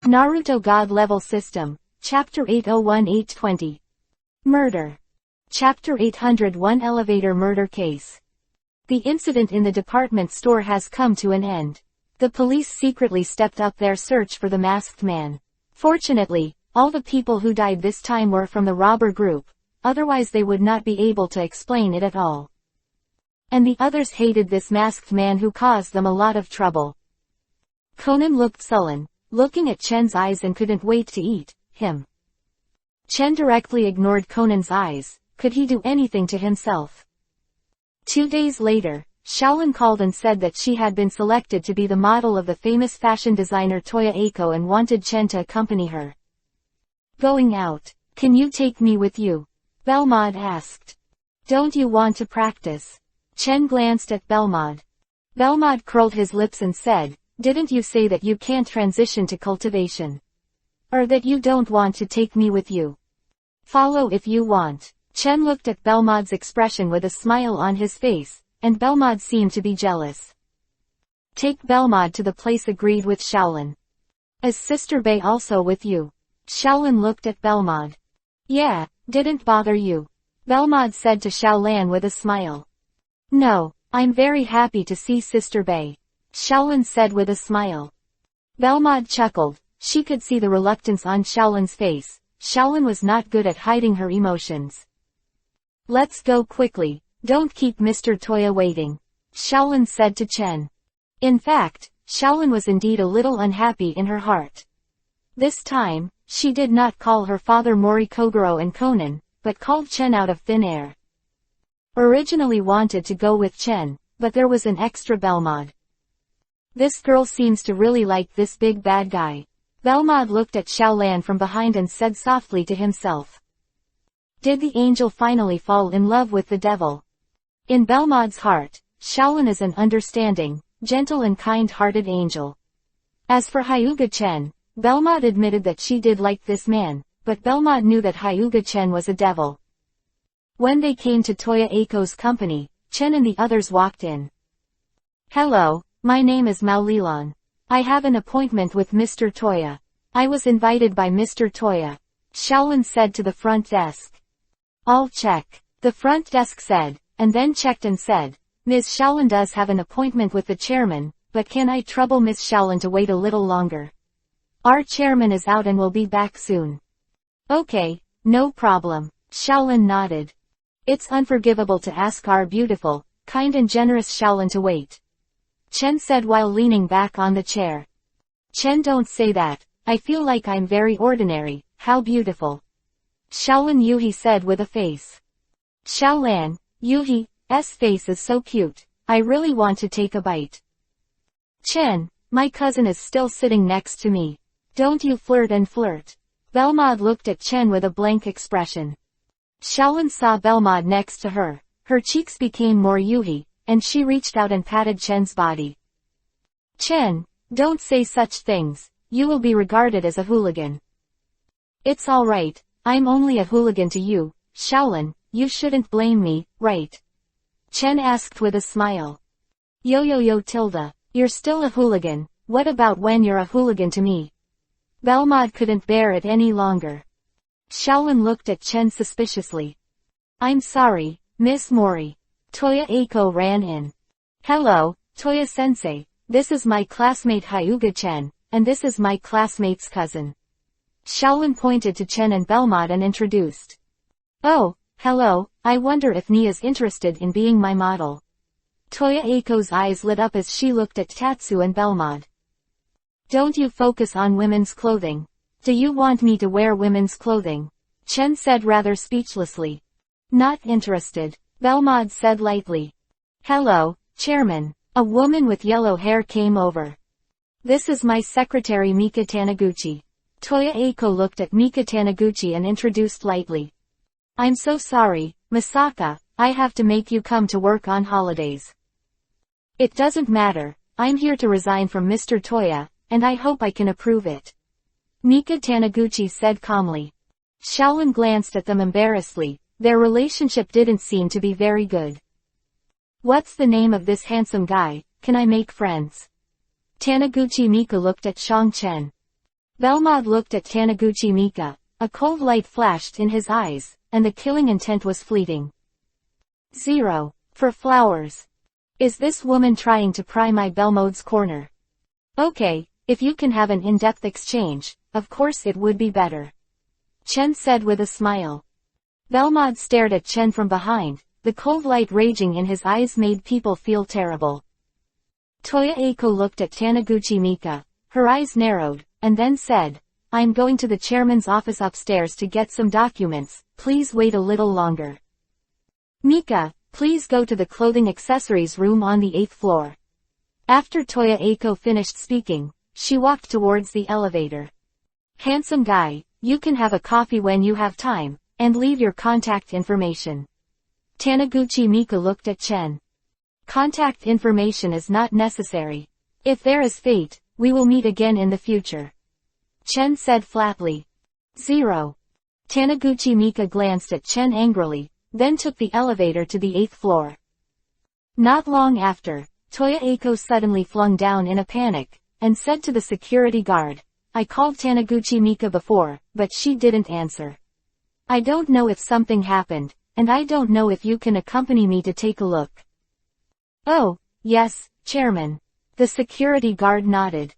Naruto God Level System, Chapter 801-820. Murder. Chapter 801 Elevator Murder Case. The incident in the department store has come to an end. The police secretly stepped up their search for the masked man. Fortunately, all the people who died this time were from the robber group, otherwise they would not be able to explain it at all. And the others hated this masked man who caused them a lot of trouble. Conan looked sullen, looking at Chen's eyes, and couldn't wait to eat him. Chen directly ignored Conan's eyes. Could he do anything to himself? 2 days later, Shaolin called and said that she had been selected to be the model of the famous fashion designer Toya Eiko and wanted Chen to accompany her. Going out. Can you take me with you? Belmod asked. Don't you want to practice? Chen glanced at Belmod. Belmod curled his lips and said, didn't you say that you can't transition to cultivation? Or that you don't want to take me with you? Follow if you want. Chen looked at Belmod's expression with a smile on his face, and Belmod seemed to be jealous. Take Belmod to the place agreed with Shaolin. Is Sister Bei also with you? Shaolin looked at Belmod. Yeah, didn't bother you. Belmod said to Shaolin with a smile. No, I'm very happy to see Sister Bei. Shaolin said with a smile. Belmod chuckled. She could see the reluctance on Shaolin's face. Shaolin was not good at hiding her emotions. Let's go quickly, don't keep Mr. Toya waiting, Shaolin said to Chen. In fact, Shaolin was indeed a little unhappy in her heart. This time, she did not call her father Mori Kogoro and Conan, but called Chen out of thin air. Originally wanted to go with Chen, but there was an extra Belmod. This girl seems to really like this big bad guy. Belmod looked at Shaolin from behind and said softly to himself. Did the angel finally fall in love with the devil? In Belmod's heart, Shaolin is an understanding, gentle and kind-hearted angel. As for Hyuga Chen, Belmod admitted that she did like this man, but Belmod knew that Hyuga Chen was a devil. When they came to Toya Eiko's company, Chen and the others walked in. Hello, my name is Mao Lilan. I have an appointment with Mr. Toya. I was invited by Mr. Toya, Shaolin said to the front desk. I'll check, the front desk said, and then checked and said, Ms. Shaolin does have an appointment with the chairman, but can I trouble Ms. Shaolin to wait a little longer? Our chairman is out and will be back soon. Okay, no problem, Shaolin nodded. It's unforgivable to ask our beautiful, kind and generous Shaolin to wait, Chen said while leaning back on the chair. Chen, don't say that, I feel like I'm very ordinary. How beautiful. Shaolin Yuhi said with a face. Shaolin, Yuhi's face is so cute, I really want to take a bite. Chen, my cousin is still sitting next to me. Don't you flirt and flirt. Belmod looked at Chen with a blank expression. Shaolin saw Belmod next to her. Her cheeks became more Yuhi, and she reached out and patted Chen's body. Chen, don't say such things, you will be regarded as a hooligan. It's alright, I'm only a hooligan to you, Shaolin, you shouldn't blame me, right? Chen asked with a smile. Yo Tilda, you're still a hooligan, what about when you're a hooligan to me? Belmod couldn't bear it any longer. Shaolin looked at Chen suspiciously. I'm sorry, Miss Mori. Toya Eiko ran in. Hello, Toya-sensei, this is my classmate Hyuga Chen, and this is my classmate's cousin. Shaolin pointed to Chen and Belmod and introduced. Oh, hello, I wonder if Nia's interested in being my model. Toya Eiko's eyes lit up as she looked at Tatsu and Belmod. Don't you focus on women's clothing. Do you want me to wear women's clothing? Chen said rather speechlessly. Not interested, Belmod said lightly. Hello, Chairman. A woman with yellow hair came over. This is my secretary Mika Taniguchi. Toya Eiko looked at Mika Taniguchi and introduced lightly. I'm so sorry, Misaka, I have to make you come to work on holidays. It doesn't matter, I'm here to resign from Mr. Toya, and I hope I can approve it. Mika Taniguchi said calmly. Shaolin glanced at them embarrassedly. Their relationship didn't seem to be very good. What's the name of this handsome guy, can I make friends? Taniguchi Mika looked at Shang Chen. Belmod looked at Taniguchi Mika. A cold light flashed in his eyes, and the killing intent was fleeting. 0. For flowers. Is this woman trying to pry my Belmod's corner? Okay, if you can have an in-depth exchange, of course it would be better. Chen said with a smile. Belmod stared at Chen from behind. The cold light raging in his eyes made people feel terrible. Toya Eiko looked at Taniguchi Mika. Her eyes narrowed, and then said, I'm going to the chairman's office upstairs to get some documents, please wait a little longer. Mika, please go to the clothing accessories room on the 8th floor. After Toya Eiko finished speaking, she walked towards the elevator. Handsome guy, you can have a coffee when you have time, and leave your contact information. Taniguchi Mika looked at Chen. Contact information is not necessary. If there is fate, we will meet again in the future. Chen said flatly. 0. Taniguchi Mika glanced at Chen angrily, then took the elevator to the 8th floor. Not long after, Toya Eiko suddenly flung down in a panic, and said to the security guard, I called Taniguchi Mika before, but she didn't answer. I don't know if something happened, and I don't know if you can accompany me to take a look. Oh, yes, Chairman. The security guard nodded.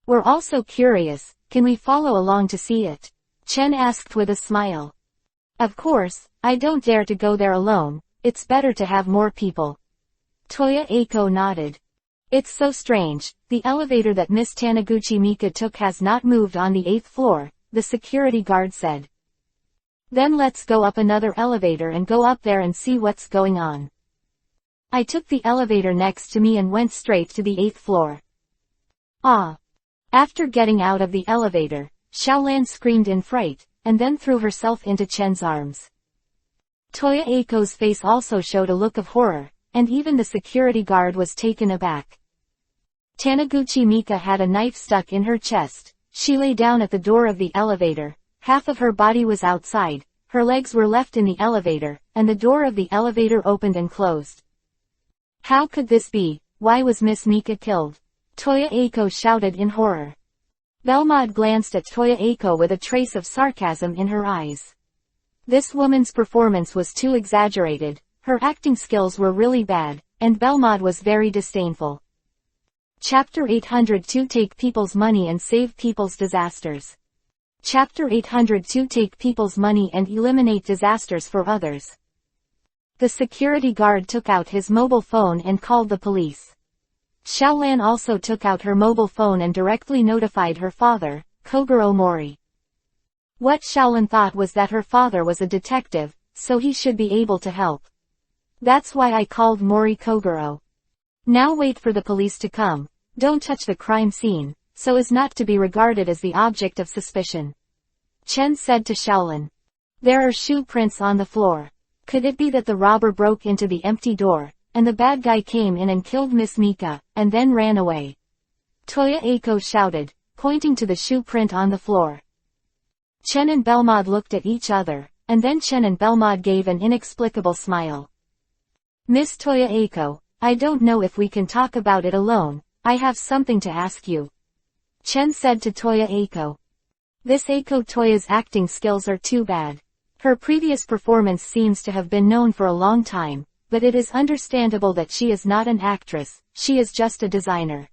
We're also curious, can we follow along to see it? Chen asked with a smile. Of course, I don't dare to go there alone, it's better to have more people. Toya Eiko nodded. It's so strange, the elevator that Miss Taniguchi Mika took has not moved on the 8th floor, the security guard said. Then let's go up another elevator and go up there and see what's going on. I took the elevator next to me and went straight to the 8th floor. Ah! After getting out of the elevator, Xiaolan screamed in fright, and then threw herself into Chen's arms. Toya Eiko's face also showed a look of horror, and even the security guard was taken aback. Taniguchi Mika had a knife stuck in her chest. She lay down at the door of the elevator. Half of her body was outside, her legs were left in the elevator, and the door of the elevator opened and closed. How could this be? Why was Miss Mika killed? Toya Eiko shouted in horror. Belmod glanced at Toya Eiko with a trace of sarcasm in her eyes. This woman's performance was too exaggerated, her acting skills were really bad, and Belmod was very disdainful. Chapter 802 Take People's Money and Save People's Disasters. Chapter 802 Take People's Money and Eliminate Disasters for Others. The security guard took out his mobile phone and called the police. Xiaolan also took out her mobile phone and directly notified her father, Kogoro Mori. What Xiaolan thought was that her father was a detective, so he should be able to help. That's why I called Mori Kogoro. Now wait for the police to come, don't touch the crime scene, so as not to be regarded as the object of suspicion. Chen said to Xiaolan. There are shoe prints on the floor. Could it be that the robber broke into the empty door, and the bad guy came in and killed Miss Mika, and then ran away? Toya Eiko shouted, pointing to the shoe print on the floor. Chen and Belmod looked at each other, and then Chen and Belmod gave an inexplicable smile. Miss Toya Eiko, I don't know if we can talk about it alone, I have something to ask you. Chen said to Toya Eiko. This Eiko Toya's acting skills are too bad. Her previous performance seems to have been known for a long time, but it is understandable that she is not an actress, she is just a designer.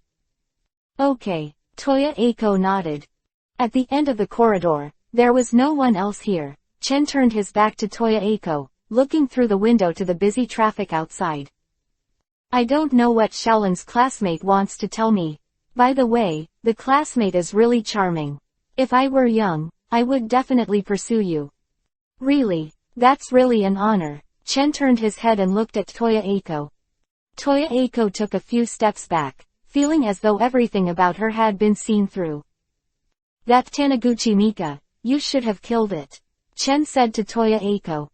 Okay, Toya Eiko nodded. At the end of the corridor, there was no one else here. Chen turned his back to Toya Eiko, looking through the window to the busy traffic outside. I don't know what Xiaolan's classmate wants to tell me. By the way, the classmate is really charming. If I were young, I would definitely pursue you. Really? That's really an honor. Chen turned his head and looked at Toya Eiko. Toya Eiko took a few steps back, feeling as though everything about her had been seen through. That Taniguchi Mika, you should have killed it. Chen said to Toya Eiko.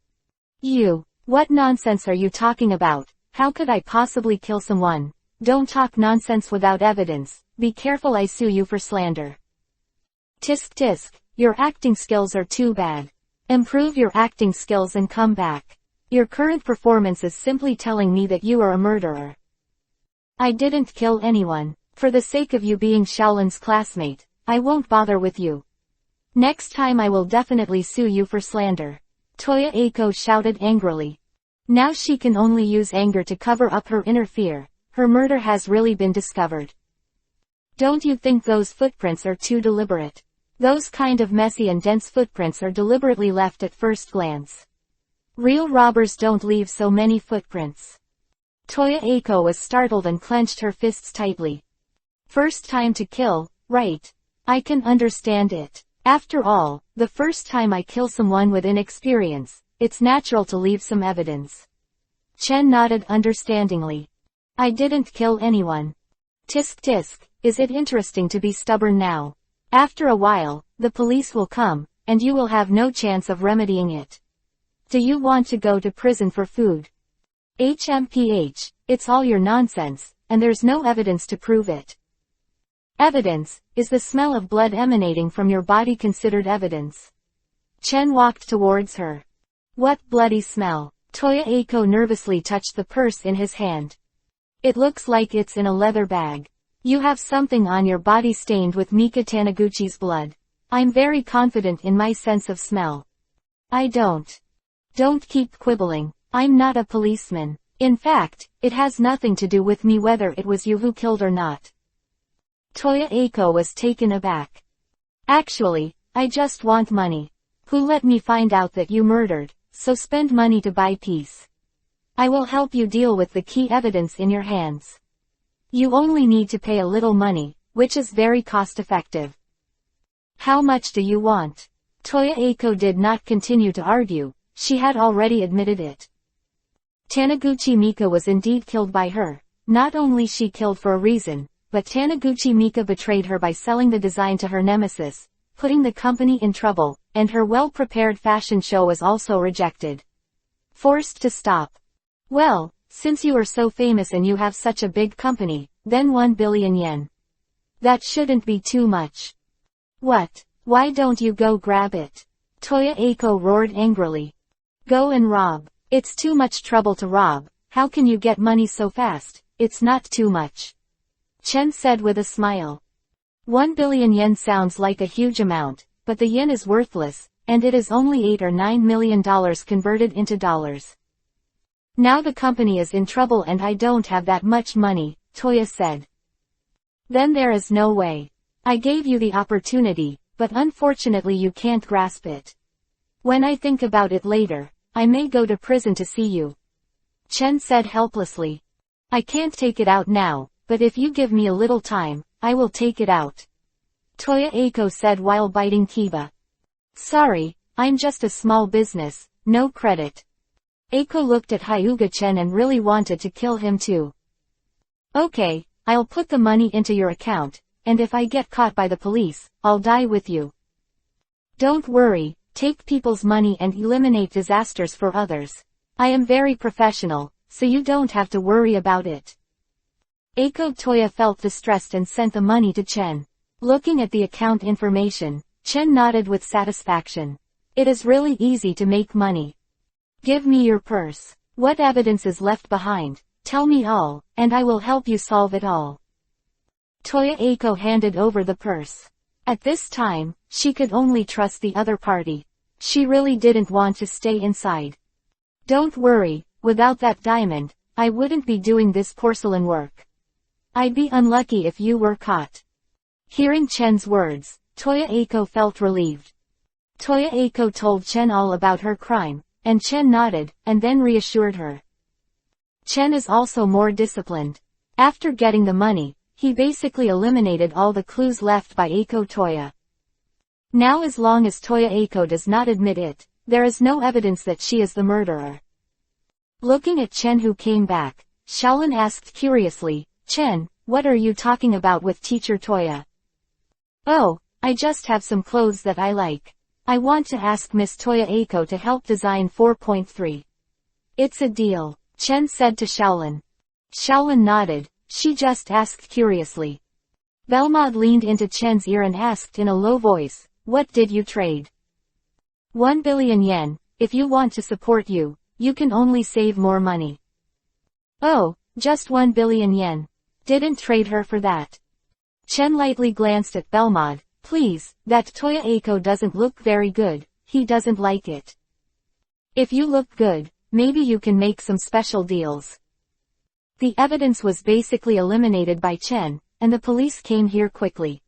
You, what nonsense are you talking about? How could I possibly kill someone? Don't talk nonsense without evidence, be careful I sue you for slander. Tisk tisk, your acting skills are too bad. Improve your acting skills and come back. Your current performance is simply telling me that you are a murderer. I didn't kill anyone. For the sake of you being Xiaolan's classmate, I won't bother with you. Next time I will definitely sue you for slander. Toya Eiko shouted angrily. Now she can only use anger to cover up her inner fear. Her murder has really been discovered. Don't you think those footprints are too deliberate? Those kind of messy and dense footprints are deliberately left at first glance. Real robbers don't leave so many footprints. Toya Eiko was startled and clenched her fists tightly. First time to kill, right? I can understand it. After all, the first time I kill someone with inexperience, it's natural to leave some evidence. Chen nodded understandingly. I didn't kill anyone. Tisk tisk, is it interesting to be stubborn now? After a while, the police will come, and you will have no chance of remedying it. Do you want to go to prison for food? HMPH, it's all your nonsense, and there's no evidence to prove it. Evidence, is the smell of blood emanating from your body considered evidence? Chen walked towards her. What bloody smell? Toya Eiko nervously touched the purse in his hand. It looks like it's in a leather bag. You have something on your body stained with Mika Taniguchi's blood. I'm very confident in my sense of smell. I don't. Don't keep quibbling. I'm not a policeman. In fact, it has nothing to do with me whether it was you who killed or not. Toya Eiko was taken aback. Actually, I just want money. Who let me find out that you murdered, so spend money to buy peace. I will help you deal with the key evidence in your hands. You only need to pay a little money, which is very cost-effective. How much do you want? Toya Eiko did not continue to argue, she had already admitted it. Taniguchi Mika was indeed killed by her. Not only she killed for a reason, but Taniguchi Mika betrayed her by selling the design to her nemesis, putting the company in trouble, and her well-prepared fashion show was also rejected. Forced to stop. Well, since you are so famous and you have such a big company, then 1 billion yen. That shouldn't be too much. What? Why don't you go grab it? Toya Eiko roared angrily. Go and rob. It's too much trouble to rob. How can you get money so fast? It's not too much. Chen said with a smile. 1 billion yen sounds like a huge amount, but the yen is worthless, and it is only $8 or $9 million converted into dollars. Now the company is in trouble and I don't have that much money, Toya said. Then there is no way. I gave you the opportunity, but unfortunately you can't grasp it. When I think about it later, I may go to prison to see you. Chen said helplessly. I can't take it out now, but if you give me a little time, I will take it out. Toya Eiko said while biting Kiba. Sorry, I'm just a small business, no credit. Eiko looked at Hyuga Chen and really wanted to kill him too. Okay, I'll put the money into your account, and if I get caught by the police, I'll die with you. Don't worry, take people's money and eliminate disasters for others. I am very professional, so you don't have to worry about it. Eiko Toya felt distressed and sent the money to Chen. Looking at the account information, Chen nodded with satisfaction. It is really easy to make money. Give me your purse. What evidence is left behind? Tell me all, and I will help you solve it all. Toya Eiko handed over the purse. At this time, she could only trust the other party. She really didn't want to stay inside. Don't worry, without that diamond, I wouldn't be doing this porcelain work. I'd be unlucky if you were caught. Hearing Chen's words, Toya Eiko felt relieved. Toya Eiko told Chen all about her crime, and Chen nodded, and then reassured her. Chen is also more disciplined. After getting the money, he basically eliminated all the clues left by Eiko Toya. Now as long as Toya Eiko does not admit it, there is no evidence that she is the murderer. Looking at Chen who came back, Shaolin asked curiously, Chen, what are you talking about with Teacher Toya? Oh, I just have some clothes that I like. I want to ask Miss Toya Eiko to help design 4.3. It's a deal, Chen said to Shaolin. Shaolin nodded, she just asked curiously. Belmod leaned into Chen's ear and asked in a low voice, what did you trade? 1 billion yen, if you want to support you, you can only save more money. Oh, just 1 billion yen. Didn't trade her for that. Chen lightly glanced at Belmod, Please, that Toya Eiko doesn't look very good, he doesn't like it. If you look good, maybe you can make some special deals. The evidence was basically eliminated by Chen, and the police came here quickly.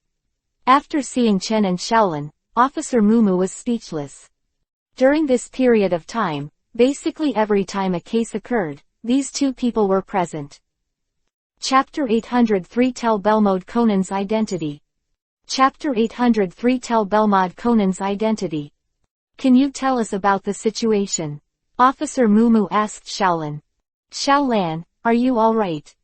After seeing Chen and Shaolin, Officer Mumu was speechless. During this period of time, basically every time a case occurred, these two people were present. Chapter 803 Tell Belmode Conan's Identity. Chapter 803 Tell Belmode Conan's Identity. Can you tell us about the situation? Officer Mumu asked Shaolin. Shaolan, are you alright?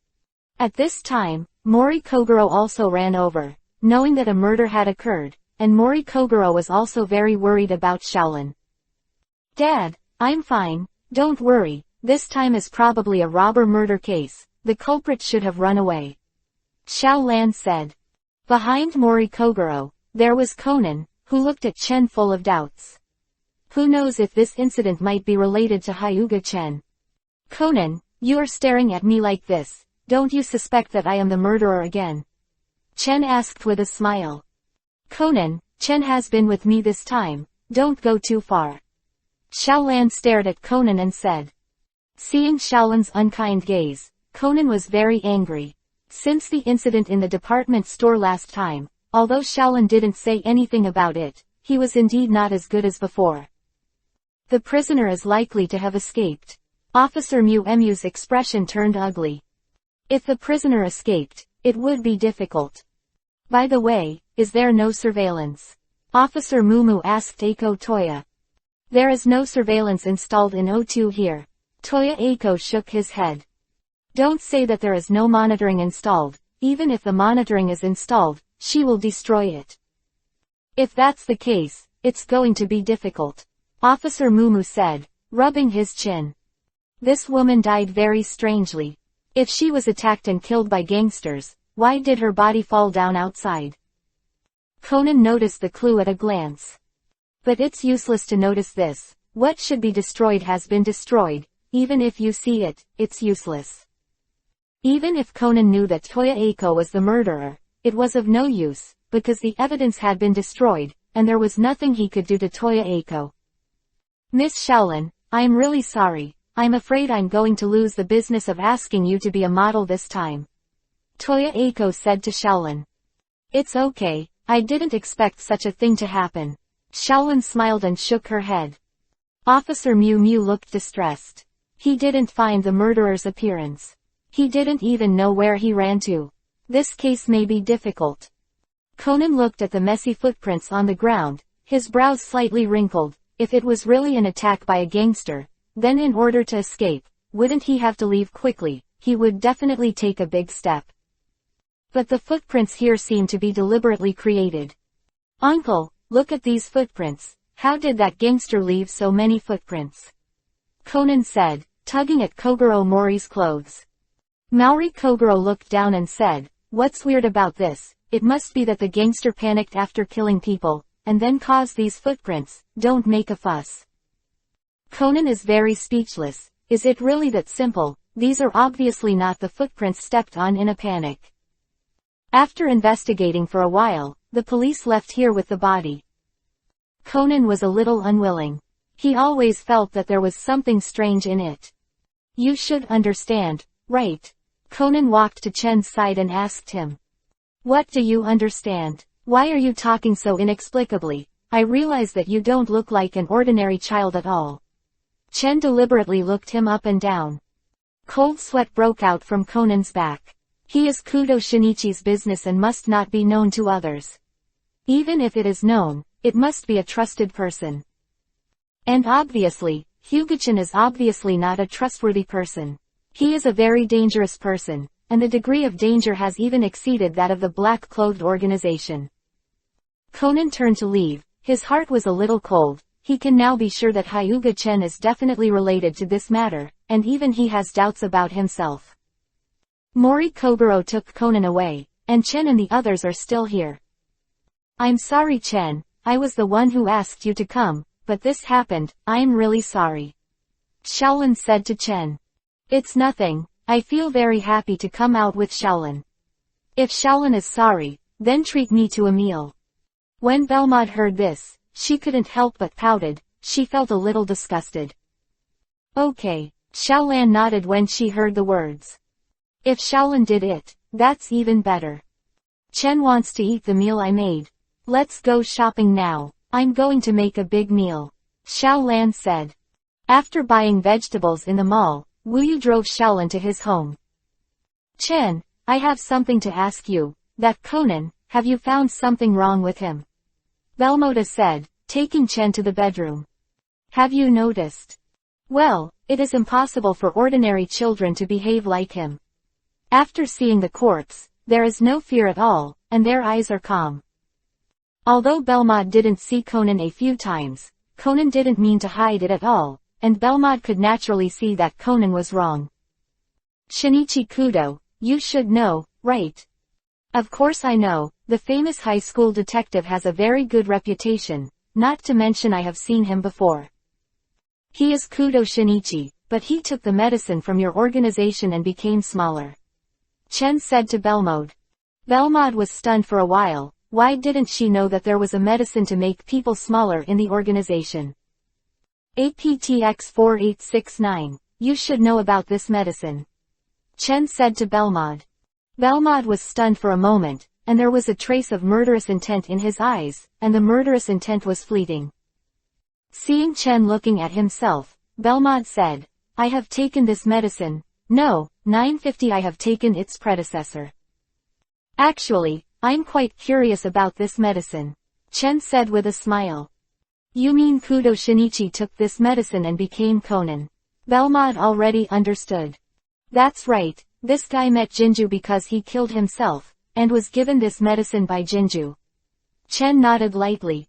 At this time, Mori Kogoro also ran over, knowing that a murder had occurred, and Mori Kogoro was also very worried about Shaolin. Dad, I'm fine, don't worry, this time is probably a robber-murder case, the culprit should have run away. Shaolan said. Behind Mori Kogoro, there was Conan, who looked at Chen full of doubts. Who knows if this incident might be related to Hyuga Chen? Conan, you are staring at me like this, don't you suspect that I am the murderer again? Chen asked with a smile. Conan, Chen has been with me this time, don't go too far. Shaolan stared at Conan and said. Seeing Shaolan's unkind gaze, Conan was very angry. Since the incident in the department store last time, although Shaolin didn't say anything about it, he was indeed not as good as before. The prisoner is likely to have escaped. Officer Mu's expression turned ugly. If the prisoner escaped, it would be difficult. By the way, is there no surveillance? Officer Mumu asked Eiko Toya. There is no surveillance installed in O2 here. Toya Eiko shook his head. Don't say that there is no monitoring installed, even if the monitoring is installed, she will destroy it. If that's the case, it's going to be difficult. Officer Mumu said, rubbing his chin. This woman died very strangely. If she was attacked and killed by gangsters, why did her body fall down outside? Conan noticed the clue at a glance. But it's useless to notice this. What should be destroyed has been destroyed. Even if you see it, it's useless. Even if Conan knew that Toya Eiko was the murderer, it was of no use, because the evidence had been destroyed, and there was nothing he could do to Toya Eiko. Miss Shaolin, I'm really sorry, I'm afraid I'm going to lose the business of asking you to be a model this time. Toya Eiko said to Shaolin. It's okay, I didn't expect such a thing to happen. Shaolin smiled and shook her head. Officer Mu looked distressed. He didn't find the murderer's appearance. He didn't even know where he ran to. This case may be difficult. Conan looked at the messy footprints on the ground, his brows slightly wrinkled. If it was really an attack by a gangster, then in order to escape, wouldn't he have to leave quickly? He would definitely take a big step. But the footprints here seem to be deliberately created. Uncle, look at these footprints. How did that gangster leave so many footprints? Conan said, tugging at Kogoro Mori's clothes. Mori Kogoro looked down and said, what's weird about this? It must be that the gangster panicked after killing people, and then caused these footprints. Don't make a fuss. Conan is very speechless. Is it really that simple? These are obviously not the footprints stepped on in a panic. After investigating for a while, the police left here with the body. Conan was a little unwilling. He always felt that there was something strange in it. You should understand, right? Conan walked to Chen's side and asked him. What do you understand? Why are you talking so inexplicably? I realize that you don't look like an ordinary child at all. Chen deliberately looked him up and down. Cold sweat broke out from Conan's back. He is Kudo Shinichi's business and must not be known to others. Even if it is known, it must be a trusted person. And obviously, Hyuga-chan is obviously not a trustworthy person. He is a very dangerous person, and the degree of danger has even exceeded that of the black-clothed organization. Conan turned to leave. His heart was a little cold. He can now be sure that Hyuga-chen is definitely related to this matter, and even he has doubts about himself. Mori Kogoro took Conan away, and Chen and the others are still here. I'm sorry Chen, I was the one who asked you to come, but this happened. I'm really sorry. Shaolin said to Chen. It's nothing, I feel very happy to come out with Shaolin. If Shaolin is sorry, then treat me to a meal. When Belmod heard this, she couldn't help but pouted. She felt a little disgusted. Okay, Xiaolan nodded when she heard the words. If Xiaolan did it, that's even better. Chen wants to eat the meal I made. Let's go shopping now. I'm going to make a big meal. Xiaolan said. After buying vegetables in the mall, Wuyu drove Xiaolan to his home. Chen, I have something to ask you. That Conan, have you found something wrong with him? Belmoda said, taking Chen to the bedroom. Have you noticed? Well, it is impossible for ordinary children to behave like him. After seeing the corpse, there is no fear at all, and their eyes are calm. Although Belmod didn't see Conan a few times, Conan didn't mean to hide it at all, and Belmod could naturally see that Conan was wrong. Shinichi Kudo, you should know, right? Of course I know, the famous high school detective has a very good reputation, not to mention I have seen him before. He is Kudo Shinichi, but he took the medicine from your organization and became smaller. Chen said to Belmod. Belmod was stunned for a while. Why didn't she know that there was a medicine to make people smaller in the organization? APTX 4869, you should know about this medicine. Chen said to Belmod. Belmod was stunned for a moment, and there was a trace of murderous intent in his eyes, and the murderous intent was fleeting. Seeing Chen looking at himself, Belmod said, I have taken this medicine. No, 950 I have taken its predecessor. Actually, I'm quite curious about this medicine. Chen said with a smile. You mean Kudo Shinichi took this medicine and became Conan? Belmod already understood. That's right, this guy met Jinju because he killed himself, and was given this medicine by Jinju. Chen nodded lightly.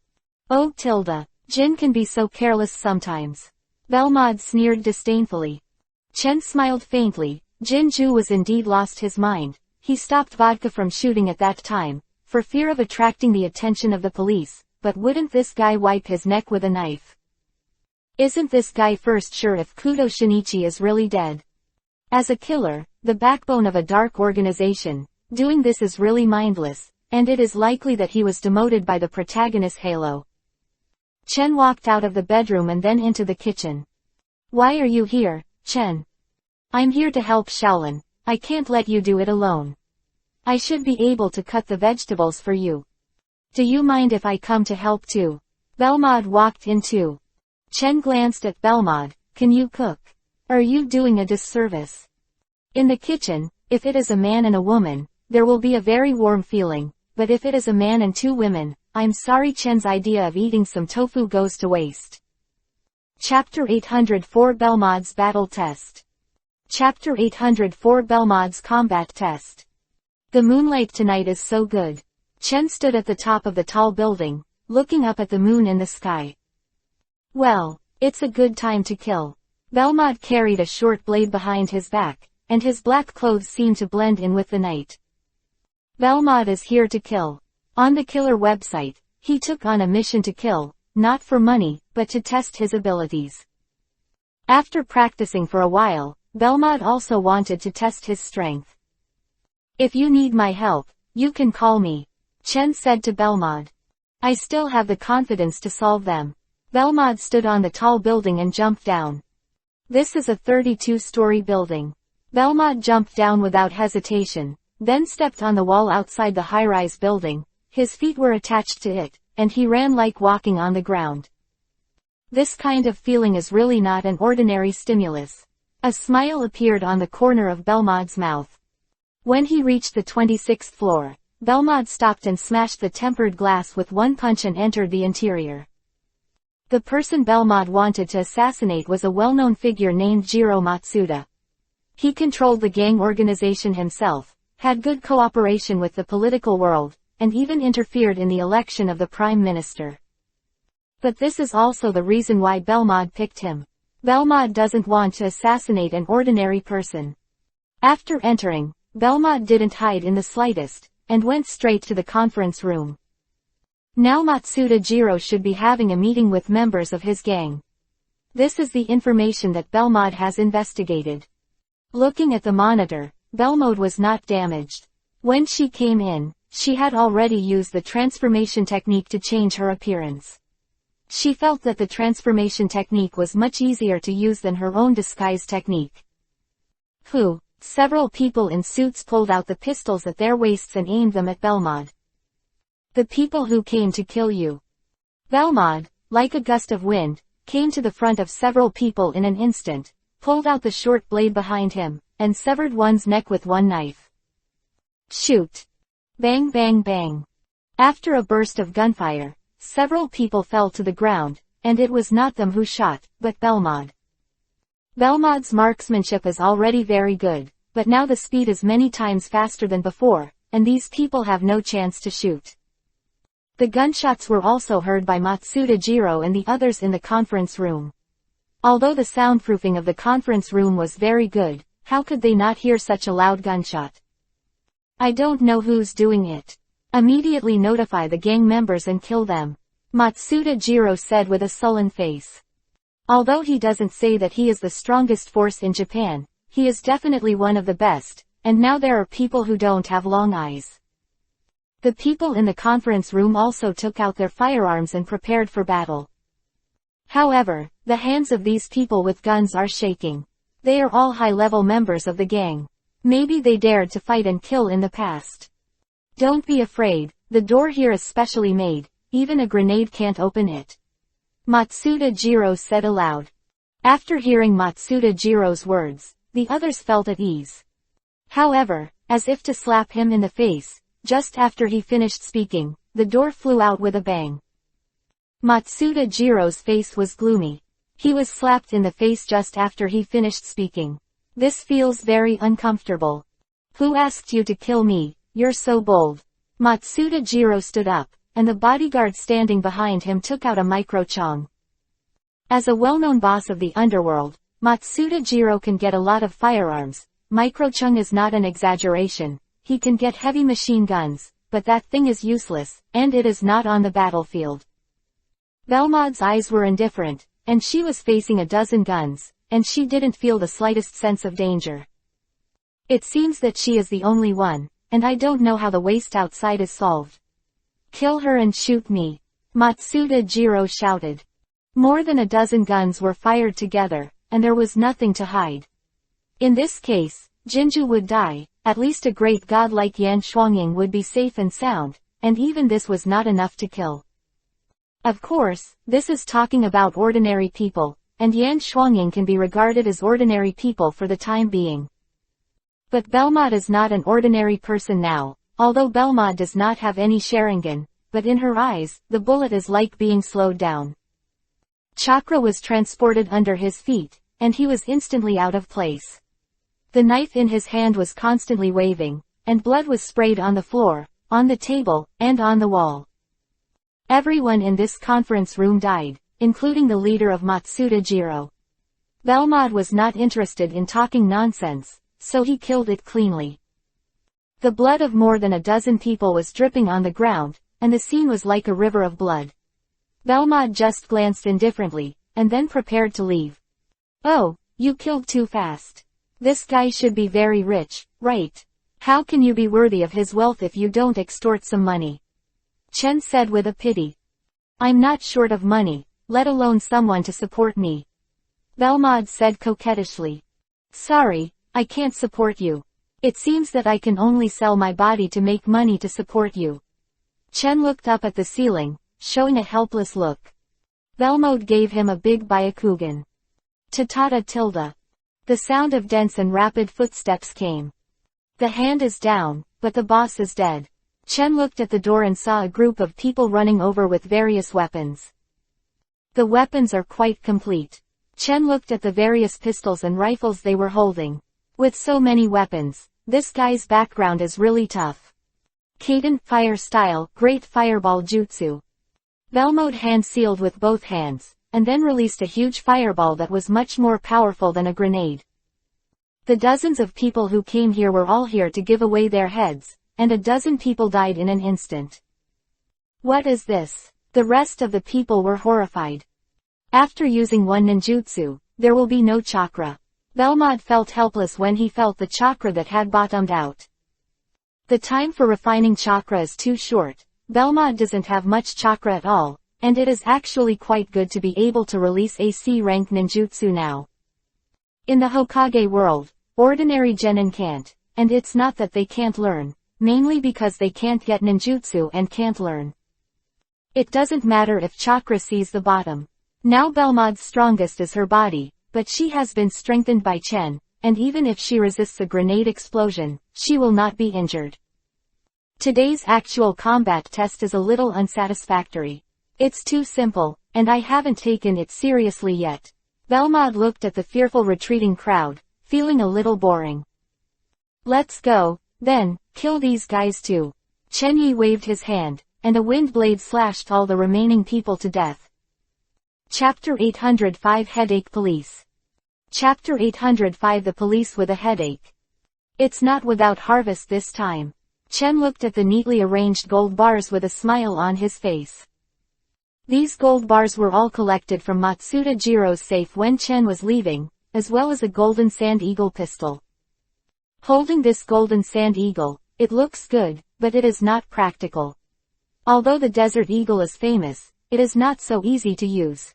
Oh tilde, Jin can be so careless sometimes. Belmod sneered disdainfully. Chen smiled faintly. Jinju was indeed lost his mind. He stopped vodka from shooting at that time, for fear of attracting the attention of the police, but wouldn't this guy wipe his neck with a knife? Isn't this guy first sure if Kudo Shinichi is really dead? As a killer, the backbone of a dark organization, doing this is really mindless, and it is likely that he was demoted by the protagonist Halo. Chen walked out of the bedroom and then into the kitchen. Why are you here, Chen? I'm here to help Xiaolan. I can't let you do it alone. I should be able to cut the vegetables for you. Do you mind if I come to help too? Belmod walked in too. Chen glanced at Belmod. Can you cook? Are you doing a disservice? In the kitchen, if it is a man and a woman, there will be a very warm feeling, but if it is a man and two women, I'm sorry, Chen's idea of eating some tofu goes to waste. Chapter 804 Belmod's Battle Test. Chapter 804 Belmod's Combat Test. The moonlight tonight is so good. Chen stood at the top of the tall building, looking up at the moon in the sky. Well, it's a good time to kill. Belmod carried a short blade behind his back, and his black clothes seemed to blend in with the night. Belmod is here to kill. On the killer website, he took on a mission to kill, not for money, but to test his abilities. After practicing for a while, Belmod also wanted to test his strength. If you need my help, you can call me, Chen said to Belmod. I still have the confidence to solve them. Belmod stood on the tall building and jumped down. This is a 32-story building. Belmod jumped down without hesitation, then stepped on the wall outside the high-rise building. His feet were attached to it, and he ran like walking on the ground. This kind of feeling is really not an ordinary stimulus. A smile appeared on the corner of Belmod's mouth. When he reached the 26th floor, Belmod stopped and smashed the tempered glass with one punch and entered the interior. The person Belmod wanted to assassinate was a well-known figure named Jiro Matsuda. He controlled the gang organization himself, had good cooperation with the political world, and even interfered in the election of the prime minister. But this is also the reason why Belmod picked him. Belmod doesn't want to assassinate an ordinary person. After entering, Belmod didn't hide in the slightest, and went straight to the conference room. Now Matsuda Jiro should be having a meeting with members of his gang. This is the information that Belmod has investigated. Looking at the monitor, Belmod was not damaged. When she came in, She had already used the transformation technique to change her appearance. She felt that the transformation technique was much easier to use than her own disguise technique. Several people in suits pulled out the pistols at their waists and aimed them at Belmod. The people who came to kill you. Belmod, like a gust of wind, came to the front of several people in an instant, pulled out the short blade behind him, and severed one's neck with one knife. Shoot! Bang bang bang. After a burst of gunfire, several people fell to the ground, and it was not them who shot, but Belmod. Belmod's marksmanship is already very good, but now the speed is many times faster than before, and these people have no chance to shoot. The gunshots were also heard by Matsuda Jiro and the others in the conference room. Although the soundproofing of the conference room was very good, how could they not hear such a loud gunshot? I don't know who's doing it. Immediately notify the gang members and kill them, Matsuda Jiro said with a sullen face. Although he doesn't say that he is the strongest force in Japan, he is definitely one of the best, and now there are people who don't have long eyes. The people in the conference room also took out their firearms and prepared for battle. However, the hands of these people with guns are shaking. They are all high-level members of the gang. Maybe they dared to fight and kill in the past. Don't be afraid, the door here is specially made, even a grenade can't open it, Matsuda Jiro said aloud. After hearing Matsuda Jiro's words, the others felt at ease. However, as if to slap him in the face, just after he finished speaking, the door flew out with a bang. Matsuda Jiro's face was gloomy. He was slapped in the face just after he finished speaking. This feels very uncomfortable. Who asked you to kill me? You're so bold. Matsuda Jiro stood up, and the bodyguard standing behind him took out a micro-chong. As a well-known boss of the underworld, Matsuda Jiro can get a lot of firearms. Micro-chung is not an exaggeration. He can get heavy machine guns, but that thing is useless, and it is not on the battlefield. Belmod's eyes were indifferent, and she was facing a dozen guns, and she didn't feel the slightest sense of danger. It seems that she is the only one, and I don't know how the waste outside is solved. Kill her and shoot me, Matsuda Jiro shouted. More than a dozen guns were fired together, and there was nothing to hide. In this case, Jinju would die, at least a great god like Yan Shuangying would be safe and sound, and even this was not enough to kill. Of course, this is talking about ordinary people, and Yan Shuangying can be regarded as ordinary people for the time being. But Belmod is not an ordinary person now, although Belmod does not have any Sharingan, but in her eyes, the bullet is like being slowed down. Chakra was transported under his feet, and he was instantly out of place. The knife in his hand was constantly waving, and blood was sprayed on the floor, on the table, and on the wall. Everyone in this conference room died, including the leader of Matsuda Jiro. Belmod was not interested in talking nonsense, so he killed it cleanly. The blood of more than a dozen people was dripping on the ground, and the scene was like a river of blood. Belmod just glanced indifferently, and then prepared to leave. Oh, you killed too fast. This guy should be very rich, right? How can you be worthy of his wealth if you don't extort some money? Chen said with a pity. I'm not short of money, let alone someone to support me. Belmod said coquettishly. Sorry, I can't support you. It seems that I can only sell my body to make money to support you. Chen looked up at the ceiling, showing a helpless look. Belmod gave him a big Byakugan. Tatata tilde. The sound of dense and rapid footsteps came. The hand is down, but the boss is dead. Chen looked at the door and saw a group of people running over with various weapons. The weapons are quite complete. Chen looked at the various pistols and rifles they were holding. With so many weapons, this guy's background is really tough. Kaden, fire style, great fireball jutsu. Belmod hand sealed with both hands, and then released a huge fireball that was much more powerful than a grenade. The dozens of people who came here were all here to give away their heads, and a dozen people died in an instant. What is this? The rest of the people were horrified. After using one ninjutsu, there will be no chakra. Belmod felt helpless when he felt the chakra that had bottomed out. The time for refining chakra is too short. Belmod doesn't have much chakra at all, and it is actually quite good to be able to release a C-rank ninjutsu now. In the Hokage world, ordinary genin can't, and it's not that they can't learn, mainly because they can't get ninjutsu and can't learn. It doesn't matter if chakra sees the bottom. Now Belmod's strongest is her body, but she has been strengthened by Chen, and even if she resists a grenade explosion, she will not be injured. Today's actual combat test is a little unsatisfactory. It's too simple, and I haven't taken it seriously yet. Belmod looked at the fearful retreating crowd, feeling a little boring. Let's go, then, kill these guys too. Chen Yi waved his hand, and a wind blade slashed all the remaining people to death. Chapter 805 Headache Police. Chapter 805 The Police with a Headache. It's not without harvest this time. Chen looked at the neatly arranged gold bars with a smile on his face. These gold bars were all collected from Matsuda Jiro's safe when Chen was leaving, as well as a golden Sand Eagle pistol. Holding this golden Sand Eagle, it looks good, but it is not practical. Although the Desert Eagle is famous, it is not so easy to use.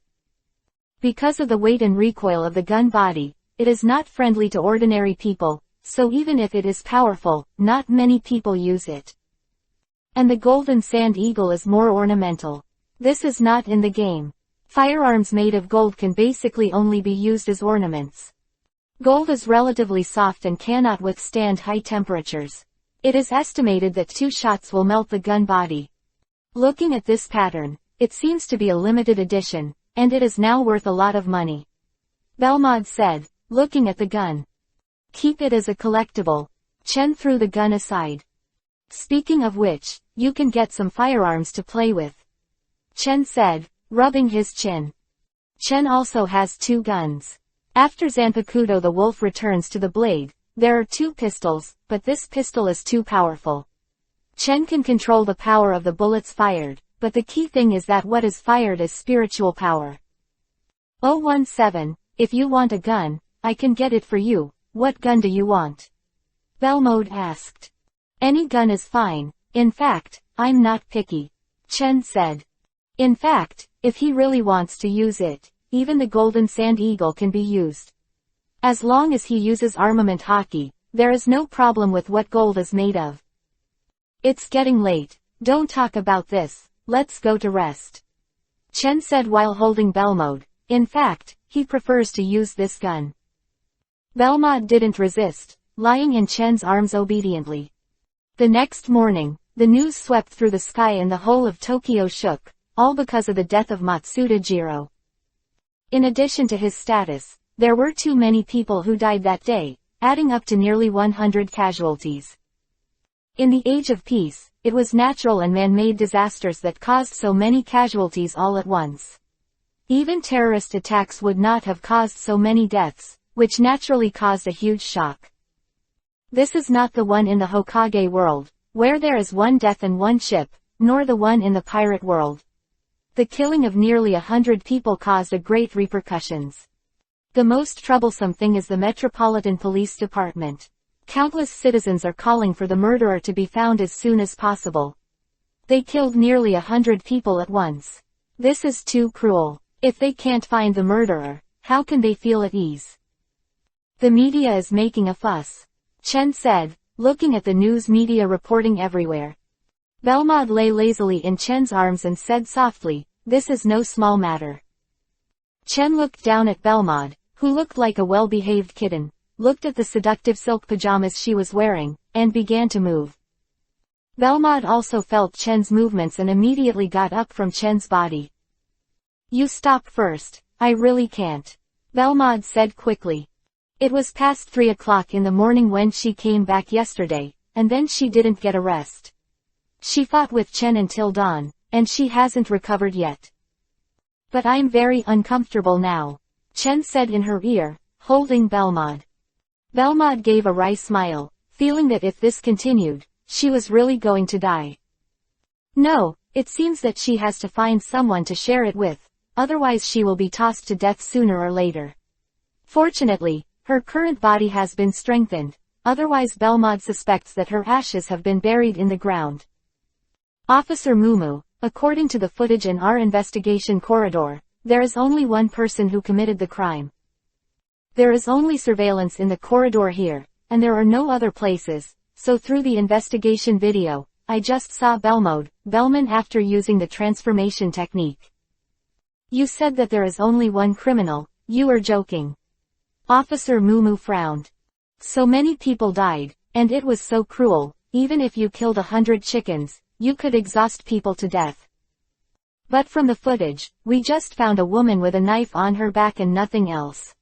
Because of the weight and recoil of the gun body, it is not friendly to ordinary people, so even if it is powerful, not many people use it. And the golden Sand Eagle is more ornamental. This is not in the game. Firearms made of gold can basically only be used as ornaments. Gold is relatively soft and cannot withstand high temperatures. It is estimated that 2 shots will melt the gun body. Looking at this pattern, it seems to be a limited edition, and it is now worth a lot of money. Belmod said, looking at the gun. Keep it as a collectible. Chen threw the gun aside. Speaking of which, you can get some firearms to play with. Chen said, rubbing his chin. Chen also has 2 guns. After Zanpakuto the wolf returns to the blade, there are 2 pistols, but this pistol is too powerful. Chen can control the power of the bullets fired, but the key thing is that what is fired is spiritual power. 017, if you want a gun, I can get it for you. What gun do you want? Belmod asked. Any gun is fine. In fact, I'm not picky. Chen said. In fact, if he really wants to use it, even the golden Sand Eagle can be used. As long as he uses armament hockey, there is no problem with what gold is made of. It's getting late. Don't talk about this. Let's go to rest. Chen said while holding Belmod. In fact, he prefers to use this gun. Belmod didn't resist, lying in Chen's arms obediently. The next morning, the news swept through the sky and the whole of Tokyo shook, all because of the death of Matsuda Jiro. In addition to his status, there were too many people who died that day, adding up to nearly 100 casualties. In the age of peace, it was natural and man-made disasters that caused so many casualties all at once. Even terrorist attacks would not have caused so many deaths, which naturally caused a huge shock. This is not the one in the Hokage world, where there is 1 death and 1 ship, nor the one in the pirate world. The killing of nearly 100 people caused a great repercussions. The most troublesome thing is the Metropolitan Police Department. Countless citizens are calling for the murderer to be found as soon as possible. They killed nearly 100 people at once. This is too cruel. If they can't find the murderer, how can they feel at ease? The media is making a fuss. Chen said, looking at the news media reporting everywhere. Belmod lay lazily in Chen's arms and said softly, this is no small matter. Chen looked down at Belmod, who looked like a well-behaved kitten, looked at the seductive silk pajamas she was wearing, and began to move. Belmod also felt Chen's movements and immediately got up from Chen's body. You stop first, I really can't. Belmod said quickly. It was past 3 o'clock in the morning when she came back yesterday, and then she didn't get a rest. She fought with Chen until dawn, and she hasn't recovered yet. But I'm very uncomfortable now, Chen said in her ear, holding Belmod. Belmod gave a wry smile, feeling that if this continued, she was really going to die. No, it seems that she has to find someone to share it with, otherwise she will be tossed to death sooner or later. Fortunately, her current body has been strengthened, otherwise Belmod suspects that her ashes have been buried in the ground. Officer Mumu, according to the footage in our investigation corridor, there is only one person who committed the crime. There is only surveillance in the corridor here, and there are no other places, so through the investigation video, I just saw Bellman after using the transformation technique. You said that there is only one criminal, you are joking. Officer Mumu frowned. So many people died, and it was so cruel, even if you killed 100 chickens, you could exhaust people to death. But from the footage, we just found a woman with a knife on her back and nothing else.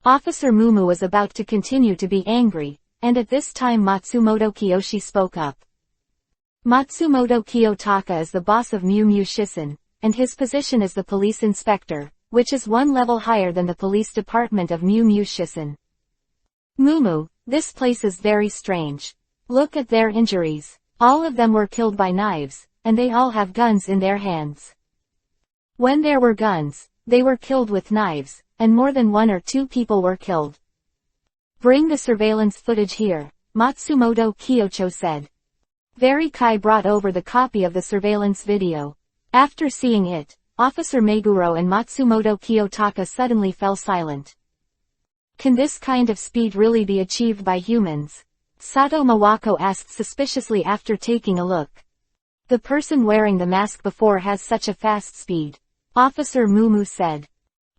Officer Mumu was about to continue to be angry, and at this time Matsumoto Kiyoshi spoke up. Matsumoto Kiyotaka is the boss of Miu Miu Shisen, and his position is the police inspector, which is one level higher than the police department of Miu Miu Shisen. Mumu, this place is very strange. Look at their injuries. All of them were killed by knives, and they all have guns in their hands. When there were guns, they were killed with knives, and more than 1 or 2 people were killed. Bring the surveillance footage here, Matsumoto Kiyocho said. Very Kai brought over the copy of the surveillance video. After seeing it, Officer Meguro and Matsumoto Kiyotaka suddenly fell silent. Can this kind of speed really be achieved by humans? Sato Mawako asked suspiciously after taking a look. The person wearing the mask before has such a fast speed. Officer Mumu said.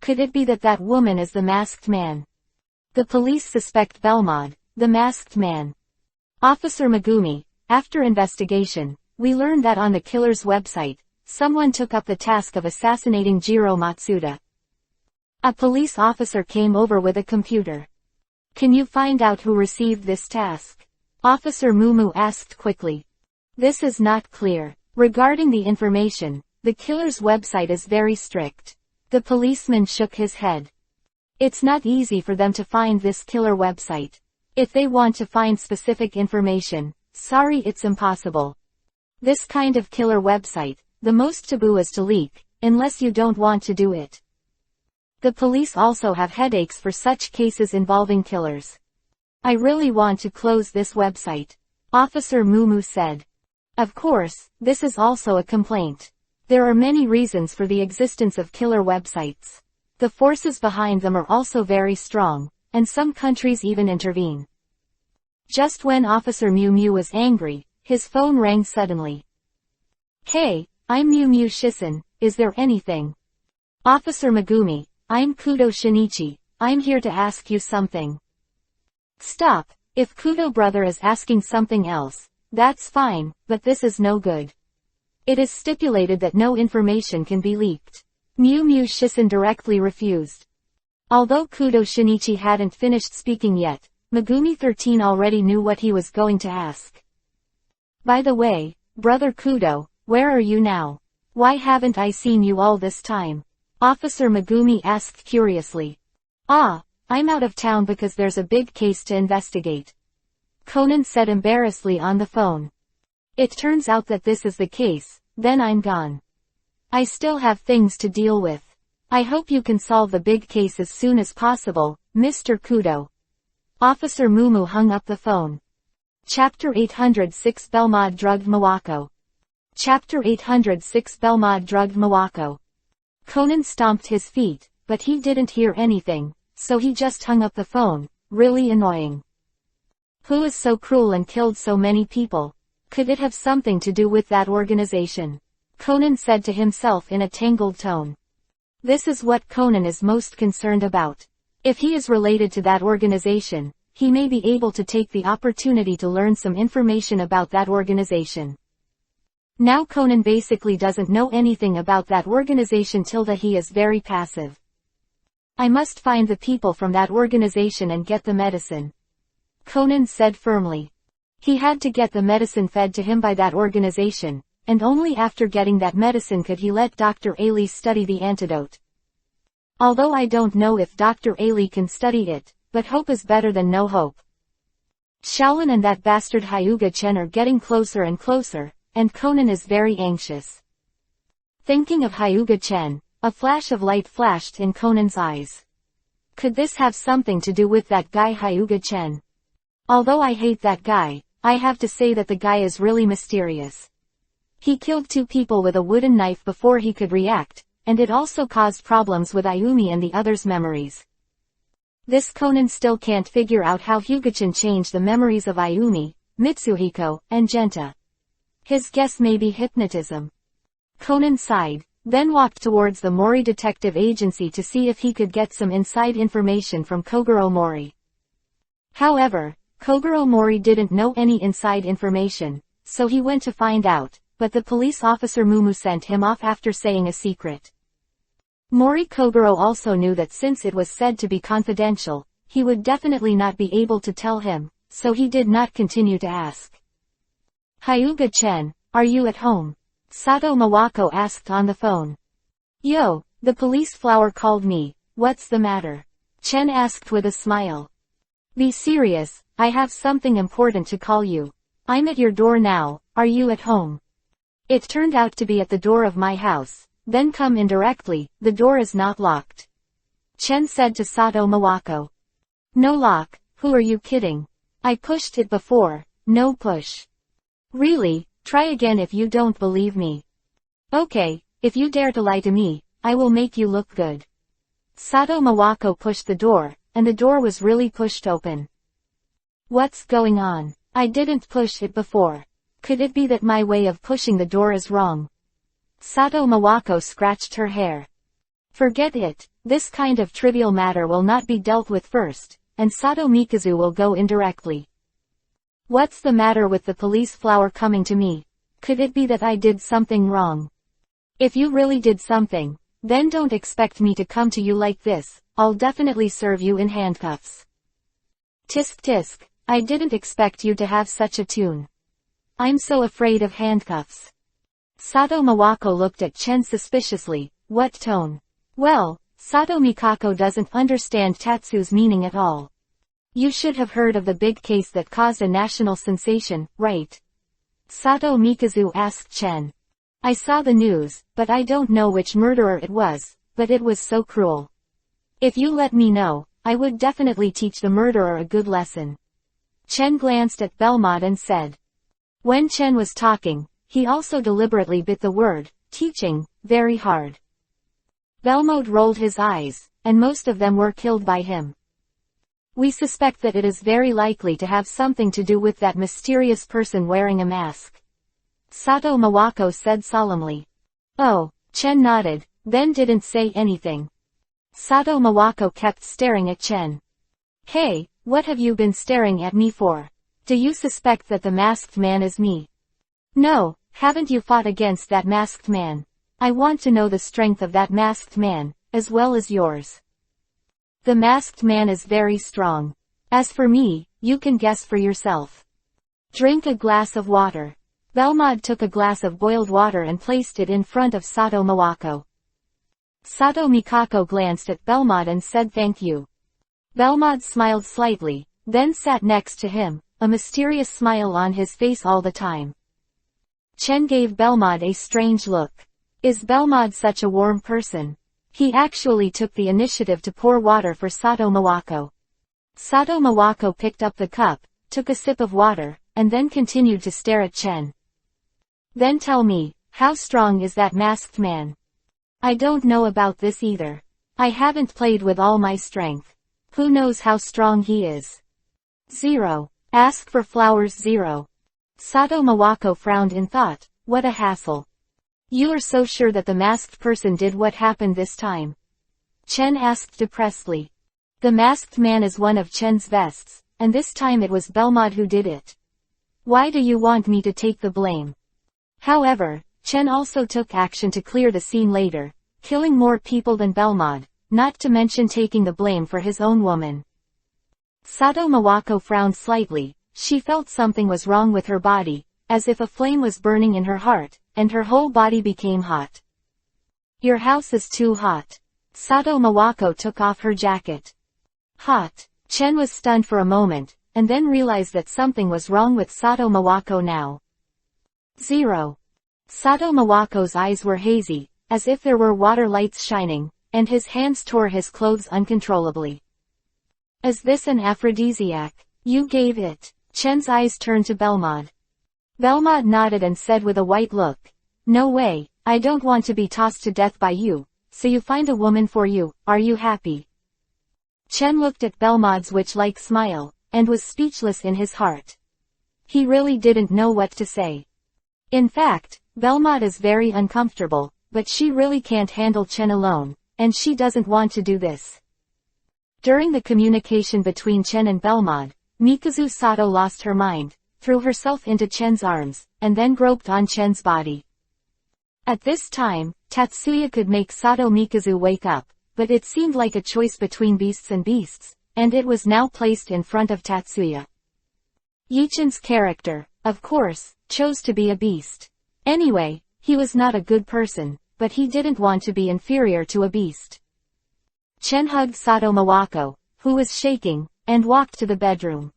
Could it be that that woman is the masked man? The police suspect Belmod, the masked man. Officer Megumi, after investigation, we learned that on the killer's website, someone took up the task of assassinating Jiro Matsuda. A police officer came over with a computer. Can you find out who received this task? Officer Mumu asked quickly. This is not clear. Regarding the information, the killer's website is very strict. The policeman shook his head. It's not easy for them to find this killer website. If they want to find specific information, sorry, it's impossible. This kind of killer website, the most taboo is to leak, unless you don't want to do it. The police also have headaches for such cases involving killers. I really want to close this website, Officer Mumu said. Of course, this is also a complaint. There are many reasons for the existence of killer websites. The forces behind them are also very strong, and some countries even intervene. Just when Officer Mumu was angry, his phone rang suddenly. Hey, I'm Miu Miu Shisen, is there anything? Officer Megumi, I'm Kudo Shinichi, I'm here to ask you something. Stop, if Kudo brother is asking something else, that's fine, but this is no good. It is stipulated that no information can be leaked. Miu Miu Shisen directly refused. Although Kudo Shinichi hadn't finished speaking yet, Megumi 13 already knew what he was going to ask. By the way, brother Kudo, where are you now? Why haven't I seen you all this time? Officer Megumi asked curiously. I'm out of town because there's a big case to investigate. Conan said embarrassedly on the phone. It turns out that this is the case, then I'm gone. I still have things to deal with. I hope you can solve the big case as soon as possible, Mr. Kudo. Officer Mumu hung up the phone. Chapter 806 Belmod drugged Mawako. Chapter 806 Belmod drugged Mawako. Conan stomped his feet, but he didn't hear anything, so he just hung up the phone, really annoying. Who is so cruel and killed so many people? Could it have something to do with that organization? Conan said to himself in a tangled tone. This is what Conan is most concerned about. If he is related to that organization, he may be able to take the opportunity to learn some information about that organization. Now Conan basically doesn't know anything about that organization till that he is very passive. I must find the people from that organization and get the medicine. Conan said firmly. He had to get the medicine fed to him by that organization, and only after getting that medicine could he let Dr. Ailey study the antidote. Although I don't know if Dr. Ailey can study it, but hope is better than no hope. Shaolin and that bastard Hyuga Chen are getting closer and closer, and Conan is very anxious. Thinking of Hyuga Chen, a flash of light flashed in Conan's eyes. Could this have something to do with that guy Hyuga Chen? Although I hate that guy, I have to say that the guy is really mysterious. He killed 2 people with a wooden knife before he could react, and it also caused problems with Ayumi and the others' memories. This Conan still can't figure out how Hugichin changed the memories of Ayumi, Mitsuhiko, and Genta. His guess may be hypnotism. Conan sighed, then walked towards the Mori Detective Agency to see if he could get some inside information from Kogoro Mori. However, Kogoro Mori didn't know any inside information, so he went to find out, but the police officer Mumu sent him off after saying a secret. Mori Kogoro also knew that since it was said to be confidential, he would definitely not be able to tell him, so he did not continue to ask. Hyuga-chen, are you at home? Sato Mawako asked on the phone. Yo, the police flower called me, what's the matter? Chen asked with a smile. Be serious, I have something important to call you. I'm at your door now, are you at home? It turned out to be at the door of my house, then come in directly, the door is not locked. Chen said to Sato Mawako. No lock, who are you kidding? I pushed it before, no push. Really, try again if you don't believe me. Okay, if you dare to lie to me, I will make you look good. Sato Mawako pushed the door, and the door was really pushed open. What's going on? I didn't push it before. Could it be that my way of pushing the door is wrong? Sato Mawako scratched her hair. Forget it, this kind of trivial matter will not be dealt with first, and Sato Mikazu will go indirectly. What's the matter with the police flower coming to me? Could it be that I did something wrong? If you really did something, then don't expect me to come to you like this, I'll definitely serve you in handcuffs. Tisk tisk, I didn't expect you to have such a tune. I'm so afraid of handcuffs. Sato Mawako looked at Chen suspiciously. What tone? Well, Sato Mikako doesn't understand Tatsu's meaning at all. You should have heard of the big case that caused a national sensation, right? Sato Mikazu asked Chen. I saw the news, but I don't know which murderer it was, but it was so cruel. If you let me know, I would definitely teach the murderer a good lesson. Chen glanced at Belmont and said. When Chen was talking, he also deliberately bit the word, teaching, very hard. Belmont rolled his eyes, and most of them were killed by him. We suspect that it is very likely to have something to do with that mysterious person wearing a mask. Sato Mawako said solemnly. Oh, Chen nodded, then didn't say anything. Sato Mawako kept staring at Chen. Hey, what have you been staring at me for? Do you suspect that the masked man is me? No, haven't you fought against that masked man? I want to know the strength of that masked man, as well as yours. The masked man is very strong. As for me, you can guess for yourself. Drink a glass of water. Belmont took a glass of boiled water and placed it in front of Sato Mawako. Sato Mikako glanced at Belmont and said thank you. Belmont smiled slightly, then sat next to him, a mysterious smile on his face all the time. Chen gave Belmont a strange look. Is Belmont such a warm person? He actually took the initiative to pour water for Sato Mawako. Sato Mawako picked up the cup, took a sip of water, and then continued to stare at Chen. Then tell me, how strong is that masked man? I don't know about this either. I haven't played with all my strength. Who knows how strong he is? 0. Ask for flowers 0. Sato Mawako frowned in thought. What a hassle. You are so sure that the masked person did what happened this time? Chen asked depressedly. The masked man is one of Chen's vests, and this time it was Belmont who did it. Why do you want me to take the blame? However, Chen also took action to clear the scene later, killing more people than Belmont, not to mention taking the blame for his own woman. Sato Mawako frowned slightly. She felt something was wrong with her body, as if a flame was burning in her heart, and her whole body became hot. Your house is too hot. Sato Mawako took off her jacket. Hot. Chen was stunned for a moment, and then realized that something was wrong with Sato Mawako now. 0. Sato Mawako's eyes were hazy, as if there were water lights shining, and his hands tore his clothes uncontrollably. Is this an aphrodisiac? You gave it. Chen's eyes turned to Belmod. Belmod nodded and said with a white look. No way, I don't want to be tossed to death by you, so you find a woman for you, are you happy? Chen looked at Belmod's witch-like smile, and was speechless in his heart. He really didn't know what to say. In fact, Belmod is very uncomfortable, but she really can't handle Chen alone, and she doesn't want to do this. During the communication between Chen and Belmod, Mikazu Sato lost her mind, threw herself into Chen's arms, and then groped on Chen's body. At this time, Tatsuya could make Sato Mikazu wake up, but it seemed like a choice between beasts and beasts, and it was now placed in front of Tatsuya. Yichen's character, of course, chose to be a beast. Anyway, he was not a good person, but he didn't want to be inferior to a beast. Chen hugged Sato Mawako, who was shaking, and walked to the bedroom.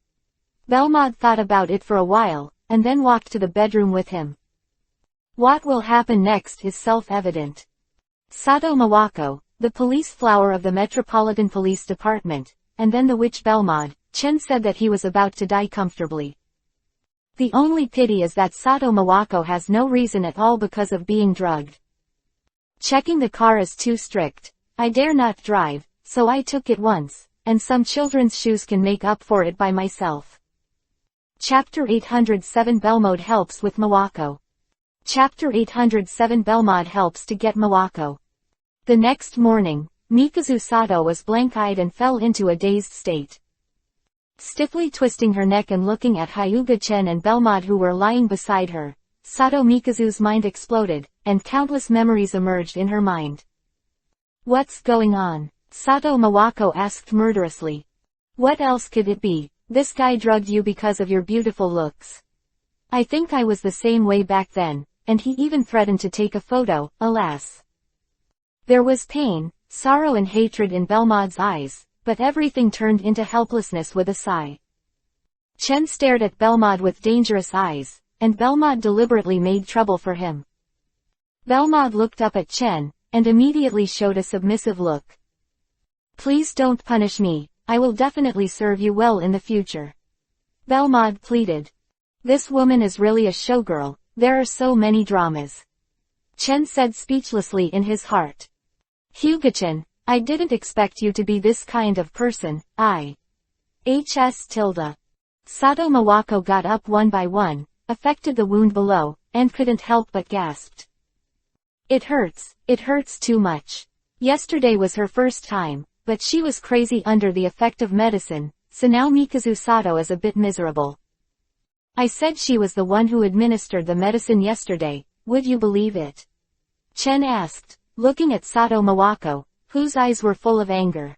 Belmod thought about it for a while, and then walked to the bedroom with him. What will happen next is self-evident. Sato Mawako, the police flower of the Metropolitan Police Department, and then the witch Belmod, Chen said that he was about to die comfortably. The only pity is that Sato Mawako has no reason at all because of being drugged. Checking the car is too strict. I dare not drive, so I took it once, and some children's shoes can make up for it by myself. Chapter 807 Belmod helps with Mawako. Chapter 807 Belmod helps to get Mawako. The next morning, Mikazu Sato was blank-eyed and fell into a dazed state. Stiffly twisting her neck and looking at Hyuga Chen and Belmod who were lying beside her, Sato Mikazu's mind exploded, and countless memories emerged in her mind. What's going on? Sato Mawako asked murderously. What else could it be? This guy drugged you because of your beautiful looks. I think I was the same way back then, and he even threatened to take a photo, alas. There was pain, sorrow and hatred in Belmod's eyes, but everything turned into helplessness with a sigh. Chen stared at Belmod with dangerous eyes, and Belmod deliberately made trouble for him. Belmod looked up at Chen, and immediately showed a submissive look. Please don't punish me, I will definitely serve you well in the future. Belmod pleaded. This woman is really a showgirl, there are so many dramas. Chen said speechlessly in his heart. Hyuga-chan, I didn't expect you to be this kind of person, Sato Mawako got up one by one, affected the wound below, and couldn't help but gasped. It hurts too much. Yesterday was her first time, but she was crazy under the effect of medicine, so now Mikazu Sato is a bit miserable. I said she was the one who administered the medicine yesterday, would you believe it? Chen asked, looking at Sato Mawako, whose eyes were full of anger.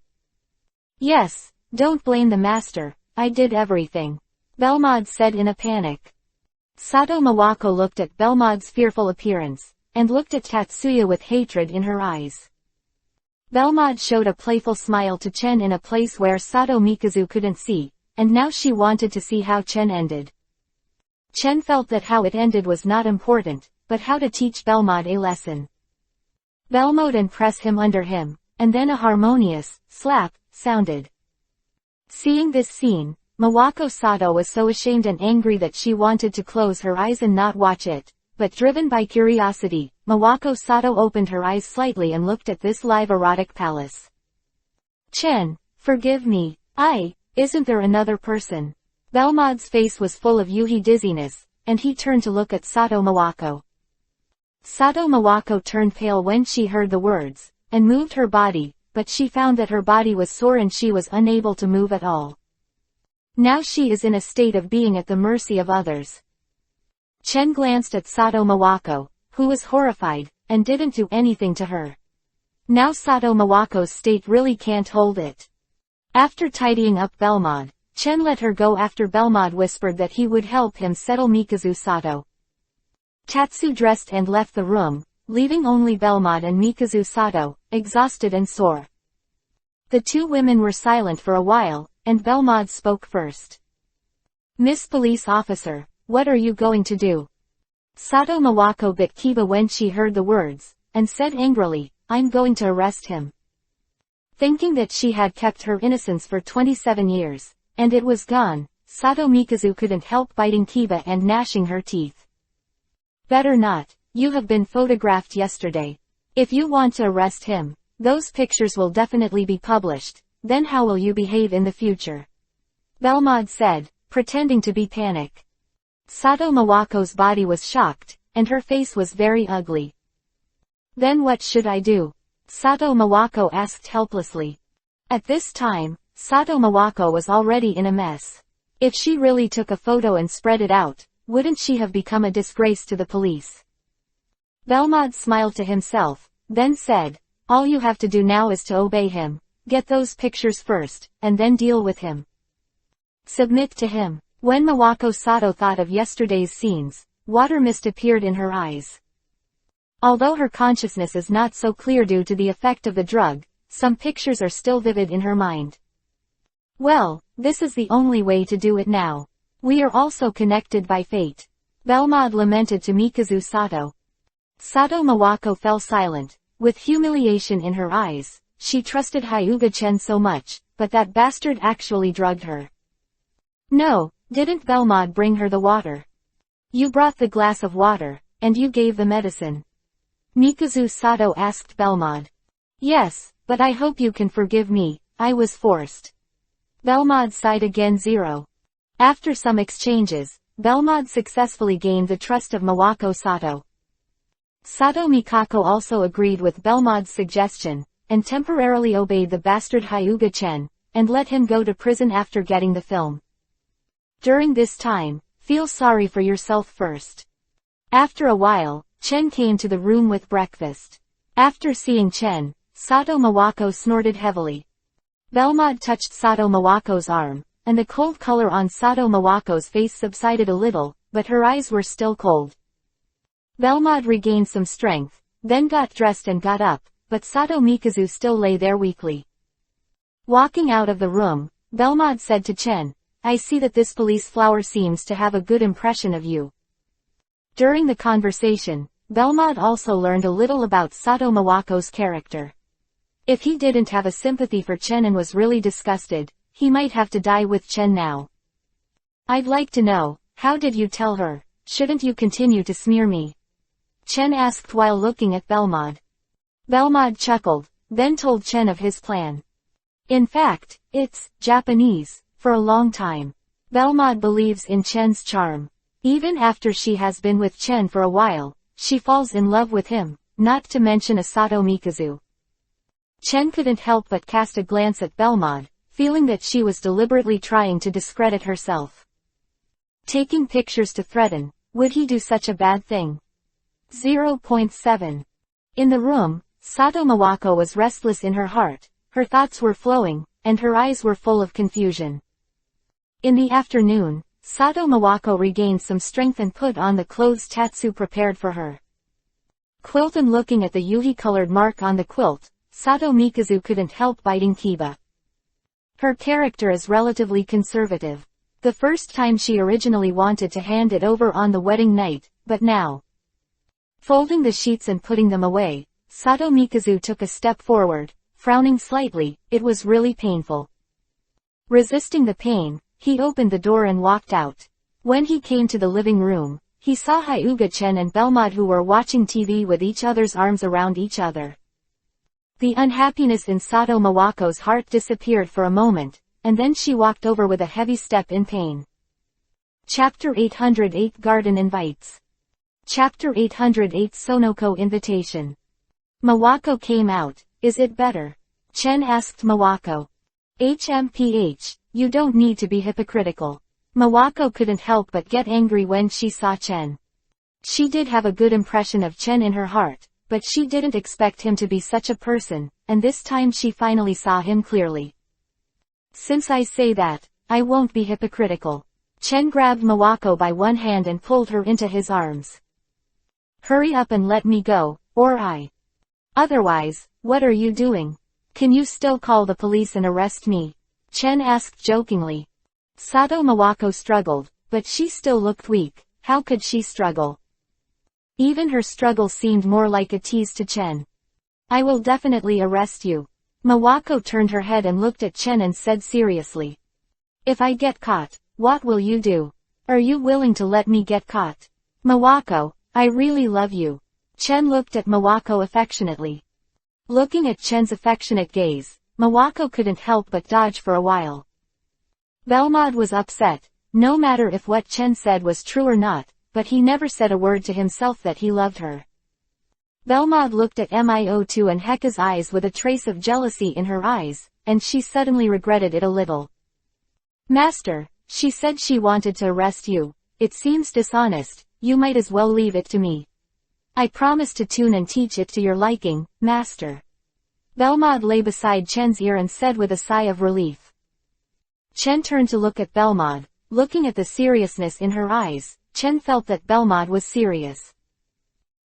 Yes, don't blame the master, I did everything. Belmod said in a panic. Sato Mawako looked at Belmod's fearful appearance, and looked at Tatsuya with hatred in her eyes. Belmod showed a playful smile to Chen in a place where Sato Mikazu couldn't see, and now she wanted to see how Chen ended. Chen felt that how it ended was not important, but how to teach Belmod a lesson. Belmod and press him under him, and then a harmonious slap sounded. Seeing this scene, Mawako Sato was so ashamed and angry that she wanted to close her eyes and not watch it, but driven by curiosity, Mawako Sato opened her eyes slightly and looked at this live erotic palace. Chen, forgive me, isn't there another person? Belmod's face was full of Yuhi dizziness, and he turned to look at Sato Mawako. Sato Mawako turned pale when she heard the words, and moved her body, but she found that her body was sore and she was unable to move at all. Now she is in a state of being at the mercy of others. Chen glanced at Sato Mawako, who was horrified, and didn't do anything to her. Now Sato Mawako's state really can't hold it. After tidying up Belmod, Chen let her go after Belmod whispered that he would help him settle Mikazu Sato. Tatsu dressed and left the room, leaving only Belmod and Mikazu Sato, exhausted and sore. The two women were silent for a while, and Belmod spoke first. Miss Police Officer, what are you going to do? Sato Mawako bit Kiba when she heard the words, and said angrily, I'm going to arrest him. Thinking that she had kept her innocence for 27 years, and it was gone, Sato Mikazu couldn't help biting Kiba and gnashing her teeth. Better not, you have been photographed yesterday. If you want to arrest him, those pictures will definitely be published, then how will you behave in the future? Belmod said, pretending to be panic. Sato Mawako's body was shocked, and her face was very ugly. Then what should I do? Sato Mawako asked helplessly. At this time, Sato Mawako was already in a mess. If she really took a photo and spread it out, wouldn't she have become a disgrace to the police? Belmod smiled to himself, then said, all you have to do now is to obey him, get those pictures first, and then deal with him. Submit to him. When Mawako Sato thought of yesterday's scenes, water mist appeared in her eyes. Although her consciousness is not so clear due to the effect of the drug, some pictures are still vivid in her mind. Well, this is the only way to do it now. We are also connected by fate. Belmod lamented to Mikazu Sato. Sato Mawako fell silent, with humiliation in her eyes. She trusted Hyuga-chen so much, but that bastard actually drugged her. No, didn't Belmod bring her the water? You brought the glass of water, and you gave the medicine. Mikazu Sato asked Belmod. Yes, but I hope you can forgive me, I was forced. Belmod sighed again. After some exchanges, Belmod successfully gained the trust of Mawako Sato. Sato Mikako also agreed with Belmod's suggestion, and temporarily obeyed the bastard Hyuga-chen, and let him go to prison after getting the film. During this time, feel sorry for yourself first. After a while, Chen came to the room with breakfast. After seeing Chen, Sato Mawako snorted heavily. Belmod touched Sato Mawako's arm, and the cold color on Sato Mawako's face subsided a little, but her eyes were still cold. Belmod regained some strength, then got dressed and got up, but Sato Mikazu still lay there weakly. Walking out of the room, Belmod said to Chen, I see that this police flower seems to have a good impression of you. During the conversation, Belmod also learned a little about Sato Mawako's character. If he didn't have a sympathy for Chen and was really disgusted, he might have to die with Chen now. I'd like to know, how did you tell her? Shouldn't you continue to smear me? Chen asked while looking at Belmod. Belmod chuckled, then told Chen of his plan. In fact, it's Japanese. For a long time, Belmod believes in Chen's charm. Even after she has been with Chen for a while, she falls in love with him, not to mention a Sato Mikazu. Chen couldn't help but cast a glance at Belmod, feeling that she was deliberately trying to discredit herself. Taking pictures to threaten, would he do such a bad thing? 0.7. In the room, Sato Mawako was restless in her heart, her thoughts were flowing, and her eyes were full of confusion. In the afternoon, Sato Mawako regained some strength and put on the clothes Tatsu prepared for her. Quilt and looking at the yuhi-colored mark on the quilt, Sato Mikazu couldn't help biting Kiba. Her character is relatively conservative. The first time she originally wanted to hand it over on the wedding night, but now. Folding the sheets and putting them away, Sato Mikazu took a step forward, frowning slightly. It was really painful. Resisting the pain, he opened the door and walked out. When he came to the living room, he saw Hyuga-chen and Belmod who were watching TV with each other's arms around each other. The unhappiness in Sato Mawako's heart disappeared for a moment, and then she walked over with a heavy step in pain. Chapter 808 Garden Invites. Chapter 808 Sonoko Invitation. Mawako came out. Is it better? Chen asked Mawako. HMPH, you don't need to be hypocritical. Mawako couldn't help but get angry when she saw Chen. She did have a good impression of Chen in her heart, but she didn't expect him to be such a person, and this time she finally saw him clearly. Since I say that, I won't be hypocritical. Chen grabbed Mawako by one hand and pulled her into his arms. Hurry up and let me go, or Otherwise, what are you doing? Can you still call the police and arrest me? Chen asked jokingly. Sato Mawako struggled, but she still looked weak. How could she struggle? Even her struggle seemed more like a tease to Chen. I will definitely arrest you. Mawako turned her head and looked at Chen and said seriously. If I get caught, What will you do? Are you willing to let me get caught? Mawako, I really love you. Chen looked at Mawako affectionately. Looking at Chen's affectionate gaze, Mawako couldn't help but dodge for a while. Belmod was upset, no matter if what Chen said was true or not, but he never said a word to himself that he loved her. Belmod looked at Mio2 and Heka's eyes with a trace of jealousy in her eyes, and she suddenly regretted it a little. Master, she said she wanted to arrest you. It seems dishonest, you might as well leave it to me. I promise to tune and teach it to your liking, Master. Belmod lay beside Chen's ear and said with a sigh of relief. Chen turned to look at Belmod. Looking at the seriousness in her eyes, Chen felt that Belmod was serious.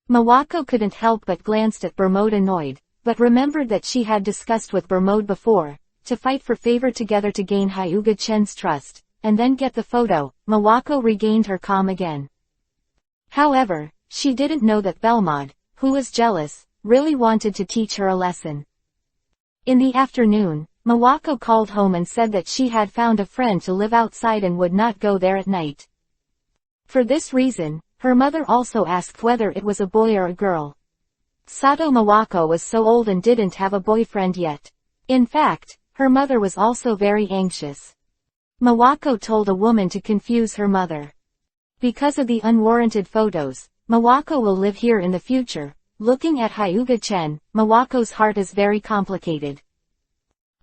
Mawako couldn't help but glanced at Bermode annoyed, but remembered that she had discussed with Bermode before, to fight for favor together to gain Hyuga Chen's trust, and then get the photo. Mawako regained her calm again. However, she didn't know that Belmod, who was jealous, really wanted to teach her a lesson. In the afternoon, Mawako called home and said that she had found a friend to live outside and would not go there at night. For this reason, her mother also asked whether it was a boy or a girl. Sato Mawako was so old and didn't have a boyfriend yet. In fact, her mother was also very anxious. Mawako told a woman to confuse her mother. Because of the unwarranted photos, Mawako will live here in the future. Looking at Hyuga Chen, Mawako's heart is very complicated.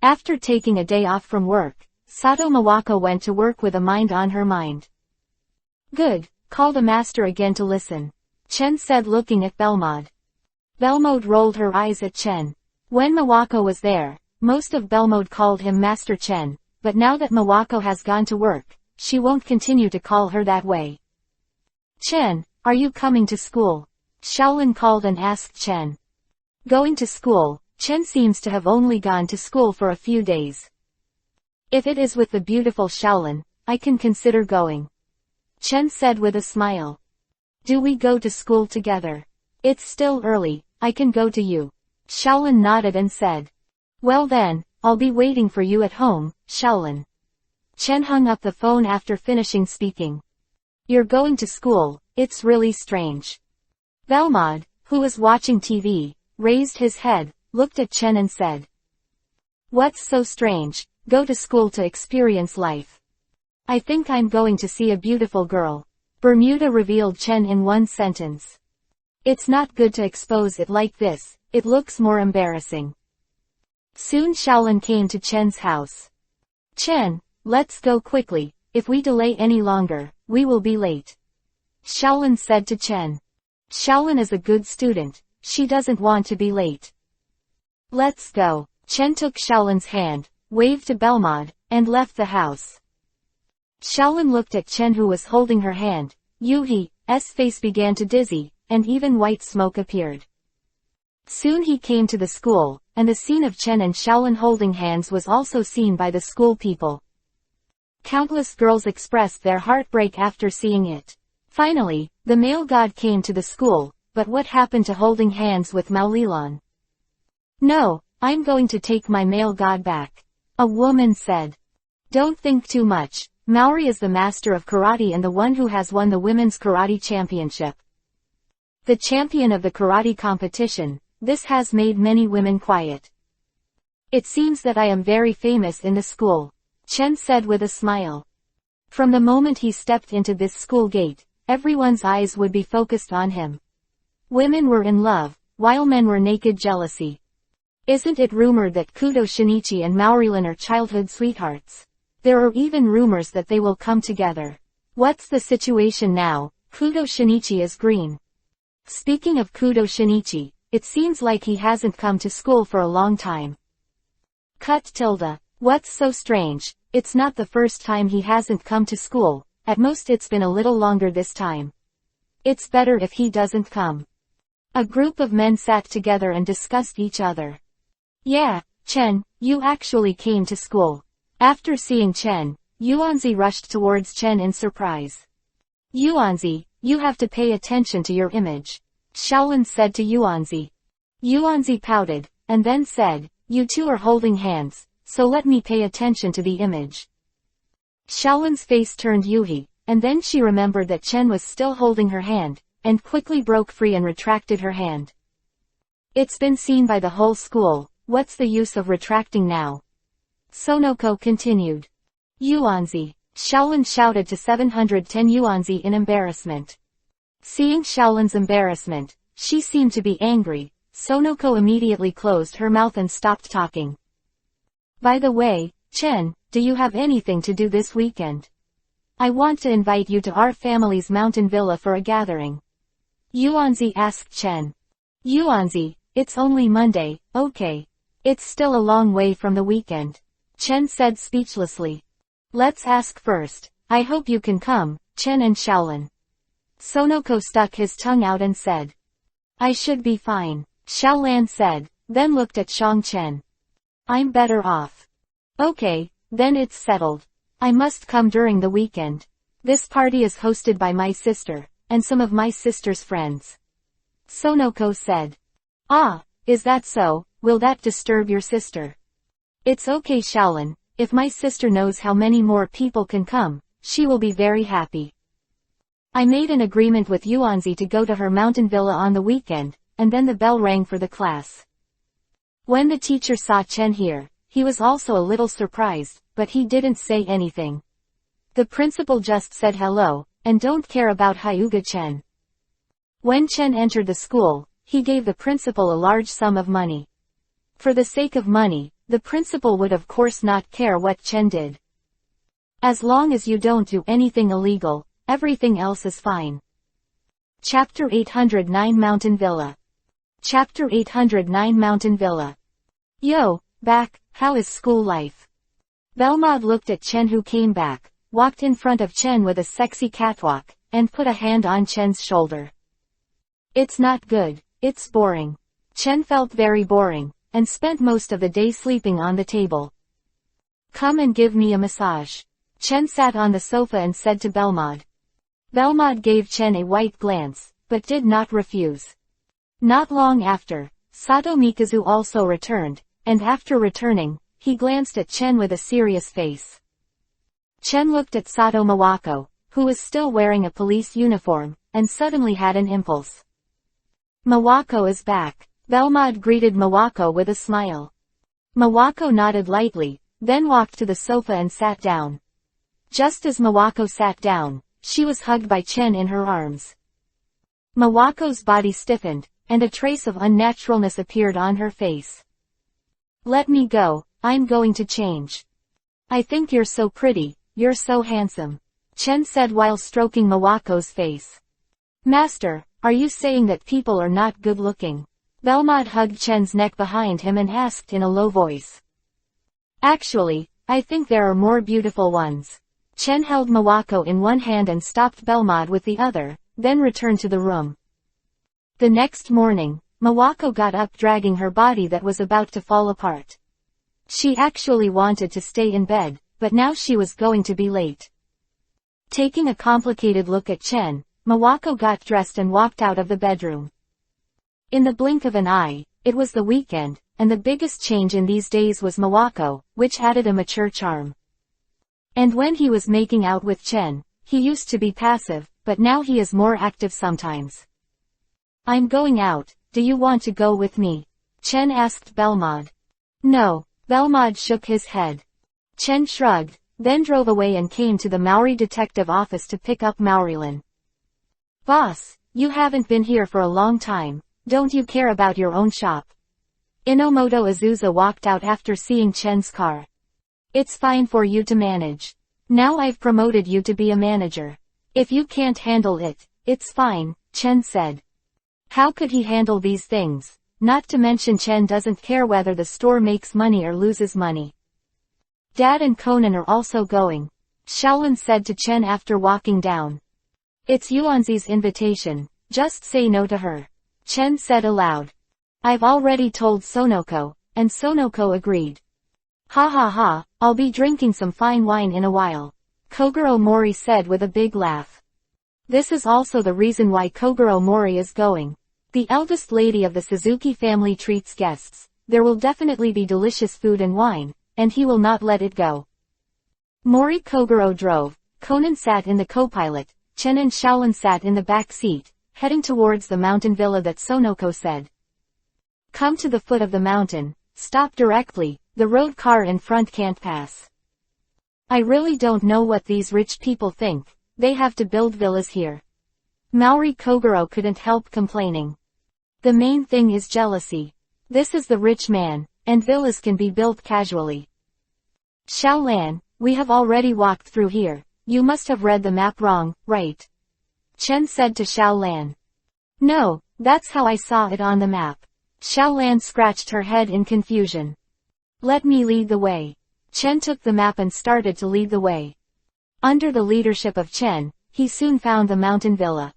After taking a day off from work, Sato Mawako went to work with a mind on her mind. Good, call the master again to listen. Chen said looking at Belmod. Belmode rolled her eyes at Chen. When Mawako was there, most of Belmode called him Master Chen, but now that Mawako has gone to work, she won't continue to call her that way. Chen, are you coming to school? Shaolin called and asked Chen. Going to school? Chen seems to have only gone to school for a few days. If it is with the beautiful Shaolin, I can consider going. Chen said with a smile. Do we go to school together? It's still early, I can go to you. Shaolin nodded and said. Well then, I'll be waiting for you at home, Shaolin. Chen hung up the phone after finishing speaking. You're going to school, it's really strange. Belmod, who was watching TV, raised his head, looked at Chen and said. What's so strange? Go to school to experience life. I think I'm going to see a beautiful girl. Bermuda revealed Chen in one sentence. It's not good to expose it like this, it looks more embarrassing. Soon Shaolin came to Chen's house. Chen, let's go quickly, if we delay any longer, we will be late. Shaolin said to Chen. Shaolin is a good student, she doesn't want to be late. Let's go. Chen took Shaolin's hand, waved to Belmod, and left the house. Shaolin looked at Chen who was holding her hand. Yuhi's face began to dizzy, and even white smoke appeared. Soon he came to the school, and the scene of Chen and Shaolin holding hands was also seen by the school people. Countless girls expressed their heartbreak after seeing it. Finally, the male god came to the school, but what happened to holding hands with Mao Lilan? No, I'm going to take my male god back. A woman said. Don't think too much, Maori is the master of karate and the one who has won the women's karate championship. The champion of the karate competition, this has made many women quiet. It seems that I am very famous in the school, Chen said with a smile. From the moment he stepped into this school gate, everyone's eyes would be focused on him. Women were in love, while men were naked jealousy. Isn't it rumored that Kudo Shinichi and Maorilin are childhood sweethearts? There are even rumors that they will come together. What's the situation now? Kudo Shinichi is green. Speaking of Kudo Shinichi, it seems like he hasn't come to school for a long time. Cut tilde. What's so strange? It's not the first time he hasn't come to school, at most it's been a little longer this time. It's better if he doesn't come. A group of men sat together and discussed each other. Yeah, Chen, you actually came to school. After seeing Chen, Yuanzi rushed towards Chen in surprise. Yuanzi, you have to pay attention to your image, Shaolin said to Yuanzi. Yuanzi pouted, and then said, you two are holding hands, so let me pay attention to the image. Xiaolun's face turned Yuhi, and then she remembered that Chen was still holding her hand, and quickly broke free and retracted her hand. It's been seen by the whole school, what's the use of retracting now? Sonoko continued. Yuanzi. Xiaolun shouted to 710 Yuanzi in embarrassment. Seeing Xiaolun's embarrassment, she seemed to be angry. Sonoko immediately closed her mouth and stopped talking. By the way, Chen, do you have anything to do this weekend? I want to invite you to our family's mountain villa for a gathering. Yuanzi asked Chen. Yuanzi, it's only Monday, okay. It's still a long way from the weekend. Chen said speechlessly. Let's ask first. I hope you can come, Chen and Xiaolun. Sonoko stuck his tongue out and said. I should be fine, Xiaolan said, then looked at Shang Chen. I'm better off. Okay, then it's settled. I must come during the weekend. This party is hosted by my sister, and some of my sister's friends. Sonoko said. Ah, is that so? Will that disturb your sister? It's okay, Xiaolun. If my sister knows how many more people can come, she will be very happy. I made an agreement with Yuanzi to go to her mountain villa on the weekend, and then the bell rang for the class. When the teacher saw Chen here, he was also a little surprised, but he didn't say anything. The principal just said hello, and don't care about Hyuga Chen. When Chen entered the school, he gave the principal a large sum of money. For the sake of money, the principal would of course not care what Chen did. As long as you don't do anything illegal, everything else is fine. Chapter 809 Mountain Villa. Chapter 809 Mountain Villa. Yo, back, how is school life? Belmod looked at Chen who came back, walked in front of Chen with a sexy catwalk, and put a hand on Chen's shoulder. It's not good, it's boring. Chen felt very boring, and spent most of the day sleeping on the table. Come and give me a massage. Chen sat on the sofa and said to Belmod. Belmod gave Chen a white glance, but did not refuse. Not long after, Sato Mikazu also returned, and after returning, he glanced at Chen with a serious face. Chen looked at Sato Mawako, who was still wearing a police uniform, and suddenly had an impulse. Mawako is back. Belmod greeted Mawako with a smile. Mawako nodded lightly, then walked to the sofa and sat down. Just as Mawako sat down, she was hugged by Chen in her arms. Mawako's body stiffened, and a trace of unnaturalness appeared on her face. Let me go, I'm going to change. I think you're so pretty, you're so handsome, Chen said while stroking Mawako's face. Master, are you saying that people are not good looking? Belmod hugged Chen's neck behind him and asked in a low voice. Actually, I think there are more beautiful ones. Chen held Mawako in one hand and stopped Belmod with the other, then returned to the room. The next morning, Mawako got up dragging her body that was about to fall apart. She actually wanted to stay in bed, but now she was going to be late. Taking a complicated look at Chen, Mawako got dressed and walked out of the bedroom. In the blink of an eye, it was the weekend, and the biggest change in these days was Mawako, which added a mature charm. And when he was making out with Chen, he used to be passive, but now he is more active sometimes. I'm going out, do you want to go with me? Chen asked Belmod. No, Belmod shook his head. Chen shrugged, then drove away and came to the Maori detective office to pick up Maurilyn. Boss, you haven't been here for a long time, don't you care about your own shop? Inomoto Azusa walked out after seeing Chen's car. It's fine for you to manage. Now I've promoted you to be a manager. If you can't handle it, it's fine, Chen said. How could he handle these things? Not to mention Chen doesn't care whether the store makes money or loses money. Dad and Conan are also going, Xiaolun said to Chen after walking down. It's Yuanzi's invitation, just say no to her, Chen said aloud. I've already told Sonoko, and Sonoko agreed. Ha ha ha, I'll be drinking some fine wine in a while, Kogoro Mori said with a big laugh. This is also the reason why Kogoro Mori is going. The eldest lady of the Suzuki family treats guests, there will definitely be delicious food and wine, and he will not let it go. Mori Kogoro drove, Conan sat in the co-pilot, Chen and Shaolin sat in the back seat, heading towards the mountain villa that Sonoko said. Come to the foot of the mountain, stop directly, the road car in front can't pass. I really don't know what these rich people think, they have to build villas here. Mori Kogoro couldn't help complaining. The main thing is jealousy. This is the rich man, and villas can be built casually. Shaolan, we have already walked through here, you must have read the map wrong, right? Chen said to Shaolan. No, that's how I saw it on the map. Shaolan scratched her head in confusion. Let me lead the way. Chen took the map and started to lead the way. Under the leadership of Chen, he soon found the mountain villa.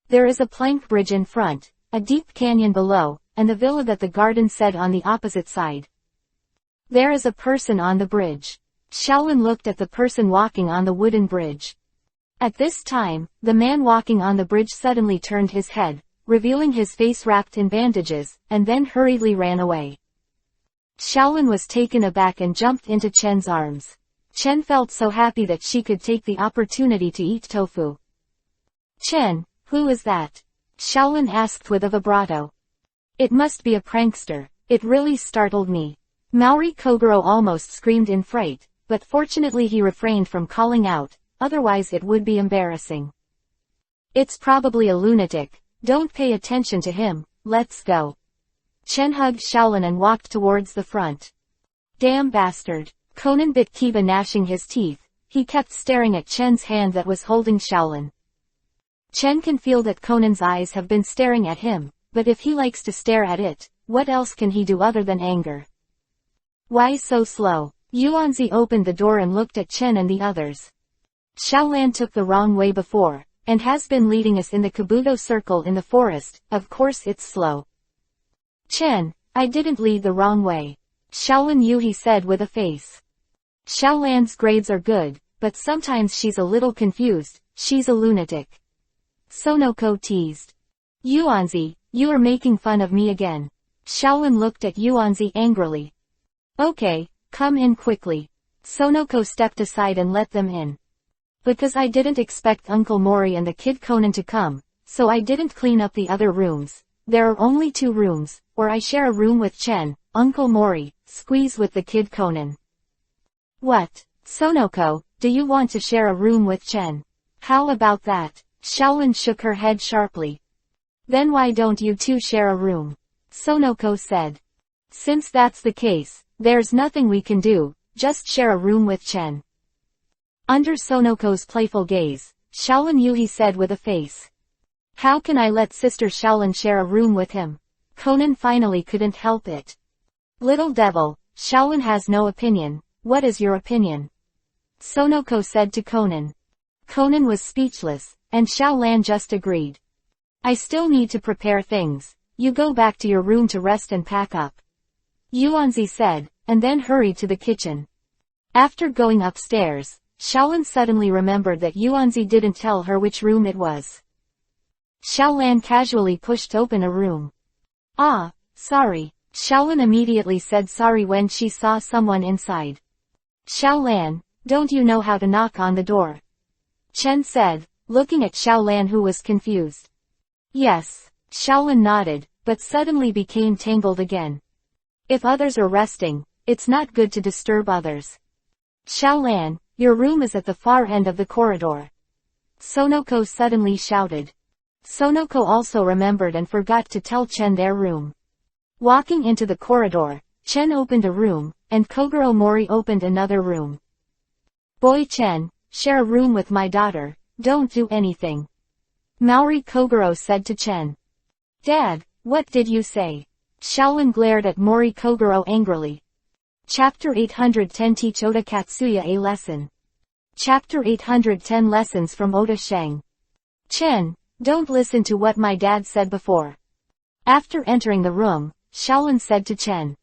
There is a plank bridge in front, a deep canyon below, and the villa that the garden said on the opposite side. There is a person on the bridge. Shaolin looked at the person walking on the wooden bridge. At this time, the man walking on the bridge suddenly turned his head, revealing his face wrapped in bandages, and then hurriedly ran away. Shaolin was taken aback and jumped into Chen's arms. Chen felt so happy that she could take the opportunity to eat tofu. Chen, who is that? Shaolin asked with a vibrato. It must be a prankster, it really startled me. Mori Kogoro almost screamed in fright, but fortunately he refrained from calling out, otherwise it would be embarrassing. It's probably a lunatic, don't pay attention to him, let's go. Chen hugged Shaolin and walked towards the front. Damn bastard. Conan bit Kiba, gnashing his teeth. He kept staring at Chen's hand that was holding Shaolin. Chen can feel that Conan's eyes have been staring at him, but if he likes to stare at it, what else can he do other than anger? Why so slow? Yuanzi opened the door and looked at Chen and the others. Shaolan took the wrong way before, and has been leading us in the Kabuto circle in the forest, of course it's slow. Chen, I didn't lead the wrong way. Shaolin Yuhi said with a face. Shaolan's grades are good, but sometimes she's a little confused, she's a lunatic. Sonoko teased. Yuanzi, you are making fun of me again. Shaolin looked at Yuanzi angrily. Okay, come in quickly. Sonoko stepped aside and let them in. Because I didn't expect Uncle Mori and the kid Conan to come, so I didn't clean up the other rooms. There are only 2 rooms, or I share a room with Chen, Uncle Mori, squeeze with the kid Conan. What? Sonoko, do you want to share a room with Chen? How about that? Shaolin shook her head sharply. Then why don't you two share a room? Sonoko said. Since that's the case, there's nothing we can do, just share a room with Chen. Under Sonoko's playful gaze, Shaolin Yuhi said with a face. How can I let Sister Shaolin share a room with him? Conan finally couldn't help it. Little devil, Shaolin has no opinion, what is your opinion? Sonoko said to Conan. Conan was speechless, and Shaolan just agreed. I still need to prepare things, you go back to your room to rest and pack up. Yuanzi said, and then hurried to the kitchen. After going upstairs, Shaolin suddenly remembered that Yuanzi didn't tell her which room it was. Shaolan casually pushed open a room. Ah, sorry. Shaolin immediately said sorry when she saw someone inside. Shaolan, don't you know how to knock on the door? Chen said, looking at Shaolan who was confused. Yes. Shaolin nodded, but suddenly became tangled again. If others are resting, it's not good to disturb others. Shaolan, your room is at the far end of the corridor. Sonoko suddenly shouted. Sonoko also remembered and forgot to tell Chen their room. Walking into the corridor, Chen opened a room, and Kogoro Mori opened another room. Boy Chen, share a room with my daughter, don't do anything. Mori Kogoro said to Chen. Dad, what did you say? Shaolin glared at Mori Kogoro angrily. Chapter 810 Teach Oda Katsuya a lesson. Chapter 810 Lessons from Oda Sheng. Chen, don't listen to what my dad said before. After entering the room, Shaolin said to Chen.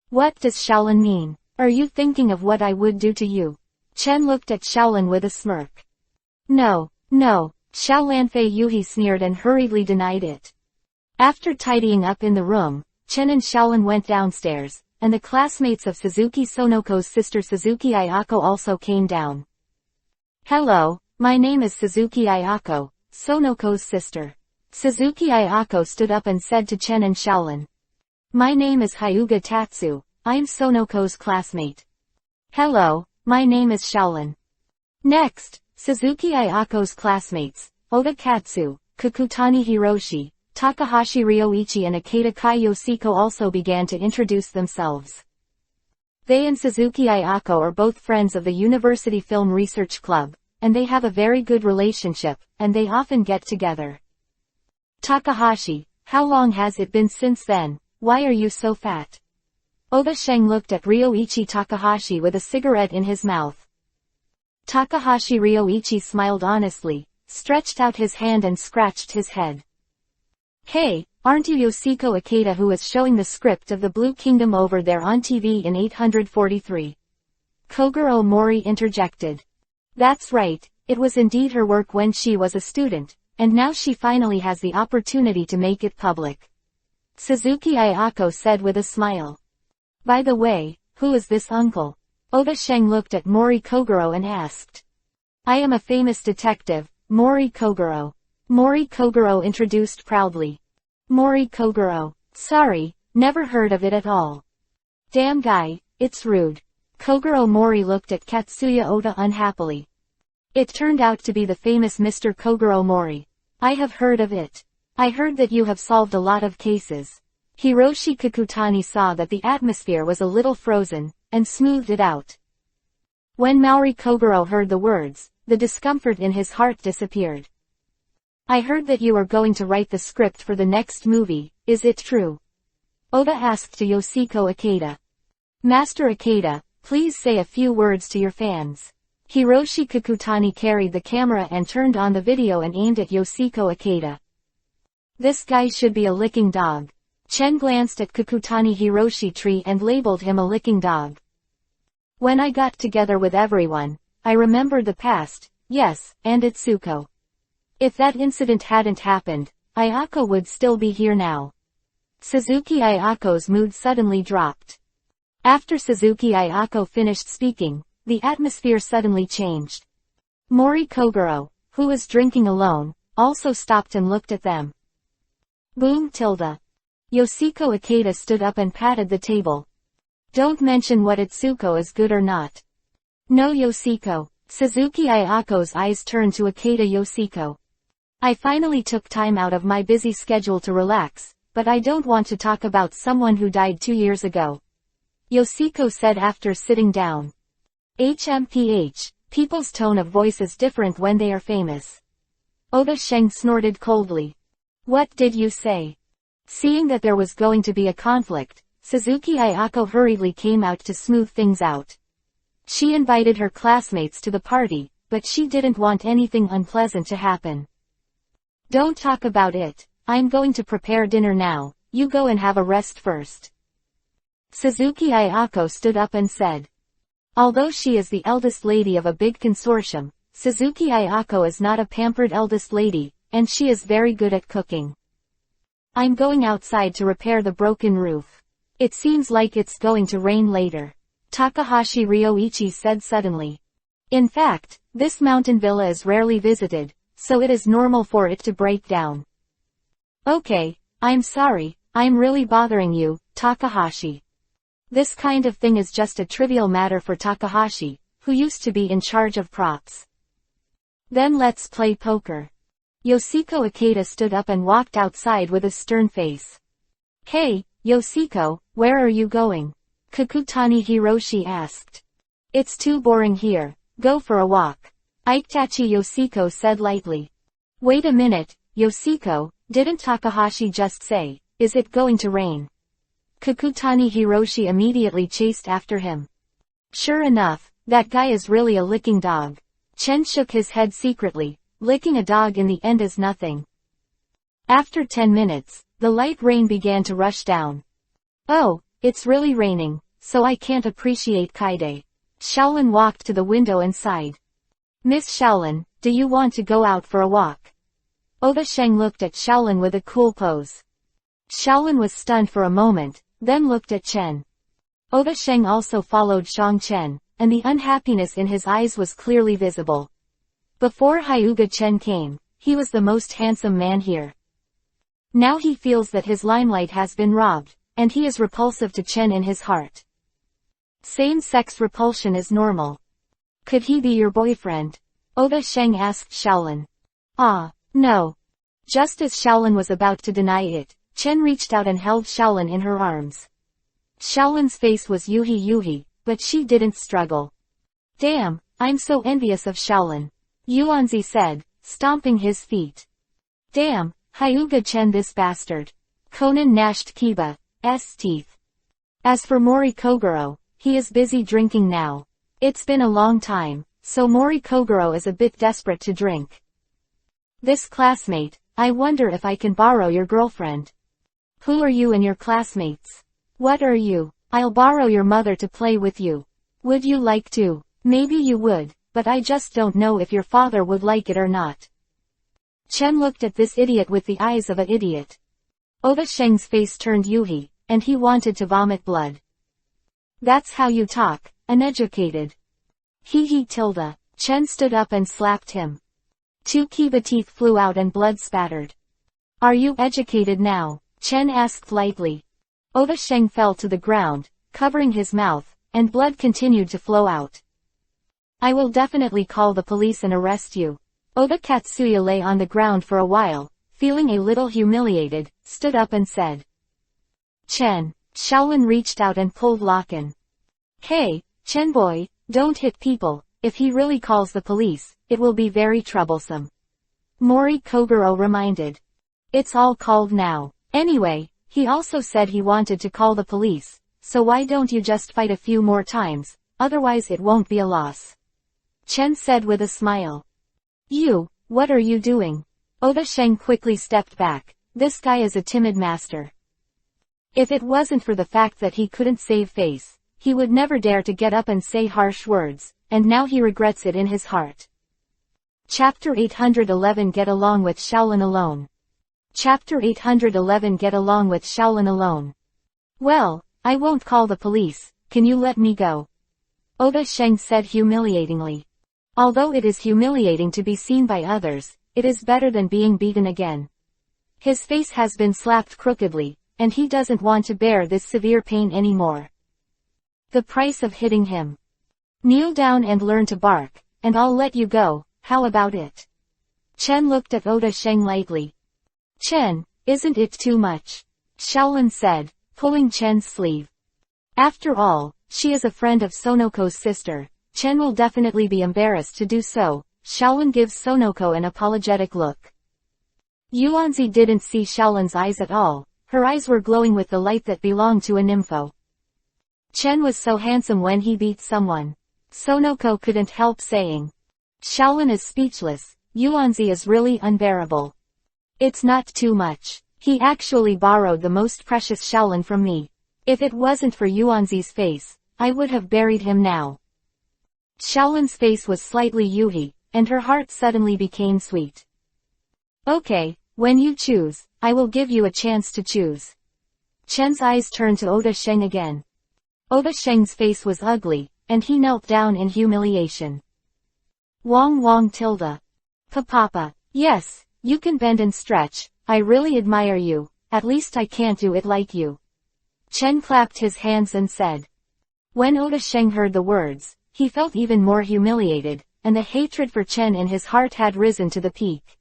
What does Shaolin mean? Are you thinking of what I would do to you? Chen looked at Shaolin with a smirk. No, Shaolin Fei Yuhi sneered and hurriedly denied it. After tidying up in the room, Chen and Shaolin went downstairs, and the classmates of Suzuki Sonoko's sister Suzuki Ayako also came down. Hello, my name is Suzuki Ayako, Sonoko's sister. Suzuki Ayako stood up and said to Chen and Shaolin. My name is Hyuga Tatsu, I'm Sonoko's classmate. Hello, my name is Shaolin. Next, Suzuki Ayako's classmates, Oda Katsu, Kakutani Hiroshi, Takahashi Ryoichi and Ikeda Kai Yoshiko also began to introduce themselves. They and Suzuki Ayako are both friends of the University Film Research Club, and they have a very good relationship, and they often get together. Takahashi, how long has it been since then? Why are you so fat? Oda Sheng looked at Ryoichi Takahashi with a cigarette in his mouth. Takahashi Ryoichi smiled honestly, stretched out his hand and scratched his head. Hey, aren't you Yoshiko Ikeda who is showing the script of the Blue Kingdom over there on TV in 843? Kogoro Mori interjected. That's right, it was indeed her work when she was a student, and now she finally has the opportunity to make it public. Suzuki Ayako said with a smile. By the way, who is this uncle? Oda Sheng looked at Mori Kogoro and asked. I am a famous detective, Mori Kogoro. Mori Kogoro introduced proudly. Mori Kogoro. Sorry, never heard of it at all. Damn guy, it's rude. Kogoro Mori looked at Katsuya Oda unhappily. It turned out to be the famous Mr. Kogoro Mori. I have heard of it. I heard that you have solved a lot of cases. Hiroshi Kakutani saw that the atmosphere was a little frozen, and smoothed it out. When Mori Kogoro heard the words, the discomfort in his heart disappeared. I heard that you are going to write the script for the next movie, is it true? Oda asked to Yoshiko Ikeda. Master Ikeda, please say a few words to your fans. Hiroshi Kakutani carried the camera and turned on the video and aimed at Yoshiko Ikeda. This guy should be a licking dog. Chen glanced at Kakutani Hiroshi Tree and labeled him a licking dog. When I got together with everyone, I remembered the past, yes, and Itsuko. If that incident hadn't happened, Ayako would still be here now. Suzuki Ayako's mood suddenly dropped. After Suzuki Ayako finished speaking, the atmosphere suddenly changed. Mori Kogoro, who was drinking alone, also stopped and looked at them. Boom tilde. Yoshiko Ikeda stood up and patted the table. Don't mention what Itsuko is good or not. No Yoshiko. Suzuki Ayako's eyes turned to Ikeda Yoshiko. I finally took time out of my busy schedule to relax, but I don't want to talk about someone who died 2 years ago. Yoshiko said after sitting down. HMPH, people's tone of voice is different when they are famous. Oda Sheng snorted coldly. What did you say? Seeing that there was going to be a conflict, Suzuki Ayako hurriedly came out to smooth things out. She invited her classmates to the party, but she didn't want anything unpleasant to happen. Don't talk about it, I'm going to prepare dinner now, you go and have a rest first. Suzuki Ayako stood up and said. Although she is the eldest lady of a big consortium, Suzuki Ayako is not a pampered eldest lady, and she is very good at cooking. I'm going outside to repair the broken roof. It seems like it's going to rain later. Takahashi Ryoichi said suddenly. In fact, this mountain villa is rarely visited, so it is normal for it to break down. Okay, I'm sorry, I'm really bothering you, Takahashi. This kind of thing is just a trivial matter for Takahashi, who used to be in charge of props. Then let's play poker. Yoshiko Ikeda stood up and walked outside with a stern face. Hey, Yoshiko, where are you going? Kakutani Hiroshi asked. It's too boring here, go for a walk. Itachi Yoshiko said lightly. Wait a minute, Yoshiko, didn't Takahashi just say, is it going to rain? Kakutani Hiroshi immediately chased after him. Sure enough, that guy is really a licking dog. Chen shook his head secretly, licking a dog in the end is nothing. After 10 minutes, the light rain began to rush down. Oh, it's really raining, so I can't appreciate Kaide. Shaolin walked to the window and sighed. Miss Shaolin, do you want to go out for a walk? Oda Sheng looked at Shaolin with a cool pose. Shaolin was stunned for a moment, then looked at Chen. Oda Sheng also followed Shang Chen, and the unhappiness in his eyes was clearly visible. Before Hyuga Chen came, he was the most handsome man here. Now he feels that his limelight has been robbed, and he is repulsive to Chen in his heart. Same-sex repulsion is normal. Could he be your boyfriend? Oda Sheng asked Shaolin. Ah, no. Just as Shaolin was about to deny it, Chen reached out and held Shaolin in her arms. Shaolin's face was yuhi, but she didn't struggle. Damn, I'm so envious of Shaolin, Yuanzi said, stomping his feet. Damn, Hyuga Chen this bastard. Conan gnashed Kiba's teeth. As for Mori Kogoro, he is busy drinking now. It's been a long time, so Mori Kogoro is a bit desperate to drink. This classmate, I wonder if I can borrow your girlfriend. Who are you and your classmates? What are you? I'll borrow your mother to play with you. Would you like to? Maybe you would, but I just don't know if your father would like it or not. Chen looked at this idiot with the eyes of an idiot. Oda Sheng's face turned yuhi, and he wanted to vomit blood. That's how you talk, uneducated. Tilda. Chen stood up and slapped him. 2 Kiba teeth flew out and blood spattered. Are you educated now? Chen asked lightly. Oda Sheng fell to the ground, covering his mouth, and blood continued to flow out. I will definitely call the police and arrest you. Oda Katsuya lay on the ground for a while, feeling a little humiliated, stood up and said. Chen. Shaolin reached out and pulled Locken. Hey, Chen boy, don't hit people, if he really calls the police, it will be very troublesome. Mori Kogoro reminded. It's all called now. Anyway, he also said he wanted to call the police, so why don't you just fight a few more times, otherwise it won't be a loss. Chen said with a smile. You, what are you doing? Oda Sheng quickly stepped back. This guy is a timid master. If it wasn't for the fact that he couldn't save face, he would never dare to get up and say harsh words, and now he regrets it in his heart. Chapter 811 Get Along with Shaolin Alone. Chapter 811 Get Along with Shaolin Alone. Well, I won't call the police, can you let me go? Oda Sheng said humiliatingly. Although it is humiliating to be seen by others, it is better than being beaten again. His face has been slapped crookedly, and he doesn't want to bear this severe pain anymore. The price of hitting him. Kneel down and learn to bark, and I'll let you go, how about it? Chen looked at Oda Sheng lightly. Chen, isn't it too much? Shaolin said, pulling Chen's sleeve. After all, she is a friend of Sonoko's sister. Chen will definitely be embarrassed to do so. Shaolin gives Sonoko an apologetic look. Yuanzi didn't see Shaolin's eyes at all. Her eyes were glowing with the light that belonged to a nympho. Chen was so handsome when he beat someone. Sonoko couldn't help saying. Shaolin is speechless. Yuanzi is really unbearable. It's not too much. He actually borrowed the most precious Shaolin from me. If it wasn't for Yuanzi's face, I would have buried him now. Shaolin's face was slightly yuhi, and her heart suddenly became sweet. Okay, when you choose, I will give you a chance to choose. Chen's eyes turned to Oda Sheng again. Oda Sheng's face was ugly, and he knelt down in humiliation. Wong tilde. Papa. Yes, you can bend and stretch, I really admire you, at least I can't do it like you. Chen clapped his hands and said. When Oda Sheng heard the words, he felt even more humiliated, and the hatred for Chen in his heart had risen to the peak.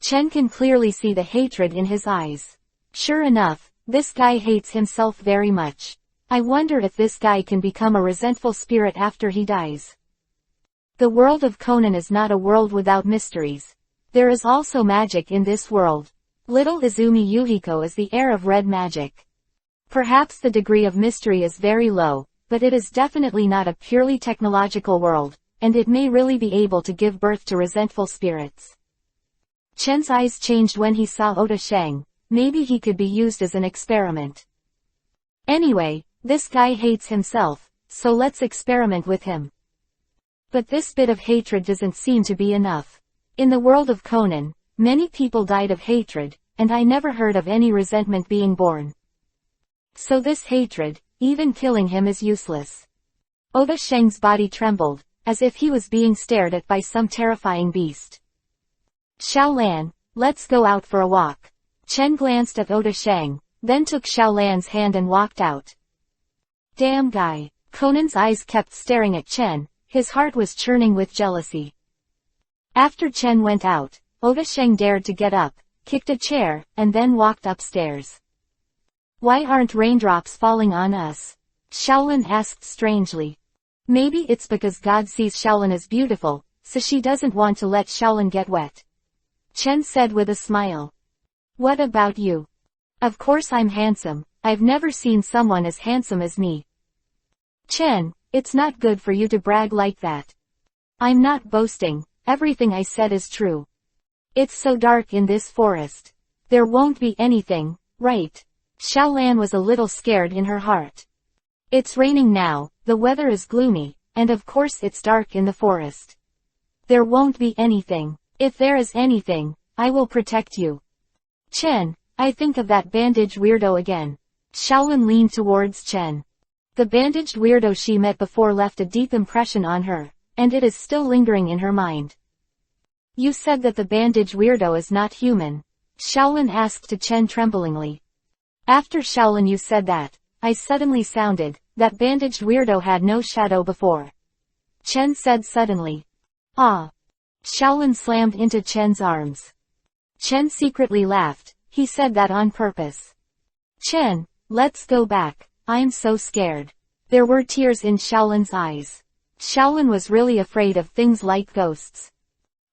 Chen can clearly see the hatred in his eyes. Sure enough, this guy hates himself very much. I wonder if this guy can become a resentful spirit after he dies. The world of Conan is not a world without mysteries. There is also magic in this world. Little Izumi Yuhiko is the heir of red magic. Perhaps the degree of mystery is very low, but it is definitely not a purely technological world, and it may really be able to give birth to resentful spirits. Chen's eyes changed when he saw Oda Sheng. Maybe he could be used as an experiment. Anyway, this guy hates himself, so let's experiment with him. But this bit of hatred doesn't seem to be enough. In the world of Conan, many people died of hatred, and I never heard of any resentment being born. So this hatred, even killing him is useless. Oda Sheng's body trembled, as if he was being stared at by some terrifying beast. Xiaolan, let's go out for a walk. Chen glanced at Oda Sheng, then took Xiaolan's hand and walked out. Damn guy. Conan's eyes kept staring at Chen, his heart was churning with jealousy. After Chen went out, Oda Sheng dared to get up, kicked a chair, and then walked upstairs. Why aren't raindrops falling on us? Xiaolan asked strangely. Maybe it's because God sees Xiaolan as beautiful, so she doesn't want to let Xiaolan get wet. Chen said with a smile. What about you? Of course I'm handsome, I've never seen someone as handsome as me. Chen, it's not good for you to brag like that. I'm not boasting, everything I said is true. It's so dark in this forest. There won't be anything, right? Xiaolan was a little scared in her heart. It's raining now, the weather is gloomy, and of course it's dark in the forest. There won't be anything. If there is anything, I will protect you. Chen, I think of that bandaged weirdo again. Xiaolan leaned towards Chen. The bandaged weirdo she met before left a deep impression on her, and it is still lingering in her mind. You said that the bandaged weirdo is not human. Xiaolan asked to Chen tremblingly. After Xiaolan you said that, I suddenly sounded, that bandaged weirdo had no shadow before. Chen said suddenly. Ah. Xiaolan slammed into Chen's arms. Chen secretly laughed, he said that on purpose. Chen, let's go back, I'm so scared. There were tears in Xiaolan's eyes. Xiaolan was really afraid of things like ghosts.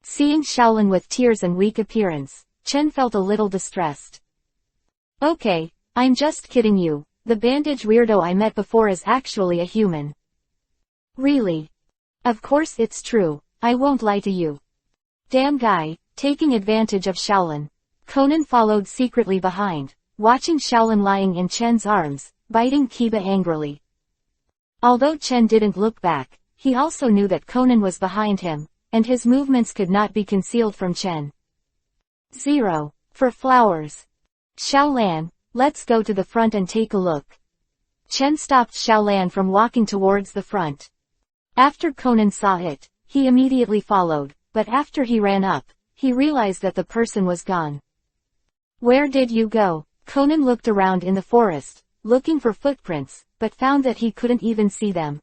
Seeing Xiaolan with tears and weak appearance, Chen felt a little distressed. Okay, I'm just kidding you, the bandage weirdo I met before is actually a human. Really? Of course it's true, I won't lie to you. Damn guy, taking advantage of Xiaolan. Conan followed secretly behind, watching Xiaolan lying in Chen's arms, biting Kiba angrily. Although Chen didn't look back, he also knew that Conan was behind him, and his movements could not be concealed from Chen. 0. For flowers. Xiaolan, let's go to the front and take a look. Chen stopped Xiaolan from walking towards the front. After Conan saw it, he immediately followed, but after he ran up, he realized that the person was gone. Where did you go? Conan looked around in the forest, looking for footprints, but found that he couldn't even see them.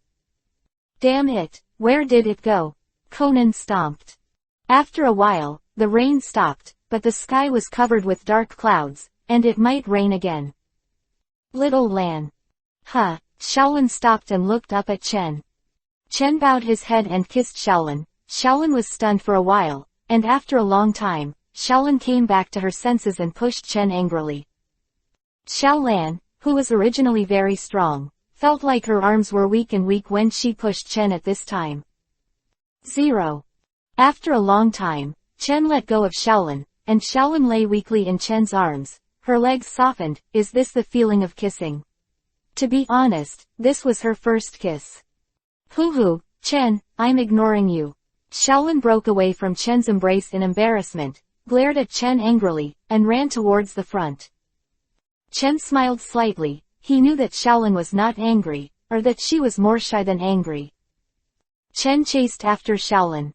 Damn it, where did it go? Conan stomped. After a while, the rain stopped, but the sky was covered with dark clouds, and it might rain again. Little Lan. Huh, Xiaolan stopped and looked up at Chen. Chen bowed his head and kissed Xiaolan. Xiaolan was stunned for a while, and after a long time, Xiaolan came back to her senses and pushed Chen angrily. Xiaolan, who was originally very strong, felt like her arms were weak when she pushed Chen at this time. 0. After a long time, Chen let go of Xiaolan, and Xiaolan lay weakly in Chen's arms. Her legs softened. Is this the feeling of kissing? To be honest, this was her first kiss. Hoo, Chen, I'm ignoring you. Xiaolan broke away from Chen's embrace in embarrassment, glared at Chen angrily, and ran towards the front. Chen smiled slightly. He knew that Xiaolan was not angry, or that she was more shy than angry. Chen chased after Xiaolan.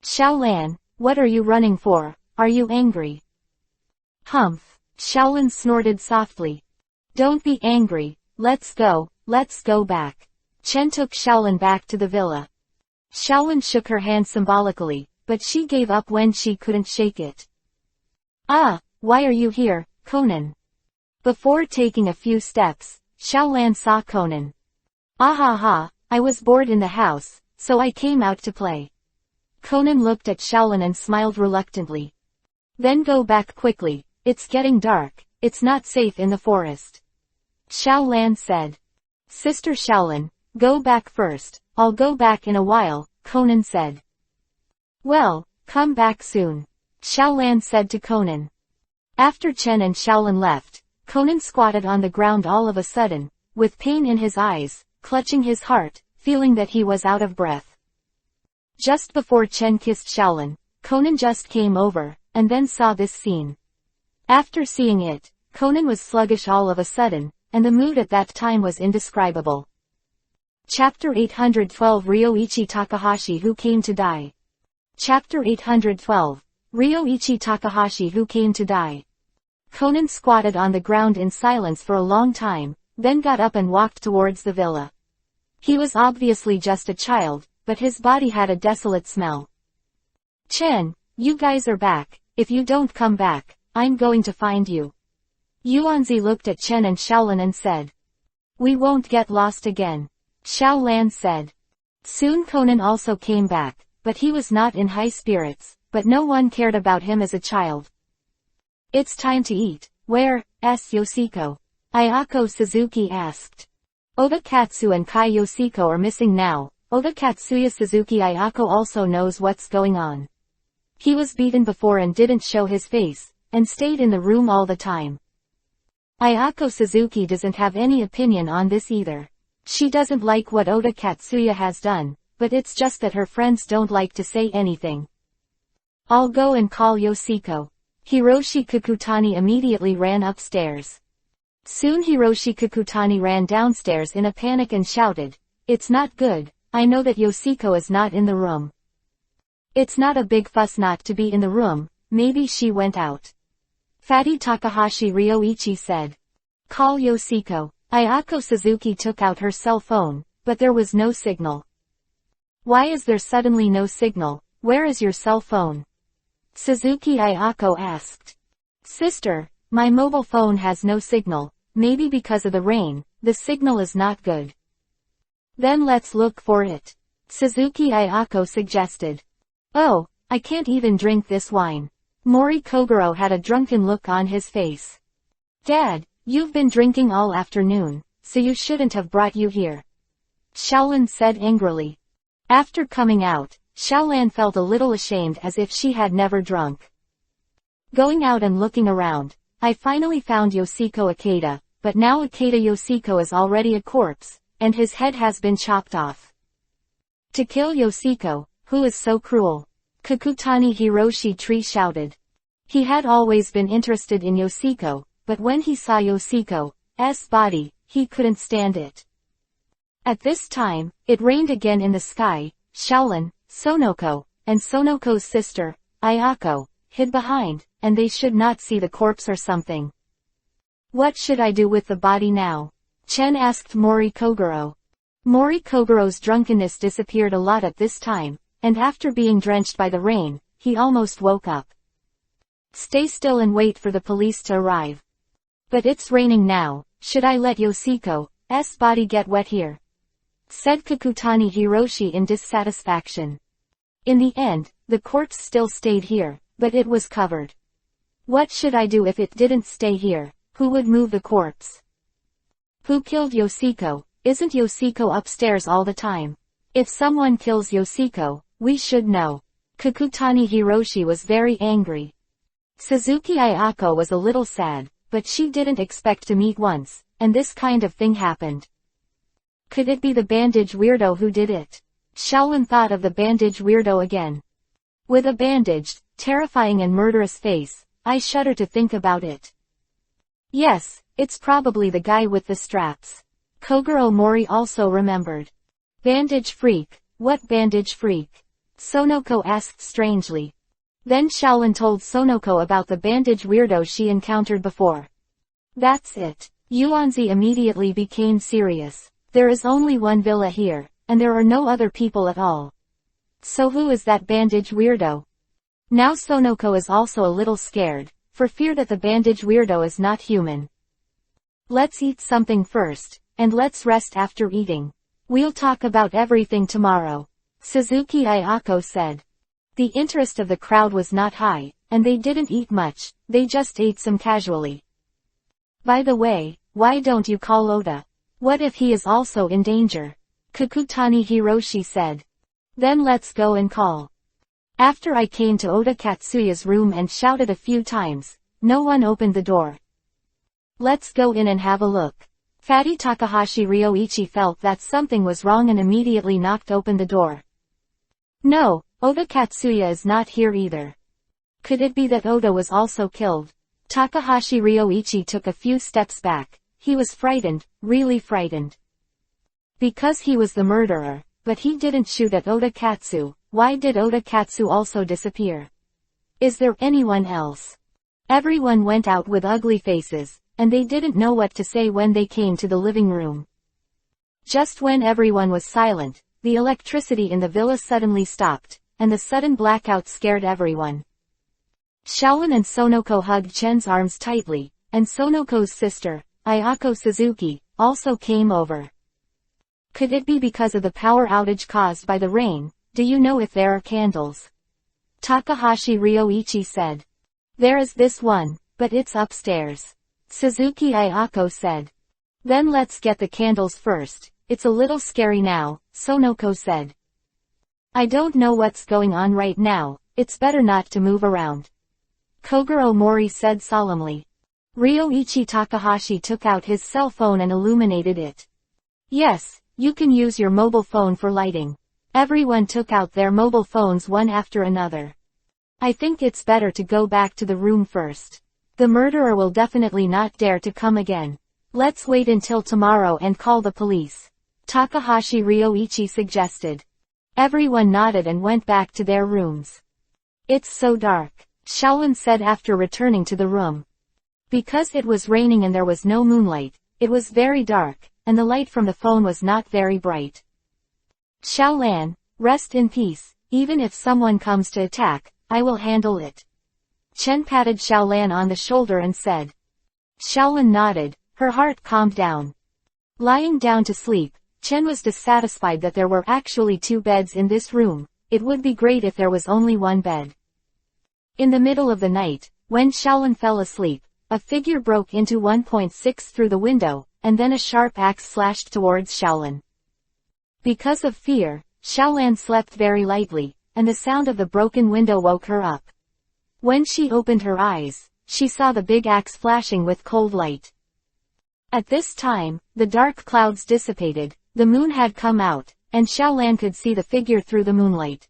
Xiaolan, what are you running for? Are you angry? Humph. Xiaolan snorted softly. Don't be angry, let's go back. Chen took Xiaolan back to the villa. Xiaolan shook her hand symbolically, but she gave up when she couldn't shake it. Ah, why are you here, Conan? Before taking a few steps, Xiaolan saw Conan. Ah, I was bored in the house, so I came out to play. Conan looked at Xiaolan and smiled reluctantly. Then go back quickly, it's getting dark, it's not safe in the forest. Xiaolan said. Sister Xiaolan, go back first, I'll go back in a while, Conan said. Well, come back soon. Xiaolan said to Conan. After Chen and Xiaolan left, Conan squatted on the ground all of a sudden, with pain in his eyes, clutching his heart, feeling that he was out of breath. Just before Chen kissed Xiaolan, Conan just came over, and then saw this scene. After seeing it, Conan was sluggish all of a sudden, and the mood at that time was indescribable. Chapter 812 Ryoichi Takahashi Who Came to Die. Chapter 812. Ryoichi Takahashi Who Came to Die. Conan squatted on the ground in silence for a long time, then got up and walked towards the villa. He was obviously just a child, but his body had a desolate smell. "Chen, you guys are back. If you don't come back, I'm going to find you." Yuanzi looked at Chen and Xiaolan and said. "We won't get lost again," Xiaolan said. Soon Conan also came back, but he was not in high spirits, but no one cared about him as a child. "It's time to eat. Where's Yoshiko?" Ayako Suzuki asked. Oda Katsu and Kai Yoshiko are missing now. Oda Katsuya Suzuki Ayako also knows what's going on. He was beaten before and didn't show his face, and stayed in the room all the time. Ayako Suzuki doesn't have any opinion on this either. She doesn't like what Oda Katsuya has done, but it's just that her friends don't like to say anything. "I'll go and call Yoshiko." Hiroshi Kukutani immediately ran upstairs. Soon Hiroshi Kukutani ran downstairs in a panic and shouted, "It's not good, I know that Yoshiko is not in the room." "It's not a big fuss not to be in the room, maybe she went out." Fatty Takahashi Ryoichi said. "Call Yoshiko." Ayako Suzuki took out her cell phone, but there was no signal. "Why is there suddenly no signal? Where is your cell phone?" Suzuki Ayako asked. "Sister, my mobile phone has no signal, maybe because of the rain, the signal is not good." "Then let's look for it," Suzuki Ayako suggested. "Oh, I can't even drink this wine." Mori Kogoro had a drunken look on his face. "Dad, you've been drinking all afternoon, so you shouldn't have brought you here," Xiaolan said angrily. After coming out, Xiaolan felt a little ashamed as if she had never drunk. Going out and looking around, I finally found Yoshiko Ikeda, but now Ikeda Yoshiko is already a corpse, and his head has been chopped off. "To kill Yoshiko, who is so cruel?" Kukutani Hiroshi Tree shouted. He had always been interested in Yoshiko, but when he saw Yoshiko's body, he couldn't stand it. At this time, it rained again in the sky. Xiaolan, Sonoko, and Sonoko's sister, Ayako, hid behind, and they should not see the corpse or something. "What should I do with the body now?" Chen asked Mori Kogoro. Mori Kogoro's drunkenness disappeared a lot at this time, and after being drenched by the rain, he almost woke up. "Stay still and wait for the police to arrive." "But it's raining now, should I let Yoshiko's body get wet here?" said Kukutani Hiroshi in dissatisfaction. In the end, the corpse still stayed here, but it was covered. "What should I do if it didn't stay here? Who would move the corpse?" "Who killed Yoshiko? Isn't Yoshiko upstairs all the time? If someone kills Yoshiko, we should know." Kukutani Hiroshi was very angry. Suzuki Ayako was a little sad, but she didn't expect to meet once, and this kind of thing happened. Could it be the bandage weirdo who did it? Xiaolan thought of the bandage weirdo again. With a bandaged, terrifying and murderous face, I shudder to think about it. Yes, it's probably the guy with the straps. Kogoro Mori also remembered. "Bandage freak, what bandage freak?" Sonoko asked strangely. Then Xiaolan told Sonoko about the bandage weirdo she encountered before. "That's it." Yuanzi immediately became serious. "There is only one villa here, and there are no other people at all. So who is that bandage weirdo?" Now Sonoko is also a little scared, for fear that the bandage weirdo is not human. "Let's eat something first, and let's rest after eating. We'll talk about everything tomorrow," Suzuki Ayako said. The interest of the crowd was not high, and they didn't eat much, they just ate some casually. "By the way, why don't you call Oda? What if he is also in danger?" Kukutani Hiroshi said. "Then let's go and call." After I came to Oda Katsuya's room and shouted a few times, no one opened the door. "Let's go in and have a look." Fatty Takahashi Ryoichi felt that something was wrong and immediately knocked open the door. "No, Oda Katsuya is not here either. Could it be that Oda was also killed?" Takahashi Ryoichi took a few steps back. he was frightened, really frightened. Because he was the murderer, but he didn't shoot at Oda Katsu. Why did Oda Katsu also disappear? Is there anyone else? Everyone went out with ugly faces, and they didn't know what to say when they came to the living room. Just when everyone was silent, the electricity in the villa suddenly stopped, and the sudden blackout scared everyone. Shaolin and Sonoko hugged Chen's arms tightly, and Sonoko's sister, Ayako Suzuki, also came over. Could it be because of the power outage caused by the rain? Do you know if there are candles? Takahashi Ryoichi said. There is this one, but it's upstairs. Suzuki Ayako said. Then let's get the candles first, it's a little scary now, Sonoko said. I don't know what's going on right now, it's better not to move around. Kogoro Mori said solemnly. Ryoichi Takahashi took out his cell phone and illuminated it. Yes, you can use your mobile phone for lighting. Everyone took out their mobile phones one after another. I think it's better to go back to the room first. The murderer will definitely not dare to come again. Let's wait until tomorrow and call the police. Takahashi Ryoichi suggested. Everyone nodded and went back to their rooms. It's so dark, Shaolin said after returning to the room. Because it was raining and there was no moonlight, it was very dark, and the light from the phone was not very bright. Shaolan, rest in peace, even if someone comes to attack, I will handle it. Chen patted Shaolan on the shoulder and said. Shaolan nodded, her heart calmed down. Lying down to sleep, Chen was dissatisfied that there were actually 2 beds in this room. It would be great if there was only one bed. In the middle of the night, when Shaolan fell asleep, a figure broke into 1.6 through the window, and then a sharp axe slashed towards Shaolan. Because of fear, Shaolan slept very lightly, and the sound of the broken window woke her up. When she opened her eyes, she saw the big axe flashing with cold light. At this time, the dark clouds dissipated, the moon had come out, and Shaolan could see the figure through the moonlight.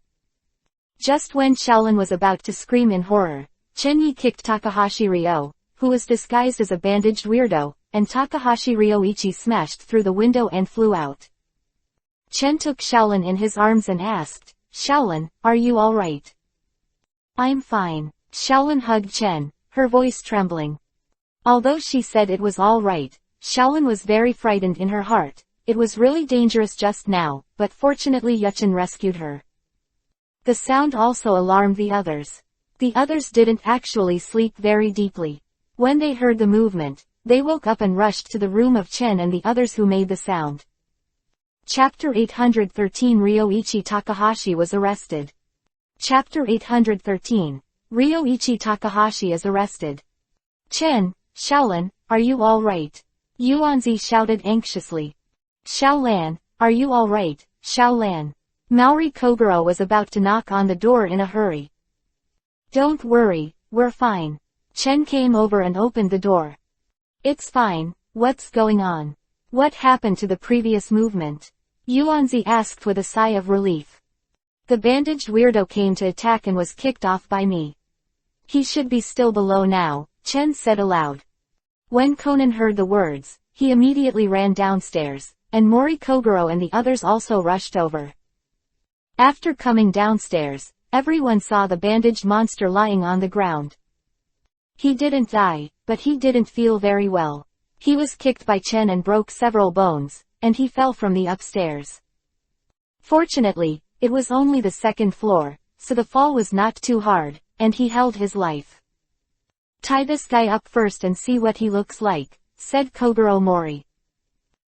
Just when Shaolan was about to scream in horror, Chen Yi kicked Takahashi Ryo, who was disguised as a bandaged weirdo, and Takahashi Ryoichi smashed through the window and flew out. Chen took Shaolan in his arms and asked, Shaolan, are you alright? I'm fine. Shaolan hugged Chen, her voice trembling. Although she said it was alright, Shaolan was very frightened in her heart. It was really dangerous just now, but fortunately Yuchen rescued her. The sound also alarmed the others. The others didn't actually sleep very deeply. When they heard the movement, they woke up and rushed to the room of Chen and the others who made the sound. Chapter 813 Ryoichi Takahashi was arrested. Chapter 813. Ryoichi Takahashi is arrested. Chen, Shaolan, are you alright? Yuanzi shouted anxiously. Shaolan, are you alright, Shaolan? Maori Kogoro was about to knock on the door in a hurry. Don't worry, we're fine. Chen came over and opened the door. It's fine, what's going on? What happened to the previous movement? Yuanzi asked with a sigh of relief. The bandaged weirdo came to attack and was kicked off by me. He should be still below now, Chen said aloud. When Conan heard the words, he immediately ran downstairs, and Mori Kogoro and the others also rushed over. After coming downstairs, everyone saw the bandaged monster lying on the ground. He didn't die, but he didn't feel very well. He was kicked by Chen and broke several bones, and he fell from the upstairs. Fortunately, it was only the second floor, so the fall was not too hard, and he held his life. Tie this guy up first and see what he looks like, said Kogoro Mori.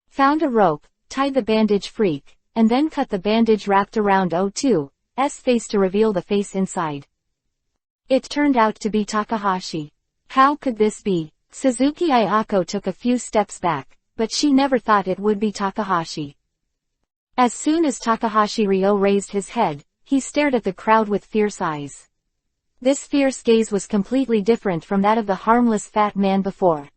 Found a rope, tied the bandage freak, and then cut the bandage wrapped around O2's face to reveal the face inside. It turned out to be Takahashi. How could this be? Suzuki Ayako took a few steps back, but she never thought it would be Takahashi. As soon as Takahashi Ryo raised his head, he stared at the crowd with fierce eyes. This fierce gaze was completely different from that of the harmless fat man before.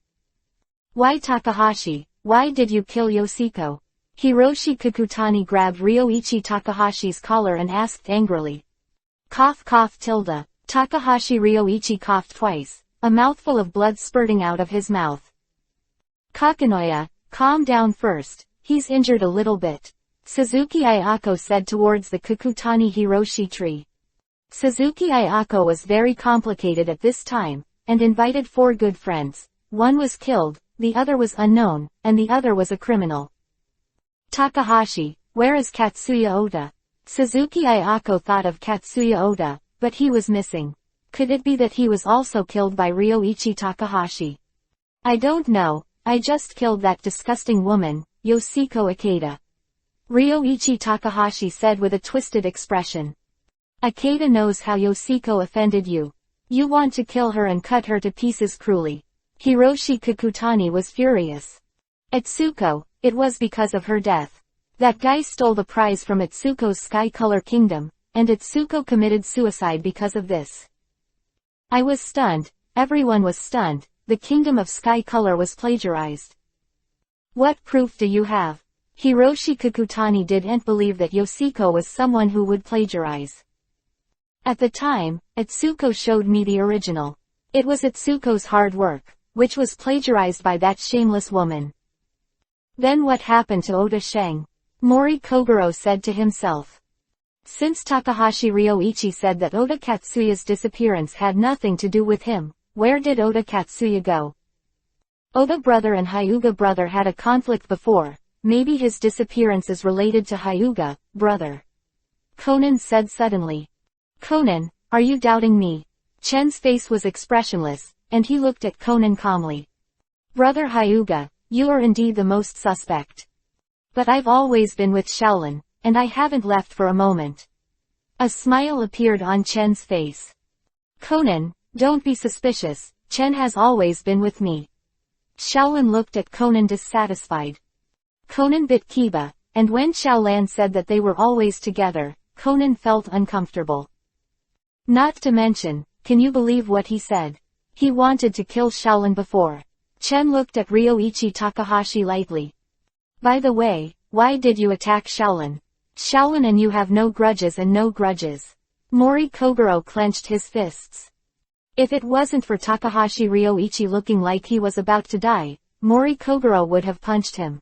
Why Takahashi, why did you kill Yoshiko? Hiroshi Kukutani grabbed Ryoichi Takahashi's collar and asked angrily. Cough cough tilde. Takahashi Ryoichi coughed twice, a mouthful of blood spurting out of his mouth. Kakanoya, calm down first, he's injured a little bit, Suzuki Ayako said towards the Kukutani Hiroshi tree. Suzuki Ayako was very complicated at this time, and invited 4 good friends. One was killed, the other was unknown, and the other was a criminal. Takahashi, where is Katsuya Ota? Suzuki Ayako thought of Katsuya Ota, but he was missing. Could it be that he was also killed by Ryoichi Takahashi? I don't know, I just killed that disgusting woman, Yoshiko Ikeda. Ryoichi Takahashi said with a twisted expression. Ikeda knows how Yoshiko offended you. You want to kill her and cut her to pieces cruelly. Hiroshi Kukutani was furious. Itsuko, it was because of her death. That guy stole the prize from Itsuko's Sky Color Kingdom, and Itsuko committed suicide because of this. I was stunned, everyone was stunned, the Kingdom of Sky Color was plagiarized. What proof do you have? Hiroshi Kukutani didn't believe that Yoshiko was someone who would plagiarize. At the time, Itsuko showed me the original. It was Itsuko's hard work, which was plagiarized by that shameless woman. Then what happened to Oda Sheng? Mori Kogoro said to himself. Since Takahashi Ryoichi said that Oda Katsuya's disappearance had nothing to do with him, where did Oda Katsuya go? Oda brother and Hyuga brother had a conflict before, maybe his disappearance is related to Hyuga, brother. Conan said suddenly. Conan, are you doubting me? Chen's face was expressionless, and he looked at Conan calmly. Brother Hyuga, you are indeed the most suspect. But I've always been with Shaolin, and I haven't left for a moment. A smile appeared on Chen's face. Conan, don't be suspicious, Chen has always been with me. Shaolin looked at Conan dissatisfied. Conan bit Kiba, and when Shaolan said that they were always together, Conan felt uncomfortable. Not to mention, can you believe what he said? He wanted to kill Shaolin before. Chen looked at Ryoichi Takahashi lightly. By the way, why did you attack Shaolin? Shaolin and you have no grudges and no grudges. Mori Kogoro clenched his fists. If it wasn't for Takahashi Ryoichi looking like he was about to die, Mori Kogoro would have punched him.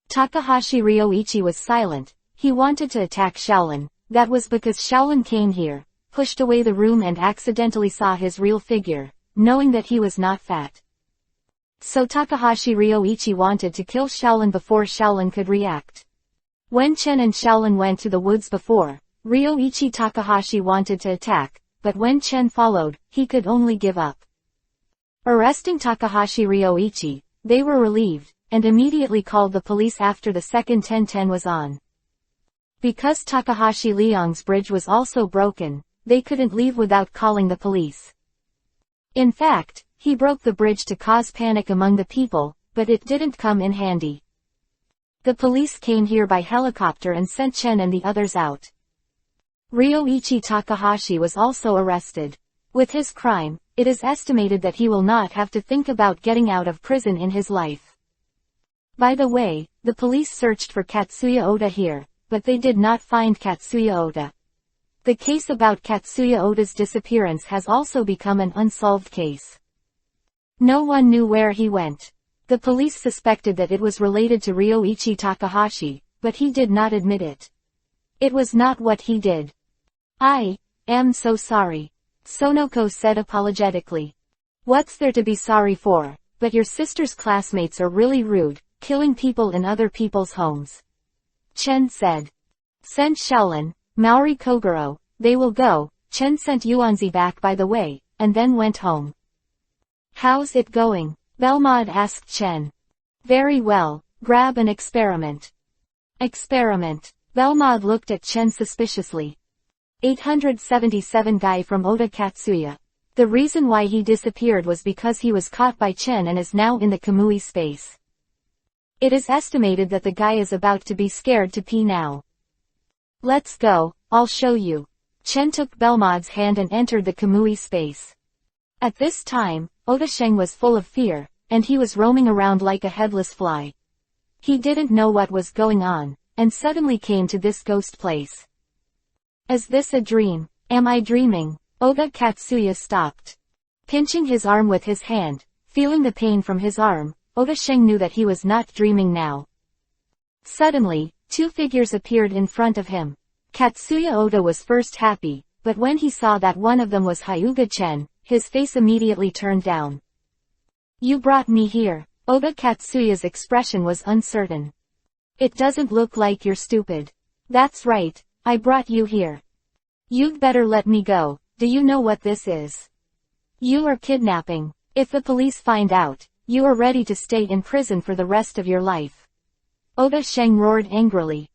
Takahashi Ryoichi was silent, he wanted to attack Shaolin, that was because Shaolin came here, pushed away the room and accidentally saw his real figure, knowing that he was not fat. So Takahashi Ryoichi wanted to kill Shaolin before Shaolin could react. When Chen and Shaolin went to the woods before, Ryoichi Takahashi wanted to attack, but when Chen followed, he could only give up. Arresting Takahashi Ryoichi, they were relieved, and immediately called the police after the second 1010 was on. Because Takahashi Liang's bridge was also broken, they couldn't leave without calling the police. In fact, he broke the bridge to cause panic among the people, but it didn't come in handy. The police came here by helicopter and sent Chen and the others out. Ryoichi Takahashi was also arrested. With his crime, it is estimated that he will not have to think about getting out of prison in his life. By the way, the police searched for Katsuya Ota here, but they did not find Katsuya Ota. The case about Katsuya Ota's disappearance has also become an unsolved case. No one knew where he went. The police suspected that it was related to Ryoichi Takahashi, but he did not admit it. It was not what he did. I am so sorry. Sonoko said apologetically. What's there to be sorry for? But your sister's classmates are really rude, killing people in other people's homes. Chen said. Sent Shaolin, Maori Kogoro, they will go. Chen sent Yuanzi back by the way, and then went home. How's it going? Belmod asked Chen. Very well, grab an experiment. Experiment. Belmod looked at Chen suspiciously. 877 guy from Oda Katsuya. The reason why he disappeared was because he was caught by Chen and is now in the Kamui space. It is estimated that the guy is about to be scared to pee now. Let's go, I'll show you. Chen took Belmod's hand and entered the Kamui space. At this time, Oda Sheng was full of fear, and he was roaming around like a headless fly. He didn't know what was going on, and suddenly came to this ghost place. Is this a dream? Am I dreaming? Oda Katsuya stopped. Pinching his arm with his hand, feeling the pain from his arm, Oda Sheng knew that he was not dreaming now. Suddenly, two figures appeared in front of him. Katsuya Oda was first happy, but when he saw that one of them was Hyuga Chen, his face immediately turned down. You brought me here. Oda Katsuya's expression was uncertain. It doesn't look like you're stupid. That's right, I brought you here. You'd better let me go. Do you know what this is? You are kidnapping. If the police find out, you are ready to stay in prison for the rest of your life. Oda Sheng roared angrily.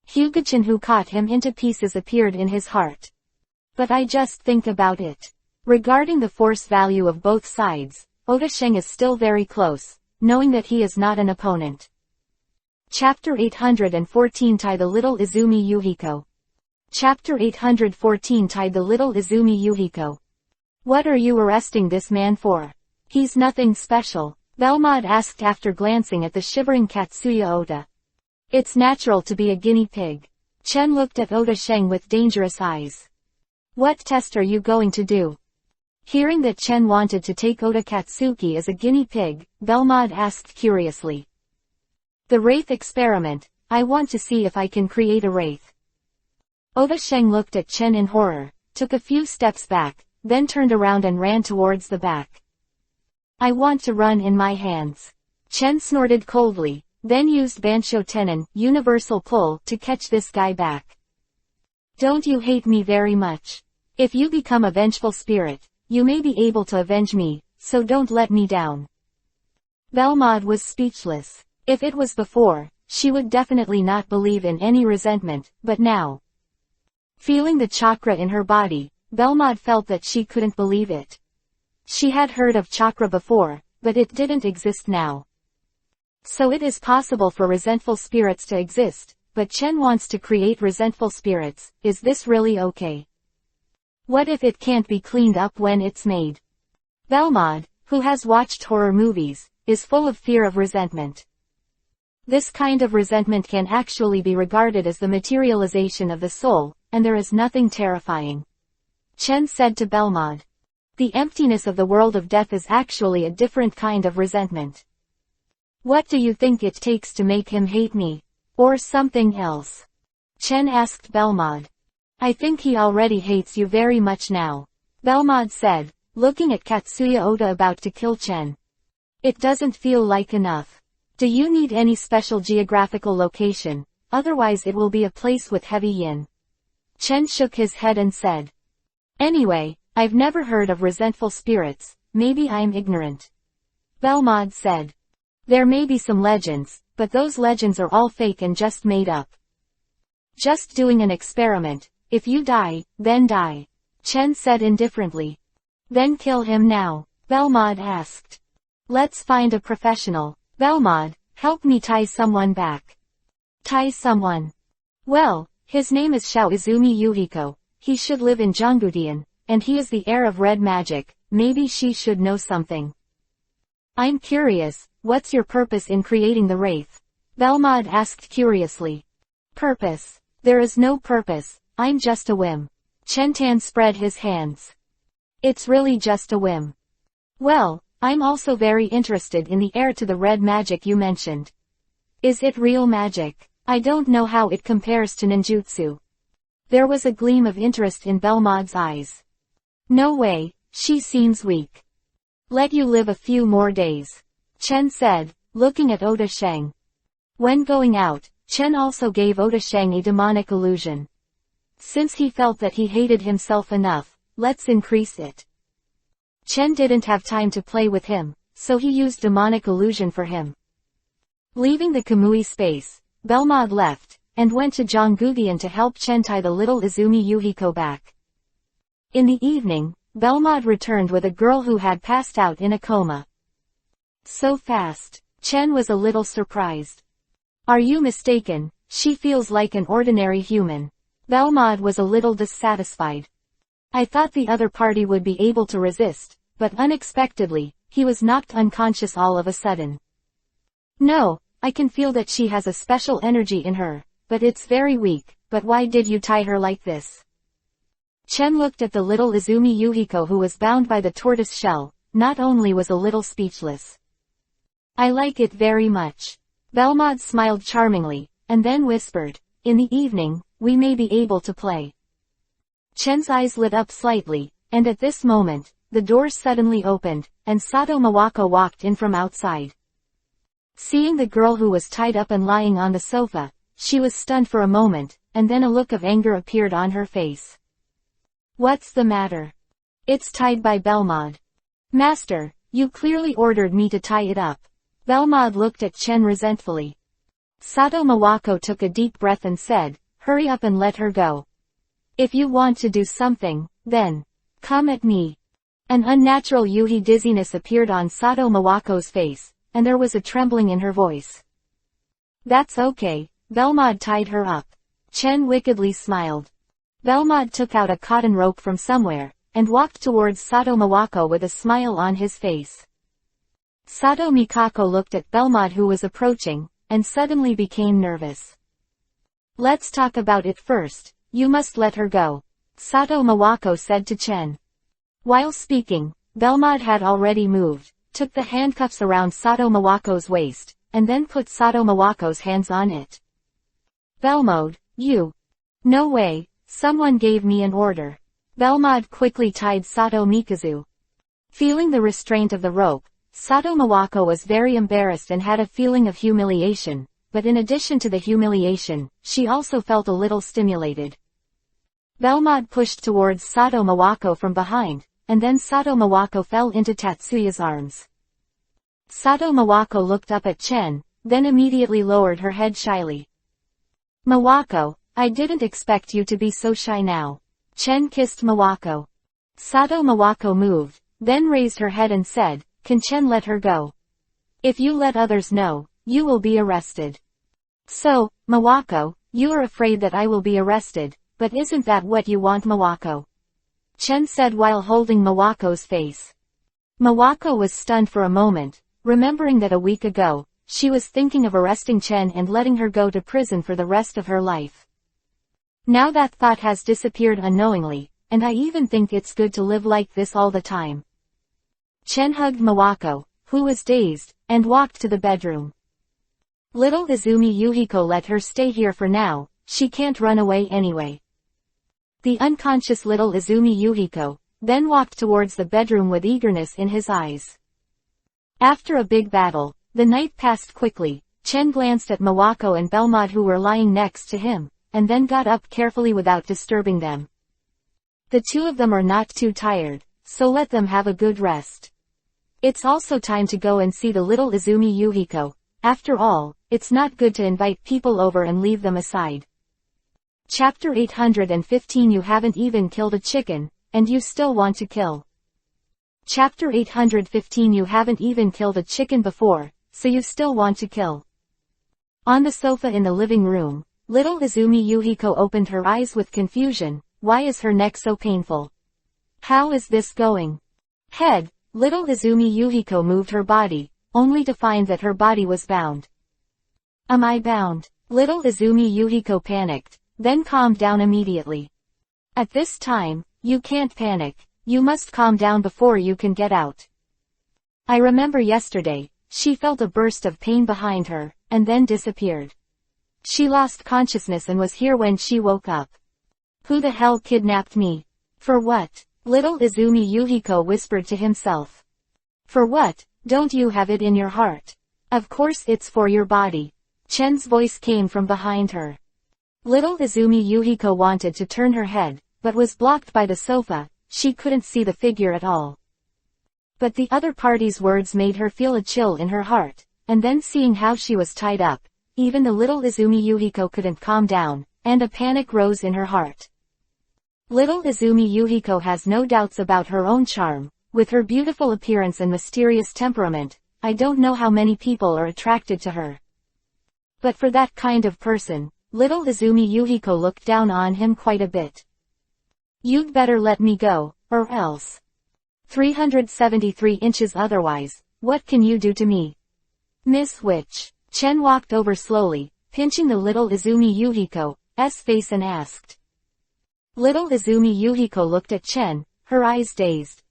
Hyuga-chan, who cut him into pieces, appeared in his heart. But I just think about it. Regarding the force value of both sides, Oda Sheng is still very close, knowing that he is not an opponent. Chapter 814 Tai the Little Izumi Yuhiko. Chapter 814 Tai the Little Izumi Yuhiko. What are you arresting this man for? He's nothing special, Belmod asked after glancing at the shivering Katsuya Oda. It's natural to be a guinea pig. Chen looked at Oda Sheng with dangerous eyes. What test are you going to do? Hearing that Chen wanted to take Oda Katsuki as a guinea pig, Belmod asked curiously. The Wraith experiment. I want to see if I can create a wraith. Oda Sheng looked at Chen in horror, took a few steps back, then turned around and ran towards the back. I want to run in my hands. Chen snorted coldly, then used Bansho Tenon, universal pull, to catch this guy back. Don't you hate me very much? If you become a vengeful spirit, you may be able to avenge me, so don't let me down. Belmod was speechless. If it was before, she would definitely not believe in any resentment, but now. Feeling the chakra in her body, Belmod felt that she couldn't believe it. She had heard of chakra before, but it didn't exist now. So it is possible for resentful spirits to exist, but Chen wants to create resentful spirits. Is this really okay? What if it can't be cleaned up when it's made? Belmod, who has watched horror movies, is full of fear of resentment. This kind of resentment can actually be regarded as the materialization of the soul, and there is nothing terrifying. Chen said to Belmod. The emptiness of the world of death is actually a different kind of resentment. What do you think it takes to make him hate me? Or something else? Chen asked Belmod. I think he already hates you very much now. Belmod said, looking at Katsuya Oda about to kill Chen. It doesn't feel like enough. Do you need any special geographical location? Otherwise it will be a place with heavy yin. Chen shook his head and said. Anyway, I've never heard of resentful spirits, maybe I'm ignorant. Belmod said. There may be some legends, but those legends are all fake and just made up. Just doing an experiment. If you die, then die. Chen said indifferently. Then kill him now, Belmod asked. Let's find a professional. Belmod, help me tie someone back. Tie someone. Well, his name is Shao Izumi Yuhiko. He should live in Jongutian, and he is the heir of red magic. Maybe she should know something. I'm curious, what's your purpose in creating the wraith? Belmod asked curiously. Purpose? There is no purpose, I'm just a whim. Chen Tan spread his hands. It's really just a whim. Well, I'm also very interested in the heir to the red magic you mentioned. Is it real magic? I don't know how it compares to ninjutsu. There was a gleam of interest in Belmod's eyes. No way, she seems weak. Let you live a few more days. Chen said, looking at Oda Sheng. When going out, Chen also gave Oda Sheng a demonic illusion. Since he felt that he hated himself enough, let's increase it. Chen didn't have time to play with him, so he used demonic illusion for him. Leaving the Kamui space, Belmod left, and went to Jongutian to help Chen tie the little Izumi Yuhiko back. In the evening, Belmod returned with a girl who had passed out in a coma. So fast, Chen was a little surprised. Are you mistaken? She feels like an ordinary human. Belmod was a little dissatisfied. I thought the other party would be able to resist, but unexpectedly, he was knocked unconscious all of a sudden. No, I can feel that she has a special energy in her, but it's very weak. But why did you tie her like this? Chen looked at the little Izumi Yuhiko who was bound by the tortoise shell, not only was a little speechless. I like it very much. Belmont smiled charmingly, and then whispered, in the evening, we may be able to play. Chen's eyes lit up slightly, and at this moment, the doors suddenly opened, and Sato Mawako walked in from outside. Seeing the girl who was tied up and lying on the sofa, she was stunned for a moment, and then a look of anger appeared on her face. What's the matter? It's tied by Belmont. Master, you clearly ordered me to tie it up. Belmont looked at Chen resentfully. Sato Mawako took a deep breath and said, hurry up and let her go. If you want to do something, then come at me. An unnatural Yuhi dizziness appeared on Sato Mawako's face, and there was a trembling in her voice. That's okay, Belmont tied her up. Chen wickedly smiled. Belmont took out a cotton rope from somewhere, and walked towards Sato Mawako with a smile on his face. Sato Mikako looked at Belmont who was approaching, and suddenly became nervous. Let's talk about it first, you must let her go, Sato Mawako said to Chen. While speaking, Belmont had already moved, took the handcuffs around Sato Mawako's waist, and then put Sato Mawako's hands on it. Belmont, you. No way, someone gave me an order. Belmont quickly tied Sato Mikazu. Feeling the restraint of the rope, Sato Mawako was very embarrassed and had a feeling of humiliation, but in addition to the humiliation, she also felt a little stimulated. Belmont pushed towards Sato Mawako from behind, and then Sato Mawako fell into Tatsuya's arms. Sato Mawako looked up at Chen, then immediately lowered her head shyly. Mawako, I didn't expect you to be so shy now. Chen kissed Mawako. Sato Mawako moved, then raised her head and said, can Chen let her go? If you let others know, you will be arrested. So, Mawako, you are afraid that I will be arrested, but isn't that what you want, Mawako? Chen said while holding Mawako's face. Mawako was stunned for a moment, remembering that a week ago, she was thinking of arresting Chen and letting her go to prison for the rest of her life. Now that thought has disappeared unknowingly, and I even think it's good to live like this all the time. Chen hugged Mawako, who was dazed, and walked to the bedroom. Little Izumi Yuhiko let her stay here for now, she can't run away anyway. The unconscious little Izumi Yuhiko then walked towards the bedroom with eagerness in his eyes. After a big battle, the night passed quickly. Chen glanced at Mawako and Belmont who were lying next to him, and then got up carefully without disturbing them. The two of them are not too tired, so let them have a good rest. It's also time to go and see the little Izumi Yuhiko. After all, it's not good to invite people over and leave them aside. Chapter 815 You haven't even killed a chicken, and you still want to kill. Chapter 815 You haven't even killed a chicken before, so you still want to kill. On the sofa in the living room, little Izumi Yuhiko opened her eyes with confusion. Why is her neck so painful? How is this going? Head, little Izumi Yuhiko moved her body, only to find that her body was bound. Am I bound? Little Izumi Yuhiko panicked, then calmed down immediately. At this time, you can't panic, you must calm down before you can get out. I remember yesterday, she felt a burst of pain behind her, and then disappeared. She lost consciousness and was here when she woke up. Who the hell kidnapped me? For what? Little Izumi Yuhiko whispered to himself. For what? Don't you have it in your heart? Of course it's for your body. Chen's voice came from behind her. Little Izumi Yuhiko wanted to turn her head, but was blocked by the sofa. She couldn't see the figure at all. But the other party's words made her feel a chill in her heart, and then seeing how she was tied up, even the little Izumi Yuhiko couldn't calm down, and a panic rose in her heart. Little Izumi Yuhiko has no doubts about her own charm. With her beautiful appearance and mysterious temperament, I don't know how many people are attracted to her. But for that kind of person, little Izumi Yuhiko looked down on him quite a bit. You'd better let me go, or else. 373 inches otherwise, what can you do to me? Miss Witch. Chen walked over slowly, pinching the little Izumi Yuhiko's face and asked. Little Izumi Yuhiko looked at Chen, her eyes dazed.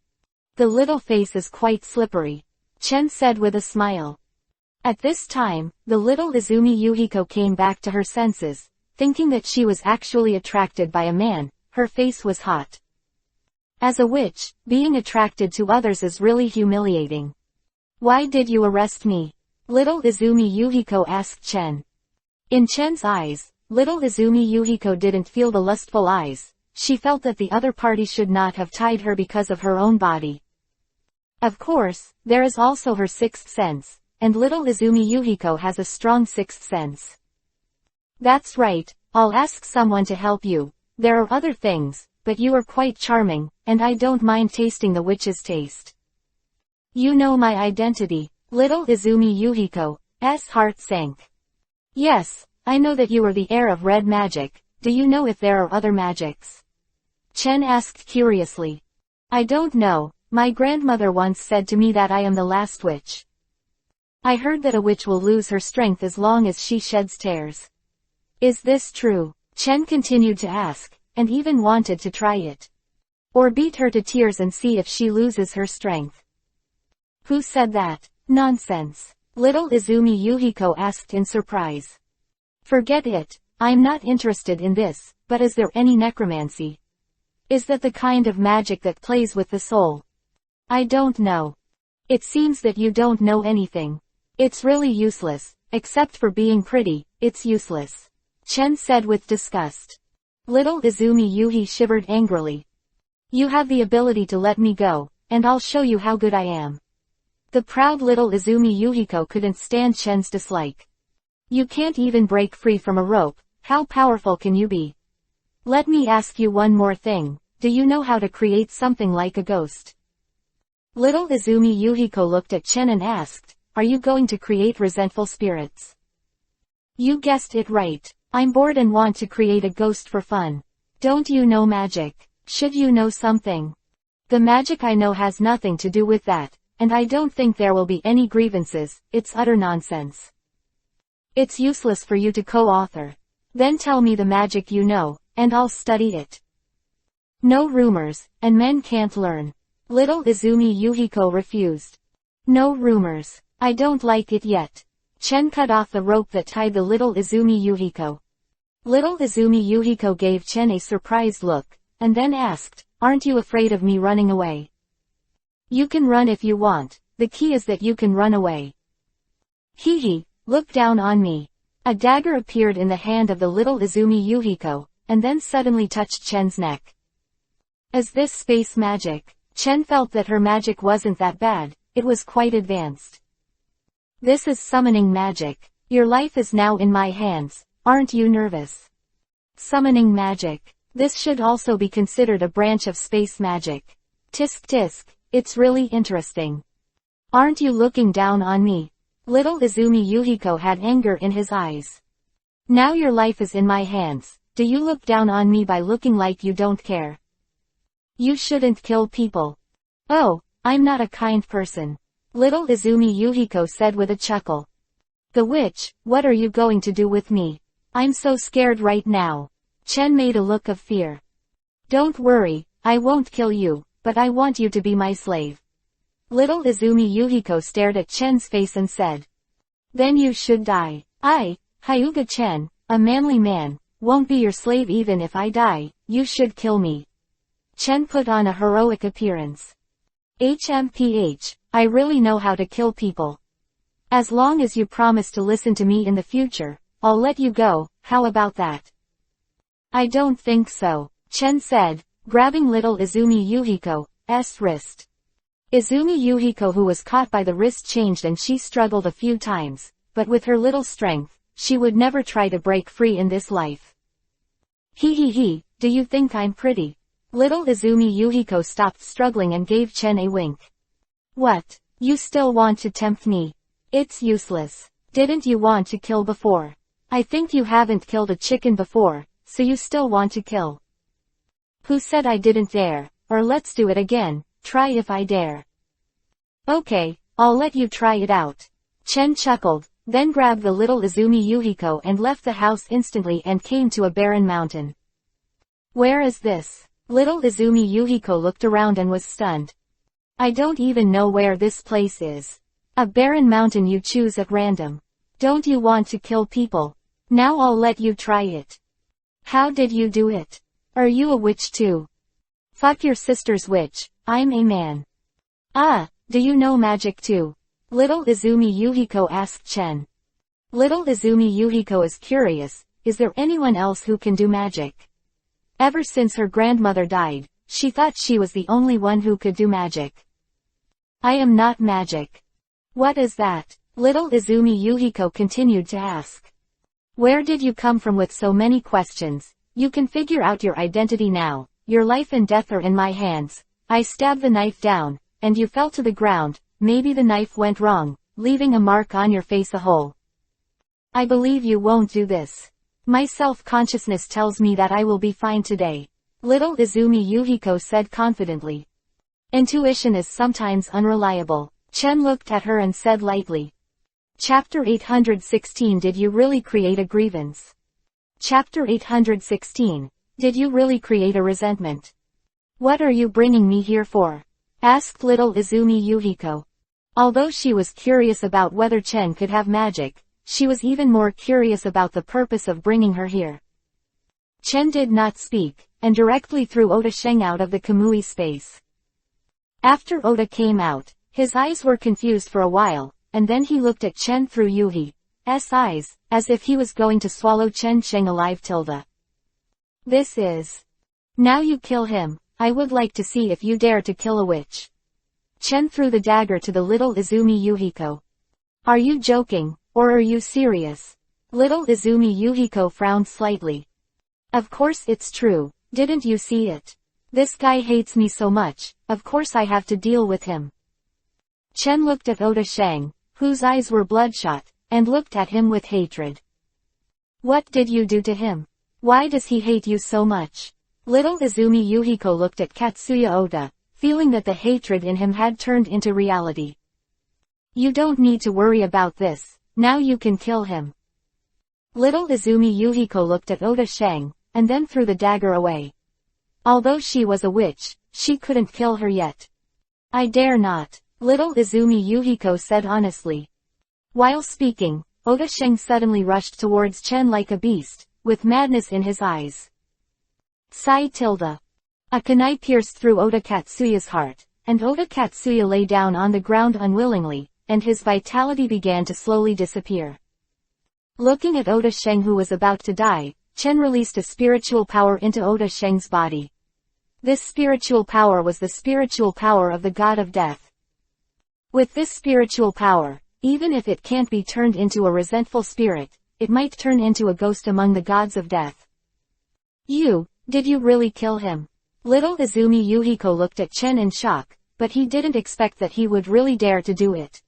The little face is quite slippery, Chen said with a smile. At this time, the little Izumi Yuhiko came back to her senses, thinking that she was actually attracted by a man. Her face was hot. As a witch, being attracted to others is really humiliating. Why did you arrest me? Little Izumi Yuhiko asked Chen. In Chen's eyes, little Izumi Yuhiko didn't feel the lustful eyes. She felt that the other party should not have tied her because of her own body. Of course, there is also her sixth sense, and little Izumi Yuhiko has a strong sixth sense. That's right, I'll ask someone to help you. There are other things, but you are quite charming, and I don't mind tasting the witch's taste. You know my identity, little Izumi Yuhiko's heart sank. Yes, I know that you are the heir of red magic. Do you know if there are other magics? Chen asked curiously. I don't know, my grandmother once said to me that I am the last witch. I heard that a witch will lose her strength as long as she sheds tears. Is this true? Chen continued to ask, and even wanted to try it. Or beat her to tears and see if she loses her strength. Who said that? Nonsense. Little Izumi Yuhiko asked in surprise. Forget it, I'm not interested in this, but is there any necromancy? Is that the kind of magic that plays with the soul? I don't know. It seems that you don't know anything. It's really useless, except for being pretty, it's useless. Chen said with disgust. Little Izumi Yuhi shivered angrily. You have the ability to let me go, and I'll show you how good I am. The proud little Izumi Yuhiko couldn't stand Chen's dislike. You can't even break free from a rope, how powerful can you be? Let me ask you one more thing, do you know how to create something like a ghost? Little Izumi Yuhiko looked at Chen and asked, are you going to create resentful spirits? You guessed it right, I'm bored and want to create a ghost for fun. Don't you know magic? Should you know something? The magic I know has nothing to do with that, and I don't think there will be any grievances, it's utter nonsense. It's useless for you to co-author. Then tell me the magic you know, and I'll study it. No rumors, and men can't learn. Little Izumi Yuhiko refused. No rumors. I don't like it yet. Chen cut off the rope that tied the little Izumi Yuhiko. Little Izumi Yuhiko gave Chen a surprised look, and then asked, aren't you afraid of me running away? You can run if you want, the key is that you can run away. Hee, look down on me. A dagger appeared in the hand of the little Izumi Yuhiko, and then suddenly touched Chen's neck. Is this space magic? Chen felt that her magic wasn't that bad, it was quite advanced. This is summoning magic. Your life is now in my hands, aren't you nervous? Summoning magic. This should also be considered a branch of space magic. Tisk tisk, it's really interesting. Aren't you looking down on me? Little Izumi Yuhiko had anger in his eyes. Now your life is in my hands, do you look down on me by looking like you don't care? You shouldn't kill people. Oh, I'm not a kind person. Little Izumi Yuhiko said with a chuckle. The witch, what are you going to do with me? I'm so scared right now. Chen made a look of fear. Don't worry, I won't kill you, but I want you to be my slave. Little Izumi Yuhiko stared at Chen's face and said. Then you should die. I, Hyuga Chen, a manly man, won't be your slave even if I die, you should kill me. Chen put on a heroic appearance. HMPH, I really know how to kill people. As long as you promise to listen to me in the future, I'll let you go, how about that? I don't think so, Chen said, grabbing little Izumi Yuhiko's wrist. Izumi Yuhiko, who was caught by the wrist, changed and she struggled a few times, but with her little strength, she would never try to break free in this life. He, do you think I'm pretty? Little Izumi Yuhiko stopped struggling and gave Chen a wink. What? You still want to tempt me? It's useless. Didn't you want to kill before? I think you haven't killed a chicken before, so you still want to kill. Who said I didn't dare? Or let's do it again, try if I dare. Okay, I'll let you try it out. Chen chuckled, then grabbed the little Izumi Yuhiko and left the house instantly and came to a barren mountain. Where is this? Little Izumi Yuhiko looked around and was stunned. I don't even know where this place is. A barren mountain you choose at random. Don't you want to kill people? Now I'll let you try it. How did you do it? Are you a witch too? Fuck your sister's witch, I'm a man. Do you know magic too? Little Izumi Yuhiko asked Chen. Little Izumi Yuhiko is curious, is there anyone else who can do magic? Ever since her grandmother died, she thought she was the only one who could do magic. I am not magic. What is that? Little Izumi Yuhiko continued to ask. Where did you come from with so many questions? You can figure out your identity now. Your life and death are in my hands. I stabbed the knife down, and you fell to the ground. Maybe the knife went wrong, leaving a mark on your face, a hole. I believe you won't do this. My self-consciousness tells me that I will be fine today. Little Izumi Yuhiko said confidently. Intuition is sometimes unreliable. Chen looked at her and said lightly. Chapter 816 Did you really create a grievance? Chapter 816. Did you really create a resentment? What are you bringing me here for? Asked little Izumi Yuhiko. Although she was curious about whether Chen could have magic, she was even more curious about the purpose of bringing her here. Chen did not speak, and directly threw Oda Sheng out of the Kamui space. After Oda came out, his eyes were confused for a while, and then he looked at Chen through Yuhi's eyes, as if he was going to swallow Chen Sheng alive. This is. Now you kill him. I would like to see if you dare to kill a witch. Chen threw the dagger to the little Izumi Yuhiko. Are you joking, or are you serious? Little Izumi Yuhiko frowned slightly. Of course it's true, didn't you see it? This guy hates me so much, of course I have to deal with him. Chen looked at Oda Sheng, whose eyes were bloodshot, and looked at him with hatred. What did you do to him? Why does he hate you so much? Little Izumi Yuhiko looked at Katsuya Oda, feeling that the hatred in him had turned into reality. You don't need to worry about this, now you can kill him. Little Izumi Yuhiko looked at Oda Sheng, and then threw the dagger away. Although she was a witch, she couldn't kill her yet. I dare not, little Izumi Yuhiko said honestly. While speaking, Oda Sheng suddenly rushed towards Chen like a beast, with madness in his eyes. A kunai pierced through Oda Katsuya's heart, and Oda Katsuya lay down on the ground unwillingly, and his vitality began to slowly disappear. Looking at Oda Sheng who was about to die, Chen released a spiritual power into Oda Sheng's body. This spiritual power was the spiritual power of the god of death. With this spiritual power, even if it can't be turned into a resentful spirit, it might turn into a ghost among the gods of death. Did you really kill him? Little Izumi Yuhiko looked at Chen in shock, but he didn't expect that he would really dare to do it.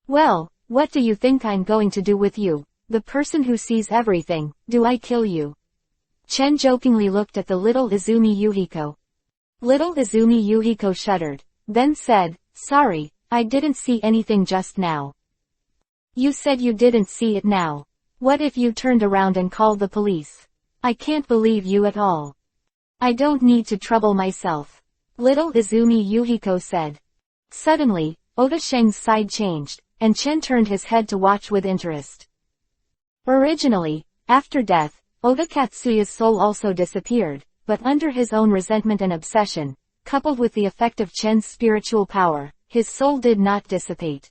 Well, what do you think I'm going to do with you, the person who sees everything? Do I kill you? Chen jokingly looked at the little Izumi Yuhiko. Little Izumi Yuhiko shuddered, then said, sorry, I didn't see anything just now. You said you didn't see it now. What if you turned around and called the police? I can't believe you at all. I don't need to trouble myself. Little Izumi Yuhiko said. Suddenly, Oda Sheng's side changed, and Chen turned his head to watch with interest. Originally, after death, Oda Katsuya's soul also disappeared, but under his own resentment and obsession, coupled with the effect of Chen's spiritual power, his soul did not dissipate.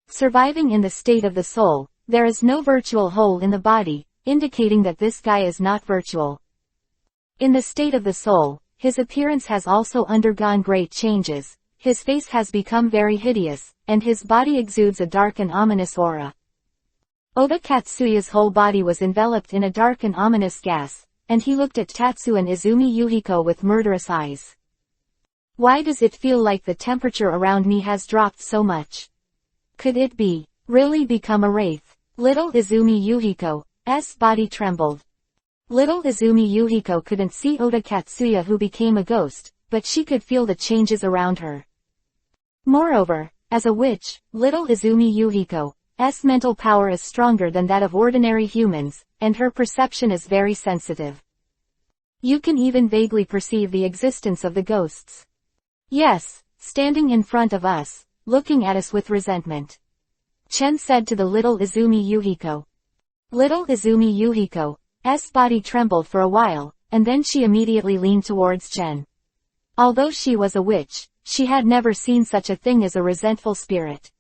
Surviving in the state of the soul, there is no virtual hole in the body, indicating that this guy is not virtual. In the state of the soul, his appearance has also undergone great changes, his face has become very hideous, and his body exudes a dark and ominous aura. Oda Katsuya's whole body was enveloped in a dark and ominous gas, and he looked at Tatsu and Izumi Yuhiko with murderous eyes. Why does it feel like the temperature around me has dropped so much? Could it be, really become a wraith? Little Izumi Yuhiko's body trembled. Little Izumi Yuhiko couldn't see Oda Katsuya who became a ghost, but she could feel the changes around her. Moreover, as a witch, little Izumi Yuhiko's mental power is stronger than that of ordinary humans, and her perception is very sensitive. You can even vaguely perceive the existence of the ghosts. Yes, standing in front of us, looking at us with resentment. Chen said to the little Izumi Yuhiko. Little Izumi Yuhiko's body trembled for a while, and then she immediately leaned towards Chen. Although she was a witch, she had never seen such a thing as a resentful spirit.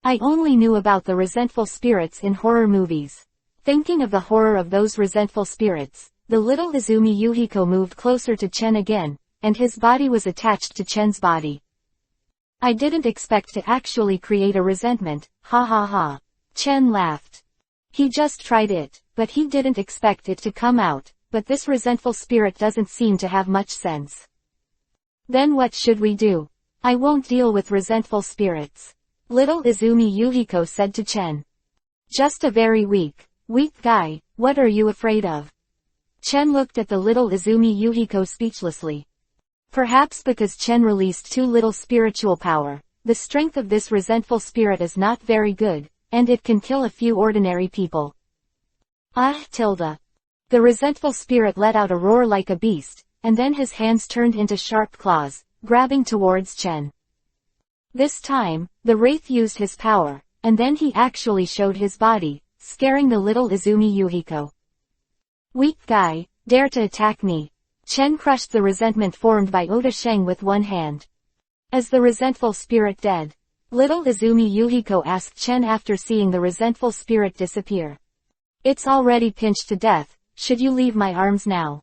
I only knew about the resentful spirits in horror movies. Thinking of the horror of those resentful spirits, the little Izumi Yuhiko moved closer to Chen again, and his body was attached to Chen's body. I didn't expect to actually create a resentment, ha ha ha. Chen laughed. He just tried it, but he didn't expect it to come out, but this resentful spirit doesn't seem to have much sense. Then what should we do? I won't deal with resentful spirits. Little Izumi Yuhiko said to Chen. Just a very weak guy, what are you afraid of? Chen looked at the little Izumi Yuhiko speechlessly. Perhaps because Chen released too little spiritual power, the strength of this resentful spirit is not very good, and it can kill a few ordinary people. The resentful spirit let out a roar like a beast, and then his hands turned into sharp claws, grabbing towards Chen. This time, the wraith used his power, and then he actually showed his body, scaring the little Izumi Yuhiko. Weak guy, dare to attack me. Chen crushed the resentment formed by Oda Sheng with one hand. Is the resentful spirit dead? Little Izumi Yuhiko asked Chen after seeing the resentful spirit disappear. It's already pinched to death, should you leave my arms now?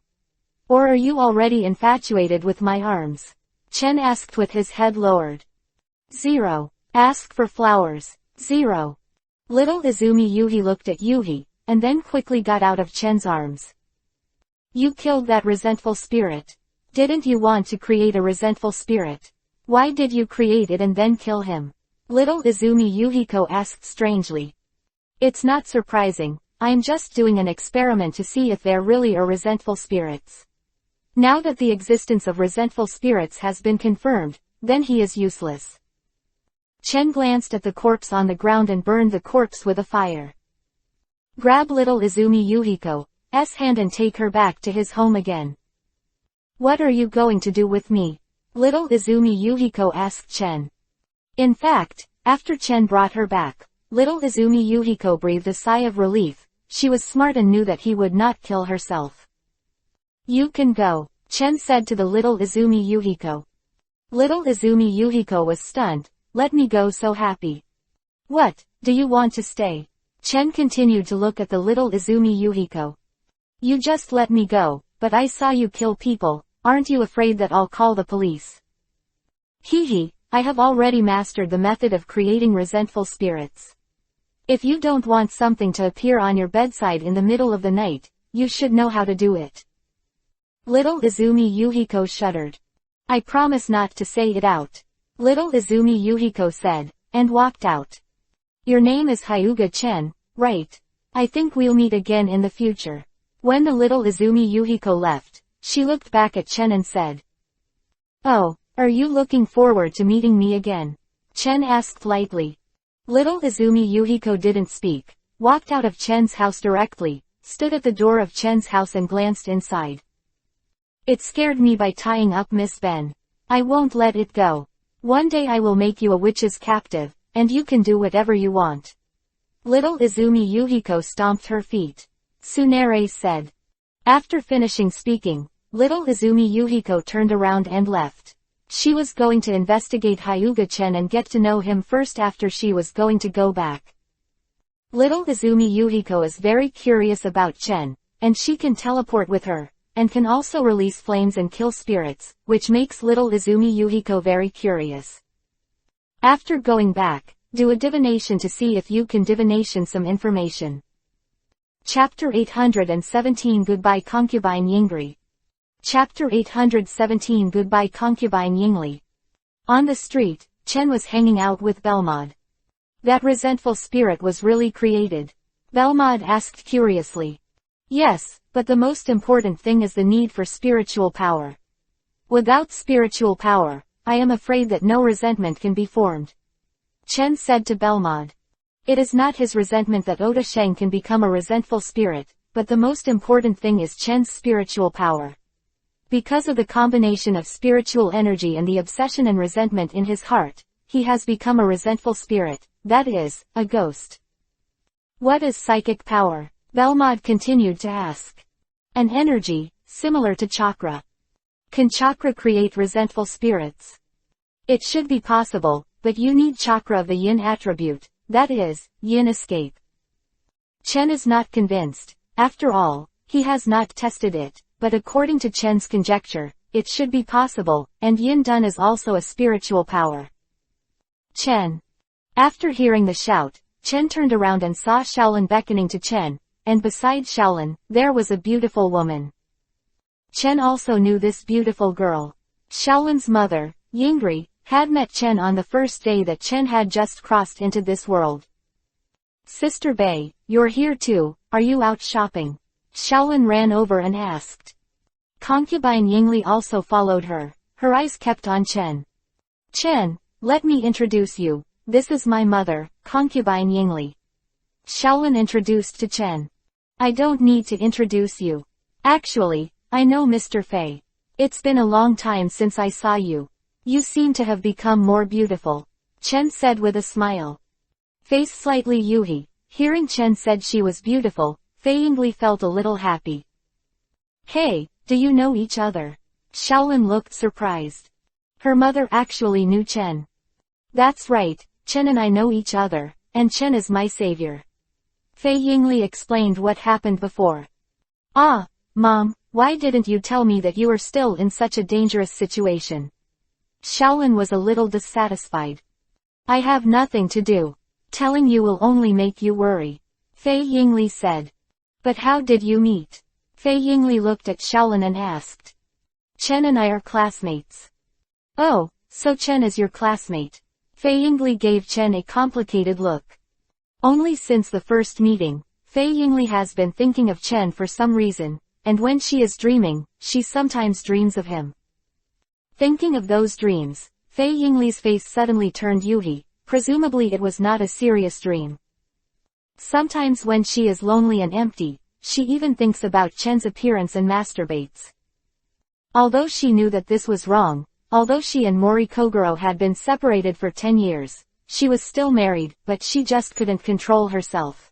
Or are you already infatuated with my arms? Chen asked with his head lowered. 0. Ask for flowers. 0. Little Izumi Yuhi looked at Yuhi, and then quickly got out of Chen's arms. You killed that resentful spirit. Didn't you want to create a resentful spirit? Why did you create it and then kill him? Little Izumi Yuhiko asked strangely. It's not surprising, I'm just doing an experiment to see if there really are resentful spirits. Now that the existence of resentful spirits has been confirmed, then he is useless. Chen glanced at the corpse on the ground and burned the corpse with a fire. Grab little Izumi Yuhiko's hand and take her back to his home again. What are you going to do with me? Little Izumi Yuhiko asked Chen. In fact, after Chen brought her back, little Izumi Yuhiko breathed a sigh of relief. She was smart and knew that he would not kill herself. You can go, Chen said to the little Izumi Yuhiko. Little Izumi Yuhiko was stunned. Let me go, so happy. What, do you want to stay? Chen continued to look at the little Izumi Yuhiko. You just let me go, but I saw you kill people, aren't you afraid that I'll call the police? Hee, I have already mastered the method of creating resentful spirits. If you don't want something to appear on your bedside in the middle of the night, you should know how to do it. Little Izumi Yuhiko shuddered. I promise not to say it out. Little Izumi Yuhiko said, and walked out. Your name is Hyuga Chen, right? I think we'll meet again in the future. When the little Izumi Yuhiko left, she looked back at Chen and said. Oh, are you looking forward to meeting me again? Chen asked lightly. Little Izumi Yuhiko didn't speak, walked out of Chen's house directly, stood at the door of Chen's house and glanced inside. It scared me by tying up Miss Ben. I won't let it go. One day I will make you a witch's captive, and you can do whatever you want. Little Izumi Yuhiko stomped her feet. Tsunere said. After finishing speaking, little Izumi Yuhiko turned around and left. She was going to investigate Hyuga Chen and get to know him first after she was going to go back. Little Izumi Yuhiko is very curious about Chen, and she can teleport with her, and can also release flames and kill spirits, which makes little Izumi Yuhiko very curious. After going back, do a divination to see if you can divination some information. Chapter 817 Goodbye Concubine Yingri. Chapter 817 Goodbye Concubine Yingli. On the street, Chen was hanging out with Belmod. That resentful spirit was really created? Belmod asked curiously. Yes, but the most important thing is the need for spiritual power. Without spiritual power, I am afraid that no resentment can be formed. Chen said to Belmod. It is not his resentment that Oda Sheng can become a resentful spirit, but the most important thing is Chen's spiritual power. Because of the combination of spiritual energy and the obsession and resentment in his heart, he has become a resentful spirit, that is, a ghost. What is psychic power? Belmod continued to ask. An energy, similar to chakra. Can chakra create resentful spirits? It should be possible, but you need chakra of the yin attribute, that is, yin escape. Chen is not convinced. After all, he has not tested it, but according to Chen's conjecture, it should be possible, and yin dun is also a spiritual power. Chen. After hearing the shout, Chen turned around and saw Shaolin beckoning to Chen, and beside Shaolin, there was a beautiful woman. Chen also knew this beautiful girl. Shaolin's mother, Yingri, had met Chen on the first day that Chen had just crossed into this world. Sister Bei, you're here too, are you out shopping? Shaolin ran over and asked. Concubine Yingli also followed her. Her eyes kept on Chen. Chen, let me introduce you, this is my mother, Concubine Yingli. Shaolin introduced to Chen. I don't need to introduce you. Actually, I know Mr. Fei. It's been a long time since I saw you. You seem to have become more beautiful. Chen said with a smile. Face slightly Yuhi. Hearing Chen said she was beautiful, Fei Yingli felt a little happy. Hey, do you know each other? Shaolin looked surprised. Her mother actually knew Chen. That's right, Chen and I know each other, and Chen is my savior. Fei Yingli explained what happened before. Ah, Mom, why didn't you tell me that you were still in such a dangerous situation? Shaolin was a little dissatisfied. I have nothing to do. Telling you will only make you worry. Fei Yingli said. But how did you meet? Fei Yingli looked at Shaolin and asked. Chen and I are classmates. Oh, so Chen is your classmate. Fei Yingli gave Chen a complicated look. Only since the first meeting, Fei Yingli has been thinking of Chen for some reason, and when she is dreaming, she sometimes dreams of him. Thinking of those dreams, Fei Yingli's face suddenly turned Yuhi, presumably it was not a serious dream. Sometimes when she is lonely and empty, she even thinks about Chen's appearance and masturbates. Although she knew that this was wrong, although she and Mori Kogoro had been separated for 10 years, she was still married, but she just couldn't control herself.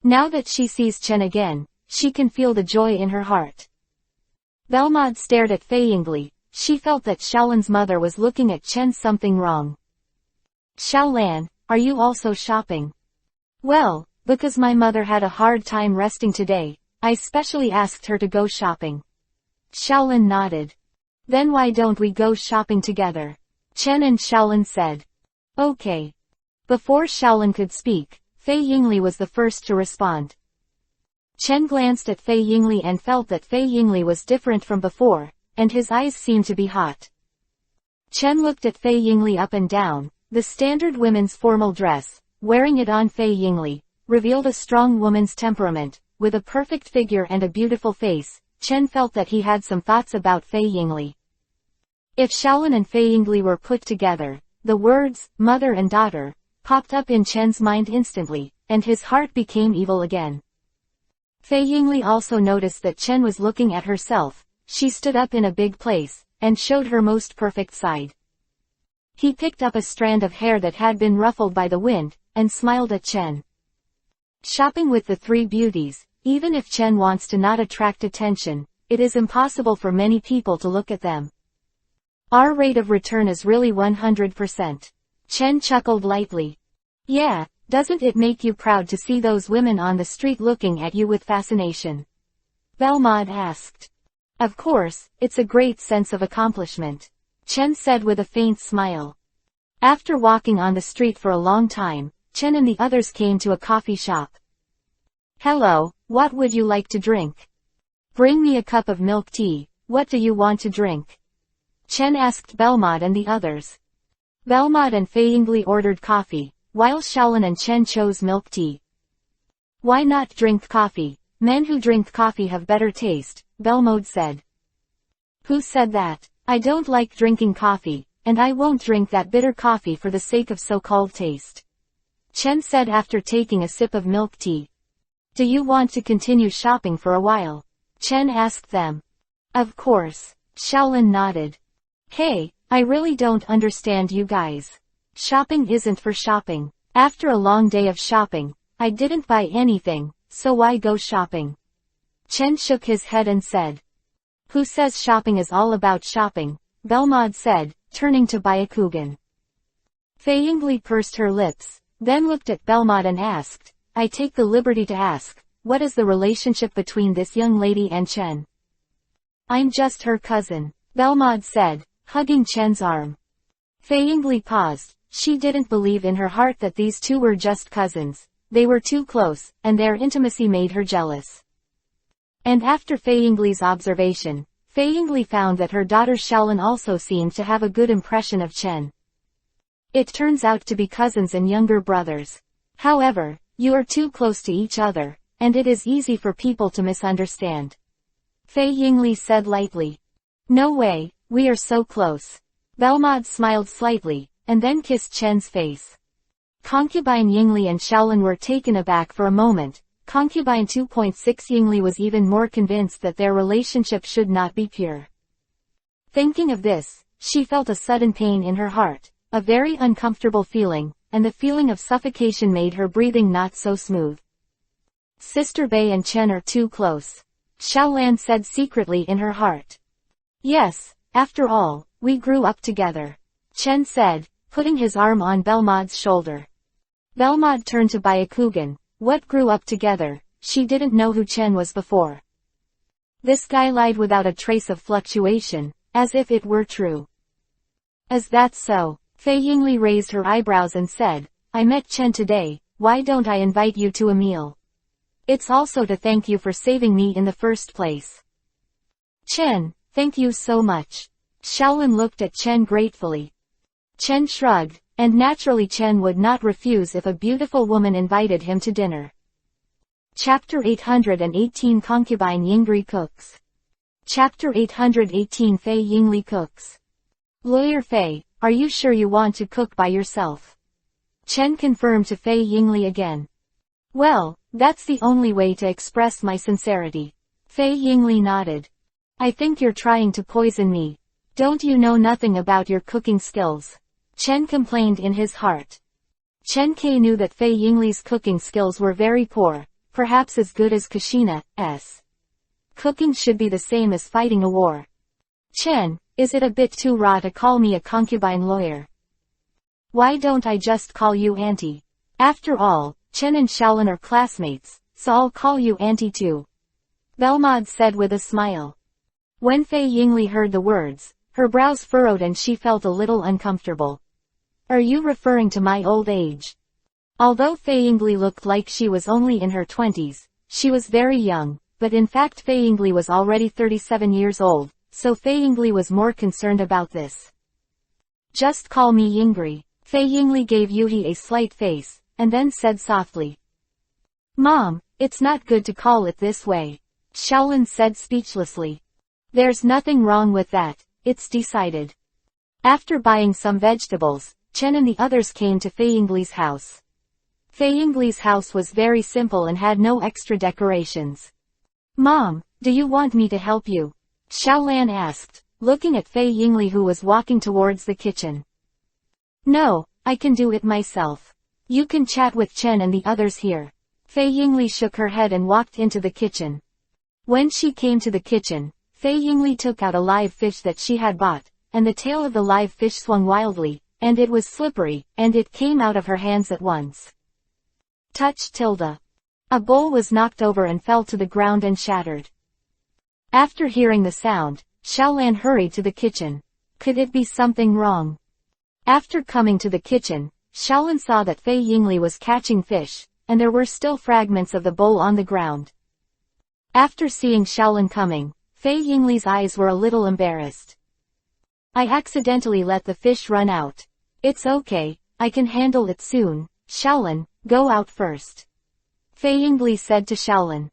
Now that she sees Chen again, she can feel the joy in her heart. Belmod stared at Fei Yingli. She felt that Shaolin's mother was looking at Chen something wrong. Shaolan, are you also shopping? Well, because my mother had a hard time resting today, I specially asked her to go shopping. Shaolin nodded. Then why don't we go shopping together? Chen and Shaolin said. Okay. Before Shaolin could speak, Fei Yingli was the first to respond. Chen glanced at Fei Yingli and felt that Fei Yingli was different from before, and his eyes seemed to be hot. Chen looked at Fei Yingli up and down. The standard women's formal dress, wearing it on Fei Yingli, revealed a strong woman's temperament. With a perfect figure and a beautiful face, Chen felt that he had some thoughts about Fei Yingli. If Shaolin and Fei Yingli were put together, the words, mother and daughter, popped up in Chen's mind instantly, and his heart became evil again. Fei Yingli also noticed that Chen was looking at herself. She stood up in a big place, and showed her most perfect side. He picked up a strand of hair that had been ruffled by the wind, and smiled at Chen. Shopping with the three beauties, even if Chen wants to not attract attention, it is impossible for many people to look at them. Our rate of return is really 100%. Chen chuckled lightly. Yeah, doesn't it make you proud to see those women on the street looking at you with fascination? Belmod asked. Of course, it's a great sense of accomplishment. Chen said with a faint smile. After walking on the street for a long time, Chen and the others came to a coffee shop. Hello, what would you like to drink? Bring me a cup of milk tea. What do you want to drink? Chen asked Belmod and the others. Belmod and Fei Yingli ordered coffee, while Shaolin and Chen chose milk tea. Why not drink coffee? Men who drink coffee have better taste, Belmod said. Who said that? I don't like drinking coffee, and I won't drink that bitter coffee for the sake of so-called taste. Chen said after taking a sip of milk tea. Do you want to continue shopping for a while? Chen asked them. Of course. Shaolin nodded. Hey, I really don't understand you guys. Shopping isn't for shopping. After a long day of shopping, I didn't buy anything, so why go shopping? Chen shook his head and said. Who says shopping is all about shopping? Belmod said, turning to Byakugan. Fei Yingli pursed her lips, then looked at Belmod and asked, I take the liberty to ask, what is the relationship between this young lady and Chen? I'm just her cousin, Belmod said, hugging Chen's arm. Fei Yingli paused. She didn't believe in her heart that these two were just cousins. They were too close, and their intimacy made her jealous. And after Fei Yingli's observation, Fei Yingli found that her daughter Xiaolin also seemed to have a good impression of Chen. It turns out to be cousins and younger brothers. However, you are too close to each other, and it is easy for people to misunderstand. Fei Yingli said lightly. No way, we are so close. Belmod smiled slightly, and then kissed Chen's face. Concubine Yingli and Xiaolin were taken aback for a moment. Concubine 2.6 Yingli was even more convinced that their relationship should not be pure. Thinking of this, she felt a sudden pain in her heart, a very uncomfortable feeling, and the feeling of suffocation made her breathing not so smooth. Sister Bei and Chen are too close. Xiaolan said secretly in her heart. Yes, after all, we grew up together. Chen said, putting his arm on Belmod's shoulder. Belmod turned to Byakugan. What grew up together? She didn't know who Chen was before. This guy lied without a trace of fluctuation, as if it were true. Is that so? Fei Yingli raised her eyebrows and said, I met Chen today, why don't I invite you to a meal? It's also to thank you for saving me in the first place. Chen, thank you so much. Xiaolin looked at Chen gratefully. Chen shrugged, and naturally Chen would not refuse if a beautiful woman invited him to dinner. Chapter 818 Concubine Yingli Cooks. Chapter 818 Fei Yingli Cooks. Lawyer Fei, are you sure you want to cook by yourself? Chen confirmed to Fei Yingli again. Well, that's the only way to express my sincerity. Fei Yingli nodded. I think you're trying to poison me. Don't you know nothing about your cooking skills? Chen complained in his heart. Chen Ke knew that Fei Yingli's cooking skills were very poor, perhaps as good as Kushina's. Cooking should be the same as fighting a war. Chen, is it a bit too raw to call me a concubine lawyer? Why don't I just call you auntie? After all, Chen and Xiaolin are classmates, so I'll call you auntie too. Belmod said with a smile. When Fei Yingli heard the words, her brows furrowed and she felt a little uncomfortable. Are you referring to my old age? Although Fei Yingli looked like she was only in her 20s, she was very young, but in fact Fei Yingli was already 37 years old, so Fei Yingli was more concerned about this. Just call me Yingri. Fei Yingli gave Yuhi a slight face, and then said softly. Mom, it's not good to call it this way. Xiaolin said speechlessly. There's nothing wrong with that, it's decided. After buying some vegetables, Chen and the others came to Fei Yingli's house. Fei Yingli's house was very simple and had no extra decorations. Mom, do you want me to help you? Xiaolan asked, looking at Fei Yingli who was walking towards the kitchen. No, I can do it myself. You can chat with Chen and the others here. Fei Yingli shook her head and walked into the kitchen. When she came to the kitchen, Fei Yingli took out a live fish that she had bought, and the tail of the live fish swung wildly, and it was slippery, and it came out of her hands at once. Touch tilde. A bowl was knocked over and fell to the ground and shattered. After hearing the sound, Xiaolan hurried to the kitchen. Could it be something wrong? After coming to the kitchen, Xiaolan saw that Fei Yingli was catching fish, and there were still fragments of the bowl on the ground. After seeing Xiaolan coming, Fei Yingli's eyes were a little embarrassed. I accidentally let the fish run out. It's okay, I can handle it soon. Xiaolin, go out first. Fei Yingli said to Xiaolin.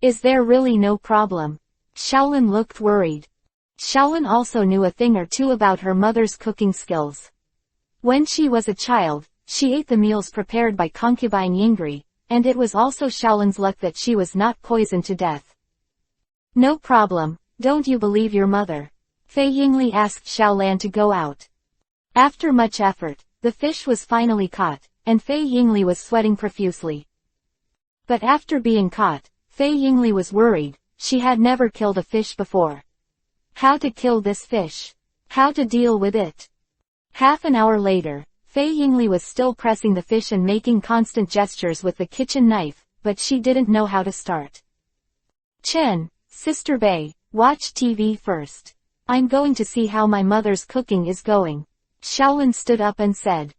Is there really no problem? Xiaolin looked worried. Xiaolin also knew a thing or two about her mother's cooking skills. When she was a child, she ate the meals prepared by concubine Yingri, and it was also Xiaolin's luck that she was not poisoned to death. No problem, don't you believe your mother? Fei Yingli asked Xiaolan to go out. After much effort, the fish was finally caught, and Fei Yingli was sweating profusely. But after being caught, Fei Yingli was worried. She had never killed a fish before. How to kill this fish? How to deal with it? Half an hour later, Fei Yingli was still pressing the fish and making constant gestures with the kitchen knife, but she didn't know how to start. Chen, Sister Bei, watch TV first. I'm going to see how my mother's cooking is going. Shaolin stood up and said.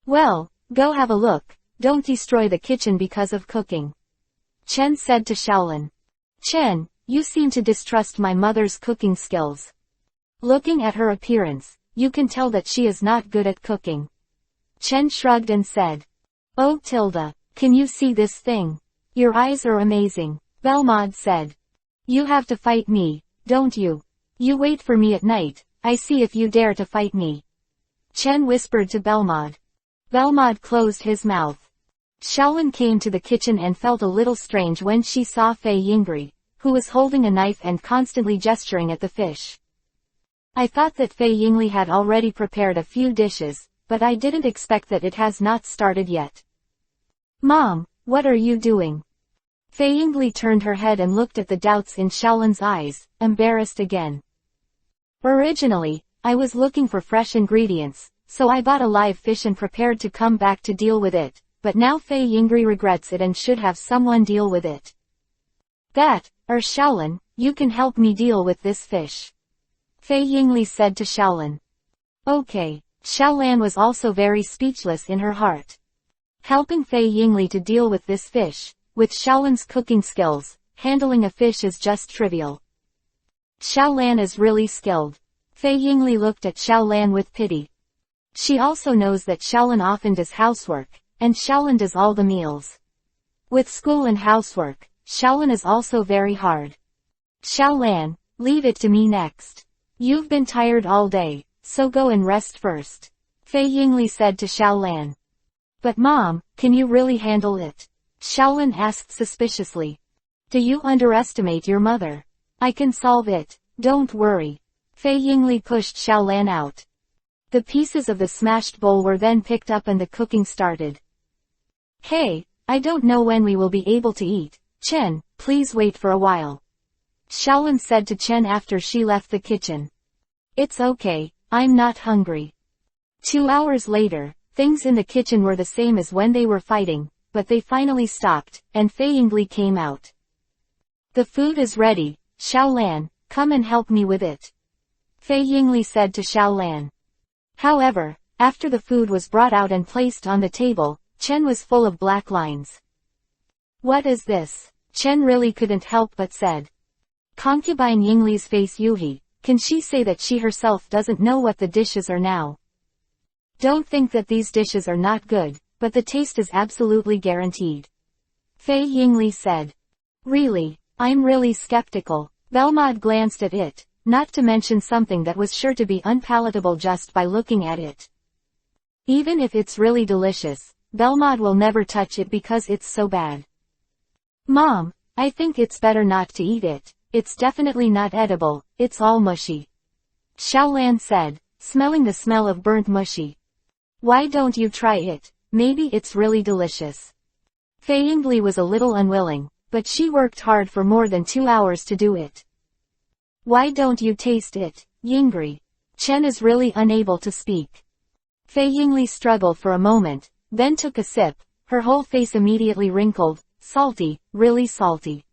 Well, go have a look, don't destroy the kitchen because of cooking. Chen said to Shaolin. Chen, you seem to distrust my mother's cooking skills. Looking at her appearance, you can tell that she is not good at cooking. Chen shrugged and said. Oh Tilda, can you see this thing? Your eyes are amazing, Belmod said. You have to fight me, don't you? You wait for me at night, I see if you dare to fight me. Chen whispered to Belmod. Belmod closed his mouth. Shaolin came to the kitchen and felt a little strange when she saw Fei Yingli, who was holding a knife and constantly gesturing at the fish. I thought that Fei Yingli had already prepared a few dishes, but I didn't expect that it has not started yet. Mom, what are you doing? Fei Yingli turned her head and looked at the doubts in Shaolin's eyes, embarrassed again. Originally, I was looking for fresh ingredients, so I bought a live fish and prepared to come back to deal with it, but now Fei Yingli regrets it and should have someone deal with it. That, or Shaolin, you can help me deal with this fish. Fei Yingli said to Shaolin. Okay, Shaolan was also very speechless in her heart. Helping Fei Yingli to deal with this fish, with Shaolan's cooking skills, handling a fish is just trivial. Shaolan is really skilled. Fei Yingli looked at Shaolan with pity. She also knows that Shaolin often does housework, and Shaolin does all the meals. With school and housework, Shaolin is also very hard. Shaolan, leave it to me next. You've been tired all day, so go and rest first. Fei Yingli said to Shaolan. But Mom, can you really handle it? Shaolin asked suspiciously. Do you underestimate your mother? I can solve it, don't worry. Fei Yingli pushed Shaolan out. The pieces of the smashed bowl were then picked up and the cooking started. Hey, I don't know when we will be able to eat. Chen, please wait for a while. Shaolin said to Chen after she left the kitchen. It's okay, I'm not hungry. 2 hours later, things in the kitchen were the same as when they were fighting, but they finally stopped, and Fei Yingli came out. The food is ready, Shaolan, come and help me with it. Fei Yingli said to Shaolan. However, after the food was brought out and placed on the table, Chen was full of black lines. What is this? Chen really couldn't help but said. Concubine Yingli's face Yuhi, can she say that she herself doesn't know what the dishes are now? Don't think that these dishes are not good, but the taste is absolutely guaranteed. Fei Yingli said. Really, I'm really skeptical. Belmod glanced at it, not to mention something that was sure to be unpalatable just by looking at it. Even if it's really delicious, Belmod will never touch it because it's so bad. Mom, I think it's better not to eat it. It's definitely not edible, it's all mushy. Shaolan said, smelling the smell of burnt mushy. Why don't you try it? Maybe it's really delicious. Fei Yingli was a little unwilling, but she worked hard for more than 2 hours to do it. Why don't you taste it, Yingli? Chen is really unable to speak. Fei Yingli struggled for a moment, then took a sip, her whole face immediately wrinkled, salty, really salty.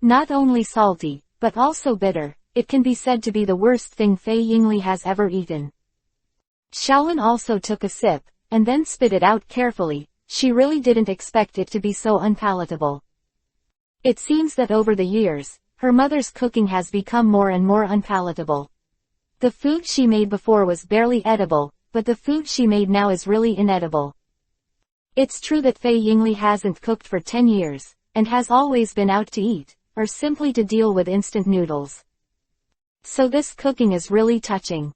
Not only salty, but also bitter, it can be said to be the worst thing Fei Yingli has ever eaten. Shaolin also took a sip, and then spit it out carefully, she really didn't expect it to be so unpalatable. It seems that over the years, her mother's cooking has become more and more unpalatable. The food she made before was barely edible, but the food she made now is really inedible. It's true that Fei Yingli hasn't cooked for 10 years, and has always been out to eat, or simply to deal with instant noodles. So this cooking is really touching.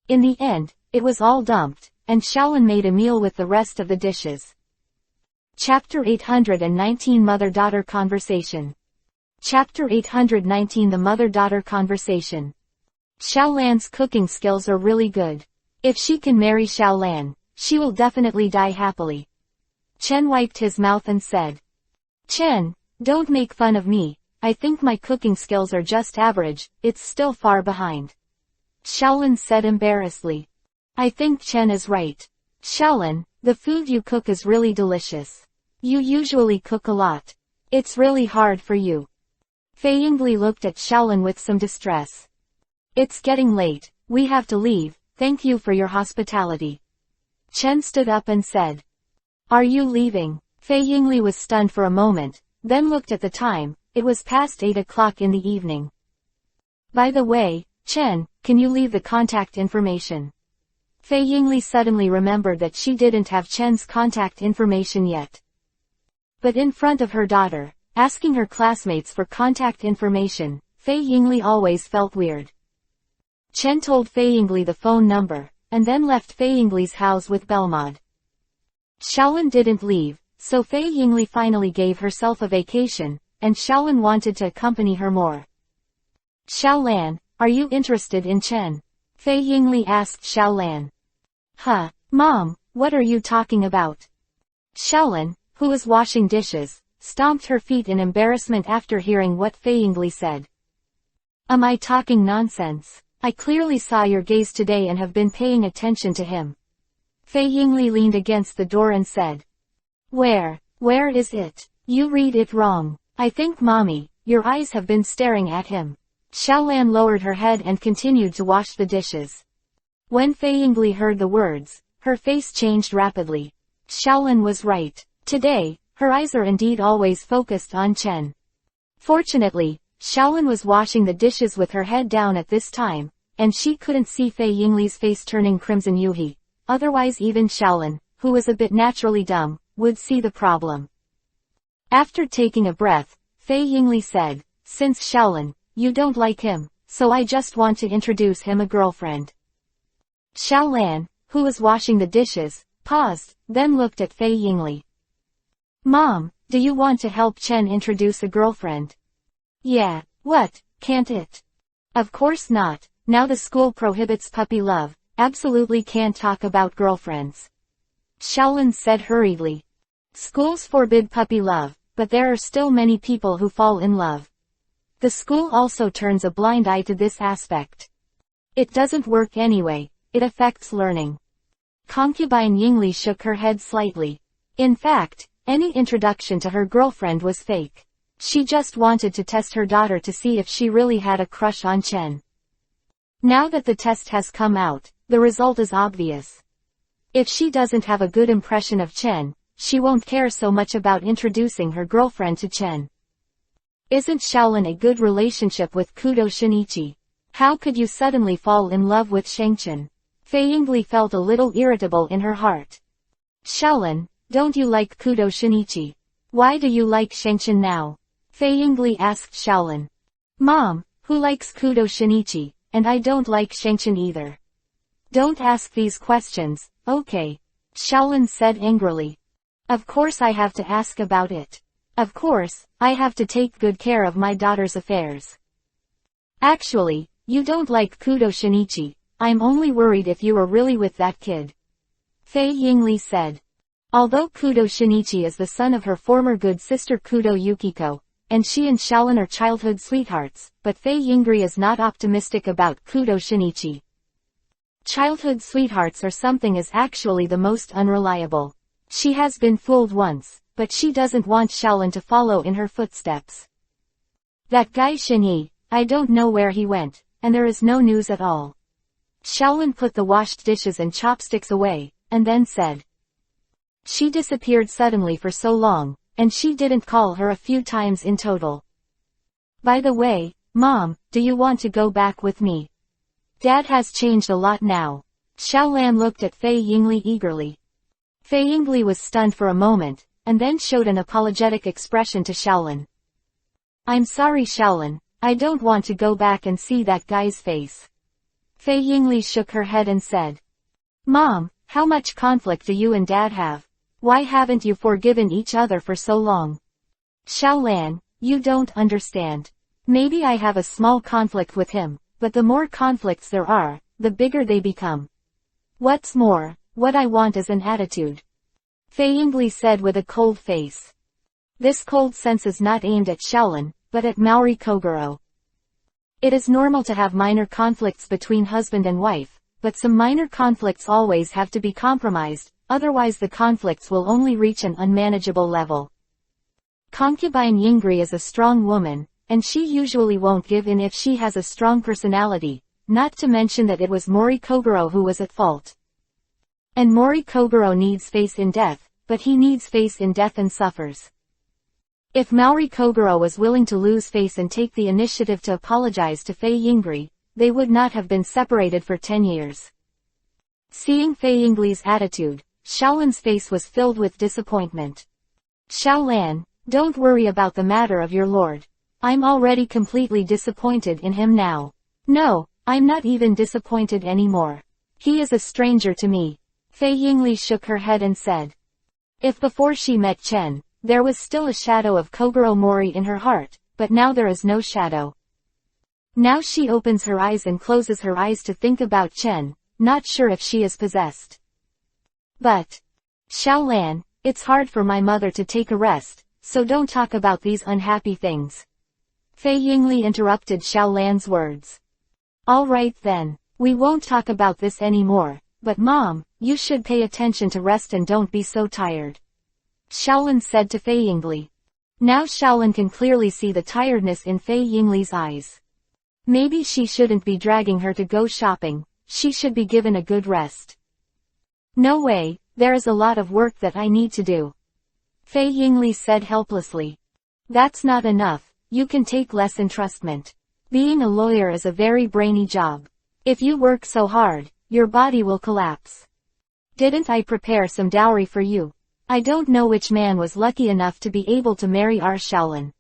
In the end, it was all dumped, and Shaolin made a meal with the rest of the dishes. Chapter 819 Mother-Daughter Conversation. Chapter 819 The Mother-Daughter Conversation. Shaolan's cooking skills are really good. If she can marry Shaolan, she will definitely die happily. Chen wiped his mouth and said, Chen, don't make fun of me, I think my cooking skills are just average, it's still far behind. Xiaolin said embarrassedly. I think Chen is right. Xiaolin, the food you cook is really delicious. You usually cook a lot. It's really hard for you. Fei Yingli looked at Xiaolin with some distress. It's getting late, we have to leave, thank you for your hospitality. Chen stood up and said. Are you leaving? Fei Yingli was stunned for a moment, then looked at the time, it was past 8 o'clock in the evening. By the way, Chen, can you leave the contact information? Fei Yingli suddenly remembered that she didn't have Chen's contact information yet. But in front of her daughter, asking her classmates for contact information, Fei Yingli always felt weird. Chen told Fei Yingli the phone number, and then left Fei Yingli's house with Belmod. Xiaolin didn't leave, so Fei Yingli finally gave herself a vacation, and Xiaolin wanted to accompany her more. Xiaolan, are you interested in Chen? Fei Yingli asked Xiaolan. Huh, Mom, what are you talking about? Xiaolin, who was washing dishes, stomped her feet in embarrassment after hearing what Fei Yingli said. Am I talking nonsense? I clearly saw your gaze today and have been paying attention to him. Fei Yingli leaned against the door and said. Where is it? You read it wrong. I think Mommy, your eyes have been staring at him. Xiaolan lowered her head and continued to wash the dishes. When Fei Yingli heard the words, her face changed rapidly. Xiaolan was right. Today, her eyes are indeed always focused on Chen. Fortunately, Xiaolin was washing the dishes with her head down at this time, and she couldn't see Fei Yingli's face turning crimson Yuhi. Otherwise even Xiaolin, who was a bit naturally dumb, would see the problem. After taking a breath, Fei Yingli said, since Xiaolin, you don't like him, so I just want to introduce him a girlfriend. Xiaolan, who was washing the dishes, paused, then looked at Fei Yingli. Mom, do you want to help Chen introduce a girlfriend? Yeah, what, can't it? Of course not, now the school prohibits puppy love, absolutely can't talk about girlfriends. Xiaolin said hurriedly. Schools forbid puppy love, but there are still many people who fall in love. The school also turns a blind eye to this aspect. It doesn't work anyway, it affects learning. Concubine Yingli shook her head slightly. In fact, any introduction to her girlfriend was fake. She just wanted to test her daughter to see if she really had a crush on Chen. Now that the test has come out, the result is obvious. If she doesn't have a good impression of Chen, she won't care so much about introducing her girlfriend to Chen. Isn't Xiaolin a good relationship with Kudo Shinichi? How could you suddenly fall in love with Shengchen? Fei Yingli felt a little irritable in her heart. Xiaolin, don't you like Kudo Shinichi? Why do you like Shengchen now? Fei Yingli asked Xiaolin. Mom, who likes Kudo Shinichi, and I don't like Shengchen either. Don't ask these questions, okay? Xiaolin said angrily. Of course I have to ask about it. Of course, I have to take good care of my daughter's affairs. Actually, you don't like Kudo Shinichi, I'm only worried if you are really with that kid. Fei Yingli said. Although Kudo Shinichi is the son of her former good sister Kudo Yukiko, and she and Xiaolin are childhood sweethearts, but Fei Yingli is not optimistic about Kudo Shinichi. Childhood sweethearts or something is actually the most unreliable. She has been fooled once, but she doesn't want Xiaolin to follow in her footsteps. That guy Xinyi, I don't know where he went, and there is no news at all. Xiaolin put the washed dishes and chopsticks away, and then said. She disappeared suddenly for so long, and she didn't call her a few times in total. By the way, Mom, do you want to go back with me? Dad has changed a lot now. Xiaolan looked at Fei Yingli eagerly. Fei Yingli was stunned for a moment, and then showed an apologetic expression to Xiaolin. I'm sorry Xiaolin, I don't want to go back and see that guy's face. Fei Yingli shook her head and said. Mom, how much conflict do you and Dad have? Why haven't you forgiven each other for so long? Xiaolan, you don't understand. Maybe I have a small conflict with him, but the more conflicts there are, the bigger they become. What's more, what I want is an attitude. Fei Yingli said with a cold face. This cold sense is not aimed at Shaolin, but at Maori Kogoro. It is normal to have minor conflicts between husband and wife, but some minor conflicts always have to be compromised, otherwise the conflicts will only reach an unmanageable level. Concubine Yingri is a strong woman, and she usually won't give in if she has a strong personality, not to mention that it was Mori Kogoro who was at fault. And Mori Kogoro needs face in death, but he needs face in death and suffers. If Maori Kogoro was willing to lose face and take the initiative to apologize to Fei Yingri, they would not have been separated for 10 years. Seeing Fei Yingli's attitude, Shaolin's face was filled with disappointment. Shaolan, don't worry about the matter of your lord. I'm already completely disappointed in him now. No, I'm not even disappointed anymore. He is a stranger to me. Fei Yingli shook her head and said. If before she met Chen, there was still a shadow of Kogoro Mori in her heart, but now there is no shadow. Now she opens her eyes and closes her eyes to think about Chen, not sure if she is possessed. But, Shaolan, it's hard for my mother to take a rest, so don't talk about these unhappy things. Fei Yingli interrupted Shaolan's words. All right then, we won't talk about this anymore, but Mom, you should pay attention to rest and don't be so tired. Shaolin said to Fei Yingli. Now Shaolin can clearly see the tiredness in Fei Yingli's eyes. Maybe she shouldn't be dragging her to go shopping, she should be given a good rest. No way, there is a lot of work that I need to do. Fei Yingli said helplessly. That's not enough, you can take less entrustment. Being a lawyer is a very brainy job. If you work so hard, your body will collapse. Didn't I prepare some dowry for you? I don't know which man was lucky enough to be able to marry our Shaolin.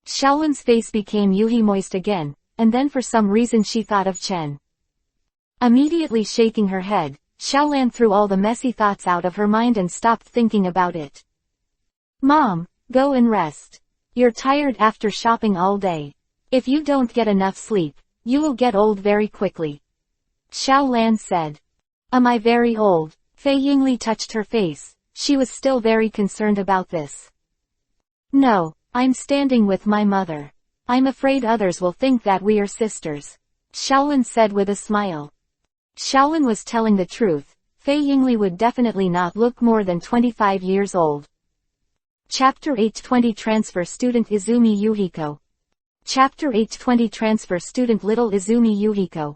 Shaolin's face became Yuhi moist again, and then for some reason she thought of Chen. Immediately shaking her head, Shaolan threw all the messy thoughts out of her mind and stopped thinking about it. Mom, go and rest. You're tired after shopping all day. If you don't get enough sleep, you will get old very quickly. Shaolan said. Am I very old? Fei Yingli touched her face. She was still very concerned about this. No, I'm standing with my mother. I'm afraid others will think that we are sisters. Shaolin said with a smile. Shaolin was telling the truth. Fei Yingli would definitely not look more than 25 years old. Chapter 820 Transfer Student Izumi Yuhiko. Chapter 820 Transfer Student Little Izumi Yuhiko.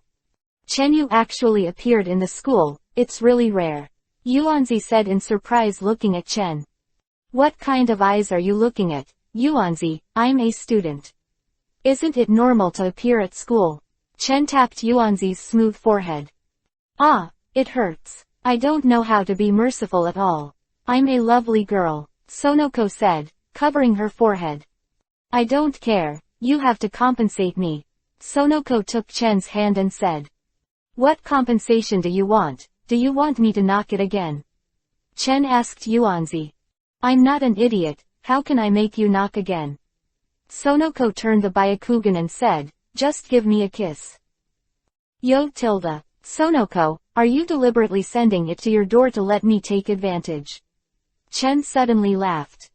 Chenyu actually appeared in the school, it's really rare. Yuanzi said in surprise looking at Chen. What kind of eyes are you looking at, Yuanzi? I'm a student. Isn't it normal to appear at school? Chen tapped Yuanzi's smooth forehead. Ah, it hurts. I don't know how to be merciful at all. I'm a lovely girl, Sonoko said, covering her forehead. I don't care, you have to compensate me. Sonoko took Chen's hand and said. What compensation do you want? Do you want me to knock it again? Chen asked Yuanzi. I'm not an idiot, how can I make you knock again? Sonoko turned the Byakugan and said, just give me a kiss. Yo tilde. Sonoko, are you deliberately sending it to your door to let me take advantage? Chen suddenly laughed.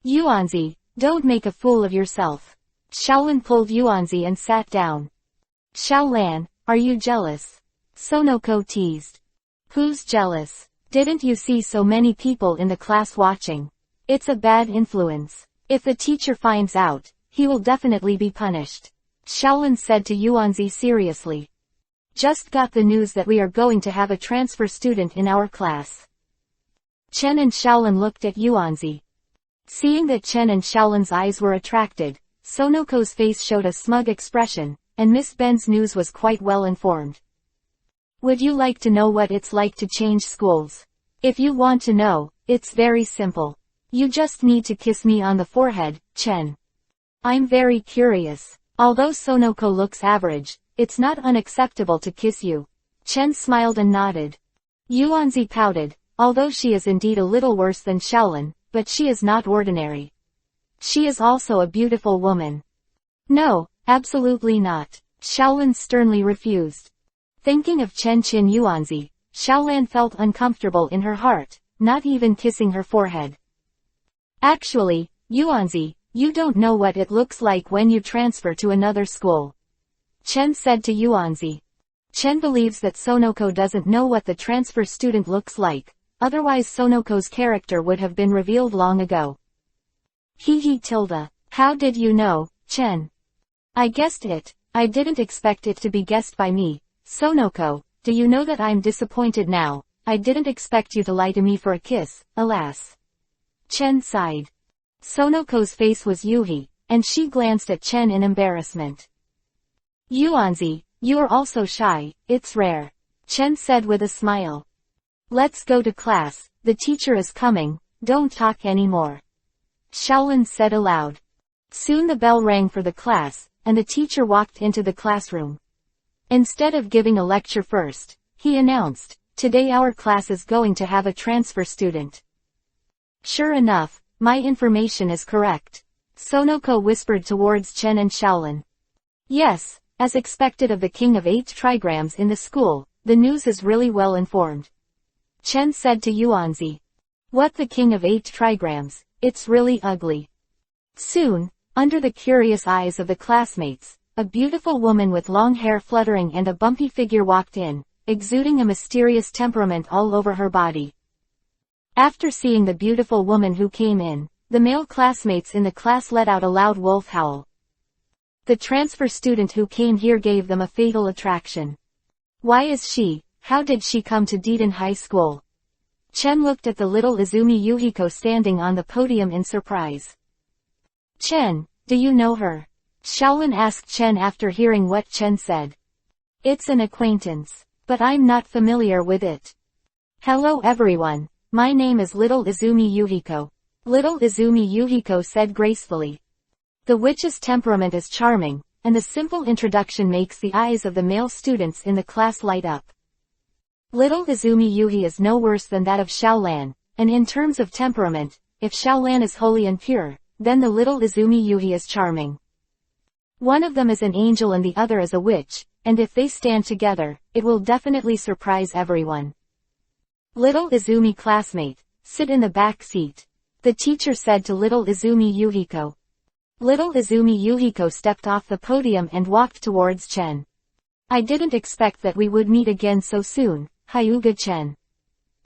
Yuanzi, don't make a fool of yourself. Shaolin pulled Yuanzi and sat down. Shaolan, are you jealous? Sonoko teased. Who's jealous? Didn't you see so many people in the class watching? It's a bad influence. If the teacher finds out, he will definitely be punished. Shaolin said to Yuanzi seriously. Just got the news that we are going to have a transfer student in our class. Chen and Shaolin looked at Yuanzi. Seeing that Chen and Shaolin's eyes were attracted, Sonoko's face showed a smug expression, and Miss Ben's news was quite well informed. Would you like to know what it's like to change schools? If you want to know, it's very simple. You just need to kiss me on the forehead, Chen. I'm very curious. Although Sonoko looks average, it's not unacceptable to kiss you. Chen smiled and nodded. Yuanzi pouted, although she is indeed a little worse than Shaolin, but she is not ordinary. She is also a beautiful woman. No, absolutely not. Shaolin sternly refused. Thinking of Chen Yuanzi, Xiaolan felt uncomfortable in her heart, not even kissing her forehead. Actually, Yuanzi, you don't know what it looks like when you transfer to another school. Chen said to Yuanzi. Chen believes that Sonoko doesn't know what the transfer student looks like, otherwise Sonoko's character would have been revealed long ago. Tilda. How did you know, Chen? I guessed it. I didn't expect it to be guessed by me. Sonoko, do you know that I'm disappointed now? I didn't expect you to lie to me for a kiss, alas. Chen sighed. Sonoko's face was Yuhi, and she glanced at Chen in embarrassment. Yuanzi, you are also shy, it's rare. Chen said with a smile. Let's go to class, the teacher is coming, don't talk anymore. Xiaolan said aloud. Soon the bell rang for the class, and the teacher walked into the classroom. Instead of giving a lecture first, he announced, today our class is going to have a transfer student. Sure enough, my information is correct. Sonoko whispered towards Chen and Xiaolan. Yes, as expected of the king of 8 trigrams in the school, the news is really well informed. Chen said to Yuanzi. What, the king of 8 trigrams? It's really ugly. Soon, under the curious eyes of the classmates, a beautiful woman with long hair fluttering and a bumpy figure walked in, exuding a mysterious temperament all over her body. After seeing the beautiful woman who came in, the male classmates in the class let out a loud wolf howl. The transfer student who came here gave them a fatal attraction. Why is she? How did she come to Deaton High School? Chen looked at the little Izumi Yuhiko standing on the podium in surprise. Chen, do you know her? Xiaolan asked Chen after hearing what Chen said. It's an acquaintance, but I'm not familiar with it. Hello everyone, my name is Little Izumi Yuhiko. Little Izumi Yuhiko said gracefully. The witch's temperament is charming, and the simple introduction makes the eyes of the male students in the class light up. Little Izumi Yuhi is no worse than that of Xiaolan, and in terms of temperament, if Xiaolan is holy and pure, then the little Izumi Yuhi is charming. One of them is an angel and the other is a witch, and if they stand together, it will definitely surprise everyone. Little Izumi classmate, sit in the back seat. The teacher said to little Izumi Yuhiko. Little Izumi Yuhiko stepped off the podium and walked towards Chen. I didn't expect that we would meet again so soon, Hyuga Chen.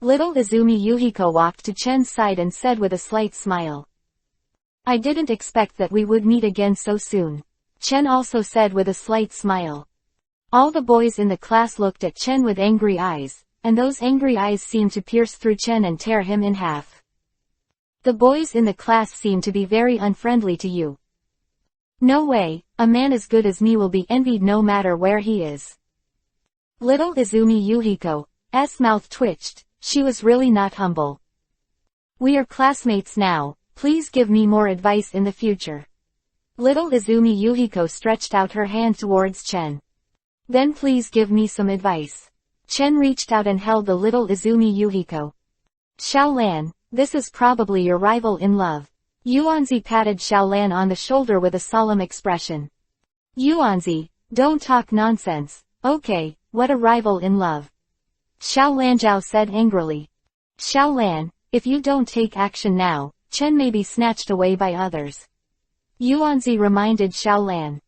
Little Izumi Yuhiko walked to Chen's side and said with a slight smile. I didn't expect that we would meet again so soon. Chen also said with a slight smile. All the boys in the class looked at Chen with angry eyes, and those angry eyes seemed to pierce through Chen and tear him in half. The boys in the class seem to be very unfriendly to you. No way, a man as good as me will be envied no matter where he is. Little Izumi Yuhiko's mouth twitched, she was really not humble. We are classmates now, please give me more advice in the future. Little Izumi Yuhiko stretched out her hand towards Chen. Then please give me some advice. Chen reached out and held the little Izumi Yuhiko. Xiaolan, this is probably your rival in love. Yuanzi patted Xiaolan on the shoulder with a solemn expression. Yuanzi, don't talk nonsense. Okay, what a rival in love. Xiaolan Zhao said angrily. Xiaolan, if you don't take action now, Chen may be snatched away by others. Yuanzi reminded Xiaolan.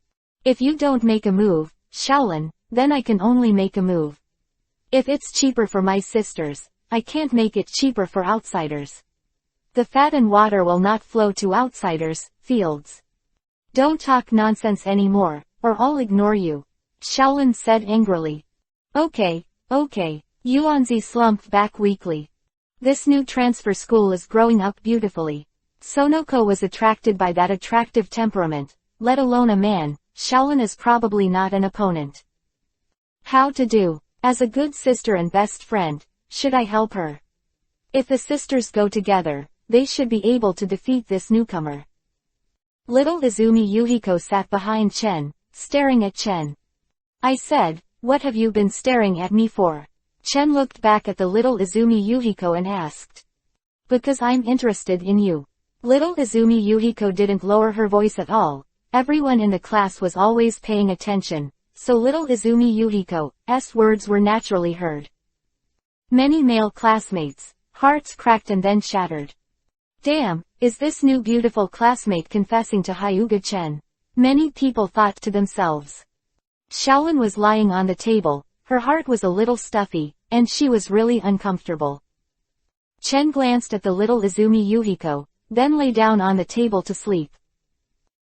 If you don't make a move, Xiaolan, then I can only make a move. If it's cheaper for my sisters, I can't make it cheaper for outsiders. The fat and water will not flow to outsiders' fields. Don't talk nonsense anymore, or I'll ignore you. Xiaolan said angrily. Okay. Yuanzi slumped back weakly. This new transfer school is growing up beautifully. Sonoko was attracted by that attractive temperament, let alone a man. Xiaolan is probably not an opponent. How to do? As a good sister and best friend, should I help her? If the sisters go together, they should be able to defeat this newcomer. Little Izumi Yuhiko sat behind Chen, staring at Chen. I said, what have you been staring at me for? Chen looked back at the little Izumi Yuhiko and asked. Because I'm interested in you. Little Izumi Yuhiko didn't lower her voice at all. Everyone in the class was always paying attention, so little Izumi Yuhiko's words were naturally heard. Many male classmates, hearts cracked and then shattered. Damn, is this new beautiful classmate confessing to Hyuga-chen? Many people thought to themselves. Shaolin was lying on the table, her heart was a little stuffy, and she was really uncomfortable. Chen glanced at the little Izumi Yuhiko, then lay down on the table to sleep.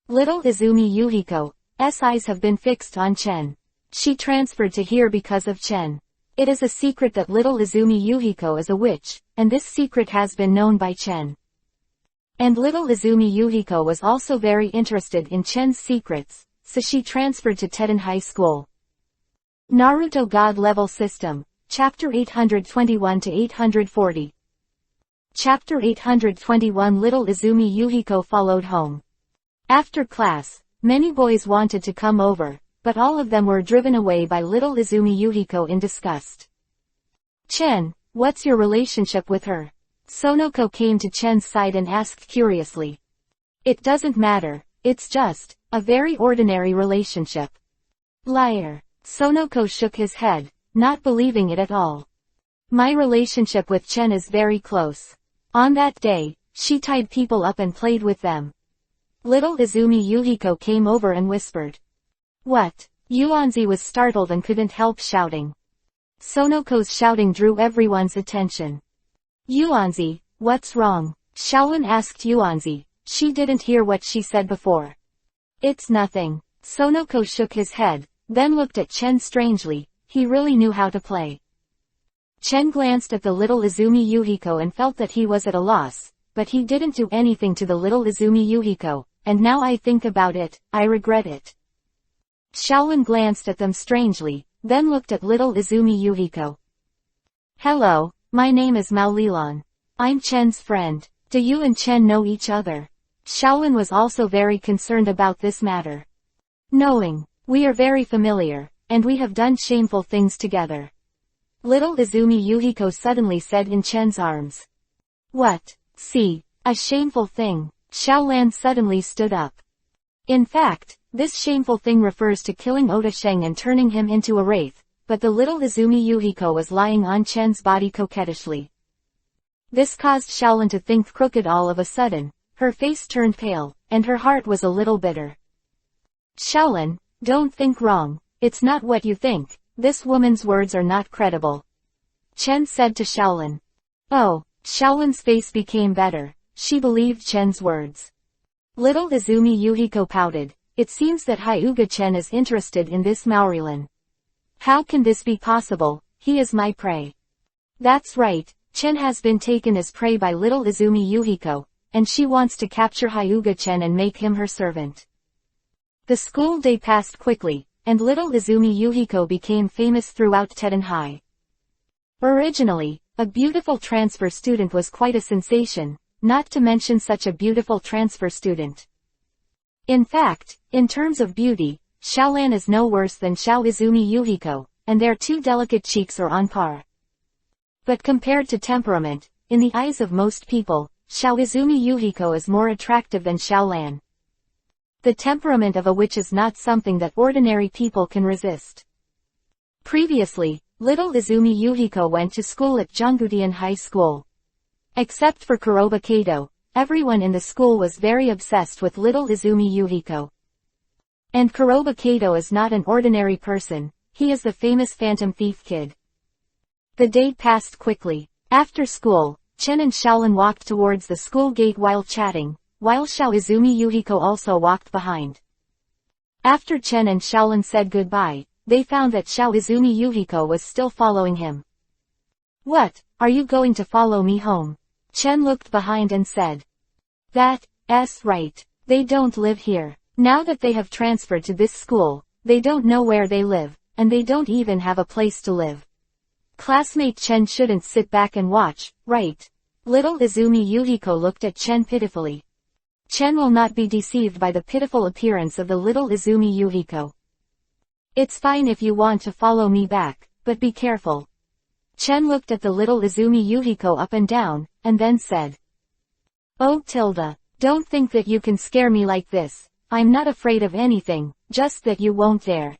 Little Izumi Yuhiko's eyes have been fixed on Chen. She transferred to here because of Chen. It is a secret that little Izumi Yuhiko is a witch, and this secret has been known by Chen. And little Izumi Yuhiko was also very interested in Chen's secrets, so she transferred to Teden High School. Naruto God Level System, Chapter 821 to 840. Chapter 821 Little Izumi Yuhiko followed home. After class, many boys wanted to come over, but all of them were driven away by little Izumi Yuhiko in disgust. Chen, what's your relationship with her? Sonoko came to Chen's side and asked curiously. It doesn't matter, it's just a very ordinary relationship. Liar. Sonoko shook his head, not believing it at all. My relationship with Chen is very close. On that day, she tied people up and played with them. Little Izumi Yuhiko came over and whispered. What? Yuanzi was startled and couldn't help shouting. Sonoko's shouting drew everyone's attention. Yuanzi, what's wrong? Shaolin asked Yuanzi. She didn't hear what she said before. It's nothing. Sonoko shook his head, then looked at Chen strangely. He really knew how to play. Chen glanced at the little Izumi Yuhiko and felt that he was at a loss, but he didn't do anything to the little Izumi Yuhiko, and now I think about it, I regret it. Shaolin glanced at them strangely, then looked at little Izumi Yuhiko. Hello, my name is Mao Lilan. I'm Chen's friend. Do you and Chen know each other? Shaolin was also very concerned about this matter. Knowing, we are very familiar, and we have done shameful things together. Little Izumi Yuhiko suddenly said in Chen's arms. What? See, a shameful thing. Shaolan suddenly stood up. In fact, this shameful thing refers to killing Oda Sheng and turning him into a wraith, but the little Izumi Yuhiko was lying on Chen's body coquettishly. This caused Shaolin to think crooked all of a sudden, her face turned pale, and her heart was a little bitter. Shaolin, don't think wrong, it's not what you think, this woman's words are not credible. Chen said to Shaolin. Oh, Shaolin's face became better, she believed Chen's words. Little Izumi Yuhiko pouted. It seems that Hyuga-chen is interested in this Maorilan. How can this be possible? He is my prey. That's right, Chen has been taken as prey by little Izumi Yuhiko, and she wants to capture Hyuga-chen and make him her servant. The school day passed quickly, and little Izumi Yuhiko became famous throughout Teden High. Originally, a beautiful transfer student was quite a sensation, not to mention such a beautiful transfer student. In fact, in terms of beauty, Shaolan is no worse than Xiao Izumi Yuhiko, and their two delicate cheeks are on par. But compared to temperament, in the eyes of most people, Xiao Izumi Yuhiko is more attractive than Shaolan. The temperament of a witch is not something that ordinary people can resist. Previously, little Izumi Yuhiko went to school at Jonggutian High School. Except for Kuroba Kato, everyone in the school was very obsessed with little Izumi Yuhiko. And Kuroba Kato is not an ordinary person, he is the famous Phantom Thief Kid. The day passed quickly. After school, Chen and Shaolin walked towards the school gate while chatting, while Xiao Izumi Yuhiko also walked behind. After Chen and Shaolin said goodbye, they found that Xiao Izumi Yuhiko was still following him. What, are you going to follow me home? Chen looked behind and said. That's right. They don't live here. Now that they have transferred to this school, they don't know where they live, and they don't even have a place to live. Classmate Chen shouldn't sit back and watch, right? Little Izumi Yuhiko looked at Chen pitifully. Chen will not be deceived by the pitiful appearance of the little Izumi Yuhiko. It's fine if you want to follow me back, but be careful. Chen looked at the little Izumi Yuhiko up and down, and then said. Oh Tilda, don't think that you can scare me like this. I'm not afraid of anything, just that you won't dare.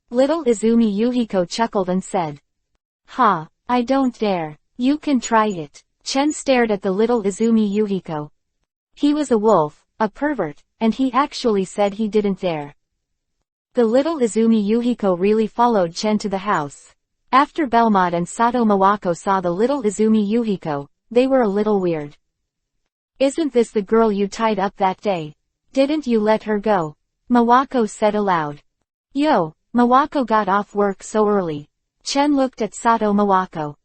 Little Izumi Yuhiko chuckled and said. Ha, I don't dare. You can try it. Chen stared at the little Izumi Yuhiko. He was a wolf, a pervert, and he actually said he didn't dare. The little Izumi Yuhiko really followed Chen to the house. After Belmont and Sato Mawako saw the little Izumi Yuhiko, they were a little weird. Isn't this the girl you tied up that day? Didn't you let her go? Mawako said aloud. Yo, Mawako got off work so early. Chen looked at Sato Mawako.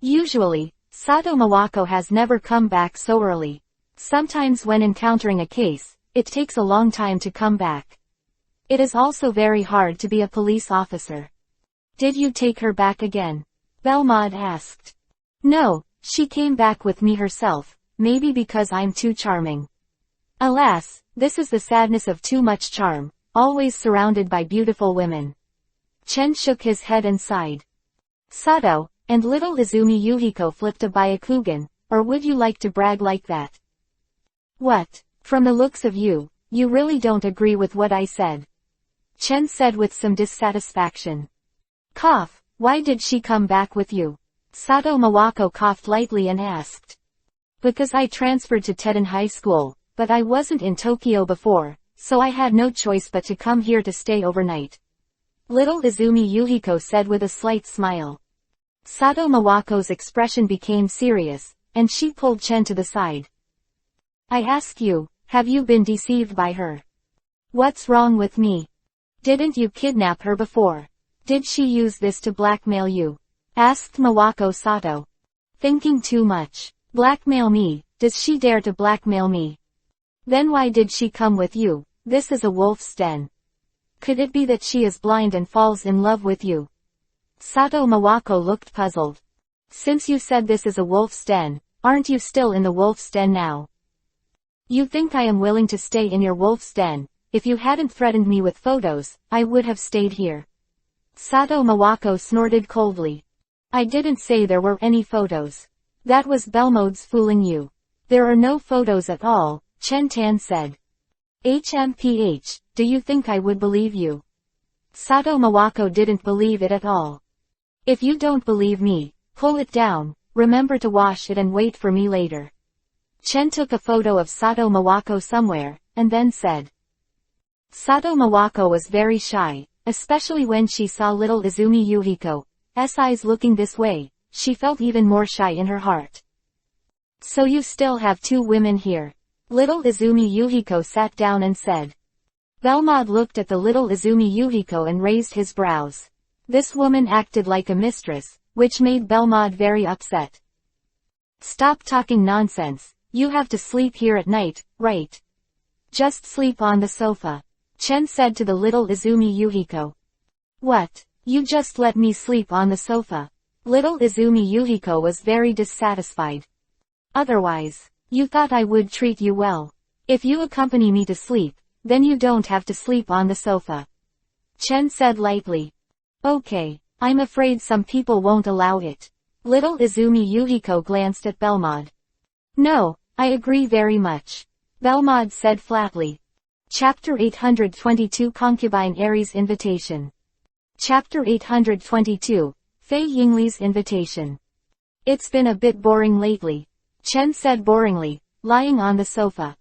Usually, Sato Mawako has never come back so early. Sometimes when encountering a case, it takes a long time to come back. It is also very hard to be a police officer. Did you take her back again? Belmont asked. No, she came back with me herself, maybe because I'm too charming. Alas, this is the sadness of too much charm, always surrounded by beautiful women. Chen shook his head and sighed. Sato, and little Izumi Yuhiko flipped a Byakugan, or would you like to brag like that? What? From the looks of you, you really don't agree with what I said. Chen said with some dissatisfaction. Cough, why did she come back with you? Sato Mawako coughed lightly and asked. Because I transferred to Teden High School, but I wasn't in Tokyo before, so I had no choice but to come here to stay overnight. Little Izumi Yuhiko said with a slight smile. Sato Mawako's expression became serious, and she pulled Chen to the side. I ask you, have you been deceived by her? What's wrong with me? Didn't you kidnap her before? Did she use this to blackmail you? Asked Mawako Sato. Thinking too much. Blackmail me, does she dare to blackmail me? Then why did she come with you? This is a wolf's den. Could it be that she is blind and falls in love with you? Sato Mawako looked puzzled. Since you said this is a wolf's den, aren't you still in the wolf's den now? You think I am willing to stay in your wolf's den? If you hadn't threatened me with photos, I would have stayed here. Sato Mawako snorted coldly. I didn't say there were any photos. That was Belmode's fooling you. There are no photos at all, Chen Tan said. HMPH, do you think I would believe you? Sato Mawako didn't believe it at all. If you don't believe me, pull it down, remember to wash it and wait for me later. Chen took a photo of Sato Mawako somewhere, and then said. Sato Mawako was very shy, especially when she saw little Izumi Yuhiko's eyes looking this way, she felt even more shy in her heart. So you still have two women here. Little Izumi Yuhiko sat down and said. Belmont looked at the little Izumi Yuhiko and raised his brows. This woman acted like a mistress, which made Belmont very upset. Stop talking nonsense, you have to sleep here at night, right? Just sleep on the sofa. Chen said to the little Izumi Yuhiko. What? You just let me sleep on the sofa. Little Izumi Yuhiko was very dissatisfied. Otherwise, you thought I would treat you well. If you accompany me to sleep, then you don't have to sleep on the sofa. Chen said lightly. Okay, I'm afraid some people won't allow it. Little Izumi Yuhiko glanced at Belmont. No, I agree very much. Belmont said flatly. Chapter 822 Concubine Aries Invitation. Chapter 822, Fei Yingli's Invitation. It's been a bit boring lately. Chen said boringly, lying on the sofa.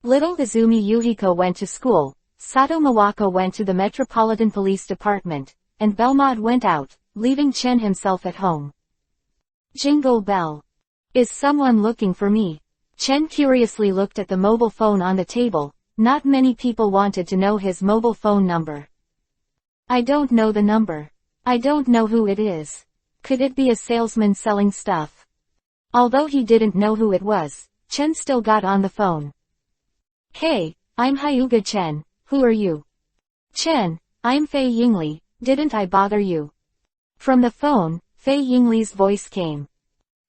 Little Izumi Yuhiko went to school, Sato Mawako went to the Metropolitan Police Department, and Belmont went out, leaving Chen himself at home. Jingle bell. Is someone looking for me? Chen curiously looked at the mobile phone on the table. Not many people wanted to know his mobile phone number. I don't know the number. I don't know who it is. Could it be a salesman selling stuff? Although he didn't know who it was, Chen still got on the phone. Hey, I'm Hyuga Chen, who are you? Chen, I'm Fei Yingli, didn't I bother you? From the phone, Fei Yingli's voice came.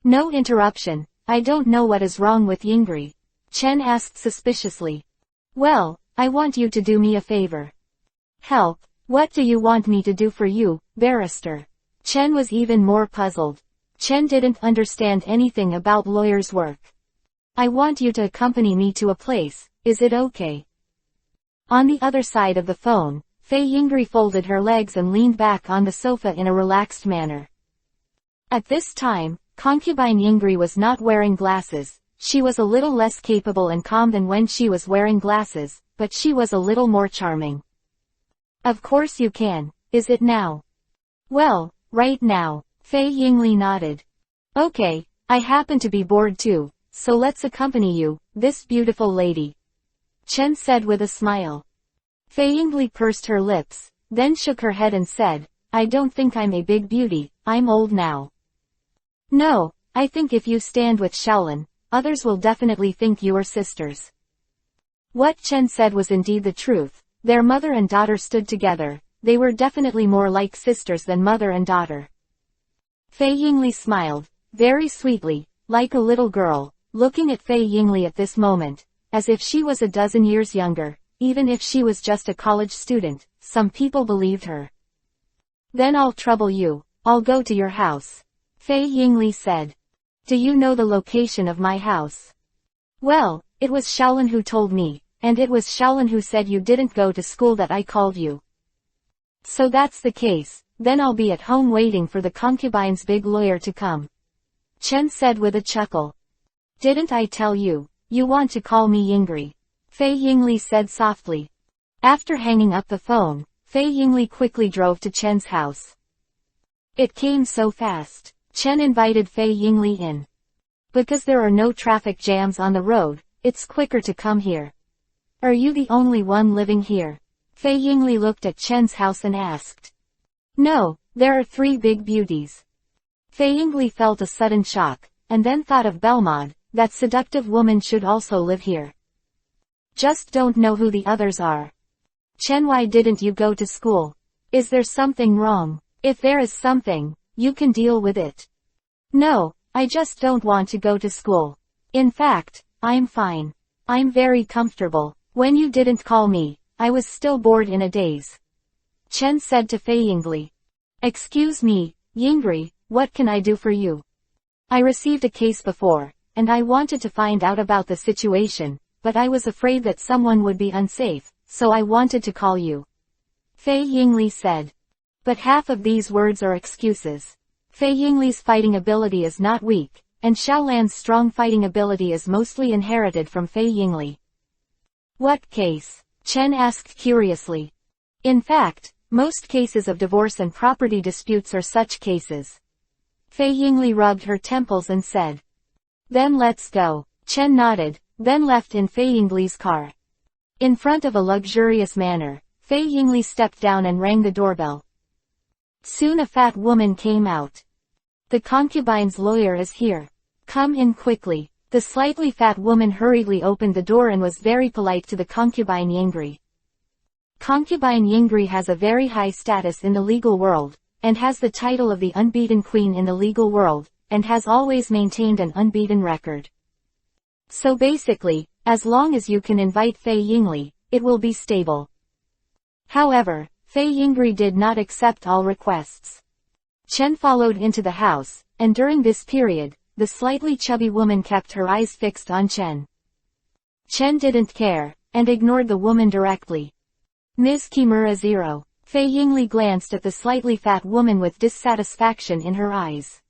No interruption, I don't know what is wrong with Yingri. Chen asked suspiciously. Well, I want you to do me a favor. Help, what do you want me to do for you, barrister? Chen was even more puzzled. Chen didn't understand anything about lawyers' work. I want you to accompany me to a place, is it okay? On the other side of the phone, Fei Yingri folded her legs and leaned back on the sofa in a relaxed manner. At this time, concubine Yingri was not wearing glasses. She was a little less capable and calm than when she was wearing glasses, but she was a little more charming. Of course you can. Is it now? Well, right now. Fei Yingli nodded. Okay, I happen to be bored too, so let's accompany you, this beautiful lady. Chen said with a smile. Fei Yingli pursed her lips, then shook her head and said, I don't think I'm a big beauty, I'm old now. No, I think if you stand with Shaolin, others will definitely think you are sisters. What Chen said was indeed the truth. Their mother and daughter stood together. They were definitely more like sisters than mother and daughter. Fei Yingli smiled, very sweetly, like a little girl, looking at Fei Yingli at this moment, as if she was a dozen years younger, even if she was just a college student. Some people believed her. Then I'll trouble you, I'll go to your house. Fei Yingli said. Do you know the location of my house? Well, it was Shaolin who told me, and it was Shaolin who said you didn't go to school that I called you. So that's the case, then I'll be at home waiting for the concubine's big lawyer to come. Chen said with a chuckle. Didn't I tell you, you want to call me Yingri? Fei Yingli said softly. After hanging up the phone, Fei Yingli quickly drove to Chen's house. It came so fast. Chen invited Fei Yingli in. Because there are no traffic jams on the road, it's quicker to come here. Are you the only one living here? Fei Yingli looked at Chen's house and asked. No, there are 3 big beauties. Fei Yingli felt a sudden shock, and then thought of Belmod, that seductive woman should also live here. Just don't know who the others are. Chen, why didn't you go to school? Is there something wrong? If there is something, you can deal with it. No, I just don't want to go to school. In fact, I'm fine. I'm very comfortable. When you didn't call me, I was still bored in a daze. Chen said to Fei Yingli. Excuse me, Yingri, what can I do for you? I received a case before, and I wanted to find out about the situation, but I was afraid that someone would be unsafe, so I wanted to call you. Fei Yingli said. But half of these words are excuses. Fei Yingli's fighting ability is not weak, and Xiaolan's strong fighting ability is mostly inherited from Fei Yingli. What case? Chen asked curiously. In fact, most cases of divorce and property disputes are such cases. Fei Yingli rubbed her temples and said. Then let's go. Chen nodded, then left in Fei Yingli's car. In front of a luxurious manor, Fei Yingli stepped down and rang the doorbell. Soon a fat woman came out. The concubine's lawyer is here. Come in quickly. The slightly fat woman hurriedly opened the door and was very polite to the concubine Yingri. Concubine Yingri has a very high status in the legal world, and has the title of the unbeaten queen in the legal world, and has always maintained an unbeaten record. So basically, as long as you can invite Fei Yingli, it will be stable. However, Fei Yingri did not accept all requests. Chen followed into the house, and during this period, the slightly chubby woman kept her eyes fixed on Chen. Chen didn't care, and ignored the woman directly. Ms. Kimura 0. Fei Yingli glanced at the slightly fat woman with dissatisfaction in her eyes.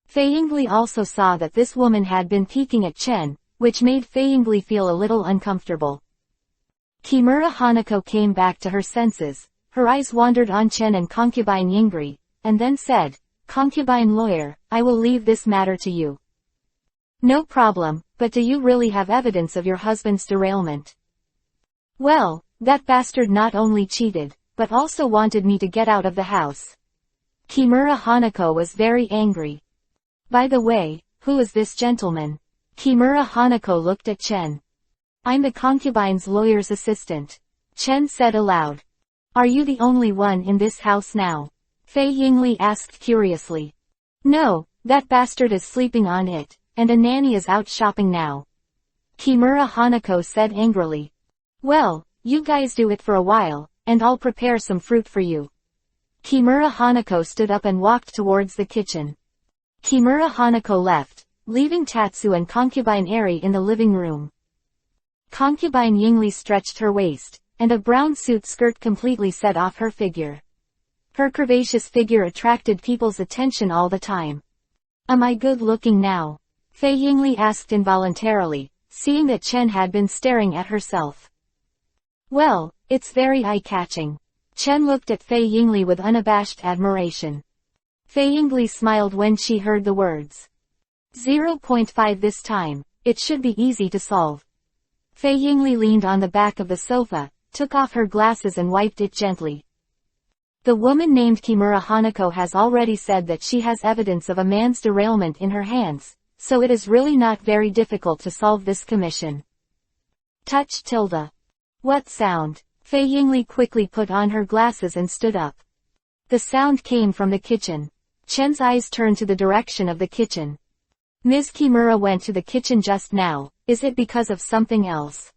Fei Yingli also saw that this woman had been peeking at Chen, which made Fei Yingli feel a little uncomfortable. Kimura Hanako came back to her senses. Her eyes wandered on Chen and concubine Yingri, and then said, Concubine lawyer, I will leave this matter to you. No problem, but do you really have evidence of your husband's derailment? Well, that bastard not only cheated, but also wanted me to get out of the house. Kimura Hanako was very angry. By the way, who is this gentleman? Kimura Hanako looked at Chen. I'm the concubine's lawyer's assistant. Chen said aloud. Are you the only one in this house now? Fei Yingli asked curiously. No, that bastard is sleeping on it, and a nanny is out shopping now. Kimura Hanako said angrily. Well, you guys do it for a while, and I'll prepare some fruit for you. Kimura Hanako stood up and walked towards the kitchen. Kimura Hanako left, leaving Tatsu and concubine Eri in the living room. Concubine Yingli stretched her waist, and a brown suit skirt completely set off her figure. Her curvaceous figure attracted people's attention all the time. Am I good looking now? Fei Yingli asked involuntarily, seeing that Chen had been staring at herself. Well, it's very eye-catching. Chen looked at Fei Yingli with unabashed admiration. Fei Yingli smiled when she heard the words. 0.5 this time, it should be easy to solve. Fei Yingli leaned on the back of the sofa, took off her glasses and wiped it gently. The woman named Kimura Hanako has already said that she has evidence of a man's derailment in her hands, so it is really not very difficult to solve this commission. Touch tilde. What sound? Fei Yingli quickly put on her glasses and stood up. The sound came from the kitchen. Chen's eyes turned to the direction of the kitchen. Ms. Kimura went to the kitchen just now, is it because of something else?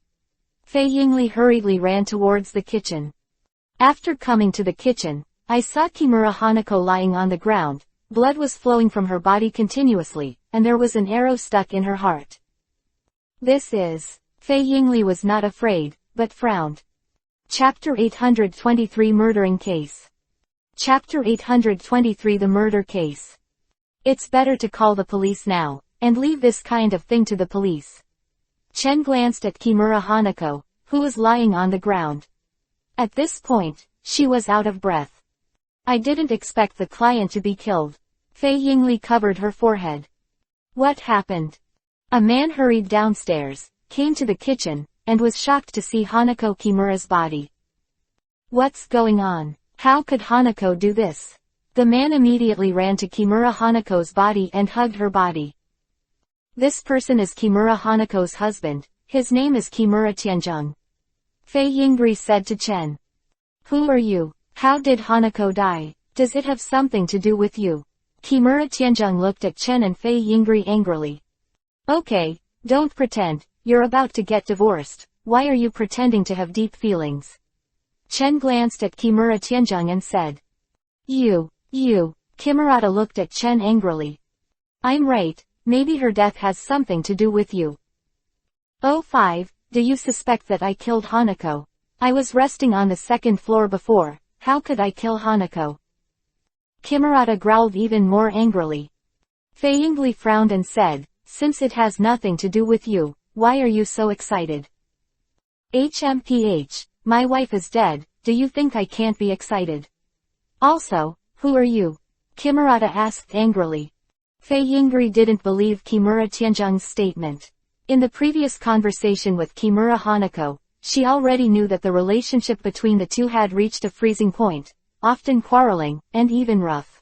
Fei Yingli hurriedly ran towards the kitchen. After coming to the kitchen, I saw Kimura Hanako lying on the ground, blood was flowing from her body continuously, and there was an arrow stuck in her heart. This is... Fei Yingli was not afraid, but frowned. Chapter 823 Murdering Case. Chapter 823 The Murder Case. It's better to call the police now, and leave this kind of thing to the police. Chen glanced at Kimura Hanako, who was lying on the ground. At this point, she was out of breath. I didn't expect the client to be killed. Fei Yingli covered her forehead. What happened? A man hurried downstairs, came to the kitchen, and was shocked to see Hanako Kimura's body. What's going on? How could Hanako do this? The man immediately ran to Kimura Hanako's body and hugged her body. This person is Kimura Hanako's husband, his name is Kimura Tianzheng. Fei Yingli said to Chen. Who are you? How did Hanako die? Does it have something to do with you? Kimura Tianzheng looked at Chen and Fei Yingli angrily. Okay, don't pretend, you're about to get divorced, why are you pretending to have deep feelings? Chen glanced at Kimura Tianzheng and said. You. Kimura looked at Chen angrily. I'm right, maybe her death has something to do with you. Oh 5, do you suspect that I killed Hanako? I was resting on the second floor before, how could I kill Hanako? Kimura growled even more angrily. Fei Yingli frowned and said, since it has nothing to do with you, why are you so excited? HMPH, my wife is dead, do you think I can't be excited? Also, who are you? Kimura asked angrily. Fei Yingli didn't believe Kimura Tianzheng's statement. In the previous conversation with Kimura Hanako, she already knew that the relationship between the two had reached a freezing point, often quarreling, and even rough.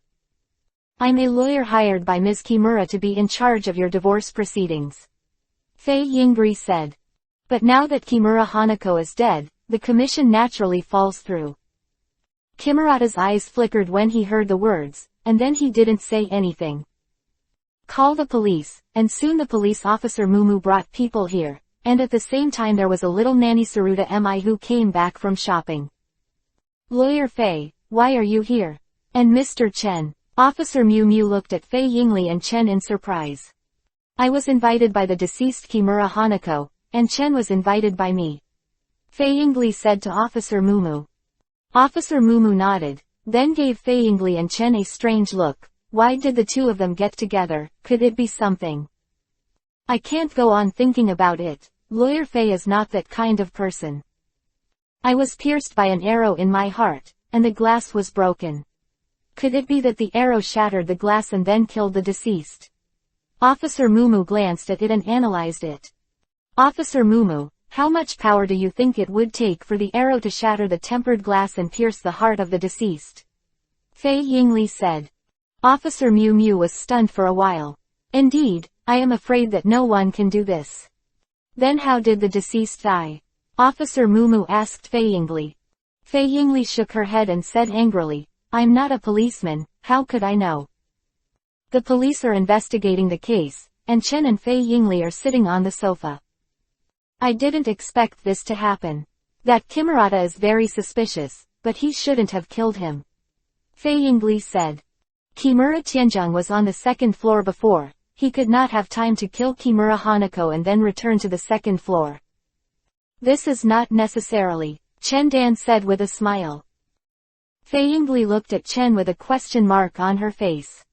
I'm a lawyer hired by Ms. Kimura to be in charge of your divorce proceedings. Fei Yingli said. But now that Kimura Hanako is dead, the commission naturally falls through. Kimura's eyes flickered when he heard the words, and then he didn't say anything. Call the police, and soon the police officer Mumu brought people here, and at the same time there was a little nanny Saruta Mi who came back from shopping. Lawyer Fei, why are you here? And Mr. Chen. Officer Miu looked at Fei Yingli and Chen in surprise. I was invited by the deceased Kimura Hanako, and Chen was invited by me. Fei Yingli said to Officer Mumu. Officer Mumu nodded, then gave Fei Yingli and Chen a strange look. Why did the two of them get together? Could it be something? I can't go on thinking about it. Lawyer Fei is not that kind of person. I was pierced by an arrow in my heart, and the glass was broken. Could it be that the arrow shattered the glass and then killed the deceased? Officer Mumu glanced at it and analyzed it. Officer Mumu, how much power do you think it would take for the arrow to shatter the tempered glass and pierce the heart of the deceased? Fei Yingli said. Officer Miu was stunned for a while. Indeed, I am afraid that no one can do this. Then how did the deceased die? Officer Mumu asked Fei Yingli. Fei Yingli shook her head and said angrily, I'm not a policeman, how could I know? The police are investigating the case, and Chen and Fei Yingli are sitting on the sofa. I didn't expect this to happen. That Kimura is very suspicious, but he shouldn't have killed him. Fei Yingli said. Kimura Tianzheng was on the second floor before, he could not have time to kill Kimura Hanako and then return to the second floor. This is not necessarily, Chen Dan said with a smile. Fei Yingli looked at Chen with a question mark on her face.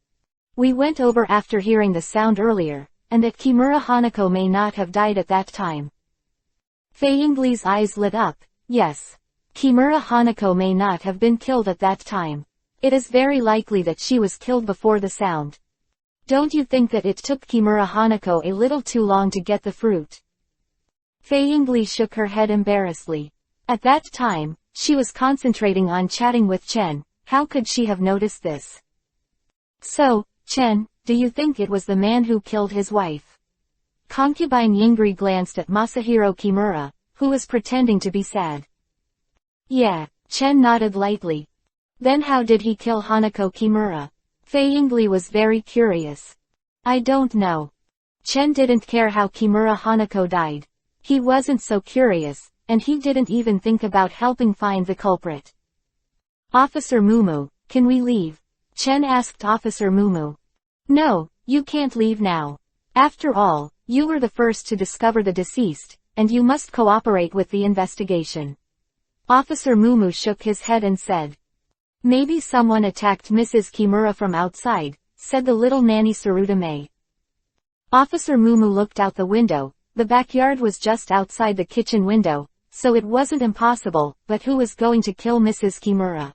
We went over after hearing the sound earlier, and that Kimura Hanako may not have died at that time. Fei Yingli's eyes lit up. Yes. Kimura Hanako may not have been killed at that time. It is very likely that she was killed before the sound. Don't you think that it took Kimura Hanako a little too long to get the fruit? Fei Yingli shook her head embarrassedly. At that time, she was concentrating on chatting with Chen. How could she have noticed this? So, Chen, do you think it was the man who killed his wife? Concubine Yingri glanced at Masahiro Kimura, who was pretending to be sad. Yeah, Chen nodded lightly. Then how did he kill Hanako Kimura? Fei Yingli was very curious. I don't know. Chen didn't care how Kimura Hanako died. He wasn't so curious, and he didn't even think about helping find the culprit. Officer Mumu, can we leave? Chen asked Officer Mumu. No, you can't leave now. After all, you were the first to discover the deceased, and you must cooperate with the investigation. Officer Mumu shook his head and said. Maybe someone attacked Mrs. Kimura from outside, said the little nanny Sarutame. Officer Mumu looked out the window. The backyard was just outside the kitchen window, so it wasn't impossible, but who was going to kill Mrs. Kimura?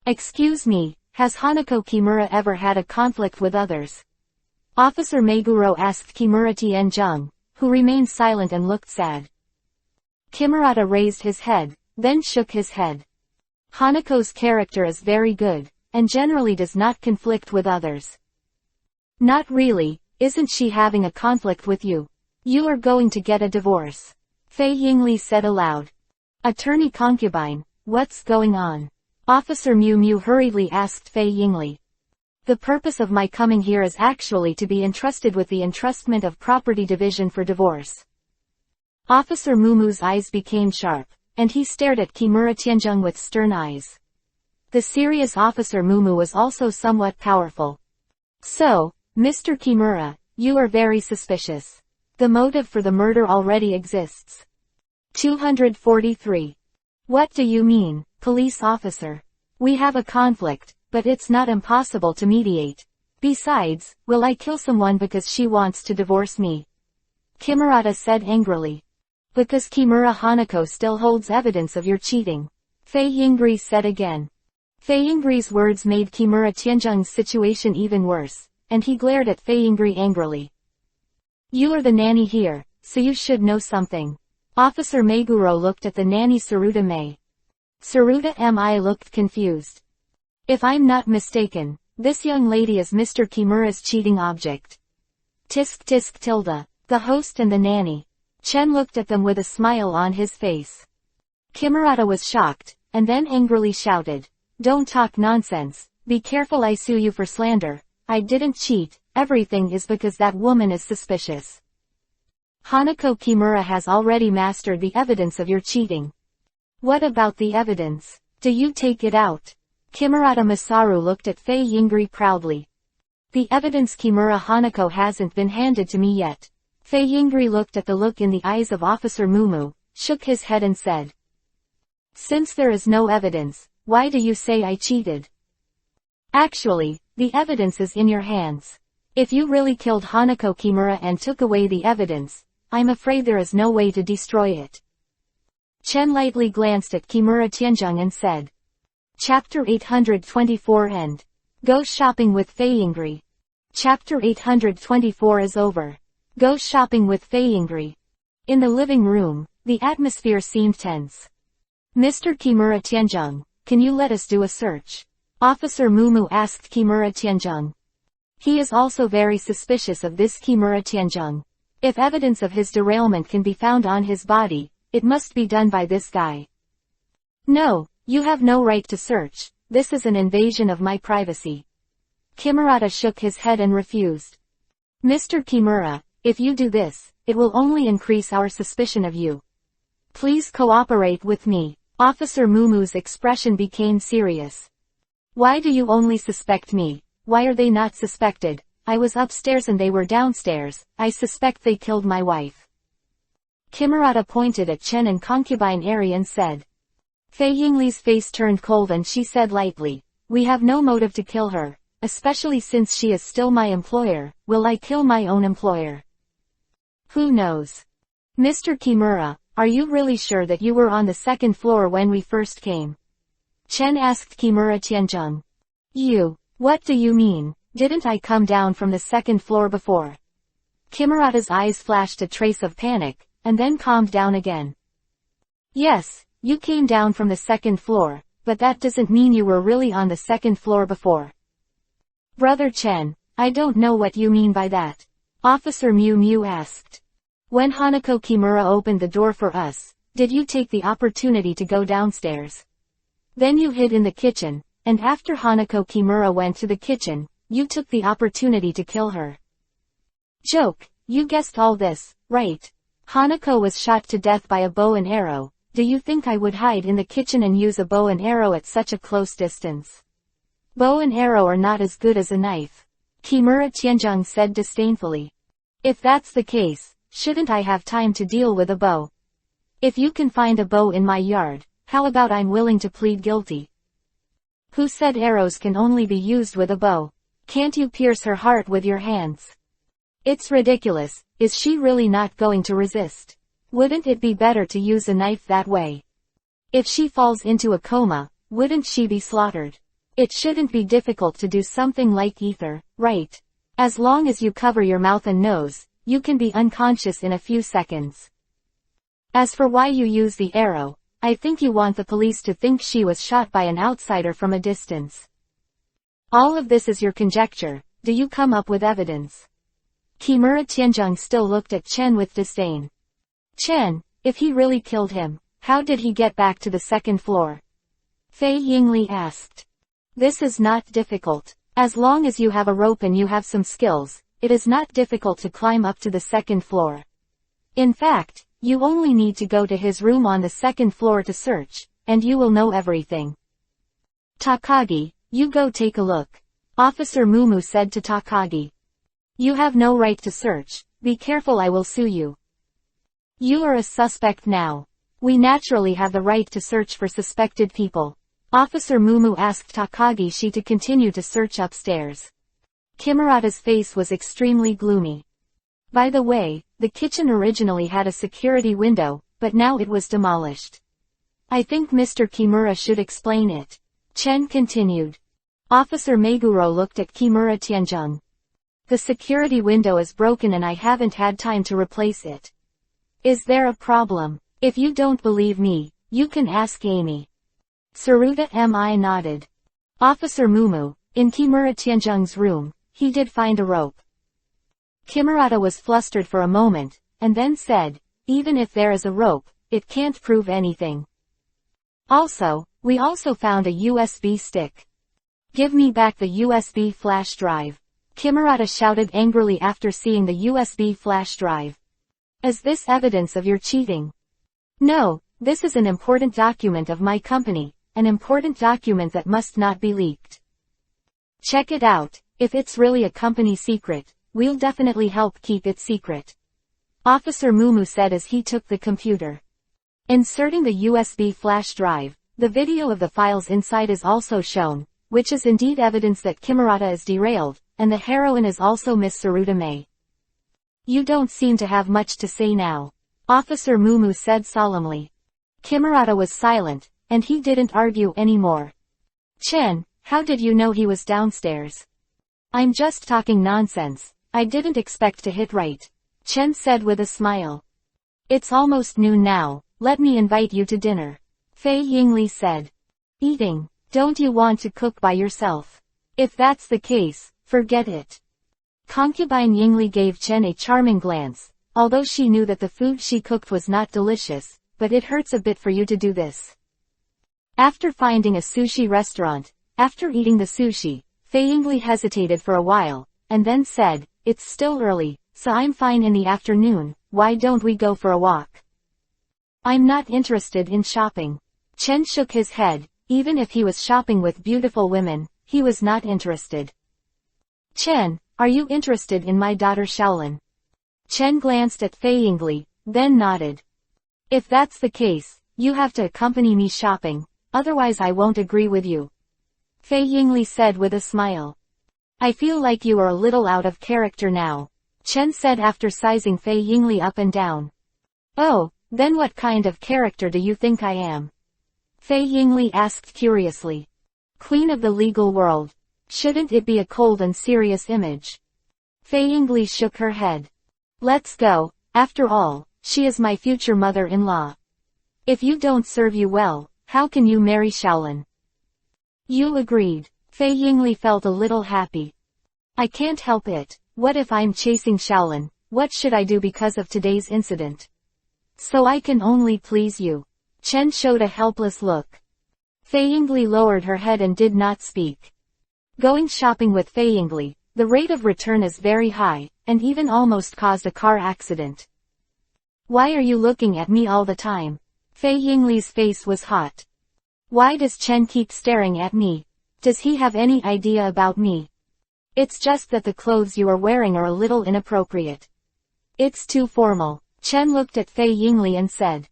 Excuse me, has Hanako Kimura ever had a conflict with others? Officer Meguro asked Kimura Tianjung, who remained silent and looked sad. Kimurata raised his head, then shook his head. Hanako's character is very good, and generally does not conflict with others. Not really, isn't she having a conflict with you? You are going to get a divorce. Fei Yingli said aloud. Attorney concubine, what's going on? Officer Miu Miu hurriedly asked Fei Yingli. The purpose of my coming here is actually to be entrusted with the entrustment of property division for divorce. Officer Mumu's eyes became sharp, and he stared at Kimura Tianjung with stern eyes. The serious Officer Mumu was also somewhat powerful. So, Mr. Kimura, you are very suspicious. The motive for the murder already exists. 243. What do you mean, police officer? We have a conflict, but it's not impossible to mediate. Besides, will I kill someone because she wants to divorce me? Kimurata said angrily. Because Kimura Hanako still holds evidence of your cheating. Fei Yingri said again. Fei Yingri's words made Kimura Tianjung's situation even worse, and he glared at Fei Yingri angrily. You are the nanny here, so you should know something. Officer Meguro looked at the nanny Saruta Mei. Saruta Mi looked confused. If I'm not mistaken, this young lady is Mr. Kimura's cheating object. Tisk tisk tilde. The host and the nanny. Chen looked at them with a smile on his face. Kimurata was shocked, and then angrily shouted. Don't talk nonsense, be careful, I sue you for slander. I didn't cheat, everything is because that woman is suspicious. Hanako Kimura has already mastered the evidence of your cheating. What about the evidence? Do you take it out? Kimurata Masaru looked at Fei Yingri proudly. The evidence Kimura Hanako hasn't been handed to me yet. Fei Yingri looked at the look in the eyes of Officer Mumu, shook his head and said. Since there is no evidence, why do you say I cheated? Actually, the evidence is in your hands. If you really killed Hanako Kimura and took away the evidence, I'm afraid there is no way to destroy it. Chen lightly glanced at Kimura Tianjung and said. Chapter 824 End. Go shopping with Fei Yingri. Chapter 824 is over. Go shopping with Fei Yingri. In the living room, the atmosphere seemed tense. Mr. Kimura Tianjung, can you let us do a search? Officer Mumu asked Kimura Tianjung. He is also very suspicious of this Kimura Tianjung. If evidence of his derailment can be found on his body, it must be done by this guy. No, you have no right to search, this is an invasion of my privacy. Kimurata shook his head and refused. Mr. Kimura, if you do this, it will only increase our suspicion of you. Please cooperate with me. Officer Mumu's expression became serious. Why do you only suspect me? Why are they not suspected? I was upstairs and they were downstairs, I suspect they killed my wife. Kimurata pointed at Chen and concubine Ari and said. Fei Yingli's face turned cold and she said lightly, "We have no motive to kill her, especially since she is still my employer. Will I kill my own employer? Who knows? Mr. Kimura, are you really sure that you were on the second floor when we first came?" Chen asked Kimura Tianzheng. What do you mean? Didn't I come down from the second floor before? Kimurata's eyes flashed a trace of panic, and then calmed down again. Yes, you came down from the second floor, but that doesn't mean you were really on the second floor before. Brother Chen, I don't know what you mean by that. Officer Miu Miu asked. When Hanako Kimura opened the door for us, did you take the opportunity to go downstairs? Then you hid in the kitchen, and after Hanako Kimura went to the kitchen, you took the opportunity to kill her. Joke, you guessed all this, right? Hanako was shot to death by a bow and arrow. Do you think I would hide in the kitchen and use a bow and arrow at such a close distance? Bow and arrow are not as good as a knife. Kimura Tianzheng said disdainfully. If that's the case, shouldn't I have time to deal with a bow? If you can find a bow in my yard, how about I'm willing to plead guilty? Who said arrows can only be used with a bow? Can't you pierce her heart with your hands? It's ridiculous. Is she really not going to resist? Wouldn't it be better to use a knife that way? If she falls into a coma, wouldn't she be slaughtered? It shouldn't be difficult to do something like ether, right? As long as you cover your mouth and nose, you can be unconscious in a few seconds. As for why you use the arrow, I think you want the police to think she was shot by an outsider from a distance. All of this is your conjecture. Do you come up with evidence? Kimura Tianzheng still looked at Chen with disdain. Chen, if he really killed him, how did he get back to the second floor? Fei Yingli asked. This is not difficult. As long as you have a rope and you have some skills, it is not difficult to climb up to the second floor. In fact, you only need to go to his room on the second floor to search, and you will know everything. Takagi, you go take a look. Officer Mumu said to Takagi. You have no right to search. Be careful, I will sue you. You are a suspect now. We naturally have the right to search for suspected people. Officer Mumu asked Takagi to continue to search upstairs. Kimurata's face was extremely gloomy. By the way, the kitchen originally had a security window, but now it was demolished. I think Mr. Kimura should explain it. Chen continued. Officer Meguro looked at Kimura Tianzheng. The security window is broken and I haven't had time to replace it. Is there a problem? If you don't believe me, you can ask Amy. Tsuruta Mi nodded. Officer Mumu, in Kimura Tianzheng's room, he did find a rope. Kimurata was flustered for a moment, and then said, even if there is a rope, it can't prove anything. Also, we also found a USB stick. Give me back the USB flash drive. Kimurata shouted angrily after seeing the USB flash drive. Is this evidence of your cheating? No, this is an important document of my company, an important document that must not be leaked. Check it out. If it's really a company secret, we'll definitely help keep it secret. Officer Mumu said as he took the computer. Inserting the USB flash drive, the video of the files inside is also shown, which is indeed evidence that Kimurata is derailed, and the heroine is also Miss Tsuruta Mei. You don't seem to have much to say now. Officer Mumu said solemnly. Kimurata was silent, and he didn't argue anymore. Chen, how did you know he was downstairs? I'm just talking nonsense. I didn't expect to hit right. Chen said with a smile. It's almost noon now, let me invite you to dinner. Fei Yingli said. Eating? Don't you want to cook by yourself? If that's the case, forget it. Concubine Yingli gave Chen a charming glance, although she knew that the food she cooked was not delicious, but it hurts a bit for you to do this. After finding a sushi restaurant, after eating the sushi, Fei Yingli hesitated for a while, and then said, it's still early, so I'm fine in the afternoon, why don't we go for a walk? I'm not interested in shopping. Chen shook his head, even if he was shopping with beautiful women, he was not interested. Chen, are you interested in my daughter Shaolin? Chen glanced at Fei Yingli, then nodded. If that's the case, you have to accompany me shopping, otherwise I won't agree with you. Fei Yingli said with a smile. I feel like you are a little out of character now, Chen said after sizing Fei Yingli up and down. Oh, then what kind of character do you think I am? Fei Yingli asked curiously. Queen of the legal world. Shouldn't it be a cold and serious image? Fei Yingli shook her head. Let's go, after all, she is my future mother-in-law. If you don't serve you well, how can you marry Shaolin? You agreed. Fei Yingli felt a little happy. I can't help it. What if I'm chasing Shaolin? What should I do because of today's incident? So I can only please you. Chen showed a helpless look. Fei Yingli lowered her head and did not speak. Going shopping with Fei Yingli, the rate of return is very high, and even almost caused a car accident. Why are you looking at me all the time? Fei Yingli's face was hot. Why does Chen keep staring at me? Does he have any idea about me? It's just that the clothes you are wearing are a little inappropriate. It's too formal. Chen looked at Fei Yingli and said.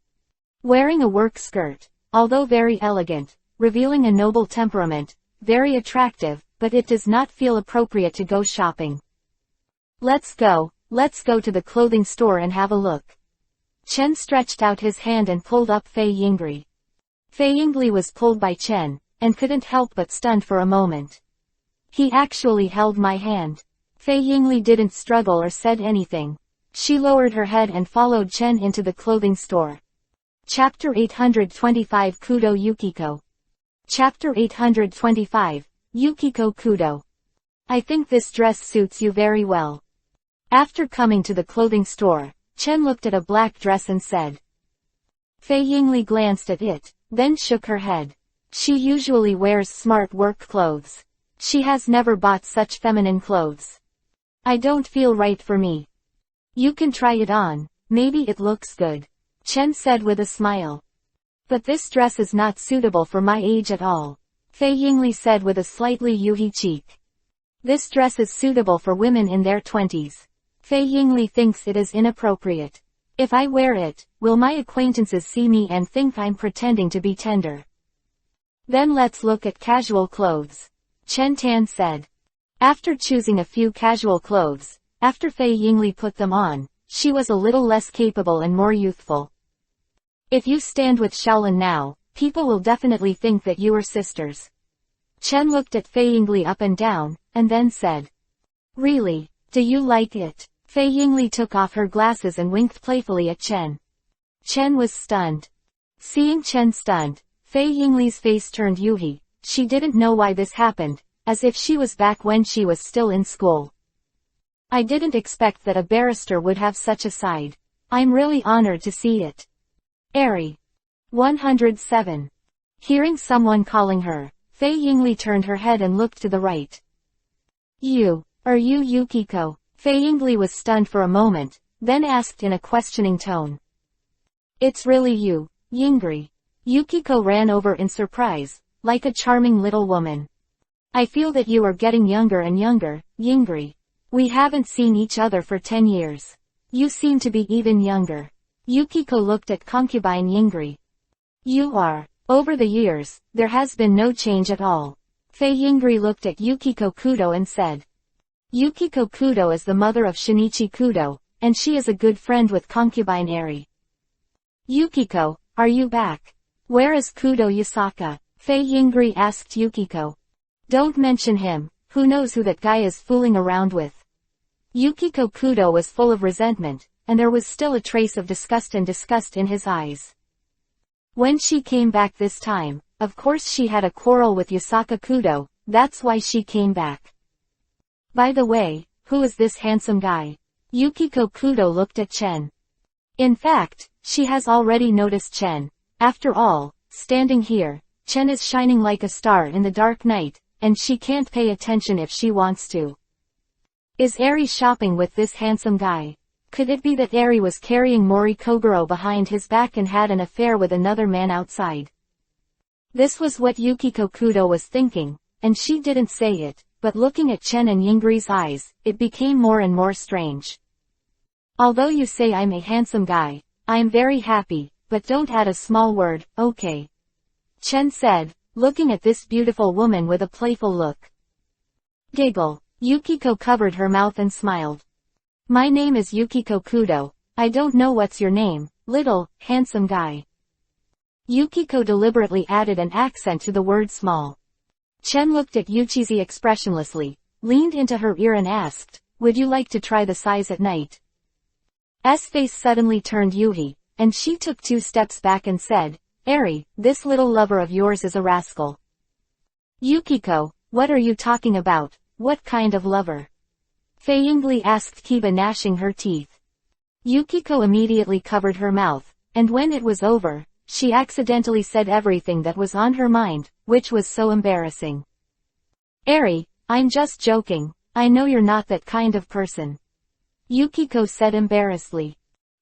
Wearing a work skirt, although very elegant, revealing a noble temperament, very attractive, but it does not feel appropriate to go shopping. Let's go to the clothing store and have a look. Chen stretched out his hand and pulled up Fei Yingli. Fei Yingli was pulled by Chen, and couldn't help but stunned for a moment. He actually held my hand. Fei Yingli didn't struggle or said anything. She lowered her head and followed Chen into the clothing store. Chapter 825 Kudo Yukiko. Chapter 825, Yukiko Kudo. I think this dress suits you very well. After coming to the clothing store, Chen looked at a black dress and said. Fei Yingli glanced at it, then shook her head. She usually wears smart work clothes. She has never bought such feminine clothes. I don't feel right for me. You can try it on, maybe it looks good, Chen said with a smile. But this dress is not suitable for my age at all, Fei Yingli said with a slightly youhy cheek. This dress is suitable for women in their 20s. Fei Yingli thinks it is inappropriate. If I wear it, will my acquaintances see me and think I'm pretending to be tender? Then let's look at casual clothes, Chen Tan said. After choosing a few casual clothes, after Fei Yingli put them on, she was a little less capable and more youthful. If you stand with Shaolin now, people will definitely think that you are sisters. Chen looked at Fei Yingli up and down, and then said. Really, do you like it? Fei Yingli took off her glasses and winked playfully at Chen. Chen was stunned. Seeing Chen stunned, Fei Yingli's face turned youhy. She didn't know why this happened, as if she was back when she was still in school. I didn't expect that a barrister would have such a side. I'm really honored to see it. Airy. 107. Hearing someone calling her, Fei Yingli turned her head and looked to the right. Are you Yukiko? Fei Yingli was stunned for a moment, then asked in a questioning tone. It's really you, Yingri. Yukiko ran over in surprise, like a charming little woman. I feel that you are getting younger and younger, Yingri. We haven't seen each other for 10 years. You seem to be even younger. Yukiko looked at concubine Yingri. You are. Over the years, there has been no change at all. Fei Yingri looked at Yukiko Kudo and said. Yukiko Kudo is the mother of Shinichi Kudo, and she is a good friend with concubine Eri. Yukiko, are you back? Where is Kudo Yusaka? Fei Yingri asked Yukiko. Don't mention him, who knows who that guy is fooling around with. Yukiko Kudo was full of resentment, and there was still a trace of disgust in his eyes. When she came back this time, of course she had a quarrel with Yusaka Kudo, that's why she came back. By the way, who is this handsome guy? Yukiko Kudo looked at Chen. In fact, she has already noticed Chen. After all, standing here, Chen is shining like a star in the dark night, and she can't pay attention if she wants to. Is Eri shopping with this handsome guy? Could it be that Eri was carrying Mori Kogoro behind his back and had an affair with another man outside? This was what Yukiko Kudo was thinking, and she didn't say it, but looking at Chen and Yingri's eyes, it became more and more strange. Although you say I'm a handsome guy, I am very happy, but don't add a small word, okay? Chen said, looking at this beautiful woman with a playful look. Giggle. Yukiko covered her mouth and smiled. My name is Yukiko Kudo. I don't know what's your name, little, handsome guy. Yukiko deliberately added an accent to the word small. Chen looked at Yuchizi expressionlessly, leaned into her ear and asked, would you like to try the size at night? S face suddenly turned Yuhi, and she took 2 steps back and said, Eri, this little lover of yours is a rascal. Yukiko, what are you talking about? What kind of lover? Fei Yingli asked Kiba, gnashing her teeth. Yukiko immediately covered her mouth, and when it was over, she accidentally said everything that was on her mind, which was so embarrassing. Eri, I'm just joking, I know you're not that kind of person. Yukiko said embarrassedly.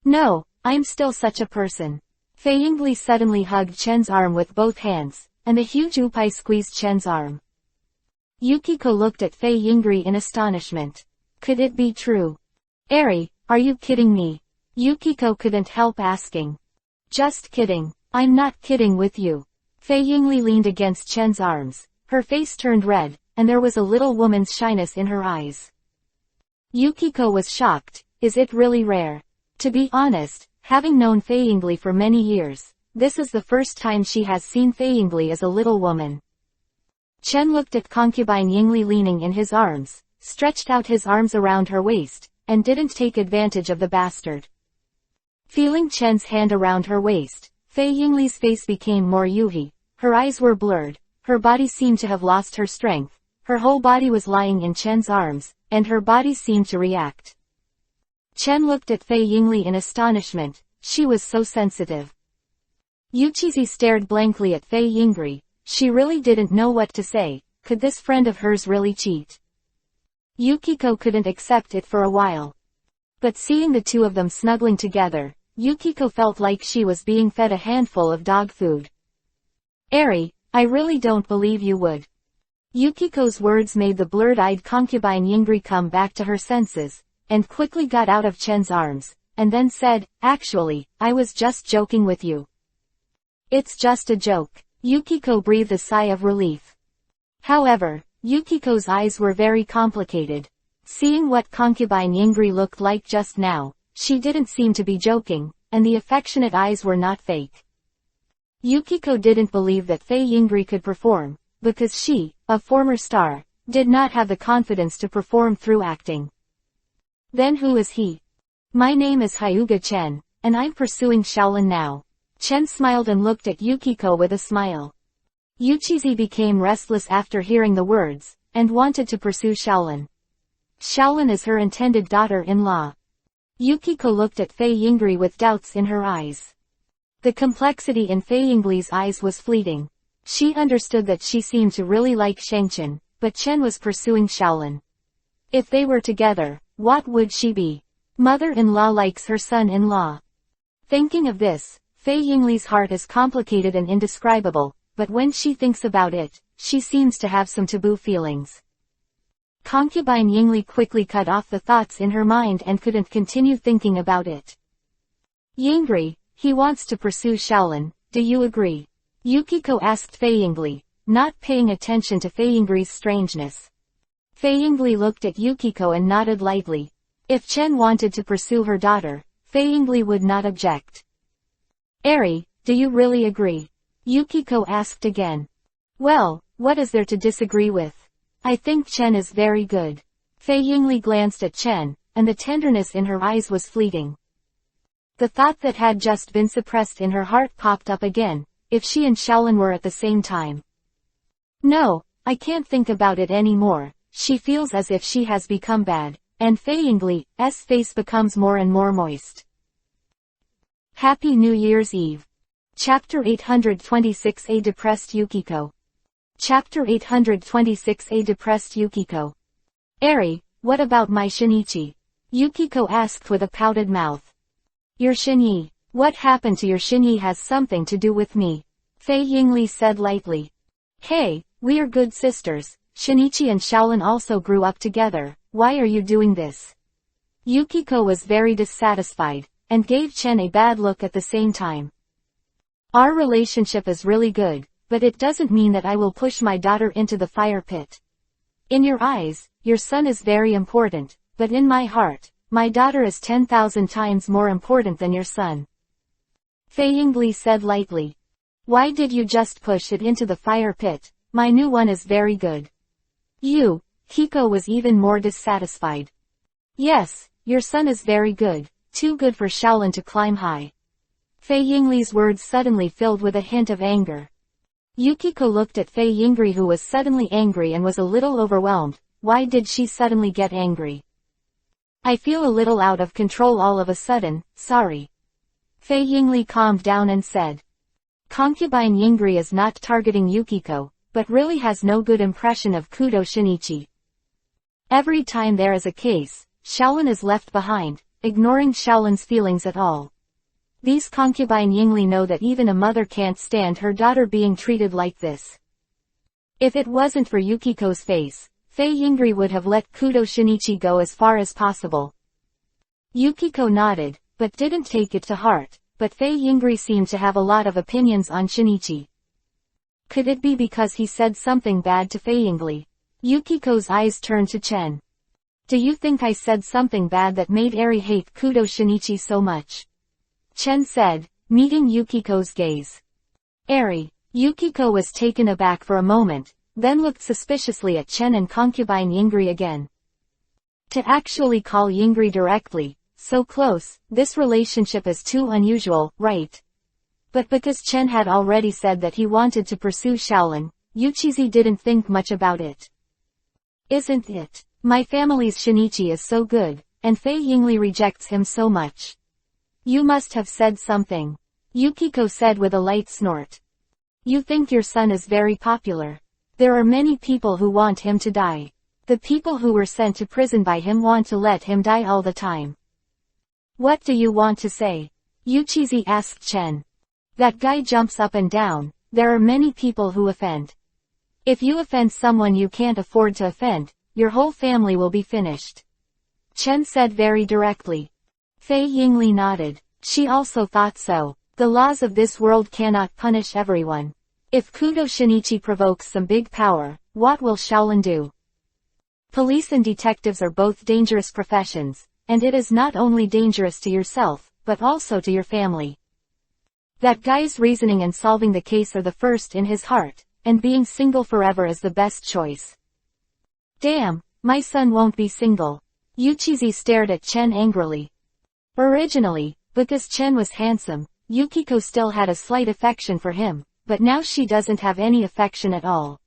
No, I'm still such a person. Fei Yingli suddenly hugged Chen's arm with both hands, and the huge Upai squeezed Chen's arm. Yukiko looked at Fei Yingli in astonishment. Could it be true? Eri, are you kidding me? Yukiko couldn't help asking. Just kidding. I'm not kidding with you. Fei Yingli leaned against Chen's arms. Her face turned red, and there was a little woman's shyness in her eyes. Yukiko was shocked. Is it really rare? To be honest, having known Fei Yingli for many years, this is the first time she has seen Fei Yingli as a little woman. Chen looked at concubine Yingli leaning in his arms, stretched out his arms around her waist, and didn't take advantage of the bastard. Feeling Chen's hand around her waist, Fei Yingli's face became more Yuhi. Her eyes were blurred, her body seemed to have lost her strength, her whole body was lying in Chen's arms, and her body seemed to react. Chen looked at Fei Yingli in astonishment, she was so sensitive. Yuchizi stared blankly at Fei Yingli, she really didn't know what to say. Could this friend of hers really cheat? Yukiko couldn't accept it for a while. But seeing the two of them snuggling together, Yukiko felt like she was being fed a handful of dog food. Eri, I really don't believe you would. Yukiko's words made the blurred-eyed concubine Yingri come back to her senses, and quickly got out of Chen's arms, and then said, actually, I was just joking with you. It's just a joke. Yukiko breathed a sigh of relief. However, Yukiko's eyes were very complicated. Seeing what concubine Yingri looked like just now, she didn't seem to be joking, and the affectionate eyes were not fake. Yukiko didn't believe that Fei Yingri could perform, because she, a former star, did not have the confidence to perform through acting. Then who is he? My name is Hyuga Chen, and I'm pursuing Shaolin now. Chen smiled and looked at Yukiko with a smile. Yuchizi became restless after hearing the words, and wanted to pursue Shaolin. Shaolin is her intended daughter-in-law. Yukiko looked at Fei Yingri with doubts in her eyes. The complexity in Fei Yingli's eyes was fleeting. She understood that she seemed to really like Shangchen, but Chen was pursuing Shaolin. If they were together, what would she be? Mother-in-law likes her son-in-law. Thinking of this, Fei Yingli's heart is complicated and indescribable, but when she thinks about it, she seems to have some taboo feelings. Concubine Yingli quickly cut off the thoughts in her mind and couldn't continue thinking about it. Yingri, he wants to pursue Shaolin, do you agree? Yukiko asked Fei Yingli, not paying attention to Fei Yingli's strangeness. Fei Yingli looked at Yukiko and nodded lightly. If Chen wanted to pursue her daughter, Fei Yingli would not object. Eri, do you really agree? Yukiko asked again. Well, what is there to disagree with? I think Chen is very good. Fei Yingli glanced at Chen, and the tenderness in her eyes was fleeting. The thought that had just been suppressed in her heart popped up again, if she and Shaolin were at the same time. No, I can't think about it anymore. She feels as if she has become bad, and Fei Yingli's face becomes more and more moist. Happy New Year's Eve. Chapter 826. A Depressed Yukiko. Chapter 826. A Depressed Yukiko. Eri, what about my Shinichi? Yukiko asked with a pouted mouth. Your Shinyi. What happened to your Shinyi has something to do with me. Fei Yingli said lightly. Hey, we are good sisters. Shinichi and Shaolin also grew up together. Why are you doing this? Yukiko was very dissatisfied, and gave Chen a bad look at the same time. Our relationship is really good, but it doesn't mean that I will push my daughter into the fire pit. In your eyes, your son is very important, but in my heart, my daughter is 10,000 times more important than your son. Fei Yingli said lightly. Why did you just push it into the fire pit? My new one is very good. Kiko was even more dissatisfied. Yes, your son is very good, too good for Shaolin to climb high. Fei Yingli's words suddenly filled with a hint of anger. Yukiko looked at Fei Yingli, who was suddenly angry and was a little overwhelmed. Why did she suddenly get angry? I feel a little out of control all of a sudden, sorry. Fei Yingli calmed down and said. Concubine Yingri is not targeting Yukiko, but really has no good impression of Kudo Shinichi. Every time there is a case, Shaolin is left behind, ignoring Shaolin's feelings at all. These concubine Yingli know that even a mother can't stand her daughter being treated like this. If it wasn't for Yukiko's face, Fei Yingri would have let Kudo Shinichi go as far as possible. Yukiko nodded, but didn't take it to heart, but Fei Yingri seemed to have a lot of opinions on Shinichi. Could it be because he said something bad to Fei Yingli? Yukiko's eyes turned to Chen. Do you think I said something bad that made Eri hate Kudo Shinichi so much? Chen said, meeting Yukiko's gaze. Eri. Yukiko was taken aback for a moment, then looked suspiciously at Chen and concubine Yingri again. To actually call Yingri directly, so close, this relationship is too unusual, right? But because Chen had already said that he wanted to pursue Shaolin, Yuchizi didn't think much about it. Isn't it? My family's Shinichi is so good, and Fei Yingli rejects him so much. You must have said something. Yukiko said with a light snort. You think your son is very popular. There are many people who want him to die. The people who were sent to prison by him want to let him die all the time. What do you want to say? Yuchizi asked Chen. That guy jumps up and down. There are many people who offend. If you offend someone you can't afford to offend, your whole family will be finished. Chen said very directly. Fei Yingli nodded. She also thought so. The laws of this world cannot punish everyone. If Kudo Shinichi provokes some big power, what will Shaolin do? Police and detectives are both dangerous professions, and it is not only dangerous to yourself, but also to your family. That guy's reasoning and solving the case are the first in his heart, and being single forever is the best choice. Damn, my son won't be single. Yuchizi stared at Chen angrily. Originally, because Chen was handsome, Yukiko still had a slight affection for him, but now she doesn't have any affection at all.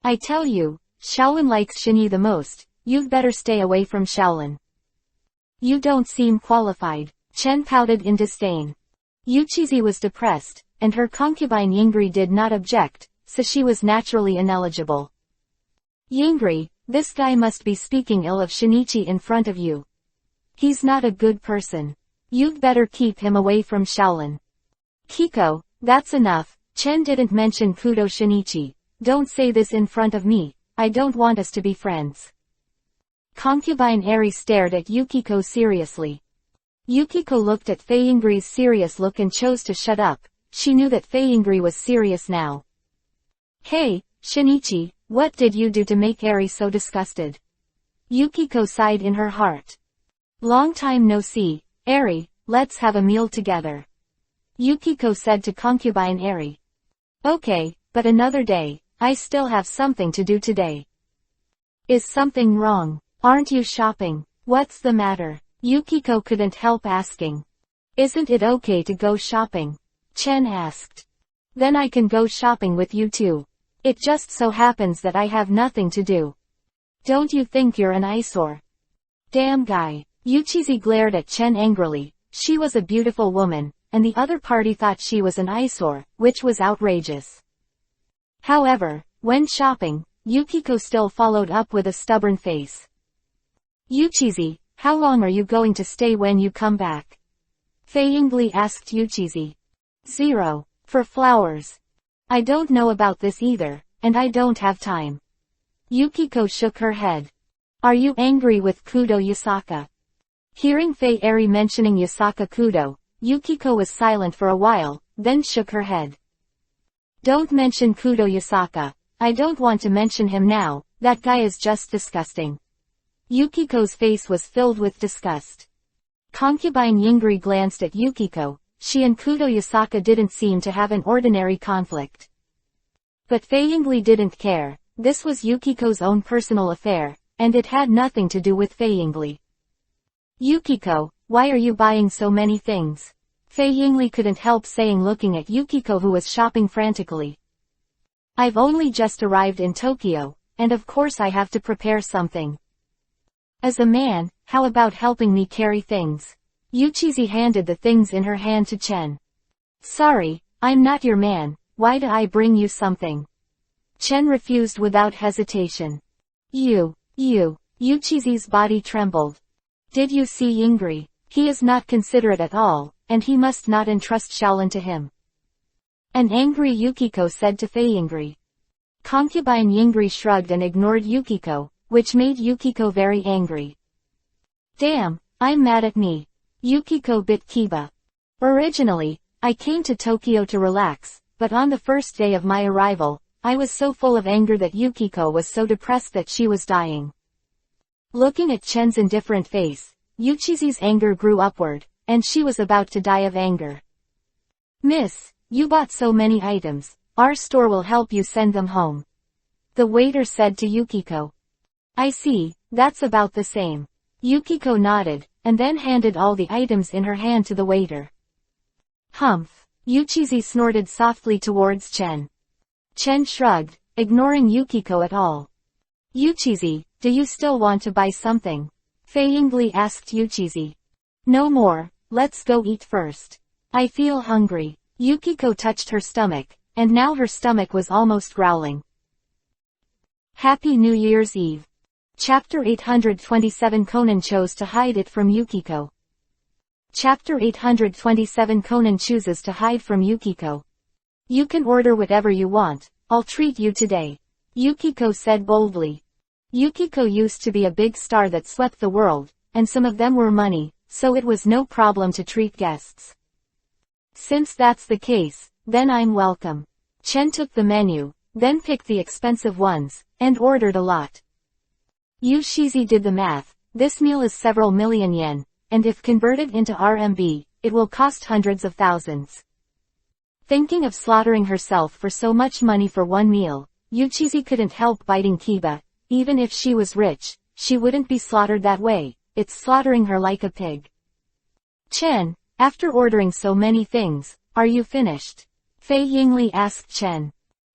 I tell you, Shaolin likes Shinyi the most, you'd better stay away from Shaolin. You don't seem qualified, Chen pouted in disdain. Yuchizi was depressed, and her concubine Yingri did not object, so she was naturally ineligible. Yingri, this guy must be speaking ill of Shinichi in front of you. He's not a good person. You'd better keep him away from Shaolin. Kiko, that's enough. Chen didn't mention Kudo Shinichi. Don't say this in front of me. I don't want us to be friends. Concubine Eri stared at Yukiko seriously. Yukiko looked at Fei Yingri's serious look and chose to shut up. She knew that Fei Yingri was serious now. Hey, Shinichi, what did you do to make Eri so disgusted? Yukiko sighed in her heart. Long time no see, Eri, let's have a meal together. Yukiko said to concubine Eri. Okay, but another day, I still have something to do today. Is something wrong? Aren't you shopping? What's the matter? Yukiko couldn't help asking. Isn't it okay to go shopping? Chen asked. Then I can go shopping with you too. It just so happens that I have nothing to do. Don't you think you're an eyesore? Damn guy. Yuchizi glared at Chen angrily. She was a beautiful woman, and the other party thought she was an eyesore, which was outrageous. However, when shopping, Yukiko still followed up with a stubborn face. Yuchizi, how long are you going to stay when you come back? Fei Yingli asked Yuchizi. 0. For flowers. I don't know about this either, and I don't have time. Yukiko shook her head. Are you angry with Kudo Yasaka? Hearing Fei Eri mentioning Yasaka Kudo, Yukiko was silent for a while, then shook her head. Don't mention Kudo Yasaka. I don't want to mention him now, that guy is just disgusting. Yukiko's face was filled with disgust. Concubine Yingri glanced at Yukiko. She and Kudo Yasaka didn't seem to have an ordinary conflict. But Fei Yingli didn't care. This was Yukiko's own personal affair, and it had nothing to do with Fei Yingli. Yukiko, why are you buying so many things? Fei Yingli couldn't help saying, looking at Yukiko who was shopping frantically. I've only just arrived in Tokyo, and of course I have to prepare something. As a man, how about helping me carry things? Yuchizi handed the things in her hand to Chen. Sorry, I'm not your man, why do I bring you something? Chen refused without hesitation. Yuchizi's body trembled. Did you see Yingri? He is not considerate at all, and he must not entrust Shaolin to him. An angry Yukiko said to Fei Yingri. Concubine Yingri shrugged and ignored Yukiko, which made Yukiko very angry. Damn, I'm mad at me. Yukiko bit Kiba. Originally, I came to Tokyo to relax, but on the first day of my arrival, I was so full of anger that Yukiko was so depressed that she was dying. Looking at Chen's indifferent face, Yuchizi's anger grew upward, and she was about to die of anger. Miss, you bought so many items, our store will help you send them home. The waiter said to Yukiko. I see, that's about the same. Yukiko nodded, and then handed all the items in her hand to the waiter. Humph. Yuchizi snorted softly towards Chen. Chen shrugged, ignoring Yukiko at all. Yuchizi, do you still want to buy something? Fei Yingli asked Yuchizi. No more, let's go eat first. I feel hungry. Yukiko touched her stomach, and now her stomach was almost growling. Happy New Year's Eve. Chapter 827. Conan chose to hide it from Yukiko. Chapter 827. Conan chooses to hide from Yukiko. You can order whatever you want, I'll treat you today. Yukiko said boldly. Yukiko used to be a big star that swept the world, and some of them were money, so it was no problem to treat guests. Since that's the case, then I'm welcome. Chen took the menu, then picked the expensive ones, and ordered a lot. Yuchizi did the math. This meal is several million yen, and if converted into RMB, it will cost hundreds of thousands. Thinking of slaughtering herself for so much money for one meal, Yuchizi couldn't help biting Kiba. Even if she was rich, she wouldn't be slaughtered that way. It's slaughtering her like a pig. Chen, after ordering so many things, are you finished? Fei Yingli asked Chen.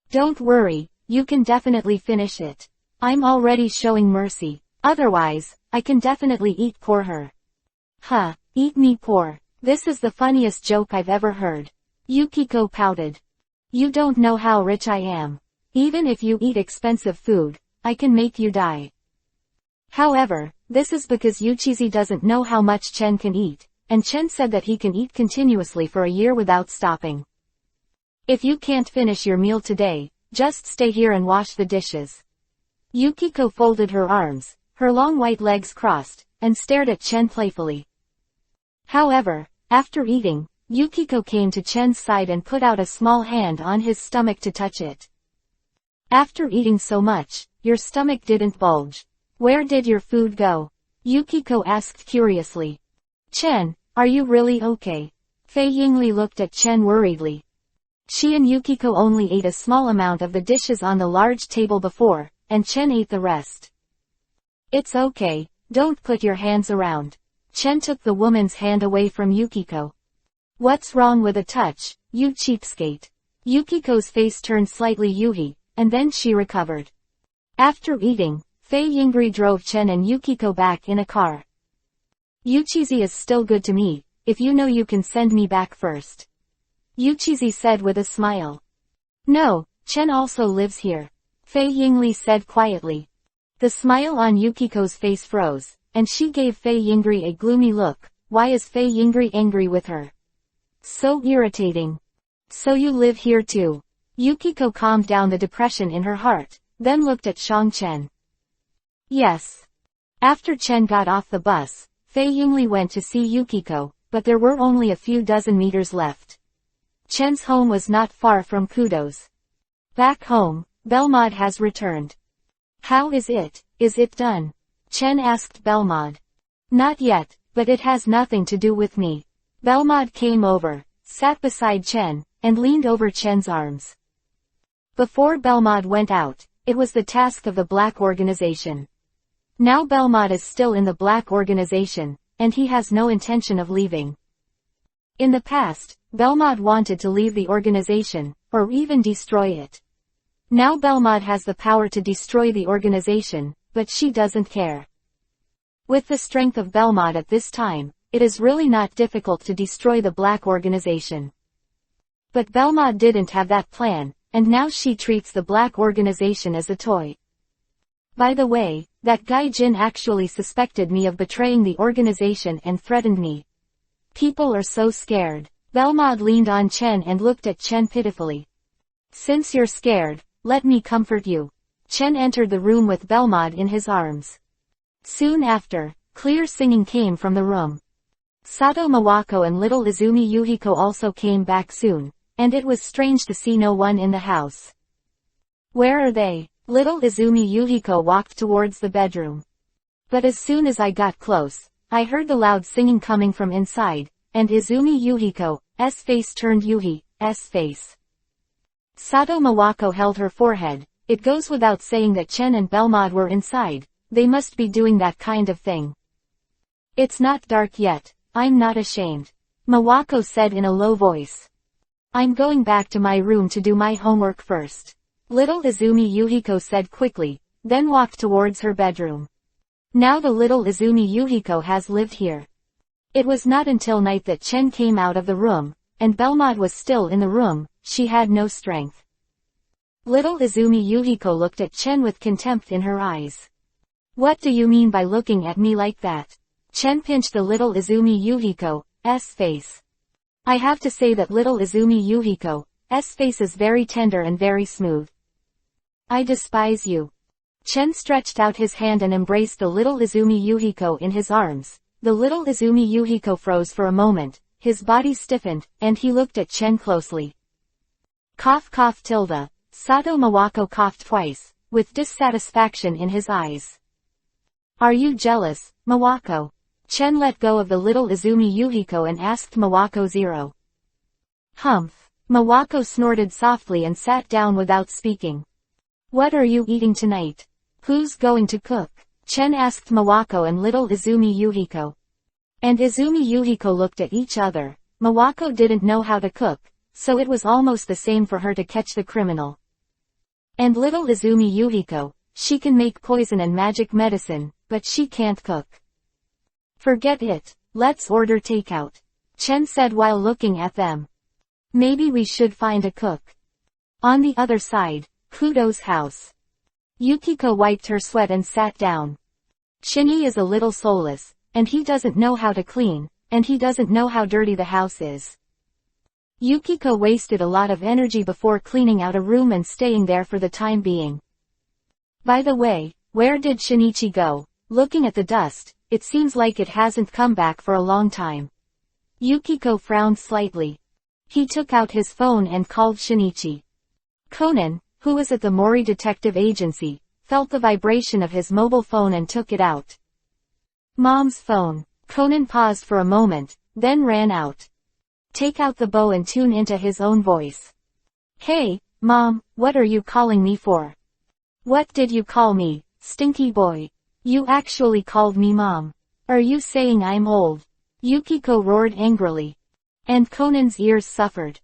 Don't worry, you can definitely finish it. I'm already showing mercy. Otherwise, I can definitely eat poor her. Huh, eat me poor. This is the funniest joke I've ever heard. Yukiko pouted. You don't know how rich I am. Even if you eat expensive food, I can make you die. However, this is because Yuchizi doesn't know how much Chen can eat, and Chen said that he can eat continuously for a year without stopping. If you can't finish your meal today, just stay here and wash the dishes. Yukiko folded her arms, her long white legs crossed, and stared at Chen playfully. However, after eating, Yukiko came to Chen's side and put out a small hand on his stomach to touch it. After eating so much, your stomach didn't bulge. Where did your food go? Yukiko asked curiously. Chen, are you really okay? Fei Yingli looked at Chen worriedly. She and Yukiko only ate a small amount of the dishes on the large table before, and Chen ate the rest. It's okay, don't put your hands around. Chen took the woman's hand away from Yukiko. What's wrong with a touch, you cheapskate? Yukiko's face turned slightly yuhi, and then she recovered. After eating, Fei Yingri drove Chen and Yukiko back in a car. Yuchizi is still good to me, if you know you can send me back first. Yuchizi said with a smile. No, Chen also lives here. Fei Yingli said quietly. The smile on Yukiko's face froze, and she gave Fei Yingri a gloomy look. Why is Fei Yingri angry with her? So irritating. So you live here too. Yukiko calmed down the depression in her heart, then looked at Shang Chen. Yes. After Chen got off the bus, Fei Yingli went to see Yukiko, but there were only a few dozen meters left. Chen's home was not far from Kudo's. Back home, Belmod has returned. How is it? Is it done? Chen asked Belmod. Not yet, but it has nothing to do with me. Belmod came over, sat beside Chen, and leaned over Chen's arms. Before Belmod went out, it was the task of the Black Organization. Now Belmod is still in the Black Organization, and he has no intention of leaving. In the past, Belmod wanted to leave the organization, or even destroy it. Now Belmod has the power to destroy the organization, but she doesn't care. With the strength of Belmod at this time, it is really not difficult to destroy the Black Organization. But Belmod didn't have that plan, and now she treats the Black Organization as a toy. By the way, that guy Jin actually suspected me of betraying the organization and threatened me. People are so scared. Belmod leaned on Chen and looked at Chen pitifully. Since you're scared, let me comfort you. Chen entered the room with Belmod in his arms. Soon after, clear singing came from the room. Sato Mawako and little Izumi Yuhiko also came back soon, and it was strange to see no one in the house. Where are they? Little Izumi Yuhiko walked towards the bedroom. But as soon as I got close, I heard the loud singing coming from inside, and Izumi Yuhiko's face turned Yuhi's face. Sato Mawako held her forehead. It goes without saying that Chen and Belmod were inside. They must be doing that kind of thing. It's not dark yet. I'm not ashamed. Mawako said in a low voice. I'm going back to my room to do my homework first. Little Izumi Yuhiko said quickly, then walked towards her bedroom. Now the little Izumi Yuhiko has lived here. It was not until night that Chen came out of the room, and Belmod was still in the room. She had no strength. Little Izumi Yuhiko looked at Chen with contempt in her eyes. What do you mean by looking at me like that? Chen pinched the little Izumi Yuhiko's face. I have to say that little Izumi Yuhiko's face is very tender and very smooth. I despise you. Chen stretched out his hand and embraced the little Izumi Yuhiko in his arms. The little Izumi Yuhiko froze for a moment, his body stiffened, and he looked at Chen closely. Cough cough tilde. Sato Mawako coughed twice, with dissatisfaction in his eyes. Are you jealous, Mawako? Chen let go of the little Izumi Yuhiko and asked Mawako Zero. Humph. Mawako snorted softly and sat down without speaking. What are you eating tonight? Who's going to cook? Chen asked Mawako and little Izumi Yuhiko. And Izumi Yuhiko looked at each other. Mawako didn't know how to cook, so it was almost the same for her to catch the criminal. And little Izumi Yuhiko, she can make poison and magic medicine, but she can't cook. Forget it, let's order takeout. Chen said while looking at them. Maybe we should find a cook. On the other side, Kudo's house. Yukiko wiped her sweat and sat down. Shinji is a little soulless, and he doesn't know how to clean, and he doesn't know how dirty the house is. Yukiko wasted a lot of energy before cleaning out a room and staying there for the time being. By the way, where did Shinichi go? Looking at the dust, it seems like it hasn't come back for a long time. Yukiko frowned slightly. He took out his phone and called Shinichi. Conan, who was at the Mori Detective Agency, felt the vibration of his mobile phone and took it out. Mom's phone. Conan paused for a moment, then ran out. Take out the bow and tune into his own voice. Hey, Mom, what are you calling me for? What did you call me, stinky boy? You actually called me Mom. Are you saying I'm old? Yukiko roared angrily. And Conan's ears suffered.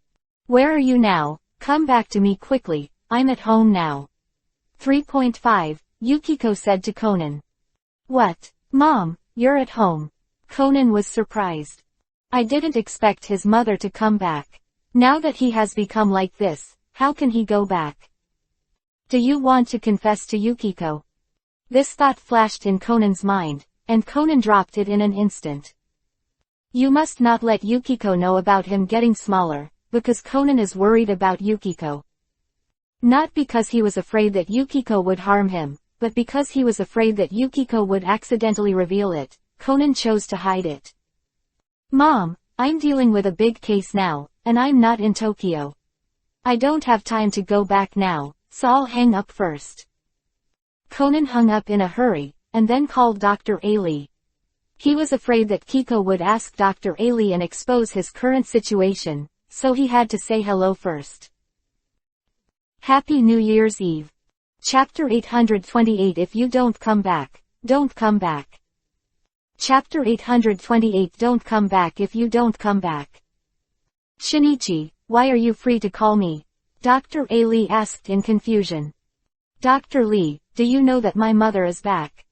Where are you now? Come back to me quickly, I'm at home now. 3.5, Yukiko said to Conan. What? Mom, you're at home. Conan was surprised. I didn't expect his mother to come back. Now that he has become like this, how can he go back? Do you want to confess to Yukiko? This thought flashed in Conan's mind, and Conan dropped it in an instant. You must not let Yukiko know about him getting smaller, because Conan is worried about Yukiko. Not because he was afraid that Yukiko would harm him, but because he was afraid that Yukiko would accidentally reveal it. Conan chose to hide it. Mom, I'm dealing with a big case now, and I'm not in Tokyo. I don't have time to go back now, so I'll hang up first. Conan hung up in a hurry, and then called Dr. Ali. He was afraid that Kiko would ask Dr. Ali and expose his current situation, so he had to say hello first. Happy New Year's Eve. Chapter 828. If you don't come back, don't come back. Chapter 828. Don't come back if you don't come back. Shinichi, why are you free to call me? Dr. Ali asked in confusion. Dr. Lee, do you know that my mother is back?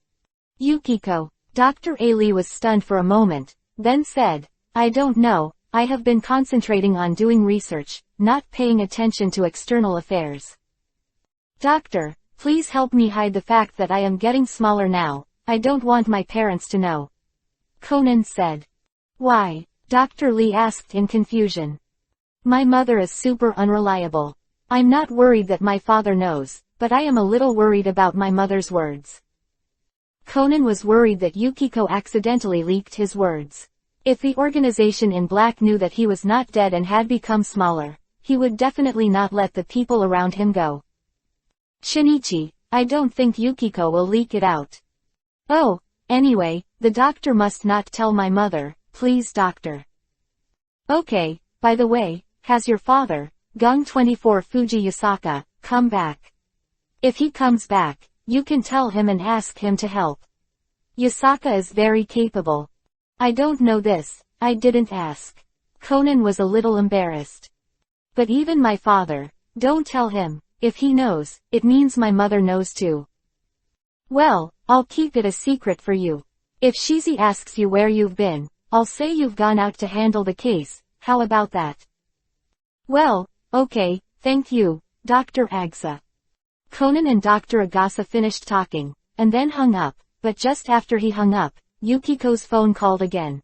Yukiko. Dr. Ali was stunned for a moment, then said, I don't know, I have been concentrating on doing research, not paying attention to external affairs. Doctor, please help me hide the fact that I am getting smaller now, I don't want my parents to know. Conan said. Why? Dr. Lee asked in confusion. My mother is super unreliable. I'm not worried that my father knows, but I am a little worried about my mother's words. Conan was worried that Yukiko accidentally leaked his words. If the organization in black knew that he was not dead and had become smaller, he would definitely not let the people around him go. Shinichi, I don't think Yukiko will leak it out. Oh, anyway, the doctor must not tell my mother, please doctor. Okay, by the way, has your father, Gung 24 Fuji Yasaka, come back? If he comes back, you can tell him and ask him to help. Yasaka is very capable. I don't know this, I didn't ask. Conan was a little embarrassed. But even my father, don't tell him, if he knows, it means my mother knows too. Well, I'll keep it a secret for you. If Shizi asks you where you've been, I'll say you've gone out to handle the case, how about that? Well, okay, thank you, Dr. Agsa. Conan and Dr. Agasa finished talking, and then hung up, but just after he hung up, Yukiko's phone called again.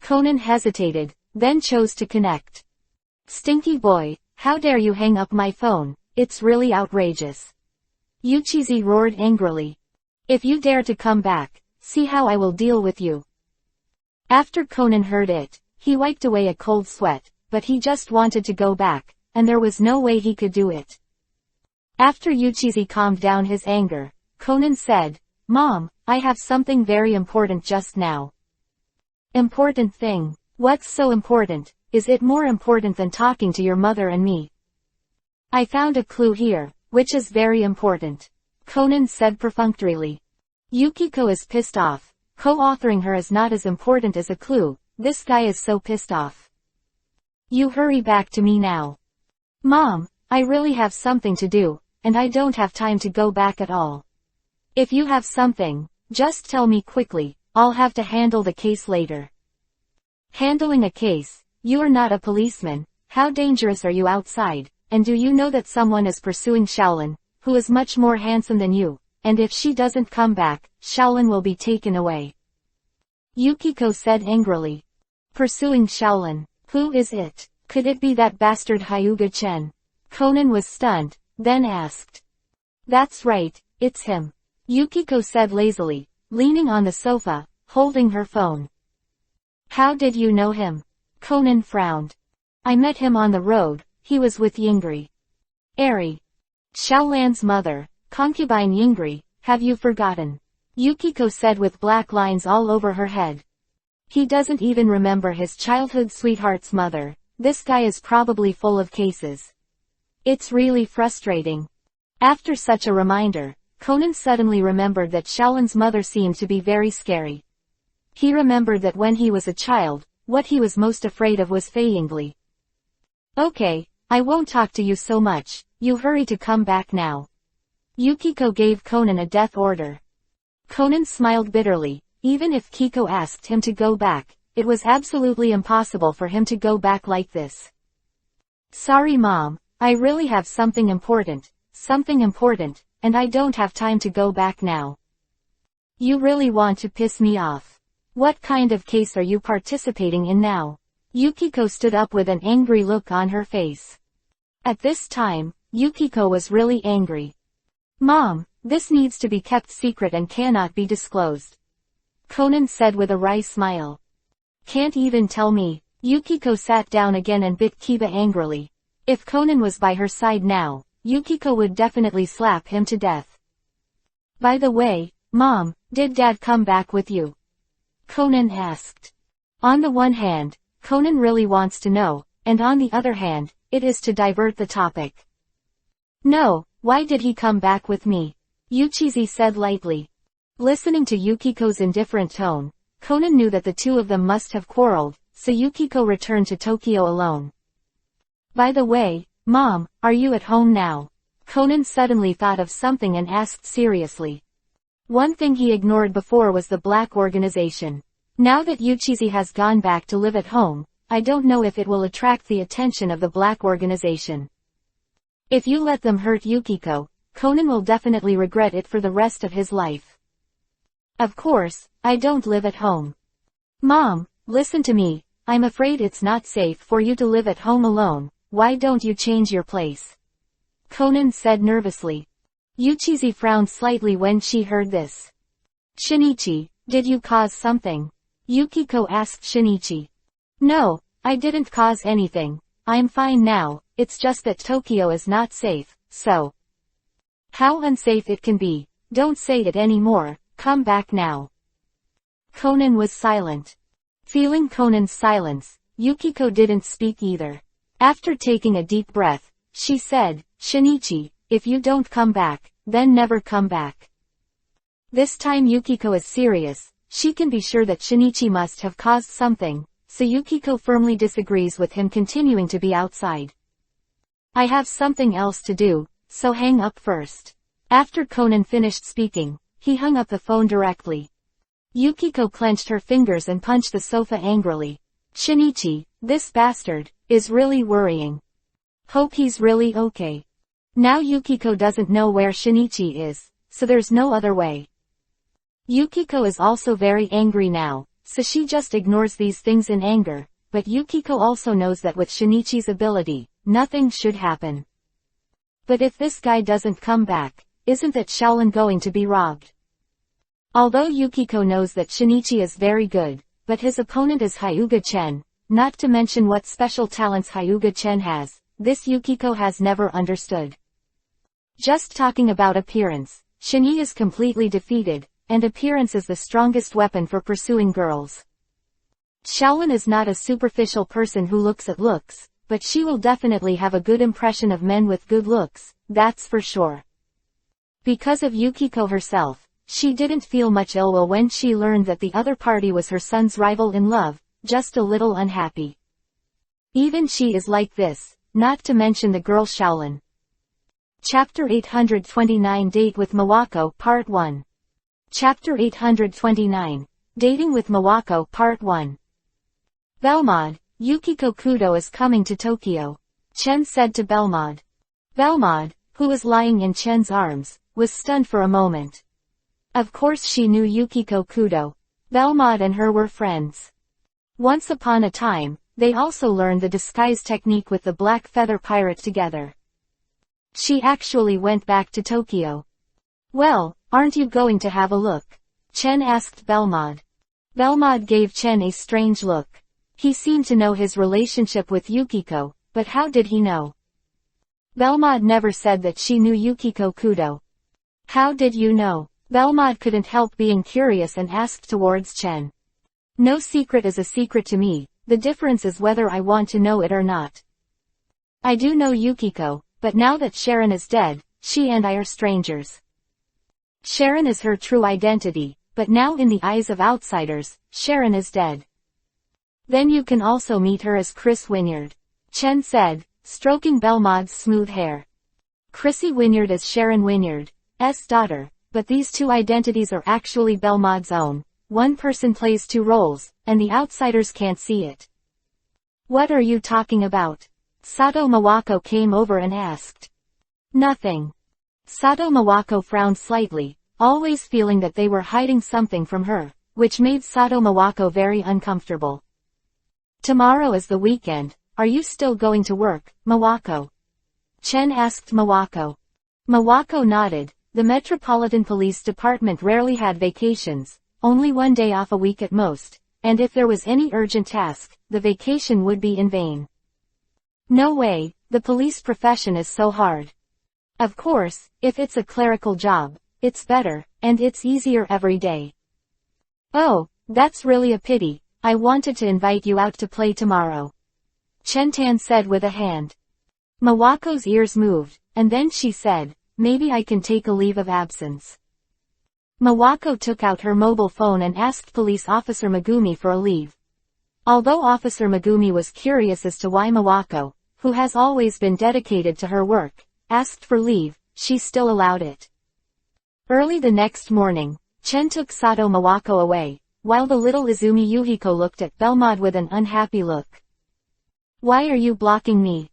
Conan hesitated, then chose to connect. Stinky boy, how dare you hang up my phone, it's really outrageous. Yuchizi roared angrily. If you dare to come back, see how I will deal with you. After Conan heard it, he wiped away a cold sweat, but he just wanted to go back, and there was no way he could do it. After Yuchizi calmed down his anger, Conan said, Mom, I have something very important just now. Important thing? What's so important? Is it more important than talking to your mother and me? I found a clue here, which is very important. Conan said perfunctorily. Yukiko is pissed off. Co-authoring her is not as important as a clue, this guy is so pissed off. You hurry back to me now. Mom, I really have something to do, and I don't have time to go back at all. If you have something, just tell me quickly, I'll have to handle the case later. Handling a case? You are not a policeman, how dangerous are you outside, and do you know that someone is pursuing Shaolin, who is much more handsome than you, and if she doesn't come back, Shaolin will be taken away. Yukiko said angrily. Pursuing Shaolin, who is it? Could it be that bastard Hyuga Chen? Conan was stunned, then asked. That's right, it's him. Yukiko said lazily, leaning on the sofa, holding her phone. How did you know him? Conan frowned. I met him on the road, he was with Yingri. Eri. Xiaolan's mother, concubine Yingri, have you forgotten? Yukiko said with black lines all over her head. He doesn't even remember his childhood sweetheart's mother, this guy is probably full of cases. It's really frustrating. After such a reminder, Conan suddenly remembered that Shaolin's mother seemed to be very scary. He remembered that when he was a child, what he was most afraid of was Fei Yingli. Okay, I won't talk to you so much, you hurry to come back now. Yukiko gave Conan a death order. Conan smiled bitterly, even if Kiko asked him to go back, it was absolutely impossible for him to go back like this. Sorry Mom, I really have something important, and I don't have time to go back now. You really want to piss me off. What kind of case are you participating in now? Yukiko stood up with an angry look on her face. At this time, Yukiko was really angry. Mom, this needs to be kept secret and cannot be disclosed. Conan said with a wry smile. Can't even tell me. Yukiko sat down again and bit Kiba angrily. If Conan was by her side now, Yukiko would definitely slap him to death. By the way, Mom, did Dad come back with you? Conan asked. On the one hand, Conan really wants to know, and on the other hand, it is to divert the topic. No, why did he come back with me? Yuchizi said lightly. Listening to Yukiko's indifferent tone, Conan knew that the two of them must have quarreled, so Yukiko returned to Tokyo alone. By the way, Mom, are you at home now? Conan suddenly thought of something and asked seriously. One thing he ignored before was the black organization. Now that Yuchizi has gone back to live at home, I don't know if it will attract the attention of the black organization. If you let them hurt Yukiko, Conan will definitely regret it for the rest of his life. Of course, I don't live at home. Mom, listen to me, I'm afraid it's not safe for you to live at home alone, why don't you change your place? Conan said nervously. Yuchizi frowned slightly when she heard this. Shinichi, did you cause something? Yukiko asked Shinichi. No, I didn't cause anything, I'm fine now, it's just that Tokyo is not safe, so. How unsafe it can be, don't say it anymore, come back now. Conan was silent. Feeling Conan's silence, Yukiko didn't speak either. After taking a deep breath, she said, Shinichi, if you don't come back, then never come back. This time Yukiko is serious, she can be sure that Shinichi must have caused something, so Yukiko firmly disagrees with him continuing to be outside. I have something else to do, so hang up first. After Conan finished speaking, he hung up the phone directly. Yukiko clenched her fingers and punched the sofa angrily. Shinichi, this bastard, is really worrying. Hope he's really okay. Now Yukiko doesn't know where Shinichi is, so there's no other way. Yukiko is also very angry now, so she just ignores these things in anger, but Yukiko also knows that with Shinichi's ability, nothing should happen. But if this guy doesn't come back, isn't that Shaolin going to be robbed? Although Yukiko knows that Shinichi is very good, but his opponent is Hyuga Chen, not to mention what special talents Hyuga Chen has, this Yukiko has never understood. Just talking about appearance, Shini is completely defeated, and appearance is the strongest weapon for pursuing girls. Shaolin is not a superficial person who looks at looks, but she will definitely have a good impression of men with good looks, that's for sure. Because of Yukiko herself, she didn't feel much ill will when she learned that the other party was her son's rival in love, just a little unhappy. Even she is like this, not to mention the girl Shaolin. Chapter 829 Date with Mawako Part 1. Chapter 829, Dating with Mawako Part 1. Belmod, Yukiko Kudo is coming to Tokyo. Chen said to Belmod. Belmod, who was lying in Chen's arms, was stunned for a moment. Of course she knew Yukiko Kudo. Belmod and her were friends. Once upon a time, they also learned the disguise technique with the Black Feather Pirate together. She actually went back to Tokyo. Well, aren't you going to have a look? Chen asked Belmod. Belmod gave Chen a strange look. He seemed to know his relationship with Yukiko, but how did he know? Belmod never said that she knew Yukiko Kudo. How did you know? Belmod couldn't help being curious and asked towards Chen. No secret is a secret to me, the difference is whether I want to know it or not. I do know Yukiko, but now that Sharon is dead, she and I are strangers. Sharon is her true identity, but now in the eyes of outsiders, Sharon is dead. Then you can also meet her as Chris Wynyard. Chen said, stroking Belmod's smooth hair. Chrissy Wynyard is Sharon Wynyard's daughter, but these two identities are actually Belmod's own. One person plays two roles, and the outsiders can't see it. What are you talking about? Sato Mawako came over and asked. Nothing. Sato Mawako frowned slightly, always feeling that they were hiding something from her, which made Sato Mawako very uncomfortable. Tomorrow is the weekend, are you still going to work, Mawako? Chen asked Mawako. Mawako nodded. The Metropolitan Police Department rarely had vacations, only one day off a week at most, and if there was any urgent task, the vacation would be in vain. No way, the police profession is so hard. Of course, if it's a clerical job, it's better, and it's easier every day. Oh, that's really a pity. I wanted to invite you out to play tomorrow. Chen-tan said with a hand. Mawako's ears moved, and then she said, maybe I can take a leave of absence. Mawako took out her mobile phone and asked Police Officer Megumi for a leave. Although Officer Megumi was curious as to why Mawako, who has always been dedicated to her work, asked for leave, she still allowed it. Early the next morning, Chen took Sato Mawako away, while the little Izumi Yuhiko looked at Belmod with an unhappy look. Why are you blocking me?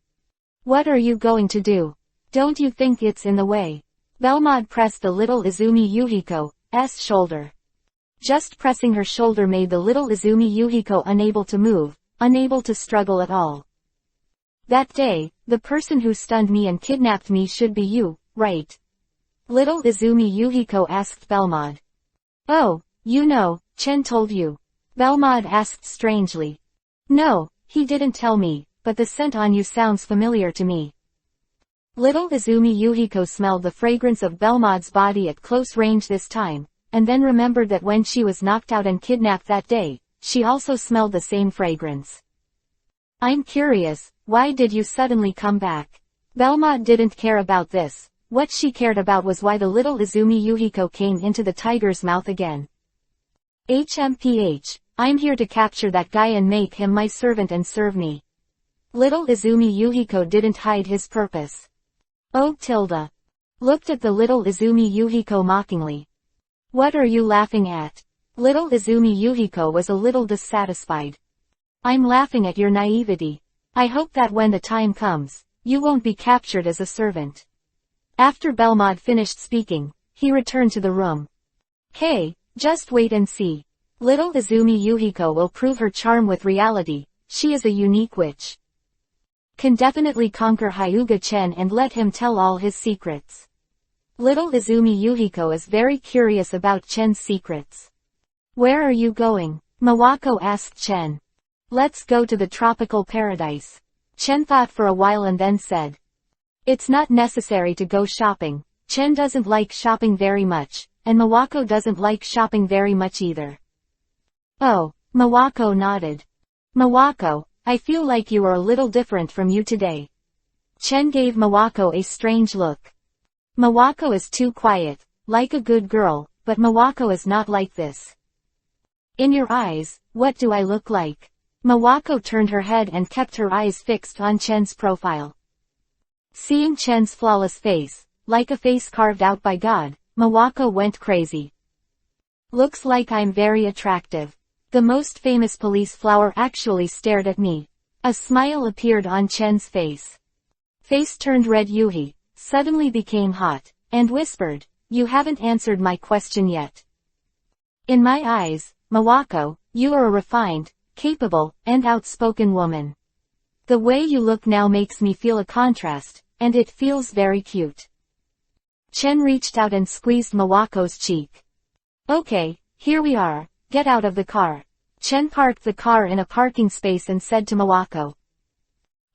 What are you going to do? Don't you think it's in the way? Belmod pressed the little Izumi Yuhiko's shoulder. Just pressing her shoulder made the little Izumi Yuhiko unable to move, unable to struggle at all. That day, the person who stunned me and kidnapped me should be you, right? Little Izumi Yuhiko asked Belmod. Oh, you know, Chen told you. Belmod asked strangely. No, he didn't tell me, but the scent on you sounds familiar to me. Little Izumi Yuhiko smelled the fragrance of Belmod's body at close range this time, and then remembered that when she was knocked out and kidnapped that day, she also smelled the same fragrance. I'm curious, why did you suddenly come back? Belmod didn't care about this. What she cared about was why the little Izumi Yuhiko came into the tiger's mouth again. HMPH, I'm here to capture that guy and make him my servant and serve me. Little Izumi Yuhiko didn't hide his purpose. Oh Tilda. Looked at the little Izumi Yuhiko mockingly. What are you laughing at? Little Izumi Yuhiko was a little dissatisfied. I'm laughing at your naivety. I hope that when the time comes, you won't be captured as a servant. After Belmod finished speaking, he returned to the room. Hey, just wait and see. Little Izumi Yuhiko will prove her charm with reality. She is a unique witch. Can definitely conquer Hyuga Chen and let him tell all his secrets. Little Izumi Yuhiko is very curious about Chen's secrets. Where are you going? Mawako asked Chen. Let's go to the tropical paradise. Chen thought for a while and then said. It's not necessary to go shopping. Chen doesn't like shopping very much, and Mawako doesn't like shopping very much either. Oh, Mawako nodded. Mawako, I feel like you are a little different from you today. Chen gave Mawako a strange look. Mawako is too quiet, like a good girl, but Mawako is not like this. In your eyes, what do I look like? Mawako turned her head and kept her eyes fixed on Chen's profile. Seeing Chen's flawless face, like a face carved out by God, Mawako went crazy. Looks like I'm very attractive. The most famous police flower actually stared at me. A smile appeared on Chen's face. Face turned red. Yuhi suddenly became hot, and whispered, you haven't answered my question yet. In my eyes, Mawako, you are a refined, capable, and outspoken woman. The way you look now makes me feel a contrast, and it feels very cute. Chen reached out and squeezed Mawako's cheek. Okay, here we are. Get out of the car. Chen parked the car in a parking space and said to Mawako.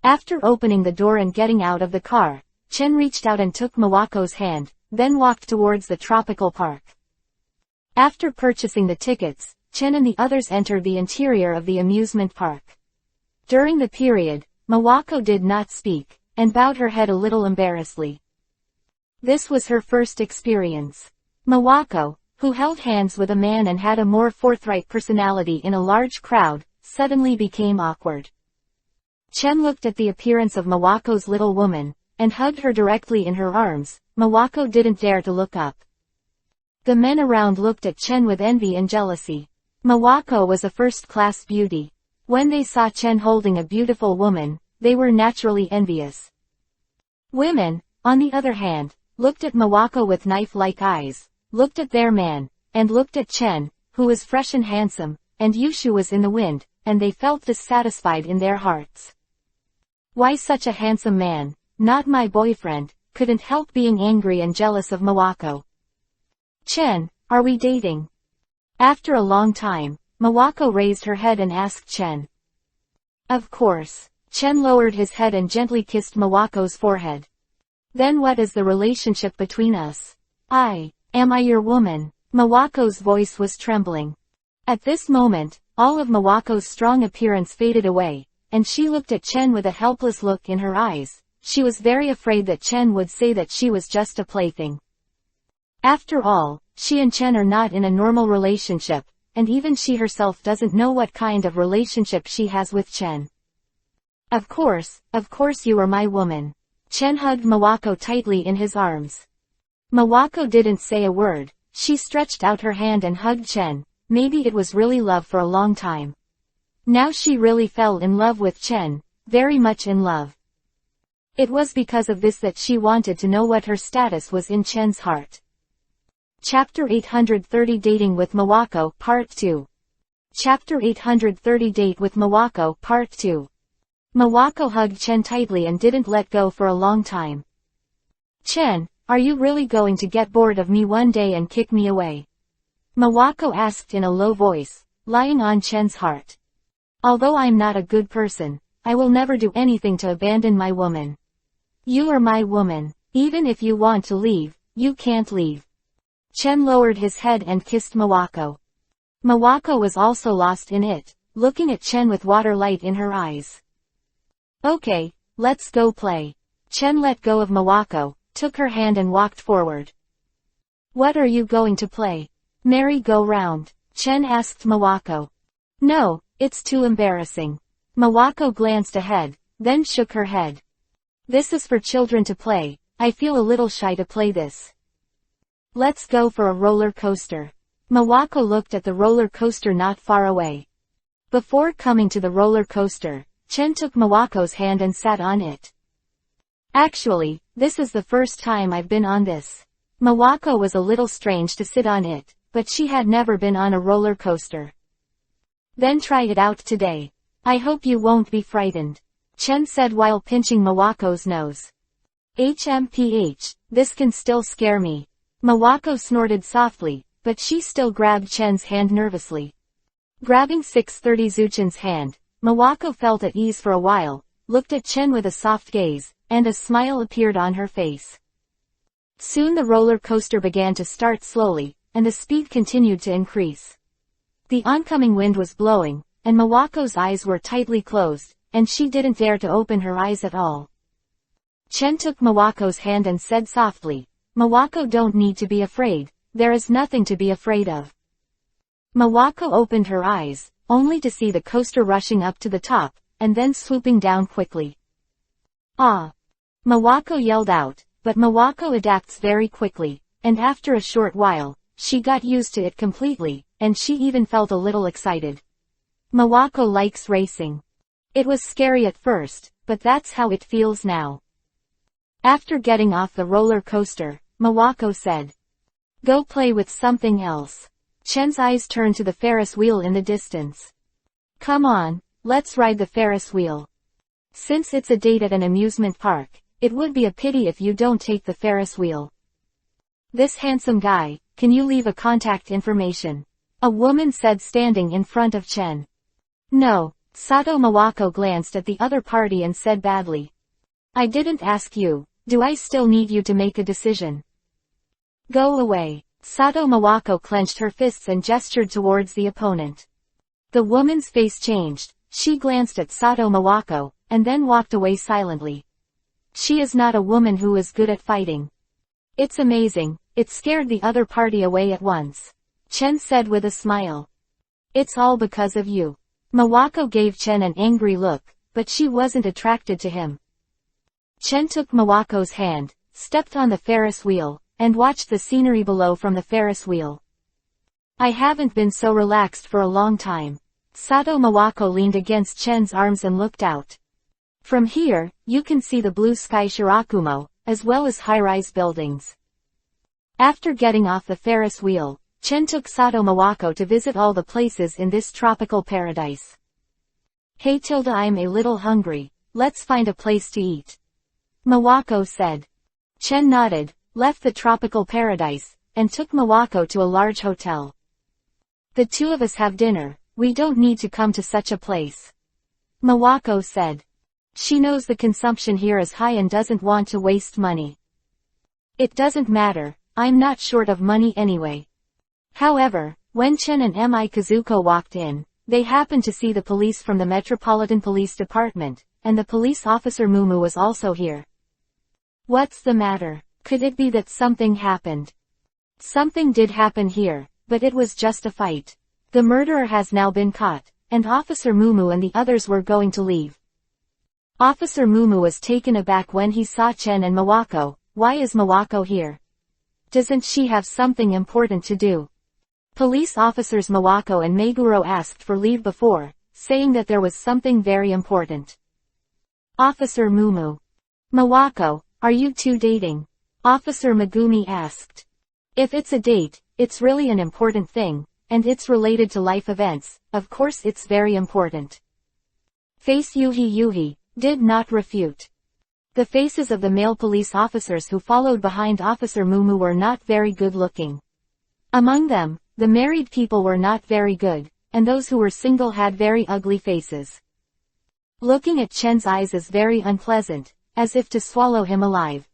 After opening the door and getting out of the car, Chen reached out and took Mawako's hand, then walked towards the tropical park. After purchasing the tickets, Chen and the others entered the interior of the amusement park. During the period, Mawako did not speak, and bowed her head a little embarrassedly. This was her first experience. Mawako, who held hands with a man and had a more forthright personality in a large crowd, suddenly became awkward. Chen looked at the appearance of Mawako's little woman, and hugged her directly in her arms. Mawako didn't dare to look up. The men around looked at Chen with envy and jealousy. Mawako was a first-class beauty. When they saw Chen holding a beautiful woman, they were naturally envious. Women, on the other hand, looked at Mawako with knife-like eyes, looked at their man, and looked at Chen, who was fresh and handsome, and Yushu was in the wind, and they felt dissatisfied in their hearts. Why such a handsome man, not my boyfriend, couldn't help being angry and jealous of Mawako. Chen, are we dating? After a long time, Mawako raised her head and asked Chen. Of course. Chen lowered his head and gently kissed Mawako's forehead. Then what is the relationship between us? Am I your woman? Mawako's voice was trembling. At this moment, all of Mawako's strong appearance faded away, and she looked at Chen with a helpless look in her eyes. She was very afraid that Chen would say that she was just a plaything. After all, she and Chen are not in a normal relationship, and even she herself doesn't know what kind of relationship she has with Chen. Of course you are my woman. Chen hugged Mawako tightly in his arms. Mawako didn't say a word. She stretched out her hand and hugged Chen. Maybe it was really love for a long time. Now she really fell in love with Chen, very much in love. It was because of this that she wanted to know what her status was in Chen's heart. Chapter 830 Dating with Mawako, Part 2. Chapter 830 Date with Mawako, Part 2. Mawako hugged Chen tightly and didn't let go for a long time. Chen, are you really going to get bored of me one day and kick me away? Mawako asked in a low voice, lying on Chen's heart. Although I'm not a good person, I will never do anything to abandon my woman. You are my woman. Even if you want to leave, you can't leave. Chen lowered his head and kissed Mawako. Mawako was also lost in it, looking at Chen with water light in her eyes. Okay, let's go play. Chen let go of Mawako, took her hand and walked forward. What are you going to play? Merry-go-round, Chen asked Mawako. No, it's too embarrassing. Mawako glanced ahead, then shook her head. This is for children to play. I feel a little shy to play this. Let's go for a roller coaster. Mawako looked at the roller coaster not far away. Before coming to the roller coaster, Chen took Mawako's hand and sat on it. Actually, this is the first time I've been on this. Mawako was a little strange to sit on it, but she had never been on a roller coaster. Then try it out today. I hope you won't be frightened, Chen said while pinching Mawako's nose. HMPH, this can still scare me. Mawako snorted softly, but she still grabbed Chen's hand nervously. Grabbing 630 Zuchen's hand, Mawako felt at ease for a while, looked at Chen with a soft gaze, and a smile appeared on her face. Soon the roller coaster began to start slowly, and the speed continued to increase. The oncoming wind was blowing, and Mawako's eyes were tightly closed, and she didn't dare to open her eyes at all. Chen took Mawako's hand and said softly, Mawako, don't need to be afraid, there is nothing to be afraid of. Mawako opened her eyes, only to see the coaster rushing up to the top, and then swooping down quickly. Ah! Mawako yelled out, but Mawako adapts very quickly, and after a short while, she got used to it completely, and she even felt a little excited. Mawako likes racing. It was scary at first, but that's how it feels now. After getting off the roller coaster, Mawako said, Go play with something else. Chen's eyes turned to the Ferris wheel in the distance. Come on, let's ride the Ferris wheel. Since it's a date at an amusement park, it would be a pity if you don't take the Ferris wheel. This handsome guy, can you leave a contact information? A woman said standing in front of Chen. No, Sato. Mawako glanced at the other party and said badly. I didn't ask you, do I still need you to make a decision? Go away. Sato. Mawako clenched her fists and gestured towards the opponent. The woman's face changed, she glanced at Sato Mawako, and then walked away silently. She is not a woman who is good at fighting. It's amazing, it scared the other party away at once. Chen said with a smile. It's all because of you. Mawako gave Chen an angry look, but she wasn't attracted to him. Chen took Mawako's hand, stepped on the Ferris wheel, and watched the scenery below from the Ferris wheel. I haven't been so relaxed for a long time. Sato. Mawako leaned against Chen's arms and looked out. From here, you can see the blue sky Shirakumo, as well as high-rise buildings. After getting off the Ferris wheel, Chen took Sato Mawako to visit all the places in this tropical paradise. Hey Tilda, I'm a little hungry, let's find a place to eat. Mawako said. Chen nodded, left the tropical paradise, and took Mawako to a large hotel. The two of us have dinner, we don't need to come to such a place. Mawako said. She knows the consumption here is high and doesn't want to waste money. It doesn't matter, I'm not short of money anyway. However, when Chen and Mi Kazuko walked in, they happened to see the police from the Metropolitan Police Department, and the police officer Mumu was also here. What's the matter? Could it be that something happened? Something did happen here, but it was just a fight. The murderer has now been caught, and Officer Mumu and the others were going to leave. Officer Mumu was taken aback when he saw Chen and Mawako. Why is Mawako here? Doesn't she have something important to do? Police officers Mawako and Meguro asked for leave before, saying that there was something very important. Officer Mumu. Mawako, are you two dating? Officer Megumi asked. If it's a date, it's really an important thing, and it's related to life events, of course it's very important. Face Yuhi did not refute. The faces of the male police officers who followed behind Officer Mumu were not very good looking. Among them, the married people were not very good, and those who were single had very ugly faces. Looking at Chen's eyes is very unpleasant, as if to swallow him alive.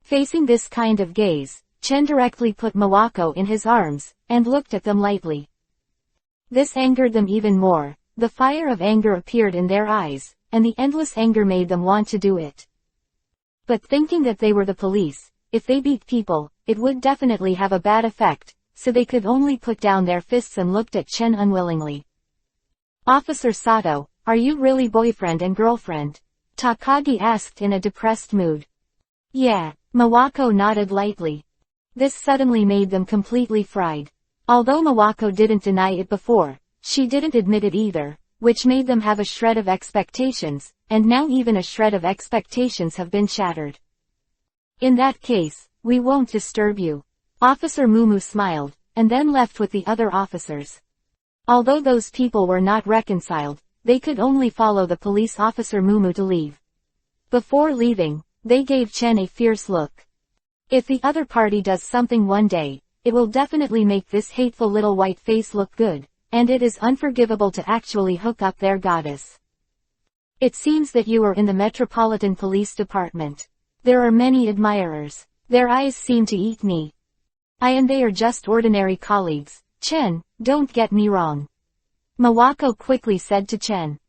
Facing this kind of gaze, Chen directly put Mawako in his arms, and looked at them lightly. This angered them even more. The fire of anger appeared in their eyes, and the endless anger made them want to do it. But thinking that they were the police, if they beat people, it would definitely have a bad effect, so they could only put down their fists and looked at Chen unwillingly. Officer Sato, are you really boyfriend and girlfriend? Takagi asked in a depressed mood. Yeah, Mawako nodded lightly. This suddenly made them completely fried. Although Mawako didn't deny it before, she didn't admit it either, which made them have a shred of expectations, and now even a shred of expectations have been shattered. In that case, we won't disturb you. Officer Mumu smiled, and then left with the other officers. Although those people were not reconciled, they could only follow the police officer Mumu to leave. Before leaving, they gave Chen a fierce look. If the other party does something one day, it will definitely make this hateful little white face look good. And it is unforgivable to actually hook up their goddess. It seems that you are in the Metropolitan Police Department. There are many admirers. Their eyes seem to eat me. I and they are just ordinary colleagues. Chen, don't get me wrong. Mawako quickly said to Chen.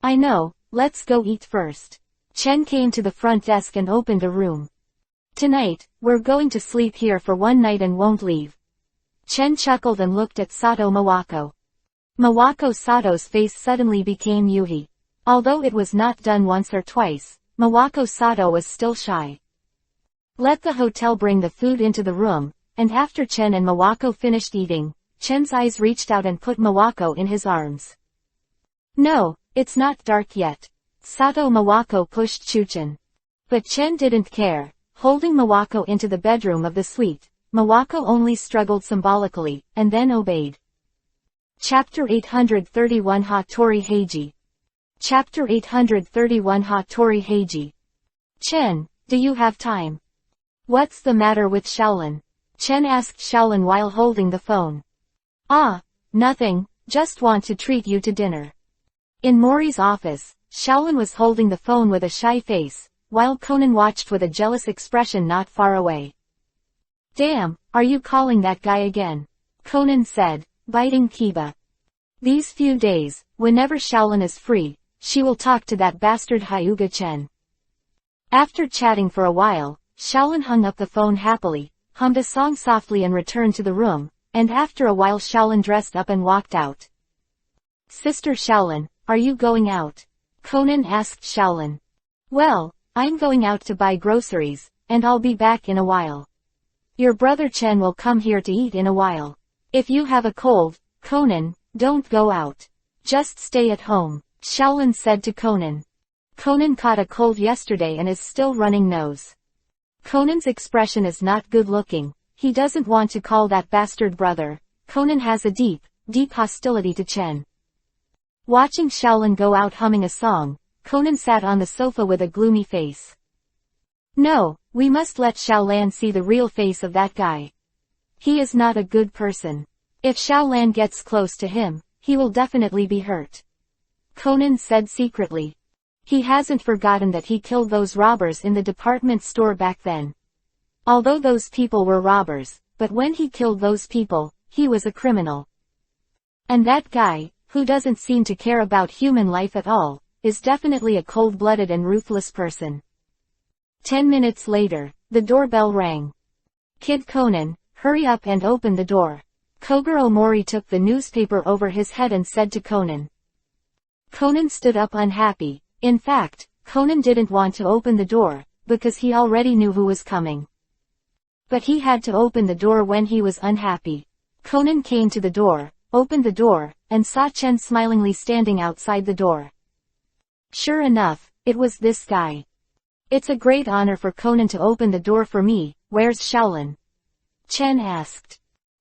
I know, let's go eat first. Chen came to the front desk and opened a room. Tonight, we're going to sleep here for one night and won't leave. Chen chuckled and looked at Sato Mawako. Mawako Sato's face suddenly became Yuhi. Although it was not done once or twice, Mawako Sato was still shy. Let the hotel bring the food into the room, and after Chen and Mawako finished eating, Chen's eyes reached out and put Mawako in his arms. No, it's not dark yet. Sato Mawako pushed Chuchen. But Chen didn't care, holding Mawako into the bedroom of the suite. Mawako only struggled symbolically, and then obeyed. Chapter 831 Hattori Heiji. Chapter 831 Hattori Heiji. Chen, do you have time? What's the matter with Shaolin? Chen asked Shaolin while holding the phone. Ah, nothing, just want to treat you to dinner. In Mori's office, Shaolin was holding the phone with a shy face, while Conan watched with a jealous expression not far away. Damn, are you calling that guy again? Conan said, biting Kiba. These few days, whenever Shaolin is free, she will talk to that bastard Hyuga Chen. After chatting for a while, Shaolin hung up the phone happily, hummed a song softly and returned to the room, and after a while Shaolin dressed up and walked out. Sister Shaolin, are you going out? Conan asked Shaolin. Well, I'm going out to buy groceries, and I'll be back in a while. Your brother Chen will come here to eat in a while. If you have a cold, Conan, don't go out. Just stay at home, Shaolin said to Conan. Conan caught a cold yesterday and is still running nose. Conan's expression is not good looking. He doesn't want to call that bastard brother. Conan has a deep hostility to Chen. Watching Shaolin go out humming a song, Conan sat on the sofa with a gloomy face. No, we must let Shaolan see the real face of that guy. He is not a good person. If Shaolan gets close to him, he will definitely be hurt. Conan said secretly. He hasn't forgotten that he killed those robbers in the department store back then. Although those people were robbers, but when he killed those people, he was a criminal. And that guy, who doesn't seem to care about human life at all, is definitely a cold-blooded and ruthless person. 10 minutes later, the doorbell rang. Kid Conan, hurry up and open the door. Kogoro Mori took the newspaper over his head and said to Conan. Conan stood up unhappy. In fact, Conan didn't want to open the door, because he already knew who was coming. But he had to open the door when he was unhappy. Conan came to the door, opened the door, and saw Chen smilingly standing outside the door. Sure enough, it was this guy. It's a great honor for Conan to open the door for me. Where's Shaolin? Chen asked.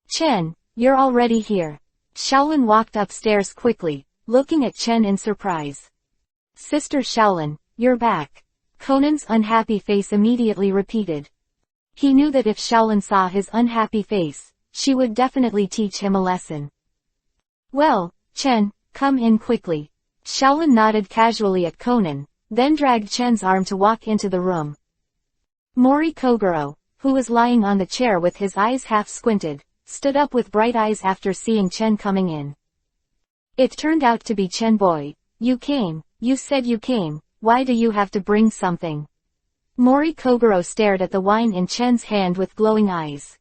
Chen, you're already here. Shaolin walked upstairs quickly, looking at Chen in surprise. Sister Shaolin, you're back. Conan's unhappy face immediately repeated. He knew that if Shaolin saw his unhappy face, she would definitely teach him a lesson. Well, Chen, come in quickly. Shaolin nodded casually at Conan, then dragged Chen's arm to walk into the room. Mori Kogoro, who was lying on the chair with his eyes half squinted, stood up with bright eyes after seeing Chen coming in. It turned out to be Chen boy. You came, you said you came, why do you have to bring something? Mori Kogoro stared at the wine in Chen's hand with glowing eyes.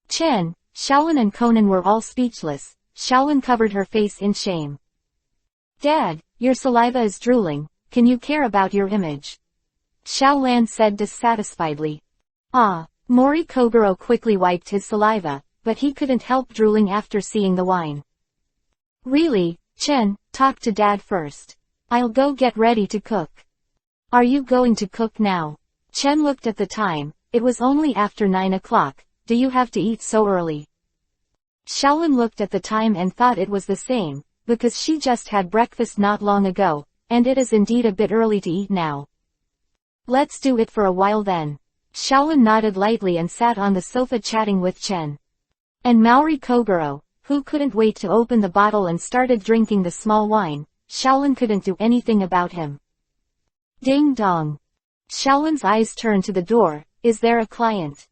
Chen, Shaolin and Conan were all speechless. Shaolin covered her face in shame. Dad, your saliva is drooling, can you care about your image? Shaolin said dissatisfiedly. Mori Kogoro quickly wiped his saliva, but he couldn't help drooling after seeing the wine. Really, Chen, talk to Dad first. I'll go get ready to cook. Are you going to cook now? Chen looked at the time, it was only after 9 o'clock, do you have to eat so early? Shaolin looked at the time and thought it was the same, because she just had breakfast not long ago, and it is indeed a bit early to eat now. Let's do it for a while then. Shaolin nodded lightly and sat on the sofa chatting with Chen. And Mori Kogoro, who couldn't wait to open the bottle and started drinking the small wine, Shaolin couldn't do anything about him. Ding dong. Shaolin's eyes turned to the door, is there a client?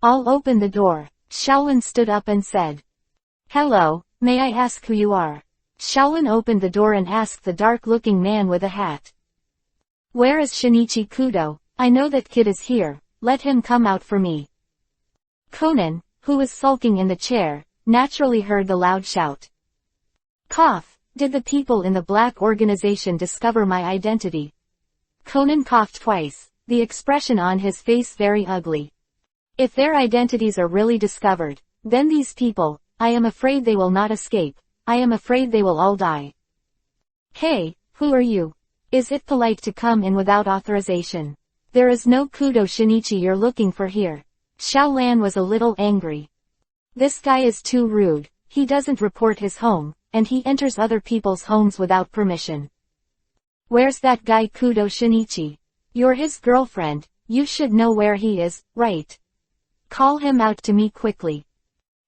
I'll open the door. Shaolin stood up and said. Hello, may I ask who you are? Shaolin opened the door and asked the dark-looking man with a hat. Where is Shinichi Kudo? I know that kid is here, let him come out for me. Conan, who was sulking in the chair, naturally heard the loud shout. Cough, did the people in the black organization discover my identity? Conan coughed twice, the expression on his face very ugly. If their identities are really discovered, then these people, I am afraid they will not escape, I am afraid they will all die. Hey, who are you? Is it polite to come in without authorization? There is no Kudo Shinichi you're looking for here. Shaolin was a little angry. This guy is too rude, he doesn't report his home, and he enters other people's homes without permission. Where's that guy Kudo Shinichi? You're his girlfriend, you should know where he is, right? Call him out to me quickly.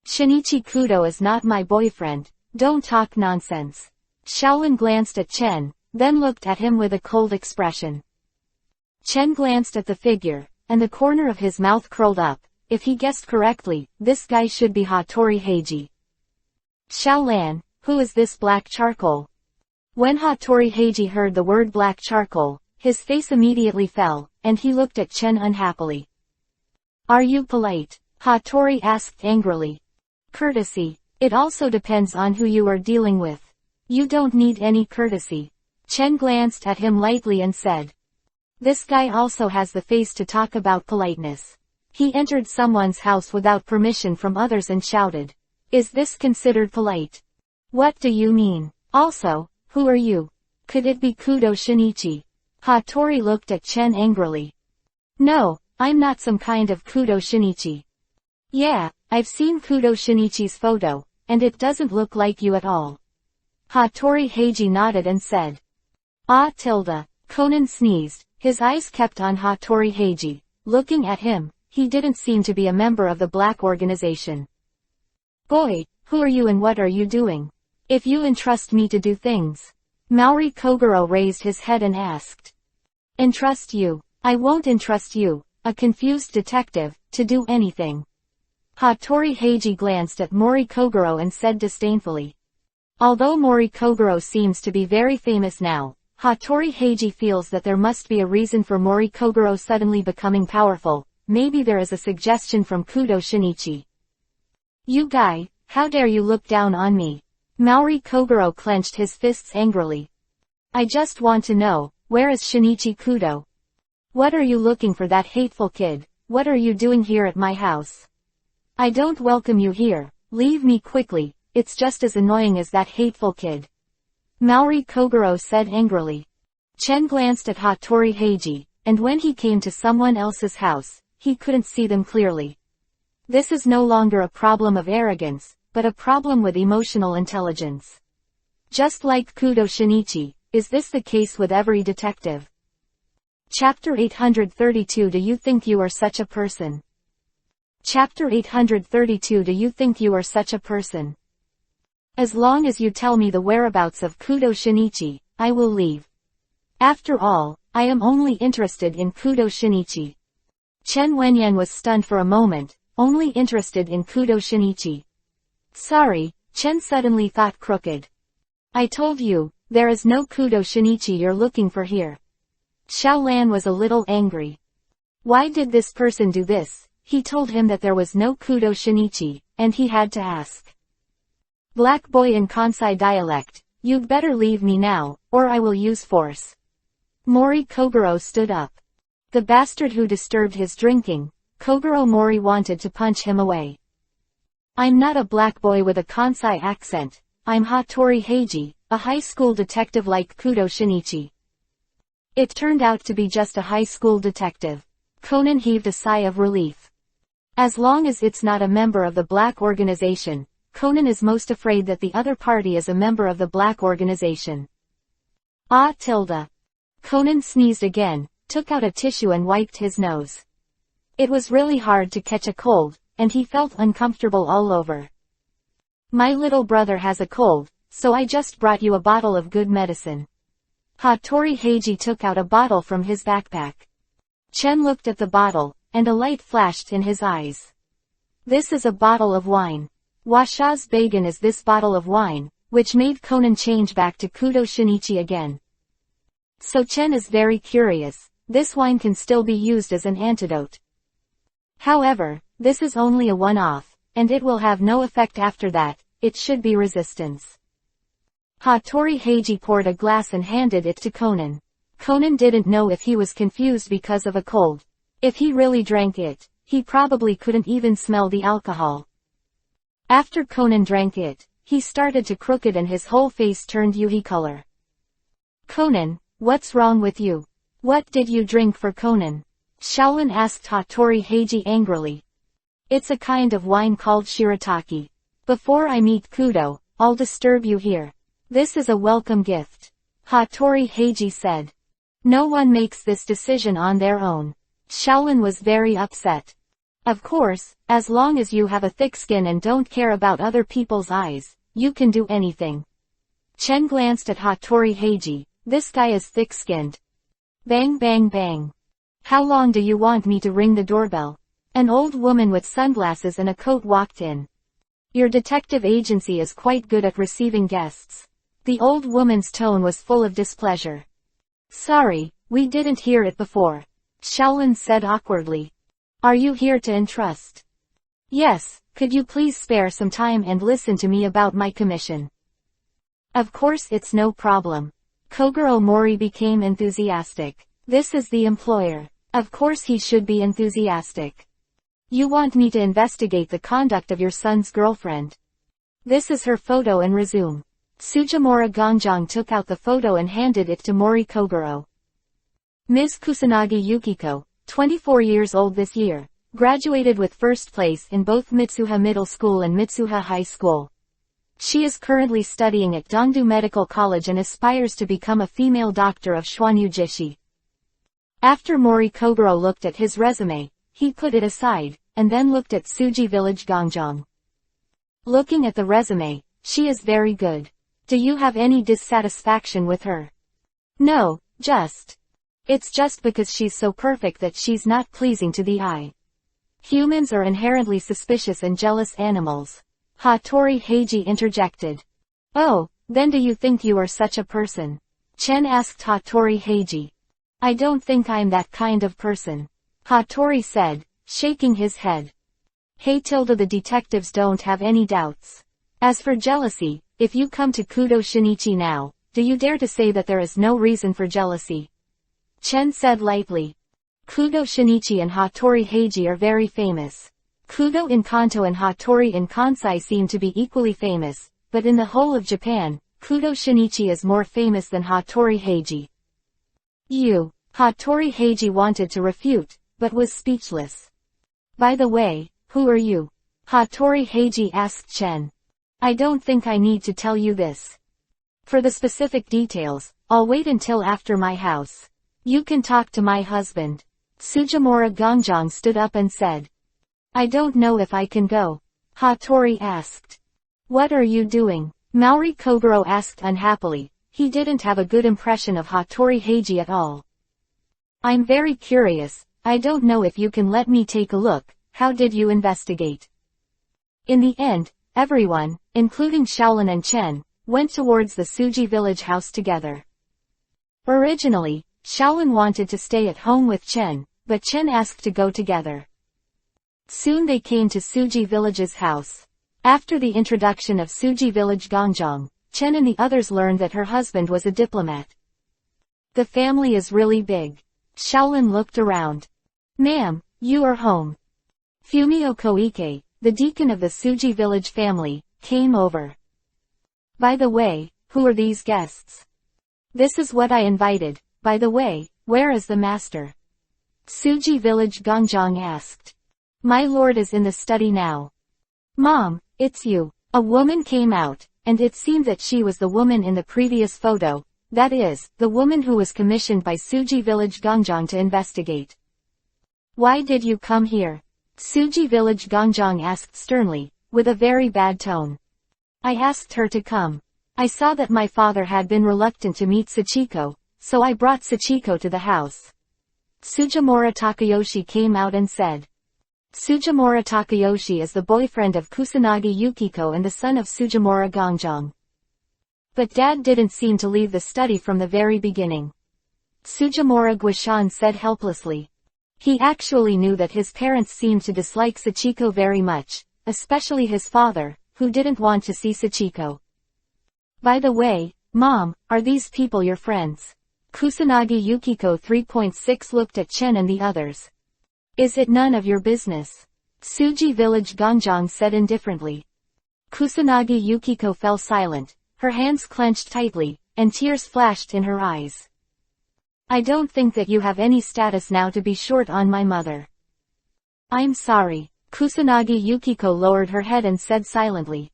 Shinichi Kudo is not my boyfriend, don't talk nonsense. Shaolin glanced at Chen, then looked at him with a cold expression. Chen glanced at the figure, and the corner of his mouth curled up. If he guessed correctly, this guy should be Hattori Heiji. Shaolin, who is this black charcoal? When Hattori Heiji heard the word black charcoal, his face immediately fell, and he looked at Chen unhappily. Are you polite? Hattori asked angrily. Courtesy. It also depends on who you are dealing with. You don't need any courtesy. Chen glanced at him lightly and said. This guy also has the face to talk about politeness. He entered someone's house without permission from others and shouted. Is this considered polite? What do you mean? Also, who are you? Could it be Kudo Shinichi? Hattori looked at Chen angrily. No, I'm not some kind of Kudo Shinichi. Yeah, I've seen Kudo Shinichi's photo, and it doesn't look like you at all. Hattori Heiji nodded and said. Conan sneezed, his eyes kept on Hattori Heiji. Looking at him, he didn't seem to be a member of the black organization. Boy, who are you and what are you doing? If you entrust me to do things. Mori Kogoro raised his head and asked. Entrust you? I won't entrust you, a confused detective, to do anything. Hattori Heiji glanced at Mori Kogoro and said disdainfully. Although Mori Kogoro seems to be very famous now, Hattori Heiji feels that there must be a reason for Mori Kogoro suddenly becoming powerful. Maybe there is a suggestion from Kudo Shinichi. You guy, how dare you look down on me? Mori Kogoro clenched his fists angrily. I just want to know, where is Shinichi Kudo? What are you looking for, that hateful kid? What are you doing here at my house? I don't welcome you here, leave me quickly, it's just as annoying as that hateful kid. Mori Kogoro said angrily. Chen glanced at Hattori Heiji, and when he came to someone else's house, he couldn't see them clearly. This is no longer a problem of arrogance, but a problem with emotional intelligence. Just like Kudo Shinichi, is this the case with every detective? Chapter 832. Do you think you are such a person? Chapter 832. Do you think you are such a person? As long as you tell me the whereabouts of Kudo Shinichi, I will leave. After all, I am only interested in Kudo Shinichi. Chen Wenyan was stunned for a moment, only interested in Kudo Shinichi. Sorry, Chen suddenly thought crooked. I told you, there is no Kudo Shinichi you're looking for here. Xiaolan was a little angry. Why did this person do this? He told him that there was no Kudo Shinichi, and he had to ask. Black boy in Kansai dialect, you'd better leave me now, or I will use force. Mori Kogoro stood up. The bastard who disturbed his drinking. Kogoro Mori wanted to punch him away. I'm not a black boy with a Kansai accent, I'm Hattori Heiji, a high school detective like Kudo Shinichi. It turned out to be just a high school detective. Conan heaved a sigh of relief. As long as it's not a member of the black organization, Conan is most afraid that the other party is a member of the black organization. Ah tilde. Conan sneezed again, took out a tissue and wiped his nose. It was really hard to catch a cold, and he felt uncomfortable all over. My little brother has a cold, so I just brought you a bottle of good medicine. Hattori Heiji took out a bottle from his backpack. Chen looked at the bottle, and a light flashed in his eyes. This is a bottle of wine. Washaz Bagan is this bottle of wine, which made Conan change back to Kudo Shinichi again. So Chen is very curious, this wine can still be used as an antidote. However, this is only a one-off, and it will have no effect after that, it should be resistance. Hattori Heiji poured a glass and handed it to Conan. Conan didn't know if he was confused because of a cold. If he really drank it, he probably couldn't even smell the alcohol. After Conan drank it, he started to crooked and his whole face turned yui color. Conan, what's wrong with you? What did you drink for Conan? Shaolin asked Hattori Heiji angrily. It's a kind of wine called shirataki. Before I meet Kudo, I'll disturb you here. This is a welcome gift. Hattori Heiji said. No one makes this decision on their own. Shaolin was very upset. Of course, as long as you have a thick skin and don't care about other people's eyes, you can do anything. Chen glanced at Hattori Heiji. This guy is thick-skinned. Bang bang bang. How long do you want me to ring the doorbell? An old woman with sunglasses and a coat walked in. Your detective agency is quite good at receiving guests. The old woman's tone was full of displeasure. Sorry, we didn't hear it before. Shaolin said awkwardly. Are you here to entrust? Yes, could you please spare some time and listen to me about my commission? Of course it's no problem. Kogoro Mori became enthusiastic. This is the employer. Of course he should be enthusiastic. You want me to investigate the conduct of your son's girlfriend. This is her photo and resume. Sujimura Gongjong took out the photo and handed it to Mori Kogoro. Ms. Kusanagi Yukiko, 24 years old this year, graduated with first place in both Mitsuha Middle School and Mitsuha High School. She is currently studying at Dongdu Medical College and aspires to become a female doctor of Xuanyu Jishi. After Mori Kogoro looked at his resume, he put it aside, and then looked at Suji Village Gongjong. Looking at the resume, she is very good. Do you have any dissatisfaction with her? No, it's just because she's so perfect that she's not pleasing to the eye. Humans are inherently suspicious and jealous animals. Hattori Heiji interjected. Oh, then do you think you are such a person? Chen asked Hattori Heiji. I don't think I'm that kind of person. Hattori said, shaking his head. Hey tilde, the detectives don't have any doubts. As for jealousy, if you come to Kudo Shinichi now, do you dare to say that there is no reason for jealousy? Chen said lightly. Kudo Shinichi and Hattori Heiji are very famous. Kudo in Kanto and Hattori in Kansai seem to be equally famous, but in the whole of Japan, Kudo Shinichi is more famous than Hattori Heiji. Hattori Heiji wanted to refute, but was speechless. By the way, who are you? Hattori Heiji asked Chen. I don't think I need to tell you this. For the specific details, I'll wait until after my house. You can talk to my husband. Sujimura Gongjong stood up and said. I don't know if I can go. Hattori asked. What are you doing? Maori Kogoro asked unhappily. He didn't have a good impression of Hattori Heiji at all. I'm very curious. I don't know if you can let me take a look. How did you investigate? In the end, everyone, including Shaolin and Chen, went towards the Suji village house together. Originally, Shaolin wanted to stay at home with Chen, but Chen asked to go together. Soon they came to Suji village's house. After the introduction of Suji village Gongjong, Chen and the others learned that her husband was a diplomat. The family is really big. Shaolin looked around. Ma'am, you are home. Fumio Koike, the deacon of the Suji village family, came over. By the way, who are these guests? This is what I invited. By the way, where is the master? Suji village Gongjong asked. My lord is in the study now. Mom, it's you. A woman came out, and it seemed that she was the woman in the previous photo, that is, the woman who was commissioned by Suji village Gongjong to investigate. Why did you come here? Suji village Gongjong asked sternly, with a very bad tone. I asked her to come. I saw that my father had been reluctant to meet Sachiko, so I brought Sachiko to the house. Sujimura Takayoshi came out and said. Sujimura Takayoshi is the boyfriend of Kusanagi Yukiko and the son of Sujimura Gongjong. But Dad didn't seem to leave the study from the very beginning. Sujimura Guishan said helplessly. He actually knew that his parents seemed to dislike Sachiko very much, especially his father, who didn't want to see Sachiko. By the way, Mom, are these people your friends? Kusanagi Yukiko 3.6 looked at Chen and the others. Is it none of your business? Suji village Gongjong said indifferently. Kusanagi Yukiko fell silent, her hands clenched tightly, and tears flashed in her eyes. I don't think that you have any status now to be short on my mother. I'm sorry. Kusanagi Yukiko lowered her head and said silently.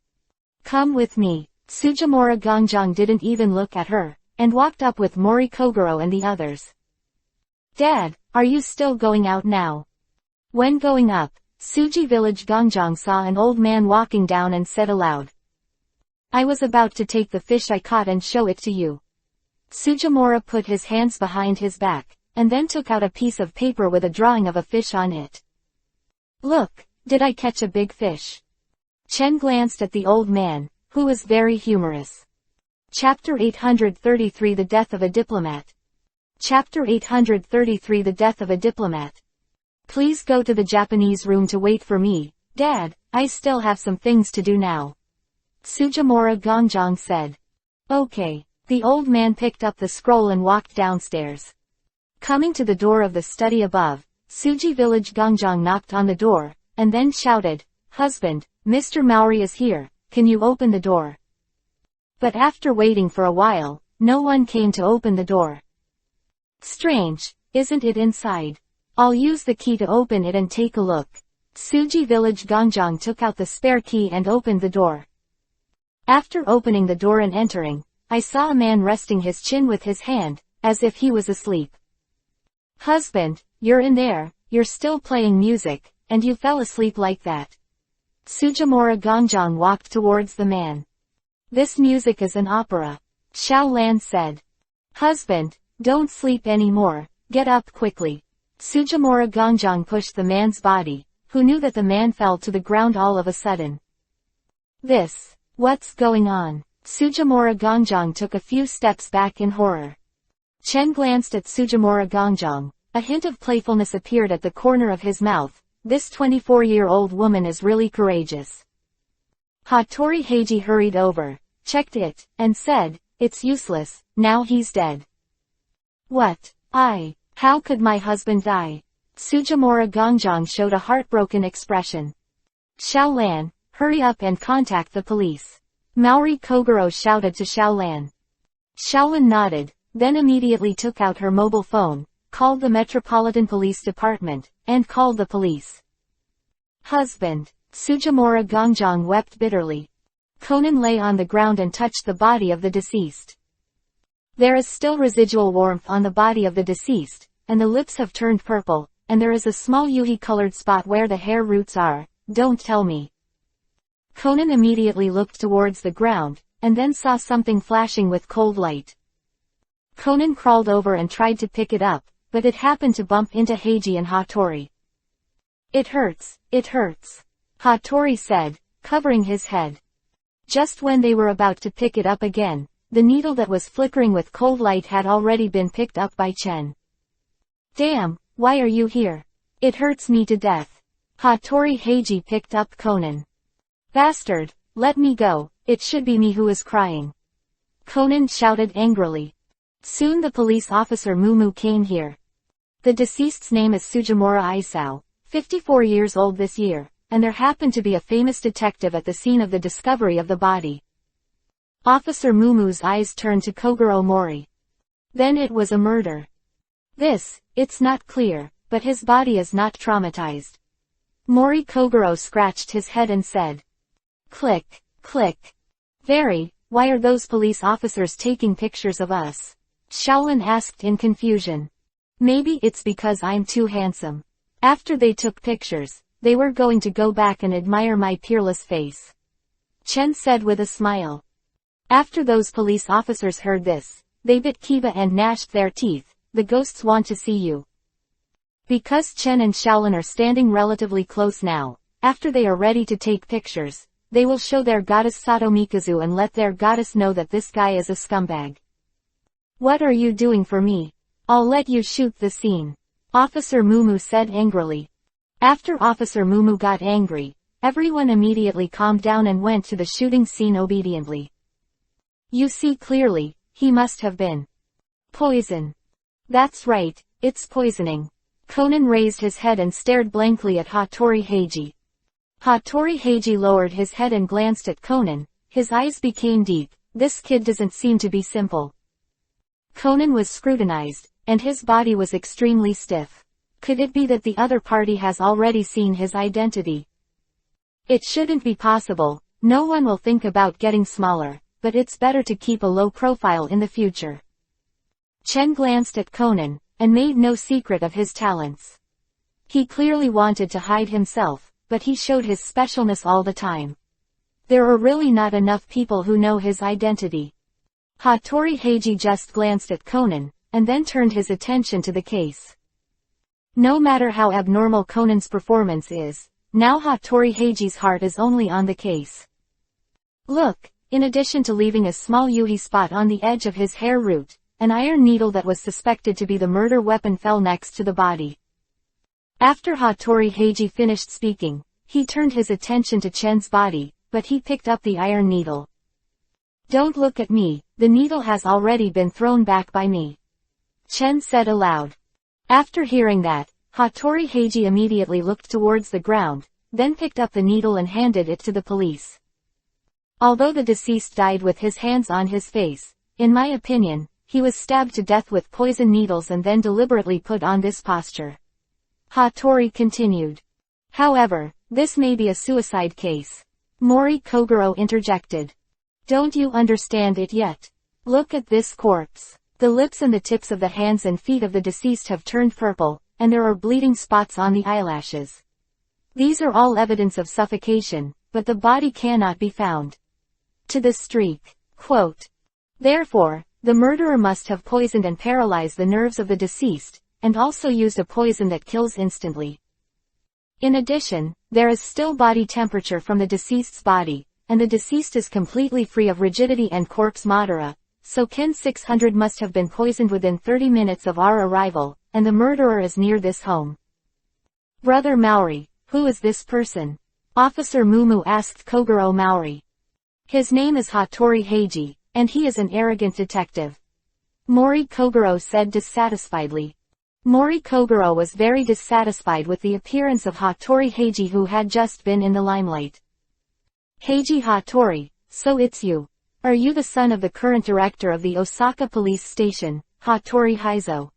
Come with me. Sujimura Gongjong didn't even look at her, and walked up with Mori Kogoro and the others. Dad, are you still going out now? When going up, Suji village Gongjong saw an old man walking down and said aloud. I was about to take the fish I caught and show it to you. Sujimura put his hands behind his back, and then took out a piece of paper with a drawing of a fish on it. Look, did I catch a big fish? Chen glanced at the old man, who was very humorous. Chapter 833 The Death of a Diplomat. Chapter 833 The Death of a Diplomat. Please go to the Japanese room to wait for me, Dad, I still have some things to do now. Sujimura Gongjong said. Okay. The old man picked up the scroll and walked downstairs. Coming to the door of the study above, Suji village Gongjong knocked on the door, and then shouted, Husband, Mr. Maori is here, can you open the door? But after waiting for a while, no one came to open the door. Strange, isn't it inside? I'll use the key to open it and take a look. Suji village Gongjong took out the spare key and opened the door. After opening the door and entering, I saw a man resting his chin with his hand, as if he was asleep. Husband, you're in there, you're still playing music, and you fell asleep like that. Sujimura Gongjong walked towards the man. This music is an opera. Xiao Lan said. Husband, don't sleep anymore, get up quickly. Sujimura Gongjong pushed the man's body, who knew that the man fell to the ground all of a sudden. What's going on? Sujimura Gongjong took a few steps back in horror. Chen glanced at Sujimura Gongjong. A hint of playfulness appeared at the corner of his mouth. This 24-year-old woman is really courageous. Hattori Heiji hurried over, checked it, and said, it's useless, now he's dead. What? How could my husband die? Sujimura Gongjong showed a heartbroken expression. Xiao Lan, hurry up and contact the police. Maori Kogoro shouted to Xiao Lan. Xiaolin nodded, then immediately took out her mobile phone, called the Metropolitan Police Department, and called the police. Husband. Sujimura Gongjong wept bitterly. Conan lay on the ground and touched the body of the deceased. There is still residual warmth on the body of the deceased, and the lips have turned purple, and there is a small yuhi-colored spot where the hair roots are. Don't tell me. Conan immediately looked towards the ground, and then saw something flashing with cold light. Conan crawled over and tried to pick it up, but it happened to bump into Heiji and Hattori. It hurts, Hattori said, covering his head. Just when they were about to pick it up again, the needle that was flickering with cold light had already been picked up by Chen. Damn, why are you here? It hurts me to death. Hattori Heiji picked up Conan. Bastard, let me go, it should be me who is crying. Conan shouted angrily. Soon the police officer Mumu came here. The deceased's name is Sujimura Isao, 54 years old this year, and there happened to be a famous detective at the scene of the discovery of the body. Officer Mumu's eyes turned to Kogoro Mori. Then it was a murder. It's not clear, but his body is not traumatized. Mori Kogoro scratched his head and said. Click, click. Why are those police officers taking pictures of us? Shaolin asked in confusion. Maybe it's because I'm too handsome. After they took pictures, they were going to go back and admire my peerless face. Chen said with a smile. After those police officers heard this, they bit Kiba and gnashed their teeth. The ghosts want to see you. Because Chen and Shaolin are standing relatively close now, after they are ready to take pictures, they will show their goddess Sato Mikazu and let their goddess know that this guy is a scumbag. What are you doing for me? I'll let you shoot the scene. Officer Mumu said angrily. After Officer Mumu got angry, everyone immediately calmed down and went to the shooting scene obediently. You see clearly, he must have been poison. That's right, it's poisoning. Conan raised his head and stared blankly at Hattori Heiji. Hattori Heiji lowered his head and glanced at Conan. His eyes became deep. This kid doesn't seem to be simple. Conan was scrutinized, and his body was extremely stiff. Could it be that the other party has already seen his identity? It shouldn't be possible. No one will think about getting smaller, but it's better to keep a low profile in the future. Chen glanced at Conan, and made no secret of his talents. He clearly wanted to hide himself, but he showed his specialness all the time. There are really not enough people who know his identity. Hattori Heiji just glanced at Conan, and then turned his attention to the case. No matter how abnormal Conan's performance is, now Hattori Heiji's heart is only on the case. Look, in addition to leaving a small yuhi spot on the edge of his hair root, an iron needle that was suspected to be the murder weapon fell next to the body. After Hattori Heiji finished speaking, he turned his attention to Chen's body, but he picked up the iron needle. Don't look at me, the needle has already been thrown back by me. Chen said aloud. After hearing that, Hattori Heiji immediately looked towards the ground, then picked up the needle and handed it to the police. Although the deceased died with his hands on his face, in my opinion, he was stabbed to death with poison needles and then deliberately put on this posture. Hattori continued. However, this may be a suicide case. Mori Kogoro interjected. Don't you understand it yet? Look at this corpse. The lips and the tips of the hands and feet of the deceased have turned purple, and there are bleeding spots on the eyelashes. These are all evidence of suffocation, but the body cannot be found. to the streak. Quote, therefore, the murderer must have poisoned and paralyzed the nerves of the deceased, and also used a poison that kills instantly. In addition, there is still body temperature from the deceased's body, and the deceased is completely free of rigidity and corpse matera, so Ken 600 must have been poisoned within 30 minutes of our arrival, and the murderer is near this home. Brother Maori, who is this person? Officer Mumu asked Kogoro Maori. His name is Hattori Heiji, and he is an arrogant detective. Mori Kogoro said dissatisfiedly. Mori Kogoro was very dissatisfied with the appearance of Hattori Heiji, who had just been in the limelight. Heiji Hattori, so it's you. Are you the son of the current director of the Osaka police station, Hattori Heizo?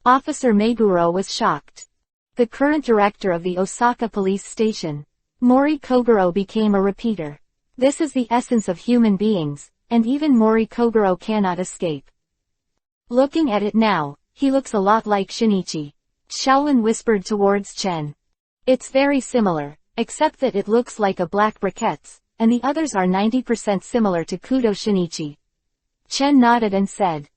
Officer Meguro was shocked. The current director of the Osaka police station. Mori Kogoro became a repeater. This is the essence of human beings, and even Mori Kogoro cannot escape. Looking at it now, he looks a lot like Shinichi. Shaolin whispered towards Chen. It's very similar, except that it looks like a black briquettes, and the others are 90% similar to Kudo Shinichi. Chen nodded and said,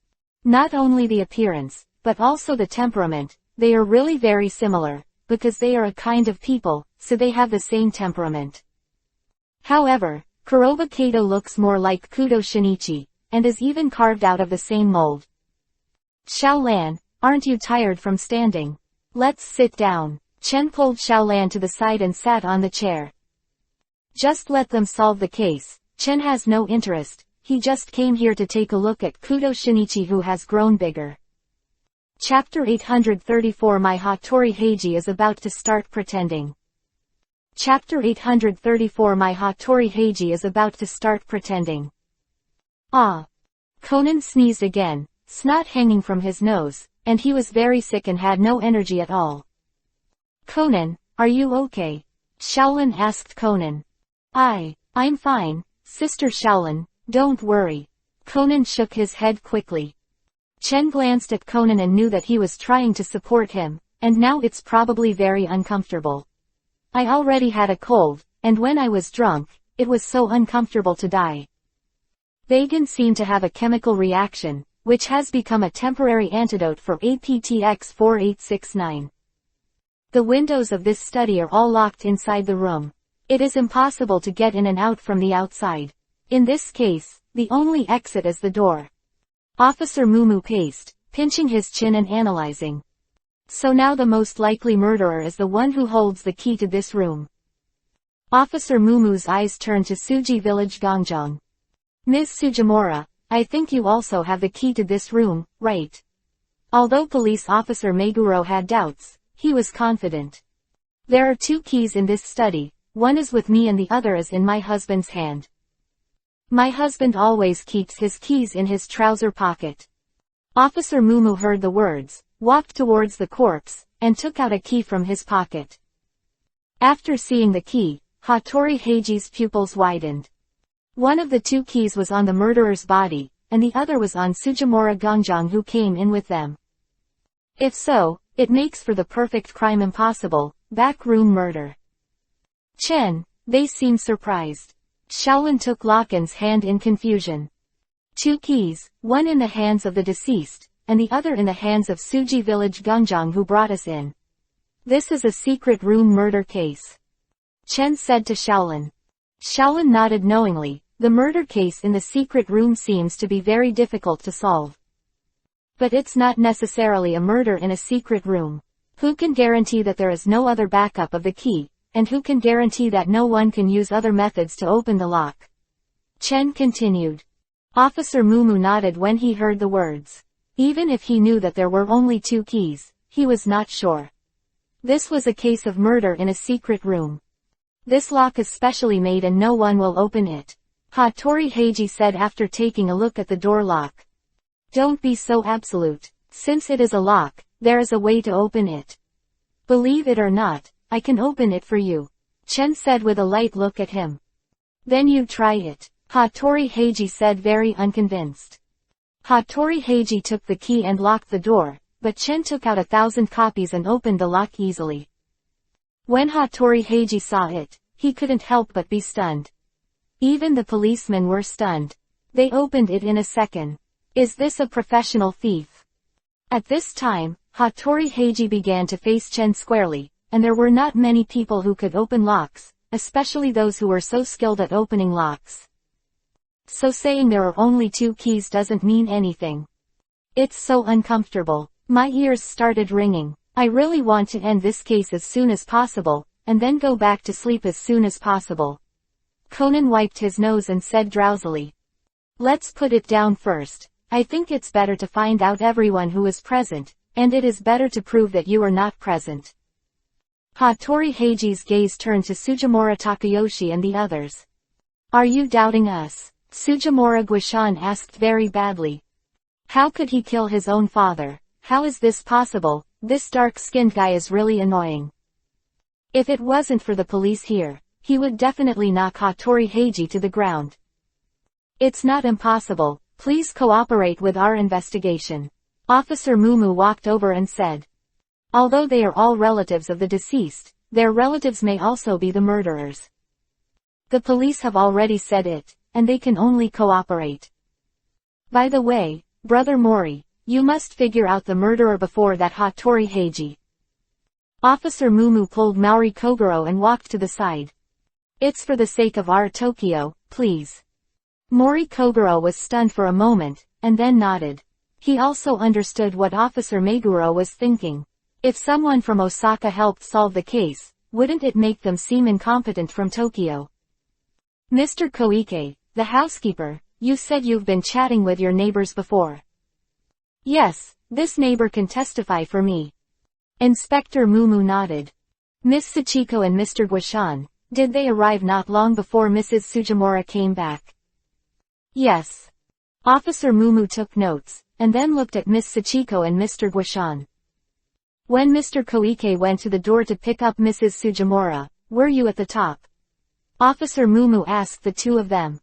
not only the appearance, but also the temperament, they are really very similar, because they are a kind of people, so they have the same temperament. However, Kuroba Kato looks more like Kudo Shinichi, and is even carved out of the same mold. Xiaolan, aren't you tired from standing? Let's sit down. Chen pulled Xiaolan to the side and sat on the chair. Just let them solve the case. Chen has no interest, he just came here to take a look at Kudo Shinichi, who has grown bigger. Chapter 834 My Hattori Heiji is about to start pretending. Chapter 834 My Hattori Heiji is about to start pretending. Ah! Conan sneezed again, snot hanging from his nose, and he was very sick and had no energy at all. Conan, are you okay? Shaolin asked Conan. I'm fine, Sister Shaolin, don't worry. Conan shook his head quickly. Chen glanced at Conan and knew that he was trying to support him, and now it's probably very uncomfortable. I already had a cold, and when I was drunk, it was so uncomfortable to die. Vagan seemed to have a chemical reaction, which has become a temporary antidote for APTX 4869. The windows of this study are all locked inside the room. It is impossible to get in and out from the outside. In this case, the only exit is the door. Officer Mumu paced, pinching his chin and analyzing. So now the most likely murderer is the one who holds the key to this room. Officer Mumu's eyes turned to Tsuji Village Gongjong. Ms. Sujimura, I think you also have the key to this room, right? Although Police Officer Meguro had doubts, he was confident. There are 2 keys in this study, one is with me and the other is in my husband's hand. My husband always keeps his keys in his trouser pocket. Officer Mumu heard the words, walked towards the corpse, and took out a key from his pocket. After seeing the key, Hattori Heiji's pupils widened. One of the 2 keys was on the murderer's body, and the other was on Sujimura Gongjong, who came in with them. If so, it makes for the perfect crime impossible, backroom murder. Chen, they seem surprised. Shaolin took Lakan's hand in confusion. 2 keys, one in the hands of the deceased, and the other in the hands of Tsuji Village Gongjong, who brought us in. This is a secret room murder case. Chen said to Shaolin. Shaolin nodded knowingly. The murder case in the secret room seems to be very difficult to solve. But it's not necessarily a murder in a secret room. Who can guarantee that there is no other backup of the key? And who can guarantee that no one can use other methods to open the lock? Chen continued. Officer Mumu nodded when he heard the words. Even if he knew that there were only 2 keys, he was not sure. This was a case of murder in a secret room. This lock is specially made and no one will open it. Hattori Heiji said after taking a look at the door lock. Don't be so absolute. Since it is a lock, there is a way to open it. Believe it or not, I can open it for you. Chen said with a light look at him. Then you try it. Hattori Heiji said, very unconvinced. Hattori Heiji took the key and locked the door, but Chen took out 1,000 copies and opened the lock easily. When Hattori Heiji saw it, he couldn't help but be stunned. Even the policemen were stunned. They opened it in a second. Is this a professional thief? At this time, Hattori Heiji began to face Chen squarely, and there were not many people who could open locks, especially those who were so skilled at opening locks. So saying there are only 2 keys doesn't mean anything. It's so uncomfortable. My ears started ringing. I really want to end this case as soon as possible, and then go back to sleep as soon as possible. Conan wiped his nose and said drowsily. Let's put it down first. I think it's better to find out everyone who is present, and it is better to prove that you are not present. Hattori Heiji's gaze turned to Sujimura Takayoshi and the others. Are you doubting us? Sujimura Guishan asked very badly. How could he kill his own father? How is this possible? This dark-skinned guy is really annoying. If it wasn't for the police here, he would definitely knock Hattori Heiji to the ground. It's not impossible. Please cooperate with our investigation. Officer Mumu walked over and said. Although they are all relatives of the deceased, their relatives may also be the murderers. The police have already said it, and they can only cooperate. By the way, Brother Mori, you must figure out the murderer before that Hattori Heiji. Officer Mumu pulled Maori Kogoro and walked to the side. It's for the sake of our Tokyo, please. Mori Kogoro was stunned for a moment, and then nodded. He also understood what Officer Meguro was thinking. If someone from Osaka helped solve the case, wouldn't it make them seem incompetent from Tokyo? Mr. Koike, the housekeeper, you said you've been chatting with your neighbors before. Yes, this neighbor can testify for me. Inspector Mumu nodded. Miss Sachiko and Mr. Guishan, did they arrive not long before Mrs. Sujimura came back? Yes. Officer Mumu took notes, and then looked at Miss Sachiko and Mr. Guishan. When Mr. Koike went to the door to pick up Mrs. Sujimura, were you at the top? Officer Mumu asked the 2 of them.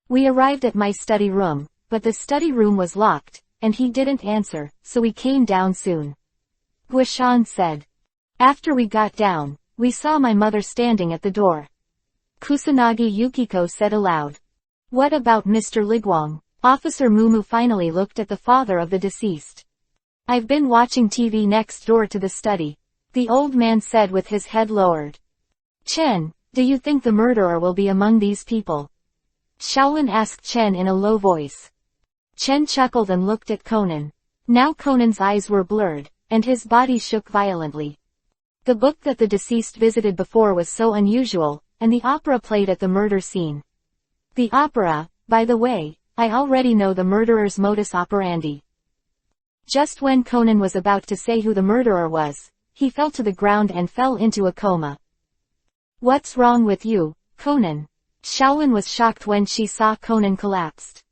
We arrived at my study room, but the study room was locked, and he didn't answer, so we came down soon. Guishan said. After we got down, we saw my mother standing at the door. Kusanagi Yukiko said aloud. What about Mr. Ligwang? Officer Mumu finally looked at the father of the deceased. I've been watching TV next door to the study, the old man said with his head lowered. Chen, do you think the murderer will be among these people? Shaolin asked Chen in a low voice. Chen chuckled and looked at Conan. Now Conan's eyes were blurred, and his body shook violently. The book that the deceased visited before was so unusual, and the opera played at the murder scene. The opera, by the way, I already know the murderer's modus operandi. Just when Conan was about to say who the murderer was, he fell to the ground and fell into a coma. What's wrong with you, Conan? Shaolin was shocked when she saw Conan collapsed.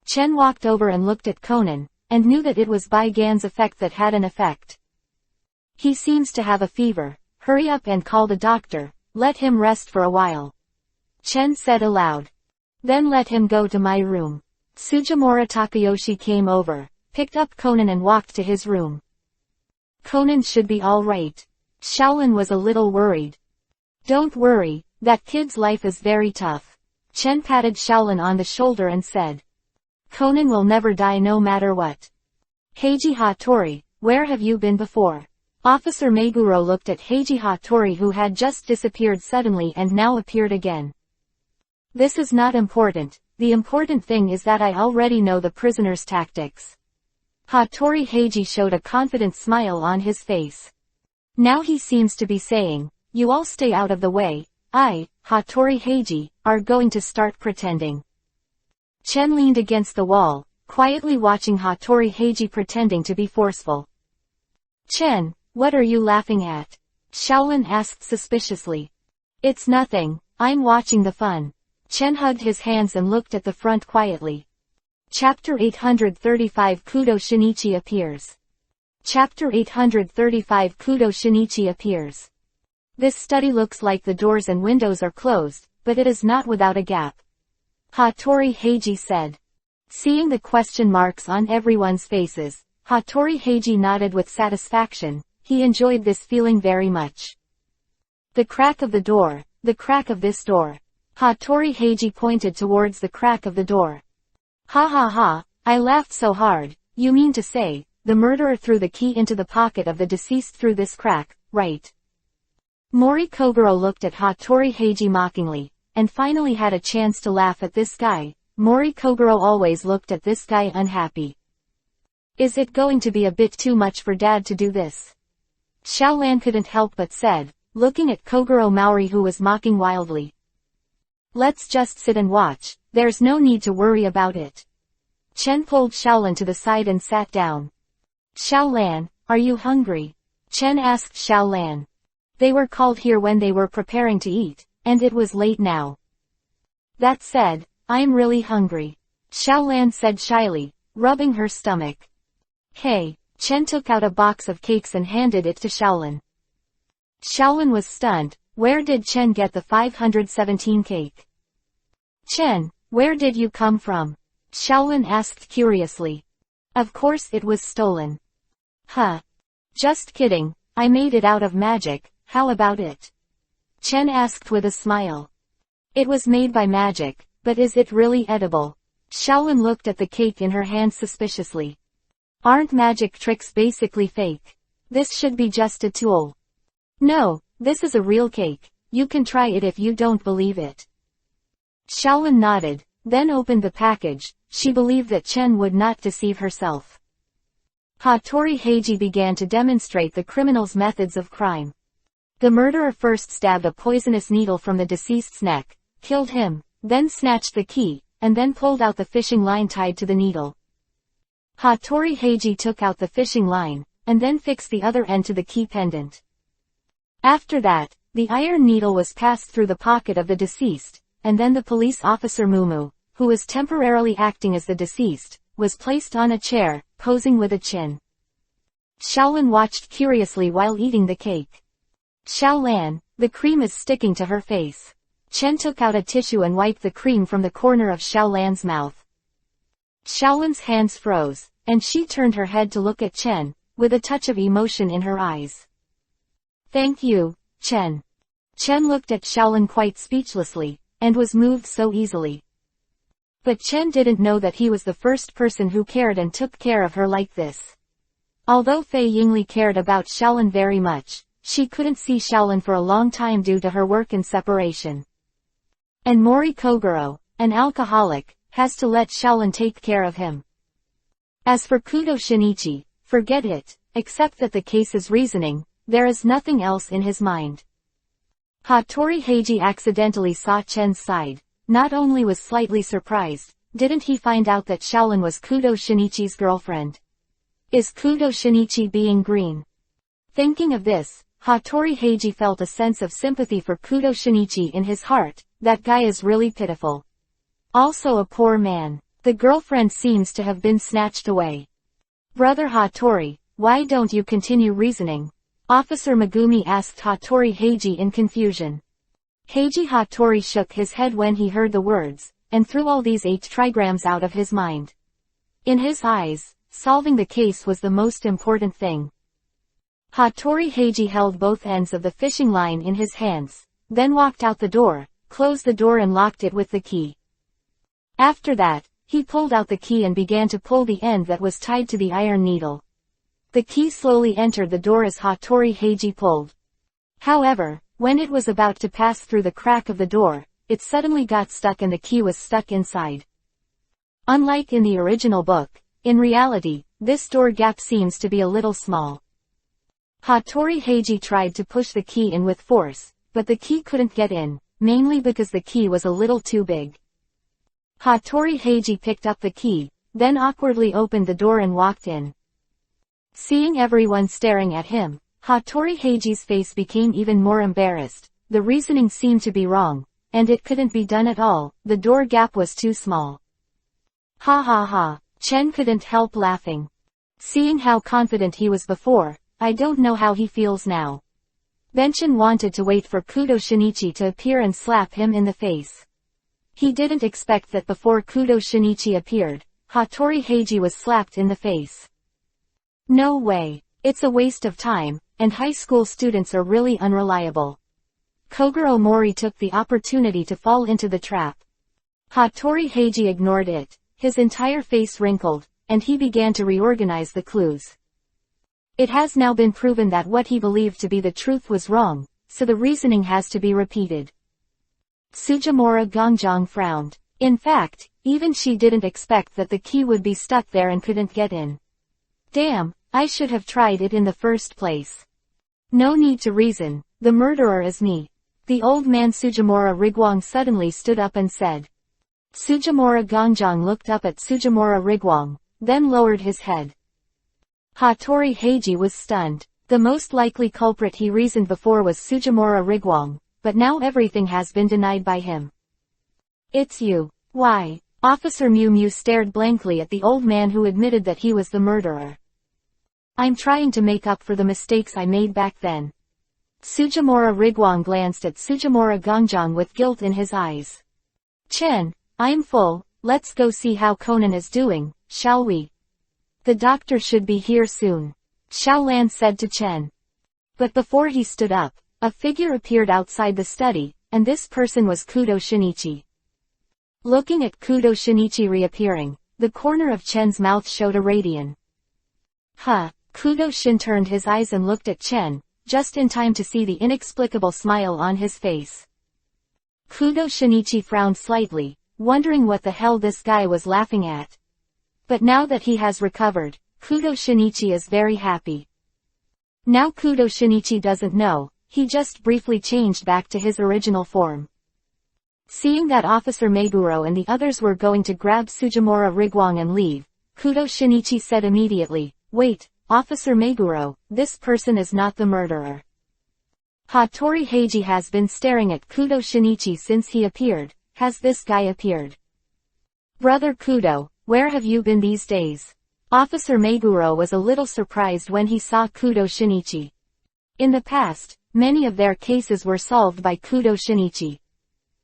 Chen walked over and looked at Conan, and knew that it was Bai Gan's effect that had an effect. He seems to have a fever. Hurry up and call the doctor, let him rest for a while. Chen said aloud. Then let him go to my room. Sujimura Takayoshi came over, picked up Conan and walked to his room. Conan should be all right. Shaolin was a little worried. Don't worry, that kid's life is very tough. Chen patted Shaolin on the shoulder and said. Conan will never die no matter what. Heiji Hattori, where have you been before? Officer Meguro looked at Heiji Hattori who had just disappeared suddenly and now appeared again. This is not important, the important thing is that I already know the prisoner's tactics. Hattori Heiji showed a confident smile on his face. Now he seems to be saying, you all stay out of the way, I, Hattori Heiji, are going to start pretending. Chen leaned against the wall, quietly watching Hattori Heiji pretending to be forceful. Chen, what are you laughing at? Shaolin asked suspiciously. It's nothing, I'm watching the fun. Chen hugged his hands and looked at the front quietly. Chapter 835 Kudo Shinichi appears. Chapter 835 Kudo Shinichi appears. This study looks like the doors and windows are closed, but it is not without a gap. Hattori Heiji said. Seeing the question marks on everyone's faces, Hattori Heiji nodded with satisfaction. He enjoyed this feeling very much. The crack of the door, the crack of this door. Hattori Heiji pointed towards the crack of the door. Ha ha ha, I laughed so hard. You mean to say, the murderer threw the key into the pocket of the deceased through this crack, right? Mori Kogoro looked at Hattori Heiji mockingly, and finally had a chance to laugh at this guy. Mori Kogoro always looked at this guy unhappy. Is it going to be a bit too much for Dad to do this? Xiaolan couldn't help but said, looking at Kogoro Maori who was mocking wildly. Let's just sit and watch, there's no need to worry about it. Chen pulled Xiaolan to the side and sat down. Xiaolan, are you hungry? Chen asked Xiaolan. They were called here when they were preparing to eat, and it was late now. That said, I'm really hungry. Xiaolan said shyly, rubbing her stomach. Hey, Chen took out a box of cakes and handed it to Xiaolan. Xiaolan was stunned. Where did Chen get the 517 cake? Chen, where did you come from? Xiaolan asked curiously. Of course it was stolen. Huh. Just kidding, I made it out of magic, how about it? Chen asked with a smile. It was made by magic, but is it really edible? Xiaolan looked at the cake in her hand suspiciously. Aren't magic tricks basically fake? This should be just a tool. No, this is a real cake, you can try it if you don't believe it. Xiaolan nodded, then opened the package. She believed that Chen would not deceive herself. Hattori Heiji began to demonstrate the criminal's methods of crime. The murderer first stabbed a poisonous needle from the deceased's neck, killed him, then snatched the key, and then pulled out the fishing line tied to the needle. Hattori Heiji took out the fishing line, and then fixed the other end to the key pendant. After that, the iron needle was passed through the pocket of the deceased, and then the police officer Mumu, who was temporarily acting as the deceased, was placed on a chair, posing with a chin. Xiaolan watched curiously while eating the cake. Xiaolan, the cream is sticking to her face. Chen took out a tissue and wiped the cream from the corner of Xiaolan's mouth. Xiaolan's hands froze, and she turned her head to look at Chen, with a touch of emotion in her eyes. Thank you, Chen. Chen looked at Xiaolan quite speechlessly, and was moved so easily. But Chen didn't know that he was the first person who cared and took care of her like this. Although Fei Yingli cared about Xiaolan very much, she couldn't see Xiaolan for a long time due to her work and separation. And Mori Kogoro, an alcoholic, has to let Xiaolan take care of him. As for Kudo Shinichi, forget it, except that the case is reasoning, there is nothing else in his mind. Hattori Heiji accidentally saw Chen's side. Not only was slightly surprised, didn't he find out that Xiaolan was Kudo Shinichi's girlfriend? Is Kudo Shinichi being green? Thinking of this, Hattori Heiji felt a sense of sympathy for Kudo Shinichi in his heart. That guy is really pitiful. Also a poor man. The girlfriend seems to have been snatched away. Brother Hattori, why don't you continue reasoning? Officer Megumi asked Hattori Heiji in confusion. Heiji Hattori shook his head when he heard the words, and threw all these 8 trigrams out of his mind. In his eyes, solving the case was the most important thing. Hattori Heiji held both ends of the fishing line in his hands, then walked out the door, closed the door and locked it with the key. After that, he pulled out the key and began to pull the end that was tied to the iron needle. The key slowly entered the door as Hattori Heiji pulled. However, when it was about to pass through the crack of the door, it suddenly got stuck and the key was stuck inside. Unlike in the original book, in reality, this door gap seems to be a little small. Hattori Heiji tried to push the key in with force, but the key couldn't get in, mainly because the key was a little too big. Hattori Heiji picked up the key, then awkwardly opened the door and walked in. Seeing everyone staring at him, Hattori Heiji's face became even more embarrassed. The reasoning seemed to be wrong, and it couldn't be done at all, the door gap was too small. Ha ha ha, Chen couldn't help laughing. Seeing how confident he was before, I don't know how he feels now. Benshin wanted to wait for Kudo Shinichi to appear and slap him in the face. He didn't expect that before Kudo Shinichi appeared, Hattori Heiji was slapped in the face. No way, it's a waste of time, and high school students are really unreliable. Kogoro Mori took the opportunity to fall into the trap. Hattori Heiji ignored it, his entire face wrinkled, and he began to reorganize the clues. It has now been proven that what he believed to be the truth was wrong, so the reasoning has to be repeated. Sujimura Gongjong frowned. In fact, even she didn't expect that the key would be stuck there and couldn't get in. Damn, I should have tried it in the first place. No need to reason, the murderer is me. The old man Sujimura Rigwang suddenly stood up and said. Sujimura Gongjong looked up at Sujimura Rigwang, then lowered his head. Hattori Heiji was stunned. The most likely culprit he reasoned before was Sujimura Rigwang, but now everything has been denied by him. It's you. Why? Officer Mew Mew stared blankly at the old man who admitted that he was the murderer. I'm trying to make up for the mistakes I made back then. Sujimura Rigwang glanced at Sujimura Gongjong with guilt in his eyes. Chen, I'm full, let's go see how Conan is doing, shall we? The doctor should be here soon. Xiaolan said to Chen. But before he stood up, a figure appeared outside the study, and this person was Kudo Shinichi. Looking at Kudo Shinichi reappearing, the corner of Chen's mouth showed a radian. Huh, Kudo Shin turned his eyes and looked at Chen, just in time to see the inexplicable smile on his face. Kudo Shinichi frowned slightly, wondering what the hell this guy was laughing at. But now that he has recovered, Kudo Shinichi is very happy. Now Kudo Shinichi doesn't know, he just briefly changed back to his original form. Seeing that Officer Meguro and the others were going to grab Sujimura Rigwang and leave, Kudo Shinichi said immediately, Wait, Officer Meguro, this person is not the murderer. Hattori Heiji has been staring at Kudo Shinichi since he appeared. Has this guy appeared? Brother Kudo, where have you been these days? Officer Meguro was a little surprised when he saw Kudo Shinichi. In the past, many of their cases were solved by Kudo Shinichi.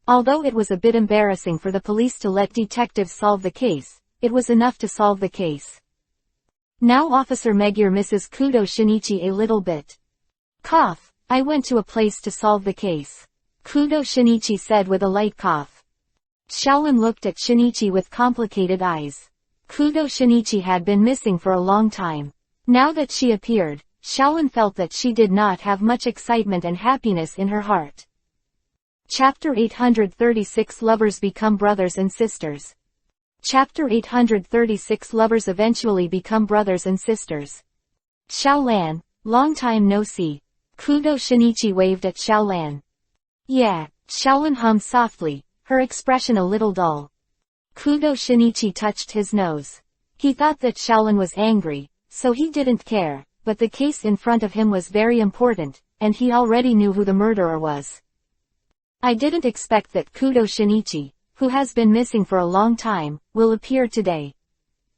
Although it was a bit embarrassing for the police to let detectives solve the case, it was enough to solve the case. Now Officer Megure misses Kudo Shinichi a little bit. Cough, I went to a place to solve the case. Kudo Shinichi said with a light cough. Shaolin looked at Shinichi with complicated eyes. Kudo Shinichi had been missing for a long time. Now that she appeared, Shaolin felt that she did not have much excitement and happiness in her heart. Chapter 836 Lovers Become Brothers and Sisters. Chapter 836 Lovers eventually become brothers and sisters. Xiaolan, long time no see. Kudo Shinichi waved at Xiaolan. Yeah, Xiaolan hummed softly, her expression a little dull. Kudo Shinichi touched his nose. He thought that Xiaolan was angry, so he didn't care, but the case in front of him was very important, and he already knew who the murderer was. I didn't expect that Kudo Shinichi, who has been missing for a long time, will appear today.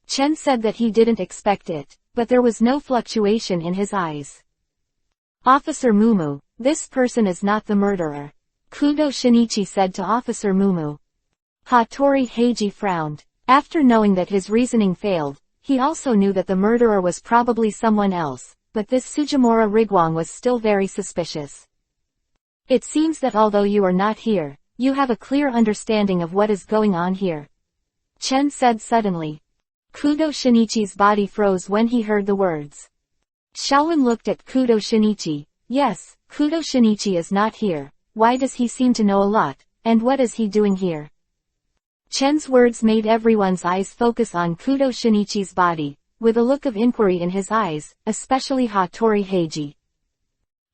Chen said that he didn't expect it, but there was no fluctuation in his eyes. Officer Mumu, this person is not the murderer. Kudo Shinichi said to Officer Mumu. Hattori Heiji frowned. After knowing that his reasoning failed, he also knew that the murderer was probably someone else, but this Sujimura Rigwang was still very suspicious. It seems that although you are not here, you have a clear understanding of what is going on here. Chen said suddenly. Kudo Shinichi's body froze when he heard the words. Shaolin looked at Kudo Shinichi. Yes, Kudo Shinichi is not here. Why does he seem to know a lot, and what is he doing here? Chen's words made everyone's eyes focus on Kudo Shinichi's body, with a look of inquiry in his eyes, especially Hattori Heiji.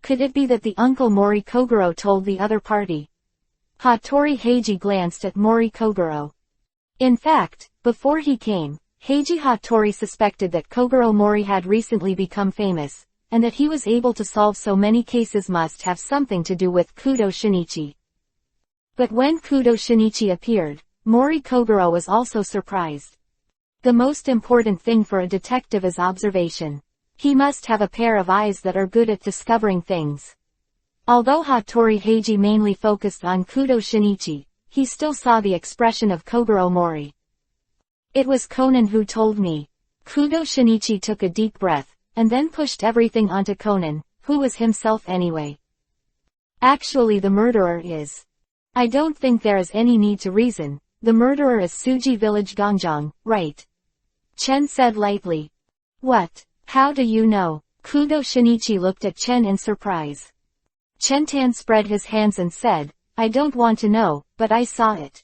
Could it be that the uncle Mori Kogoro told the other party? Hattori Heiji glanced at Mori Kogoro. In fact, before he came, Heiji Hattori suspected that Kogoro Mori had recently become famous, and that he was able to solve so many cases must have something to do with Kudo Shinichi. But when Kudo Shinichi appeared, Mori Kogoro was also surprised. The most important thing for a detective is observation. He must have a pair of eyes that are good at discovering things. Although Hattori Heiji mainly focused on Kudo Shinichi, he still saw the expression of Kogoro Mori. It was Conan who told me. Kudo Shinichi took a deep breath, and then pushed everything onto Conan, who was himself anyway. Actually the murderer is. I don't think there is any need to reason. The murderer is Suji Village Gangjang, right? Chen said lightly. What? How do you know? Kudo Shinichi looked at Chen in surprise. Chen Tan spread his hands and said, I don't want to know, but I saw it.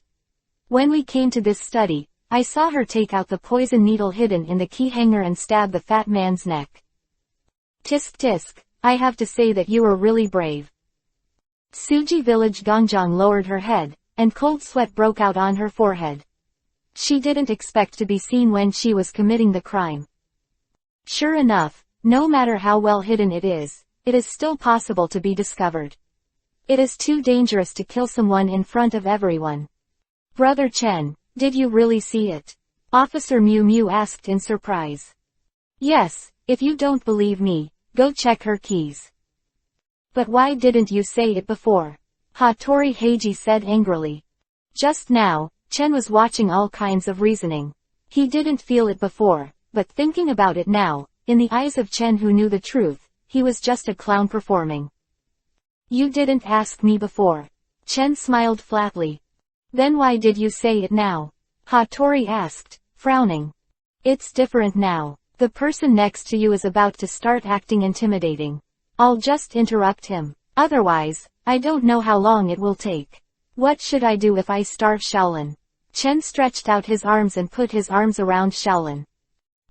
When we came to this study, I saw her take out the poison needle hidden in the key hanger and stab the fat man's neck. Tisk tisk, I have to say that you were really brave. Suji Village Gangjang lowered her head, and cold sweat broke out on her forehead. She didn't expect to be seen when she was committing the crime. Sure enough, no matter how well hidden it is still possible to be discovered. It is too dangerous to kill someone in front of everyone. Brother Chen, did you really see it? Officer Miu Miu asked in surprise. Yes, if you don't believe me, go check her keys. But why didn't you say it before? Hattori Heiji said angrily. Just now, Chen was watching all kinds of reasoning. He didn't feel it before, but thinking about it now, in the eyes of Chen who knew the truth, he was just a clown performing. You didn't ask me before. Chen smiled flatly. Then why did you say it now? Hattori asked, frowning. It's different now. The person next to you is about to start acting intimidating. I'll just interrupt him. Otherwise, I don't know how long it will take. What should I do if I starve Shaolin? Chen stretched out his arms and put his arms around Shaolin.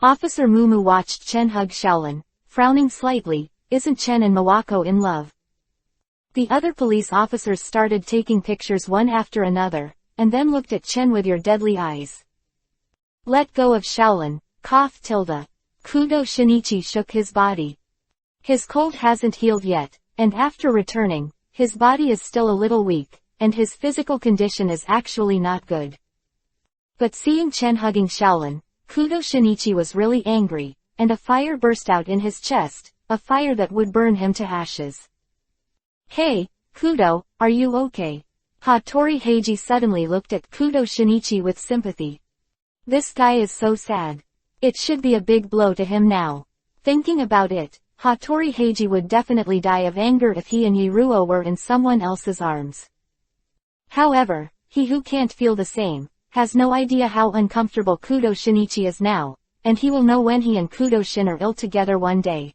Officer Mumu watched Chen hug Shaolin, frowning slightly. Isn't Chen and Mawako in love? The other police officers started taking pictures one after another, and then looked at Chen with your deadly eyes. Let go of Shaolin, cough tilde. Kudo Shinichi shook his body. His cold hasn't healed yet, and after returning, his body is still a little weak, and his physical condition is actually not good. But seeing Chen hugging Shaolin, Kudo Shinichi was really angry, and a fire burst out in his chest, a fire that would burn him to ashes. Hey, Kudo, are you okay? Hattori Heiji suddenly looked at Kudo Shinichi with sympathy. This guy is so sad. It should be a big blow to him now. Thinking about it, Hattori Heiji would definitely die of anger if he and Yiruo were in someone else's arms. However, he who can't feel the same, has no idea how uncomfortable Kudo Shinichi is now, and he will know when he and Kudo Shin are ill together one day.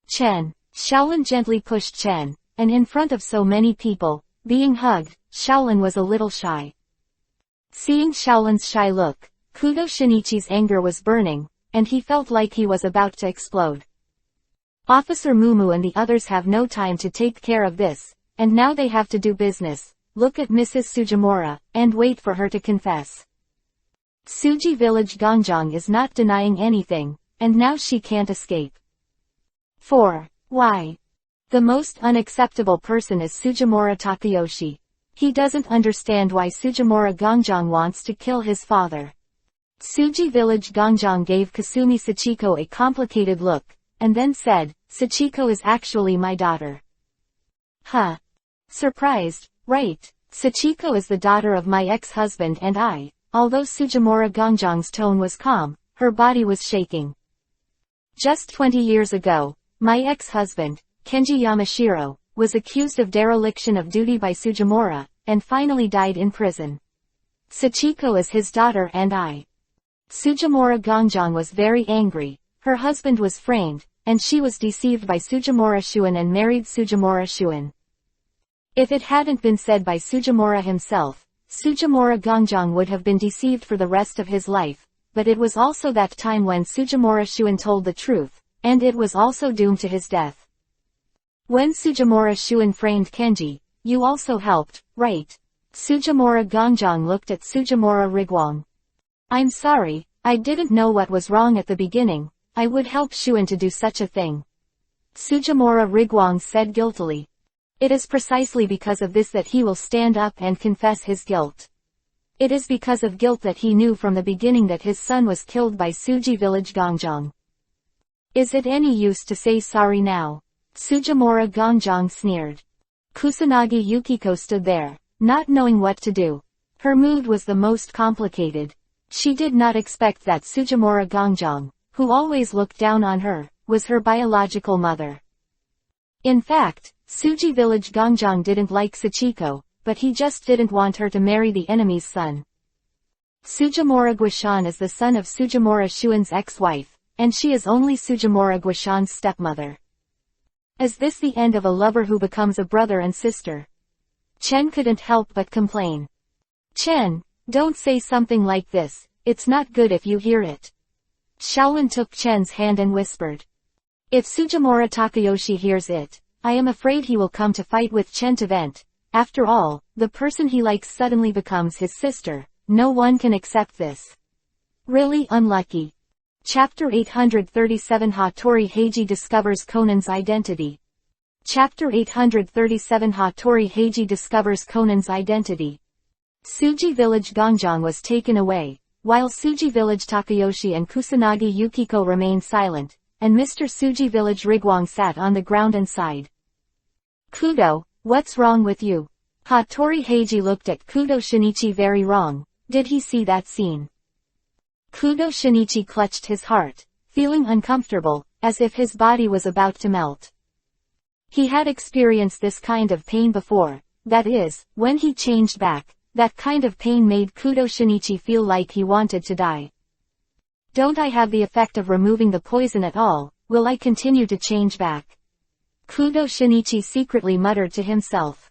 Chen. Shaolin gently pushed Chen, and in front of so many people, being hugged, Shaolin was a little shy. Seeing Shaolin's shy look, Kudo Shinichi's anger was burning, and he felt like he was about to explode. Officer Mumu and the others have no time to take care of this, and now they have to do business, look at Mrs. Sujimura, and wait for her to confess. Suji Village Gangjang is not denying anything, and now she can't escape. 4. Why? The most unacceptable person is Sujimura Takayoshi. He doesn't understand why Sujimura Gangjang wants to kill his father. Suji Village Gangjang gave Kasumi Sachiko a complicated look, and then said, Sachiko is actually my daughter. Huh? Surprised, right? Sachiko is the daughter of my ex-husband and I. Although Sujimura Gangjang's tone was calm, her body was shaking. Just 20 years ago, my ex-husband, Kenji Yamashiro, was accused of dereliction of duty by Sujimura, and finally died in prison. Sachiko is his daughter and I. Sujimura Gangjang was very angry. Her husband was framed, and she was deceived by Sujimura Shuin and married Sujimura Shuin. If it hadn't been said by Sujimura himself, Sujimura Gangjang would have been deceived for the rest of his life, but it was also that time when Sujimura Shuin told the truth, and it was also doomed to his death. When Sujimura Shuin framed Kenji, you also helped, right? Sujimura Gangjang looked at Sujimura Rigwang. I'm sorry, I didn't know what was wrong at the beginning. I would help Shuin to do such a thing. Sujimura Rigwang said guiltily. It is precisely because of this that he will stand up and confess his guilt. It is because of guilt that he knew from the beginning that his son was killed by Suji Village Gangjang. Is it any use to say sorry now? Sujimura Gangjang sneered. Kusanagi Yukiko stood there, not knowing what to do. Her mood was the most complicated. She did not expect that Sujimura Gangjang, who always looked down on her, was her biological mother. In fact, Suji village Gongjang didn't like Sachiko, but he just didn't want her to marry the enemy's son. Sujimura Guishan is the son of Sujimura Shuan's ex-wife, and she is only Sujimura Guishan's stepmother. Is this the end of a lover who becomes a brother and sister? Chen couldn't help but complain. Chen, don't say something like this, it's not good if you hear it. Shaolin took Chen's hand and whispered. If Sujimura Takayoshi hears it, I am afraid he will come to fight with Chen to vent. After all, the person he likes suddenly becomes his sister. No one can accept this. Really unlucky. Chapter 837 Hattori Heiji discovers Conan's identity. Chapter 837 Hattori Heiji discovers Conan's identity. Suji village Gongjang was taken away, while Suji village Takayoshi and Kusanagi Yukiko remained silent, and Mr. Suji village Rigwang sat on the ground and sighed. Kudo, what's wrong with you? Hattori Heiji looked at Kudo Shinichi. Very wrong. Did he see that scene? Kudo Shinichi clutched his heart, feeling uncomfortable, as if his body was about to melt. He had experienced this kind of pain before, that is, when he changed back. That kind of pain made Kudo Shinichi feel like he wanted to die. Don't I have the effect of removing the poison at all? Will I continue to change back? Kudo Shinichi secretly muttered to himself.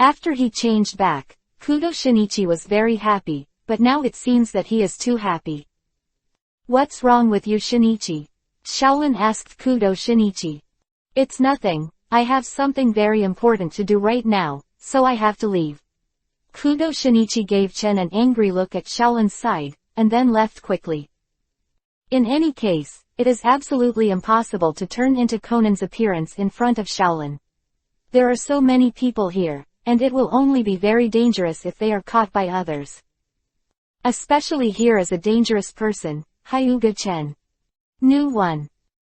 After he changed back, Kudo Shinichi was very happy, but now it seems that he is too happy. What's wrong with you, Shinichi? Shaolin asked Kudo Shinichi. It's nothing, I have something very important to do right now, so I have to leave. Kudo Shinichi gave Chen an angry look at Shaolin's side, and then left quickly. In any case, it is absolutely impossible to turn into Conan's appearance in front of Shaolin. There are so many people here, and it will only be very dangerous if they are caught by others. Especially here is a dangerous person, Hyuga Chen. New one.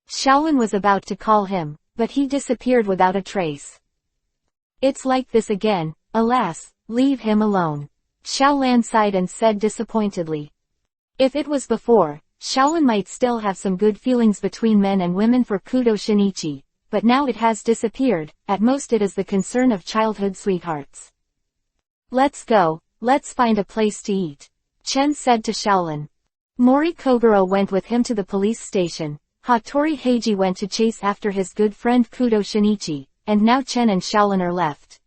Shaolin was about to call him, but he disappeared without a trace. It's like this again, alas, leave him alone. Shaolan sighed and said disappointedly. If it was before, Shaolin might still have some good feelings between men and women for Kudo Shinichi, but now it has disappeared. At most it is the concern of childhood sweethearts. Let's go, let's find a place to eat, Chen said to Shaolin. Mori Kogoro went with him to the police station. Hattori Heiji went to chase after his good friend Kudo Shinichi, and now Chen and Shaolin are left.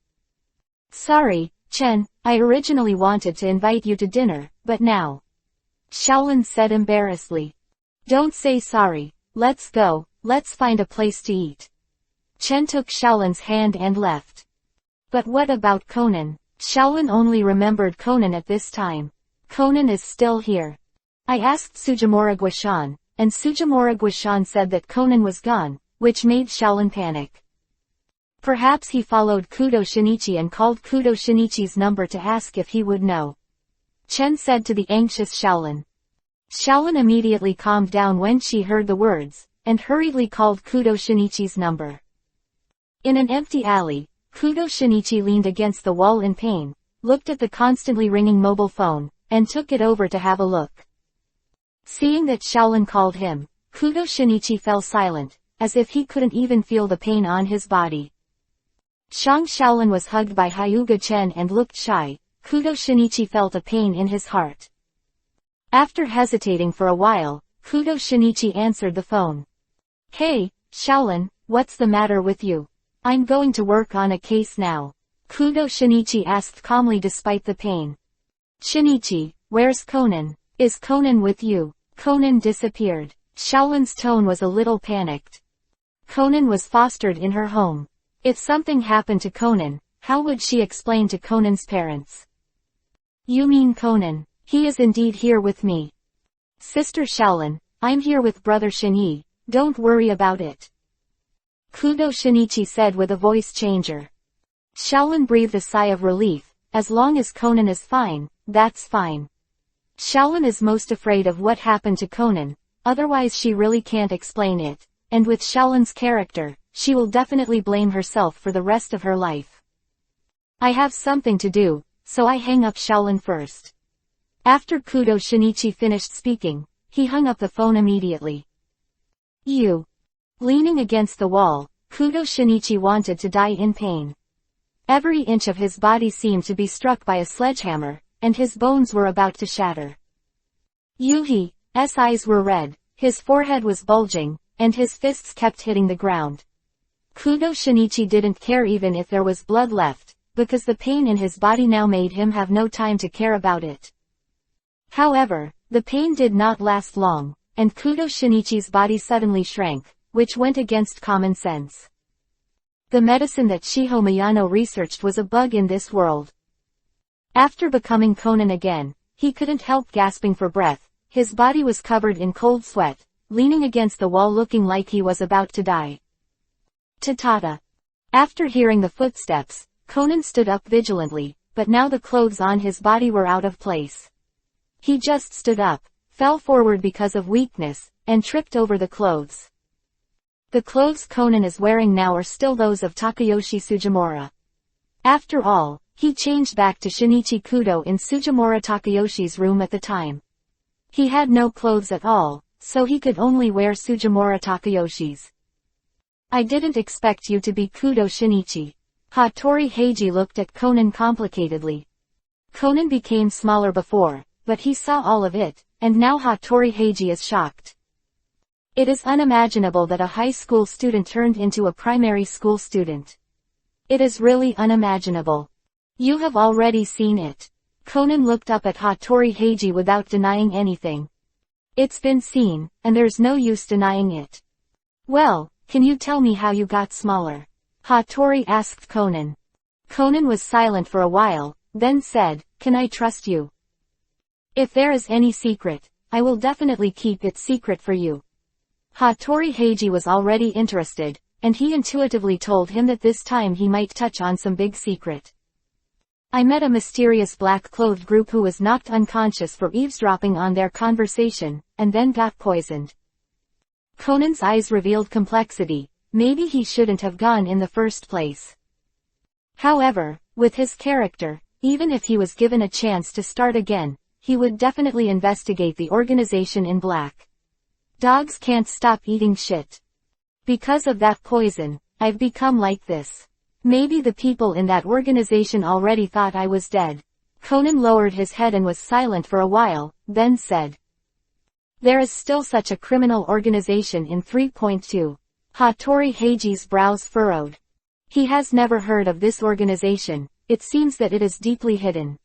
Sorry, Chen, I originally wanted to invite you to dinner, but now. Shaolin said embarrassedly. Don't say sorry, let's go, let's find a place to eat. Chen took Shaolin's hand and left. But what about Conan? Shaolin only remembered Conan at this time. Conan is still here. I asked Sujimura Guishan, and Sujimura Guishan said that Conan was gone, which made Shaolin panic. Perhaps he followed Kudo Shinichi and called Kudo Shinichi's number to ask if he would know. Chen said to the anxious Shaolin. Shaolin immediately calmed down when she heard the words, and hurriedly called Kudo Shinichi's number. In an empty alley, Kudo Shinichi leaned against the wall in pain, looked at the constantly ringing mobile phone, and took it over to have a look. Seeing that Shaolin called him, Kudo Shinichi fell silent, as if he couldn't even feel the pain on his body. Shang Shaolin was hugged by Hyuga Chen and looked shy. Kudo Shinichi felt a pain in his heart. After hesitating for a while, Kudo Shinichi answered the phone. Hey, Shaolin, what's the matter with you? I'm going to work on a case now. Kudo Shinichi asked calmly despite the pain. Shinichi, where's Conan? Is Conan with you? Conan disappeared. Shaolin's tone was a little panicked. Conan was fostered in her home. If something happened to Conan, how would she explain to Conan's parents? You mean Conan? He is indeed here with me. Sister Shaolin, I'm here with brother Shinyi, don't worry about it. Kudo Shinichi said with a voice changer. Shaolin breathed a sigh of relief. As long as Conan is fine, that's fine. Shaolin is most afraid of what happened to Conan, otherwise she really can't explain it, and with Shaolin's character, she will definitely blame herself for the rest of her life. I have something to do, so I hang up Shaolin first. After Kudo Shinichi finished speaking, he hung up the phone immediately. You. Leaning against the wall, Kudo Shinichi wanted to die in pain. Every inch of his body seemed to be struck by a sledgehammer, and his bones were about to shatter. Yuhi's eyes were red, his forehead was bulging, and his fists kept hitting the ground. Kudo Shinichi didn't care even if there was blood left, because the pain in his body now made him have no time to care about it. However, the pain did not last long, and Kudo Shinichi's body suddenly shrank, which went against common sense. The medicine that Shiho Miyano researched was a bug in this world. After becoming Conan again, he couldn't help gasping for breath, his body was covered in cold sweat, leaning against the wall looking like he was about to die. Ta-ta-ta. After hearing the footsteps, Conan stood up vigilantly, but now the clothes on his body were out of place. He just stood up, fell forward because of weakness, and tripped over the clothes. The clothes Conan is wearing now are still those of Takayoshi Sugimura. After all, he changed back to Shinichi Kudo in Sugimura Takayoshi's room at the time. He had no clothes at all, so he could only wear Sugimura Takayoshi's. I didn't expect you to be Kudo Shinichi. Hattori Heiji looked at Conan complicatedly. Conan became smaller before, but he saw all of it, and now Hattori Heiji is shocked. It is unimaginable that a high school student turned into a primary school student. It is really unimaginable. You have already seen it. Conan looked up at Hattori Heiji without denying anything. It's been seen, and there's no use denying it. Well, can you tell me how you got smaller? Hattori asked Conan. Conan was silent for a while, then said, "Can I trust you? If there is any secret, I will definitely keep it secret for you." Hattori Heiji was already interested, and he intuitively told him that this time he might touch on some big secret. I met a mysterious black-clothed group who was knocked unconscious for eavesdropping on their conversation, and then got poisoned. Conan's eyes revealed complexity. Maybe he shouldn't have gone in the first place. However, with his character, even if he was given a chance to start again, he would definitely investigate the organization in black. Dogs can't stop eating shit. Because of that poison, I've become like this. Maybe the people in that organization already thought I was dead. Conan lowered his head and was silent for a while, then said, "There is still such a criminal organization in 3.2. Hattori Heiji's brows furrowed. He has never heard of this organization. It seems that it is deeply hidden.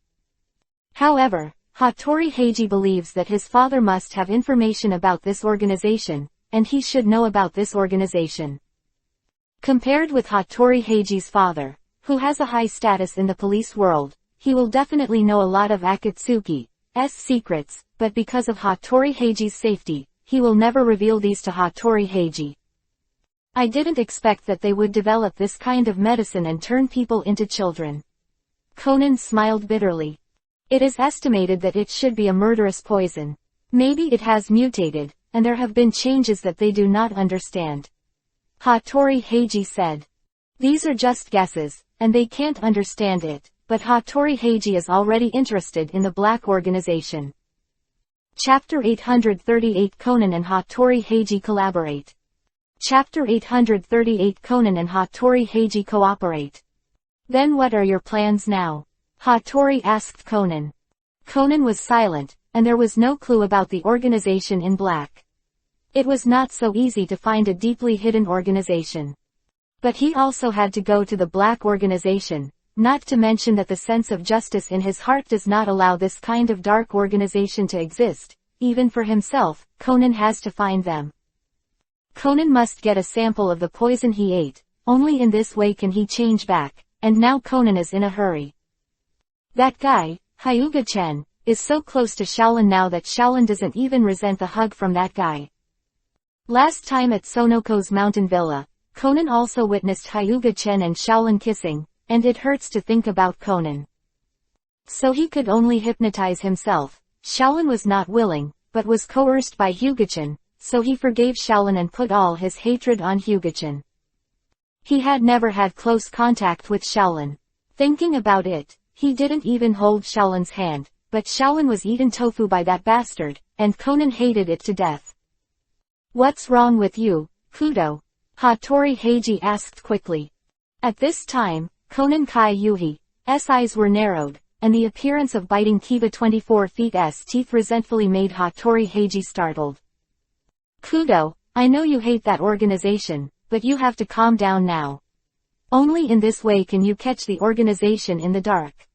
However, Hattori Heiji believes that his father must have information about this organization, and he should know about this organization. Compared with Hattori Heiji's father, who has a high status in the police world, he will definitely know a lot of Akatsuki's secrets, but because of Hattori Heiji's safety, he will never reveal these to Hattori Heiji. I didn't expect that they would develop this kind of medicine and turn people into children." Conan smiled bitterly. It is estimated that it should be a murderous poison. Maybe it has mutated, and there have been changes that they do not understand. Hattori Heiji said. These are just guesses, and they can't understand it, but Hattori Heiji is already interested in the black organization. Chapter 838 Conan and Hattori Heiji collaborate. Chapter 838 Conan and Hattori Heiji cooperate. Then what are your plans now? Hattori asked Conan. Conan was silent, and there was no clue about the organization in black. It was not so easy to find a deeply hidden organization. But he also had to go to the black organization, not to mention that the sense of justice in his heart does not allow this kind of dark organization to exist. Even for himself, Conan has to find them. Conan must get a sample of the poison he ate, only in this way can he change back, and now Conan is in a hurry. That guy, Hyuga-chen, is so close to Shaolin now that Shaolin doesn't even resent the hug from that guy. Last time at Sonoko's mountain villa, Conan also witnessed Hyuga-chen and Shaolin kissing, and it hurts to think about Conan. So he could only hypnotize himself. Shaolin was not willing, but was coerced by Hyuga-chen, so he forgave Shaolin and put all his hatred on Hyuga-chen. He had never had close contact with Shaolin. Thinking about it, he didn't even hold Shaolin's hand, but Shaolin was eaten tofu by that bastard, and Conan hated it to death. What's wrong with you, Kudo? Hattori Heiji asked quickly. At this time, Konan Kai Yuhi's eyes were narrowed, and the appearance of biting Kiba 24 feet's teeth resentfully made Hattori Heiji startled. Kudo, I know you hate that organization, but you have to calm down now. Only in this way can you catch the organization in the dark.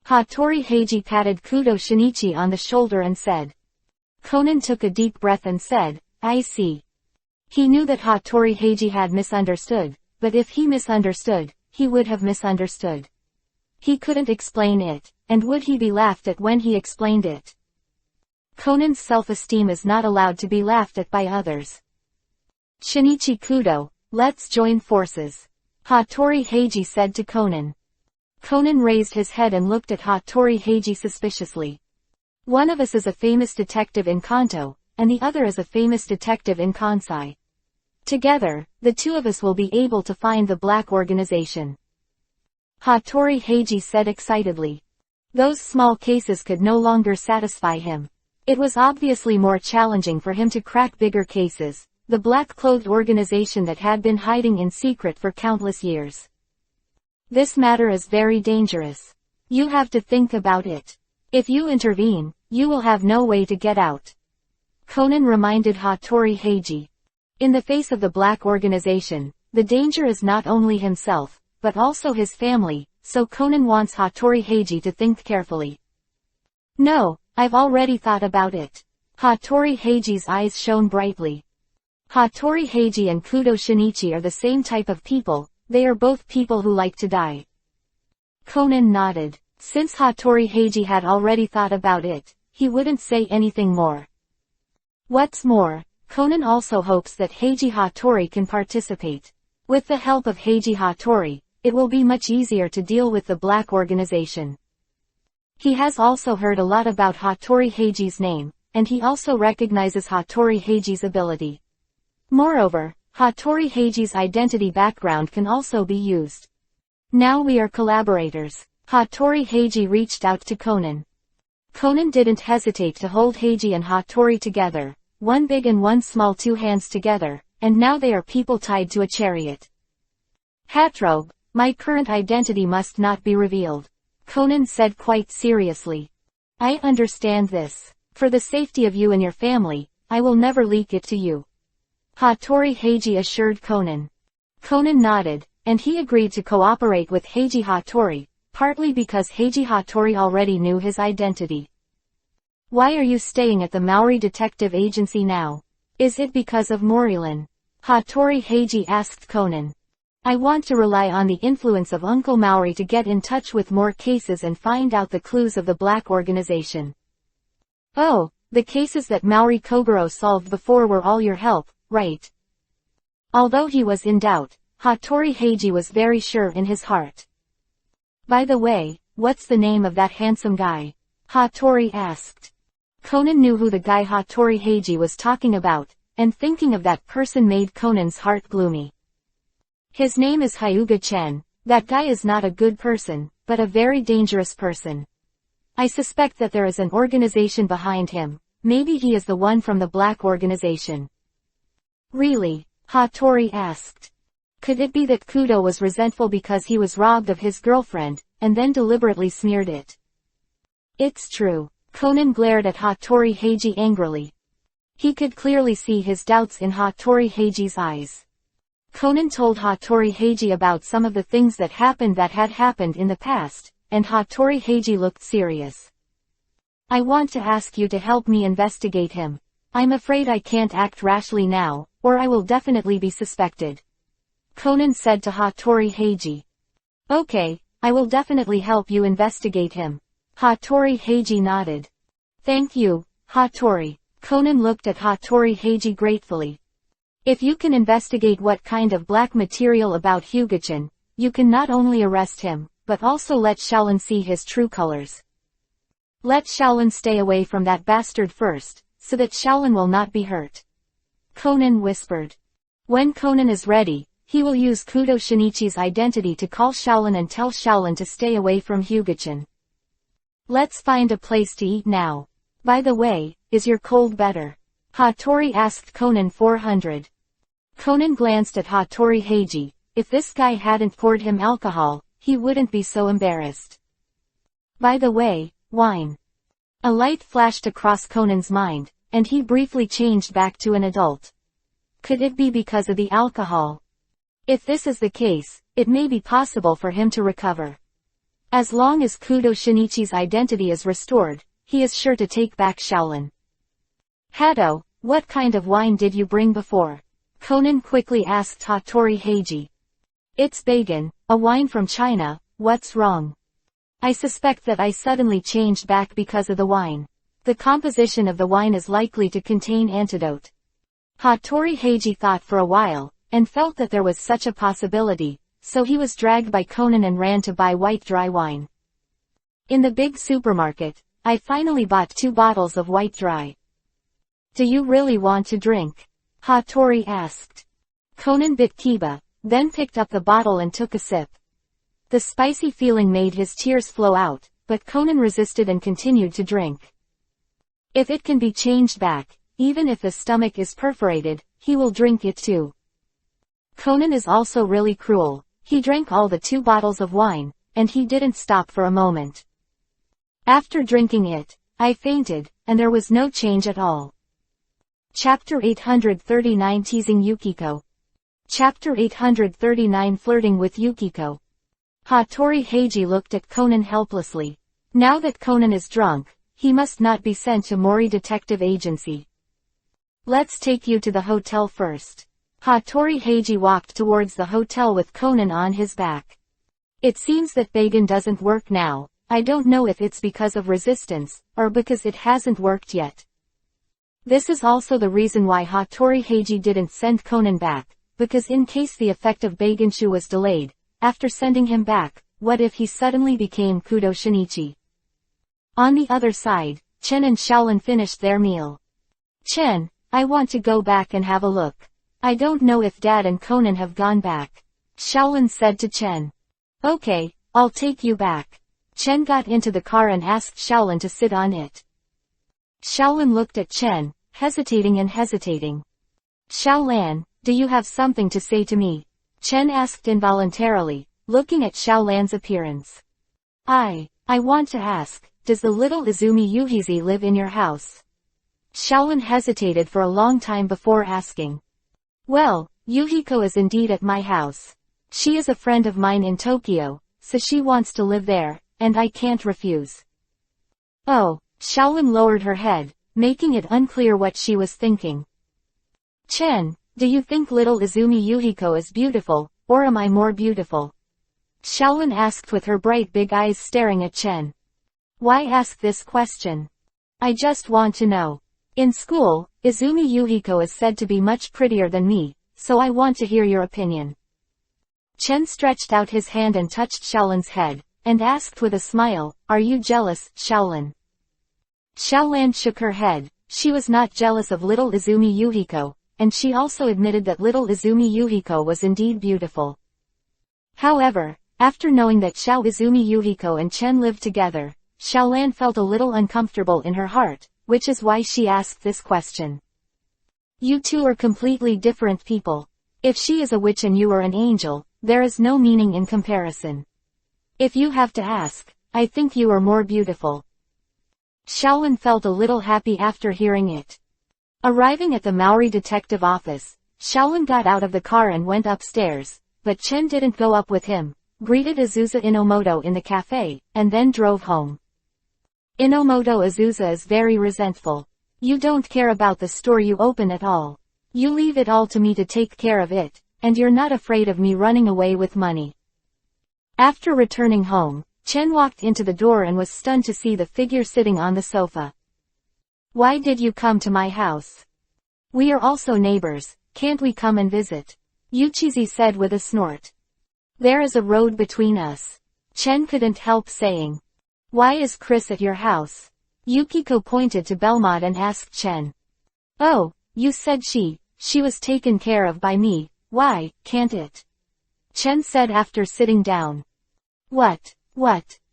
Hattori Heiji patted Kudo Shinichi on the shoulder and said. Konan took a deep breath and said, I see. He knew that Hattori Heiji had misunderstood, but if he misunderstood, he would have misunderstood. He couldn't explain it, and would he be laughed at when he explained it? Konan's self-esteem is not allowed to be laughed at by others. Shinichi Kudo, let's join forces. Hattori Heiji said to Konan. Konan raised his head and looked at Hattori Heiji suspiciously. One of us is a famous detective in Kanto, and the other is a famous detective in Kansai. Together, the two of us will be able to find the black organization. Hattori Heiji said excitedly. Those small cases could no longer satisfy him. It was obviously more challenging for him to crack bigger cases, the black-clothed organization that had been hiding in secret for countless years. This matter is very dangerous. You have to think about it. If you intervene, you will have no way to get out. Konan reminded Hattori Heiji. In the face of the black organization, the danger is not only himself, but also his family, so Konan wants Hattori Heiji to think carefully. No, I've already thought about it. Hattori Heiji's eyes shone brightly. Hattori Heiji and Kudo Shinichi are the same type of people, they are both people who like to die. Konan nodded. Since Hattori Heiji had already thought about it, he wouldn't say anything more. What's more, Konan also hopes that Heiji Hattori can participate. With the help of Heiji Hattori, it will be much easier to deal with the black organization. He has also heard a lot about Hattori Heiji's name, and he also recognizes Hattori Heiji's ability. Moreover, Hattori Heiji's identity background can also be used. Now we are collaborators. Hattori Heiji reached out to Konan. Konan didn't hesitate to hold Heiji and Hattori together, one big and one small, two hands together, and now they are people tied to a chariot. Hatrobe, my current identity must not be revealed. Konan said quite seriously. I understand this. For the safety of you and your family, I will never leak it to you. Hattori Heiji assured Konan. Konan nodded, and he agreed to cooperate with Heiji Hattori, partly because Heiji Hattori already knew his identity. Why are you staying at the Maori Detective Agency now? Is it because of Morilin? Hattori Heiji asked Konan. I want to rely on the influence of Uncle Maori to get in touch with more cases and find out the clues of the black organization. Oh, the cases that Maori Kogoro solved before were all your help, right? Although he was in doubt, Hattori Heiji was very sure in his heart. By the way, what's the name of that handsome guy? Hattori asked. Konan knew who the guy Hattori Heiji was talking about, and thinking of that person made Konan's heart gloomy. His name is Hyuga Chen. That guy is not a good person, but a very dangerous person. I suspect that there is an organization behind him. Maybe he is the one from the black organization. Really? Hattori asked. Could it be that Kudo was resentful because he was robbed of his girlfriend, and then deliberately smeared it? It's true. Konan glared at Hattori Heiji angrily. He could clearly see his doubts in Hattori Heiji's eyes. Konan told Hattori Heiji about some of the things that had happened in the past, and Hattori Heiji looked serious. I want to ask you to help me investigate him. I'm afraid I can't act rashly now, or I will definitely be suspected. Konan said to Hattori Heiji. Okay, I will definitely help you investigate him. Hattori Heiji nodded. Thank you, Hattori. Konan looked at Hattori Heiji gratefully. If you can investigate what kind of black material about Hyuga-chan, you can not only arrest him, but also let Shaolin see his true colors. Let Shaolin stay away from that bastard first, so that Shaolin will not be hurt. Konan whispered. When Konan is ready, he will use Kudo Shinichi's identity to call Shaolin and tell Shaolin to stay away from Hyuga-chan. Let's find a place to eat now. By the way, is your cold better? Hattori asked Konan 400. Conan glanced at Hattori Heiji. If this guy hadn't poured him alcohol, he wouldn't be so embarrassed. By the way, wine. A light flashed across Conan's mind, and he briefly changed back to an adult. Could it be because of the alcohol? If this is the case, it may be possible for him to recover. As long as Kudo Shinichi's identity is restored, he is sure to take back Shaolin. Hado, what kind of wine did you bring before? Conan quickly asked Hattori Heiji. It's Bagan, a wine from China. What's wrong? I suspect that I suddenly changed back because of the wine. The composition of the wine is likely to contain antidote. Hattori Heiji thought for a while, and felt that there was such a possibility, so he was dragged by Conan and ran to buy white dry wine. In the big supermarket, I finally bought 2 bottles of white dry. Do you really want to drink? Hattori asked. Conan bit Kiba, then picked up the bottle and took a sip. The spicy feeling made his tears flow out, but Conan resisted and continued to drink. If it can be changed back, even if the stomach is perforated, he will drink it too. Conan is also really cruel. He drank all the 2 bottles of wine, and he didn't stop for a moment. After drinking it, I fainted, and there was no change at all. Chapter 839 Teasing Yukiko. Chapter 839 Flirting with Yukiko. Hattori Heiji looked at Conan helplessly. Now that Conan is drunk, he must not be sent to Mori Detective Agency. Let's take you to the hotel first. Hattori Heiji walked towards the hotel with Conan on his back. It seems that Bagan doesn't work now. I don't know if it's because of resistance, or because it hasn't worked yet. This is also the reason why Hattori Heiji didn't send Conan back, because in case the effect of Baganshu was delayed, after sending him back, what if he suddenly became Kudo Shinichi? On the other side, Chen and Shaolin finished their meal. Chen, I want to go back and have a look. I don't know if Dad and Conan have gone back. Shaolin said to Chen. Okay, I'll take you back. Chen got into the car and asked Shaolin to sit on it. Shaolin looked at Chen, hesitating and hesitating. Shaolan, do you have something to say to me? Chen asked involuntarily, looking at Shaolan's appearance. I want to ask, does the little Izumi Yuhizi live in your house? Shaolin hesitated for a long time before asking. Well, Yuhiko is indeed at my house. She is a friend of mine in Tokyo, so she wants to live there, and I can't refuse. Oh, Shaolin lowered her head, making it unclear what she was thinking. Chen, do you think little Izumi Yuhiko is beautiful, or am I more beautiful? Shaolin asked with her bright big eyes staring at Chen. Why ask this question? I just want to know. In school, Izumi Yuhiko is said to be much prettier than me, so I want to hear your opinion. Chen stretched out his hand and touched Shaolin's head, and asked with a smile, are you jealous, Shaolin? Shaolan shook her head. She was not jealous of little Izumi Yuhiko, and she also admitted that little Izumi Yuhiko was indeed beautiful. However, after knowing that Xiao Izumi Yuhiko and Chen lived together, Shaolan felt a little uncomfortable in her heart, which is why she asked this question. You two are completely different people. If she is a witch and you are an angel, there is no meaning in comparison. If you have to ask, I think you are more beautiful. Shaolin felt a little happy after hearing it. Arriving at the Maori detective office, Shaolin got out of the car and went upstairs, but Chen didn't go up with him, greeted Azusa Inomoto in the cafe, and then drove home. Inomoto Azusa is very resentful. You don't care about the store you open at all. You leave it all to me to take care of it, and you're not afraid of me running away with money. After returning home, Chen walked into the door and was stunned to see the figure sitting on the sofa. Why did you come to my house? We are also neighbors, can't we come and visit? Yuchizi said with a snort. There is a road between us. Chen couldn't help saying. Why is Chris at your house? Yukiko pointed to Belmont and asked Chen. Oh, you said she was taken care of by me, why, can't it? Chen said after sitting down. What?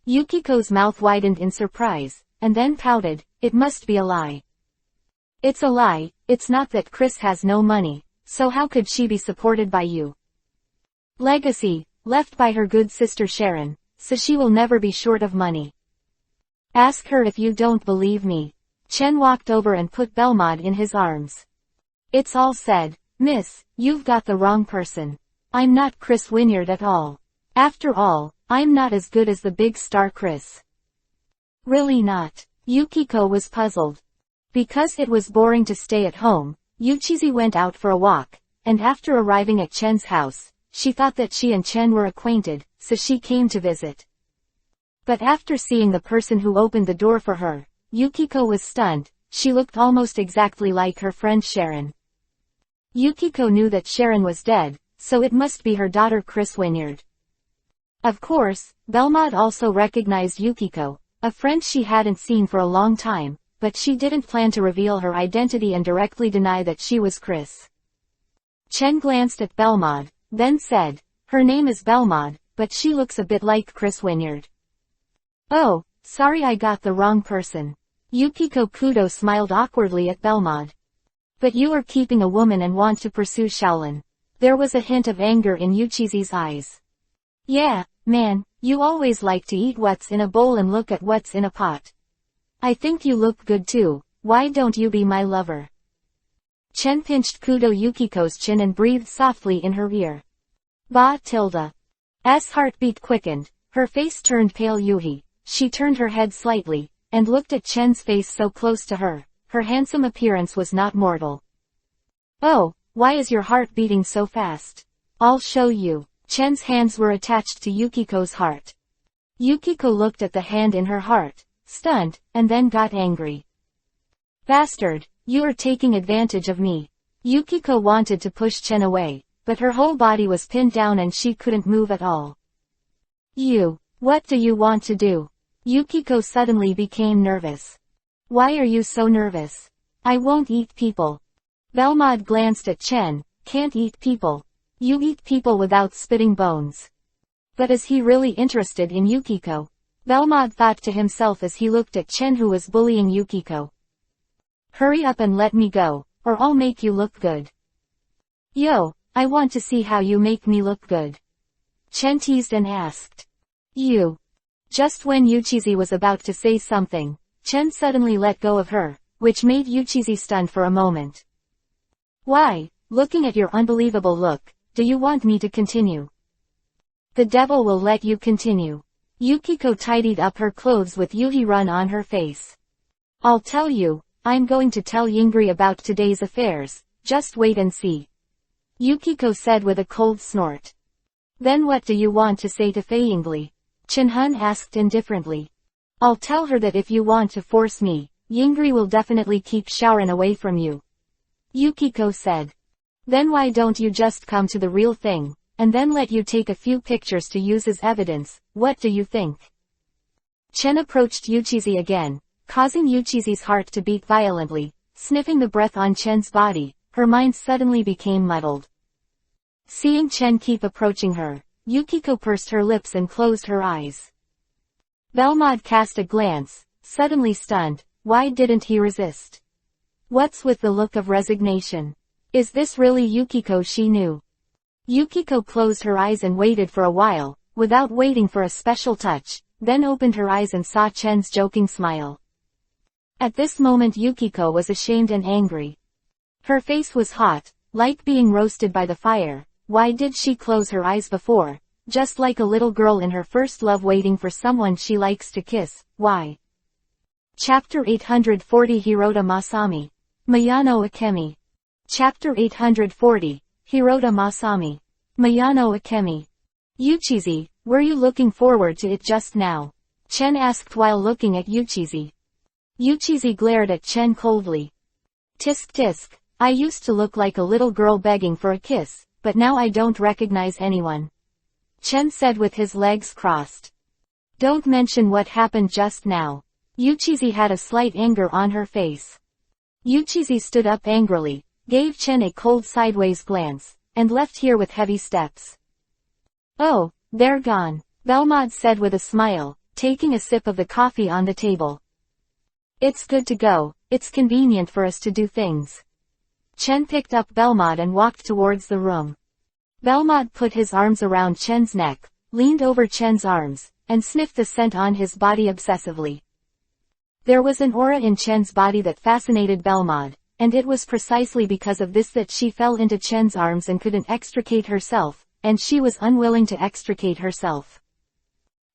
Yukiko's mouth widened in surprise, and then pouted, it must be a lie. It's a lie, it's not that Chris has no money, so how could she be supported by you? Legacy, left by her good sister Sharon, so she will never be short of money. Ask her if you don't believe me. Chen walked over and put Belmod in his arms. It's all said, miss, you've got the wrong person. I'm not Chris Wynyard at all. After all, I'm not as good as the big star Chris. Really not. Yukiko was puzzled. Because it was boring to stay at home, Yuchizi went out for a walk, and after arriving at Chen's house, she thought that she and Chen were acquainted, so she came to visit. But after seeing the person who opened the door for her, Yukiko was stunned. She looked almost exactly like her friend Sharon. Yukiko knew that Sharon was dead, so it must be her daughter Chris Wynyard. Of course, Belmod also recognized Yukiko, a friend she hadn't seen for a long time, but she didn't plan to reveal her identity and directly deny that she was Chris. Chen glanced at Belmod, then said, her name is Belmod, but she looks a bit like Chris Wynyard. Oh, sorry I got the wrong person. Yukiko Kudo smiled awkwardly at Belmod. But you are keeping a woman and want to pursue Shaolin. There was a hint of anger in Yuchizi's eyes. Yeah, man, you always like to eat what's in a bowl and look at what's in a pot. I think you look good too, why don't you be my lover? Chen pinched Kudo Yukiko's chin and breathed softly in her ear. Tilda's heartbeat quickened, her face turned pale. Yuhi, she turned her head slightly, and looked at Chen's face so close to her. Her handsome appearance was not mortal. Oh, why is your heart beating so fast? I'll show you. Chen's hands were attached to Yukiko's heart. Yukiko looked at the hand in her heart, stunned, and then got angry. Bastard, you are taking advantage of me. Yukiko wanted to push Chen away, but her whole body was pinned down and she couldn't move at all. What do you want to do? Yukiko suddenly became nervous. Why are you so nervous? I won't eat people. Belmod glanced at Chen. Can't eat people. You eat people without spitting bones. But is he really interested in Yukiko? Belmod thought to himself as he looked at Chen, who was bullying Yukiko. Hurry up and let me go, or I'll make you look good. Yo, I want to see how you make me look good. Chen teased and asked. Just when Yuchizi was about to say something, Chen suddenly let go of her, which made Yuchizi stunned for a moment. Why, looking at your unbelievable look, do you want me to continue? The devil will let you continue. Yukiko tidied up her clothes with Yuhi run on her face. I'll tell you, I'm going to tell Yingri about today's affairs, just wait and see. Yukiko said with a cold snort. Then what do you want to say to Fei Yingli? Chenhun asked indifferently. I'll tell her that if you want to force me, Yingri will definitely keep Shaoran away from you. Yukiko said. Then why don't you just come to the real thing, and then let you take a few pictures to use as evidence, what do you think? Chen approached Yuchizi again, causing Yuchizi's heart to beat violently, sniffing the breath on Chen's body. Her mind suddenly became muddled. Seeing Chen keep approaching her, Yukiko pursed her lips and closed her eyes. Belmod cast a glance, suddenly stunned. Why didn't he resist? What's with the look of resignation? Is this really Yukiko she knew? Yukiko closed her eyes and waited for a while, without waiting for a special touch, then opened her eyes and saw Chen's joking smile. At this moment Yukiko was ashamed and angry. Her face was hot, like being roasted by the fire. Why did she close her eyes before? Just like a little girl in her first love waiting for someone she likes to kiss. Why? Chapter 840 Hirota Masami. Mayano Akemi. Chapter 840, Hirota Masami. Mayano Akemi. Yuchizi, were you looking forward to it just now? Chen asked while looking at Yuchizi. Yuchizi glared at Chen coldly. Tisk tisk, I used to look like a little girl begging for a kiss, but now I don't recognize anyone. Chen said with his legs crossed. Don't mention what happened just now. Yuchizi had a slight anger on her face. Yuchizi stood up angrily, gave Chen a cold sideways glance, and left here with heavy steps. Oh, they're gone, Belmod said with a smile, taking a sip of the coffee on the table. It's good to go, it's convenient for us to do things. Chen picked up Belmod and walked towards the room. Belmod put his arms around Chen's neck, leaned over Chen's arms, and sniffed the scent on his body obsessively. There was an aura in Chen's body that fascinated Belmod, and it was precisely because of this that she fell into Chen's arms and couldn't extricate herself, and she was unwilling to extricate herself.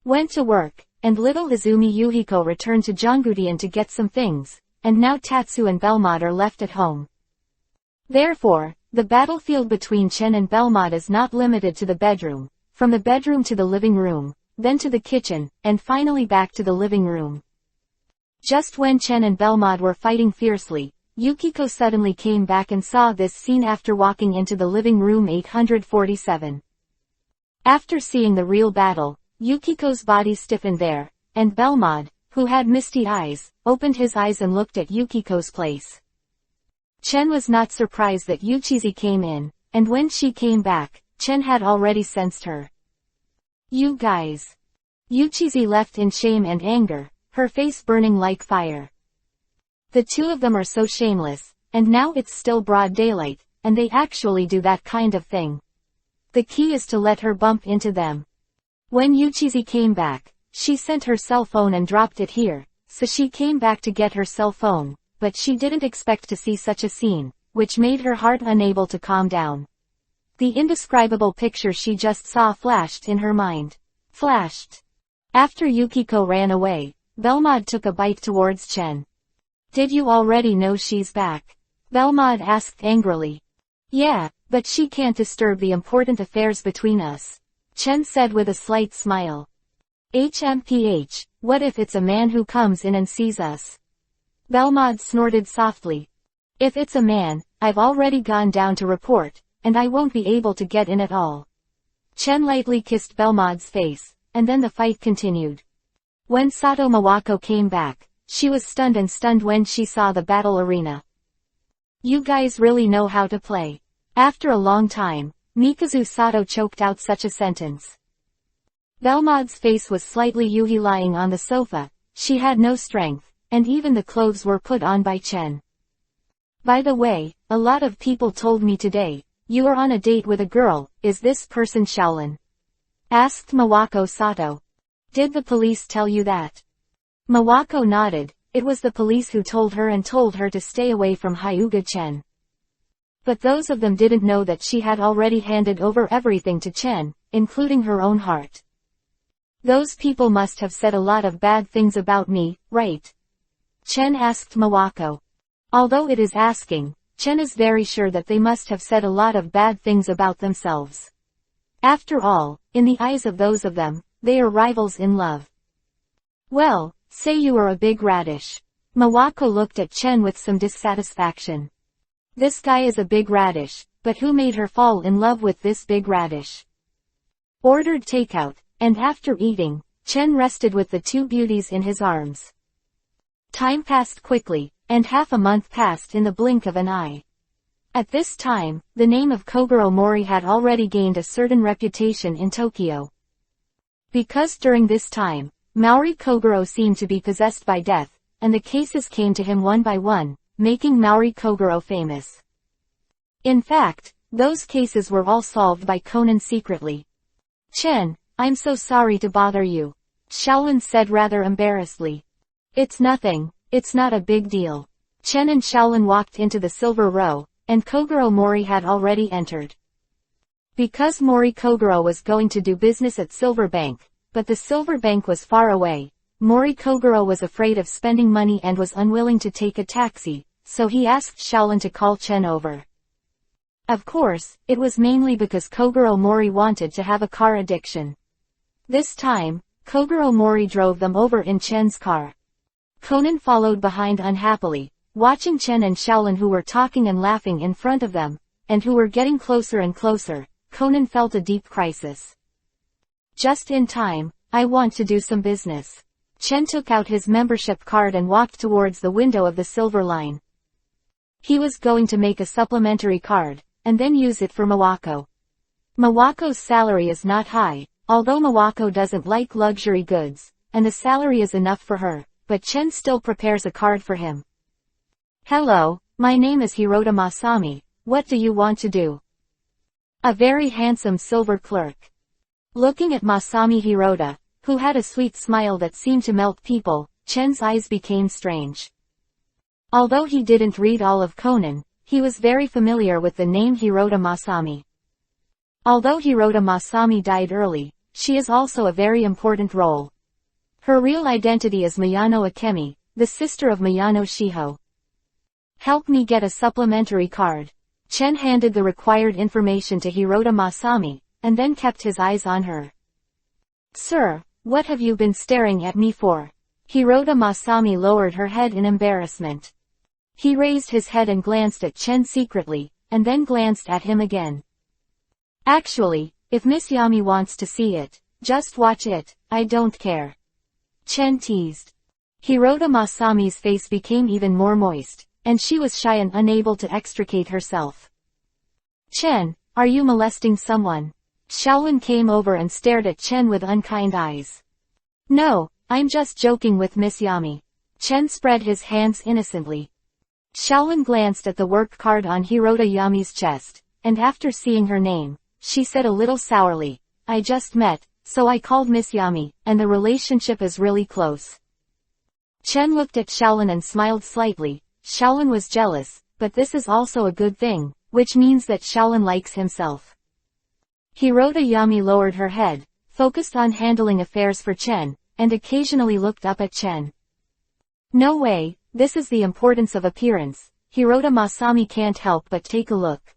Went to work, and little Izumi Yuhiko returned to Jongutian to get some things, and now Tatsu and Belmod are left at home. Therefore, the battlefield between Chen and Belmod is not limited to the bedroom, from the bedroom to the living room, then to the kitchen, and finally back to the living room. Just when Chen and Belmod were fighting fiercely, Yukiko suddenly came back and saw this scene after walking into the living room 847. After seeing the real battle, Yukiko's body stiffened there, and Belmod, who had misty eyes, opened his eyes and looked at Yukiko's place. Chen was not surprised that Yuchizi came in, and when she came back, Chen had already sensed her. "You guys." Yuchizi left in shame and anger, her face burning like fire. The two of them are so shameless, and now it's still broad daylight, and they actually do that kind of thing. The key is to let her bump into them. When Yuchizi came back, she sent her cell phone and dropped it here, so she came back to get her cell phone, but she didn't expect to see such a scene, which made her heart unable to calm down. The indescribable picture she just saw flashed in her mind. Flashed. After Yukiko ran away, Belmod took a bite towards Chen. "Did you already know she's back?" Belmod asked angrily. "Yeah, but she can't disturb the important affairs between us," Chen said with a slight smile. "HMPH, what if it's a man who comes in and sees us?" Belmod snorted softly. "If it's a man, I've already gone down to report, and I won't be able to get in at all." Chen lightly kissed Belmod's face, and then the fight continued. When Sato Mawako came back, she was stunned when she saw the battle arena. "You guys really know how to play." After a long time, Mikazu Sato choked out such a sentence. Belmod's face was slightly Yuhi lying on the sofa, she had no strength, and even the clothes were put on by Chen. "By the way, a lot of people told me today, you are on a date with a girl, is this person Shaolin?" asked Mawako Sato. "Did the police tell you that?" Mawako nodded. It was the police who told her to stay away from Hyuga Chen. But those of them didn't know that she had already handed over everything to Chen, including her own heart. "Those people must have said a lot of bad things about me, right?" Chen asked Mawako. Although it is asking, Chen is very sure that they must have said a lot of bad things about themselves. After all, in the eyes of those of them, they are rivals in love. "Well, say you are a big radish." Mawako looked at Chen with some dissatisfaction. This guy is a big radish, but who made her fall in love with this big radish? Ordered takeout, and after eating, Chen rested with the two beauties in his arms. Time passed quickly, and half a month passed in the blink of an eye. At this time, the name of Kogoro Mori had already gained a certain reputation in Tokyo. Because during this time, Maori Kogoro seemed to be possessed by death, and the cases came to him one by one, making Maori Kogoro famous. In fact, those cases were all solved by Conan secretly. "Chen, I'm so sorry to bother you," Shaolin said rather embarrassedly. "It's nothing, it's not a big deal." Chen and Shaolin walked into the silver row, and Kogoro Mori had already entered. Because Mori Kogoro was going to do business at Silver Bank, but the Silver Bank was far away, Mori Kogoro was afraid of spending money and was unwilling to take a taxi, so he asked Shaolin to call Chen over. Of course, it was mainly because Kogoro Mori wanted to have a car addiction. This time, Kogoro Mori drove them over in Chen's car. Conan followed behind unhappily, watching Chen and Shaolin who were talking and laughing in front of them, and who were getting closer and closer. Conan felt a deep crisis. "Just in time, I want to do some business." Chen took out his membership card and walked towards the window of the Silver Line. He was going to make a supplementary card, and then use it for Mawako. Mawako's salary is not high, although Mawako doesn't like luxury goods, and the salary is enough for her, but Chen still prepares a card for him. "Hello, My name is Hirota Masami, what do you want to do? A very handsome silver clerk. Looking at Masami Hirota, who had a sweet smile that seemed to melt people, Chen's eyes became strange. Although he didn't read all of Conan, he was very familiar with the name Hirota Masami. Although Hirota Masami died early, she is also a very important role. Her real identity is Miyano Akemi, the sister of Miyano Shiho. Help me get a supplementary card. Chen handed the required information to Hirota Masami, and then kept his eyes on her. Sir, what have you been staring at me for? Hirota Masami lowered her head in embarrassment. He raised his head and glanced at Chen secretly, and then glanced at him again. Actually, if Miss Yami wants to see it, just watch it, I don't care. Chen teased. Hirota Masami's face became even more moist, and she was shy and unable to extricate herself. Chen, are you molesting someone? Shaolin came over and stared at Chen with unkind eyes. No, I'm just joking with Miss Yami. Chen spread his hands innocently. Shaolin glanced at the work card on Hirota Yami's chest, and after seeing her name, she said a little sourly, I just met, so I called Miss Yami, and the relationship is really close. Chen looked at Shaolin and smiled slightly. Shaolin was jealous, but this is also a good thing, which means that Shaolin likes himself. Hirota Yami lowered her head, focused on handling affairs for Chen, and occasionally looked up at Chen. No way, this is the importance of appearance. Hirota Masami can't help but take a look.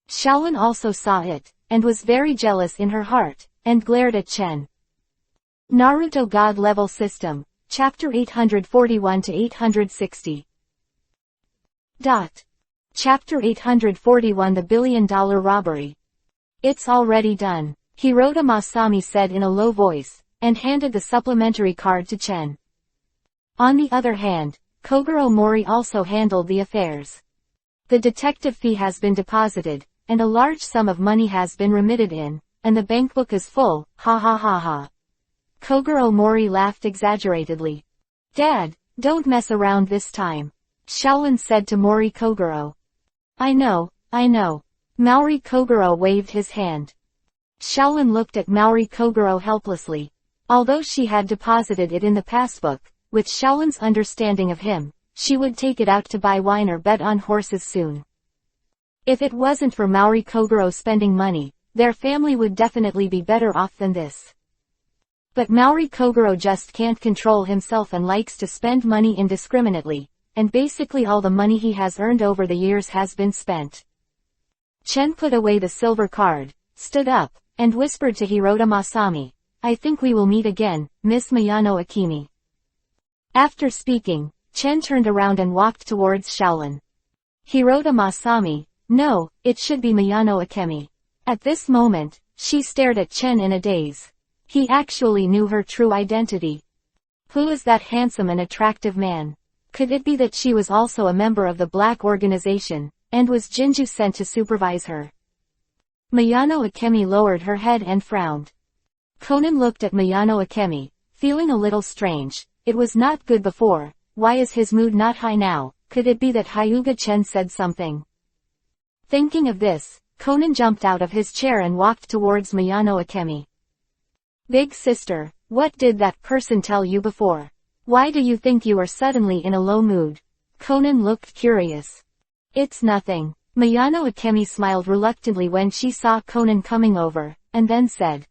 Shaolin also saw it, and was very jealous in her heart, and glared at Chen. Naruto God Level System, Chapter 841 to 860. Chapter 841 The $1 Billion Robbery. It's already done, Hirota Masami said in a low voice, and handed the supplementary card to Chen. On the other hand, Kogoro Mori also handled the affairs. The detective fee has been deposited, and a large sum of money has been remitted in, and the bankbook is full, ha ha ha ha. Kogoro Mori laughed exaggeratedly. Dad, don't mess around this time. Shaolin said to Mori Kogoro. I know. Maori Kogoro waved his hand. Shaolin looked at Maori Kogoro helplessly. Although she had deposited it in the passbook, with Shaolin's understanding of him, she would take it out to buy wine or bet on horses soon. If it wasn't for Maori Kogoro spending money, their family would definitely be better off than this. But Maori Kogoro just can't control himself and likes to spend money indiscriminately, and basically all the money he has earned over the years has been spent. Chen put away the silver card, stood up, and whispered to Hirota Masami, I think we will meet again, Miss Miyano Akemi. After speaking, Chen turned around and walked towards Shaolin. Hirota Masami, no, it should be Miyano Akemi. At this moment, she stared at Chen in a daze. He actually knew her true identity. Who is that handsome and attractive man? Could it be that she was also a member of the Black Organization, and was Jinju sent to supervise her? Miyano Akemi lowered her head and frowned. Conan looked at Miyano Akemi, feeling a little strange. It was not good before, why is his mood not high now? Could it be that Hyuga Chen said something? Thinking of this, Conan jumped out of his chair and walked towards Miyano Akemi. Big sister, what did that person tell you before? Why do you think you are suddenly in a low mood? Conan looked curious. It's nothing. Miyano Akemi smiled reluctantly when she saw Conan coming over, and then said.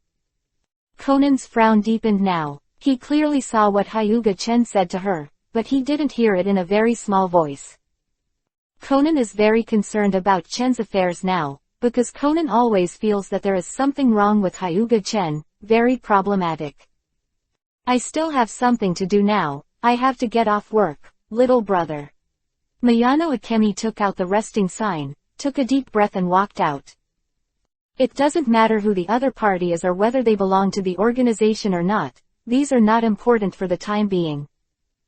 Conan's frown deepened now. He clearly saw what Hyuga Chen said to her, but he didn't hear it in a very small voice. Conan is very concerned about Chen's affairs now, because Conan always feels that there is something wrong with Hyuga Chen, very problematic. I still have something to do now, I have to get off work, little brother. Miyano Akemi took out the resting sign, took a deep breath and walked out. It doesn't matter who the other party is or whether they belong to the organization or not, these are not important for the time being.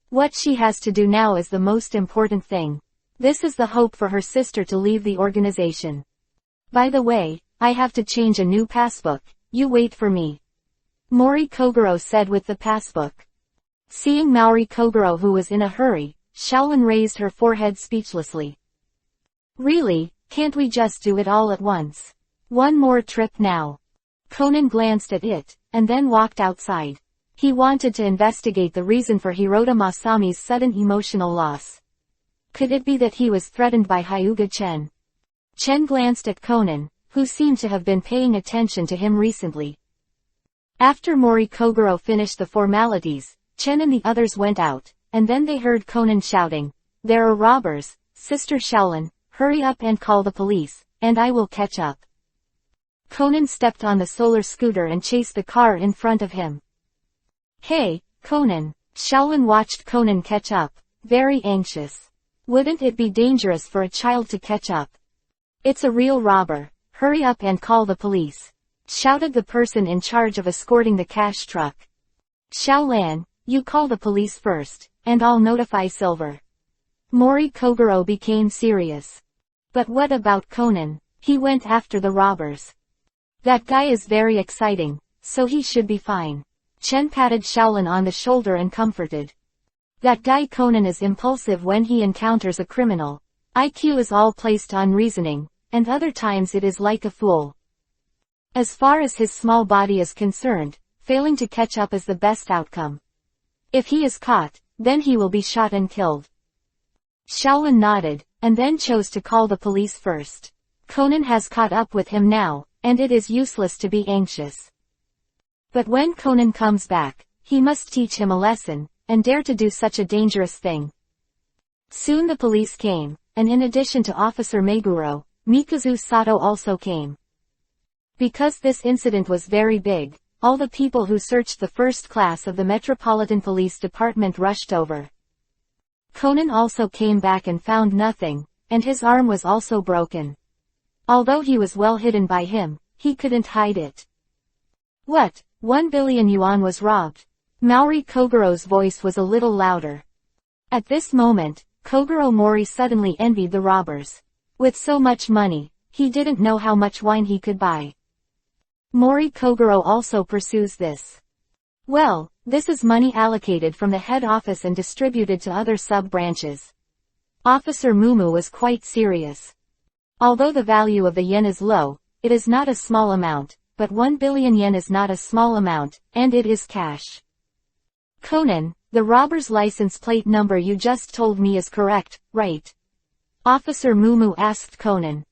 What she has to do now is the most important thing. This is the hope for her sister to leave the organization. By the way, I have to change a new passbook, you wait for me. Mori Kogoro said with the passbook. Seeing Maori Kogoro who was in a hurry, Shaolin raised her forehead speechlessly. Really, can't we just do it all at once? One more trip now. Conan glanced at it, and then walked outside. He wanted to investigate the reason for Hirota Masami's sudden emotional loss. Could it be that he was threatened by Hyuga Chen? Chen glanced at Conan, who seemed to have been paying attention to him recently. After Mori Kogoro finished the formalities, Chen and the others went out, and then they heard Conan shouting, "There are robbers, Sister Shaolin, hurry up and call the police, and I will catch up." Conan stepped on the solar scooter and chased the car in front of him. "Hey, Conan." Shaolin watched Conan catch up, very anxious. Wouldn't it be dangerous for a child to catch up? "It's a real robber, hurry up and call the police," shouted the person in charge of escorting the cash truck. "Shaolan, you call the police first, and I'll notify Silver." Mori Kogoro became serious. But what about Conan? He went after the robbers. That guy is very exciting, so he should be fine. Chen patted Shaolin on the shoulder and comforted. That guy Conan is impulsive when he encounters a criminal. IQ is all placed on reasoning, and other times it is like a fool. As far as his small body is concerned, failing to catch up is the best outcome. If he is caught, then he will be shot and killed. Shaolin nodded, and then chose to call the police first. Conan has caught up with him now, and it is useless to be anxious. But when Conan comes back, he must teach him a lesson, and dare to do such a dangerous thing. Soon the police came, and in addition to Officer Meguro, Mikazu Sato also came. Because this incident was very big, all the people who searched the first class of the Metropolitan Police Department rushed over. Conan also came back and found nothing, and his arm was also broken. Although he was well hidden by him, he couldn't hide it. "What, 1 billion yuan was robbed?" Mori Kogoro's voice was a little louder. At this moment, Kogoro Mori suddenly envied the robbers. With so much money, he didn't know how much wine he could buy. Mori Kogoro also pursues this. "Well, this is money allocated from the head office and distributed to other sub-branches." Officer Mumu was quite serious. Although the value of the yen is low, it is not a small amount, but 1 billion yen is not a small amount, and it is cash. "Conan, the robber's license plate number you just told me is correct, right?" Officer Mumu asked Conan.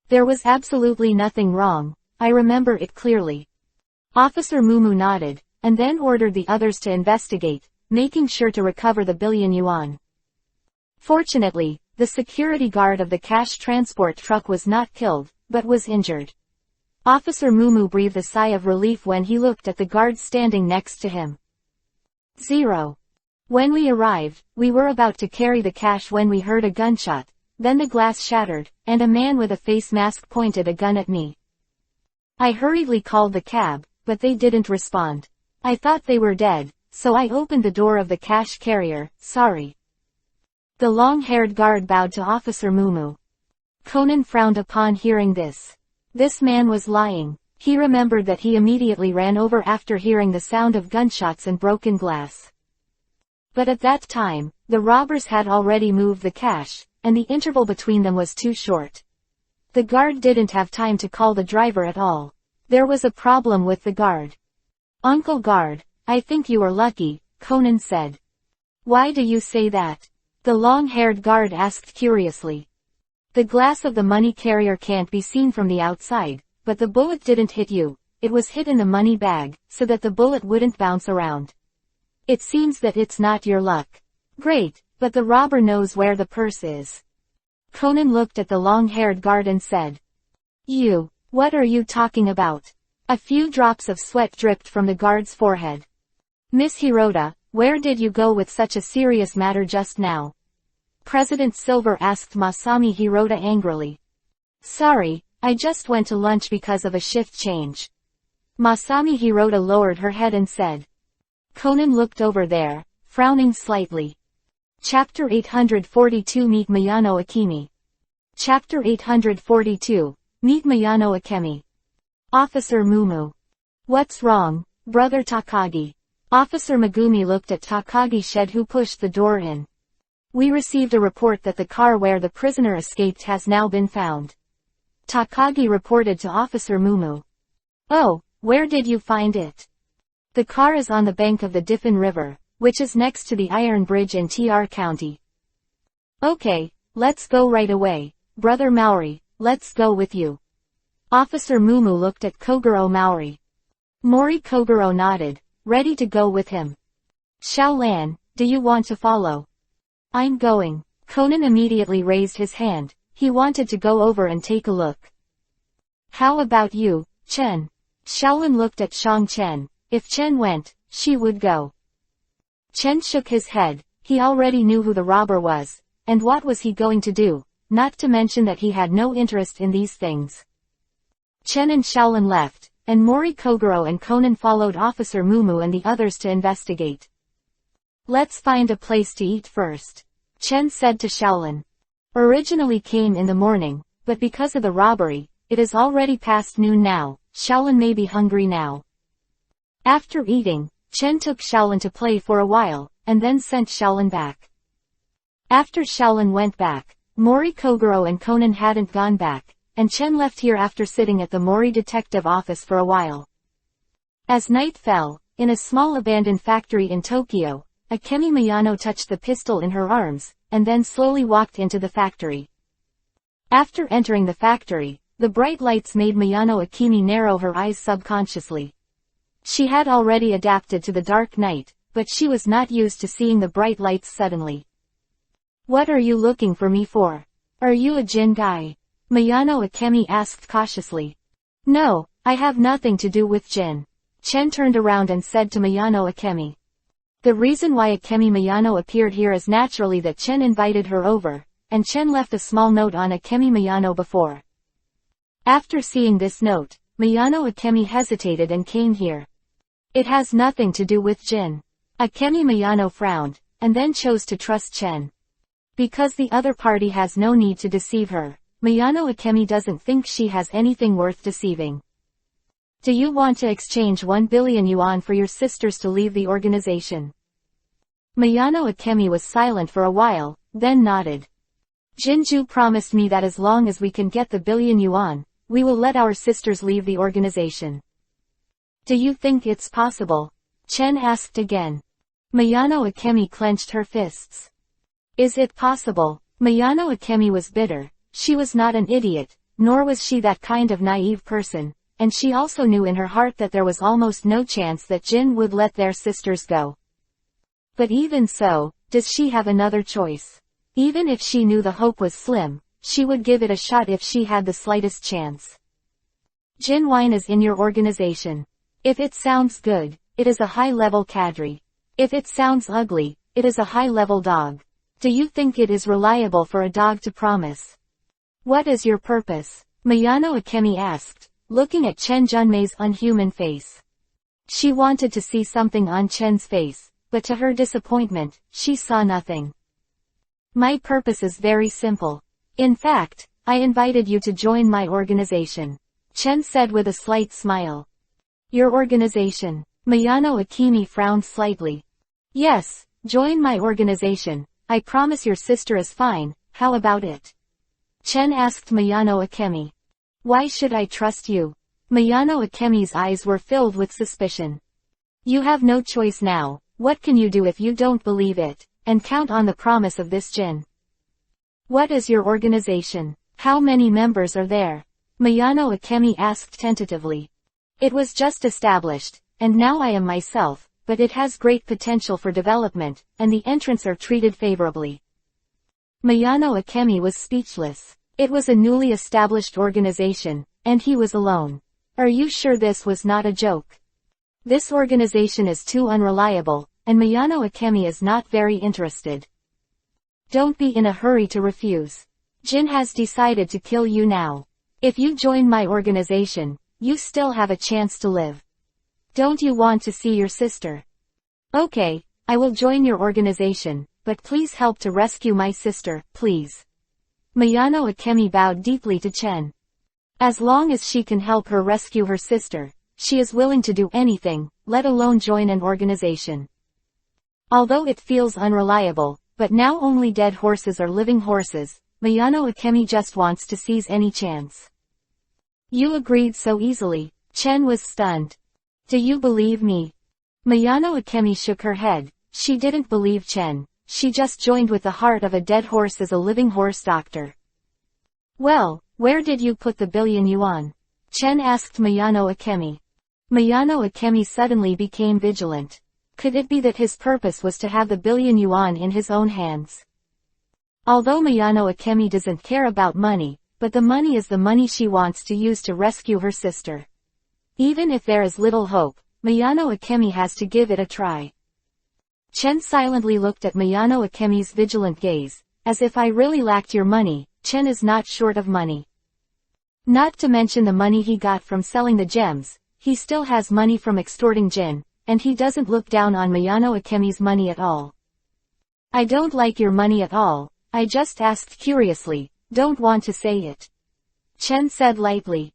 "There was absolutely nothing wrong, I remember it clearly." Officer Mumu nodded, and then ordered the others to investigate, making sure to recover the billion yuan. Fortunately, the security guard of the cash transport truck was not killed, but was injured. Officer Mumu breathed a sigh of relief when he looked at the guard standing next to him. 0. When we arrived, we were about to carry the cash when we heard a gunshot, then the glass shattered, and a man with a face mask pointed a gun at me. I hurriedly called the cab, but they didn't respond. I thought they were dead, so I opened the door of the cash carrier, sorry. The long-haired guard bowed to Officer Mumu. Conan frowned upon hearing this. This man was lying. He remembered that he immediately ran over after hearing the sound of gunshots and broken glass. But at that time, the robbers had already moved the cash, and the interval between them was too short. The guard didn't have time to call the driver at all. There was a problem with the guard. "Uncle Guard, I think you are lucky," Conan said. "Why do you say that?" the long-haired guard asked curiously. "The glass of the money carrier can't be seen from the outside, but the bullet didn't hit you, it was hit in the money bag, so that the bullet wouldn't bounce around. It seems that it's not your luck." "Great, but the robber knows where the purse is." Conan looked at the long-haired guard and said. "You, what are you talking about?" A few drops of sweat dripped from the guard's forehead. "Miss Hirota, where did you go with such a serious matter just now?" President Silver asked Masami Hirota angrily. "Sorry, I just went to lunch because of a shift change." Masami Hirota lowered her head and said. Conan looked over there, frowning slightly. Chapter 842 Meet Miyano Akemi. Chapter 842, Meet Miyano Akemi. Officer Mumu. "What's wrong, Brother Takagi?" Officer Megumi looked at Takagi Shed who pushed the door in. We received a report that the car where the prisoner escaped has now been found. Takagi reported to Officer Mumu. Oh, where did you find it? The car is on the bank of the Diffin River, which is next to the Iron Bridge in TR County. Okay, let's go right away, Brother Maori, let's go with you. Officer Mumu looked at Kogoro Maori. Mori Kogoro nodded, ready to go with him. Xiaolan, do you want to follow? I'm going. Conan immediately raised his hand. He wanted to go over and take a look. How about you, Chen? Xiaolan looked at Shang Chen. If Chen went, she would go. Chen shook his head. He already knew who the robber was, and what was he going to do, not to mention that he had no interest in these things. Chen and Xiaolan left, and Mori Kogoro and Conan followed Officer Mumu and the others to investigate. Let's find a place to eat first, Chen said to Xiaolan. Originally came in the morning, but because of the robbery, it is already past noon now. Xiaolan may be hungry now. After eating, Chen took Xiaolan to play for a while, and then sent Xiaolan back. After Xiaolan went back, Mori Kogoro and Conan hadn't gone back, and Chen left here after sitting at the Mori detective office for a while. As night fell, in a small abandoned factory in Tokyo, Akemi Miyano touched the pistol in her arms, and then slowly walked into the factory. After entering the factory, the bright lights made Miyano Akemi narrow her eyes subconsciously. She had already adapted to the dark night, but she was not used to seeing the bright lights suddenly. What are you looking for me for? Are you a Jin guy? Miyano Akemi asked cautiously. No, I have nothing to do with Jin. Chen turned around and said to Miyano Akemi. The reason why Akemi Miyano appeared here is naturally that Chen invited her over, and Chen left a small note on Akemi Miyano before. After seeing this note, Miyano Akemi hesitated and came here. It has nothing to do with Jin. Akemi Miyano frowned, and then chose to trust Chen. Because the other party has no need to deceive her, Miyano Akemi doesn't think she has anything worth deceiving. Do you want to exchange 1 billion yuan for your sisters to leave the organization? Miyano Akemi was silent for a while, then nodded. Jinju promised me that as long as we can get the billion yuan, we will let our sisters leave the organization. Do you think it's possible? Chen asked again. Miyano Akemi clenched her fists. Is it possible? Miyano Akemi was bitter. She was not an idiot, nor was she that kind of naive person, and she also knew in her heart that there was almost no chance that Jin would let their sisters go. But even so, does she have another choice? Even if she knew the hope was slim, she would give it a shot if she had the slightest chance. Jin Wine is in your organization. If it sounds good, it is a high-level cadre. If it sounds ugly, it is a high-level dog. Do you think it is reliable for a dog to promise? What is your purpose? Miyano Akemi asked, looking at Chen Junmei's unhuman face. She wanted to see something on Chen's face, but to her disappointment, she saw nothing. My purpose is very simple. In fact, I invited you to join my organization, Chen said with a slight smile. Your organization? Miyano Akemi frowned slightly. Yes, join my organization. I promise your sister is fine, how about it? Chen asked Miyano Akemi. Why should I trust you? Miyano Akemi's eyes were filled with suspicion. You have no choice now. What can you do if you don't believe it, and count on the promise of this Jin? What is your organization? How many members are there? Miyano Akemi asked tentatively. It was just established, and now I am myself, but it has great potential for development, and the entrants are treated favorably. Miyano Akemi was speechless. It was a newly established organization, and he was alone. Are you sure this was not a joke? This organization is too unreliable, and Miyano Akemi is not very interested. Don't be in a hurry to refuse. Jin has decided to kill you now. If you join my organization, you still have a chance to live. Don't you want to see your sister? Okay, I will join your organization, but please help to rescue my sister, please. Miyano Akemi bowed deeply to Chen. As long as she can help her rescue her sister, she is willing to do anything, let alone join an organization. Although it feels unreliable, but now only dead horses are living horses. Mayano Akemi just wants to seize any chance. You agreed so easily. Chen was stunned. Do you believe me? Mayano Akemi shook her head. She didn't believe Chen. She just joined with the heart of a dead horse as a living horse doctor. Well, where did you put the billion yuan? Chen asked Mayano Akemi. Mayano Akemi suddenly became vigilant. Could it be that his purpose was to have the billion yuan in his own hands? Although Mayano Akemi doesn't care about money, but the money is the money she wants to use to rescue her sister. Even if there is little hope, Mayano Akemi has to give it a try. Chen silently looked at Mayano Akemi's vigilant gaze. As if I really lacked your money, Chen is not short of money. Not to mention the money he got from selling the gems, he still has money from extorting Jin, and he doesn't look down on Mayano Akemi's money at all. I don't like your money at all, I just asked curiously, don't want to say it. Chen said lightly.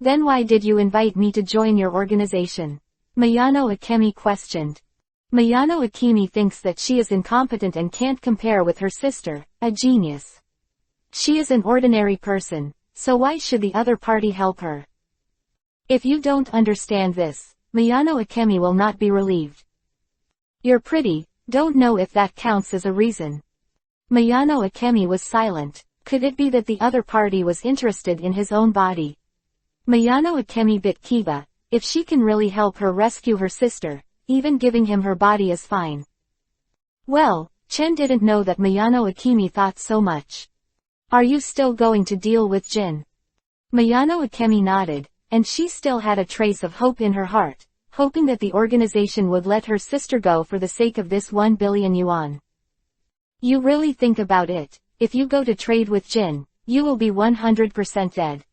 Then why did you invite me to join your organization? Mayano Akemi questioned. Mayano Akemi thinks that she is incompetent and can't compare with her sister, a genius. She is an ordinary person, so why should the other party help her? If you don't understand this, Mayano Akemi will not be relieved. You're pretty, don't know if that counts as a reason. Mayano Akemi was silent. Could it be that the other party was interested in his own body? Mayano Akemi bit Kiba. If she can really help her rescue her sister, even giving him her body is fine. Well, Chen didn't know that Mayano Akemi thought so much. Are you still going to deal with Jin? Mayano Akemi nodded, and she still had a trace of hope in her heart, hoping that the organization would let her sister go for the sake of this 1 billion yuan. You really think about it, if you go to trade with Jin, you will be 100% dead.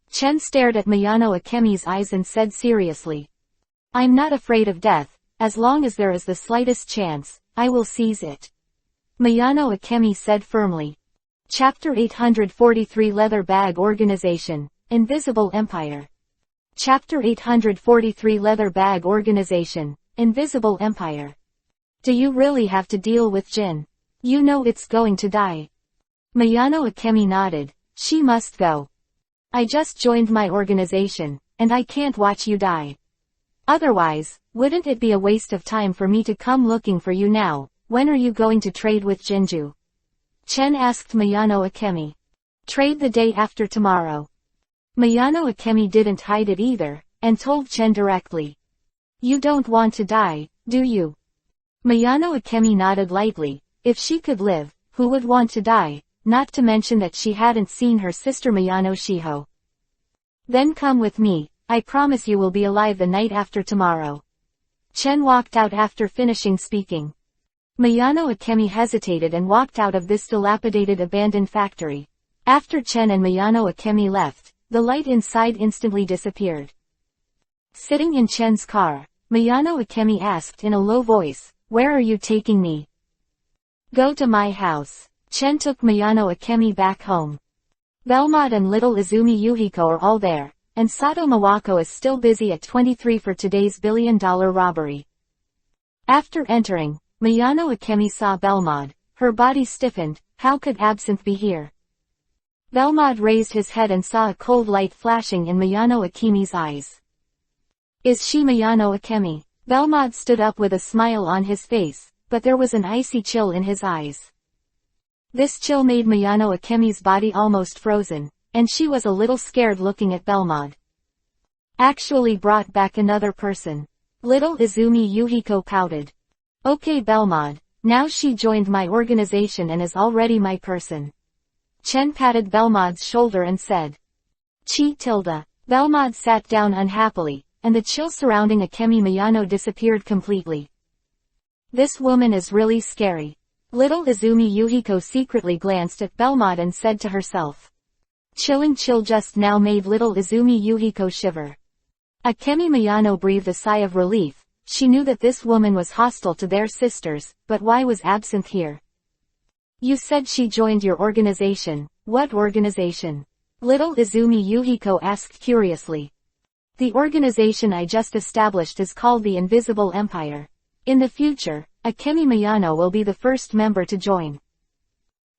Chen stared at Mayano Akemi's eyes and said seriously. I'm not afraid of death, as long as there is the slightest chance, I will seize it. Mayano Akemi said firmly. Chapter 843 Leather Bag Organization, Invisible Empire. Chapter 843 Leather Bag Organization, Invisible Empire. Do you really have to deal with Jin? You know it's going to die. Mayano Akemi nodded. She must go. I just joined my organization, and I can't watch you die. Otherwise, wouldn't it be a waste of time for me to come looking for you now? When are you going to trade with Jinju? Chen asked Mayano Akemi. Trade the day after tomorrow. Mayano Akemi didn't hide it either, and told Chen directly. You don't want to die, do you? Mayano Akemi nodded lightly. If she could live, who would want to die, not to mention that she hadn't seen her sister Mayano Shiho. Then come with me, I promise you will be alive the night after tomorrow. Chen walked out after finishing speaking. Mayano Akemi hesitated and walked out of this dilapidated abandoned factory. After Chen and Mayano Akemi left, the light inside instantly disappeared. Sitting in Chen's car, Mayano Akemi asked in a low voice, where are you taking me? Go to my house. Chen took Mayano Akemi back home. Belmont and little Izumi Yuhiko are all there, and Sato Mawako is still busy at 23 for today's billion-dollar robbery. After entering, Mayano Akemi saw Belmont. Her body stiffened. How could Absinthe be here? Belmont raised his head and saw a cold light flashing in Mayano Akemi's eyes. Is she Mayano Akemi? Belmont stood up with a smile on his face, but there was an icy chill in his eyes. This chill made Mayano Akemi's body almost frozen, and she was a little scared looking at Belmont. Actually brought back another person. Little Izumi Yuhiko pouted. Okay Belmont, now she joined my organization and is already my person. Chen patted Belmont's shoulder and said. Chi tilde. Belmont sat down unhappily, and the chill surrounding Akemi Mayano disappeared completely. This woman is really scary. Little Izumi Yuhiko secretly glanced at Belmont and said to herself. Chilling chill just now made little Izumi Yuhiko shiver. Akemi Mayano breathed a sigh of relief. She knew that this woman was hostile to their sisters, but why was Absinthe here? You said she joined your organization. What organization? Little Izumi Yuhiko asked curiously. The organization I just established is called the Invisible Empire. In the future, Akemi Miyano will be the first member to join.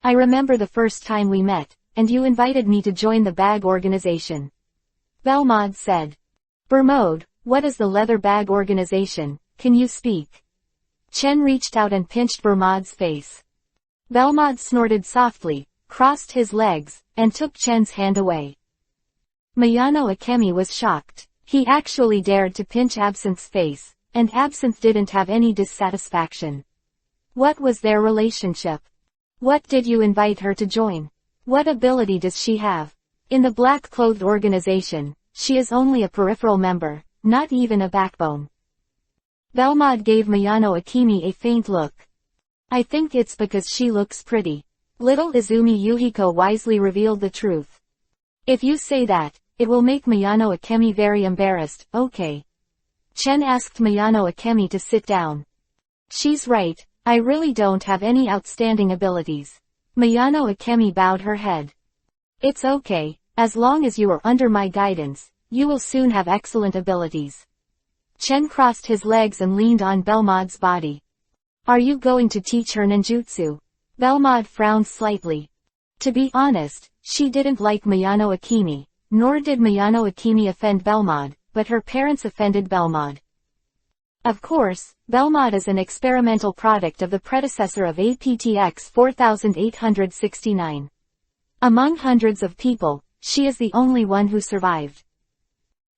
I remember the first time we met, and you invited me to join the bag organization. Belmod said. Bermode, what is the leather bag organization, can you speak? Chen reached out and pinched Bermod's face. Belmod snorted softly, crossed his legs, and took Chen's hand away. Miyano Akemi was shocked. He actually dared to pinch Absinthe's face, and Absinthe didn't have any dissatisfaction. What was their relationship? What did you invite her to join? What ability does she have? In the black-clothed organization, she is only a peripheral member, not even a backbone. Belmod gave Miyano Akemi a faint look. I think it's because she looks pretty. Little Izumi Yuhiko wisely revealed the truth. If you say that, it will make Miyano Akemi very embarrassed, okay. Chen asked Miyano Akemi to sit down. She's right, I really don't have any outstanding abilities. Miyano Akemi bowed her head. It's okay, as long as you are under my guidance, you will soon have excellent abilities. Chen crossed his legs and leaned on Belmod's body. Are you going to teach her ninjutsu? Belmod frowned slightly. To be honest, she didn't like Miyano Akemi, nor did Miyano Akemi offend Belmod, but her parents offended Belmod. Of course, Belmod is an experimental product of the predecessor of APTX 4869. Among hundreds of people, she is the only one who survived.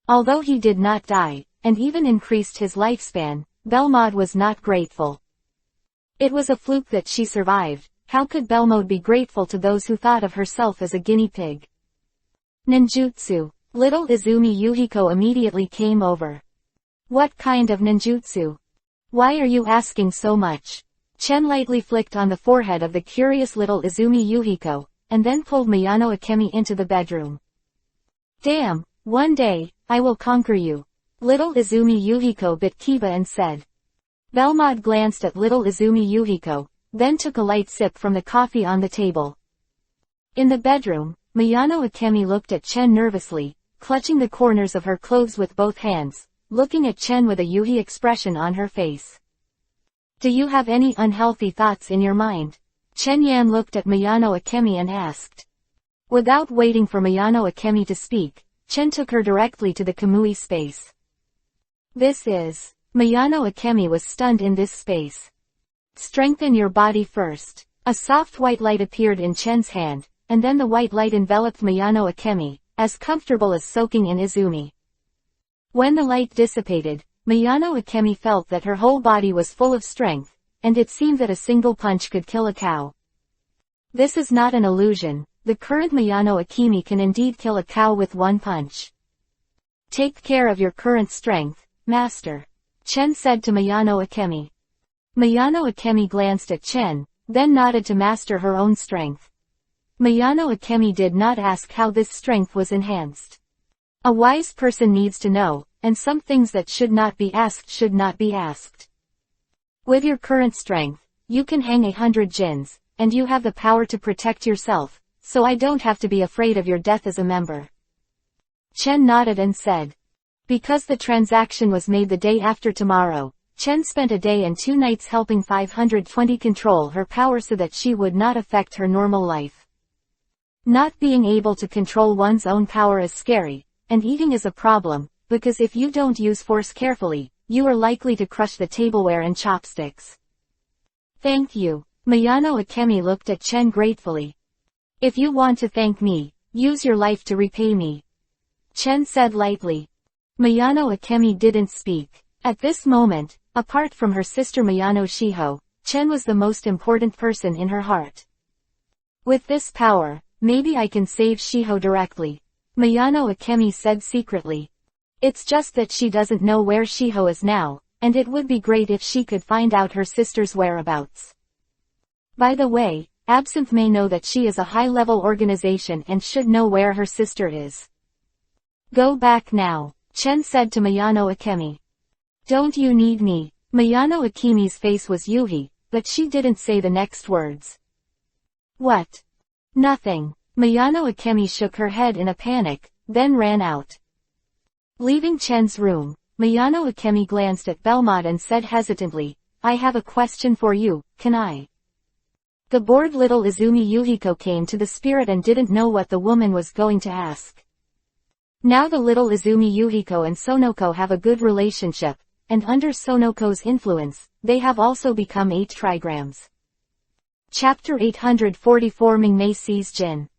Although he did not die, and even increased his lifespan, Belmod was not grateful. It was a fluke that she survived. How could Belmod be grateful to those who thought of herself as a guinea pig? Ninjutsu. Little Izumi Yuhiko immediately came over. What kind of ninjutsu? Why are you asking so much? Chen lightly flicked on the forehead of the curious little Izumi Yuhiko, and then pulled Miyano Akemi into the bedroom. Damn, one day, I will conquer you. Little Izumi Yuhiko bit Kiba and said. Belmod glanced at little Izumi Yuhiko, then took a light sip from the coffee on the table. In the bedroom, Miyano Akemi looked at Chen nervously, clutching the corners of her clothes with both hands, looking at Chen with a Yuhi expression on her face. Do you have any unhealthy thoughts in your mind? Chen Yan looked at Miyano Akemi and asked. Without waiting for Miyano Akemi to speak, Chen took her directly to the Kamui space. This is... Miyano Akemi was stunned in this space. Strengthen your body first. A soft white light appeared in Chen's hand, and then the white light enveloped Miyano Akemi, as comfortable as soaking in Izumi. When the light dissipated, Miyano Akemi felt that her whole body was full of strength, and it seemed that a single punch could kill a cow. This is not an illusion, the current Miyano Akemi can indeed kill a cow with one punch. Take care of your current strength, master. Chen said to Miyano Akemi. Miyano Akemi glanced at Chen, then nodded to master her own strength. Miyano Akemi did not ask how this strength was enhanced. A wise person needs to know, and some things that should not be asked should not be asked. With your current strength, you can hang 100 jins, and you have the power to protect yourself, so I don't have to be afraid of your death as a member. Chen nodded and said. Because the transaction was made the day after tomorrow, Chen spent a day and 2 nights helping 520 control her power so that she would not affect her normal life. Not being able to control one's own power is scary, and eating is a problem, because if you don't use force carefully, you are likely to crush the tableware and chopsticks. Thank you. Miyano Akemi looked at Chen gratefully. If you want to thank me, use your life to repay me. Chen said lightly. Miyano Akemi didn't speak. At this moment, apart from her sister Miyano Shiho, Chen was the most important person in her heart. With this power, maybe I can save Shiho directly. Miyano Akemi said secretly. It's just that she doesn't know where Shiho is now, and it would be great if she could find out her sister's whereabouts. By the way, Absinthe may know that she is a high-level organization and should know where her sister is. Go back now. Chen said to Miyano Akemi. Don't you need me? Miyano Akemi's face was Yuhi, but she didn't say the next words. What? Nothing. Miyano Akemi shook her head in a panic, then ran out. Leaving Chen's room, Miyano Akemi glanced at Belmod and said hesitantly, I have a question for you, can I? The bored little Izumi Yuhiko came to the spirit and didn't know what the woman was going to ask. Now the little Izumi Yuhiko and Sonoko have a good relationship, and under Sonoko's influence, they have also become 8 trigrams. Chapter 844 Mingmei sees Jin.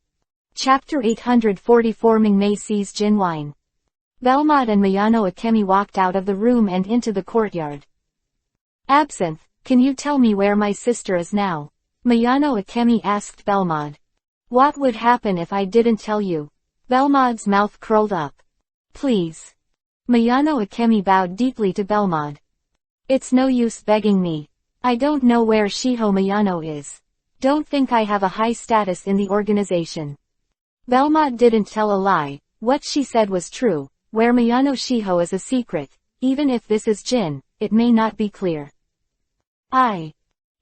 Chapter 844 Mingmei sees Jin whine. Belmont and Miyano Akemi walked out of the room and into the courtyard. Absinthe, can you tell me where my sister is now? Miyano Akemi asked Belmont. What would happen if I didn't tell you? Belmont's mouth curled up. Please. Miyano Akemi bowed deeply to Belmont. It's no use begging me. I don't know where Shiho Miyano is. Don't think I have a high status in the organization. Belmont didn't tell a lie, what she said was true, where Miyano Shiho is a secret, even if this is Jin, it may not be clear.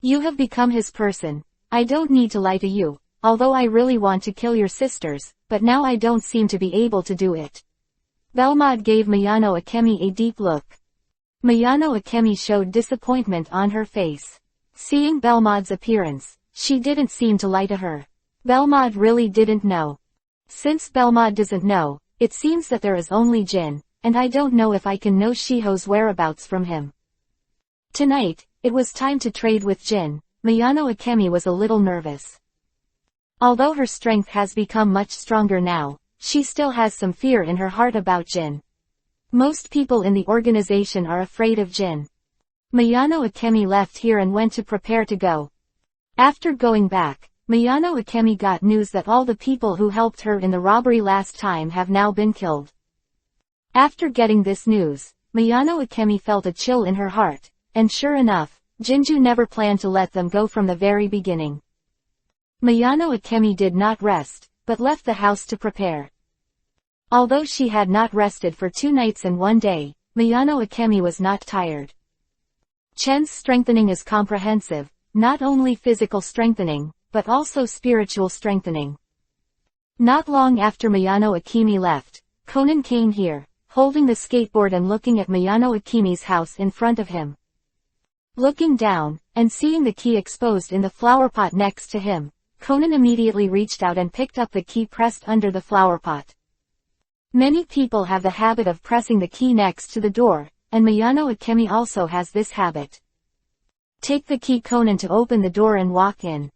You have become his person. I don't need to lie to you, although I really want to kill your sisters, but now I don't seem to be able to do it. Belmont gave Miyano Akemi a deep look. Miyano Akemi showed disappointment on her face. Seeing Belmont's appearance, she didn't seem to lie to her. Belmont really didn't know. Since Belmont doesn't know, it seems that there is only Jin, and I don't know if I can know Shiho's whereabouts from him. Tonight, it was time to trade with Jin. Miyano Akemi was a little nervous. Although her strength has become much stronger now, she still has some fear in her heart about Jin. Most people in the organization are afraid of Jin. Miyano Akemi left here and went to prepare to go. After going back, Miyano Akemi got news that all the people who helped her in the robbery last time have now been killed. After getting this news, Miyano Akemi felt a chill in her heart, and sure enough, Jinju never planned to let them go from the very beginning. Miyano Akemi did not rest, but left the house to prepare. Although she had not rested for 2 nights and 1 day, Miyano Akemi was not tired. Chen's strengthening is comprehensive, not only physical strengthening, but also spiritual strengthening. Not long after Miyano Akemi left, Conan came here, holding the skateboard and looking at Miyano Akemi's house in front of him. Looking down, and seeing the key exposed in the flower pot next to him, Conan immediately reached out and picked up the key pressed under the flower pot. Many people have the habit of pressing the key next to the door, and Miyano Akemi also has this habit. Take the key, Conan, to open the door and walk in.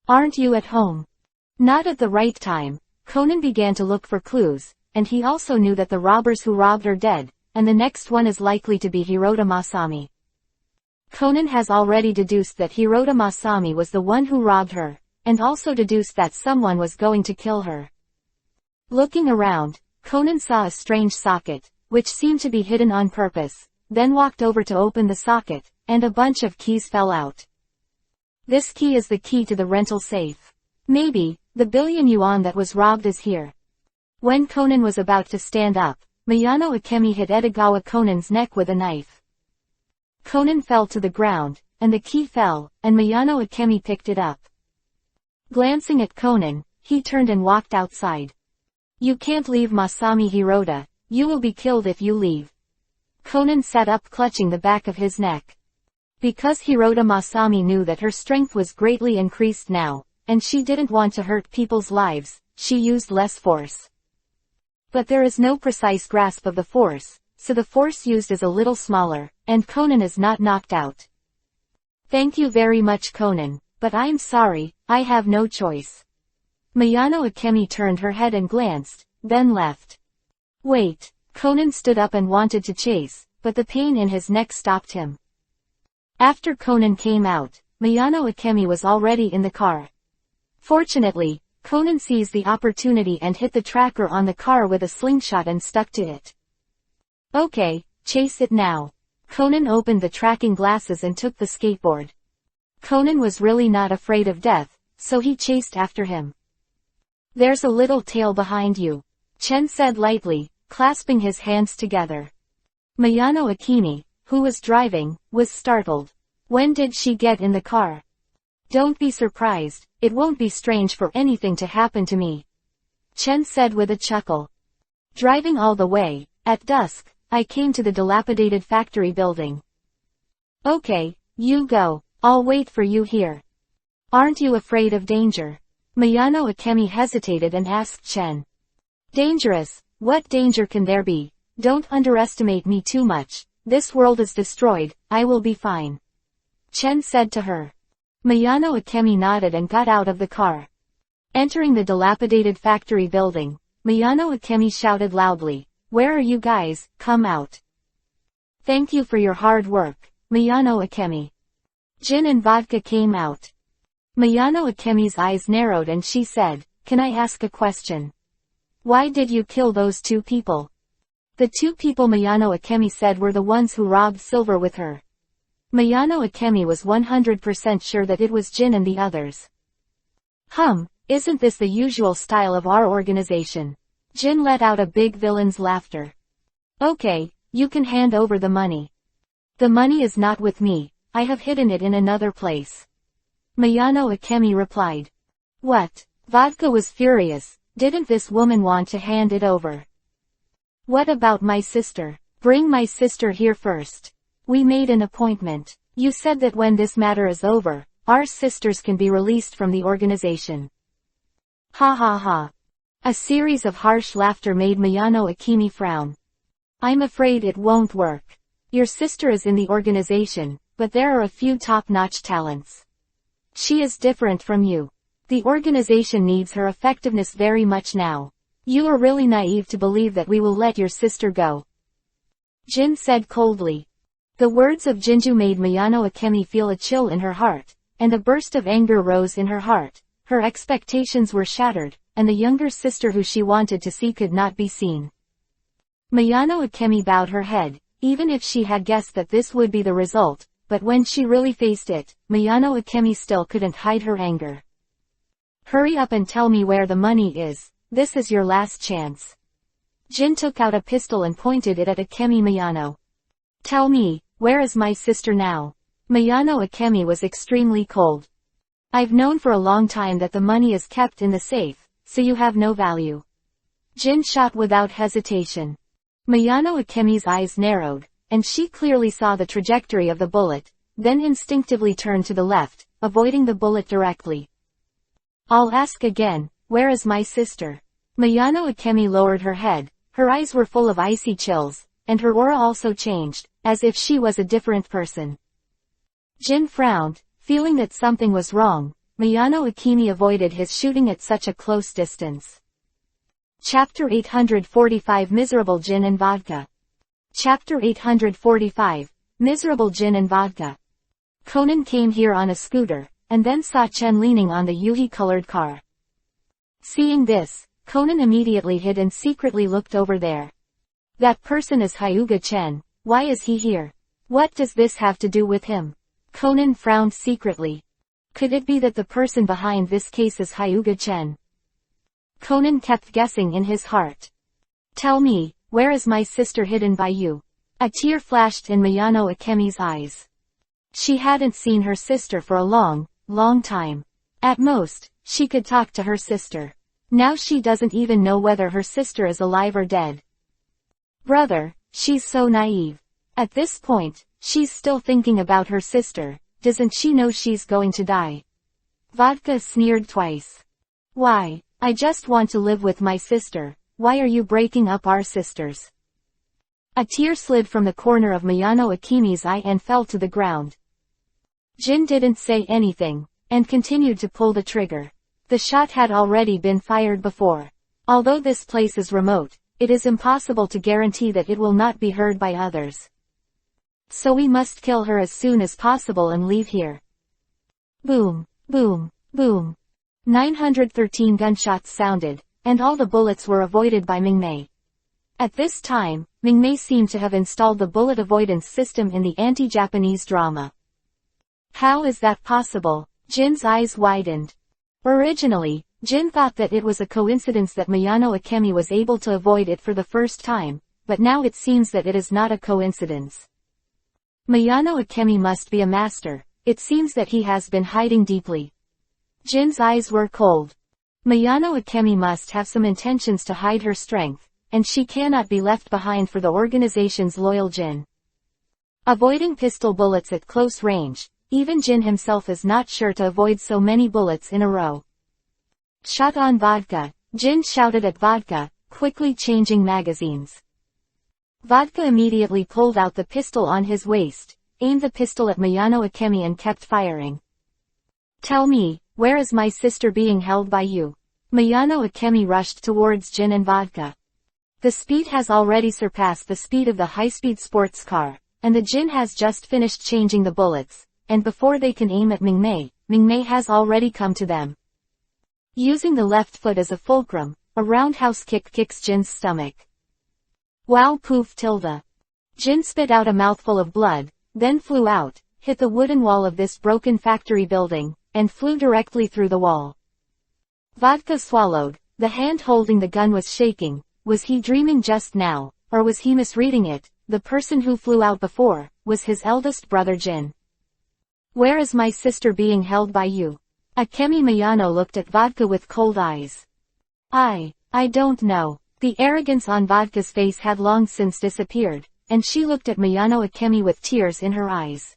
Aren't you at home? Not at the right time. Conan began to look for clues, and he also knew that the robbers who robbed are dead, and the next one is likely to be Hirota Masami. Conan has already deduced that Hirota Masami was the one who robbed her, and also deduced that someone was going to kill her. Looking around, Conan saw a strange socket, which seemed to be hidden on purpose, then walked over to open the socket, and a bunch of keys fell out. This key is the key to the rental safe. Maybe, the billion yuan that was robbed is here. When Conan was about to stand up, Miyano Akemi hit Edogawa Conan's neck with a knife. Conan fell to the ground, and the key fell, and Miyano Akemi picked it up. Glancing at Conan, he turned and walked outside. You can't leave Masami Hirota, you will be killed if you leave. Conan sat up clutching the back of his neck. Because Hirota Masami knew that her strength was greatly increased now, and she didn't want to hurt people's lives, she used less force. But there is no precise grasp of the force, so the force used is a little smaller, and Conan is not knocked out. Thank you very much, Conan, but I'm sorry, I have no choice. Miyano Akemi turned her head and glanced, then left. Wait, Conan stood up and wanted to chase, but the pain in his neck stopped him. After Conan came out, Miyano Akemi was already in the car. Fortunately, Conan seized the opportunity and hit the tracker on the car with a slingshot and stuck to it. Okay, chase it now. Conan opened the tracking glasses and took the skateboard. Conan was really not afraid of death, so he chased after him. There's a little tail behind you, Chen said lightly, clasping his hands together. Miyano Akemi, who was driving, was startled. When did she get in the car? Don't be surprised, it won't be strange for anything to happen to me, Chen said with a chuckle. Driving all the way, at dusk, I came to the dilapidated factory building. Okay, You go. I'll wait for you here. Aren't you afraid of danger? Mayano Akemi hesitated and asked Chen. Dangerous? What danger can there be? Don't underestimate me too much. This world is destroyed, I will be fine. Chen said to her. Mayano Akemi nodded and got out of the car. Entering the dilapidated factory building, Mayano Akemi shouted loudly, Where are you guys? Come out. Thank you for your hard work, Mayano Akemi. Gin and vodka came out. Mayano Akemi's eyes narrowed and she said, Can I ask a question? Why did you kill those two people? The two people Mayano Akemi said were the ones who robbed silver with her. Mayano Akemi was 100% sure that it was Jin and the others. Isn't this the usual style of our organization? Jin let out a big villain's laughter. Okay, you can hand over the money. The money is not with me, I have hidden it in another place. Mayano Akemi replied. What? Vodka was furious. Didn't this woman want to hand it over? What about my sister? Bring my sister here first. We made an appointment. You said that when this matter is over, our sisters can be released from the organization. Ha ha ha. A series of harsh laughter made Mayano Akemi frown. I'm afraid it won't work. Your sister is in the organization, but there are a few top-notch talents. She is different from you. The organization needs her effectiveness very much now. You are really naive to believe that we will let your sister go. Jin said coldly. The words of Jinju made Mayano Akemi feel a chill in her heart, and a burst of anger rose in her heart. Her expectations were shattered, and the younger sister who she wanted to see could not be seen. Mayano Akemi bowed her head, even if she had guessed that this would be the result, but when she really faced it, Mayano Akemi still couldn't hide her anger. Hurry up and tell me where the money is, this is your last chance. Jin took out a pistol and pointed it at Akemi Mayano. Tell me, where is my sister now? Mayano Akemi was extremely cold. I've known for a long time that the money is kept in the safe, so you have no value. Jin shot without hesitation. Mayano Akemi's eyes narrowed, and she clearly saw the trajectory of the bullet, then instinctively turned to the left, avoiding the bullet directly. I'll ask again, where is my sister? Mayano Akemi lowered her head, her eyes were full of icy chills, and her aura also changed, as if she was a different person. Jin frowned, feeling that something was wrong. Mayano Akemi avoided his shooting at such a close distance. Chapter 845 Miserable Gin and Vodka. Chapter 845, Miserable Gin and Vodka. Conan came here on a scooter, and then saw Chen leaning on the yuhi-colored car. Seeing this, Conan immediately hid and secretly looked over there. That person is Hyuga Chen, why is he here? What does this have to do with him? Conan frowned secretly. Could it be that the person behind this case is Hyuga Chen? Conan kept guessing in his heart. Tell me, where is my sister hidden by you? A tear flashed in Mayano Akemi's eyes. She hadn't seen her sister for a long time. At most, she could talk to her sister. Now she doesn't even know whether her sister is alive or dead. Brother, she's so naive. At this point, she's still thinking about her sister. Doesn't she know she's going to die? Vodka sneered twice. Why? I just want to live with my sister. Why are you breaking up our sisters? A tear slid from the corner of Mayano Akemi's eye and fell to the ground. Jin didn't say anything, and continued to pull the trigger. The shot had already been fired before. Although this place is remote, it is impossible to guarantee that it will not be heard by others. So we must kill her as soon as possible and leave here. Boom, boom, boom. 913 gunshots sounded, and all the bullets were avoided by Mingmei. At this time, Mingmei seemed to have installed the bullet avoidance system in the anti-Japanese drama. How is that possible? Jin's eyes widened. Originally, Jin thought that it was a coincidence that Mayano Akemi was able to avoid it for the first time, but now it seems that it is not a coincidence. Mayano Akemi must be a master. It seems that he has been hiding deeply. Jin's eyes were cold. Mayano Akemi must have some intentions to hide her strength, and she cannot be left behind for the organization's loyal Jin. Avoiding pistol bullets at close range, even Jin himself is not sure to avoid so many bullets in a row. Shot on vodka, Jin shouted at vodka, quickly changing magazines. Vodka immediately pulled out the pistol on his waist, aimed the pistol at Miyano Akemi and kept firing. Tell me, where is my sister being held by you? Miyano Akemi rushed towards Jin and vodka. The speed has already surpassed the speed of the high-speed sports car, and the Jin has just finished changing the bullets, and before they can aim at Mingmei has already come to them. Using the left foot as a fulcrum, a roundhouse kick kicks Jin's stomach. Wow poof tilde. Jin spit out a mouthful of blood, then flew out, hit the wooden wall of this broken factory building, and flew directly through the wall. Vodka swallowed, the hand holding the gun was shaking. Was he dreaming just now, or was he misreading it? The person who flew out before, was his eldest brother Jin. Where is my sister being held by you? Akemi Miyano looked at Vodka with cold eyes. I don't know. The arrogance on Vodka's face had long since disappeared, and she looked at Miyano Akemi with tears in her eyes.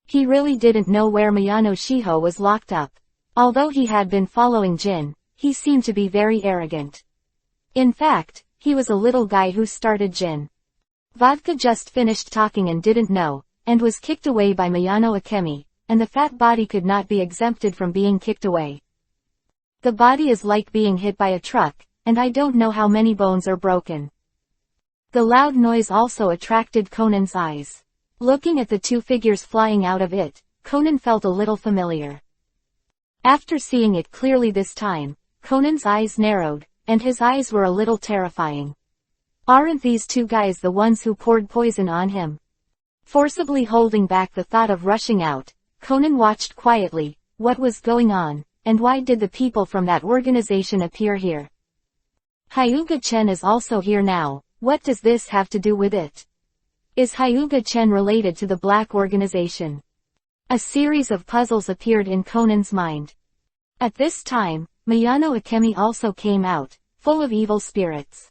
He really didn't know where Miyano Shiho was locked up. Although he had been following Jin, he seemed to be very arrogant. In fact, he was a little guy who started Jin. Vodka just finished talking and didn't know, and was kicked away by Miyano Akemi, and the fat body could not be exempted from being kicked away. The body is like being hit by a truck, and I don't know how many bones are broken. The loud noise also attracted Conan's eyes. Looking at the two figures flying out of it, Conan felt a little familiar. After seeing it clearly this time, Conan's eyes narrowed, and his eyes were a little terrifying. Aren't these two guys the ones who poured poison on him? Forcibly holding back the thought of rushing out, Conan watched quietly, what was going on, and why did the people from that organization appear here? Hyuga-chen is also here now, what does this have to do with it? Is Hyuga-chen related to the Black Organization? A series of puzzles appeared in Conan's mind. At this time, Miyano Akemi also came out, full of evil spirits.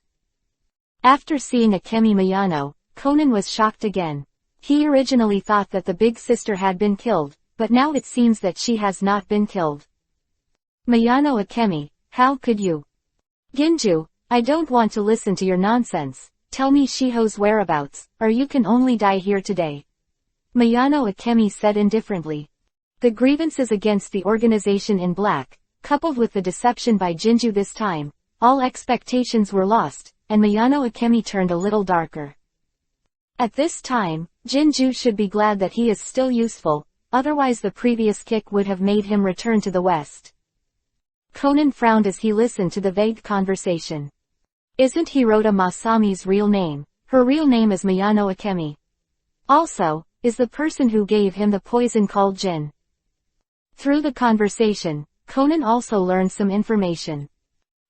After seeing Akemi Miyano, Conan was shocked again. He originally thought that the big sister had been killed, but now it seems that she has not been killed. Miyano Akemi, how could you? Ginju, I don't want to listen to your nonsense. Tell me Shiho's whereabouts, or you can only die here today. Miyano Akemi said indifferently. The grievances against the organization in black, coupled with the deception by Ginju this time, all expectations were lost, and Miyano Akemi turned a little darker. At this time, Ginju should be glad that he is still useful, otherwise the previous kick would have made him return to the west. Conan frowned as he listened to the vague conversation. Isn't Hirota Masami's real name? Her real name is Miyano Akemi. Also, is the person who gave him the poison called Jin. Through the conversation, Conan also learned some information.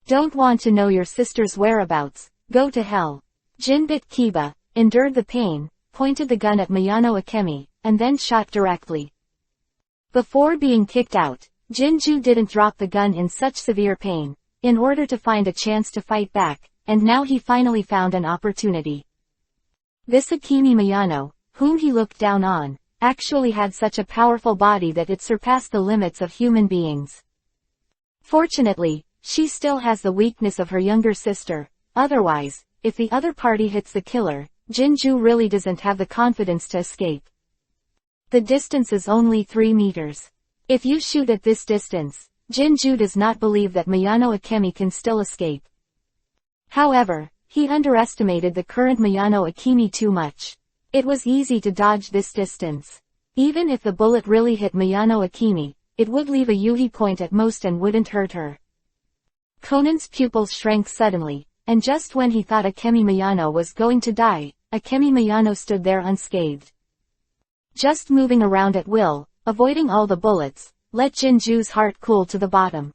Don't want to know your sister's whereabouts, go to hell. Jin bit Kiba, endured the pain, pointed the gun at Miyano Akemi, and then shot directly. Before being kicked out, Jinju didn't drop the gun in such severe pain, in order to find a chance to fight back, and now he finally found an opportunity. This Akemi Miyano, whom he looked down on, actually had such a powerful body that it surpassed the limits of human beings. Fortunately, she still has the weakness of her younger sister, otherwise, if the other party hits the killer, Jinju really doesn't have the confidence to escape. The distance is only 3 meters. If you shoot at this distance, Jinju does not believe that Miyano Akemi can still escape. However, he underestimated the current Miyano Akemi too much. It was easy to dodge this distance. Even if the bullet really hit Miyano Akemi, it would leave a Yuhi point at most and wouldn't hurt her. Conan's pupils shrank suddenly, and just when he thought Akemi Miyano was going to die, Akemi Miyano stood there unscathed. Just moving around at will, avoiding all the bullets, let Jinju's heart cool to the bottom.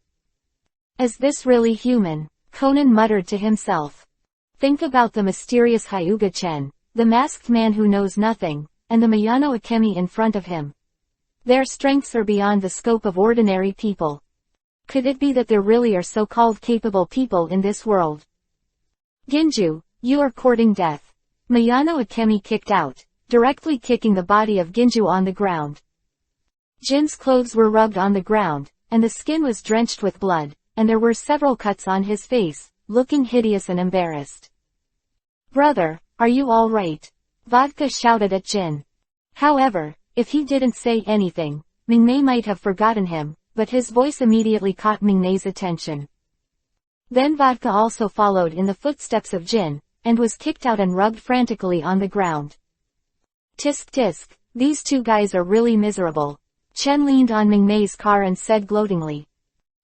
Is this really human? Conan muttered to himself. Think about the mysterious Hyuga-chen, the masked man who knows nothing, and the Miyano Akemi in front of him. Their strengths are beyond the scope of ordinary people. Could it be that there really are so-called capable people in this world? Ginju, you are courting death. Miyano Akemi kicked out, directly kicking the body of Ginju on the ground. Jin's clothes were rubbed on the ground, and the skin was drenched with blood, and there were several cuts on his face, looking hideous and embarrassed. "Brother, are you all right?" Vodka shouted at Jin. However, if he didn't say anything, Mingmei might have forgotten him, but his voice immediately caught Mingmei's attention. Then Vodka also followed in the footsteps of Jin, and was kicked out and rubbed frantically on the ground. "Tisk tisk, these two guys are really miserable." Chen leaned on Mingmei's car and said gloatingly.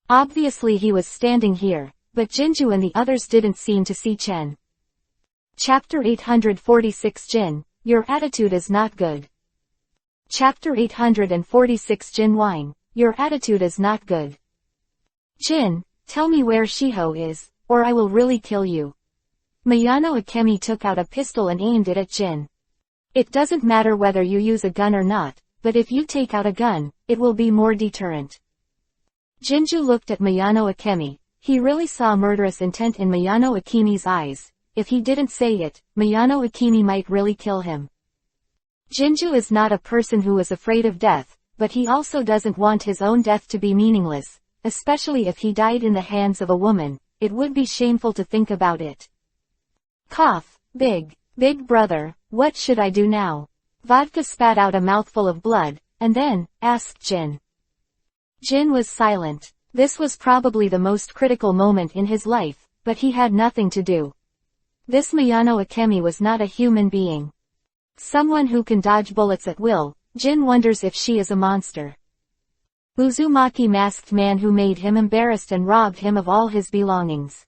Obviously he was standing here, but Jinju and the others didn't seem to see Chen. Chapter 846 Jin, your attitude is not good. Chapter 846 Jin whine, your attitude is not good. Jin, tell me where Shiho is, or I will really kill you. Miyano Akemi took out a pistol and aimed it at Jin. It doesn't matter whether you use a gun or not, but if you take out a gun, it will be more deterrent. Jinju looked at Miyano Akemi. He really saw murderous intent in Miyano Akemi's eyes. If he didn't say it, Miyano Akemi might really kill him. Jinju is not a person who is afraid of death, but he also doesn't want his own death to be meaningless, especially if he died in the hands of a woman. It would be shameful to think about it. Cough, big brother, what should I do now? Vodka spat out a mouthful of blood, and then, asked Jin. Jin was silent. This was probably the most critical moment in his life, but he had nothing to do. This Miyano Akemi was not a human being. Someone who can dodge bullets at will. Jin wonders if she is a monster. Uzumaki masked man who made him embarrassed and robbed him of all his belongings.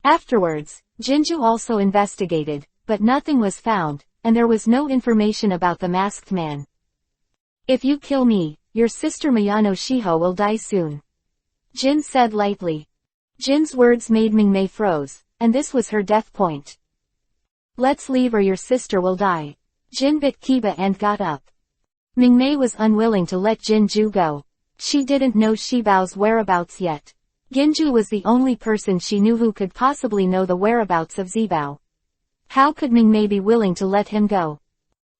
Afterwards, Jinju also investigated, but nothing was found, and there was no information about the masked man. If you kill me, your sister Miyano Shiho will die soon. Jin said lightly. Jin's words made Mingmei froze, and this was her death point. Let's leave or your sister will die. Jin bit Kiba and got up. Mingmei was unwilling to let Jinju go. She didn't know Shibao's whereabouts yet. Ginju was the only person she knew who could possibly know the whereabouts of Zibao. How could Mingmei be willing to let him go?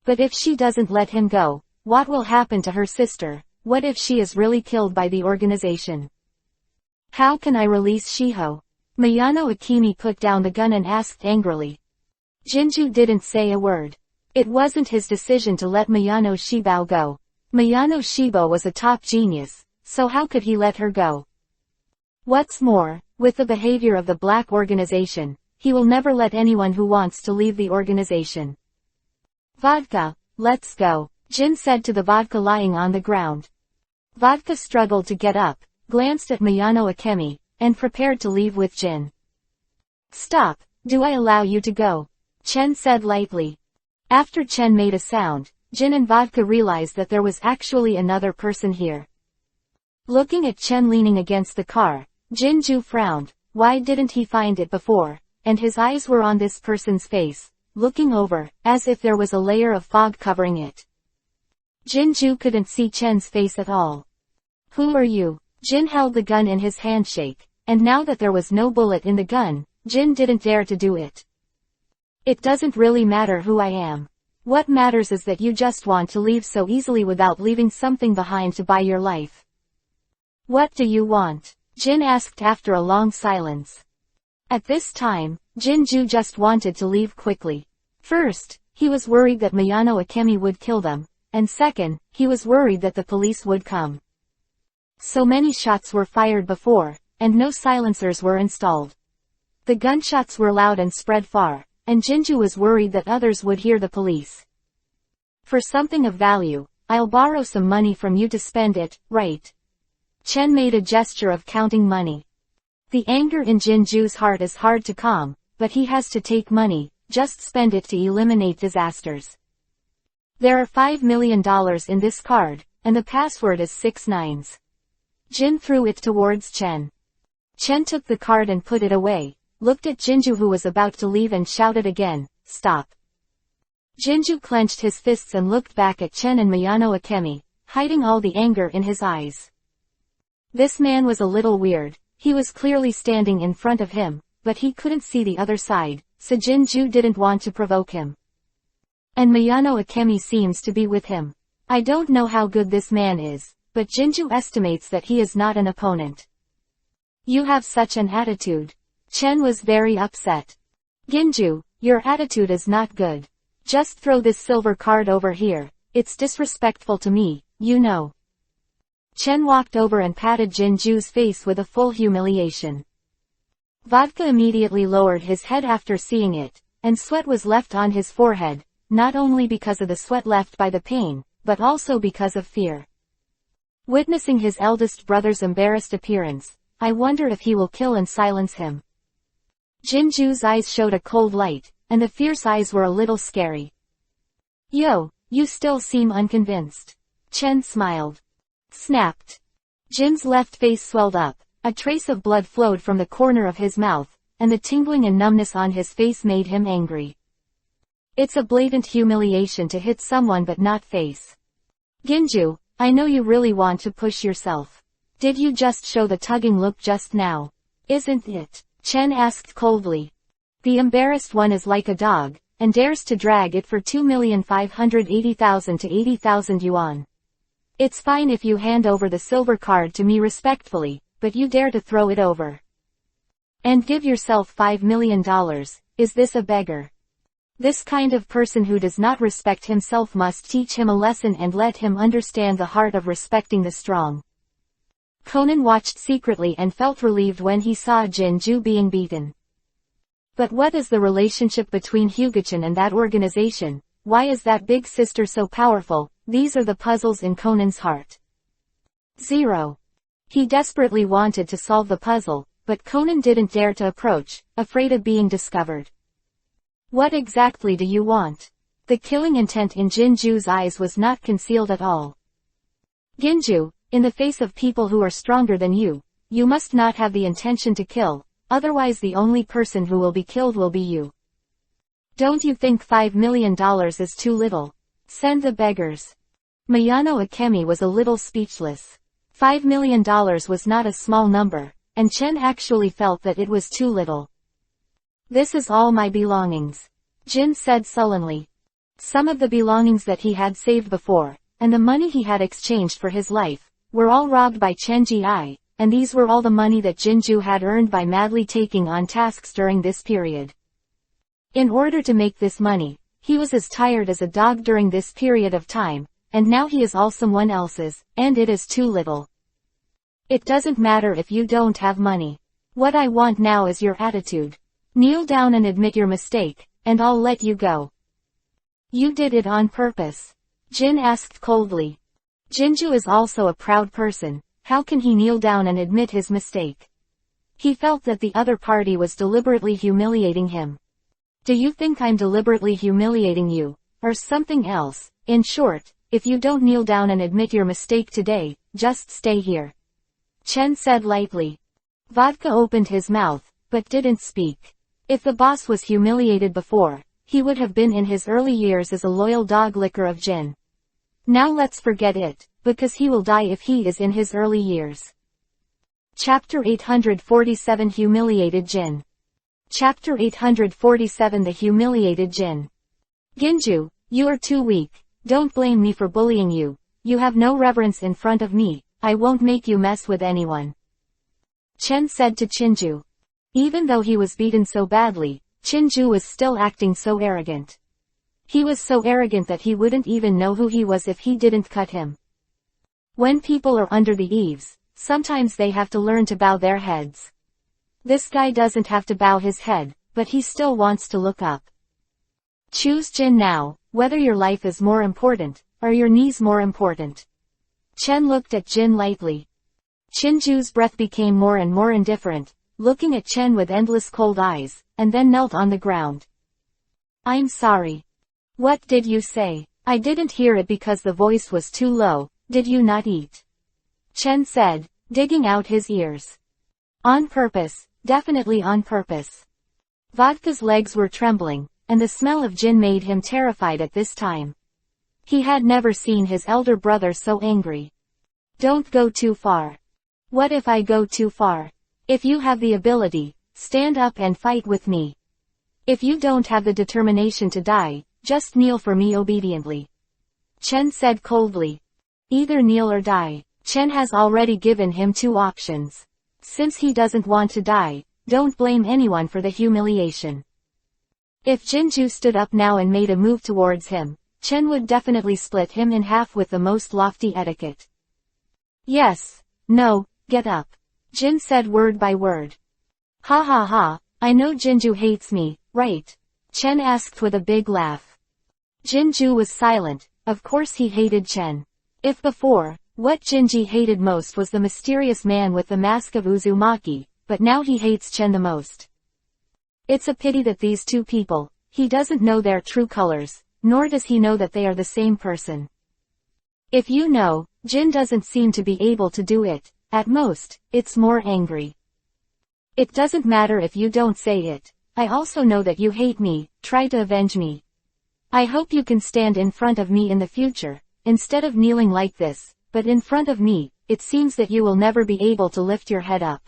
But if she doesn't let him go, what will happen to her sister? What if she is really killed by the organization? How can I release Shiho? Miyano Akemi put down the gun and asked angrily. Jinju didn't say a word. It wasn't his decision to let Miyano Shibao go. Miyano Shibo was a top genius, so how could he let her go? What's more, with the behavior of the black organization, he will never let anyone who wants to leave the organization. Vodka, let's go, Jin said to the vodka lying on the ground. Vodka struggled to get up, glanced at Miyano Akemi, and prepared to leave with Jin. Stop, do I allow you to go? Chen said lightly. After Chen made a sound, Jin and Vodka realized that there was actually another person here. Looking at Chen leaning against the car, Jinju frowned. Why didn't he find it before? And his eyes were on this person's face, looking over, as if there was a layer of fog covering it. Jinju couldn't see Chen's face at all. Who are you? Jin held the gun in his handshake, and now that there was no bullet in the gun, Jin didn't dare to do it. It doesn't really matter who I am. What matters is that you just want to leave so easily without leaving something behind to buy your life. What do you want? Jin asked after a long silence. At this time, Jinju just wanted to leave quickly. First, he was worried that Miyano Akemi would kill them, and second, he was worried that the police would come. So many shots were fired before, and no silencers were installed. The gunshots were loud and spread far, and Jinju was worried that others would hear the police. For something of value, I'll borrow some money from you to spend it, right? Chen made a gesture of counting money. The anger in Jinju's heart is hard to calm, but he has to take money, just spend it to eliminate disasters. There are $5 million in this card, and the password is 6 9s. Jin threw it towards Chen. Chen took the card and put it away, looked at Jinju who was about to leave and shouted again, stop. Jinju clenched his fists and looked back at Chen and Miyano Akemi, hiding all the anger in his eyes. This man was a little weird. He was clearly standing in front of him, but he couldn't see the other side, so Jinju didn't want to provoke him. And Mayano Akemi seems to be with him. I don't know how good this man is, but Jinju estimates that he is not an opponent. You have such an attitude. Chen was very upset. Ginju, your attitude is not good. Just throw this silver card over here, it's disrespectful to me, you know. Chen walked over and patted Jinju's face with a full humiliation. Vodka immediately lowered his head after seeing it, and sweat was left on his forehead, not only because of the sweat left by the pain, but also because of fear. Witnessing his eldest brother's embarrassed appearance, I wonder if he will kill and silence him. Jinju's eyes showed a cold light, and the fierce eyes were a little scary. Yo, you still seem unconvinced. Chen smiled. Snapped. Jin's left face swelled up, a trace of blood flowed from the corner of his mouth, and the tingling and numbness on his face made him angry. It's a blatant humiliation to hit someone but not face. Ginju, I know you really want to push yourself. Did you just show the tugging look just now? Isn't it? Chen asked coldly. The embarrassed one is like a dog, and dares to drag it for 2,580,000 to 80,000 yuan. It's fine if you hand over the silver card to me respectfully, but you dare to throw it over. And give yourself $5 million, is this a beggar? This kind of person who does not respect himself must teach him a lesson and let him understand the heart of respecting the strong. Conan watched secretly and felt relieved when he saw Jinju being beaten. But what is the relationship between Hyuga-chan and that organization? Why is that big sister so powerful? These are the puzzles in Conan's heart. 0. He desperately wanted to solve the puzzle, but Conan didn't dare to approach, afraid of being discovered. What exactly do you want? The killing intent in Jinju's eyes was not concealed at all. Ginju, in the face of people who are stronger than you, you must not have the intention to kill, otherwise the only person who will be killed will be you. Don't you think $5 million is too little? Send the beggars. Mayano Akemi was a little speechless. $5 million was not a small number, and Chen actually felt that it was too little. This is all my belongings. Jin said sullenly. Some of the belongings that he had saved before, and the money he had exchanged for his life, were all robbed by Chen Ji, and these were all the money that Jinju had earned by madly taking on tasks during this period. In order to make this money, he was as tired as a dog during this period of time, and now he is all someone else's, and it is too little. It doesn't matter if you don't have money. What I want now is your attitude. Kneel down and admit your mistake, and I'll let you go. You did it on purpose? Jin asked coldly. Jinju is also a proud person, how can he kneel down and admit his mistake? He felt that the other party was deliberately humiliating him. Do you think I'm deliberately humiliating you, or something else? In short, if you don't kneel down and admit your mistake today, just stay here. Chen said lightly. Vodka opened his mouth, but didn't speak. If the boss was humiliated before, he would have been in his early years as a loyal dog licker of Jin. Now let's forget it, because he will die if he is in his early years. Chapter 847 Humiliated Jin. Chapter 847 The Humiliated Jin. Ginju, you are too weak, don't blame me for bullying you, you have no reverence in front of me, I won't make you mess with anyone. Chen said to Chinju. Even though he was beaten so badly, Chinju was still acting so arrogant. He was so arrogant that he wouldn't even know who he was if he didn't cut him. When people are under the eaves, sometimes they have to learn to bow their heads. This guy doesn't have to bow his head, but he still wants to look up. Choose Jin now, whether your life is more important, or your knees more important. Chen looked at Jin lightly. Chinju's breath became more and more indifferent, looking at Chen with endless cold eyes, and then knelt on the ground. I'm sorry. What did you say? I didn't hear it because the voice was too low, did you not eat? Chen said, digging out his ears. On purpose, definitely on purpose. Vodka's legs were trembling, and the smell of gin made him terrified at this time. He had never seen his elder brother so angry. Don't go too far. What if I go too far? If you have the ability, stand up and fight with me. If you don't have the determination to die, Just kneel for me obediently. Chen said coldly. Either kneel or die. Chen has already given him two options. Since he doesn't want to die, don't blame anyone for the humiliation. If Jinju stood up now and made a move towards him, Chen would definitely split him in half with the most lofty etiquette. Yes. No, get up. Jin said word by word. Ha ha ha, I know Jinju hates me, right? Chen asked with a big laugh. Jinju was silent. Of course he hated Chen. If before, what Jinji hated most was the mysterious man with the mask of Uzumaki, but now he hates Chen the most. It's a pity that these two people, he doesn't know their true colors, nor does he know that they are the same person. If you know, Jin doesn't seem to be able to do it. At most, it's more angry. It doesn't matter if you don't say it. I also know that you hate me, try to avenge me. I hope you can stand in front of me in the future, instead of kneeling like this, but in front of me, it seems that you will never be able to lift your head up.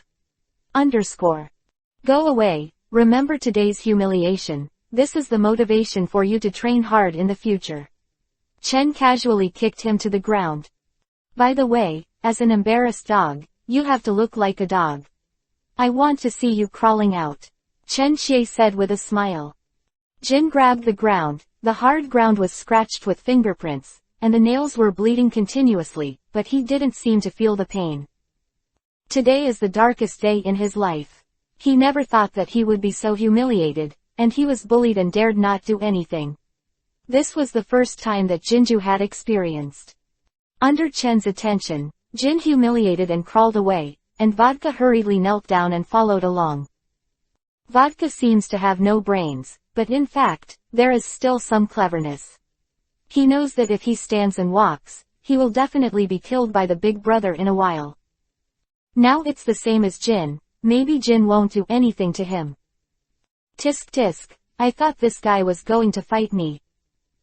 Go away, remember today's humiliation, this is the motivation for you to train hard in the future. Chen casually kicked him to the ground. By the way, as an embarrassed dog, you have to look like a dog. I want to see you crawling out. Chen Xie said with a smile. Jin grabbed the ground, the hard ground was scratched with fingerprints, and the nails were bleeding continuously, but he didn't seem to feel the pain. Today is the darkest day in his life. He never thought that he would be so humiliated, and he was bullied and dared not do anything. This was the first time that Jinju had experienced. Under Chen's attention, Jin humiliated and crawled away, and Vodka hurriedly knelt down and followed along. Vodka seems to have no brains, but in fact, there is still some cleverness. He knows that if he stands and walks, he will definitely be killed by the big brother in a while. Now it's the same as Jin, maybe Jin won't do anything to him. Tisk tisk, I thought this guy was going to fight me.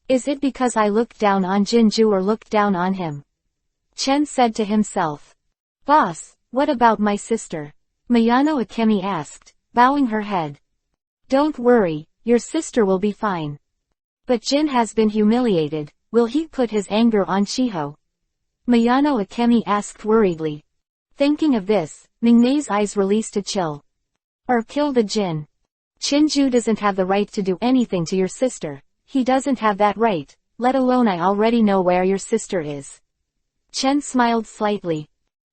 Is it because I looked down on Jinju or looked down on him? Chen said to himself. Boss, what about my sister? Mayano Akemi asked, bowing her head. Don't worry, your sister will be fine. But Jin has been humiliated, will he put his anger on Shiho? Mayano Akemi asked worriedly. Thinking of this, Mingmei's eyes released a chill. Or kill the Jin. Jinju doesn't have the right to do anything to your sister. He doesn't have that right, let alone I already know where your sister is. Chen smiled slightly.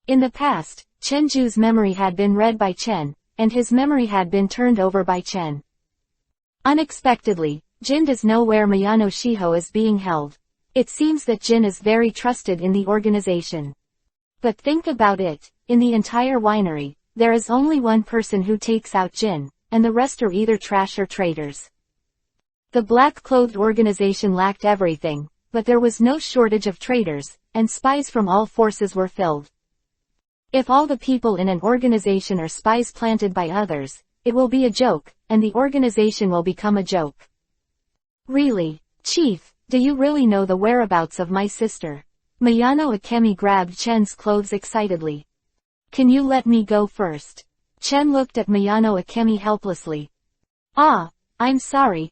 In the past, Chenju's memory had been read by Chen, and his memory had been turned over by Chen. Unexpectedly, Jin does know where Miyano Shiho is being held. It seems that Jin is very trusted in the organization. But think about it, in the entire winery, there is only one person who takes out Jin, and the rest are either trash or traitors. The black-clothed organization lacked everything, but there was no shortage of traitors, and spies from all forces were filled. If all the people in an organization are spies planted by others, it will be a joke, and the organization will become a joke. Really, Chief, do you really know the whereabouts of my sister? Mayano Akemi grabbed Chen's clothes excitedly. Can you let me go first? Chen looked at Mayano Akemi helplessly. Ah, I'm sorry.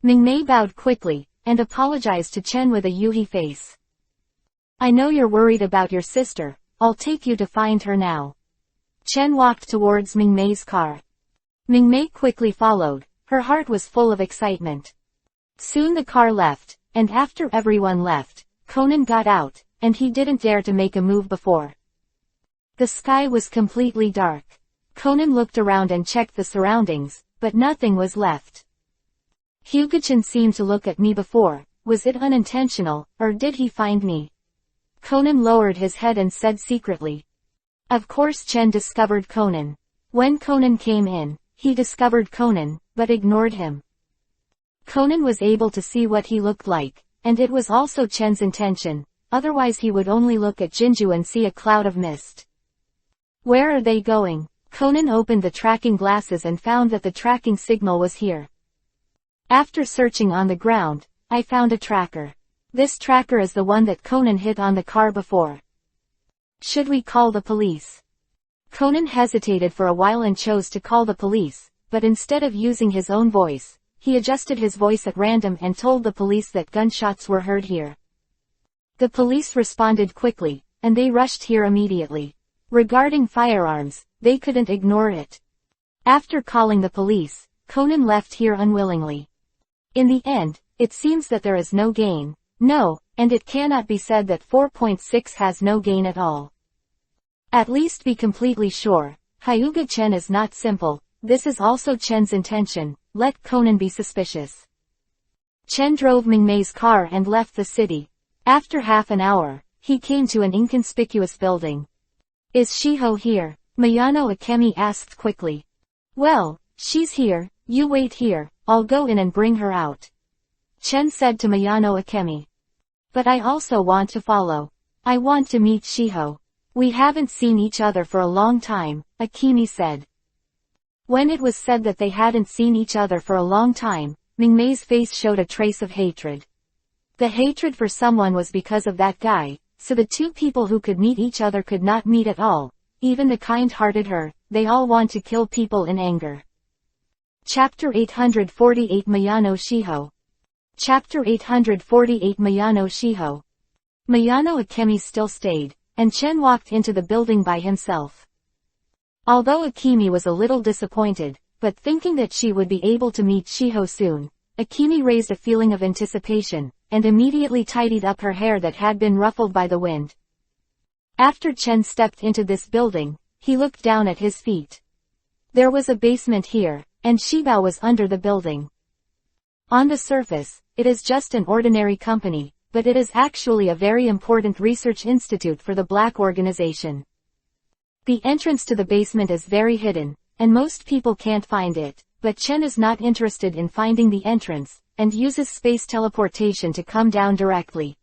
Mingmei bowed quickly, and apologized to Chen with a yuhi face. I know you're worried about your sister, I'll take you to find her now. Chen walked towards Mingmei's car. Mingmei quickly followed, her heart was full of excitement. Soon the car left, and after everyone left, Conan got out, and he didn't dare to make a move before. The sky was completely dark. Conan looked around and checked the surroundings, but nothing was left. Hyuga-chan seemed to look at me before, was it unintentional, or did he find me? Conan lowered his head and said secretly. Of course Chen discovered Conan. When Conan came in, he discovered Conan, but ignored him. Conan was able to see what he looked like, and it was also Chen's intention, otherwise he would only look at Jinju and see a cloud of mist. Where are they going? Conan opened the tracking glasses and found that the tracking signal was here. After searching on the ground, I found a tracker. This tracker is the one that Conan hit on the car before. Should we call the police? Conan hesitated for a while and chose to call the police, but instead of using his own voice, he adjusted his voice at random and told the police that gunshots were heard here. The police responded quickly, and they rushed here immediately. Regarding firearms, they couldn't ignore it. After calling the police, Conan left here unwillingly. In the end, it seems that there is no gain. No, and it cannot be said that 4.6 has no gain at all. At least be completely sure, Hyuga Chen is not simple. This is also Chen's intention. Let Conan be suspicious. Chen drove Mingmei's car and left the city. After half an hour, he came to an inconspicuous building. Is Shiho here? Miyano Akemi asked quickly. Well, she's here, you wait here, I'll go in and bring her out. Chen said to Miyano Akemi. But I also want to follow. I want to meet Shiho. We haven't seen each other for a long time, Akemi said. When it was said that they hadn't seen each other for a long time, Mingmei's face showed a trace of hatred. The hatred for someone was because of that guy, so the two people who could meet each other could not meet at all. Even the kind-hearted her, they all want to kill people in anger. Chapter 848 Miyano Shiho. Chapter 848 Miyano Shiho. Miyano Akemi still stayed, and Chen walked into the building by himself. Although Akemi was a little disappointed, but thinking that she would be able to meet Shiho soon, Akemi raised a feeling of anticipation, and immediately tidied up her hair that had been ruffled by the wind. After Chen stepped into this building, he looked down at his feet. There was a basement here, and Shibao was under the building. On the surface, it is just an ordinary company, but it is actually a very important research institute for the Black Organization. The entrance to the basement is very hidden, and most people can't find it, but Chen is not interested in finding the entrance, and uses space teleportation to come down directly.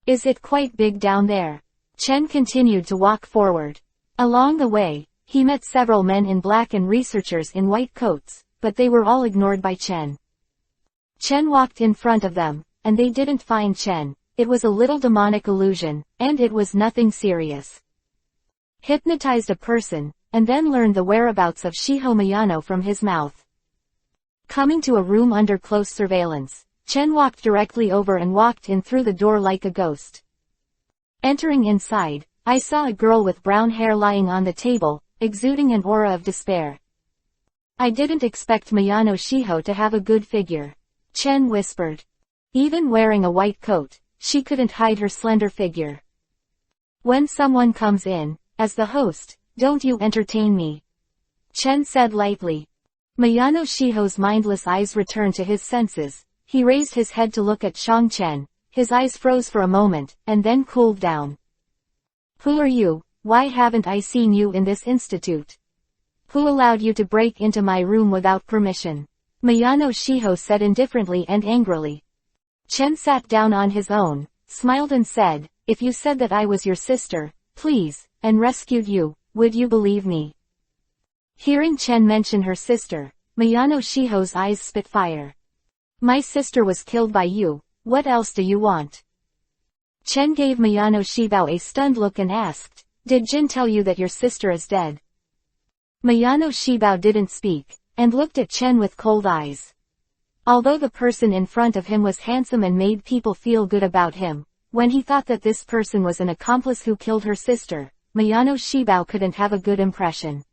Is it quite big down there? Chen continued to walk forward. Along the way, he met several men in black and researchers in white coats, but they were all ignored by Chen. Chen walked in front of them, and they didn't find Chen. It was a little demonic illusion, and it was nothing serious. Hypnotized a person, and then learned the whereabouts of Shiho Miyano from his mouth. Coming to a room under close surveillance, Chen walked directly over and walked in through the door like a ghost. Entering inside, I saw a girl with brown hair lying on the table, exuding an aura of despair. I didn't expect Miyano Shiho to have a good figure. Chen whispered. Even wearing a white coat, she couldn't hide her slender figure. When someone comes in, as the host, don't you entertain me. Chen said lightly. Miyano Shiho's mindless eyes returned to his senses. He raised his head to look at Shang Chen. His eyes froze for a moment, and then cooled down. Who are you? Why haven't I seen you in this institute? Who allowed you to break into my room without permission? Miyano Shiho said indifferently and angrily. Chen sat down on his own, smiled and said, if you said that I was your sister, please, and rescued you, would you believe me? Hearing Chen mention her sister, Miyano Shiho's eyes spit fire. My sister was killed by you, what else do you want? Chen gave Miyano Shibao a stunned look and asked, did Jin tell you that your sister is dead? Miyano Shibao didn't speak, and looked at Chen with cold eyes. Although the person in front of him was handsome and made people feel good about him, when he thought that this person was an accomplice who killed her sister, Miyano Shibao couldn't have a good impression.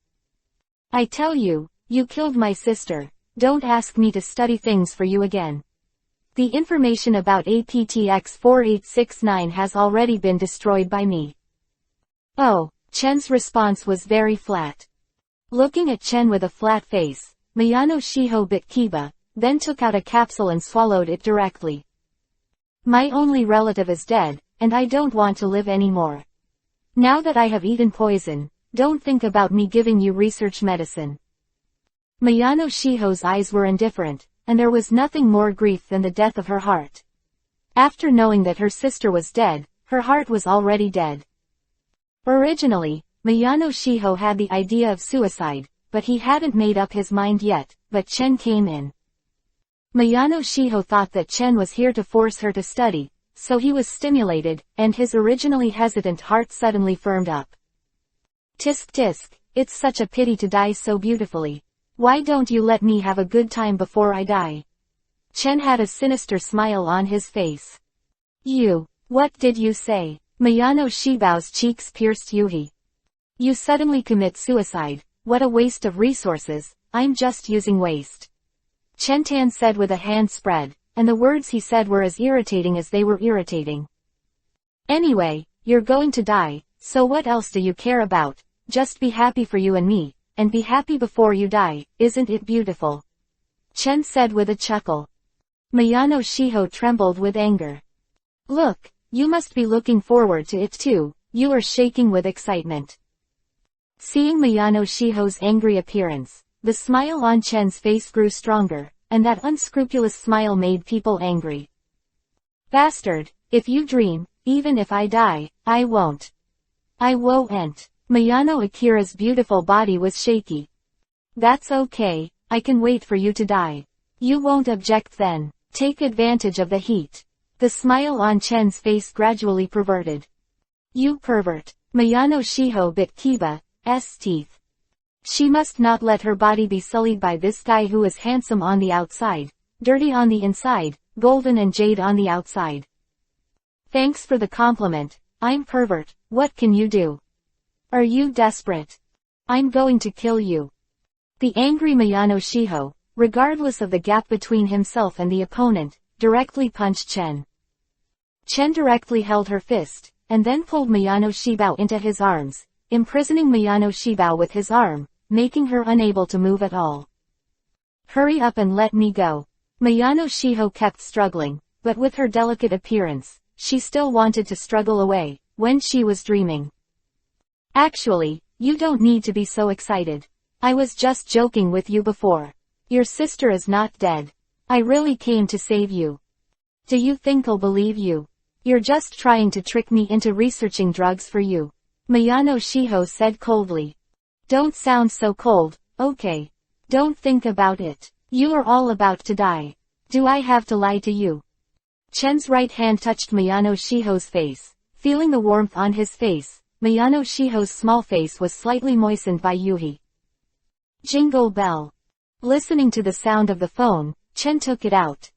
I tell you, you killed my sister, don't ask me to study things for you again. The information about APTX 4869 has already been destroyed by me. Oh, Chen's response was very flat. Looking at Chen with a flat face, Miyano Shiho bit Kiba, then took out a capsule and swallowed it directly. My only relative is dead, and I don't want to live anymore. Now that I have eaten poison, don't think about me giving you research medicine. Miyano Shiho's eyes were indifferent, and there was nothing more grief than the death of her heart. After knowing that her sister was dead, her heart was already dead. Originally, Miyano Shiho had the idea of suicide, but he hadn't made up his mind yet, but Chen came in. Miyano Shiho thought that Chen was here to force her to study, so he was stimulated, and his originally hesitant heart suddenly firmed up. Tisk tisk, it's such a pity to die so beautifully. Why don't you let me have a good time before I die? Chen had a sinister smile on his face. What did you say? Miyano Shibao's cheeks pierced Yuhi. You suddenly commit suicide, what a waste of resources, I'm just using waste. Chen Tan said with a hand spread, and the words he said were as irritating as they were irritating. Anyway, you're going to die, so what else do you care about? Just be happy for you and me, and be happy before you die, isn't it beautiful? Chen said with a chuckle. Miyano Shiho trembled with anger. Look, you must be looking forward to it too, you are shaking with excitement. Seeing Miyano Shiho's angry appearance, the smile on Chen's face grew stronger, and that unscrupulous smile made people angry. Bastard, if you dream, even if I die, I won't. I won't. Miyano Akira's beautiful body was shaky. That's okay, I can wait for you to die. You won't object then, take advantage of the heat. The smile on Chen's face gradually perverted. You pervert. Miyano Shiho bit Kiba's teeth. She must not let her body be sullied by this guy who is handsome on the outside, dirty on the inside, golden and jade on the outside. Thanks for the compliment, I'm pervert, what can you do? Are you desperate? I'm going to kill you. The angry Miyano Shiho, regardless of the gap between himself and the opponent, directly punched Chen. Chen directly held her fist, and then pulled Miyano Shibao into his arms, imprisoning Miyano Shibao with his arm, making her unable to move at all. Hurry up and let me go. Miyano Shiho kept struggling, but with her delicate appearance, she still wanted to struggle away, when she was dreaming. Actually, you don't need to be so excited. I was just joking with you before. Your sister is not dead. I really came to save you. Do you think I'll believe you? You're just trying to trick me into researching drugs for you. Miyano Shiho said coldly. Don't sound so cold, okay. Don't think about it. You are all about to die. Do I have to lie to you? Chen's right hand touched Miyano Shiho's face. Feeling the warmth on his face, Miyano Shiho's small face was slightly moistened by Yuhi. Jingle bell. Listening to the sound of the phone, Chen took it out.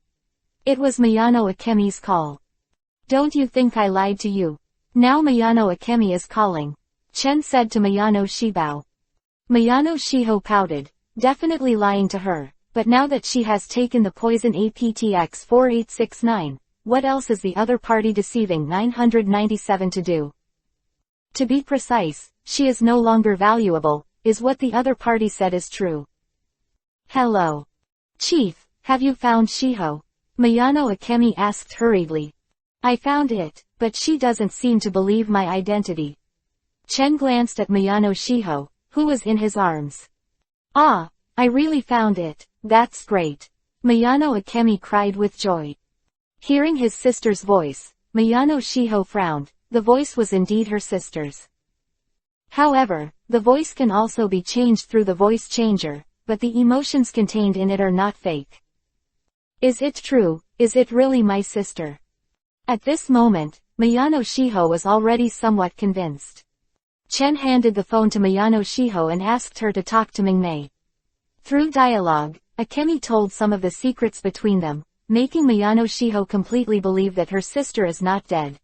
It was Miyano Akemi's call. Don't you think I lied to you? Now Miyano Akemi is calling. Chen said to Miyano Shibao. Miyano Shiho pouted, definitely lying to her, but now that she has taken the poison APTX 4869, what else is the other party deceiving 997 to do? To be precise, she is no longer valuable, is what the other party said is true. Hello. Chief, have you found Shiho? Miyano Akemi asked hurriedly. I found it, but she doesn't seem to believe my identity. Chen glanced at Miyano Shiho, who was in his arms. Ah, I really found it, that's great. Miyano Akemi cried with joy. Hearing his sister's voice, Miyano Shiho frowned, the voice was indeed her sister's. However, the voice can also be changed through the voice changer, but the emotions contained in it are not fake. Is it true, is it really my sister? At this moment, Miyano Shiho was already somewhat convinced. Chen handed the phone to Miyano Shiho and asked her to talk to Mingmei. Through dialogue, Akemi told some of the secrets between them, making Miyano Shiho completely believe that her sister is not dead.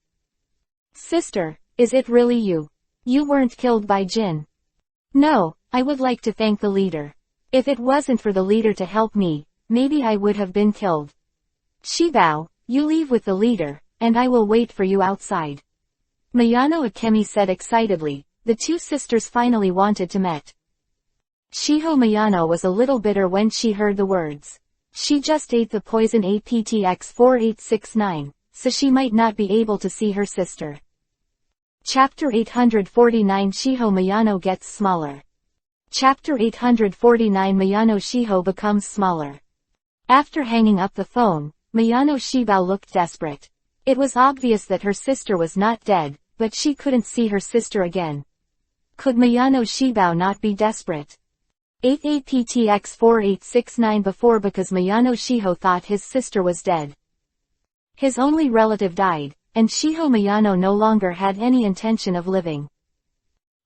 Sister, is it really you? You weren't killed by Jin. No, I would like to thank the leader. If it wasn't for the leader to help me, maybe I would have been killed. Shibao, you leave with the leader, and I will wait for you outside. Miyano Akemi said excitedly. The two sisters finally wanted to meet. Shiho Miyano was a little bitter when she heard the words. She just ate the poison APTX 4869, so she might not be able to see her sister. Chapter 849 Shiho Miyano gets smaller. Chapter 849 Miyano Shiho becomes smaller. After hanging up the phone, Miyano Shibao looked desperate. It was obvious that her sister was not dead, but she couldn't see her sister again. Could Miyano Shibao not be desperate? 8 APTX 4869 before because Miyano Shiho thought his sister was dead. His only relative died, and Shiho Miyano no longer had any intention of living.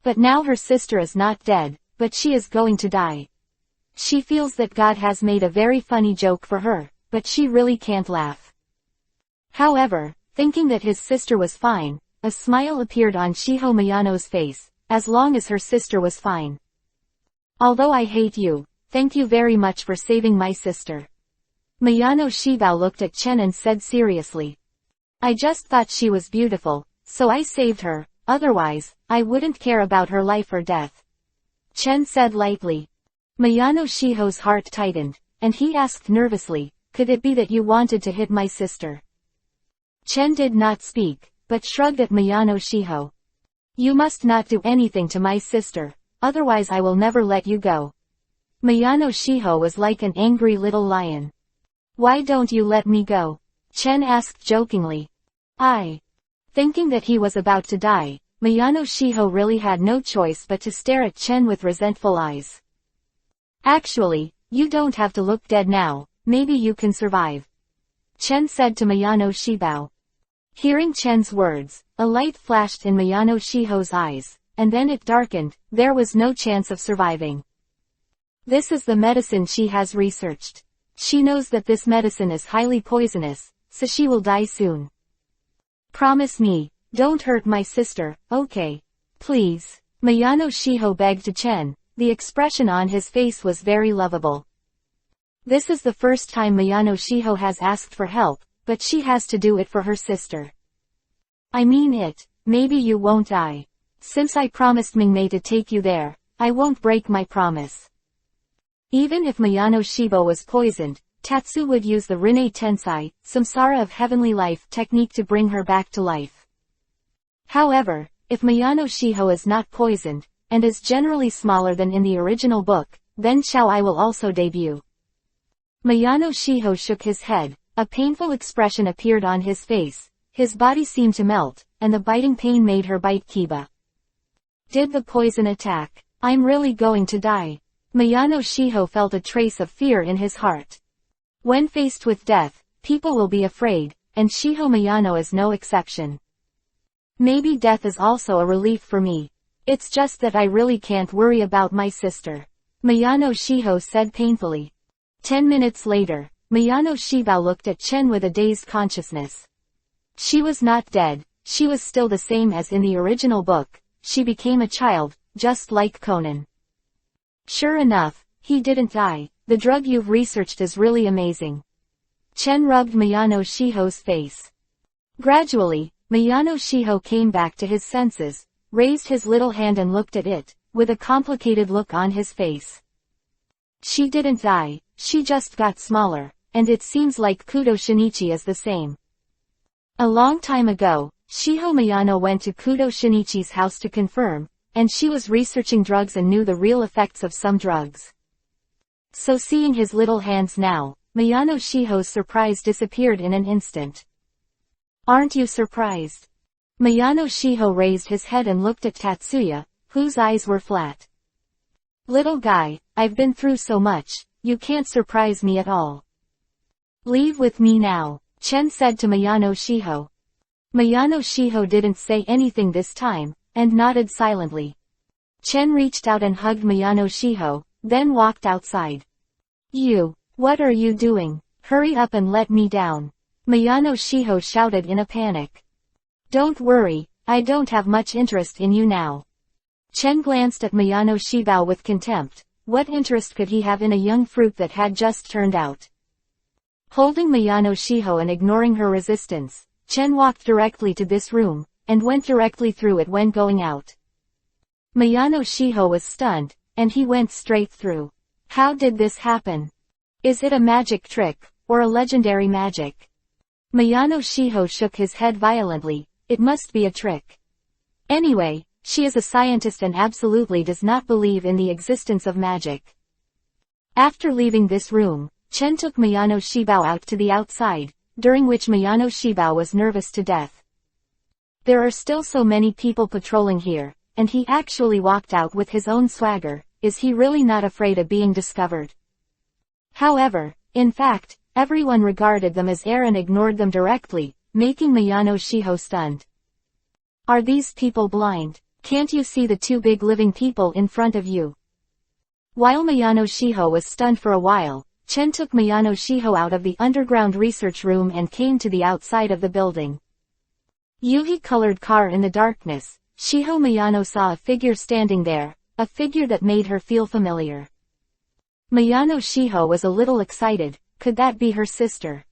But now her sister is not dead, but she is going to die. She feels that God has made a very funny joke for her, but she really can't laugh. However, thinking that his sister was fine, a smile appeared on Shiho Miyano's face, as long as her sister was fine. Although I hate you, thank you very much for saving my sister. Miyano Shibao looked at Chen and said seriously. I just thought she was beautiful, so I saved her, otherwise, I wouldn't care about her life or death. Chen said lightly. Miyano Shiho's heart tightened, and he asked nervously, could it be that you wanted to hit my sister? Chen did not speak, but shrugged at Miyano Shiho. You must not do anything to my sister, otherwise I will never let you go. Miyano Shiho was like an angry little lion. Why don't you let me go? Chen asked jokingly. Thinking that he was about to die, Miyano Shiho really had no choice but to stare at Chen with resentful eyes. Actually, you don't have to look dead now, maybe you can survive. Chen said to Miyano Shibao. Hearing Chen's words, a light flashed in Miyano Shiho's eyes, and then it darkened. There was no chance of surviving. This is the medicine she has researched. She knows that this medicine is highly poisonous, so she will die soon. Promise me, don't hurt my sister, okay? Please. Miyano Shiho begged to Chen. The expression on his face was very lovable. This is the first time Miyano Shiho has asked for help, but she has to do it for her sister. I mean it, maybe you won't die. Since I promised Mingmei to take you there, I won't break my promise. Even if Miyano Shibo was poisoned, Tatsu would use the Rinne Tensai, Samsara of Heavenly Life technique to bring her back to life. However, if Miyano Shiho is not poisoned, and is generally smaller than in the original book, then Xiao I will also debut. Miyano Shiho shook his head, a painful expression appeared on his face, his body seemed to melt, and the biting pain made her bite Kiba. Did the poison attack? I'm really going to die. Miyano Shiho felt a trace of fear in his heart. When faced with death, people will be afraid, and Shiho Miyano is no exception. Maybe death is also a relief for me. It's just that I really can't worry about my sister. Miyano Shiho said painfully. 10 minutes later, Miyano Shibao looked at Chen with a dazed consciousness. She was not dead, she was still the same as in the original book, she became a child, just like Conan. Sure enough, he didn't die. The drug you've researched is really amazing. Chen rubbed Miyano Shiho's face. Gradually, Miyano Shiho came back to his senses, raised his little hand and looked at it, with a complicated look on his face. She didn't die, she just got smaller, and it seems like Kudo Shinichi is the same. A long time ago, Shiho Miyano went to Kudo Shinichi's house to confirm, and she was researching drugs and knew the real effects of some drugs. So seeing his little hands now, Miyano Shiho's surprise disappeared in an instant. Aren't you surprised? Miyano Shiho raised his head and looked at Tatsuya, whose eyes were flat. Little guy, I've been through so much, you can't surprise me at all. Leave with me now, Chen said to Miyano Shiho. Miyano Shiho didn't say anything this time, and nodded silently. Chen reached out and hugged Miyano Shiho, then walked outside. What are you doing? Hurry up and let me down. Miyano Shiho shouted in a panic. Don't worry, I don't have much interest in you now. Chen glanced at Miyano Shibao with contempt. What interest could he have in a young fruit that had just turned out? Holding Miyano Shiho and ignoring her resistance, Chen walked directly to this room, and went directly through it when going out. Miyano Shiho was stunned, and he went straight through. How did this happen? Is it a magic trick, or a legendary magic? Miyano Shiho shook his head violently. It must be a trick. Anyway, she is a scientist and absolutely does not believe in the existence of magic. After leaving this room, Chen took Miyano Shibao out to the outside, during which Miyano Shibao was nervous to death. There are still so many people patrolling here, and he actually walked out with his own swagger. Is he really not afraid of being discovered? However, in fact, everyone regarded them as air and ignored them directly, making Miyano Shiho stunned. Are these people blind? Can't you see the two big living people in front of you? While Miyano Shiho was stunned for a while, Chen took Miyano Shiho out of the underground research room and came to the outside of the building. Yuhi-colored car in the darkness, Shiho Miyano saw a figure standing there, a figure that made her feel familiar. Miyano Shiho was a little excited. Could that be her sister?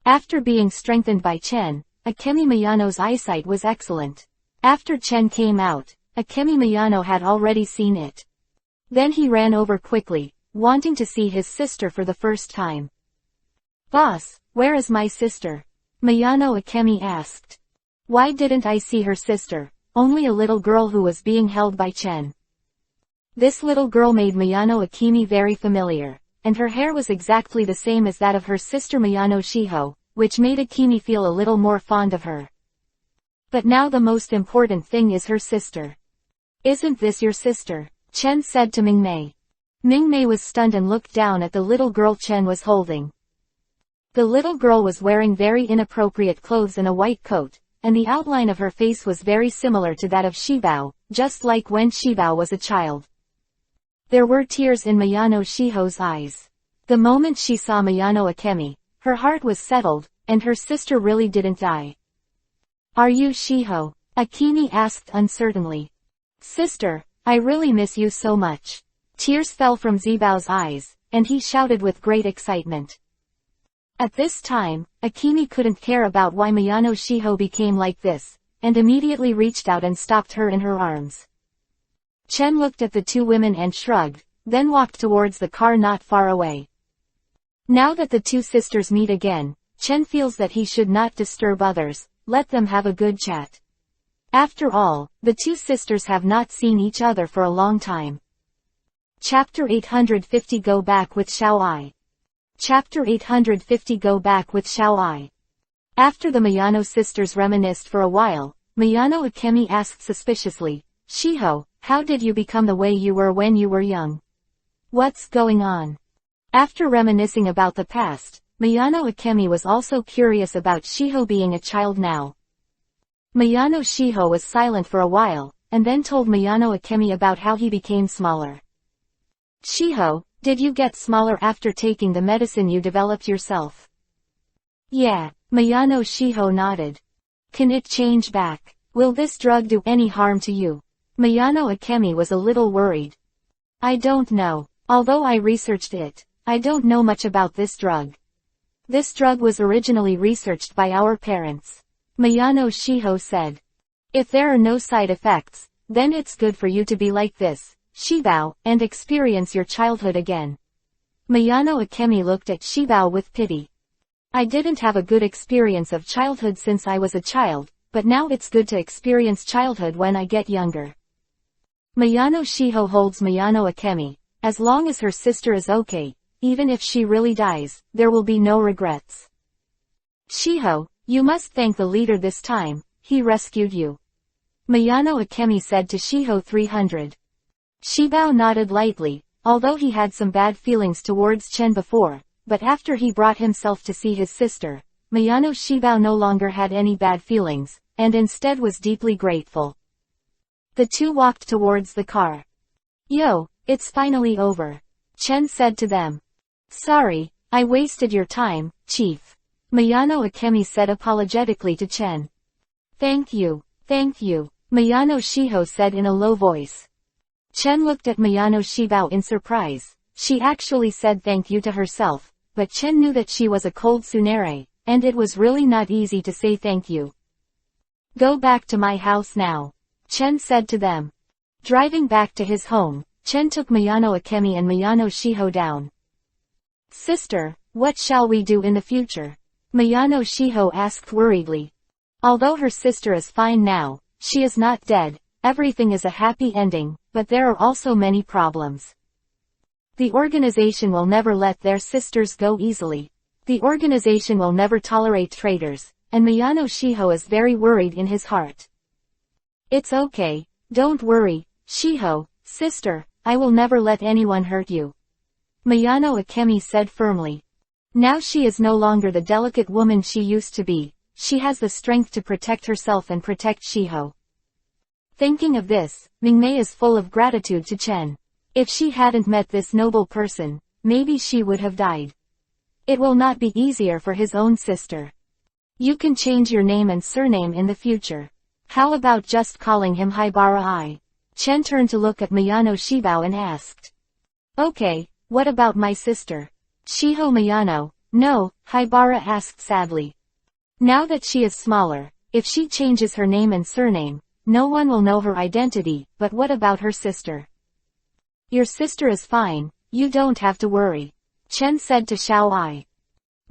After being strengthened by Chen, Akemi Miyano's eyesight was excellent. After Chen came out, Akemi Miyano had already seen it. Then he ran over quickly, wanting to see his sister for the first time. "Boss, where is my sister?" Miyano Akemi asked. "Why didn't I see her sister? Only a little girl who was being held by Chen." This little girl made Miyano Akemi very familiar, and her hair was exactly the same as that of her sister Miyano Shiho, which made Akemi feel a little more fond of her. But now the most important thing is her sister. "Isn't this your sister?" Chen said to Mingmei. Mingmei was stunned and looked down at the little girl Chen was holding. The little girl was wearing very inappropriate clothes and a white coat, and the outline of her face was very similar to that of Shibao, just like when Shibao was a child. There were tears in Miyano Shiho's eyes. The moment she saw Miyano Akemi, her heart was settled, and her sister really didn't die. "Are you Shiho?" Akemi asked uncertainly. "Sister, I really miss you so much." Tears fell from Zibao's eyes, and he shouted with great excitement. At this time, Akemi couldn't care about why Miyano Shiho became like this, and immediately reached out and stopped her in her arms. Chen looked at the two women and shrugged, then walked towards the car not far away. Now that the two sisters meet again, Chen feels that he should not disturb others, let them have a good chat. After all, the two sisters have not seen each other for a long time. Chapter 850 Go Back with Xiao Ai. Chapter 850 Go Back with Xiao Ai. After the Miyano sisters reminisced for a while, Miyano Akemi asked suspiciously, "Shiho, how did you become the way you were when you were young? What's going on?" After reminiscing about the past, Miyano Akemi was also curious about Shiho being a child now. Miyano Shiho was silent for a while, and then told Miyano Akemi about how he became smaller. "Shiho, did you get smaller after taking the medicine you developed yourself?" "Yeah," Miyano Shiho nodded. "Can it change back? Will this drug do any harm to you?" Miyano Akemi was a little worried. "I don't know. Although I researched it, I don't know much about this drug. This drug was originally researched by our parents," Miyano Shiho said. "If there are no side effects, then it's good for you to be like this, Shibao, and experience your childhood again." Miyano Akemi looked at Shibao with pity. "I didn't have a good experience of childhood since I was a child, but now it's good to experience childhood when I get younger." Miyano Shiho holds Miyano Akemi. As long as her sister is okay, even if she really dies, there will be no regrets. "Shiho, you must thank the leader this time, he rescued you," Miyano Akemi said to Shiho 300. Shibao nodded lightly, although he had some bad feelings towards Chen before, but after he brought himself to see his sister, Miyano Shibao no longer had any bad feelings, and instead was deeply grateful. The two walked towards the car. "Yo, it's finally over," Chen said to them. "Sorry, I wasted your time, Chief," Miyano Akemi said apologetically to Chen. Thank you, Miyano Shiho said in a low voice. Chen looked at Miyano Shibao in surprise. She actually said thank you to herself, but Chen knew that she was a cold tsundere, and it was really not easy to say thank you. "Go back to my house now," Chen said to them. Driving back to his home, Chen took Miyano Akemi and Miyano Shiho down. "Sister, what shall we do in the future?" Miyano Shiho asked worriedly. Although her sister is fine now, she is not dead, everything is a happy ending, but there are also many problems. The organization will never let their sisters go easily. The organization will never tolerate traitors, and Miyano Shiho is very worried in his heart. "It's okay, don't worry, Shiho, sister, I will never let anyone hurt you," Miyano Akemi said firmly. Now she is no longer the delicate woman she used to be, she has the strength to protect herself and protect Shiho. Thinking of this, Mingmei is full of gratitude to Chen. If she hadn't met this noble person, maybe she would have died. It will not be easier for his own sister. You can change your name and surname in the future. How about just calling him Haibara-I? Chen turned to look at Miyano Shibao and asked. Okay, what about my sister? Shiho Miyano. No, Haibara asked sadly. Now that she is smaller, if she changes her name and surname, no one will know her identity, but what about her sister? Your sister is fine, you don't have to worry. Chen said to Xiao-ai.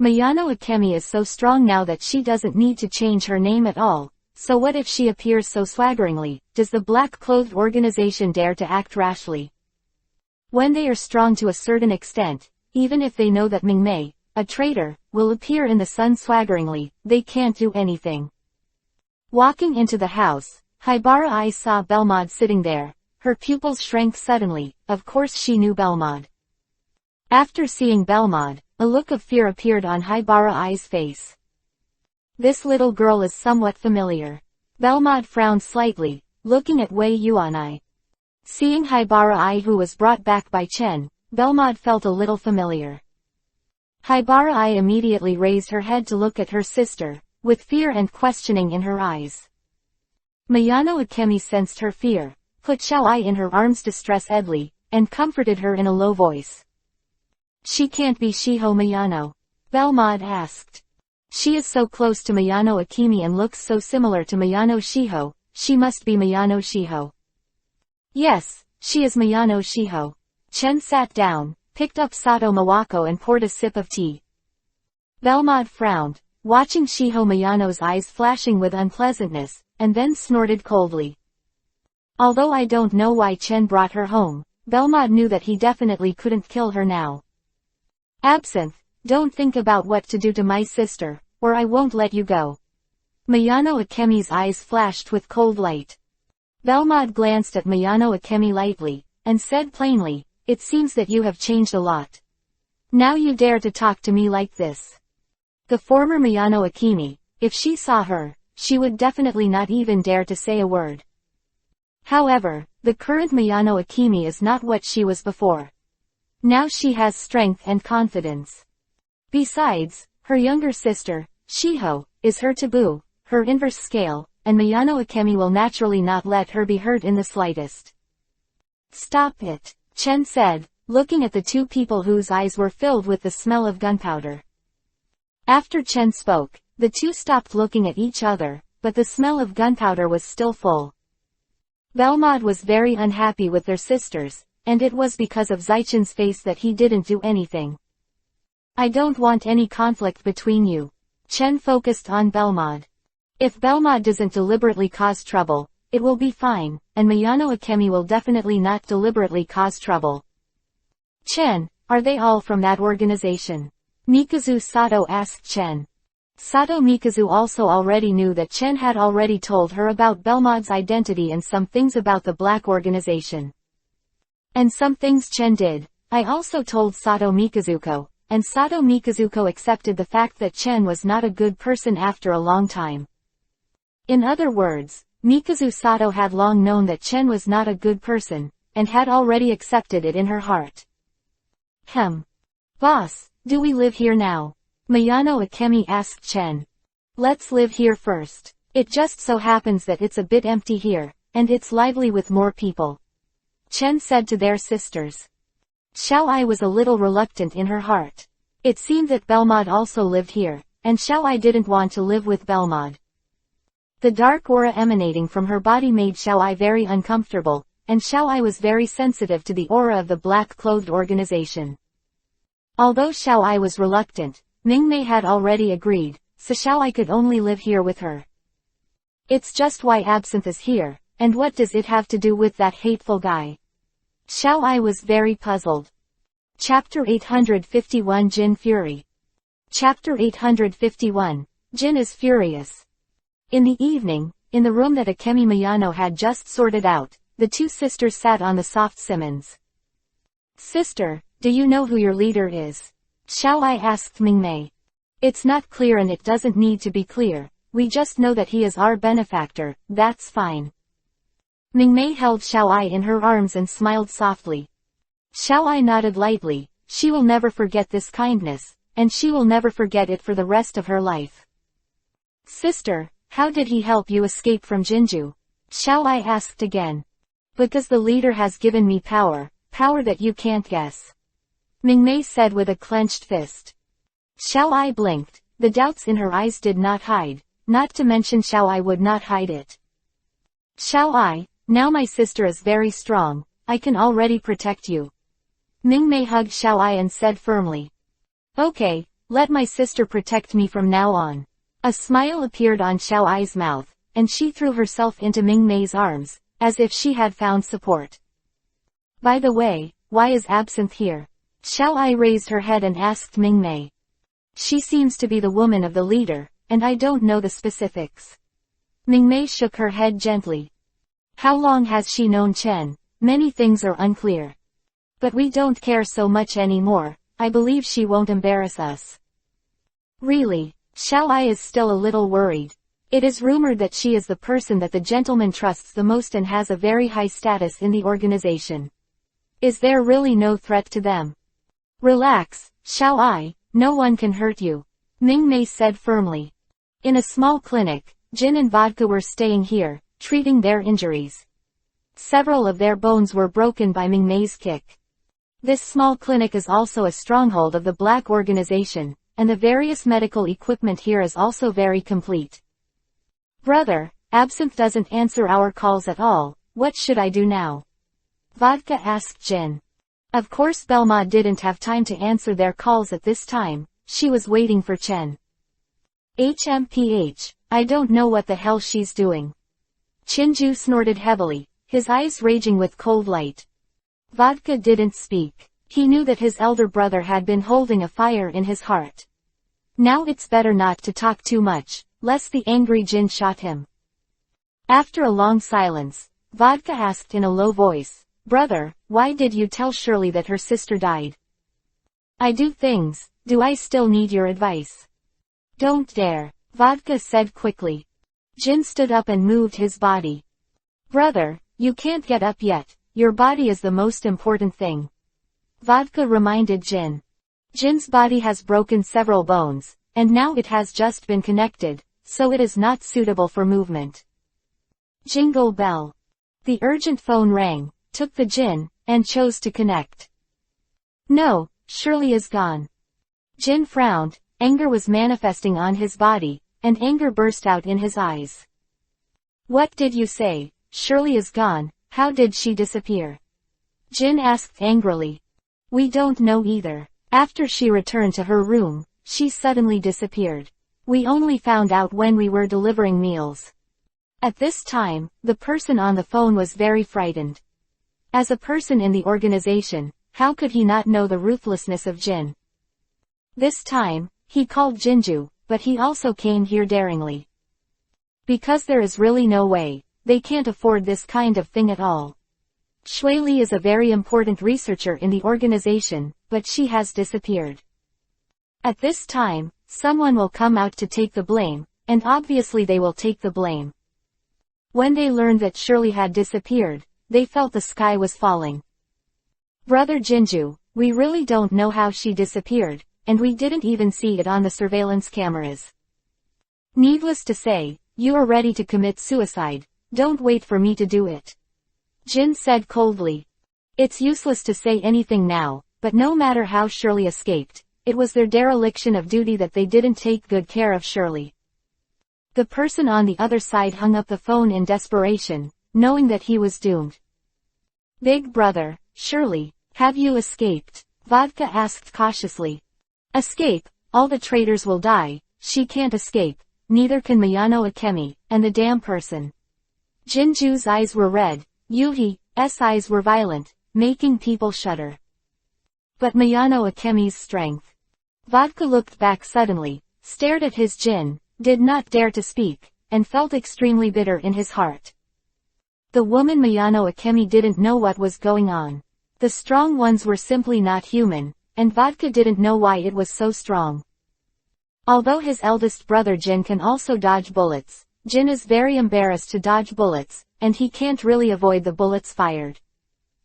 Miyano Akemi is so strong now that she doesn't need to change her name at all, so what if she appears so swaggeringly? Does the black-clothed organization dare to act rashly? When they are strong to a certain extent, even if they know that Mingmei, a traitor, will appear in the sun swaggeringly, they can't do anything. Walking into the house, Haibara-I saw Belmod sitting there. Her pupils shrank suddenly. Of course she knew Belmod. After seeing Belmod, a look of fear appeared on Haibara-I's face. This little girl is somewhat familiar. Belmod frowned slightly, looking at Wei Yuanai. Seeing Haibara-I who was brought back by Chen, Belmod felt a little familiar. Haibara-I immediately raised her head to look at her sister, with fear and questioning in her eyes. Miyano Akemi sensed her fear, put Xiao-ai in her arms distress-edly, and comforted her in a low voice. She can't be Shiho Miyano. Belmod asked. She is so close to Miyano Akemi and looks so similar to Miyano Shiho, she must be Miyano Shiho. Yes, she is Miyano Shiho. Chen sat down, picked up Sato Mawako and poured a sip of tea. Belmod frowned, watching Shiho Miyano's eyes flashing with unpleasantness, and then snorted coldly. Although I don't know why Chen brought her home, Belmod knew that he definitely couldn't kill her now. Absinthe, don't think about what to do to my sister, or I won't let you go. Miyano Akemi's eyes flashed with cold light. Belmod glanced at Miyano Akemi lightly, and said plainly, it seems that you have changed a lot. Now you dare to talk to me like this. The former Miyano Akemi, if she saw her, she would definitely not even dare to say a word. However, the current Miyano Akemi is not what she was before. Now she has strength and confidence. Besides, her younger sister, Shiho, is her taboo, her inverse scale, and Miyano Akemi will naturally not let her be hurt in the slightest. Stop it, Chen said, looking at the two people whose eyes were filled with the smell of gunpowder. After Chen spoke, the two stopped looking at each other, but the smell of gunpowder was still full. Belmod was very unhappy with their sisters, and it was because of Zaichen's face that he didn't do anything. I don't want any conflict between you. Chen focused on Belmod. If Belmod doesn't deliberately cause trouble, it will be fine, and Miyano Akemi will definitely not deliberately cause trouble. Chen, are they all from that organization? Mikazu Sato asked Chen. Sato Mikazu also already knew that Chen had already told her about Belmod's identity and some things about the Black Organization. And some things Chen did, I also told Sato Mikazuko, and Sato Mikazuko accepted the fact that Chen was not a good person after a long time. In other words, Mikazu Sato had long known that Chen was not a good person, and had already accepted it in her heart. Boss, do we live here now? Miyano Akemi asked Chen. Let's live here first. It just so happens that it's a bit empty here, and it's lively with more people. Chen said to their sisters. Xiao-ai was a little reluctant in her heart. It seemed that Belmod also lived here, and Xiao-ai didn't want to live with Belmod. The dark aura emanating from her body made Xiao-ai very uncomfortable, and Xiao-ai was very sensitive to the aura of the black-clothed organization. Although Xiao-ai was reluctant, Mingmei had already agreed, so Xiao-ai could only live here with her. It's just why Absinthe is here, and what does it have to do with that hateful guy? Xiao-ai was very puzzled. Chapter 851 Jin Fury. Chapter 851, Jin is furious. In the evening, in the room that Akemi Miyano had just sorted out, the two sisters sat on the soft simmons. Sister, do you know who your leader is? Xiao-ai asked Mingmei. It's not clear and it doesn't need to be clear, we just know that he is our benefactor, that's fine. Mingmei held Xiao-ai in her arms and smiled softly. Xiaoai nodded lightly. She will never forget this kindness, and she will never forget it for the rest of her life. Sister, how did he help you escape from Jinju? Xiaoai asked again. Because the leader has given me power that you can't guess. Mingmei said with a clenched fist. Xiaoai blinked. The doubts in her eyes did not hide, not to mention Xiaoai would not hide it. Xiaoai, now my sister is very strong, I can already protect you. Mingmei hugged Xiaoai and said firmly. Okay, let my sister protect me from now on. A smile appeared on Xiaoai's mouth, and she threw herself into Mingmei's arms, as if she had found support. By the way, why is Absinthe here? Xiaoai raised her head and asked Mingmei. She seems to be the woman of the leader, and I don't know the specifics. Mingmei shook her head gently. How long has she known Chen? Many things are unclear. But we don't care so much anymore, I believe she won't embarrass us. Really? Xiaoai is still a little worried. It is rumored that she is the person that the gentleman trusts the most and has a very high status in the organization. Is there really no threat to them? Relax, Xiaoai, no one can hurt you. Mingmei said firmly. In a small clinic, Jin and Vodka were staying here, treating their injuries. Several of their bones were broken by Mingmei's kick. This small clinic is also a stronghold of the Black Organization, and the various medical equipment here is also very complete. Brother, Absinthe doesn't answer our calls at all, what should I do now? Vodka asked Jin. Of course Belma didn't have time to answer their calls at this time, she was waiting for Chen. HMPH, I don't know what the hell she's doing. Chinju snorted heavily, his eyes raging with cold light. Vodka didn't speak. He knew that his elder brother had been holding a fire in his heart. Now it's better not to talk too much, lest the angry Jin shot him. After a long silence, Vodka asked in a low voice, Brother, why did you tell Shirley that her sister died? I do things, do I still need your advice? Don't dare, Vodka said quickly. Jin stood up and moved his body. Brother, you can't get up yet, your body is the most important thing. Vodka reminded Jin. Jin's body has broken several bones, and now it has just been connected, so it is not suitable for movement. Jingle bell. The urgent phone rang, took the Jin, and chose to connect. No, Shirley is gone. Jin frowned, anger was manifesting on his body, and anger burst out in his eyes. What did you say? Shirley is gone, how did she disappear? Jin asked angrily. We don't know either. After she returned to her room, she suddenly disappeared. We only found out when we were delivering meals. At this time, the person on the phone was very frightened. As a person in the organization, how could he not know the ruthlessness of Jin? This time, he called Jinju, but he also came here daringly. Because there is really no way, they can't afford this kind of thing at all. Shui Li is a very important researcher in the organization, but she has disappeared. At this time, someone will come out to take the blame, and obviously they will take the blame. When they learned that Shirley had disappeared, they felt the sky was falling. Brother Jinju, we really don't know how she disappeared, and we didn't even see it on the surveillance cameras. Needless to say, you are ready to commit suicide, don't wait for me to do it. Jin said coldly. It's useless to say anything now, but no matter how Shirley escaped, it was their dereliction of duty that they didn't take good care of Shirley. The person on the other side hung up the phone in desperation, knowing that he was doomed. Big brother, Shirley, have you escaped? Vodka asked cautiously. Escape, all the traitors will die, she can't escape, neither can Miyano Akemi, and the damn person. Jinju's eyes were red, Yuhi's eyes were violent, making people shudder. But Miyano Akemi's strength. Vodka looked back suddenly, stared at his Jin, did not dare to speak, and felt extremely bitter in his heart. The woman Miyano Akemi didn't know what was going on. The strong ones were simply not human, and Vodka didn't know why it was so strong. Although his eldest brother Jin can also dodge bullets, Jin is very embarrassed to dodge bullets, and he can't really avoid the bullets fired.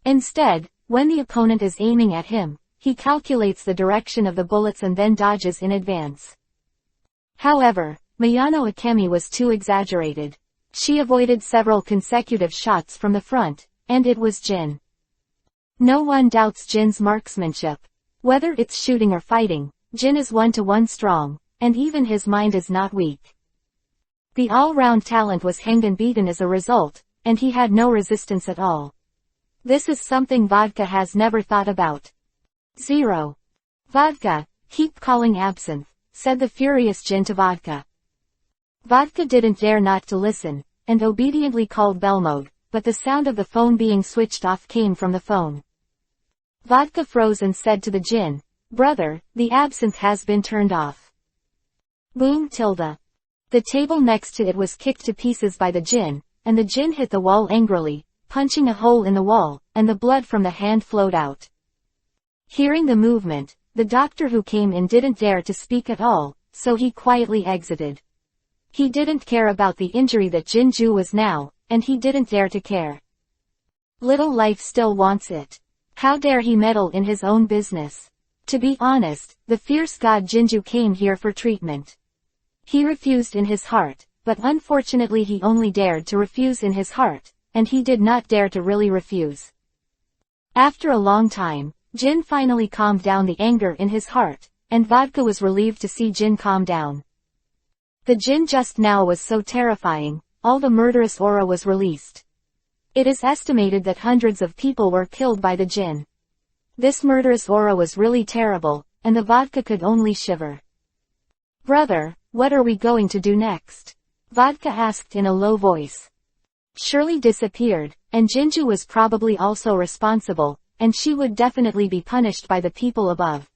Instead, When the opponent is aiming at him, he calculates the direction of the bullets and then dodges in advance. However, Miyano Akemi was too exaggerated. She avoided several consecutive shots from the front, and it was Jin. No one doubts Jin's marksmanship. Whether it's shooting or fighting, Jin is 1-to-1 strong, and even his mind is not weak. The all-round talent was hanged and beaten as a result, and he had no resistance at all. This is something Vodka has never thought about. 0. Vodka, keep calling absinthe, said the furious Jin to Vodka. Vodka didn't dare not to listen, and obediently called bell mode, but the sound of the phone being switched off came from the phone. Vodka froze and said to the Jin, "Brother, the absinthe has been turned off." Boom tilde. The table next to it was kicked to pieces by the Jin, and the Jin hit the wall angrily, punching a hole in the wall, and the blood from the hand flowed out. Hearing the movement, the doctor who came in didn't dare to speak at all, so he quietly exited. He didn't care about the injury that Jinju was now, and he didn't dare to care. Little life still wants it. How dare he meddle in his own business? To be honest, the fierce god Jinju came here for treatment. He refused in his heart, but unfortunately he only dared to refuse in his heart, and he did not dare to really refuse. After a long time, Jin finally calmed down the anger in his heart, and Vodka was relieved to see Jin calm down. The Jin just now was so terrifying, all the murderous aura was released. It is estimated that hundreds of people were killed by the Jin. This murderous aura was really terrible, and the Vodka could only shiver. "Brother, what are we going to do next?" Vodka asked in a low voice. Shirley disappeared, and Jinju was probably also responsible, and she would definitely be punished by the people above.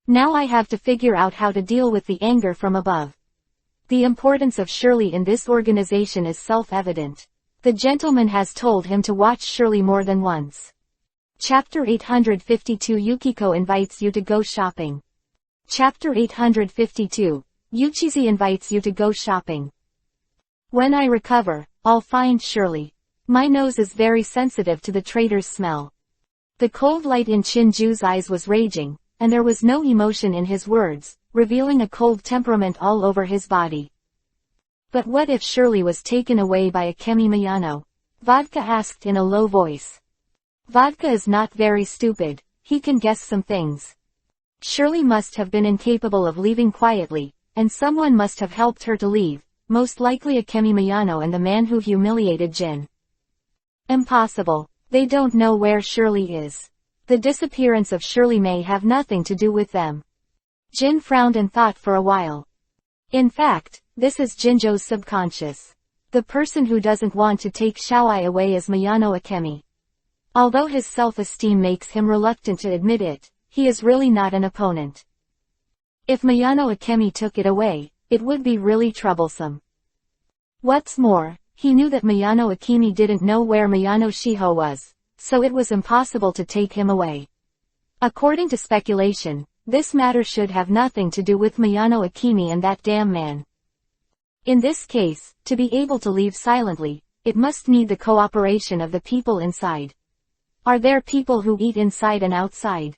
Now I have to figure out how to deal with the anger from above. The importance of Shirley in this organization is self-evident. The gentleman has told him to watch Shirley more than once. Chapter 852 Yukiko invites you to go shopping. Chapter 852, Yuchizi invites you to go shopping. When I recover, I'll find Shirley. My nose is very sensitive to the traitor's smell. The cold light in Chinju's eyes was raging, and there was no emotion in his words, revealing a cold temperament all over his body. But what if Shirley was taken away by Akemi Miyano? Vodka asked in a low voice. Vodka is not very stupid, he can guess some things. Shirley must have been incapable of leaving quietly, and someone must have helped her to leave, most likely Akemi Miyano and the man who humiliated Jin. Impossible. They don't know where Shirley is. The disappearance of Shirley may have nothing to do with them. Jin frowned and thought for a while. In fact, this is Jinjo's subconscious. The person who doesn't want to take Xiaoai away is Miyano Akemi. Although his self-esteem makes him reluctant to admit it, he is really not an opponent. If Miyano Akemi took it away, it would be really troublesome. What's more, he knew that Miyano Akemi didn't know where Miyano Shiho was, so it was impossible to take him away. According to speculation, this matter should have nothing to do with Miyano Akemi and that damn man. In this case, to be able to leave silently, it must need the cooperation of the people inside. Are there people who eat inside and outside?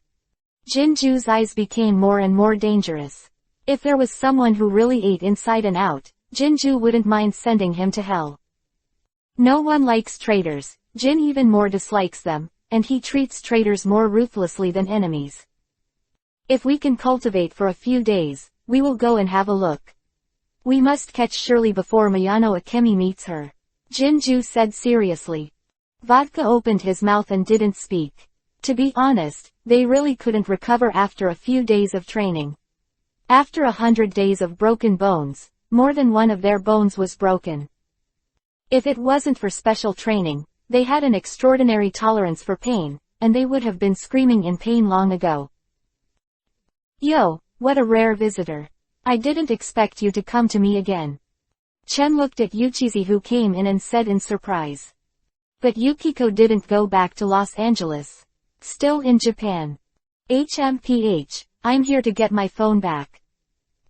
Jinju's eyes became more and more dangerous. If there was someone who really ate inside and out, Jinju wouldn't mind sending him to hell. No one likes traitors, Jin even more dislikes them, and he treats traitors more ruthlessly than enemies. If we can cultivate for a few days, we will go and have a look. We must catch Shirley before Miyano Akemi meets her. Jinju said seriously. Vodka opened his mouth and didn't speak. To be honest, they really couldn't recover after a few days of training. After 100 days of broken bones, more than one of their bones was broken. If it wasn't for special training, they had an extraordinary tolerance for pain, and they would have been screaming in pain long ago. Yo, what a rare visitor. I didn't expect you to come to me again. Chen looked at Yuchizi who came in and said in surprise. But Yukiko didn't go back to Los Angeles. Still in Japan. HMPH, I'm here to get my phone back.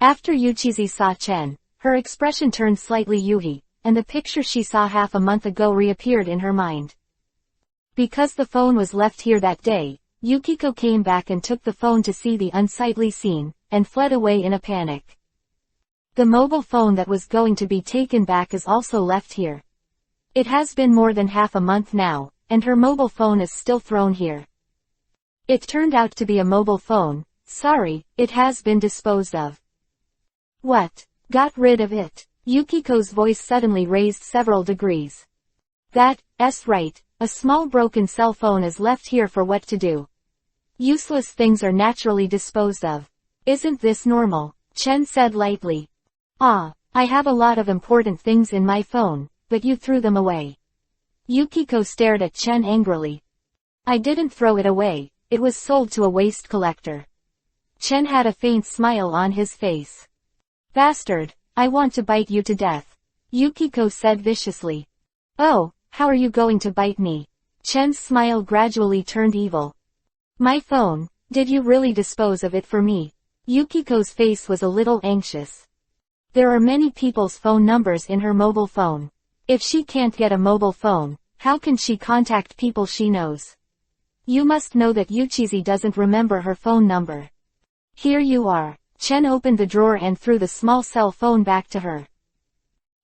After Yuchizi saw Chen, her expression turned slightly Yuhi, and the picture she saw half a month ago reappeared in her mind. Because the phone was left here that day, Yukiko came back and took the phone to see the unsightly scene, and fled away in a panic. The mobile phone that was going to be taken back is also left here. It has been more than half a month now, and her mobile phone is still thrown here. It turned out to be a mobile phone. Sorry, it has been disposed of. What? Got rid of it? Yukiko's voice suddenly raised several degrees. That's right, a small broken cell phone is left here for what to do. Useless things are naturally disposed of. Isn't this normal? Chen said lightly. I have a lot of important things in my phone, but you threw them away. Yukiko stared at Chen angrily. I didn't throw it away, it was sold to a waste collector. Chen had a faint smile on his face. Bastard, I want to bite you to death. Yukiko said viciously. Oh, how are you going to bite me? Chen's smile gradually turned evil. My phone, did you really dispose of it for me? Yukiko's face was a little anxious. There are many people's phone numbers in her mobile phone. If she can't get a mobile phone, how can she contact people she knows? You must know that Yuchizi doesn't remember her phone number. Here you are. Chen opened the drawer and threw the small cell phone back to her.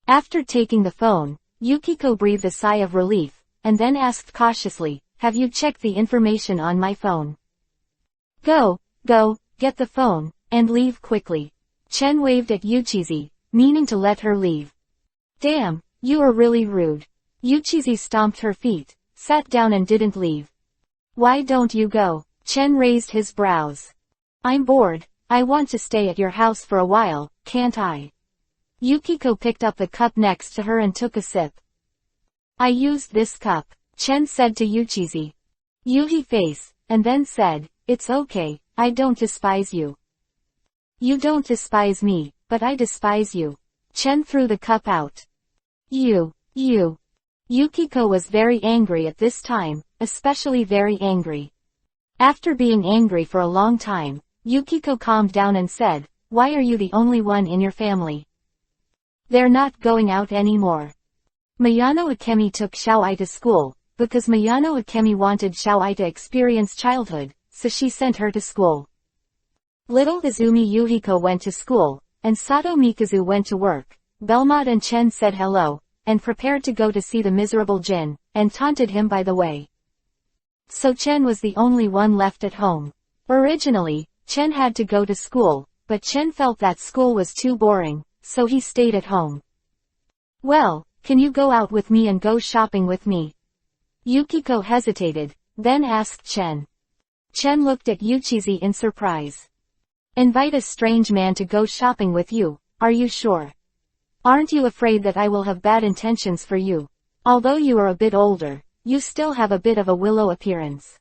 After taking the phone, Yukiko breathed a sigh of relief, and then asked cautiously, have you checked the information on my phone? Go, get the phone, and leave quickly. Chen waved at Yuchizi, meaning to let her leave. Damn, you are really rude. Yuchizi stomped her feet, sat down and didn't leave. Why don't you go? Chen raised his brows. I'm bored, I want to stay at your house for a while, can't I? Yukiko picked up the cup next to her and took a sip. I used this cup, Chen said to Yuchizi. Yuhi face, and then said, it's okay, I don't despise you. You don't despise me, but I despise you. Chen threw the cup out. You. Yukiko was very angry at this time, especially very angry. After being angry for a long time, Yukiko calmed down and said, why are you the only one in your family? They're not going out anymore. Mayano Akemi took Xiaoai to school, because Mayano Akemi wanted Xiaoai to experience childhood, so she sent her to school. Little Izumi Yuhiko went to school, and Sato Mikazu went to work. Belmont and Chen said hello, and prepared to go to see the miserable Jin, and taunted him by the way. So Chen was the only one left at home. Originally, Chen had to go to school, but Chen felt that school was too boring, so he stayed at home. Well, can you go out with me and go shopping with me? Yukiko hesitated, then asked Chen. Chen looked at Yuchizi in surprise. Invite a strange man to go shopping with you, are you sure? Aren't you afraid that I will have bad intentions for you? Although you are a bit older, you still have a bit of a willow appearance.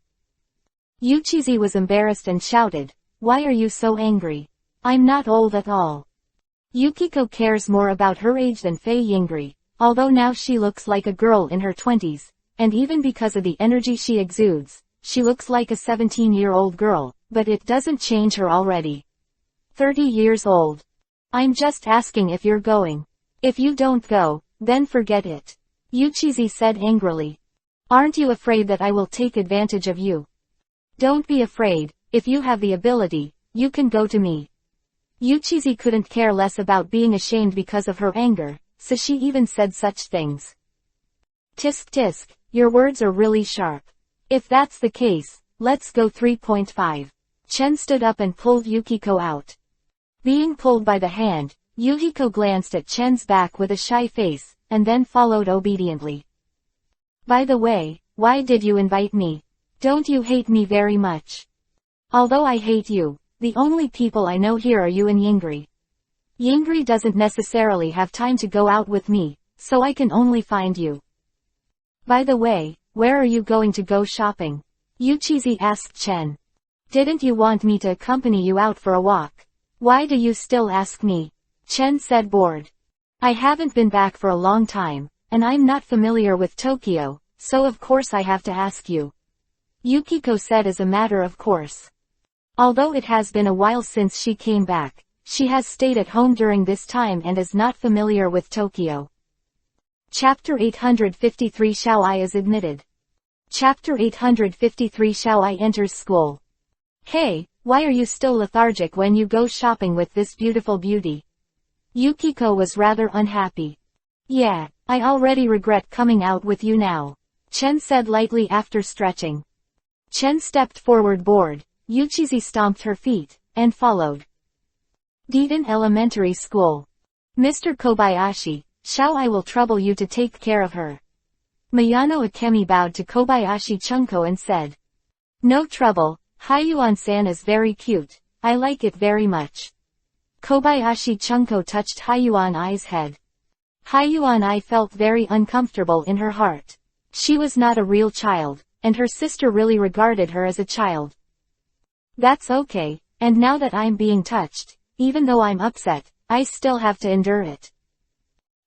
Yuchizi was embarrassed and shouted, why are you so angry? I'm not old at all. Yukiko cares more about her age than Fei Yingri, although now she looks like a girl in her 20s, and even because of the energy she exudes, she looks like a 17-year-old girl, but it doesn't change her already. 30 years old. I'm just asking if you're going. If you don't go, then forget it. Yuchizi said angrily. Aren't you afraid that I will take advantage of you? Don't be afraid, if you have the ability, you can go to me. Yuchizi couldn't care less about being ashamed because of her anger, so she even said such things. Tisk tisk, your words are really sharp. If that's the case, let's go 3.5. Chen stood up and pulled Yukiko out. Being pulled by the hand, Yukiko glanced at Chen's back with a shy face, and then followed obediently. By the way, why did you invite me? Don't you hate me very much? Although I hate you, the only people I know here are you and Yingri. Yingri doesn't necessarily have time to go out with me, so I can only find you. By the way, where are you going to go shopping? Yuchizi asked Chen. Didn't you want me to accompany you out for a walk? Why do you still ask me? Chen said bored. I haven't been back for a long time, and I'm not familiar with Tokyo, so of course I have to ask you. Yukiko said as a matter of course. Although it has been a while since she came back, she has stayed at home during this time and is not familiar with Tokyo. Chapter 853 Xiaoai is admitted. Chapter 853 Xiao Ai enters school. Hey, why are you still lethargic when you go shopping with this beautiful beauty? Yukiko was rather unhappy. Yeah, I already regret coming out with you now, Chen said lightly after stretching. Chen stepped forward bored. Yuchizi stomped her feet, and followed. Deaton Elementary School. Mr. Kobayashi, Xiao Ai will trouble you to take care of her. Mayano Akemi bowed to Kobayashi Chunko and said. No trouble, Hayuan-san is very cute, I like it very much. Kobayashi Chunko touched Hayuan-Ai's head. Hayuan-Ai felt very uncomfortable in her heart. She was not a real child, and her sister really regarded her as a child. That's okay, and now that I'm being touched, even though I'm upset, I still have to endure it.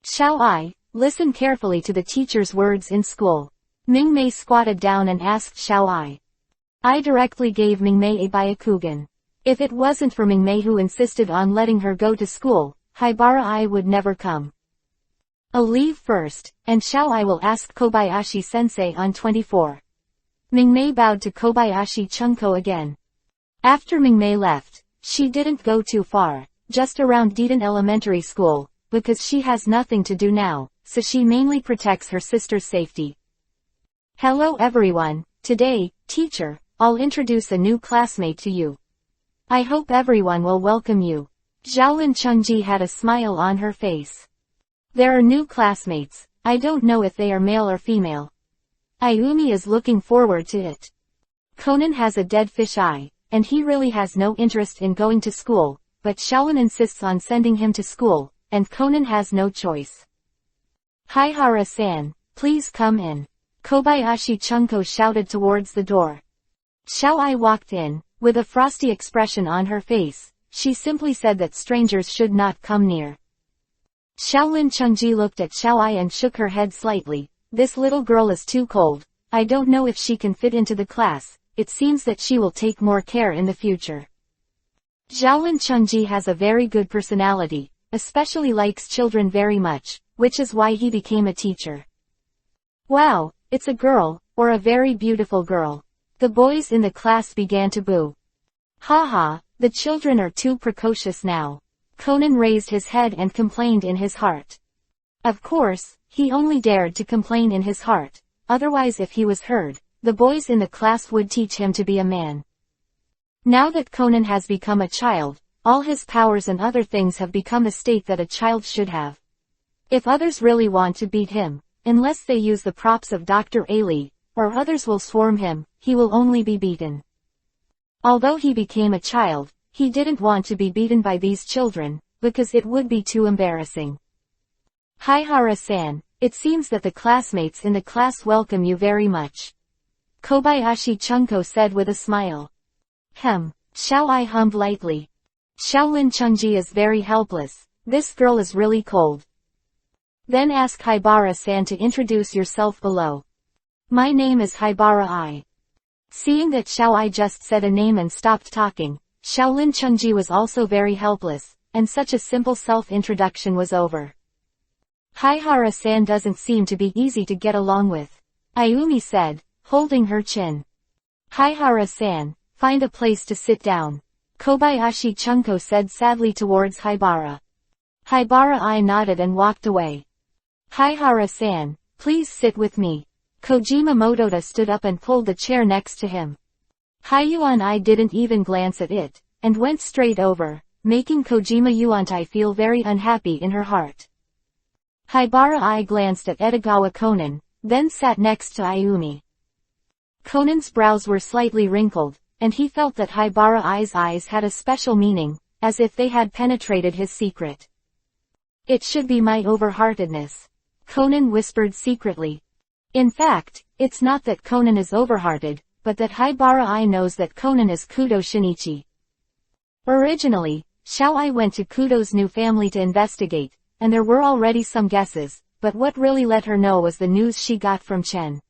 Xiao Ai, listen carefully to the teacher's words in school. Mingmei squatted down and asked Xiao Ai. I directly gave Mingmei a Byakugan. If it wasn't for Mingmei who insisted on letting her go to school, Haibara Ai would never come. I'll leave first, and Xiao Ai will ask Kobayashi-sensei on 24. Mingmei bowed to Kobayashi Chunko again. After Mingmei left, she didn't go too far, just around Deaton Elementary School, because she has nothing to do now, so she mainly protects her sister's safety. Hello everyone, today, teacher, I'll introduce a new classmate to you. I hope everyone will welcome you. Xiaolin Chengji had a smile on her face. There are new classmates, I don't know if they are male or female. Ayumi is looking forward to it. Conan has a dead fish eye, and he really has no interest in going to school, but Xiaolin insists on sending him to school, and Conan has no choice. Haihara-san, please come in. Kobayashi Chunko shouted towards the door. Xiao Ai walked in, with a frosty expression on her face. She simply said that strangers should not come near. Xiaolin Chengji looked at Xiao Ai and shook her head slightly. This little girl is too cold. I don't know if she can fit into the class. It seems that she will take more care in the future. Xiaolin Chengji has a very good personality, especially likes children very much, which is why he became a teacher. Wow, it's a girl, or a very beautiful girl. The boys in the class began to boo. Haha, the children are too precocious now. Conan raised his head and complained in his heart. Of course, he only dared to complain in his heart, otherwise if he was heard, the boys in the class would teach him to be a man. Now that Conan has become a child, all his powers and other things have become the state that a child should have. If others really want to beat him, unless they use the props of Dr. Ali, or others will swarm him, he will only be beaten. Although he became a child, he didn't want to be beaten by these children, because it would be too embarrassing. Haihara-san, it seems that the classmates in the class welcome you very much. Kobayashi Chunko said with a smile. Xiao Ai hummed lightly. Xiaolin Chengji is very helpless, this girl is really cold. Then ask Haibara-san to introduce yourself below. My name is Haibara Ai. Seeing that Xiao Ai just said a name and stopped talking, Xiaolin Chengji was also very helpless, and such a simple self-introduction was over. Haihara-san doesn't seem to be easy to get along with, Ayumi said, holding her chin. Haihara-san, find a place to sit down, Kobayashi Chunko said sadly towards Haibara. Haibara Ai nodded and walked away. Haihara-san, please sit with me. Kojima Motoda stood up and pulled the chair next to him. Hayuan Ai didn't even glance at it, and went straight over, making Kojima Yuantai feel very unhappy in her heart. Haibara Ai glanced at Edogawa Conan, then sat next to Ayumi. Conan's brows were slightly wrinkled, and he felt that Haibara Ai's eyes had a special meaning, as if they had penetrated his secret. It should be my overheartedness, Conan whispered secretly. In fact, it's not that Conan is overhearted, but that Haibara Ai knows that Conan is Kudo Shinichi. Originally, Xiao Ai went to Kudo's new family to investigate, and there were already some guesses, but what really let her know was the news she got from Chen.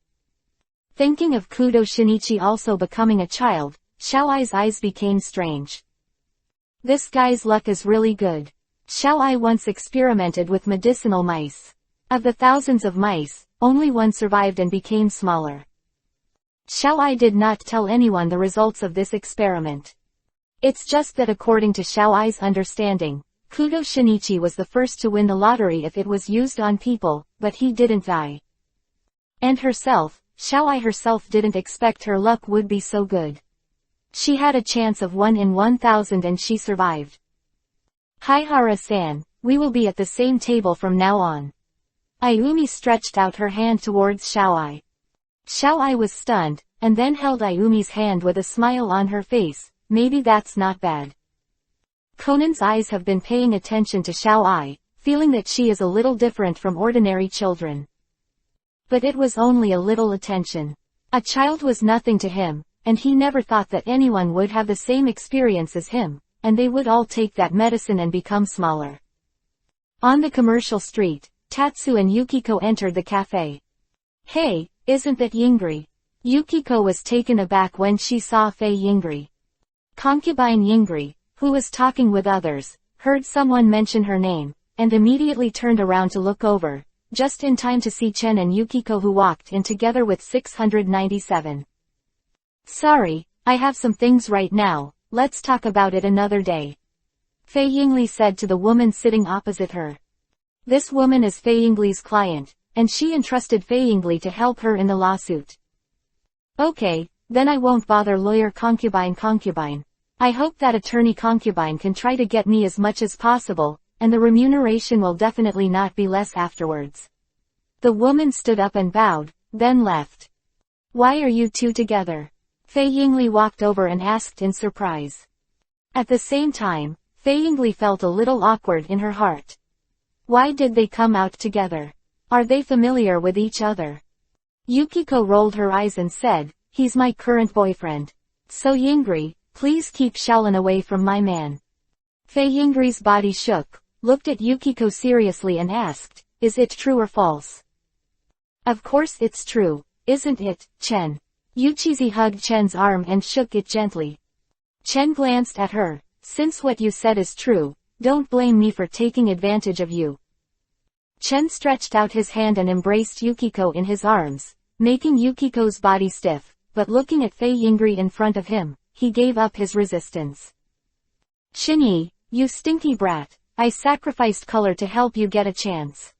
Thinking of Kudo Shinichi also becoming a child, Xiao Ai's eyes became strange. This guy's luck is really good. Xiao Ai once experimented with medicinal mice. Of the thousands of mice, only one survived and became smaller. Xiaoai did not tell anyone the results of this experiment. It's just that according to Xiaoai's understanding, Kudo Shinichi was the first to win the lottery if it was used on people, but he didn't die. And herself, Xiaoai herself didn't expect her luck would be so good. She had a chance of 1 in 1,000 and she survived. Haihara-san, we will be at the same table from now on. Ayumi stretched out her hand towards Xiaoai. Xiaoai was stunned, and then held Ayumi's hand with a smile on her face. Maybe that's not bad. Conan's eyes have been paying attention to Xiaoai, feeling that she is a little different from ordinary children. But it was only a little attention. A child was nothing to him, and he never thought that anyone would have the same experience as him, and they would all take that medicine and become smaller. On the commercial street, Tatsu and Yukiko entered the cafe. Hey, isn't that Yingri? Yukiko was taken aback when she saw Fei Yingri. Concubine Yingri, who was talking with others, heard someone mention her name, and immediately turned around to look over, just in time to see Chen and Yukiko who walked in together with 697. Sorry, I have some things right now, let's talk about it another day. Fei Yingli said to the woman sitting opposite her. This woman is Fei Yingli's client, and she entrusted Fei Yingli to help her in the lawsuit. Okay, then I won't bother lawyer concubine. I hope that attorney concubine can try to get me as much as possible, and the remuneration will definitely not be less afterwards. The woman stood up and bowed, then left. Why are you two together? Fei Yingli walked over and asked in surprise. At the same time, Fei Yingli felt a little awkward in her heart. Why did they come out together? Are they familiar with each other? Yukiko rolled her eyes and said, he's my current boyfriend. So Yingri, please keep Shaolin away from my man. Fei Yingri's body shook, looked at Yukiko seriously and asked, is it true or false? Of course it's true, isn't it, Chen? Yuchizi hugged Chen's arm and shook it gently. Chen glanced at her, since what you said is true, don't blame me for taking advantage of you. Chen stretched out his hand and embraced Yukiko in his arms, making Yukiko's body stiff, but looking at Fei Yingri in front of him, he gave up his resistance. Shinyi, you stinky brat, I sacrificed color to help you get a chance.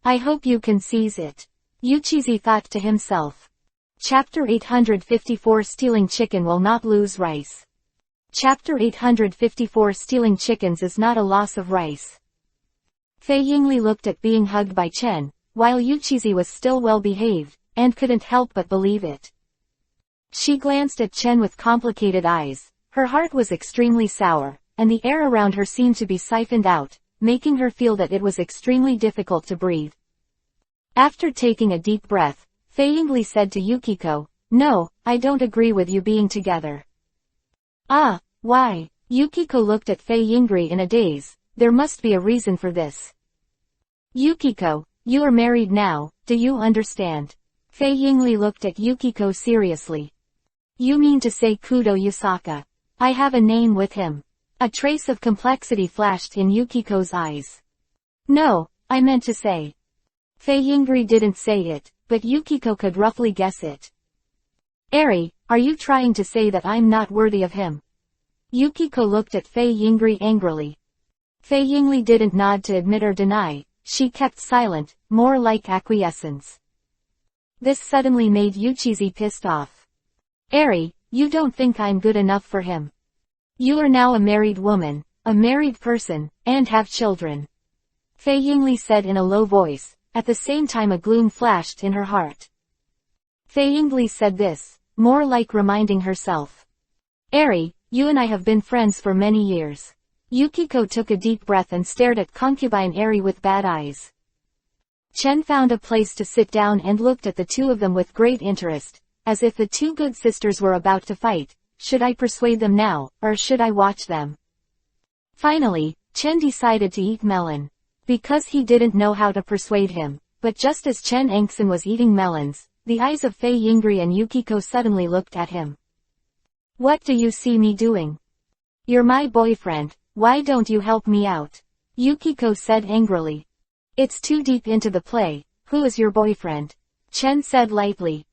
I hope you can seize it. Yuchizi thought to himself. Chapter 854 Stealing Chicken Will Not Lose Rice. Chapter 854 Stealing Chickens is not a loss of rice. Fei Yingli looked at being hugged by Chen, while Yuchizi was still well behaved, and couldn't help but believe it. She glanced at Chen with complicated eyes, her heart was extremely sour, and the air around her seemed to be siphoned out, making her feel that it was extremely difficult to breathe. After taking a deep breath, Fei Yingli said to Yukiko, no, I don't agree with you being together. Ah, why? Yukiko looked at Fei Yingri in a daze, there must be a reason for this. Yukiko, you are married now, do you understand? Fei Yingli looked at Yukiko seriously. You mean to say Kudo Yusaka? I have a name with him. A trace of complexity flashed in Yukiko's eyes. No, I meant to say. Fei Yingri didn't say it, but Yukiko could roughly guess it. Eri, are you trying to say that I'm not worthy of him? Yukiko looked at Fei Yingri angrily. Fei Yingli didn't nod to admit or deny, she kept silent, more like acquiescence. This suddenly made Yuchizi pissed off. Eri, you don't think I'm good enough for him. You are now a married woman, a married person, and have children. Fei Yingli said in a low voice, at the same time a gloom flashed in her heart. Fei Yingli said this, more like reminding herself. Eri, you and I have been friends for many years. Yukiko took a deep breath and stared at concubine Eri with bad eyes. Chen found a place to sit down and looked at the two of them with great interest, as if the two good sisters were about to fight. Should I persuade them now, or should I watch them? Finally, Chen decided to eat melon. Because he didn't know how to persuade him, but just as Chen Engsen was eating melons, the eyes of Fei Yingri and Yukiko suddenly looked at him. What do you see me doing? You're my boyfriend, why don't you help me out? Yukiko said angrily. It's too deep into the play, who is your boyfriend? Chen said lightly.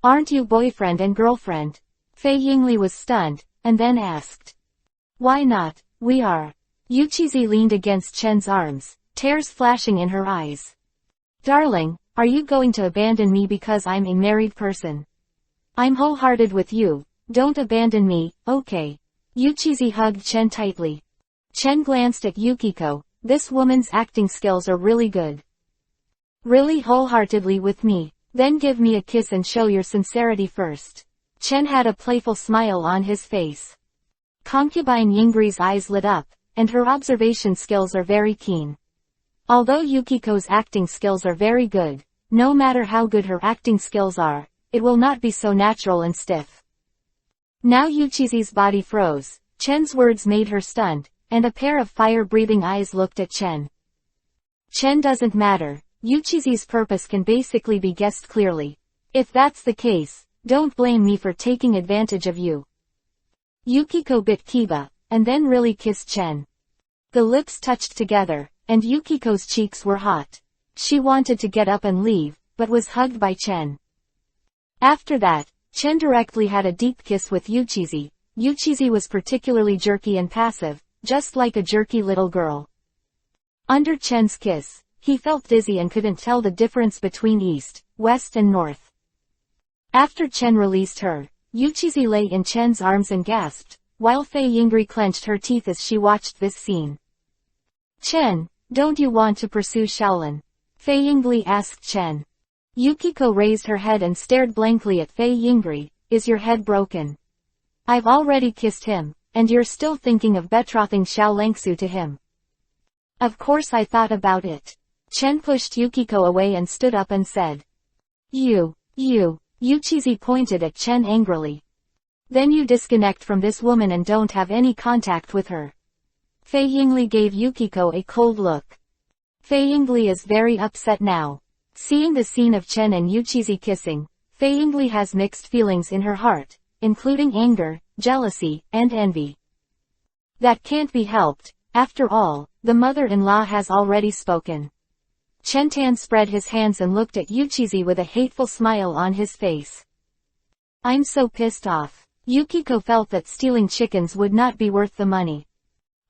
Aren't you boyfriend and girlfriend? Fei Yingli was stunned, and then asked. Why not, we are. Yuqizi leaned against Chen's arms, tears flashing in her eyes. Darling, are you going to abandon me because I'm a married person? I'm wholehearted with you, don't abandon me, okay? Yuqizi hugged Chen tightly. Chen glanced at Yukiko. This woman's acting skills are really good. Really wholeheartedly with me? Then give me a kiss and show your sincerity first. Chen had a playful smile on his face. Concubine Yingri's eyes lit up, and her observation skills are very keen. Although Yukiko's acting skills are very good, no matter how good her acting skills are, it will not be so natural and stiff. Now Yuqizi's body froze. Chen's words made her stunned, and a pair of fire-breathing eyes looked at Chen. Chen doesn't matter. Yuqizi's purpose can basically be guessed clearly. If that's the case, don't blame me for taking advantage of you. Yukiko bit Kiba, and then really kissed Chen. The lips touched together, and Yukiko's cheeks were hot. She wanted to get up and leave, but was hugged by Chen. After that, Chen directly had a deep kiss with Yuqizi. Yuqizi was particularly jerky and passive, just like a jerky little girl. Under Chen's kiss, he felt dizzy and couldn't tell the difference between east, west and north. After Chen released her, Yuqizi lay in Chen's arms and gasped, while Fei Yingri clenched her teeth as she watched this scene. Chen, don't you want to pursue Shaolin? Fei Yingli asked Chen. Yukiko raised her head and stared blankly at Fei Yingri. Is your head broken? I've already kissed him, and you're still thinking of betrothing Xiao Langsu to him. Of course I thought about it. Chen pushed Yukiko away and stood up and said. You, Yuqizi pointed at Chen angrily. Then you disconnect from this woman and don't have any contact with her. Fei Yingli gave Yukiko a cold look. Fei Yingli is very upset now. Seeing the scene of Chen and Yuqizi kissing, Fei Yingli has mixed feelings in her heart, including anger, jealousy, and envy. That can't be helped. After all, the mother-in-law has already spoken. Chen Tan spread his hands and looked at Yuqizi with a hateful smile on his face. I'm so pissed off. Yukiko felt that stealing chickens would not be worth the money.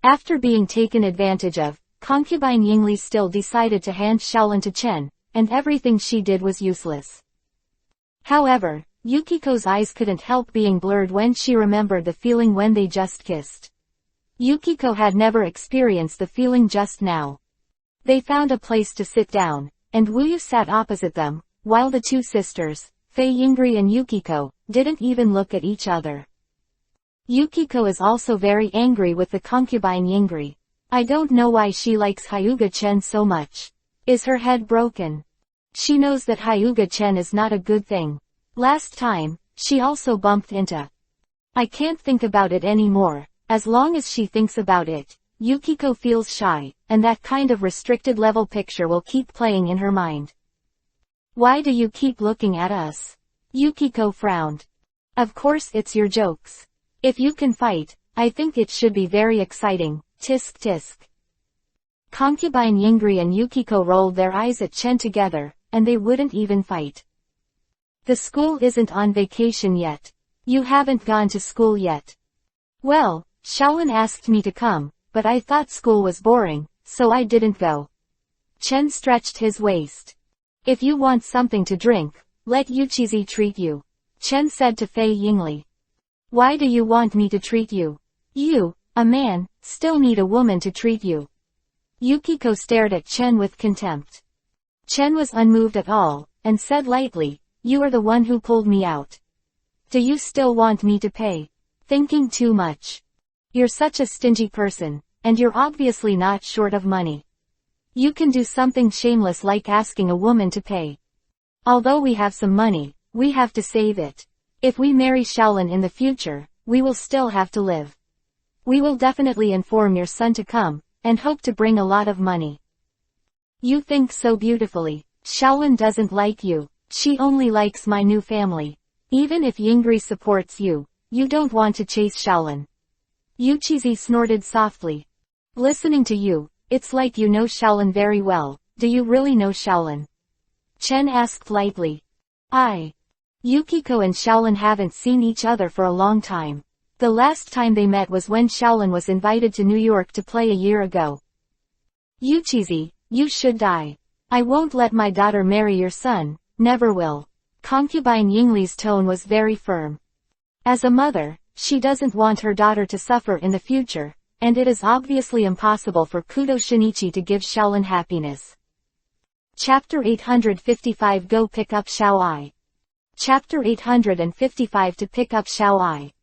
After being taken advantage of, concubine Yingli still decided to hand Shaolin to Chen, and everything she did was useless. However, Yukiko's eyes couldn't help being blurred when she remembered the feeling when they just kissed. Yukiko had never experienced the feeling just now. They found a place to sit down, and Wuyu sat opposite them, while the two sisters, Fei Yingri and Yukiko, didn't even look at each other. Yukiko is also very angry with the concubine Yingri. I don't know why she likes Hyuga Chen so much. Is her head broken? She knows that Hyuga Chen is not a good thing. Last time, she also bumped into. I can't think about it anymore. As long as she thinks about it, Yukiko feels shy, and that kind of restricted level picture will keep playing in her mind. Why do you keep looking at us? Yukiko frowned. Of course it's your jokes. If you can fight, I think it should be very exciting, tisk tisk. Concubine Yingri and Yukiko rolled their eyes at Chen together, and they wouldn't even fight. The school isn't on vacation yet. You haven't gone to school yet. Well, Shaolin asked me to come, but I thought school was boring, so I didn't go. Chen stretched his waist. If you want something to drink, let Yuqizi treat you. Chen said to Fei Yingli. Why do you want me to treat you? You, a man, still need a woman to treat you. Yukiko stared at Chen with contempt. Chen was unmoved at all, and said lightly, you are the one who pulled me out. Do you still want me to pay? Thinking too much. You're such a stingy person, and you're obviously not short of money. You can do something shameless like asking a woman to pay. Although we have some money, we have to save it. If we marry Shaolin in the future, we will still have to live. We will definitely inform your son to come, and hope to bring a lot of money. You think so beautifully. Shaolin doesn't like you. She only likes my new family. Even if Yingri supports you, you don't want to chase Shaolin. Yuqizi snorted softly. Listening to you, it's like you know Shaolin very well. Do you really know Shaolin? Chen asked lightly. Yukiko and Shaolin haven't seen each other for a long time. The last time they met was when Shaolin was invited to New York to play a year ago. Yuchizi, you should die. I won't let my daughter marry your son, never will. Concubine Yingli's tone was very firm. As a mother, she doesn't want her daughter to suffer in the future, and it is obviously impossible for Kudo Shinichi to give Shaolin happiness. Chapter 855 Go Pick Up Xiao Ai. Chapter 855 To Pick Up Xiao Ai.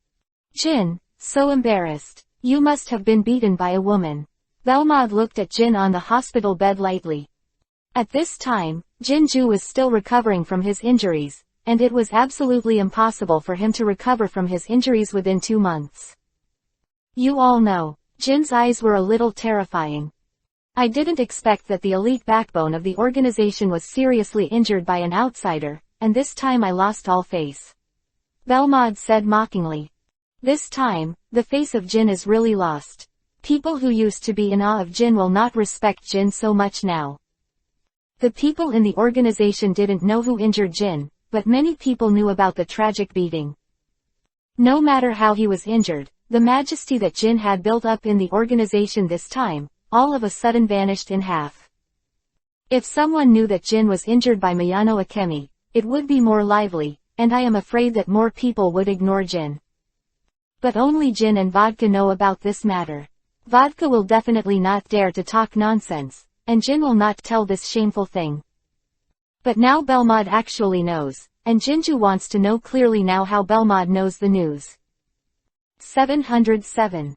Jin, so embarrassed. You must have been beaten by a woman. Belmod looked at Jin on the hospital bed lightly. At this time, Jinju was still recovering from his injuries, and it was absolutely impossible for him to recover from his injuries within 2 months. You all know, Jin's eyes were a little terrifying. I didn't expect that the elite backbone of the organization was seriously injured by an outsider, and this time I lost all face. Belmod said mockingly. This time, the face of Jin is really lost. People who used to be in awe of Jin will not respect Jin so much now. The people in the organization didn't know who injured Jin, but many people knew about the tragic beating. No matter how he was injured, the majesty that Jin had built up in the organization this time, all of a sudden vanished in half. If someone knew that Jin was injured by Miyano Akemi, it would be more lively, and I am afraid that more people would ignore Jin. But only Jin and Vodka know about this matter. Vodka will definitely not dare to talk nonsense, and Jin will not tell this shameful thing. But now Belmod actually knows, and Jinju wants to know clearly now how Belmod knows the news. 707.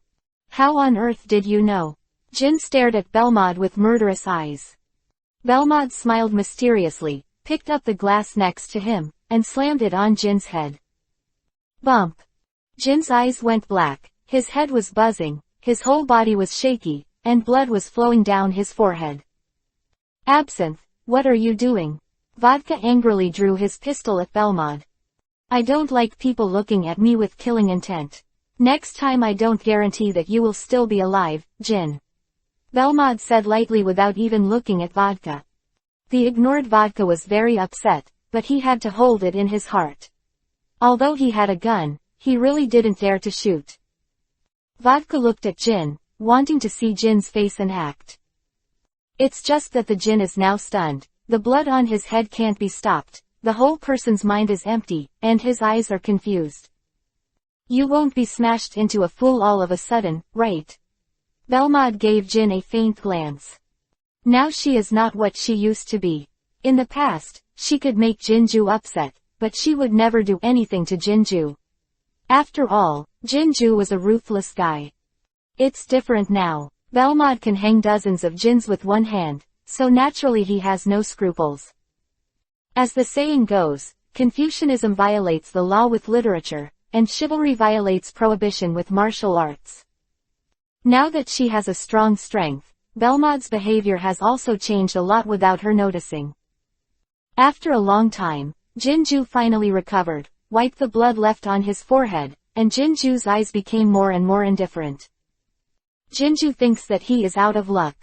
How on earth did you know? Jin stared at Belmod with murderous eyes. Belmod smiled mysteriously, picked up the glass next to him, and slammed it on Jin's head. Bump. Jin's eyes went black, his head was buzzing, his whole body was shaky, and blood was flowing down his forehead. Absinthe, what are you doing? Vodka angrily drew his pistol at Belmod. I don't like people looking at me with killing intent. Next time I don't guarantee that you will still be alive, Jin. Belmod said lightly without even looking at Vodka. The ignored Vodka was very upset, but he had to hold it in his heart. Although he had a gun, he really didn't dare to shoot. Vodka looked at Jin, wanting to see Jin's face and act. It's just that the Jin is now stunned, the blood on his head can't be stopped, the whole person's mind is empty, and his eyes are confused. You won't be smashed into a fool all of a sudden, right? Belmod gave Jin a faint glance. Now she is not what she used to be. In the past, she could make Jinju upset, but she would never do anything to Jinju. After all, Jinju was a ruthless guy. It's different now. Belmod can hang dozens of Jins with one hand, so naturally he has no scruples. As the saying goes, Confucianism violates the law with literature, and chivalry violates prohibition with martial arts. Now that she has a strong strength, Belmod's behavior has also changed a lot without her noticing. After a long time, Jinju finally recovered, wiped the blood left on his forehead, and Jinju's eyes became more and more indifferent. Jinju thinks that he is out of luck.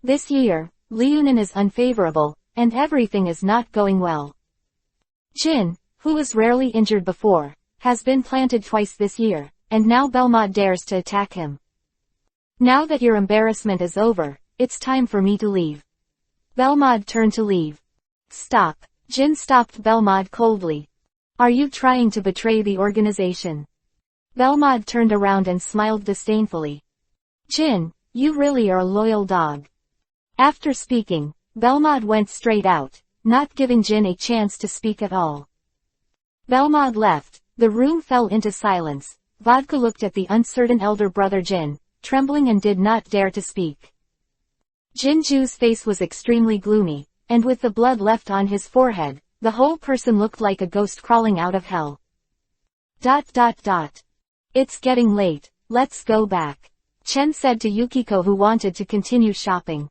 This year, Liunin is unfavorable, and everything is not going well. Jin, who was rarely injured before, has been planted twice this year, and now Belmod dares to attack him. Now that your embarrassment is over, it's time for me to leave. Belmod turned to leave. Stop. Jin stopped Belmod coldly. Are you trying to betray the organization? Belmod turned around and smiled disdainfully. Jin, you really are a loyal dog. After speaking, Belmod went straight out, not giving Jin a chance to speak at all. Belmod left, the room fell into silence. Vodka looked at the uncertain elder brother Jin, trembling and did not dare to speak. Jinju's face was extremely gloomy, and with the blood left on his forehead, the whole person looked like a ghost crawling out of hell. It's getting late, let's go back. Chen said to Yukiko who wanted to continue shopping.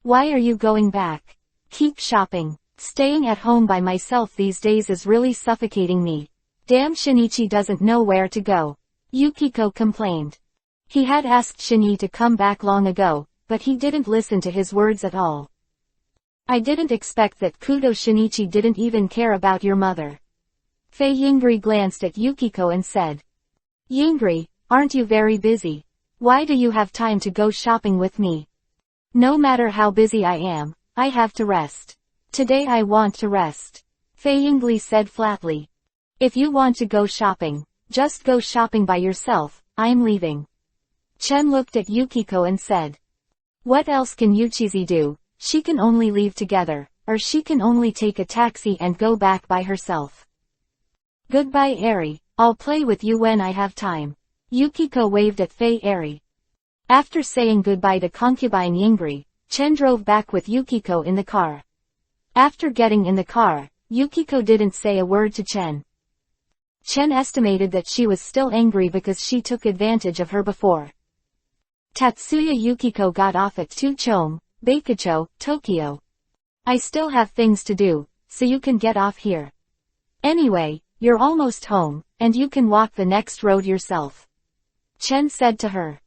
Why are you going back? Keep shopping. Staying at home by myself these days is really suffocating me. Damn, Shinichi doesn't know where to go. Yukiko complained. He had asked Shinji to come back long ago, but he didn't listen to his words at all. I didn't expect that Kudo Shinichi didn't even care about your mother. Fei Yingri glanced at Yukiko and said. Yingri, aren't you very busy? Why do you have time to go shopping with me? No matter how busy I am, I have to rest. Today I want to rest. Fei Yingli said flatly. If you want to go shopping, just go shopping by yourself, I'm leaving. Chen looked at Yukiko and said. What else can Yuchizi do? She can only leave together, or she can only take a taxi and go back by herself. Goodbye Eri, I'll play with you when I have time. Yukiko waved at Fei Eri. After saying goodbye to concubine Yingri, Chen drove back with Yukiko in the car. After getting in the car, Yukiko didn't say a word to Chen. Chen estimated that she was still angry because she took advantage of her before. Tatsuya Yukiko got off at Tuchome, Bakucho, Tokyo. I still have things to do, so you can get off here. Anyway, you're almost home, and you can walk the next road yourself. Chen said to her.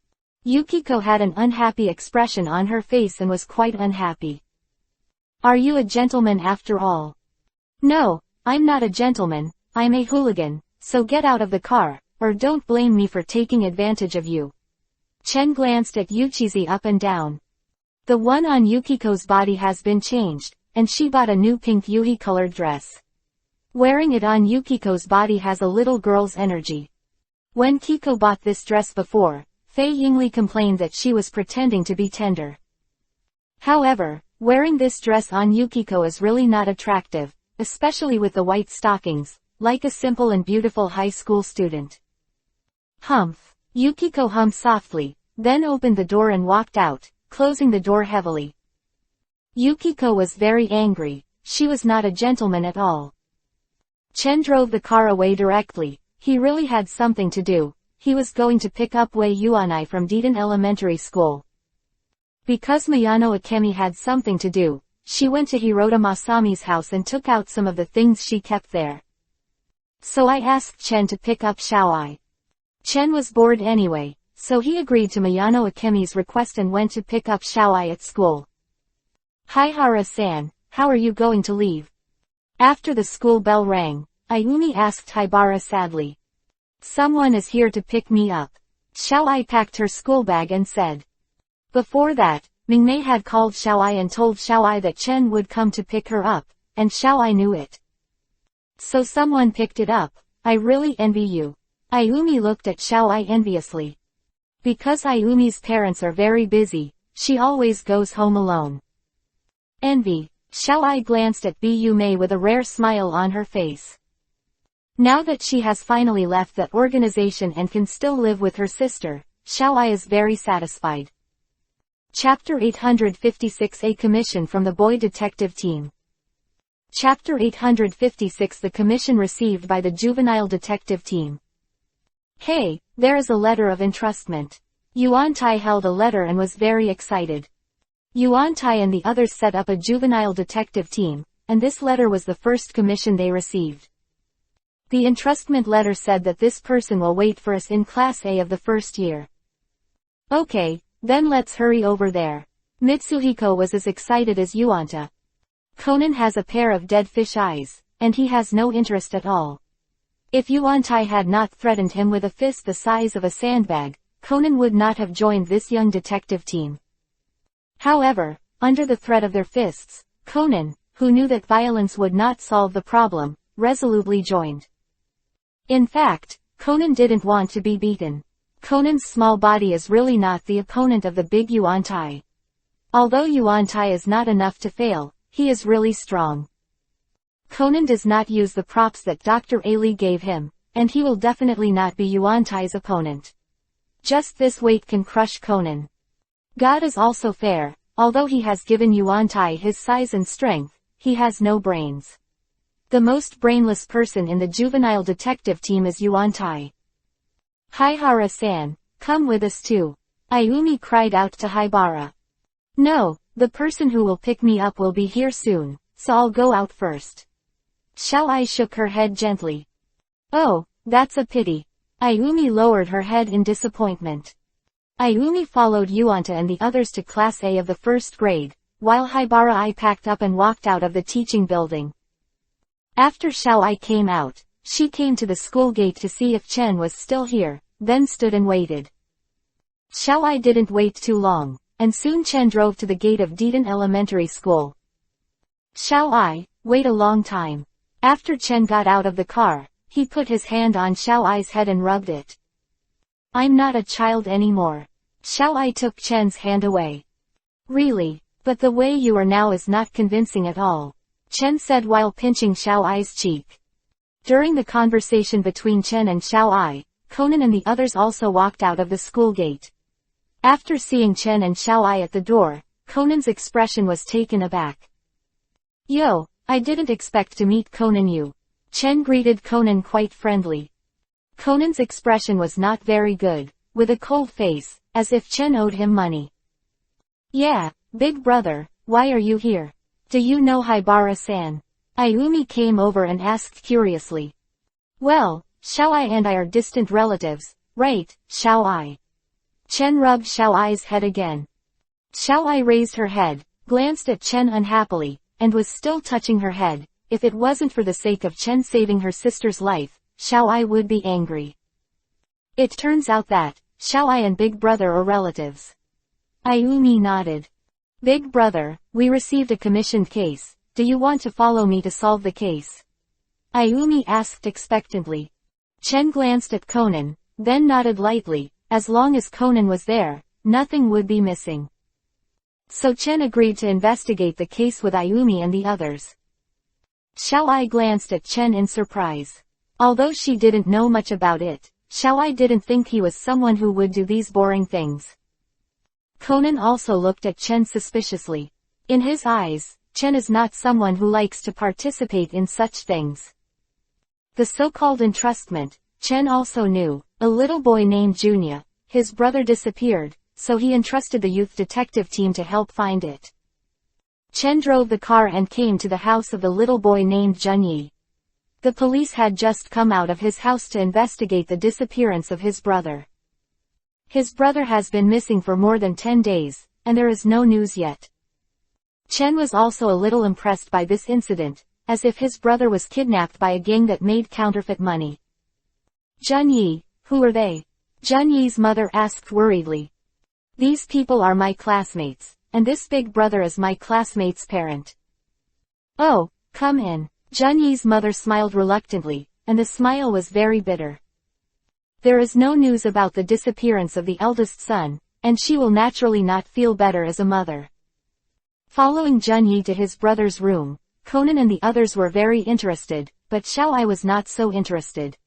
Yukiko had an unhappy expression on her face and was quite unhappy. Are you a gentleman after all? No, I'm not a gentleman, I'm a hooligan, so get out of the car, or don't blame me for taking advantage of you. Chen glanced at Yuchizi up and down. The one on Yukiko's body has been changed, and she bought a new pink Yui-colored dress. Wearing it on Yukiko's body has a little girl's energy. When Kiko bought this dress before, Fei Yingli complained that she was pretending to be tender. However, wearing this dress on Yukiko is really not attractive, especially with the white stockings, like a simple and beautiful high school student. Humph. Yukiko hummed softly, then opened the door and walked out, closing the door heavily. Yukiko was very angry, she was not a gentleman at all. Chen drove the car away directly, he really had something to do, he was going to pick up Wei Yuanai from Deaton Elementary School. Because Miyano Akemi had something to do, she went to Hirota Masami's house and took out some of the things she kept there. So I asked Chen to pick up Xiaoai. Chen was bored anyway, so he agreed to Miyano Akemi's request and went to pick up Xiaoai at school. Haihara-san, how are you going to leave? After the school bell rang, Ayumi asked Haibara sadly. Someone is here to pick me up. Xiaoai packed her school bag and said. Before that, Mingmei had called Xiaoai and told Xiaoai that Chen would come to pick her up, and Xiaoai knew it. So someone picked it up, I really envy you. Ayumi looked at Xiaoai enviously. Because Ayumi's parents are very busy, she always goes home alone. Envy. Xiaoai glanced at Bu Mei with a rare smile on her face. Now that she has finally left that organization and can still live with her sister, Xiaoai is very satisfied. Chapter 856 A Commission from the Boy Detective Team. Chapter 856 The Commission Received by the Juvenile Detective Team. Hey, there is a letter of entrustment. Yuan Tai held a letter and was very excited. Yuan Tai and the others set up a juvenile detective team, and this letter was the first commission they received. The entrustment letter said that this person will wait for us in Class A of the first year. Okay, then let's hurry over there. Mitsuhiko was as excited as Yuanta. Conan has a pair of dead fish eyes, and he has no interest at all. If Yuantai had not threatened him with a fist the size of a sandbag, Conan would not have joined this young detective team. However, under the threat of their fists, Conan, who knew that violence would not solve the problem, resolutely joined. In fact, Conan didn't want to be beaten. Conan's small body is really not the opponent of the big Yuantai. Although Yuantai is not enough to fail, he is really strong. Conan does not use the props that Dr. Ali gave him, and he will definitely not be Yuantai's opponent. Just this weight can crush Conan. God is also fair, although he has given Yuantai his size and strength, he has no brains. The most brainless person in the juvenile detective team is Yuantai. Haihara-san, come with us too. Ayumi cried out to Haibara. No, the person who will pick me up will be here soon, so I'll go out first. Xiaoai shook her head gently. Oh, that's a pity. Ayumi lowered her head in disappointment. Ayumi followed Yuanta and the others to Class A of the first grade, while Haibara packed up and walked out of the teaching building. After Xiaoai came out, She came to the school gate to see if Chen was still here, then stood and waited. Xiaoai didn't wait too long, and soon Chen drove to the gate of Deaton Elementary School. Xiaoai, wait a long time. After Chen got out of the car, he put his hand on Xiaoai's head and rubbed it. I'm not a child anymore. Xiaoai took Chen's hand away. Really, but the way you are now is not convincing at all, Chen said while pinching Xiaoai's cheek. During the conversation between Chen and Xiaoai, Conan and the others also walked out of the school gate. After seeing Chen and Xiaoai at the door, Conan's expression was taken aback. Yo, I didn't expect to meet Conan you. Chen greeted Conan quite friendly. Conan's expression was not very good, with a cold face, as if Chen owed him money. Yeah, big brother, why are you here? Do you know Haibara-san? Ayumi came over and asked curiously. Well, Xiaoai and I are distant relatives, right, Xiaoai? Chen rubbed Xiaoai's head again. Xiaoai raised her head, glanced at Chen unhappily, and was still touching her head. If it wasn't for the sake of Chen saving her sister's life, Xiaoai would be angry. It turns out that Xiaoai and Big Brother are relatives. Ayumi nodded. Big Brother, we received a commissioned case. Do you want to follow me to solve the case? Ayumi asked expectantly. Chen glanced at Conan, then nodded lightly. As long as Conan was there, nothing would be missing. So Chen agreed to investigate the case with Ayumi and the others. Xiaoai glanced at Chen in surprise. Although she didn't know much about it, Xiaoai didn't think he was someone who would do these boring things. Conan also looked at Chen suspiciously. In his eyes, Chen is not someone who likes to participate in such things. The so-called entrustment, Chen also knew. A little boy named Junya, his brother disappeared, so he entrusted the youth detective team to help find it. Chen drove the car and came to the house of the little boy named Junyi. The police had just come out of his house to investigate the disappearance of his brother. His brother has been missing for more than 10 days, and there is no news yet. Chen was also a little impressed by this incident, as if his brother was kidnapped by a gang that made counterfeit money. Junyi, who are they? Junyi's mother asked worriedly. These people are my classmates, and this big brother is my classmate's parent. Oh, come in. Junyi's mother smiled reluctantly, and the smile was very bitter. There is no news about the disappearance of the eldest son, and she will naturally not feel better as a mother. Following Junyi to his brother's room, Conan and the others were very interested, but Xiaoai was not so interested.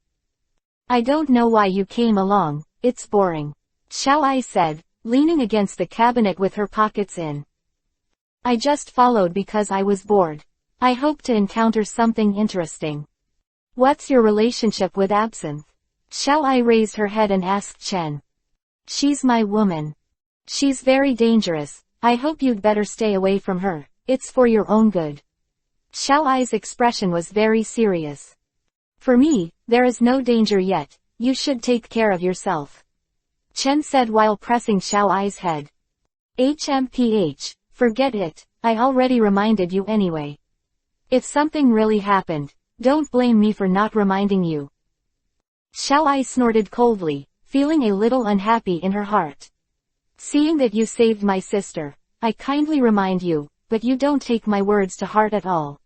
I don't know why you came along, it's boring. Xiaoai said, leaning against the cabinet with her pockets in. I just followed because I was bored. I hope to encounter something interesting. What's your relationship with Absinthe? Xiaoai raised her head and asked Chen. She's my woman. She's very dangerous, I hope you'd better stay away from her, it's for your own good. Xiaoai's expression was very serious. For me, there is no danger yet, you should take care of yourself. Chen said while pressing Xiaoai's head. HMPH, forget it, I already reminded you anyway. If something really happened, don't blame me for not reminding you. Xiaoai snorted coldly, feeling a little unhappy in her heart. Seeing that you saved my sister, I kindly remind you, but you don't take my words to heart at all.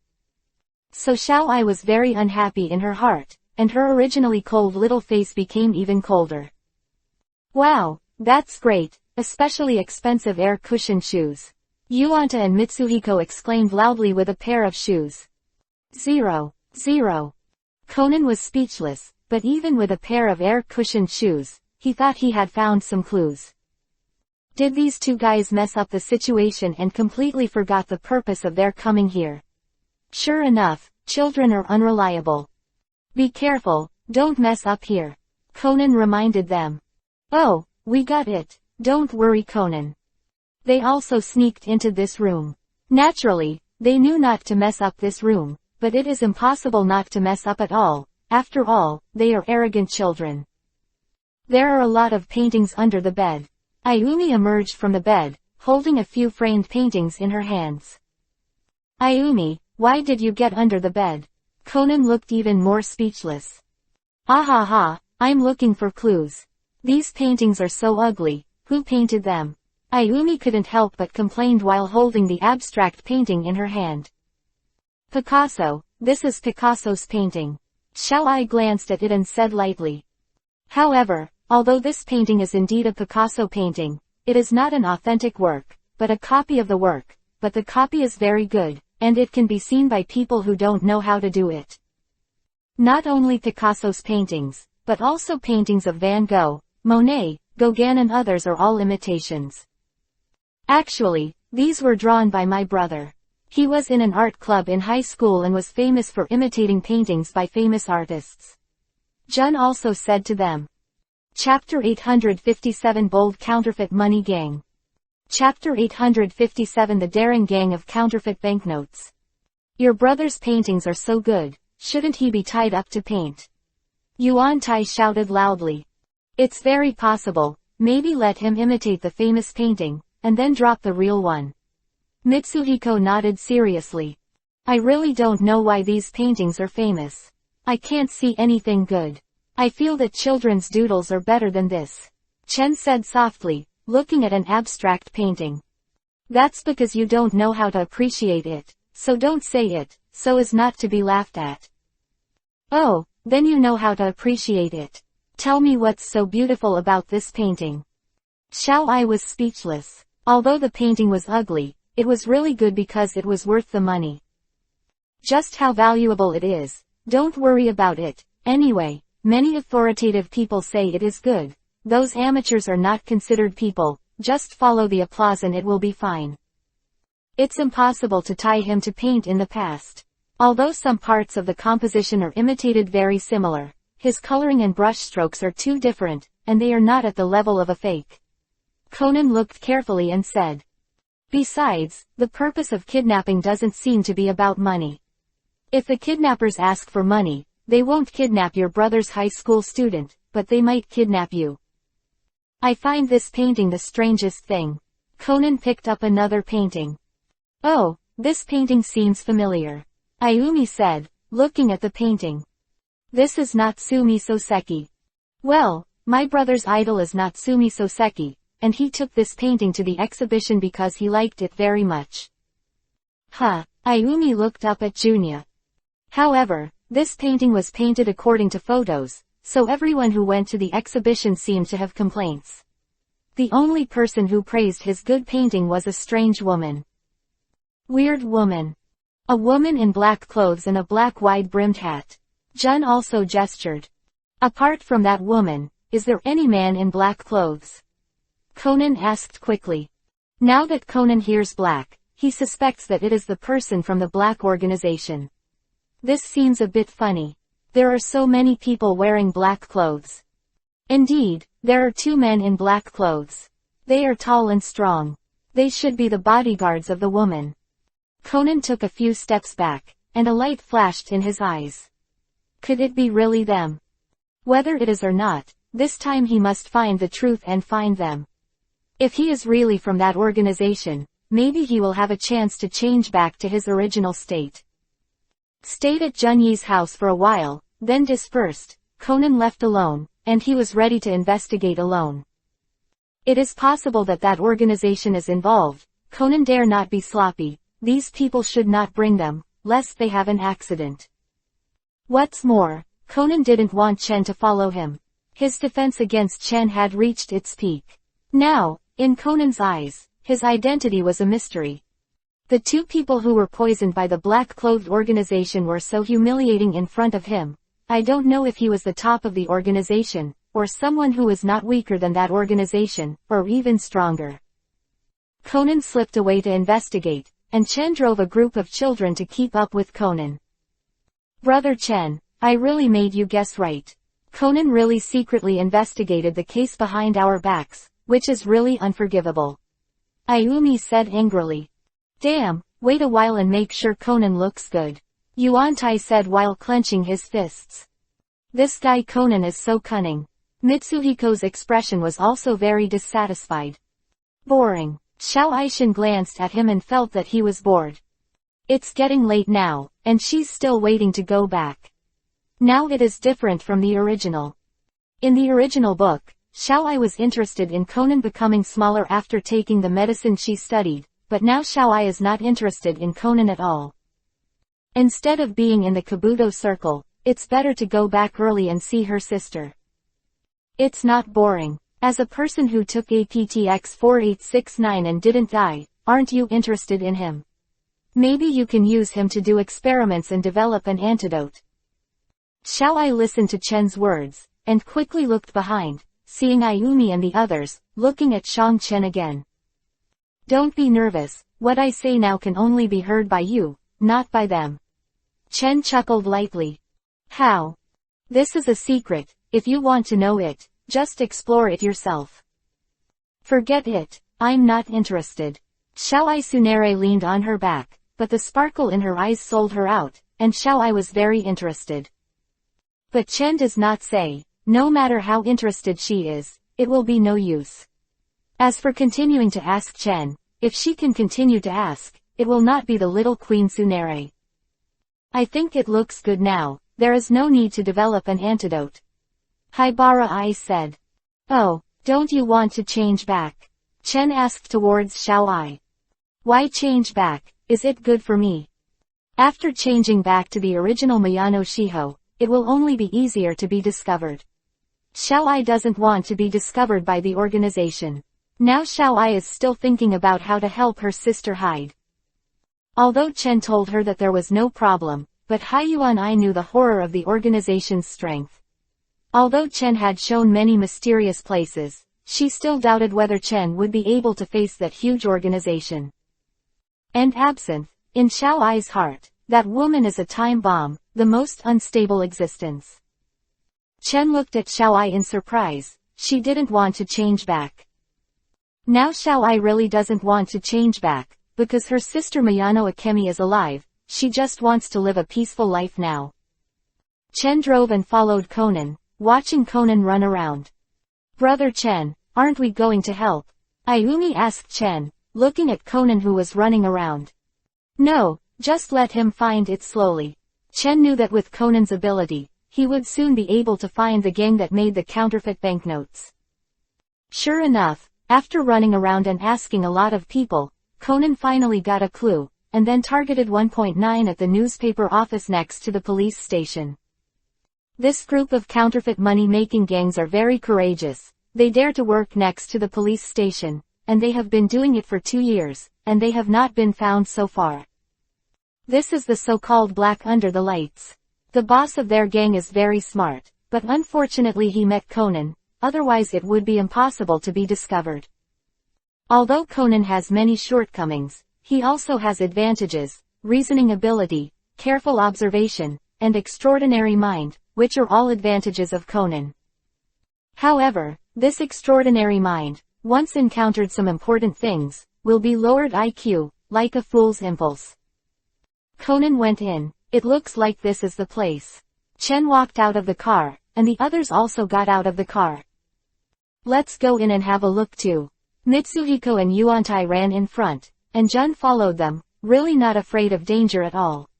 So Xiaoai was very unhappy in her heart, and her originally cold little face became even colder. Wow, that's great, especially expensive air cushion shoes. Yuanta and Mitsuhiko exclaimed loudly with a pair of shoes. 0. Conan was speechless, but even with a pair of air cushioned shoes, he thought he had found some clues. Did these two guys mess up the situation and completely forgot the purpose of their coming here? Sure enough, children are unreliable. Be careful, don't mess up here. Conan reminded them. Oh, we got it, don't worry Conan. They also sneaked into this room. Naturally, they knew not to mess up this room, but it is impossible not to mess up at all. After all, they are arrogant children. There are a lot of paintings under the bed. Ayumi emerged from the bed, holding a few framed paintings in her hands. Ayumi, why did you get under the bed? Conan looked even more speechless. Ah ha ha, I'm looking for clues. These paintings are so ugly, who painted them? Ayumi couldn't help but complained while holding the abstract painting in her hand. Picasso, this is Picasso's painting. Xiao Ai glanced at it and said lightly. However, although this painting is indeed a Picasso painting, it is not an authentic work, but a copy of the work, but the copy is very good, and it can be seen by people who don't know how to do it. Not only Picasso's paintings, but also paintings of Van Gogh, Monet, Gauguin and others are all imitations. Actually, these were drawn by my brother. He was in an art club in high school and was famous for imitating paintings by famous artists. Jun also said to them. Chapter 857 Bold Counterfeit Money Gang. Chapter 857 The Daring Gang of Counterfeit Banknotes. Your brother's paintings are so good, shouldn't he be tied up to paint? Yuan Tai shouted loudly. It's very possible, maybe let him imitate the famous painting, and then drop the real one. Mitsuhiko nodded seriously. I really don't know why these paintings are famous. I can't see anything good. I feel that children's doodles are better than this. Chen said softly, looking at an abstract painting. That's because you don't know how to appreciate it, so don't say it, so as not to be laughed at. Oh, then you know how to appreciate it. Tell me what's so beautiful about this painting. Xiao Ai was speechless. Although the painting was ugly, it was really good because it was worth the money. Just how valuable it is, don't worry about it. Anyway, many authoritative people say it is good. Those amateurs are not considered people, just follow the applause and it will be fine. It's impossible to tie him to paint in the past. Although some parts of the composition are imitated very similar, his coloring and brushstrokes are too different, and they are not at the level of a fake. Conan looked carefully and said. Besides, the purpose of kidnapping doesn't seem to be about money. If the kidnappers ask for money, they won't kidnap your brother's high school student, but they might kidnap you. I find this painting the strangest thing. Conan picked up another painting. Oh, this painting seems familiar. Ayumi said, looking at the painting. This is Natsumi Soseki. Well, my brother's idol is Natsumi Soseki, and he took this painting to the exhibition because he liked it very much. Huh, Ayumi looked up at Junya. However, this painting was painted according to photos, so everyone who went to the exhibition seemed to have complaints. The only person who praised his good painting was a strange woman. Weird woman. A woman in black clothes and a black wide-brimmed hat. Jun also gestured. Apart from that woman, is there any man in black clothes? Conan asked quickly. Now that Conan hears black, he suspects that it is the person from the black organization. This seems a bit funny. There are so many people wearing black clothes. Indeed, there are two men in black clothes. They are tall and strong. They should be the bodyguards of the woman. Conan took a few steps back, and a light flashed in his eyes. Could it be really them? Whether it is or not, this time he must find the truth and find them. If he is really from that organization, maybe he will have a chance to change back to his original state. Stayed at Junyi's house for a while, then dispersed. Conan left alone, and he was ready to investigate alone. It is possible that that organization is involved. Conan dare not be sloppy. These people should not bring them, lest they have an accident. What's more, Conan didn't want Chen to follow him. His defense against Chen had reached its peak. Now, in Conan's eyes, his identity was a mystery. The two people who were poisoned by the black-clothed organization were so humiliating in front of him. I don't know if he was the top of the organization, or someone who was not weaker than that organization, or even stronger. Conan slipped away to investigate, and Chen drove a group of children to keep up with Conan. Brother Chen, I really made you guess right. Conan really secretly investigated the case behind our backs, which is really unforgivable. Ayumi said angrily. Damn, wait a while and make sure Conan looks good. Yuan Tai said while clenching his fists. This guy Conan is so cunning. Mitsuhiko's expression was also very dissatisfied. Boring. Xiao Aishin glanced at him and felt that he was bored. It's getting late now, and she's still waiting to go back. Now it is different from the original. In the original book, Xiaoai was interested in Conan becoming smaller after taking the medicine she studied, but now Xiaoai is not interested in Conan at all. Instead of being in the Kabuto circle, it's better to go back early and see her sister. It's not boring. As a person who took APTX 4869 and didn't die, aren't you interested in him? Maybe you can use him to do experiments and develop an antidote. Xiaoai listened to Chen's words, and quickly looked behind, seeing Ayumi and the others, looking at Shang Chen again. Don't be nervous, what I say now can only be heard by you, not by them. Chen chuckled lightly. How? This is a secret, if you want to know it, just explore it yourself. Forget it, I'm not interested. Xiaoai Tsunere leaned on her back, but the sparkle in her eyes sold her out, and Xiaoai was very interested. But Chen does not say, no matter how interested she is, it will be no use. As for continuing to ask Chen, if she can continue to ask, it will not be the little Queen Tsunere. I think it looks good now, there is no need to develop an antidote. Haibara I said. Oh, don't you want to change back? Chen asked towards Xiaoai. Why change back, is it good for me? After changing back to the original Miyano Shiho, it will only be easier to be discovered. Xiaoai doesn't want to be discovered by the organization. Now Xiaoai is still thinking about how to help her sister hide. Although Chen told her that there was no problem, but Haiyuan I knew the horror of the organization's strength. Although Chen had shown many mysterious places, she still doubted whether Chen would be able to face that huge organization. And absent, in Xiaoai's heart, that woman is a time bomb, the most unstable existence. Chen looked at Xiaoai in surprise, she didn't want to change back. Now Xiaoai really doesn't want to change back, because her sister Miyano Akemi is alive, she just wants to live a peaceful life now. Chen drove and followed Conan, watching Conan run around. Brother Chen, aren't we going to help? Ayumi asked Chen, looking at Conan who was running around. No, just let him find it slowly. Chen knew that with Conan's ability, he would soon be able to find the gang that made the counterfeit banknotes. Sure enough, after running around and asking a lot of people, Conan finally got a clue, and then targeted 1.9 at the newspaper office next to the police station. This group of counterfeit money-making gangs are very courageous. They dare to work next to the police station, and they have been doing it for 2 years, and they have not been found so far. This is the so-called Black Under the Lights. The boss of their gang is very smart, but unfortunately he met Conan, otherwise it would be impossible to be discovered. Although Conan has many shortcomings, he also has advantages, reasoning ability, careful observation, and extraordinary mind, which are all advantages of Conan. However, this extraordinary mind, once encountered some important things, will be lowered IQ, like a fool's impulse. Conan went in. It looks like this is the place. Chen walked out of the car, and the others also got out of the car. Let's go in and have a look too. Mitsuhiko and Yuantai ran in front, and Jun followed them, really not afraid of danger at all.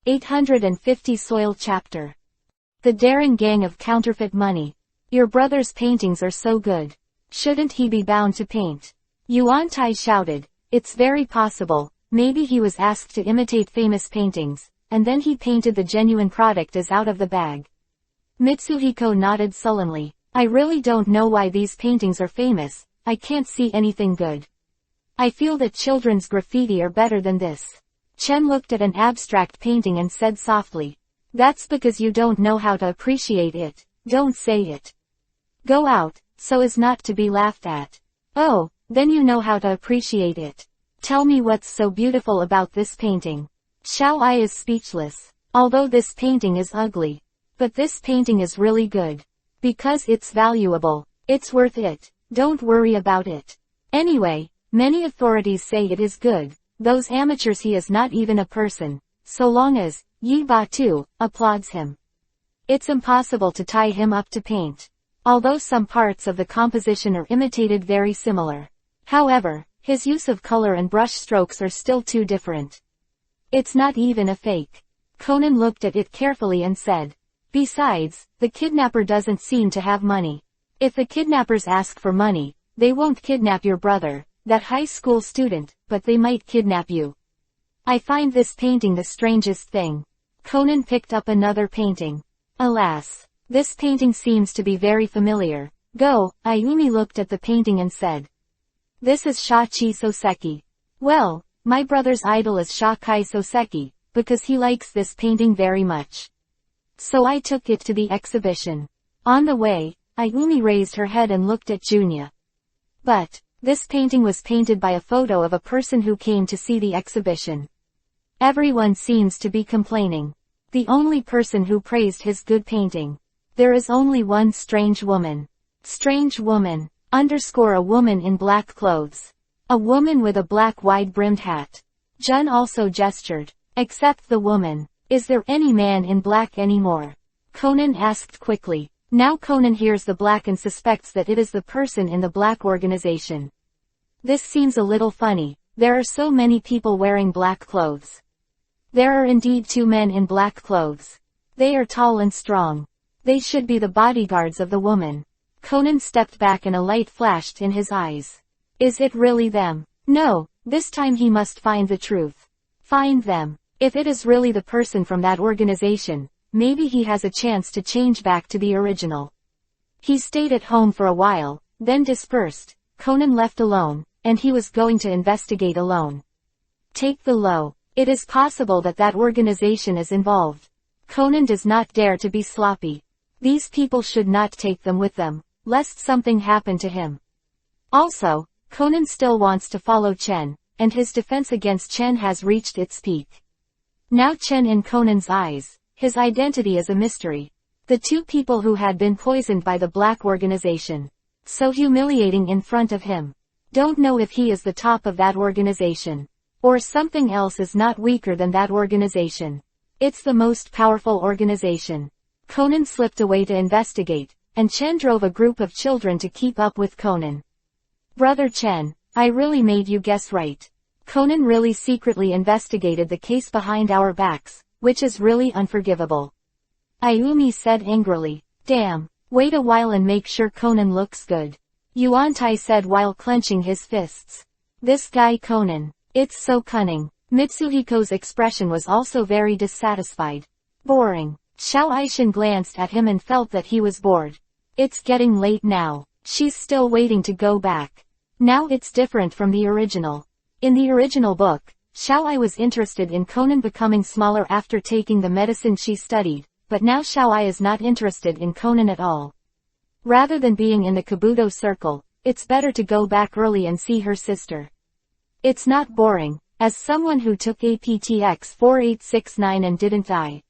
850 Soil Chapter. The daring gang of counterfeit money. Your brother's paintings are so good. Shouldn't he be bound to paint? Yuantai shouted. It's very possible. Maybe he was asked to imitate famous paintings, and then he painted the genuine product as out of the bag. Mitsuhiko nodded sullenly. I really don't know why these paintings are famous, I can't see anything good. I feel that children's graffiti are better than this. Chen looked at an abstract painting and said softly. That's because you don't know how to appreciate it, don't say it. Go out, so as not to be laughed at. Oh, then you know how to appreciate it. Tell me what's so beautiful about this painting. Xiaoai is speechless. Although this painting is ugly. But this painting is really good. Because it's valuable. It's worth it. Don't worry about it. Anyway, many authorities say it is good. Those amateurs he is not even a person. So long as, Yi Batu, applauds him. It's impossible to tie him up to paint. Although some parts of the composition are imitated very similar. However, His use of color and brush strokes are still too different. It's not even a fake. Conan looked at it carefully and said. Besides, the kidnapper doesn't seem to have money. If the kidnappers ask for money, they won't kidnap your brother, that high school student, but they might kidnap you. I find this painting the strangest thing. Conan picked up another painting. Alas, this painting seems to be very familiar. Ayumi looked at the painting and said. This is Shachi Soseki. Well, my brother's idol is Shakai Soseki, because he likes this painting very much. So I took it to the exhibition. On the way, Ayumi raised her head and looked at Junya. But, this painting was painted by a photo of a person who came to see the exhibition. Everyone seems to be complaining. The only person who praised his good painting. There is only one strange woman. Strange woman. A woman in black clothes. A woman with a black wide-brimmed hat. Jun also gestured. Except the woman. Is there any man in black anymore? Conan asked quickly. Now Conan hears the black and suspects that it is the person in the black organization. This seems a little funny. There are so many people wearing black clothes. There are indeed 2 men in black clothes. They are tall and strong. They should be the bodyguards of the woman. Conan stepped back and a light flashed in his eyes. Is it really them? No, this time he must find the truth. Find them. If it is really the person from that organization, maybe he has a chance to change back to the original. He stayed at home for a while, then dispersed. Conan left alone, and he was going to investigate alone. Take the low. It is possible that that organization is involved. Conan does not dare to be sloppy. These people should not take them with them, lest something happen to him. Also, Conan still wants to follow Chen, and his defense against Chen has reached its peak. Now Chen in Conan's eyes, his identity is a mystery. The 2 people who had been poisoned by the black organization. So humiliating in front of him. Don't know if he is the top of that organization. Or something else is not weaker than that organization. It's the most powerful organization. Conan slipped away to investigate, and Chen drove a group of children to keep up with Conan. Brother Chen, I really made you guess right. Conan really secretly investigated the case behind our backs, which is really unforgivable. Ayumi said angrily. Damn, wait a while and make sure Conan looks good. Yuantai said while clenching his fists. This guy Conan, it's so cunning. Mitsuhiko's expression was also very dissatisfied. Boring. Xiao Aishin glanced at him and felt that he was bored. It's getting late now. She's still waiting to go back. Now it's different from the original. In the original book, Xiao Ai was interested in Conan becoming smaller after taking the medicine she studied, but now Xiao Ai is not interested in Conan at all. Rather than being in the Kabuto circle, it's better to go back early and see her sister. It's not boring, as someone who took APTX 4869 and didn't die.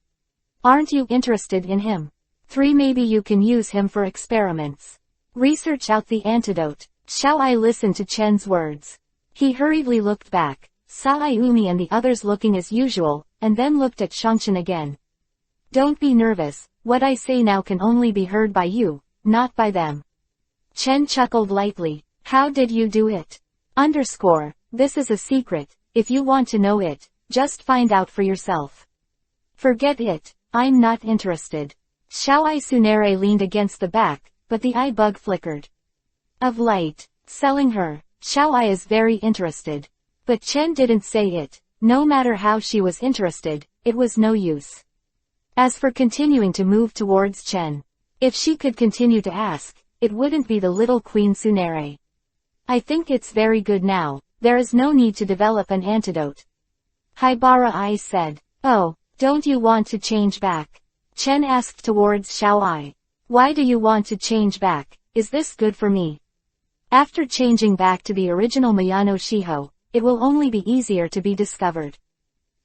Aren't you interested in him? 3 Maybe you can use him for experiments. Research out the antidote. Xiao Ai listened to Chen's words. He hurriedly looked back, saw Ayumi and the others looking as usual, and then looked at Shangshan again. Don't be nervous, what I say now can only be heard by you, not by them. Chen chuckled lightly. How did you do it? This is a secret, if you want to know it, just find out for yourself. Forget it, I'm not interested. Xiao Ai Tsunere leaned against the back, but the eye bug flickered. Of light, selling her. Xiao Ai is very interested. But Chen didn't say it. No matter how she was interested, it was no use. As for continuing to move towards Chen, if she could continue to ask, it wouldn't be the little Queen Tsunere. I think it's very good now, there is no need to develop an antidote. Haibara Ai said. Oh, don't you want to change back? Chen asked towards Xiao Ai. Why do you want to change back? Is this good for me? After changing back to the original Miyano Shiho, it will only be easier to be discovered.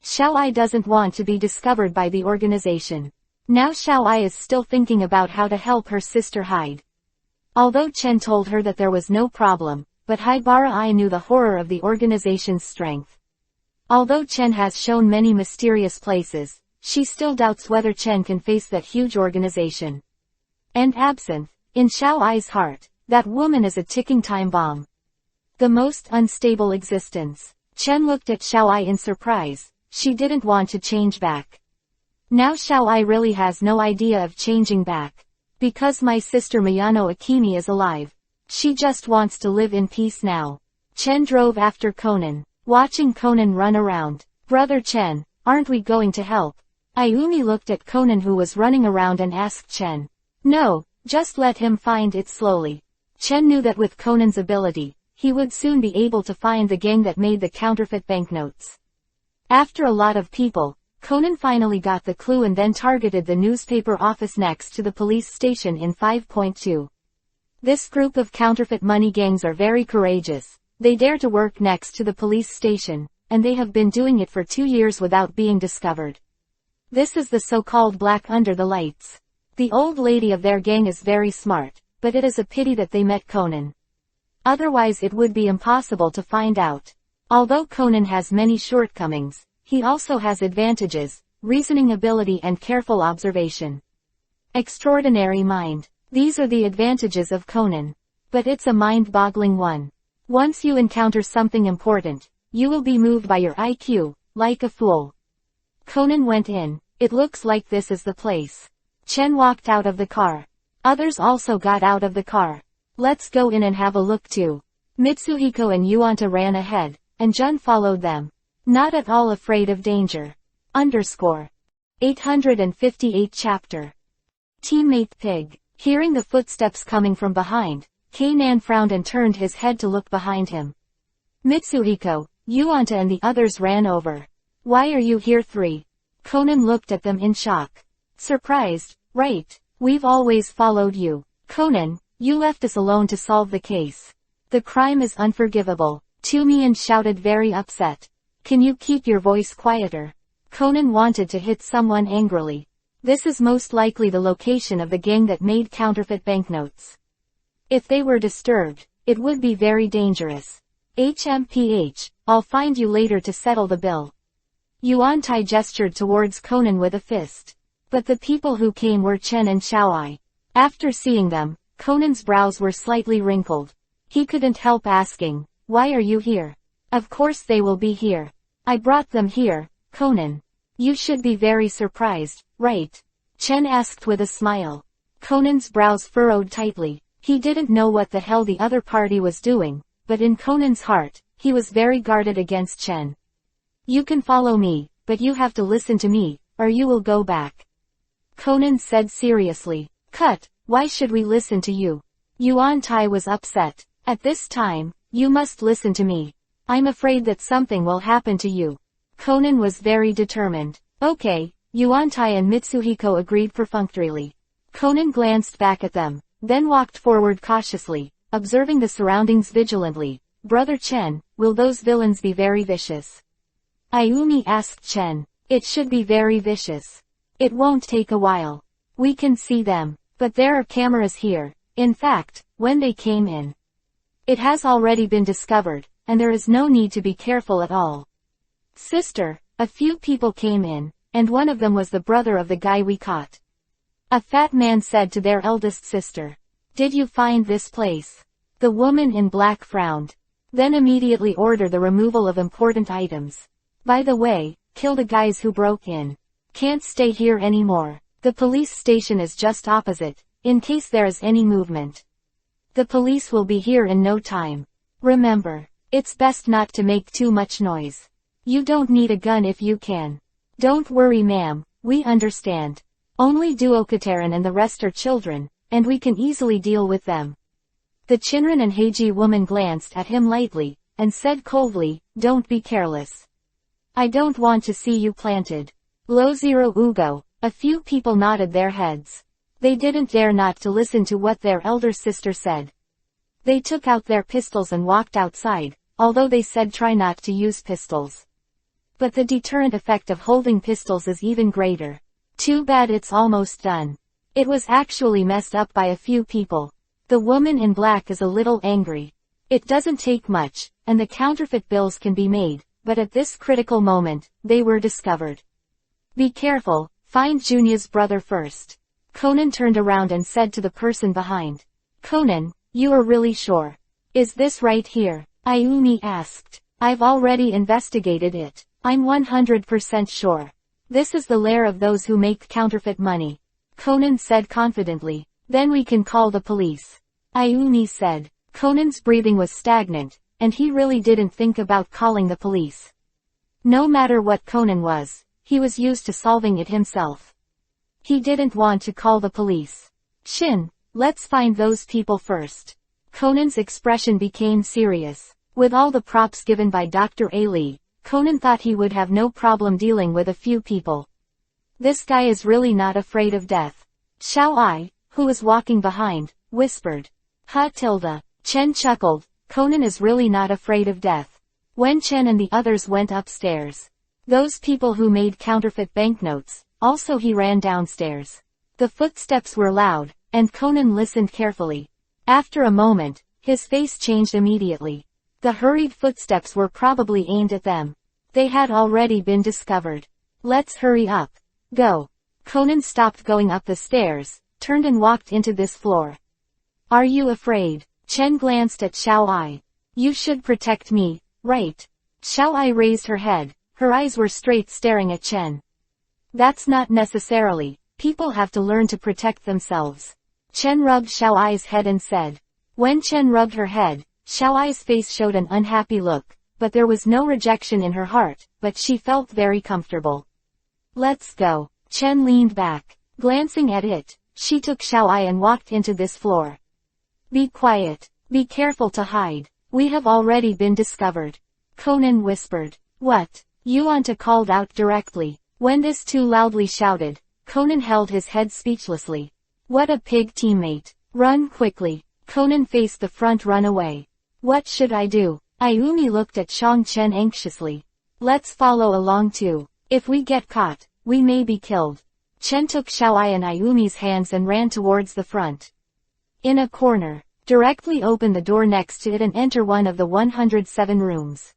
Xiao Ai doesn't want to be discovered by the organization. Now Xiao Ai is still thinking about how to help her sister hide. Although Chen told her that there was no problem, but Haibara Ai knew the horror of the organization's strength. Although Chen has shown many mysterious places, she still doubts whether Chen can face that huge organization. And absinthe, in Xiao Ai's heart, that woman is a ticking time bomb. The most unstable existence. Chen looked at Xiaoai in surprise. She didn't want to change back. Now Xiaoai really has no idea of changing back. Because my sister Miyano Akemi is alive. She just wants to live in peace now. Chen drove after Conan, watching Conan run around. Brother Chen, aren't we going to help? Ayumi looked at Conan who was running around and asked Chen. No, just let him find it slowly. Chen knew that with Conan's ability, he would soon be able to find the gang that made the counterfeit banknotes. After a lot of people, Conan finally got the clue and then targeted the newspaper office next to the police station in 5.2. This group of counterfeit money gangs are very courageous. They dare to work next to the police station, and they have been doing it for 2 years without being discovered. This is the so-called Black Under the Lights. The old lady of their gang is very smart, but it is a pity that they met Conan. Otherwise it would be impossible to find out. Although Conan has many shortcomings, he also has advantages, reasoning ability and careful observation. Extraordinary mind. These are the advantages of Conan. But it's a mind-boggling one. Once you encounter something important, you will be moved by your IQ, like a fool. Conan went in. It looks like this is the place. Chen walked out of the car. Others also got out of the car. Let's go in and have a look too. Mitsuhiko and Yuanta ran ahead, and Jun followed them. Not at all afraid of danger. 858 chapter. Teammate Pig. Hearing the footsteps coming from behind, Kainan frowned and turned his head to look behind him. Mitsuhiko, Yuanta and the others ran over. Why are you here? 3. Conan looked at them in shock. Surprised, right? We've always followed you. Conan, you left us alone to solve the case. The crime is unforgivable. Tumian shouted very upset. Can you keep your voice quieter? Conan wanted to hit someone angrily. This is most likely the location of the gang that made counterfeit banknotes. If they were disturbed, it would be very dangerous. HMPH, I'll find you later to settle the bill. Yuantai gestured towards Conan with a fist. But the people who came were Chen and Xiaoai. After seeing them, Conan's brows were slightly wrinkled. He couldn't help asking, why are you here? Of course they will be here. I brought them here, Conan. You should be very surprised, right? Chen asked with a smile. Conan's brows furrowed tightly. He didn't know what the hell the other party was doing, but in Conan's heart, he was very guarded against Chen. You can follow me, but you have to listen to me, or you will go back. Conan said seriously. Cut, why should we listen to you? Yuantai was upset. At this time, you must listen to me. I'm afraid that something will happen to you. Conan was very determined. Okay, Yuantai and Mitsuhiko agreed perfunctorily. Conan glanced back at them, then walked forward cautiously, observing the surroundings vigilantly. Brother Chen, will those villains be very vicious? Ayumi asked Chen. It should be very vicious. It won't take a while. We can see them, but there are cameras here. In fact, when they came in, it has already been discovered, and there is no need to be careful at all. Sister, a few people came in, and one of them was the brother of the guy we caught. A fat man said to their eldest sister. Did you find this place? The woman in black frowned. Then immediately ordered the removal of important items. By the way, kill the guys who broke in. Can't stay here anymore. The police station is just opposite, in case there is any movement. The police will be here in no time. Remember, it's best not to make too much noise. You don't need a gun if you can. Don't worry ma'am, we understand. Only Duokataran and the rest are children, and we can easily deal with them. The Chinran and Heiji woman glanced at him lightly, and said coldly, don't be careless. I don't want to see you planted. Lo-Zero Ugo, a few people nodded their heads. They didn't dare not to listen to what their elder sister said. They took out their pistols and walked outside, although they said try not to use pistols. But the deterrent effect of holding pistols is even greater. Too bad it's almost done. It was actually messed up by a few people. The woman in black is a little angry. It doesn't take much, and the counterfeit bills can be made, but at this critical moment, they were discovered. Be careful, find Junia's brother first. Conan turned around and said to the person behind. Conan, you are really sure? Is this right here? Ayumi asked. I've already investigated it. I'm 100% sure. This is the lair of those who make counterfeit money. Conan said confidently. Then we can call the police. Ayumi said. Conan's breathing was stagnant, and he really didn't think about calling the police. No matter what Conan was, he was used to solving it himself. He didn't want to call the police. Shin, let's find those people first. Conan's expression became serious. With all the props given by Dr. A. Lee, Conan thought he would have no problem dealing with a few people. This guy is really not afraid of death. Xiao Ai, who was walking behind, whispered. Tilda. Chen chuckled. Conan is really not afraid of death. When Chen and the others went upstairs. Those people who made counterfeit banknotes, also he ran downstairs. The footsteps were loud, and Conan listened carefully. After a moment, his face changed immediately. The hurried footsteps were probably aimed at them. They had already been discovered. Let's hurry up. Go. Conan stopped going up the stairs, turned and walked into this floor. Are you afraid? Chen glanced at Xiao Ai. You should protect me, right? Xiao Ai raised her head, her eyes were straight staring at Chen. That's not necessarily. People have to learn to protect themselves. Chen rubbed Xiao Ai's head and said. When Chen rubbed her head, Xiao Ai's face showed an unhappy look, but there was no rejection in her heart, but she felt very comfortable. Let's go. Chen leaned back. Glancing at it, she took Xiao Ai and walked into this floor. Be quiet. Be careful to hide. We have already been discovered. Conan whispered. What? Yuanta called out directly. When this too loudly shouted, Conan held his head speechlessly. What a pig teammate. Run quickly. Conan faced the front runaway. What should I do? Ayumi looked at Shang Chen anxiously. Let's follow along too. If we get caught, we may be killed. Chen took Xiao Ai and Ayumi's hands and ran towards the front. In a corner, directly open the door next to it and enter one of the 107 rooms.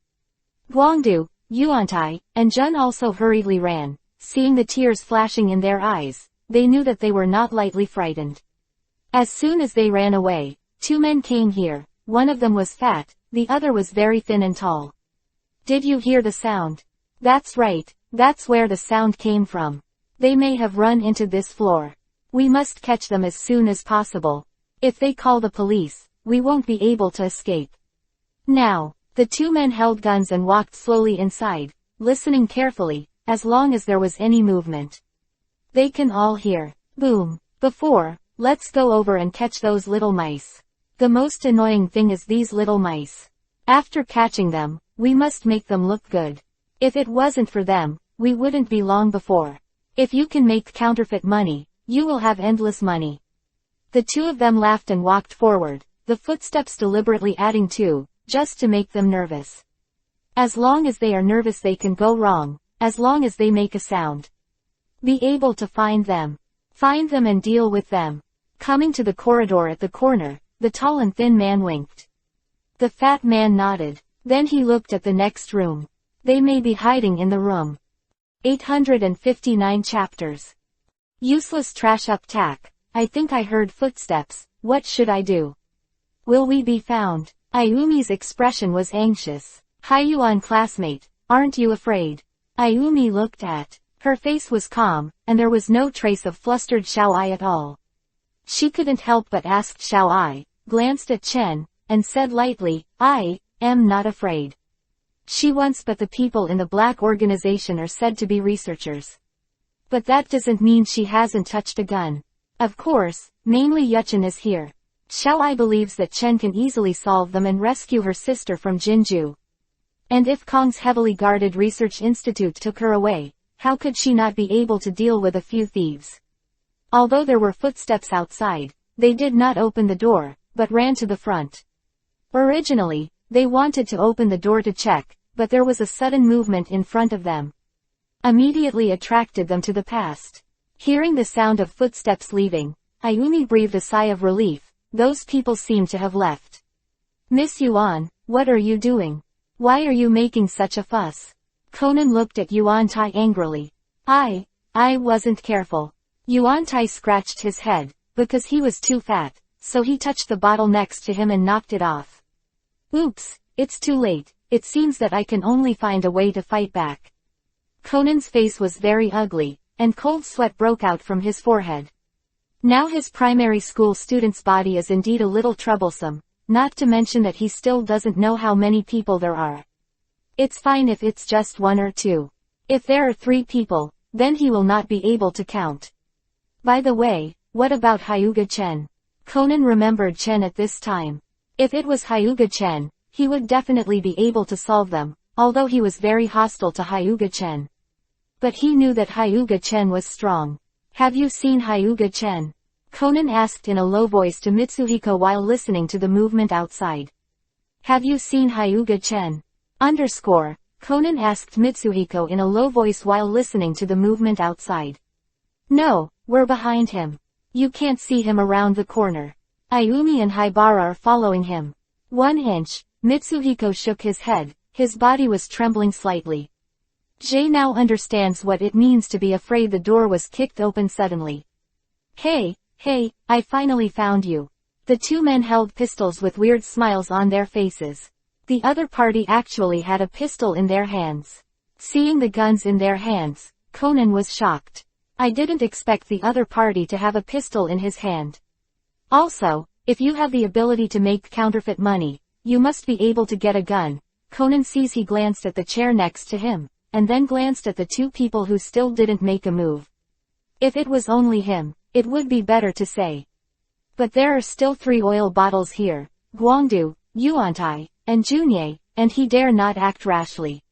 Guangdu, Yuantai, and Jun also hurriedly ran. Seeing the tears flashing in their eyes, they knew that they were not lightly frightened. As soon as they ran away, two men came here. One of them was fat, the other was very thin and tall. Did you hear the sound? That's right, that's where the sound came from. They may have run into this floor. We must catch them as soon as possible. If they call the police, we won't be able to escape. Now, the two men held guns and walked slowly inside, listening carefully, as long as there was any movement. They can all hear. Boom. Let's go over and catch those little mice. The most annoying thing is these little mice. After catching them, we must make them look good. If it wasn't for them, we wouldn't be long before. If you can make counterfeit money, you will have endless money. The two of them laughed and walked forward, the footsteps deliberately adding to, just to make them nervous. As long as they are nervous they can go wrong, as long as they make a sound. Be able to find them. Find them and deal with them. Coming to the corridor at the corner, the tall and thin man winked. The fat man nodded. Then he looked at the next room. They may be hiding in the room. 859 chapters. Useless trash up tack. I think I heard footsteps. What should I do? Will we be found? Ayumi's expression was anxious. Haiyuan classmate, aren't you afraid? Ayumi looked at. Her face was calm, and there was no trace of flustered Xiao Ai at all. She couldn't help but ask Xiao Ai, glanced at Chen, and said lightly, I am not afraid. But the people in the black organization are said to be researchers. But that doesn't mean she hasn't touched a gun. Of course, mainly Yuchen is here. Xiao Ai believes that Chen can easily solve them and rescue her sister from Jinju. And if Kong's heavily guarded research institute took her away, how could she not be able to deal with a few thieves? Although there were footsteps outside, they did not open the door, but ran to the front. Originally, they wanted to open the door to check, but there was a sudden movement in front of them. Immediately attracted them to the past. Hearing the sound of footsteps leaving, Ayumi breathed a sigh of relief. Those people seemed to have left. Miss Yuan, what are you doing? Why are you making such a fuss? Conan looked at Yuan Tai angrily. I wasn't careful. Yuan Tai scratched his head, because he was too fat, so he touched the bottle next to him and knocked it off. Oops, it's too late, it seems that I can only find a way to fight back. Conan's face was very ugly, and cold sweat broke out from his forehead. Now his primary school student's body is indeed a little troublesome, not to mention that he still doesn't know how many people there are. It's fine if it's just 1 or 2. If there are 3 people, then he will not be able to count. By the way, what about Hyuga Chen? Conan remembered Chen at this time. If it was Hyuga Chen, he would definitely be able to solve them, although he was very hostile to Hyuga Chen. But he knew that Hyuga Chen was strong. Have you seen Hyuga Chen? Conan asked in a low voice to Mitsuhiko while listening to the movement outside. Have you seen Hyuga Chen? Conan asked Mitsuhiko in a low voice while listening to the movement outside. No, we're behind him. You can't see him around the corner. Ayumi and Haibara are following him. 1 inch, Mitsuhiko shook his head, his body was trembling slightly. Jay now understands what it means to be afraid. The door was kicked open suddenly. Hey, I finally found you. The 2 men held pistols with weird smiles on their faces. The other party actually had a pistol in their hands. Seeing the guns in their hands, Conan was shocked. I didn't expect the other party to have a pistol in his hand. Also, if you have the ability to make counterfeit money, you must be able to get a gun. Conan sees. He glanced at the chair next to him, and then glanced at the 2 people who still didn't make a move. If it was only him, it would be better to say. But there are still 3 oil bottles here, Guangdu, Yuantai, and Junie, and he dare not act rashly.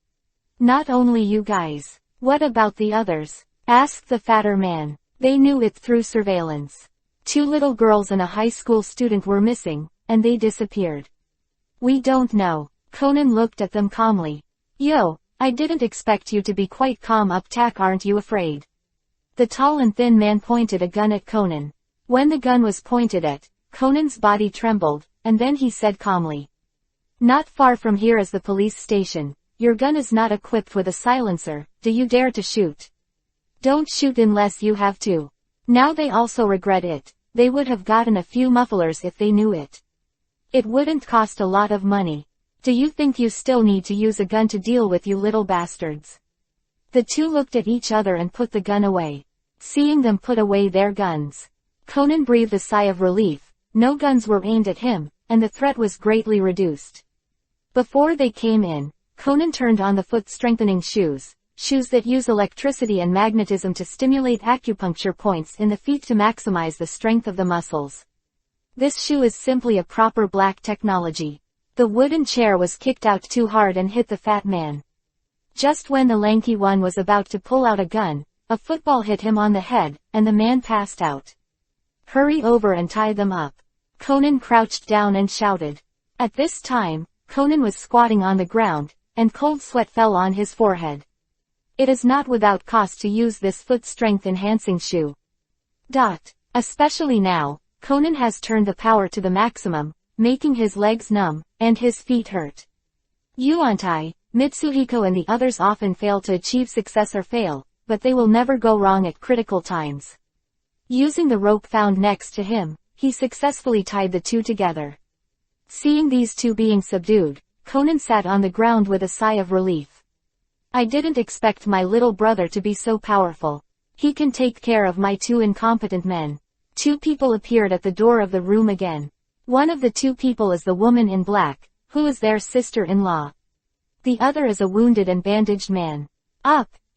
Not only you guys. What about the others? Asked the fatter man. They knew it through surveillance. 2 little girls and a high school student were missing, and they disappeared. We don't know. Conan looked at them calmly. Yo, I didn't expect you to be quite calm up. Tak, aren't you afraid? The tall and thin man pointed a gun at Conan. When the gun was pointed at, Conan's body trembled, and then he said calmly. Not far from here is the police station. Your gun is not equipped with a silencer. Do you dare to shoot? Don't shoot unless you have to. Now they also regret it. They would have gotten a few mufflers if they knew it. It wouldn't cost a lot of money. Do you think you still need to use a gun to deal with you little bastards? The 2 looked at each other and put the gun away. Seeing them put away their guns, Conan breathed a sigh of relief. No guns were aimed at him, and the threat was greatly reduced. Before they came in, Conan turned on the foot-strengthening shoes that use electricity and magnetism to stimulate acupuncture points in the feet to maximize the strength of the muscles. This shoe is simply a proper black technology. The wooden chair was kicked out too hard and hit the fat man. Just when the lanky one was about to pull out a gun, a football hit him on the head, and the man passed out. Hurry over and tie them up. Conan crouched down and shouted. At this time, Conan was squatting on the ground, and cold sweat fell on his forehead. It is not without cost to use this foot strength enhancing shoe. Especially now, Conan has turned the power to the maximum, making his legs numb, and his feet hurt. Yuantai, Mitsuhiko and the others often fail to achieve success or fail, but they will never go wrong at critical times. Using the rope found next to him, he successfully tied the 2 together. Seeing these 2 being subdued, Conan sat on the ground with a sigh of relief. I didn't expect my little brother to be so powerful. He can take care of my 2 incompetent men. 2 people appeared at the door of the room again. One of the 2 people is the woman in black, who is their sister-in-law. The other is a wounded and bandaged man.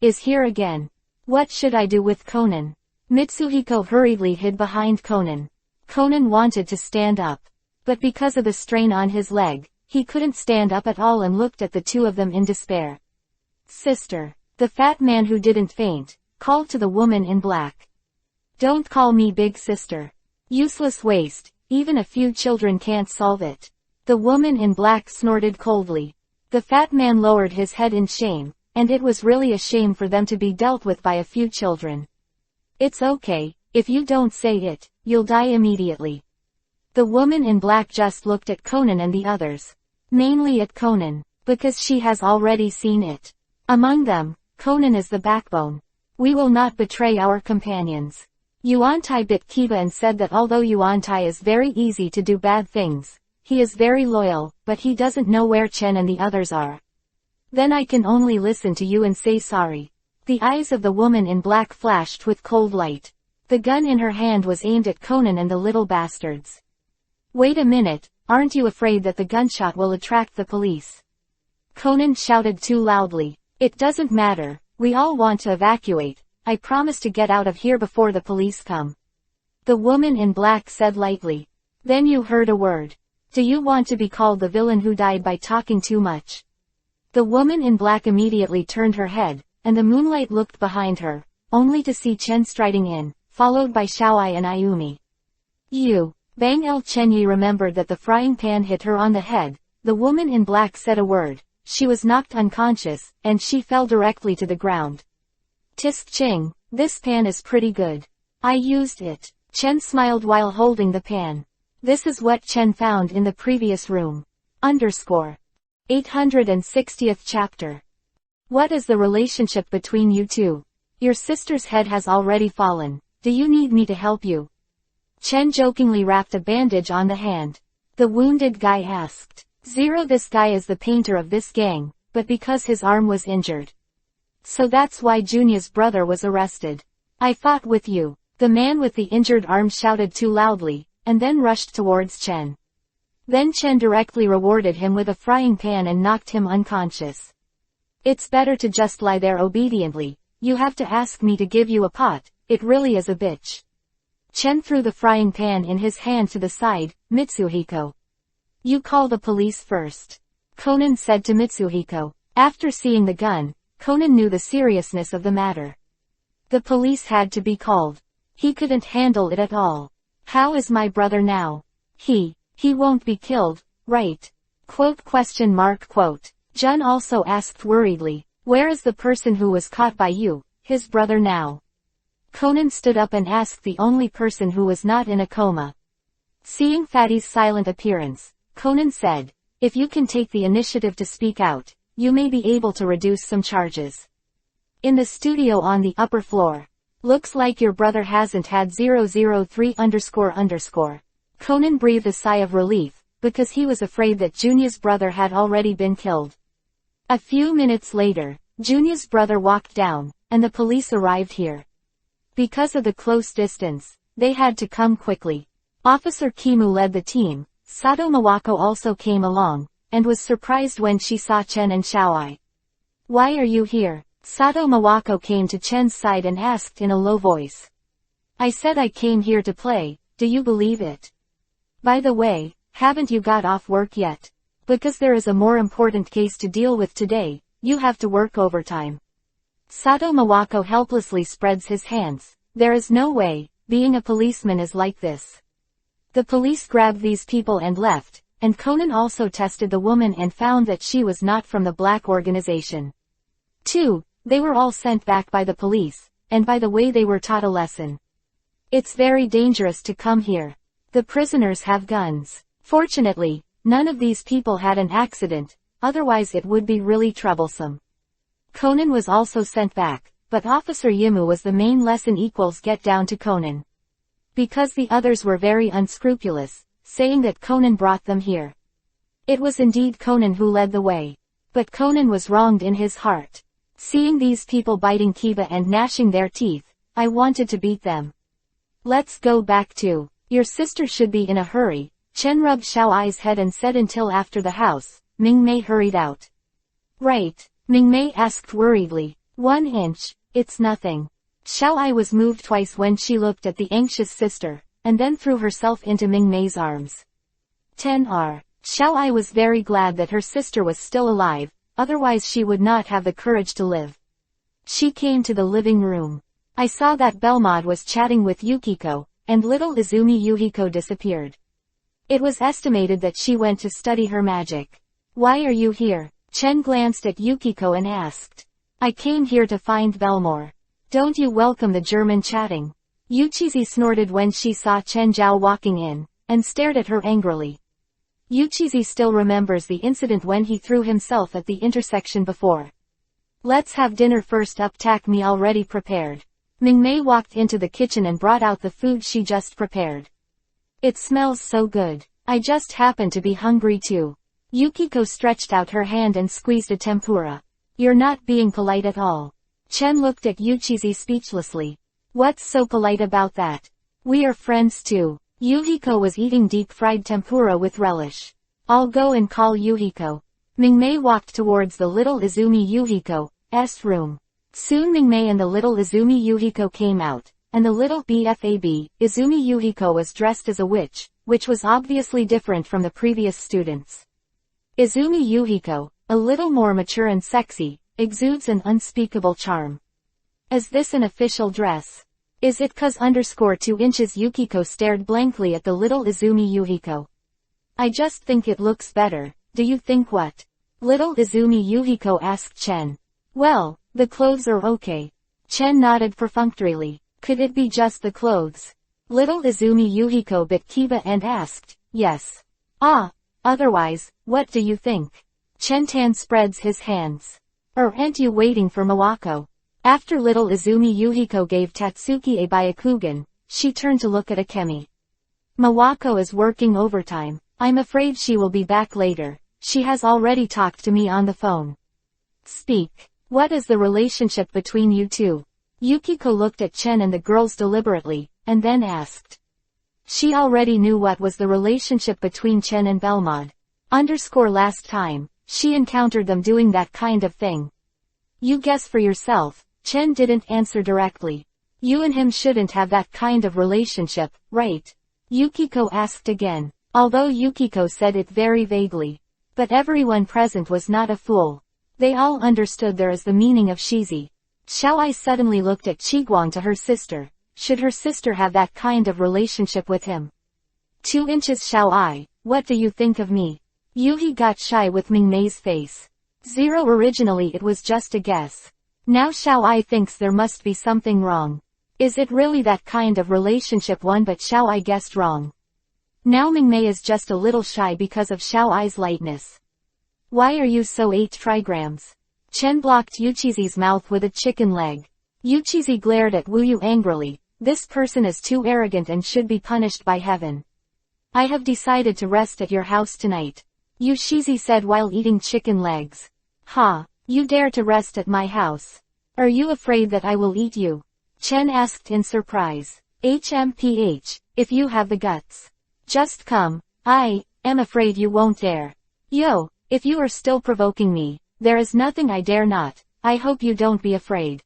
Is here again. What should I do with Conan? Mitsuhiko hurriedly hid behind Conan. Conan wanted to stand up. But because of the strain on his leg, he couldn't stand up at all and looked at the 2 of them in despair. Sister. The fat man who didn't faint, called to the woman in black. Don't call me big sister. Useless waste, even a few children can't solve it. The woman in black snorted coldly. The fat man lowered his head in shame, and it was really a shame for them to be dealt with by a few children. It's okay, if you don't say it, you'll die immediately. The woman in black just looked at Conan and the others. Mainly at Conan, because she has already seen it. Among them, Conan is the backbone. We will not betray our companions. Yuantai bit Kiba and said that although Yuantai is very easy to do bad things, he is very loyal, but he doesn't know where Chen and the others are. Then I can only listen to you and say sorry. The eyes of the woman in black flashed with cold light. The gun in her hand was aimed at Conan and the little bastards. Wait a minute, aren't you afraid that the gunshot will attract the police? Conan shouted too loudly. It doesn't matter, we all want to evacuate. I promise to get out of here before the police come. The woman in black said lightly. Then you heard a word. Do you want to be called the villain who died by talking too much? The woman in black immediately turned her head, and the moonlight looked behind her, only to see Chen striding in, followed by Xiaoai and Ayumi. You. Bang El Chenyi remembered that the frying pan hit her on the head. The woman in black said a word. She was knocked unconscious, and she fell directly to the ground. Tisk Ching, this pan is pretty good. I used it. Chen smiled while holding the pan. This is what Chen found in the previous room. 860th chapter. What is the relationship between you two? Your sister's head has already fallen. Do you need me to help you? Chen jokingly wrapped a bandage on the hand. The wounded guy asked. This guy is the painter of this gang, but because his arm was injured. So that's why Junia's brother was arrested. I fought with you. The man with the injured arm shouted too loudly, and then rushed towards Chen. Then Chen directly rewarded him with a frying pan and knocked him unconscious. It's better to just lie there obediently. You have to ask me to give you a pot, it really is a bitch. Chen threw the frying pan in his hand to the side. Mitsuhiko. You call the police first. Conan said to Mitsuhiko. After seeing the gun, Conan knew the seriousness of the matter. The police had to be called. He couldn't handle it at all. How is my brother now? He won't be killed, right? Jun also asked worriedly. Where is the person who was caught by you, his brother now? Conan stood up and asked the only person who was not in a coma. Seeing Fatty's silent appearance, Conan said, if you can take the initiative to speak out, you may be able to reduce some charges. In the studio on the upper floor. Looks like your brother hasn't had 003__. Conan breathed a sigh of relief, because he was afraid that Junia's brother had already been killed. A few minutes later, Junia's brother walked down, and the police arrived here. Because of the close distance, they had to come quickly. Officer Kimu led the team. Sato Mawako also came along, and was surprised when she saw Chen and Xiaoai. Why are you here? Sato Mawako came to Chen's side and asked in a low voice. I said I came here to play, do you believe it? By the way, haven't you got off work yet? Because there is a more important case to deal with today, you have to work overtime. Sato Mawako helplessly spreads his hands. There is no way, being a policeman is like this. The police grabbed these people and left, and Conan also tested the woman and found that she was not from the black organization. 2. They were all sent back by the police, and by the way they were taught a lesson. It's very dangerous to come here. The prisoners have guns. Fortunately, none of these people had an accident, otherwise it would be really troublesome. Conan was also sent back, but Officer Yimu was the main lesson equals get down to Conan. Because the others were very unscrupulous, saying that Conan brought them here. It was indeed Conan who led the way. But Conan was wronged in his heart. Seeing these people biting Kiba and gnashing their teeth, I wanted to beat them. Let's go back to. Your sister should be in a hurry. Chen rubbed Xiaoai's head and said until after the house. Mingmei hurried out. Right. Mingmei asked worriedly. 1 inch, it's nothing. Xiaoai was moved twice when she looked at the anxious sister, and then threw herself into Mingmei's arms. 10R. Xiaoai was very glad that her sister was still alive, otherwise she would not have the courage to live. She came to the living room. I saw that Belmod was chatting with Yukiko, and little Izumi Yuhiko disappeared. It was estimated that she went to study her magic. Why are you here? Chen glanced at Yukiko and asked. I came here to find Belmore. Don't you welcome the German chatting? Yuchizi snorted when she saw Chen Zhao walking in, and stared at her angrily. Yuchizi still remembers the incident when he threw himself at the intersection before. Let's have dinner first up, tak me already prepared. Mingmei walked into the kitchen and brought out the food she just prepared. It smells so good. I just happen to be hungry too. Yukiko stretched out her hand and squeezed a tempura. You're not being polite at all. Chen looked at Yuchizi speechlessly. What's so polite about that? We are friends too. Yuhiko was eating deep-fried tempura with relish. I'll go and call Yuhiko. Mingmei walked towards the little Izumi Yuhiko's room. Soon Mingmei and the little Izumi Yuhiko came out, and the little BFAB, Izumi Yuhiko was dressed as a witch, which was obviously different from the previous students. Izumi Yuhiko, a little more mature and sexy, exudes an unspeakable charm. Is this an official dress? Is it cause _2 inches? Yukiko stared blankly at the little Izumi Yuhiko. I just think it looks better. Do you think what? Little Izumi Yuhiko asked Chen. Well, the clothes are okay. Chen nodded perfunctorily. Could it be just the clothes? Little Izumi Yuhiko bit Kiba and asked, yes. Ah, otherwise, what do you think? Chen Tan spreads his hands. Aren't you waiting for Mawako? After little Izumi Yuhiko gave Tatsuki a Byakugan, she turned to look at Akemi. Mawako is working overtime. I'm afraid she will be back later. She has already talked to me on the phone. Speak. What is the relationship between you two? Yukiko looked at Chen and the girls deliberately, and then asked. She already knew what was the relationship between Chen and Belmod. Last time, she encountered them doing that kind of thing. You guess for yourself. Chen didn't answer directly. You and him shouldn't have that kind of relationship, right? Yukiko asked again, although Yukiko said it very vaguely. But everyone present was not a fool. They all understood there is the meaning of shizi. Xiaoai suddenly looked at Qiguang to her sister. Should her sister have that kind of relationship with him? 2 inches. Xiaoai, what do you think of me? Yuhi got shy with Mingmei's face. 0 Originally it was just a guess. Now Xiaoai thinks there must be something wrong. Is it really that kind of relationship? But Xiaoai guessed wrong. Now Mingmei is just a little shy because of Xiaoai's lightness. Why are you so 8 trigrams? Chen blocked Yuchizi's mouth with a chicken leg. Yuchizi glared at Wuyu angrily. This person is too arrogant and should be punished by heaven. I have decided to rest at your house tonight. Yushizi said while eating chicken legs. Ha! You dare to rest at my house. Are you afraid that I will eat you? Chen asked in surprise. HMPH, if you have the guts. Just come. I am afraid you won't dare. Yo, if you are still provoking me, there is nothing I dare not. I hope you don't be afraid.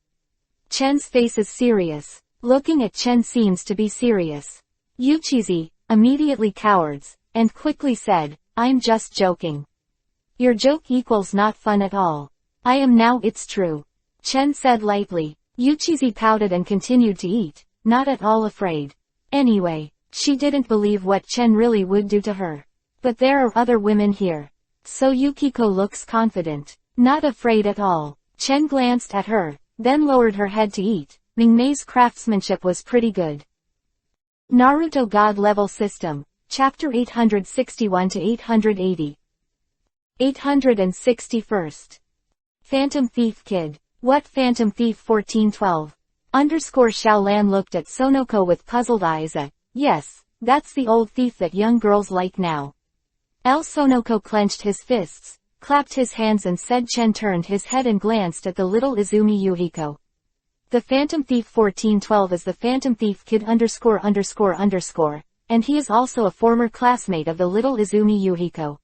Chen's face is serious. Looking at Chen seems to be serious. Yuchizi immediately cowards, and quickly said, I'm just joking. Your joke equals not fun at all. I am now, it's true. Chen said lightly. Yuchizi pouted and continued to eat, not at all afraid. Anyway, she didn't believe what Chen really would do to her. But there are other women here. So Yukiko looks confident. Not afraid at all. Chen glanced at her, then lowered her head to eat. Mingmei's craftsmanship was pretty good. Naruto God Level System, Chapter 861 to 880. 861st. Phantom Thief Kid. What Phantom Thief? 1412. Xiaolan looked at Sonoko with puzzled eyes. Yes, that's the old thief that young girls like now. Sonoko clenched his fists, clapped his hands and said. Chen turned his head and glanced at the little Izumi Yuhiko. The Phantom Thief 1412 is the Phantom Thief Kid _____, and he is also a former classmate of the little Izumi Yuhiko.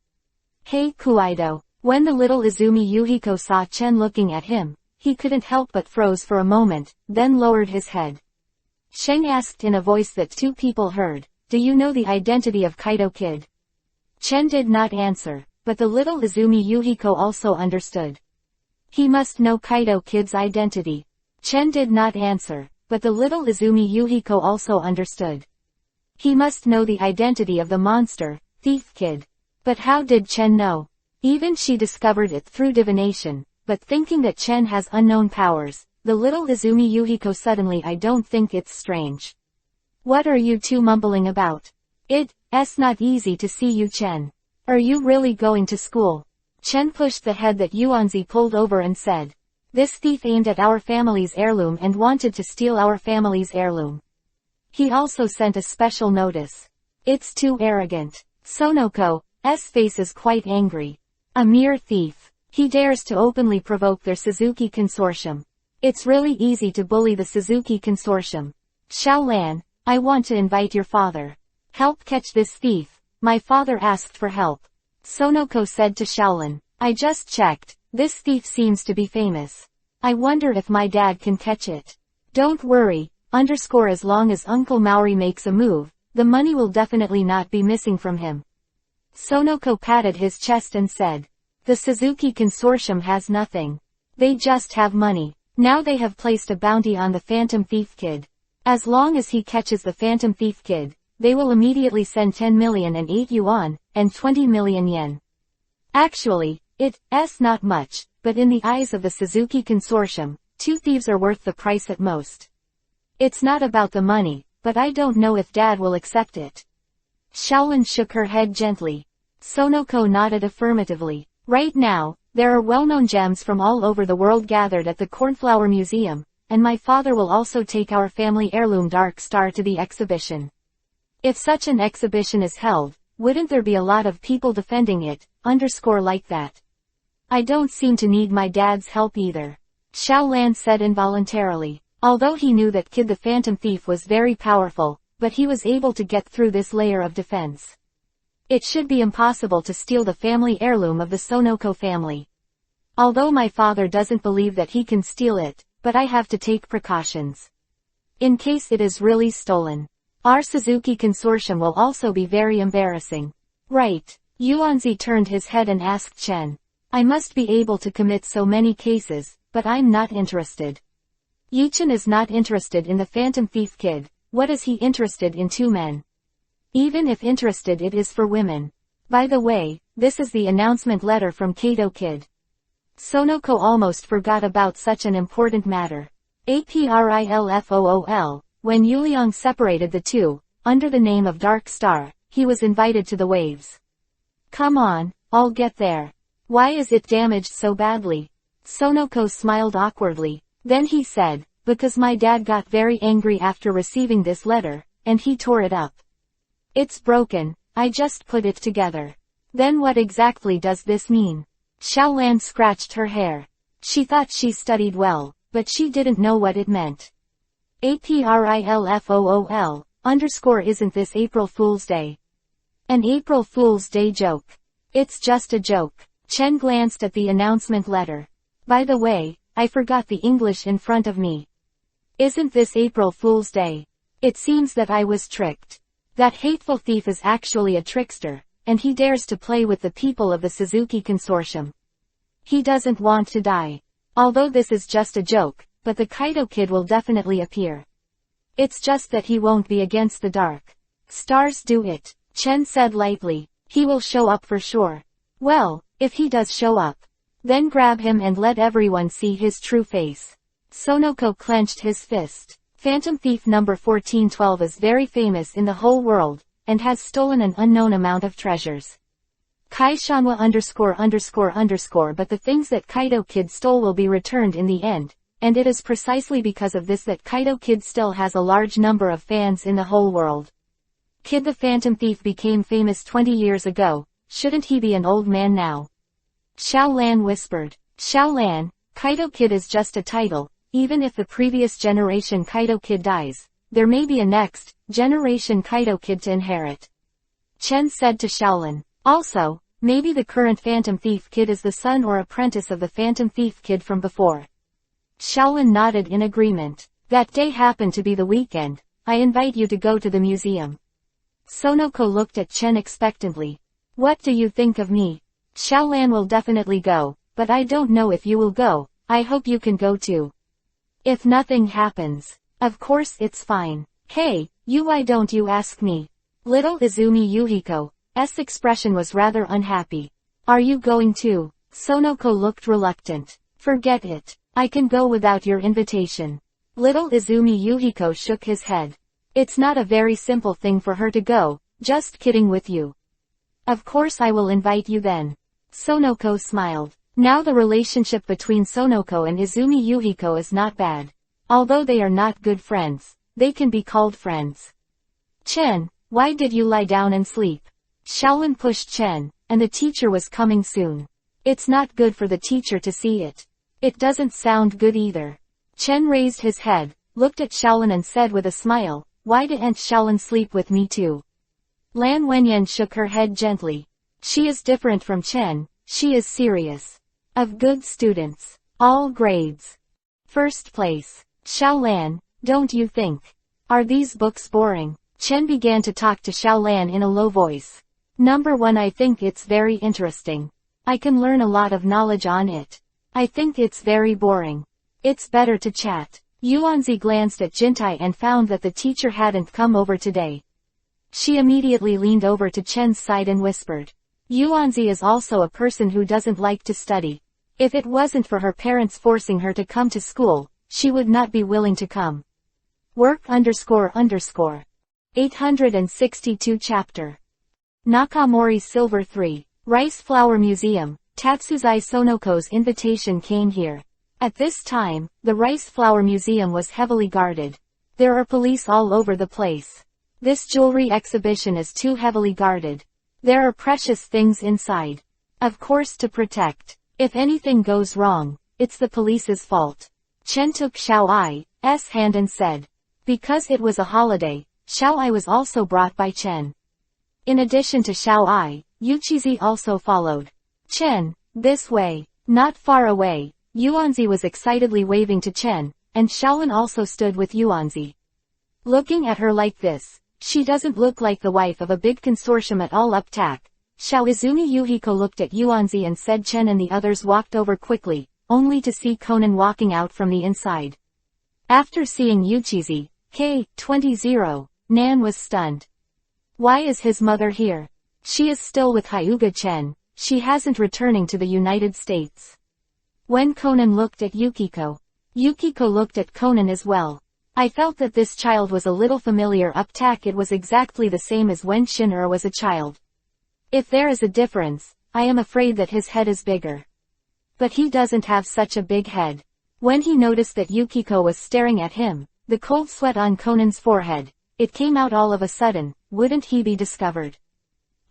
Hey Kuaido. When the little Izumi Yuhiko saw Chen looking at him, he couldn't help but froze for a moment, then lowered his head. Sheng asked in a voice that 2 people heard, do you know the identity of Kaido Kid? Chen did not answer, but the little Izumi Yuhiko also understood. He must know Kaido Kid's identity. Chen did not answer, but the little Izumi Yuhiko also understood. He must know the identity of the monster, Thief Kid. But how did Chen know? Even she discovered it through divination, but thinking that Chen has unknown powers, the little Izumi Yuhiko suddenly I don't think it's strange. What are you two mumbling about? It's not easy to see you Chen. Are you really going to school? Chen pushed the head that Yuanzi pulled over and said. This thief aimed at our family's heirloom and wanted to steal our family's heirloom. He also sent a special notice. It's too arrogant. Sonoko's face is quite angry. A mere thief. He dares to openly provoke their Suzuki Consortium. It's really easy to bully the Suzuki Consortium. Xiaolan, I want to invite your father. Help catch this thief. My father asked for help. Sonoko said to Xiaolan. I just checked. This thief seems to be famous. I wonder if my dad can catch it. Don't worry, as long as Uncle Maori makes a move, the money will definitely not be missing from him. Sonoko patted his chest and said. The Suzuki Consortium has nothing. They just have money. Now they have placed a bounty on the Phantom Thief Kid. As long as he catches the Phantom Thief Kid, they will immediately send 10 million and 8 yuan, and 20 million yen. Actually, it's not much, but in the eyes of the Suzuki Consortium, 2 thieves are worth the price at most. It's not about the money, but I don't know if Dad will accept it. Xiaolan shook her head gently. Sonoko nodded affirmatively. Right now, there are well-known gems from all over the world gathered at the Cornflower Museum, and my father will also take our family heirloom Dark Star to the exhibition. If such an exhibition is held, wouldn't there be a lot of people defending it, like that? I don't seem to need my dad's help either. Xiaolan said involuntarily. Although he knew that Kid the Phantom Thief was very powerful, but he was able to get through this layer of defense. It should be impossible to steal the family heirloom of the Sonoko family. Although my father doesn't believe that he can steal it, but I have to take precautions. In case it is really stolen. Our Suzuki Consortium will also be very embarrassing. Right. Yuanzi turned his head and asked Chen. I must be able to commit so many cases, but I'm not interested. Yuchen is not interested in the Phantom Thief Kid. What is he interested in 2 men? Even if interested, it is for women. By the way, this is the announcement letter from Kato Kid. Sonoko almost forgot about such an important matter. Aprilfool, when Yuliang separated the 2, under the name of Dark Star, he was invited to the waves. Come on, I'll get there. Why is it damaged so badly? Sonoko smiled awkwardly. Then he said, because my dad got very angry after receiving this letter, and he tore it up. It's broken, I just put it together. Then what exactly does this mean? Xiaolan scratched her hair. She thought she studied well, but she didn't know what it meant. Aprilfool, isn't this April Fool's Day? An April Fool's Day joke. It's just a joke. Chen glanced at the announcement letter. By the way, I forgot the English in front of me. Isn't this April Fool's Day? It seems that I was tricked. That hateful thief is actually a trickster, and he dares to play with the people of the Suzuki Consortium. He doesn't want to die. Although this is just a joke, but the Kaito Kid will definitely appear. It's just that he won't be against the Dark Stars do it, Chen said lightly. He will show up for sure. Well, if he does show up, then grab him and let everyone see his true face. Sonoko clenched his fist. Phantom Thief number 1412 is very famous in the whole world, and has stolen an unknown amount of treasures. Kaishanwa _____, but the things that Kaito Kid stole will be returned in the end, and it is precisely because of this that Kaito Kid still has a large number of fans in the whole world. Kid the Phantom Thief became famous 20 years ago, shouldn't he be an old man now? Xiaolan whispered. Xiaolan, Kaito Kid is just a title. Even if the previous generation Kaito Kid dies, there may be a next generation Kaito Kid to inherit. Chen said to Xiaolan. Also, maybe the current Phantom Thief Kid is the son or apprentice of the Phantom Thief Kid from before. Xiaolan nodded in agreement. That day happened to be the weekend. I invite you to go to the museum. Sonoko looked at Chen expectantly. What do you think of me? Xiaolan will definitely go, but I don't know if you will go. I hope you can go too. If nothing happens, of course it's fine. Hey, why don't you ask me? Little Izumi Yuhiko's expression was rather unhappy. Are you going too? Sonoko looked reluctant. Forget it. I can go without your invitation. Little Izumi Yuhiko shook his head. It's not a very simple thing for her to go, just kidding with you. Of course I will invite you then. Sonoko smiled. Now the relationship between Sonoko and Izumi Yuhiko is not bad. Although they are not good friends, they can be called friends. Chen, why did you lie down and sleep? Shaolin pushed Chen, and the teacher was coming soon. It's not good for the teacher to see it. It doesn't sound good either. Chen raised his head, looked at Shaolin and said with a smile, "Why didn't Shaolin sleep with me too?" Lan Wenyan shook her head gently. She is different from Chen, she is serious. Of good students. All grades. First place. Shaolan, don't you think? Are these books boring? Chen began to talk to Shaolan in a low voice. Number 1, I think it's very interesting. I can learn a lot of knowledge on it. I think it's very boring. It's better to chat. Yuanzi glanced at Jintai and found that the teacher hadn't come over today. She immediately leaned over to Chen's side and whispered. Yuanzi is also a person who doesn't like to study. If it wasn't for her parents forcing her to come to school, she would not be willing to come. ___. 862 chapter. Nakamori Silver 3. Rice Flower Museum. Tatsuzai Sonoko's invitation came here. At this time, the Rice Flower Museum was heavily guarded. There are police all over the place. This jewelry exhibition is too heavily guarded. There are precious things inside. Of course, to protect. If anything goes wrong, it's the police's fault. Chen took Xiao Ai's hand and said. Because it was a holiday, Xiao Ai was also brought by Chen. In addition to Xiao Ai, Yuchizi also followed. Chen, this way. Not far away, Yuanzi was excitedly waving to Chen, and Shaolin also stood with Yuanzi. Looking at her like this, she doesn't look like the wife of a big consortium at all. Uptak. Xiao Izumi Yuhiko looked at Yuanzi and said Chen and the others walked over quickly, only to see Conan walking out from the inside. After seeing Yuchizi, K20, Nan was stunned. Why is his mother here? She is still with Hyuga Chen, she hasn't returning to the United States. When Conan looked at Yukiko, Yukiko looked at Conan as well. I felt that this child was a little familiar. Uptak, it was exactly the same as when Shinra was a child. If there is a difference, I am afraid that his head is bigger. But he doesn't have such a big head. When he noticed that Yukiko was staring at him, the cold sweat on Conan's forehead, it came out all of a sudden. Wouldn't he be discovered?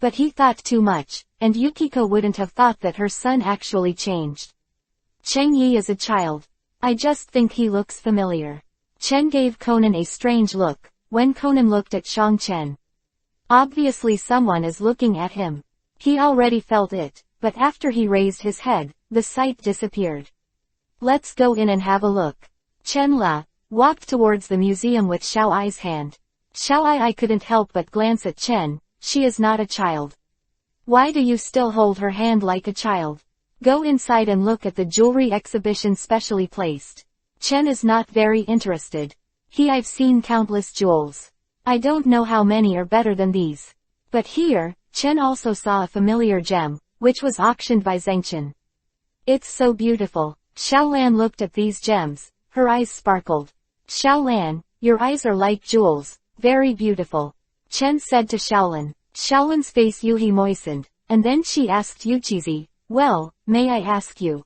But he thought too much, and Yukiko wouldn't have thought that her son actually changed. Cheng Yi is a child. I just think he looks familiar. Chen gave Conan a strange look, when Conan looked at Shang Chen. Obviously someone is looking at him. He already felt it, but after he raised his head, the sight disappeared. Let's go in and have a look. Chen La walked towards the museum with Xiao Ai's hand. Xiao Ai couldn't help but glance at Chen. She is not a child. Why do you still hold her hand like a child? Go inside and look at the jewelry exhibition specially placed. Chen is not very interested. I've seen countless jewels. I don't know how many are better than these. But here, Chen also saw a familiar gem, which was auctioned by Zhengchen. It's so beautiful. Xiaolan looked at these gems, her eyes sparkled. Xiaolan, your eyes are like jewels, very beautiful. Chen said to Shaolin. Shaolin's face Yuhi moistened, and then she asked Yuchizi, well, may I ask you?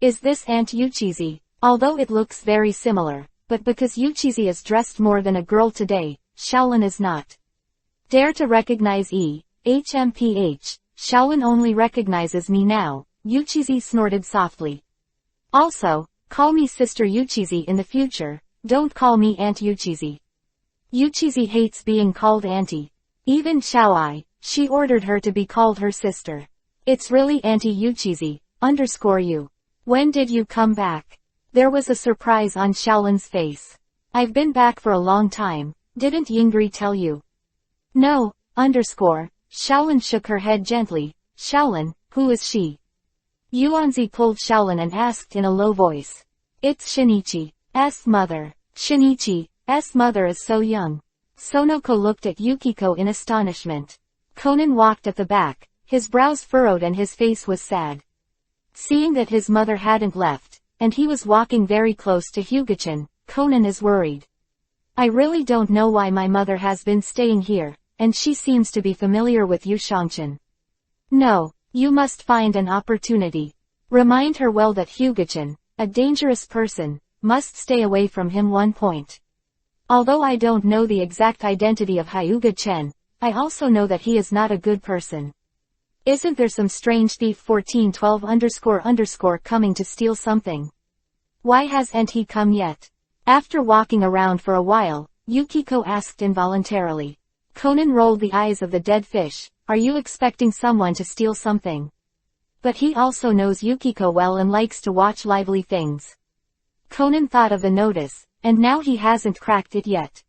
Is this Aunt Yuchizi? Although it looks very similar, but because Yuchizi is dressed more than a girl today, Shaolin is not. Dare to recognize HMPH, Shaolin only recognizes me now, Yuchizi snorted softly. Also, call me Sister Yuchizi in the future, don't call me Aunt Yuchizi. Yuchizi hates being called auntie. Even Xiao Ai, she ordered her to be called her sister. It's really Auntie Yuchizi, _you. When did you come back? There was a surprise on Shaolin's face. I've been back for a long time, didn't Yingri tell you? No, Shaolin shook her head gently. Shaolin, who is she? Yuanzi pulled Shaolin and asked in a low voice. It's Shinichi's mother. Shinichi's mother is so young. Sonoko looked at Yukiko in astonishment. Conan walked at the back, his brows furrowed and his face was sad. Seeing that his mother hadn't left, and he was walking very close to Hyuga-chan, Conan is worried. I really don't know why my mother has been staying here, and she seems to be familiar with Yu Shangchan. No, you must find an opportunity. Remind her well that Hyuga-chan, a dangerous person, must stay away from him. 1 point. Although I don't know the exact identity of Hyuga Chen, I also know that he is not a good person. Isn't there some strange thief 1412 _ coming to steal something? Why hasn't he come yet? After walking around for a while, Yukiko asked involuntarily. Conan rolled the eyes of the dead fish. Are you expecting someone to steal something? But he also knows Yukiko well and likes to watch lively things. Conan thought of the notice, and now he hasn't cracked it yet.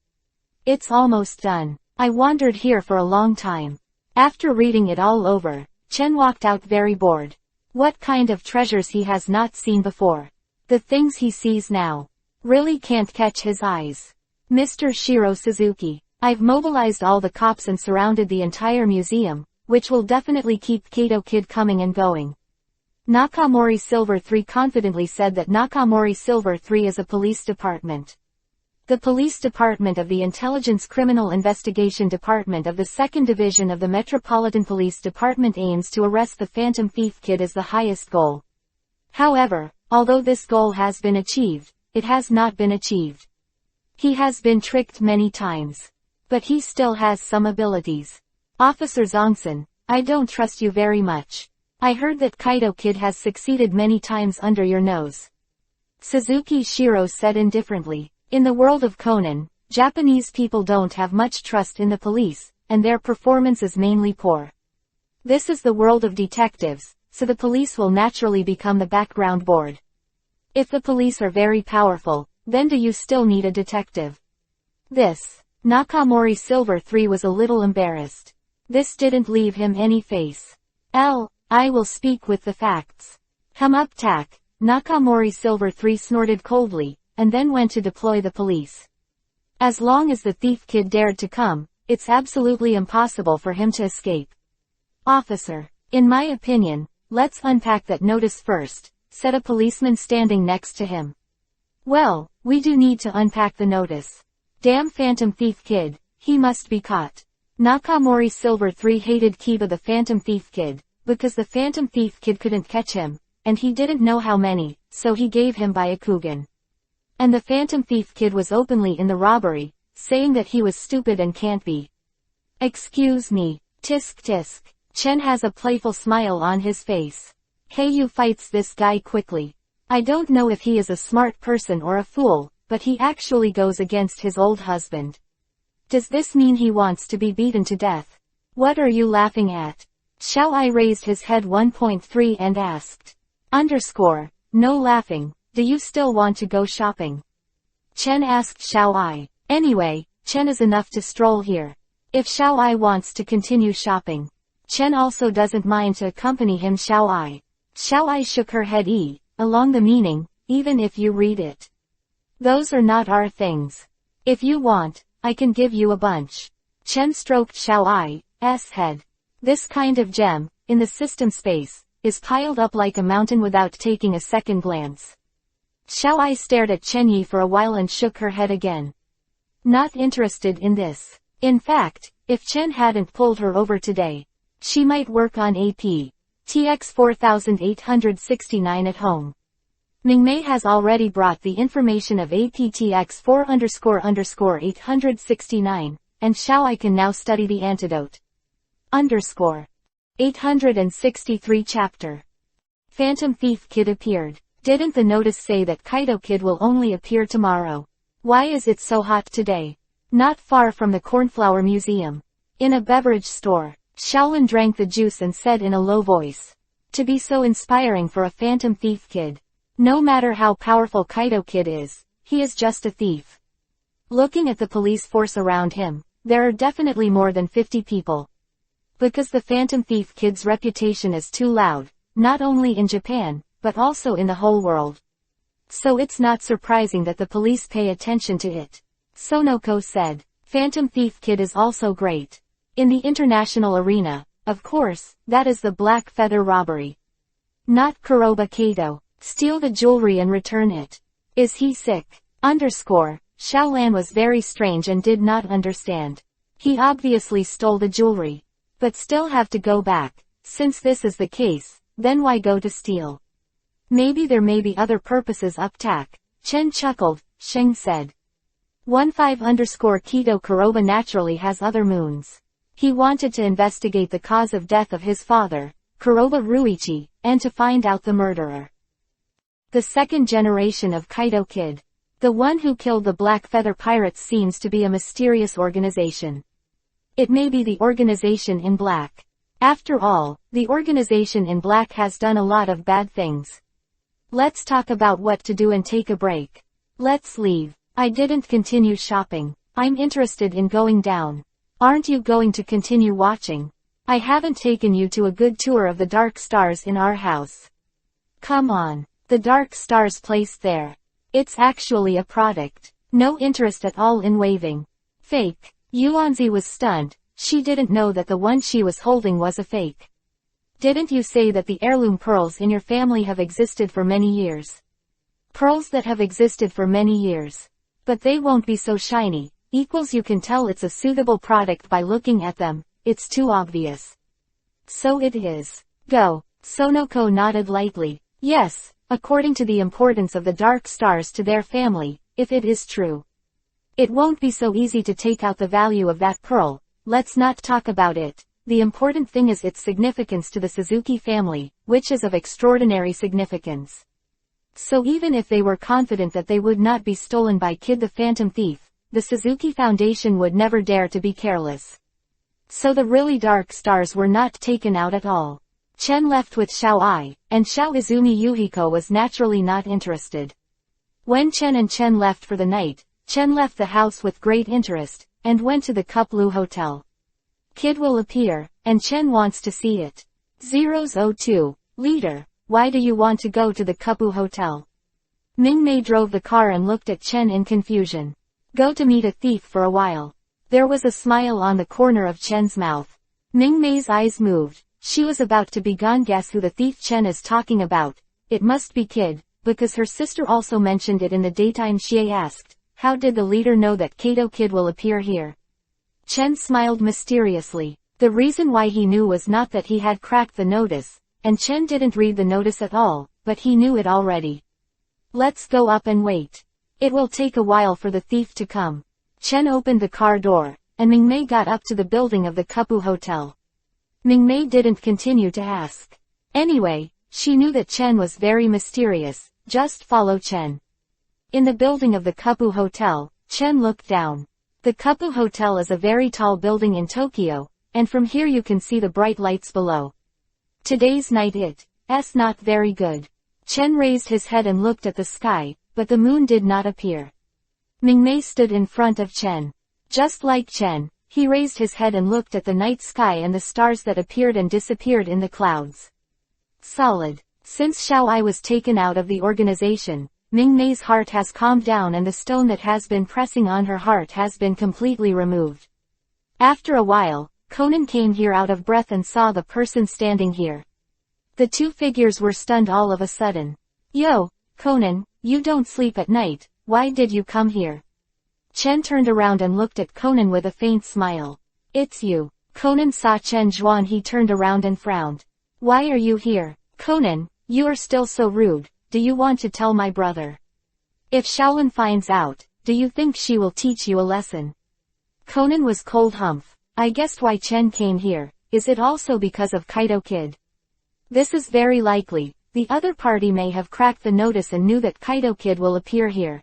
It's almost done. I wandered here for a long time. After reading it all over, Chen walked out very bored. What kind of treasures he has not seen before. The things he sees now really can't catch his eyes. Mr. Shiro Suzuki, I've mobilized all the cops and surrounded the entire museum, which will definitely keep Kato Kid coming and going. Nakamori Silver 3 confidently said that Nakamori Silver 3 is a police department. The police department of the Intelligence Criminal Investigation Department of the 2nd Division of the Metropolitan Police Department aims to arrest the Phantom Thief Kid as the highest goal. However, although this goal has been achieved, it has not been achieved. He has been tricked many times. But he still has some abilities. Officer Zongson, I don't trust you very much. I heard that Kaito Kid has succeeded many times under your nose. Suzuki Shiro said indifferently. In the world of Conan, Japanese people don't have much trust in the police, and their performance is mainly poor. This is the world of detectives, so the police will naturally become the background board. If the police are very powerful, then do you still need a detective? Nakamori Silver 3 was a little embarrassed. This didn't leave him any face. I will speak with the facts. Come up tack, Nakamori Silver 3 snorted coldly, and then went to deploy the police. As long as the thief kid dared to come, it's absolutely impossible for him to escape. Officer, in my opinion, let's unpack that notice first, said a policeman standing next to him. Well, we do need to unpack the notice. Damn Phantom Thief Kid, he must be caught. Nakamori Silver 3 hated Kiba the Phantom Thief Kid, because the Phantom Thief Kid couldn't catch him, and he didn't know how many, so he gave him Byakugan. And the Phantom Thief Kid was openly in the robbery, saying that he was stupid and can't be. Excuse me, tisk tisk. Chen has a playful smile on his face. Heiyu fights this guy quickly. I don't know if he is a smart person or a fool, but he actually goes against his old husband. Does this mean he wants to be beaten to death? What are you laughing at? Xiao Ai raised his head 1.3 and asked. No laughing, do you still want to go shopping? Chen asked Xiao Ai. Anyway, Chen is enough to stroll here. If Xiao Ai wants to continue shopping, Chen also doesn't mind to accompany him. Xiao Ai shook her head along the meaning, even if you read it. Those are not our things. If you want, I can give you a bunch. Chen stroked Xiao Ai's head. This kind of gem, in the system space, is piled up like a mountain without taking a second glance. Xiao Ai stared at Chen Yi for a while and shook her head again. Not interested in this. In fact, if Chen hadn't pulled her over today, she might work on APTX 4869 at home. Mingmei has already brought the information of APTX 4__869, and Xiao Ai can now study the antidote. 863 Chapter. Phantom Thief Kid appeared. Didn't the notice say that Kaito Kid will only appear tomorrow? Why is it so hot today? Not far from the Cornflower Museum. In a beverage store, Shaolin drank the juice and said in a low voice. To be so inspiring for a Phantom Thief Kid. No matter how powerful Kaito Kid is, he is just a thief. Looking at the police force around him, there are definitely more than 50 people. Because the Phantom Thief Kid's reputation is too loud, not only in Japan, but also in the whole world. So it's not surprising that the police pay attention to it. Sonoko said. Phantom Thief Kid is also great. In the international arena, of course, that is the Black Feather robbery. Not Kuroba Kato. Steal the jewelry and return it. Is he sick? Xiaolan was very strange and did not understand. He obviously stole the jewelry. But still have to go back. Since this is the case, then why go to steal? Maybe there may be other purposes up tack. Chen chuckled, Sheng said. 15 _ Kito Kuroba naturally has other moons. He wanted to investigate the cause of death of his father, Kuroba Ruichi, and to find out the murderer. The second generation of Kaito Kid. The one who killed the Black Feather Pirates seems to be a mysterious organization. It may be the Organization in Black. After all, the Organization in Black has done a lot of bad things. Let's talk about what to do and take a break. Let's leave. I didn't continue shopping. I'm interested in going down. Aren't you going to continue watching? I haven't taken you to a good tour of the Dark Stars in our house. Come on. The Dark Stars place there. It's actually a product. No interest at all in waving. Fake. Yuanzi was stunned. She didn't know that the one she was holding was a fake. Didn't you say that the heirloom pearls in your family have existed for many years? Pearls that have existed for many years. But they won't be so shiny. Equals you can tell it's a suitable product by looking at them. It's too obvious. So it is. Go. Sonoko nodded lightly. Yes, according to the importance of the Dark Stars to their family, if it is true. It won't be so easy to take out the value of that pearl. Let's not talk about it. The important thing is its significance to the Suzuki family, which is of extraordinary significance. So even if they were confident that they would not be stolen by Kid the Phantom Thief, the Suzuki Foundation would never dare to be careless. So the really Dark Stars were not taken out at all. Chen left with Xiao Ai, and Xiao Izumi Yuhiko was naturally not interested. When Chen and Chen left for the night, Chen left the house with great interest, and went to the Kuplu Hotel. Kid will appear, and Chen wants to see it. 002, Leader, why do you want to go to the Kuplu Hotel? Ming-Mei drove the car and looked at Chen in confusion. Go to meet a thief for a while. There was a smile on the corner of Chen's mouth. Ming-Mei's eyes moved. She was about to be gone. Guess who the thief Chen is talking about? It must be Kid, because her sister also mentioned it in the daytime. She asked, how did the leader know that Kaito Kid will appear here? Chen smiled mysteriously. The reason why he knew was not that he had cracked the notice, and Chen didn't read the notice at all, but he knew it already. Let's go up and wait. It will take a while for the thief to come. Chen opened the car door, and Ming-Mei got up to the building of the Kuplu Hotel. Ming-Mei didn't continue to ask. Anyway, she knew that Chen was very mysterious. Just follow Chen. In the building of the Kuplu Hotel, Chen looked down. The Kuplu Hotel is a very tall building in Tokyo, and from here you can see the bright lights below. Today's night it's not very good. Chen raised his head and looked at the sky, but the moon did not appear. Ming-Mei stood in front of Chen. Just like Chen, he raised his head and looked at the night sky and the stars that appeared and disappeared in the clouds. Solid. Since Xiao Ai was taken out of the organization, Ming-Mei's heart has calmed down and the stone that has been pressing on her heart has been completely removed. After a while, Conan came here out of breath and saw the person standing here. The two figures were stunned all of a sudden. Yo, Conan, you don't sleep at night, why did you come here? Chen turned around and looked at Conan with a faint smile. It's you. Conan saw Chen Zhuan. He turned around and frowned. Why are you here? Conan, you are still so rude. Do you want to tell my brother? If Shaolin finds out, do you think she will teach you a lesson? Conan was cold. Humph. I guessed why Chen came here. Is it also because of Kaito Kid? This is very likely. The other party may have cracked the notice and knew that Kaito Kid will appear here.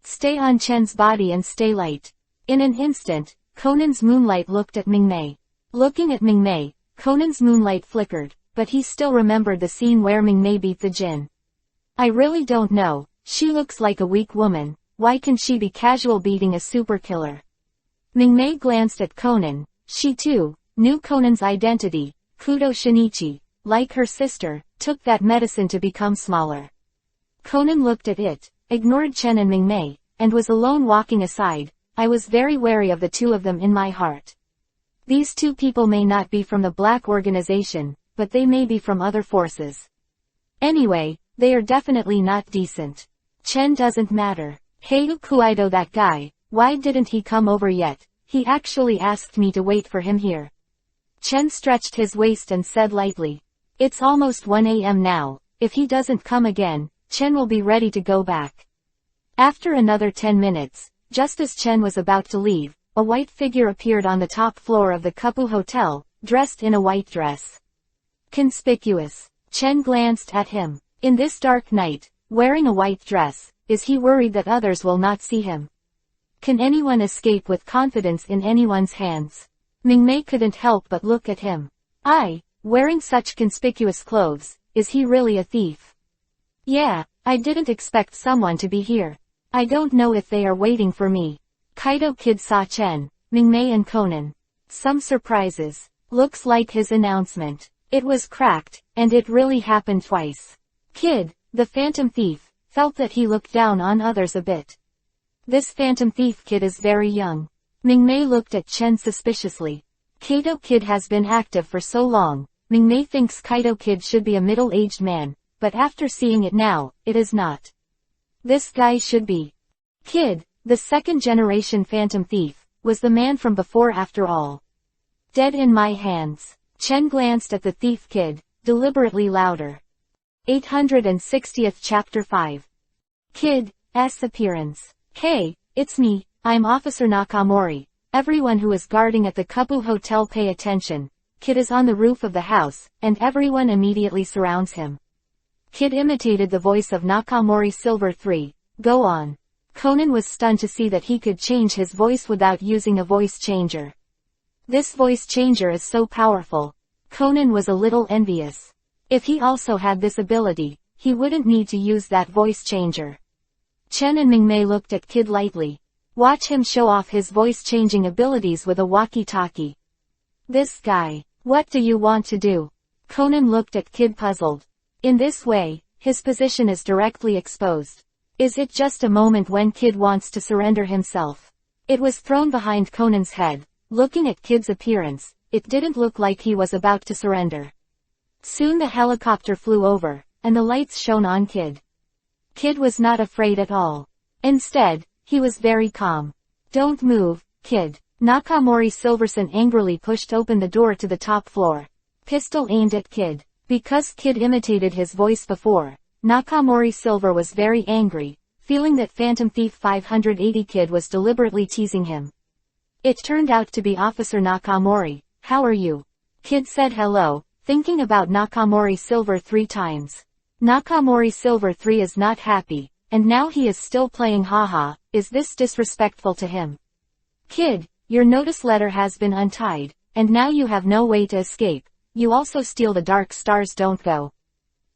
Stay on Chen's body and stay light. In an instant, Conan's moonlight looked at Ming-Mei. Looking at Ming-Mei, Conan's moonlight flickered, but he still remembered the scene where Ming-Mei beat the Jin. I really don't know. She looks like a weak woman. Why can she be casual beating a super killer? Ming-Mei glanced at Conan. She too knew Conan's identity. Kudo Shinichi, like her sister, took that medicine to become smaller. Conan looked at it, ignored Chen and Ming-Mei, and was alone walking aside. I was very wary of the two of them in my heart. These two people may not be from the Black Organization, but they may be from other forces. Anyway, they are definitely not decent. Chen doesn't matter. Hey Kuido, that guy, why didn't he come over yet? He actually asked me to wait for him here. Chen stretched his waist and said lightly. It's almost 1 a.m. now. If he doesn't come again, Chen will be ready to go back. After another 10 minutes, just as Chen was about to leave, a white figure appeared on the top floor of the Kobo hotel, dressed in a white dress. Conspicuous. Chen glanced at him. In this dark night, wearing a white dress, is he worried that others will not see him? Can anyone escape with confidence in anyone's hands? Mingmei couldn't help but look at him. Wearing such conspicuous clothes, is he really a thief? Yeah, I didn't expect someone to be here. I don't know if they are waiting for me. Kaido Kid saw Chen, Mingmei and Conan. Some surprises. Looks like his announcement. It was cracked, and it really happened twice. Kid, the Phantom Thief, felt that he looked down on others a bit. This Phantom Thief kid is very young. Mingmei looked at Chen suspiciously. Kaido Kid has been active for so long. Mingmei thinks Kaido Kid should be a middle-aged man, but after seeing it now, it is not. This guy should be. Kid, the second-generation Phantom Thief, was the man from before after all. Dead in my hands. Chen glanced at the thief kid, deliberately louder. 860th Chapter 5. Kid's appearance. Hey, it's me, I'm Officer Nakamori. Everyone who is guarding at the Kobo Hotel pay attention. Kid is on the roof of the house, and everyone immediately surrounds him. Kid imitated the voice of Nakamori Silver 3. Go on. Conan was stunned to see that he could change his voice without using a voice changer. This voice changer is so powerful. Conan was a little envious. If he also had this ability, he wouldn't need to use that voice changer. Chen and Mingmei looked at Kid lightly. Watch him show off his voice-changing abilities with a walkie-talkie. This guy. What do you want to do? Conan looked at Kid puzzled. In this way, his position is directly exposed. Is it just a moment when Kid wants to surrender himself? It was thrown behind Conan's head. Looking at Kid's appearance, it didn't look like he was about to surrender. Soon the helicopter flew over, and the lights shone on Kid. Kid was not afraid at all. Instead, he was very calm. Don't move, Kid. Nakamori Silverson angrily pushed open the door to the top floor. Pistol aimed at Kid. Because Kid imitated his voice before, Nakamori Silver was very angry, feeling that Phantom Thief 580 Kid was deliberately teasing him. It turned out to be Officer Nakamori. How are you? Kid said hello, thinking about Nakamori Silver 3 times. Nakamori Silver 3 is not happy, and now he is still playing haha. Is this disrespectful to him? Kid, your notice letter has been untied, and now you have no way to escape. You also steal the dark stars, don't go.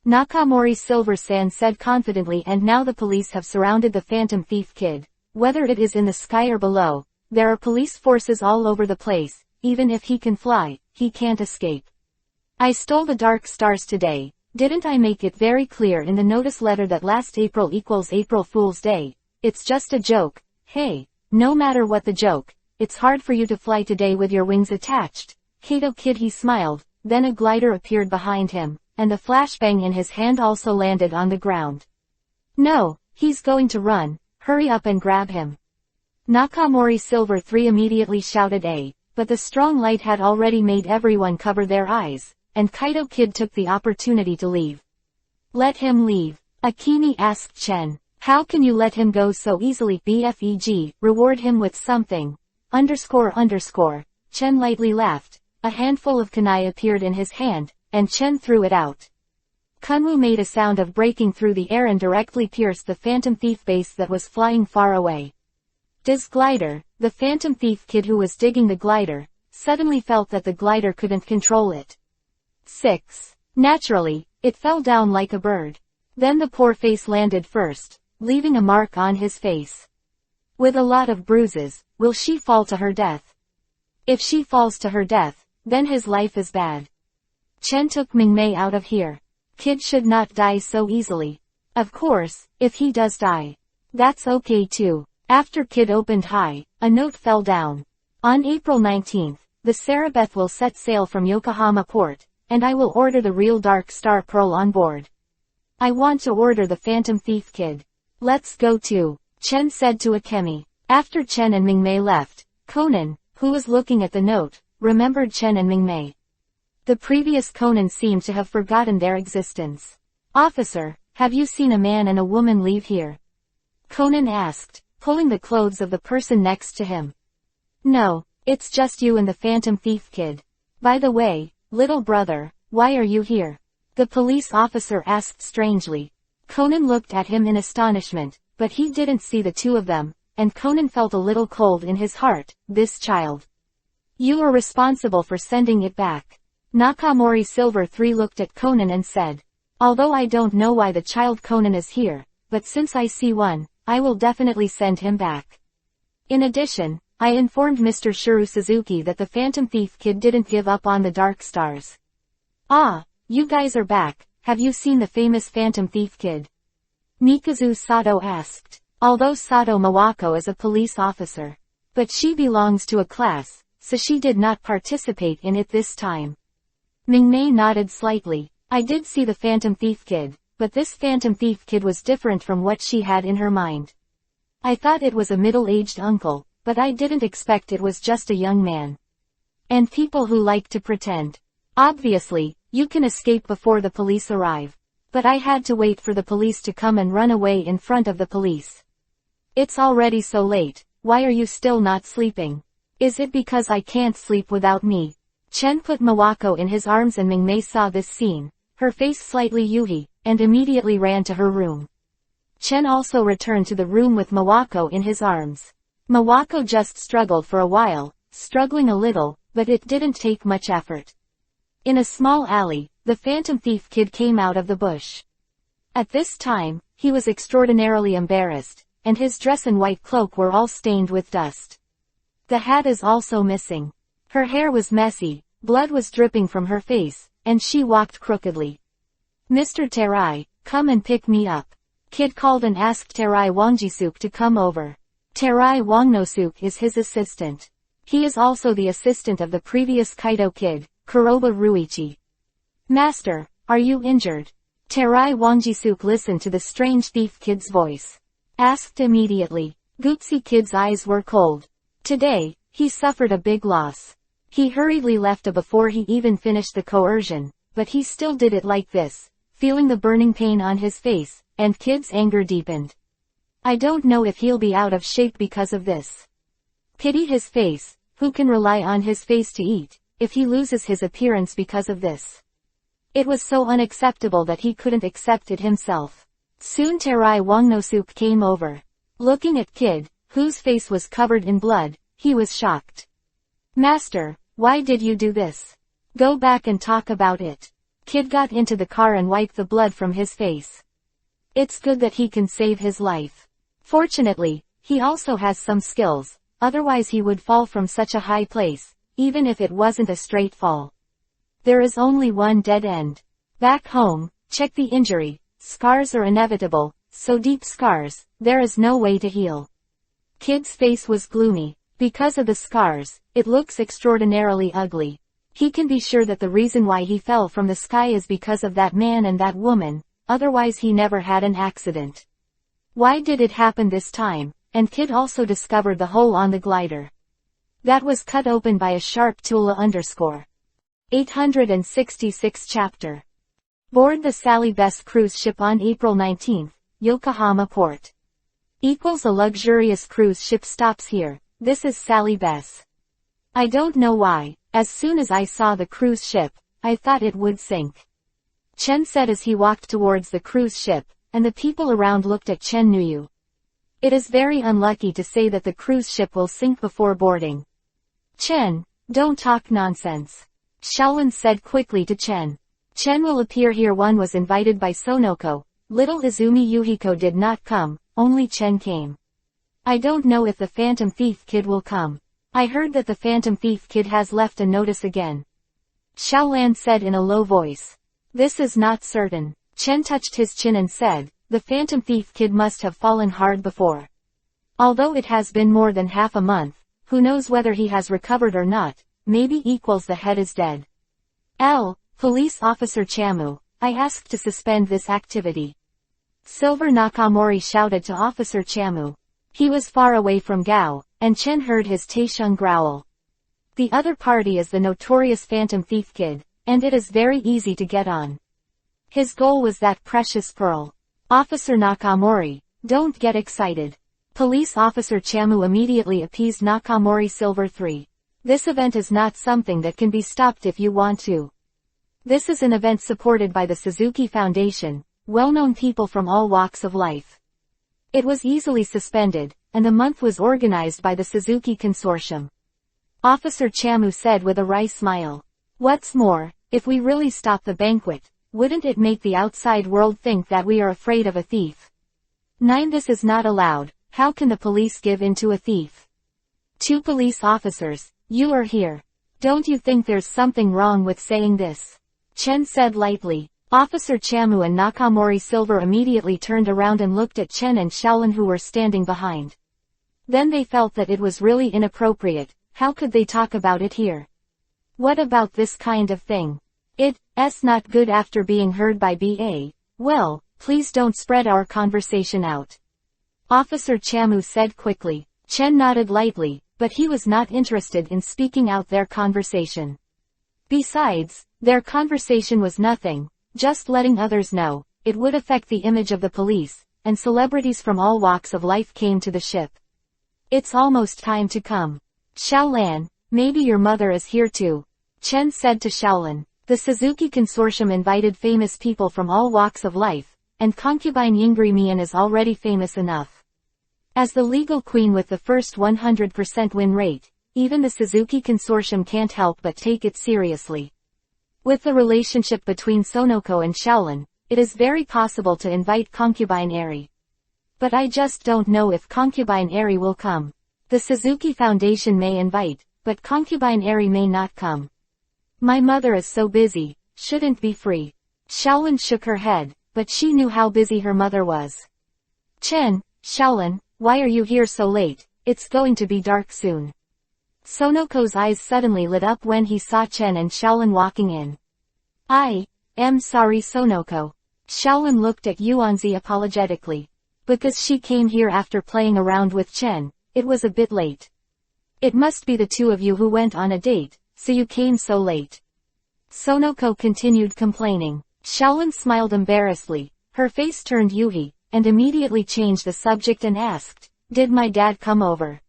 Nakamori Silver-san said confidently, and now the police have surrounded the Phantom Thief Kid. Whether it is in the sky or below, there are police forces all over the place. Even if he can fly, he can't escape. I stole the dark stars today. Didn't I make it very clear in the notice letter that last April equals April Fool's Day? It's just a joke. Hey, no matter what the joke, it's hard for you to fly today with your wings attached. Kaido Kid, he smiled, then a glider appeared behind him, and the flashbang in his hand also landed on the ground. No, he's going to run. Hurry up and grab him. Nakamori Silver 3 immediately shouted but the strong light had already made everyone cover their eyes, and Kaido Kid took the opportunity to leave. Let him leave. Akemi asked Chen. How can you let him go so easily? BFEG, reward him with something. Chen lightly laughed. A handful of kunai appeared in his hand, and Chen threw it out. Kunwu made a sound of breaking through the air and directly pierced the Phantom Thief base that was flying far away. This glider, the Phantom Thief Kid who was digging the glider, suddenly felt that the glider couldn't control it. 6. Naturally, it fell down like a bird. Then the poor face landed first, leaving a mark on his face. With a lot of bruises, will she fall to her death? If she falls to her death, then his life is bad. Chen took Mingmei out of here. Kid should not die so easily. Of course, if he does die, that's okay too. After Kid opened high, a note fell down. On April 19th, the Sarabeth will set sail from Yokohama port, and I will order the real Dark Star Pearl on board. I want to order the Phantom Thief Kid. Let's go too, Chen said to Akemi. After Chen and Mingmei left, Conan, who was looking at the note, remembered Chen and Mingmei. The previous Conan seemed to have forgotten their existence. Officer, have you seen a man and a woman leave here? Conan asked, pulling the clothes of the person next to him. No, it's just you and the Phantom Thief kid. By the way, little brother, why are you here? The police officer asked strangely. Conan looked at him in astonishment, but he didn't see the two of them, and Conan felt a little cold in his heart. This child. You are responsible for sending it back. Nakamori Silver 3 looked at Conan and said. Although I don't know why the child Conan is here, but since I see one, I will definitely send him back. In addition, I informed Mr. Shiro Suzuki that the Phantom Thief kid didn't give up on the Dark Stars. Ah, you guys are back. Have you seen the famous Phantom Thief kid? Mikazu Sato asked. Although Sato Mawako is a police officer. But she belongs to a class, so she did not participate in it this time. Mingmei nodded slightly. I did see the Phantom Thief kid, but this Phantom Thief kid was different from what she had in her mind. I thought it was a middle-aged uncle, but I didn't expect it was just a young man. And people who like to pretend. Obviously, you can escape before the police arrive. But I had to wait for the police to come and run away in front of the police. It's already so late, why are you still not sleeping? Is it because I can't sleep without me? Chen put Mawako in his arms and Mingmei saw this scene, her face slightly yuhi, and immediately ran to her room. Chen also returned to the room with Mawako in his arms. Mawako just struggled for a while, struggling a little, but it didn't take much effort. In a small alley, the Phantom Thief kid came out of the bush. At this time, he was extraordinarily embarrassed, and his dress and white cloak were all stained with dust. The hat is also missing. Her hair was messy, blood was dripping from her face, and she walked crookedly. Mr. Terai, come and pick me up. Kid called and asked Terai Wangjisuk to come over. Terai Wangnosuk is his assistant. He is also the assistant of the previous Kaito kid, Kuroba Ruichi. Master, are you injured? Terai Wangjisuk listened to the strange thief kid's voice. Asked immediately. Gutsi kid's eyes were cold. Today, he suffered a big loss. He hurriedly left before he even finished the coercion, but he still did it like this, feeling the burning pain on his face, and kid's anger deepened. I don't know if he'll be out of shape because of this. Pity his face, who can rely on his face to eat, if he loses his appearance because of this. It was so unacceptable that he couldn't accept it himself. Soon Terai Wangnosuk came over. Looking at Kid, whose face was covered in blood, he was shocked. Master, why did you do this? Go back and talk about it. Kid got into the car and wiped the blood from his face. It's good that he can save his life. Fortunately, he also has some skills, otherwise he would fall from such a high place, even if it wasn't a straight fall. There is only one dead end. Back home, check the injury. Scars are inevitable, so deep scars, there is no way to heal. Kid's face was gloomy. Because of the scars, it looks extraordinarily ugly. He can be sure that the reason why he fell from the sky is because of that man and that woman, otherwise he never had an accident. Why did it happen this time? And Kid also discovered the hole on the glider. That was cut open by a sharp tool _ 866 chapter. Board the Sally Bess cruise ship on April 19, Yokohama port. A luxurious cruise ship stops here. This is Sally Bess. I don't know why, as soon as I saw the cruise ship, I thought it would sink. Chen said as he walked towards the cruise ship, and the people around looked at Chen Nuyu. It is very unlucky to say that the cruise ship will sink before boarding. Chen, don't talk nonsense. Shaolin said quickly to Chen. Chen will appear here. One was invited by Sonoko. Little Izumi Yuhiko did not come, only Chen came. I don't know if the Phantom Thief kid will come. I heard that the Phantom Thief kid has left a notice again. Xiaolan said in a low voice. This is not certain. Chen touched his chin and said, the Phantom Thief kid must have fallen hard before. Although it has been more than half a month, who knows whether he has recovered or not, maybe the head is dead. Police Officer Chamu, I asked to suspend this activity. Silver Nakamori shouted to Officer Chamu. He was far away from Gao, and Chen heard his Taisheng growl. The other party is the notorious Phantom Thief kid, and it is very easy to get on. His goal was that precious pearl. Officer Nakamori, don't get excited. Police Officer Chamu immediately appeased Nakamori Silver 3. This event is not something that can be stopped if you want to. This is an event supported by the Suzuki Foundation, well-known people from all walks of life. It was easily suspended, and the month was organized by the Suzuki Consortium. Officer Chamu said with a wry smile. What's more, if we really stop the banquet, wouldn't it make the outside world think that we are afraid of a thief? 9. This is not allowed. How can the police give in to a thief? 2 police officers, you are here. Don't you think there's something wrong with saying this? Chen said lightly. Officer Chamu and Nakamori Silver immediately turned around and looked at Chen and Shaolin who were standing behind. Then they felt that it was really inappropriate. How could they talk about it here? What about this kind of thing? It's not good after being heard by BA. Well, please don't spread our conversation out. Officer Chamu said quickly. Chen nodded lightly, but he was not interested in speaking out their conversation. Besides, their conversation was nothing, just letting others know. It would affect the image of the police, and celebrities from all walks of life came to the ship. It's almost time to come. Shaolan, maybe your mother is here too. Chen said to Shaolin. The Suzuki Consortium invited famous people from all walks of life, and concubine Yingri Mian is already famous enough. As the legal queen with the first 100% win rate, even the Suzuki Consortium can't help but take it seriously. With the relationship between Sonoko and Shaolin, it is very possible to invite concubine Eri. But I just don't know if concubine Eri will come. The Suzuki Foundation may invite, but concubine Eri may not come. My mother is so busy, shouldn't be free. Shaolin shook her head, but she knew how busy her mother was. Chen, Shaolin, why are you here so late? It's going to be dark soon. Sonoko's eyes suddenly lit up when he saw Chen and Shaolin walking in. I am sorry Sonoko. Shaolin looked at Yuanzi apologetically. Because she came here after playing around with Chen, it was a bit late. It must be the two of you who went on a date, so you came so late. Sonoko continued complaining. Shaolin smiled embarrassedly, her face turned Yuhi, and immediately changed the subject and asked, Did my dad come over?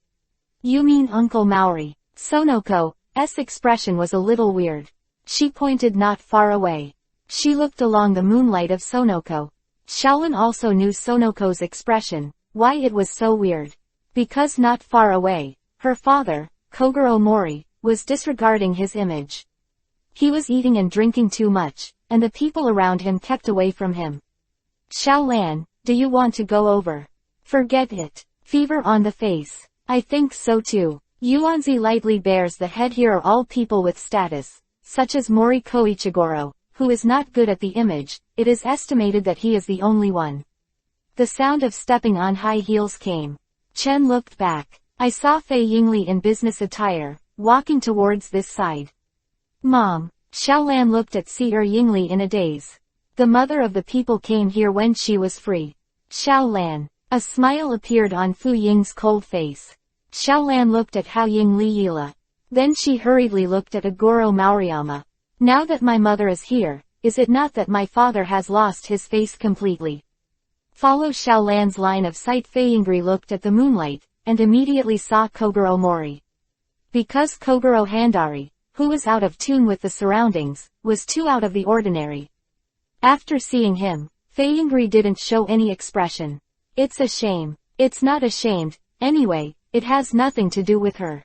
You mean Uncle Maori? Sonoko's expression was a little weird. She pointed not far away. She looked along the moonlight of Sonoko. Shaolin also knew Sonoko's expression, why it was so weird. Because not far away, her father, Kogoro Mori, was disregarding his image. He was eating and drinking too much, and the people around him kept away from him. Shaolan, do you want to go over? Forget it. Fever on the face. I think so too. Yuanzi lightly bears the head. Here are all people with status, such as Mori Koichigoro, who is not good at the image. It is estimated that he is the only one. The sound of stepping on high heels came. Chen looked back. I saw Fei Yingli in business attire, walking towards this side. Mom. Shaolan looked at Seer Yingli in a daze. The mother of the people came here when she was free. Shaolan. A smile appeared on Fu Ying's cold face. Shaolan looked at Hao Ying Li Yila. Then she hurriedly looked at Agoro Maoriyama. Now that my mother is here, is it not that my father has lost his face completely? Follow Shaolan's line of sight. Fei Yingri looked at the moonlight, and immediately saw Kogoro Mori. Because Kogoro Handari, who was out of tune with the surroundings, was too out of the ordinary. After seeing him, Fei Yingri didn't show any expression. It's a shame. It's not ashamed, anyway, it has nothing to do with her.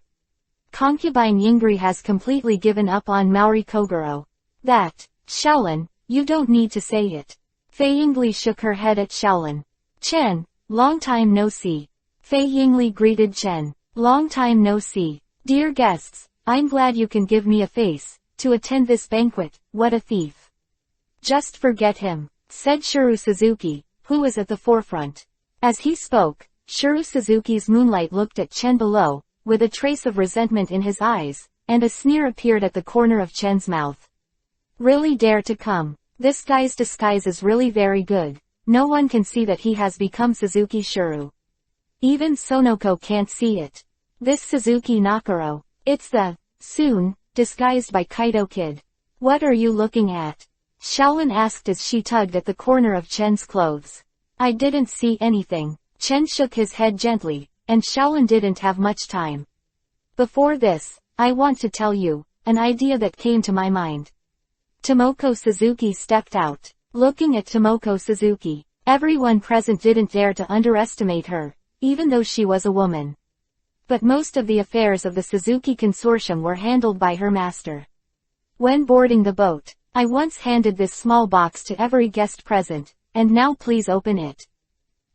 Concubine Yingri has completely given up on Maori Kogoro. That, Shaolin, you don't need to say it. Fei Yingli shook her head at Shaolin. Chen, long time no see. Fei Yingli greeted Chen. Long time no see. Dear guests, I'm glad you can give me a face, to attend this banquet. What a thief. Just forget him, said Shuru Suzuki, who was at the forefront. As he spoke, Shuru Suzuki's moonlight looked at Chen below, with a trace of resentment in his eyes, and a sneer appeared at the corner of Chen's mouth. Really dare to come. This guy's disguise is really very good. No one can see that he has become Suzuki Shuru. Even Sonoko can't see it. This Suzuki Nakaro, it's the, soon, disguised by Kaito kid. What are you looking at? Shaolin asked as she tugged at the corner of Chen's clothes. I didn't see anything. Chen shook his head gently, and Shaolin didn't have much time. Before this, I want to tell you an idea that came to my mind. Tomoko Suzuki stepped out. Looking at Tomoko Suzuki, everyone present didn't dare to underestimate her, even though she was a woman. But most of the affairs of the Suzuki consortium were handled by her master. When boarding the boat, I once handed this small box to every guest present, and now please open it.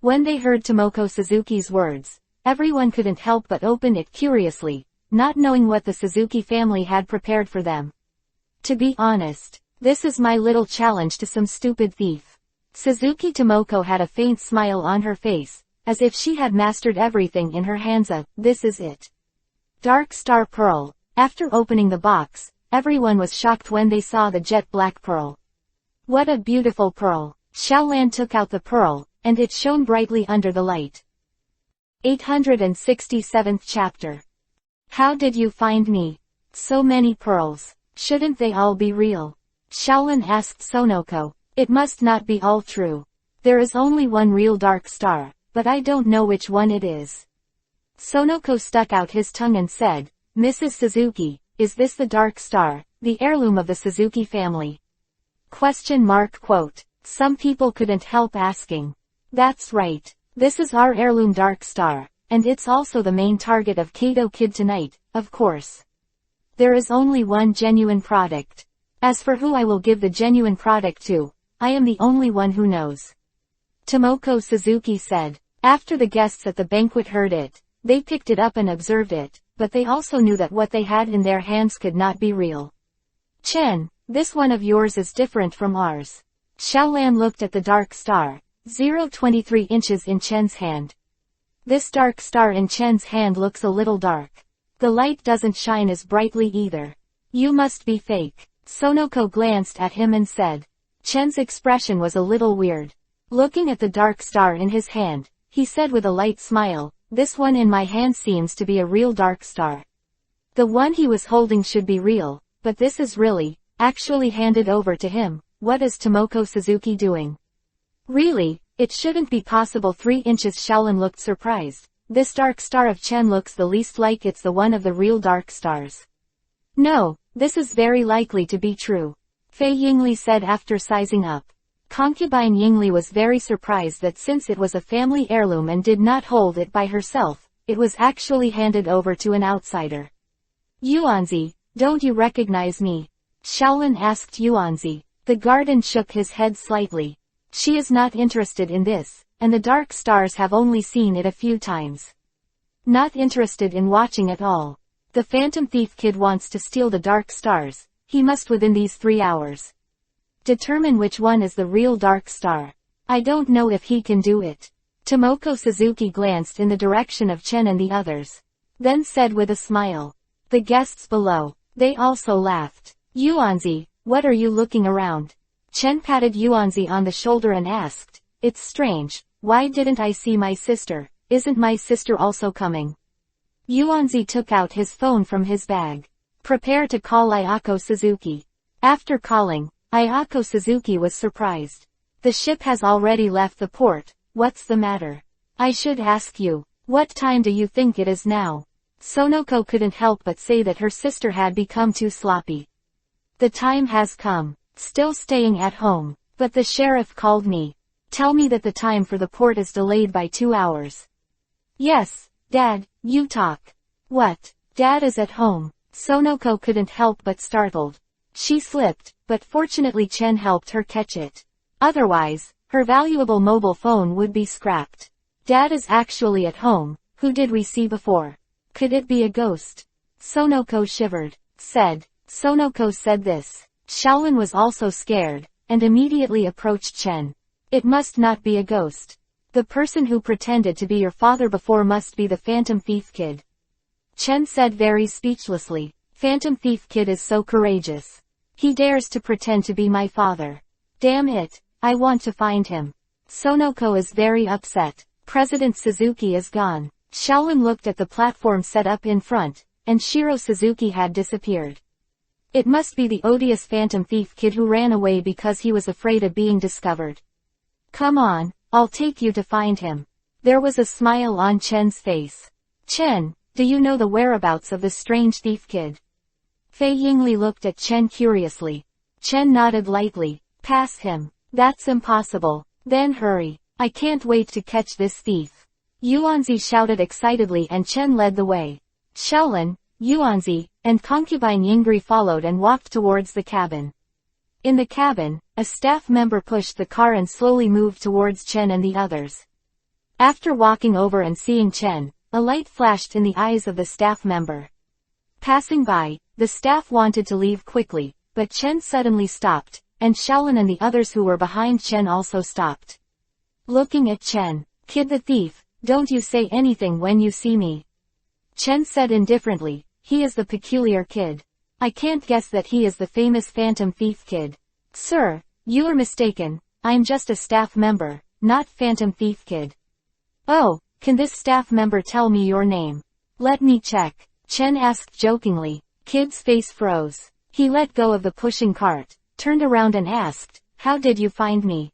When they heard Tomoko Suzuki's words, everyone couldn't help but open it curiously, not knowing what the Suzuki family had prepared for them. To be honest, this is my little challenge to some stupid thief. Suzuki Tomoko had a faint smile on her face, as if she had mastered everything in her hands. This is it. Dark Star Pearl. After opening the box, everyone was shocked when they saw the jet black pearl. What a beautiful pearl. Shaolan took out the pearl, and it shone brightly under the light. 867th chapter. How did you find me? So many pearls. Shouldn't they all be real? Shaolin asked Sonoko. It must not be all true. There is only one real dark star, but I don't know which one it is. Sonoko stuck out his tongue and said, Mrs. Suzuki, is this the dark star, the heirloom of the Suzuki family? Quote. Some people couldn't help asking. That's right. This is our heirloom dark star, and it's also the main target of Kato Kid tonight, of course. There is only one genuine product. As for who I will give the genuine product to, I am the only one who knows. Tomoko Suzuki said. After the guests at the banquet heard it, they picked it up and observed it, but they also knew that what they had in their hands could not be real. Chen, this one of yours is different from ours. Shaolan looked at the dark star, 0.23 inches in Chen's hand. This dark star in Chen's hand looks a little dark. The light doesn't shine as brightly either. You must be fake. Sonoko glanced at him and said. Chen's expression was a little weird. Looking at the dark star in his hand, he said with a light smile, this one in my hand seems to be a real dark star. The one he was holding should be real, but this is really, actually handed over to him. What is Tomoko Suzuki doing? Really, it shouldn't be possible. 3 inches. Shaolin looked surprised. This dark star of Chen looks the least like it's the one of the real dark stars. No, this is very likely to be true. Fei Yingli said after sizing up. Concubine Yingli was very surprised that since it was a family heirloom and did not hold it by herself, it was actually handed over to an outsider. Yuanzi, don't you recognize me? Shaolin asked Yuanzi. The garden shook his head slightly. She is not interested in this, and the dark stars have only seen it a few times. Not interested in watching at all. The phantom thief kid wants to steal the dark stars. He must within these 3 hours. Determine which one is the real dark star. I don't know if he can do it. Tomoko Suzuki glanced in the direction of Chen and the others. Then said with a smile. The guests below. They also laughed. Yuanzi, what are you looking around? Chen patted Yuanzi on the shoulder and asked. It's strange, why didn't I see my sister? Isn't my sister also coming? Yuanzi took out his phone from his bag. Prepare to call Ayako Suzuki. After calling, Ayako Suzuki was surprised. The ship has already left the port. What's the matter? I should ask you, what time do you think it is now? Sonoko couldn't help but say that her sister had become too sloppy. The time has come. Still staying at home. But the sheriff called me. Tell me that the time for the port is delayed by 2 hours. Yes, Dad, you talk. What? Dad is at home. Sonoko couldn't help but startled. She slipped, but fortunately Chen helped her catch it. Otherwise, her valuable mobile phone would be scrapped. Dad is actually at home. Who did we see before? Could it be a ghost? Sonoko shivered. Sonoko said this. Shaolin was also scared, and immediately approached Chen. It must not be a ghost. The person who pretended to be your father before must be the Phantom Thief Kid. Chen said very speechlessly. Phantom Thief Kid is so courageous. He dares to pretend to be my father. Damn it, I want to find him. Sonoko is very upset. President Suzuki is gone. Shaolin looked at the platform set up in front, and Shiro Suzuki had disappeared. It must be the odious Phantom Thief Kid who ran away because he was afraid of being discovered. Come on, I'll take you to find him. There was a smile on Chen's face. Chen, do you know the whereabouts of the strange thief kid? Fei Yingli looked at Chen curiously. Chen nodded lightly. Pass him. That's impossible. Then hurry. I can't wait to catch this thief. Yuanzi shouted excitedly and Chen led the way. Shaolin, Yuanzi, and concubine Yingri followed and walked towards the cabin. In the cabin, a staff member pushed the car and slowly moved towards Chen and the others. After walking over and seeing Chen, a light flashed in the eyes of the staff member. Passing by, the staff wanted to leave quickly, but Chen suddenly stopped, and Shaolin and the others who were behind Chen also stopped. Looking at Chen, "Kid the thief, don't you say anything when you see me." Chen said indifferently, "He is the peculiar kid. I can't guess that he is the famous phantom thief kid." "Sir, you are mistaken, I'm just a staff member, not phantom thief kid." "Oh, can this staff member tell me your name?" "Let me check," Chen asked jokingly. Kid's face froze. He let go of the pushing cart, turned around and asked, "How did you find me?"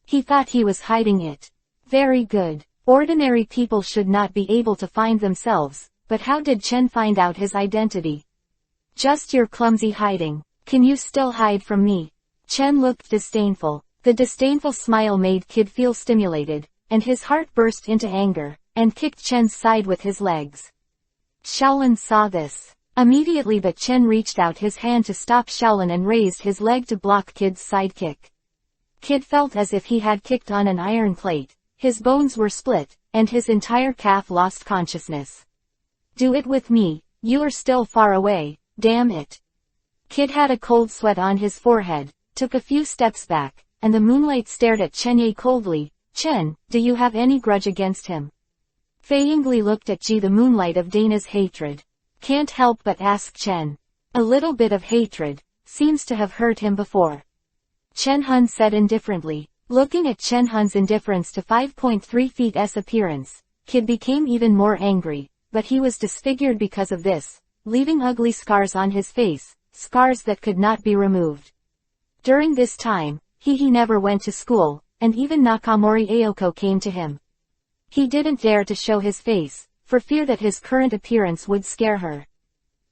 He thought he was hiding it. Very good. Ordinary people should not be able to find themselves, but how did Chen find out his identity? "Just your clumsy hiding. Can you still hide from me?" Chen looked disdainful. The disdainful smile made Kid feel stimulated, and his heart burst into anger, and kicked Chen's side with his legs. Shaolin saw this. Immediately but Chen reached out his hand to stop Shaolin and raised his leg to block Kid's sidekick. Kid felt as if he had kicked on an iron plate. His bones were split, and his entire calf lost consciousness. "Do it with me, you are still far away, damn it." Kid had a cold sweat on his forehead, took a few steps back, and the moonlight stared at Chen coldly. "Chen, do you have any grudge against him?" Fei Yingli looked at the moonlight of Dana's hatred. Can't help but ask Chen. A little bit of hatred, seems to have hurt him before. Chen Hun said indifferently. Looking at Chen Hun's indifference to 5.3 feet's appearance, Kid became even more angry, but he was disfigured because of this, leaving ugly scars on his face, scars that could not be removed. During this time, he never went to school, and even Nakamori Aoko came to him. He didn't dare to show his face, for fear that his current appearance would scare her.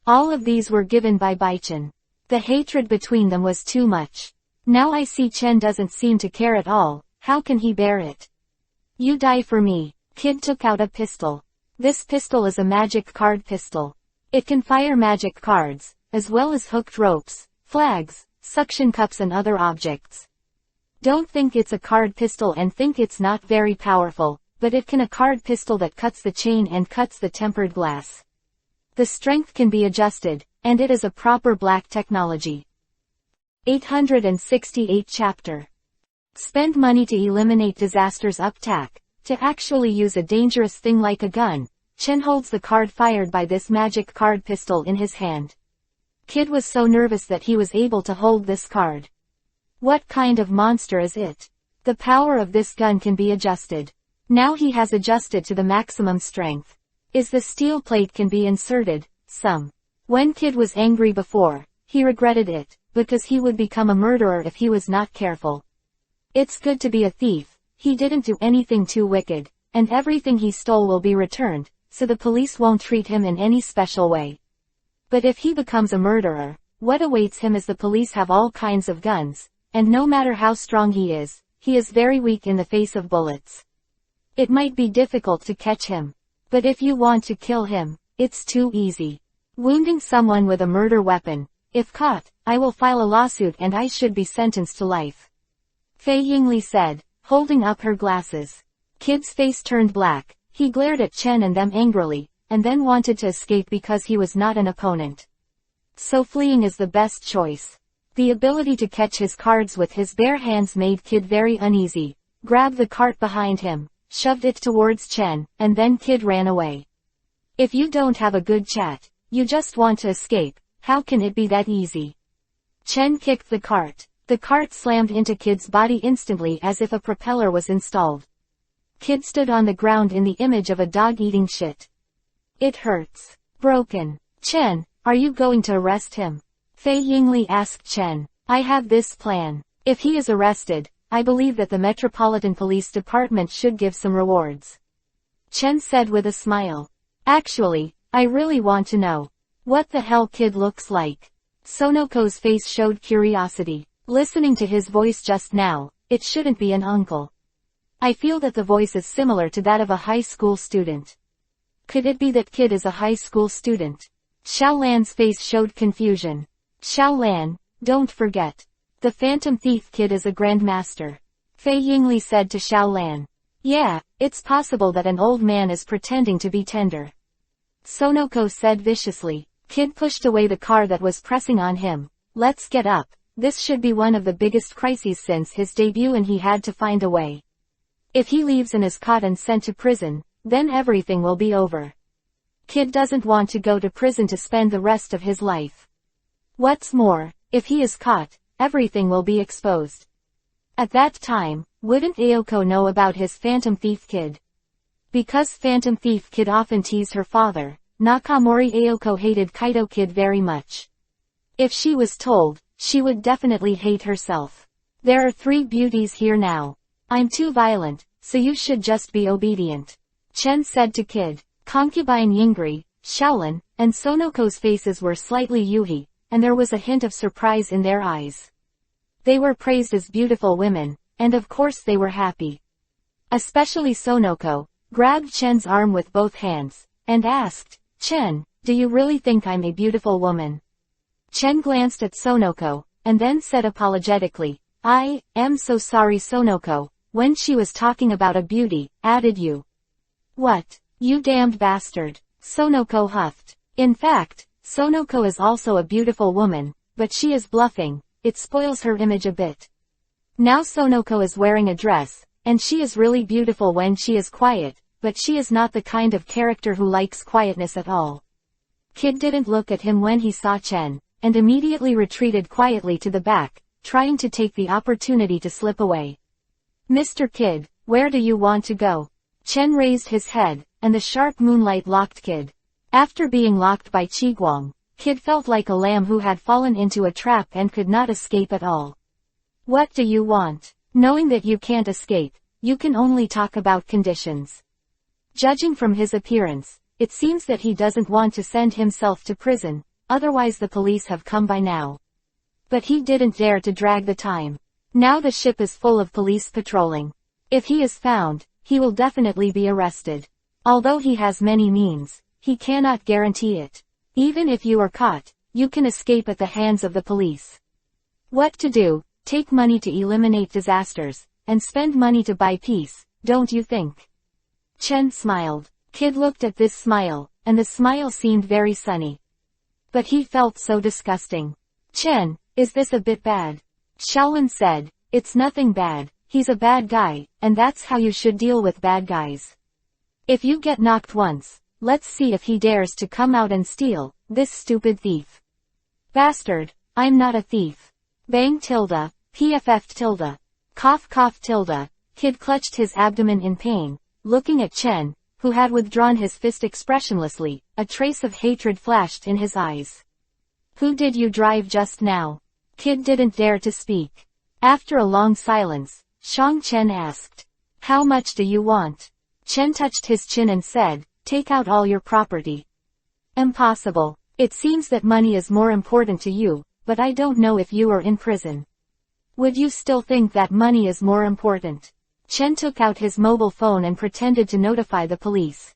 All of these were given by Baichen. The hatred between them was too much. Now I see Chen doesn't seem to care at all, how can he bear it? "You die for me." Kid took out a pistol. This pistol is a magic card pistol. It can fire magic cards, as well as hooked ropes, flags, suction cups and other objects. Don't think it's a card pistol and think it's not very powerful, but it can a card pistol that cuts the chain and cuts the tempered glass. The strength can be adjusted, and it is a proper black technology. 868 Chapter. Spend money to eliminate disasters uptack. To actually use a dangerous thing like a gun, Chen holds the card fired by this magic card pistol in his hand. Kid was so nervous that he was able to hold this card. What kind of monster is it? The power of this gun can be adjusted. Now he has adjusted to the maximum strength. Is the steel plate can be inserted, some. When Kid was angry before, he regretted it, because he would become a murderer if he was not careful. It's good to be a thief, he didn't do anything too wicked, and everything he stole will be returned, so the police won't treat him in any special way. But if he becomes a murderer, what awaits him is the police have all kinds of guns, and no matter how strong he is very weak in the face of bullets. It might be difficult to catch him. But if you want to kill him, it's too easy. Wounding someone with a murder weapon. If caught, I will file a lawsuit and I should be sentenced to life. Fei Yingli said, holding up her glasses. Kid's face turned black. He glared at Chen and them angrily, and then wanted to escape because he was not an opponent. So fleeing is the best choice. The ability to catch his cards with his bare hands made Kid very uneasy. Grabbed the cart behind him, shoved it towards Chen, and then Kid ran away. If you don't have a good chat, you just want to escape, how can it be that easy? Chen kicked the cart. The cart slammed into Kid's body instantly as if a propeller was installed. Kid stood on the ground in the image of a dog eating shit. It hurts. Broken. Chen, are you going to arrest him? Fei Yingli asked Chen. I have this plan. If he is arrested, I believe that the Metropolitan Police Department should give some rewards. Chen said with a smile. Actually, I really want to know. What the hell kid looks like? Sonoko's face showed curiosity. Listening to his voice just now, it shouldn't be an uncle. I feel that the voice is similar to that of a high school student. Could it be that kid is a high school student? Xiaolan's face showed confusion. Xiaolan, don't forget. The Phantom Thief kid is a grandmaster. Fei Yingli said to Xiaolan. Yeah, it's possible that an old man is pretending to be tender. Sonoko said viciously. Kid pushed away the car that was pressing on him. Let's get up. This should be one of the biggest crises since his debut and he had to find a way. If he leaves and is caught and sent to prison, then everything will be over. Kid doesn't want to go to prison to spend the rest of his life. What's more, if he is caught, everything will be exposed. At that time, wouldn't Aoko know about his Phantom Thief kid? Because Phantom Thief kid often teased her father, Nakamori Aoko hated Kaito kid very much. If she was told, she would definitely hate herself. There are 3 beauties here now. I'm too violent, so you should just be obedient. Chen said to Kid. Concubine Yingri, Shaolin, and Sonoko's faces were slightly yuhi, and there was a hint of surprise in their eyes. They were praised as beautiful women, and of course they were happy. Especially Sonoko, grabbed Chen's arm with both hands, and asked, Chen, do you really think I'm a beautiful woman? Chen glanced at Sonoko, and then said apologetically, I am so sorry Sonoko, when she was talking about a beauty, added you. What? You damned bastard. Sonoko huffed. In fact, Sonoko is also a beautiful woman, but she is bluffing, it spoils her image a bit. Now Sonoko is wearing a dress, and she is really beautiful when she is quiet, but she is not the kind of character who likes quietness at all. Kid didn't look at him when he saw Chen, and immediately retreated quietly to the back, trying to take the opportunity to slip away. Mr. Kid, where do you want to go? Chen raised his head, and the sharp moonlight locked Kid. After being locked by Qiguang, Kid felt like a lamb who had fallen into a trap and could not escape at all. What do you want? Knowing that you can't escape, you can only talk about conditions. Judging from his appearance, it seems that he doesn't want to send himself to prison, otherwise the police have come by now. But he didn't dare to drag the time. Now the ship is full of police patrolling. If he is found, he will definitely be arrested. Although he has many means, he cannot guarantee it. Even if you are caught, you can escape at the hands of the police. What to do? Take money to eliminate disasters, and spend money to buy peace, don't you think? Chen smiled. Kid looked at this smile, and the smile seemed very sunny. But he felt so disgusting. Chen, is this a bit bad? Shaolin said, it's nothing bad, he's a bad guy, and that's how you should deal with bad guys. If you get knocked once, let's see if he dares to come out and steal, this stupid thief. Bastard, I'm not a thief. Bang tilde, pff tilde. Cough cough tilde. Kid clutched his abdomen in pain, looking at Chen, who had withdrawn his fist expressionlessly, a trace of hatred flashed in his eyes. Who did you drive just now? Kid didn't dare to speak. After a long silence, Shang Chen asked. How much do you want? Chen touched his chin and said, take out all your property. Impossible. It seems that money is more important to you, but I don't know if you are in prison. Would you still think that money is more important? Chen took out his mobile phone and pretended to notify the police.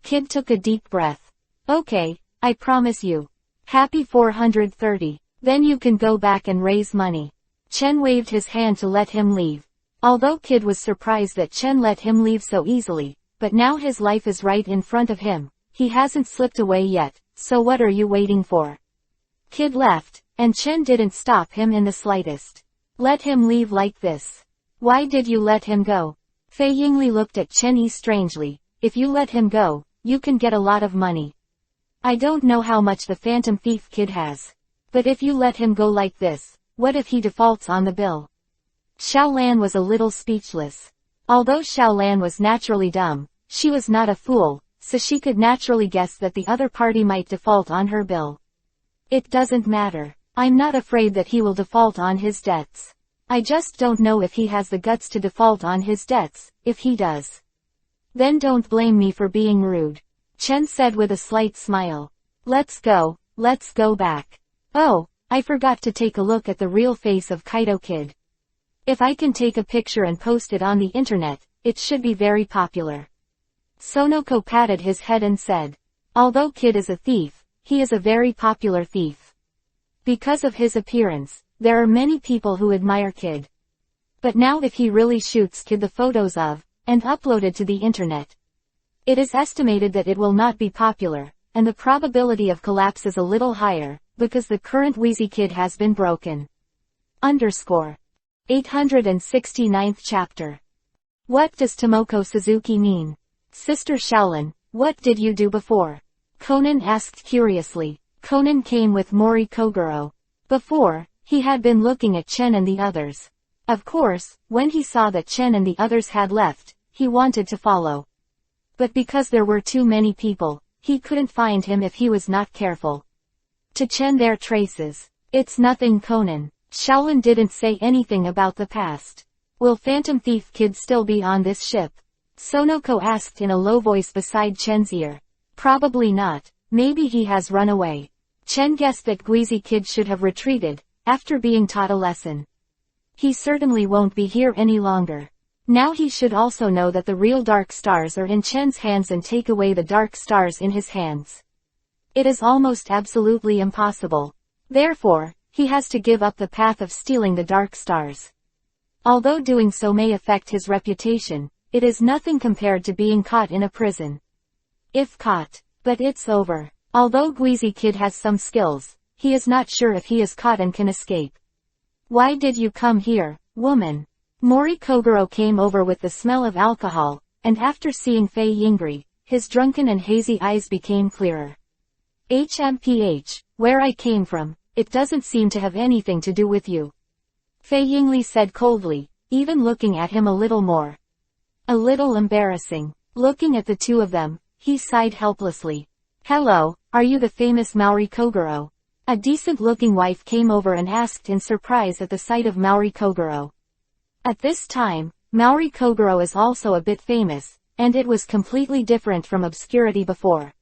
Kid took a deep breath. Okay, I promise you. Happy 430. Then you can go back and raise money. Chen waved his hand to let him leave. Although Kid was surprised that Chen let him leave so easily, but now his life is right in front of him. He hasn't slipped away yet, so what are you waiting for? Kid left, and Chen didn't stop him in the slightest. Let him leave like this. Why did you let him go? Fei Yingli looked at Chen Yi strangely. If you let him go, you can get a lot of money. I don't know how much the Phantom Thief kid has. But if you let him go like this, what if he defaults on the bill? Xiaolan was a little speechless. Although Xiaolan was naturally dumb, she was not a fool, so she could naturally guess that the other party might default on her bill. It doesn't matter. I'm not afraid that he will default on his debts. I just don't know if he has the guts to default on his debts, if he does. Then don't blame me for being rude. Chen said with a slight smile. Let's go back. Oh, I forgot to take a look at the real face of Kaito Kid. If I can take a picture and post it on the internet, it should be very popular. Sonoko patted his head and said, although Kid is a thief, he is a very popular thief. Because of his appearance, there are many people who admire Kid. But now if he really shoots Kid the photos of, and uploaded to the internet, it is estimated that it will not be popular, and the probability of collapse is a little higher, because the current Wheezy Kid has been broken. 869th chapter. What does Tomoko Suzuki mean? Sister Shaolin, what did you do before? Conan asked curiously. Conan came with Mori Kogoro. Before, he had been looking at Chen and the others. Of course, when he saw that Chen and the others had left, he wanted to follow. But because there were too many people, he couldn't find him if he was not careful. To Chen their traces. It's nothing, Conan. Shaolin didn't say anything about the past. Will Phantom Thief Kid still be on this ship? Sonoko asked in a low voice beside Chen's ear. Probably not. Maybe he has run away. Chen guessed that Wheezy Kid should have retreated, after being taught a lesson. He certainly won't be here any longer. Now he should also know that the real dark stars are in Chen's hands and take away the dark stars in his hands. It is almost absolutely impossible. Therefore, he has to give up the path of stealing the dark stars. Although doing so may affect his reputation, it is nothing compared to being caught in a prison. If caught. But it's over. Although Wheezy Kid has some skills, he is not sure if he is caught and can escape. Why did you come here, woman? Mori Kogoro came over with the smell of alcohol, and after seeing Fei Yingri, his drunken and hazy eyes became clearer. HMPH, where I came from, it doesn't seem to have anything to do with you. Fei Yingli said coldly, even looking at him a little more. A little embarrassing. Looking at the two of them, he sighed helplessly. Hello, are you the famous Maori Kogoro? A decent-looking wife came over and asked in surprise at the sight of Maori Kogoro. At this time, Maori Kogoro is also a bit famous, and it was completely different from obscurity before.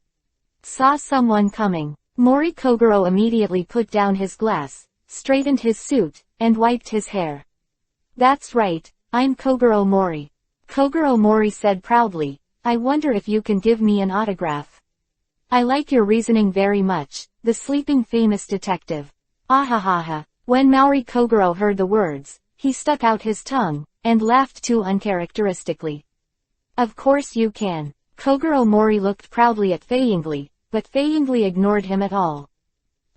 Saw someone coming. Mori Kogoro immediately put down his glass, straightened his suit, and wiped his hair. That's right, I'm Kogoro Mori. Kogoro Mori said proudly, I wonder if you can give me an autograph. I like your reasoning very much, the sleeping famous detective. Ahahaha. When Maori Kogoro heard the words, he stuck out his tongue, and laughed too uncharacteristically. Of course you can. Kogoro Mori looked proudly at Fei Yingli, but Fei Yingli ignored him at all.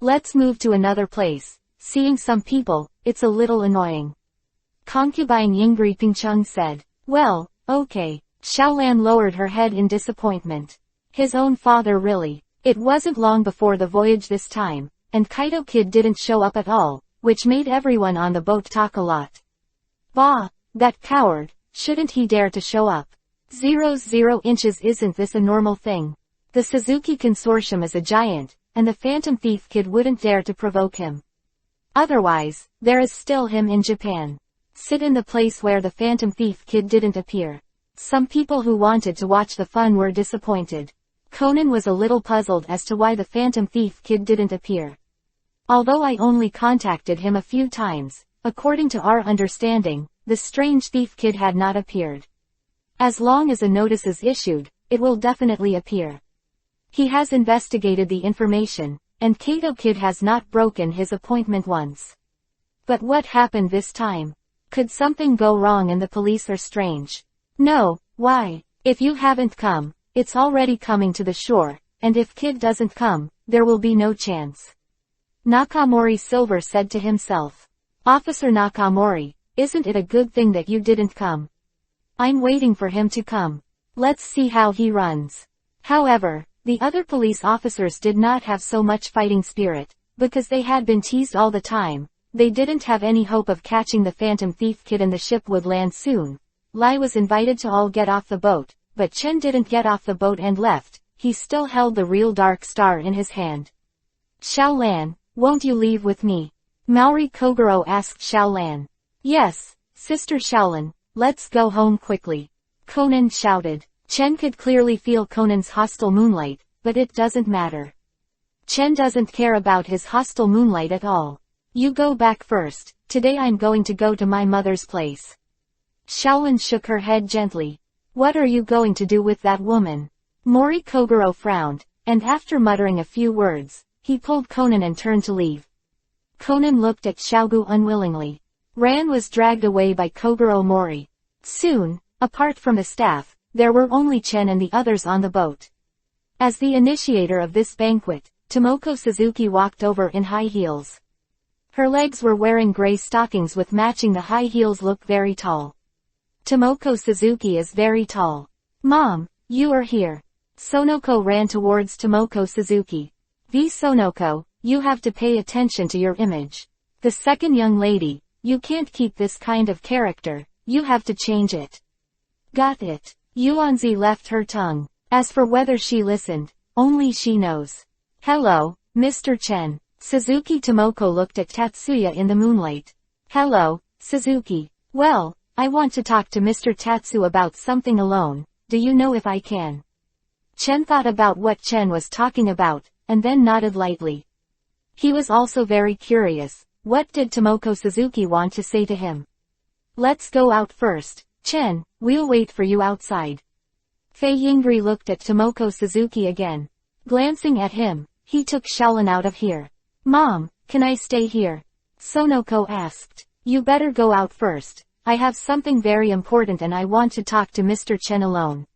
Let's move to another place. Seeing some people, it's a little annoying. Concubine Yingri Pingcheng said. Well, okay. Xiaolan lowered her head in disappointment. His own father really. It wasn't long before the voyage this time, and Kaito Kid didn't show up at all, which made everyone on the boat talk a lot. Bah, that coward, shouldn't he dare to show up? 0 inches, isn't this a normal thing? The Suzuki Consortium is a giant, and the Phantom Thief Kid wouldn't dare to provoke him. Otherwise, there is still him in Japan. Sit in the place where the Phantom Thief Kid didn't appear. Some people who wanted to watch the fun were disappointed. Conan was a little puzzled as to why the Phantom Thief Kid didn't appear. Although I only contacted him a few times, according to our understanding, the strange Thief Kid had not appeared. As long as a notice is issued, it will definitely appear. He has investigated the information, and Kaito Kid has not broken his appointment once. But what happened this time? Could something go wrong and the police are strange? No, why? If you haven't come, it's already coming to the shore, and if Kid doesn't come, there will be no chance. Nakamori Silver said to himself. Officer Nakamori, isn't it a good thing that you didn't come? I'm waiting for him to come. Let's see how he runs. However, the other police officers did not have so much fighting spirit, because they had been teased all the time. They didn't have any hope of catching the Phantom Thief Kid and the ship would land soon. Lai was invited to all get off the boat, but Chen didn't get off the boat and left. He still held the real dark star in his hand. Xiaolan, won't you leave with me? Maori Kogoro asked Xiaolan. Yes, Sister Shaolin, let's go home quickly. Conan shouted. Chen could clearly feel Conan's hostile moonlight, but it doesn't matter. Chen doesn't care about his hostile moonlight at all. You go back first, today I'm going to go to my mother's place. Xiaolin shook her head gently. What are you going to do with that woman? Mori Kogoro frowned, and after muttering a few words, he pulled Conan and turned to leave. Conan looked at Xiaogu unwillingly. Ran was dragged away by Kogoro Mori. Soon, apart from the staff, there were only Chen and the others on the boat. As the initiator of this banquet, Tomoko Suzuki walked over in high heels. Her legs were wearing gray stockings with matching the high heels look very tall. Tomoko Suzuki is very tall. Mom, you are here. Sonoko ran towards Tomoko Suzuki. Sonoko, you have to pay attention to your image. The second young lady, you can't keep this kind of character, you have to change it. Got it. Yuanzi left her tongue. As for whether she listened, only she knows. Hello, Mr. Chen. Suzuki Tomoko looked at Tatsuya in the moonlight. Hello, Suzuki. Well, I want to talk to Mr. Tatsu about something alone, do you know if I can? Chen thought about what Chen was talking about, and then nodded lightly. He was also very curious, what did Tomoko Suzuki want to say to him? Let's go out first, Chen, we'll wait for you outside. Fei Yingri looked at Tomoko Suzuki again. Glancing at him, he took Xiaolin out of here. Mom, can I stay here? Sonoko asked. You better go out first. I have something very important and I want to talk to Mr. Chen alone.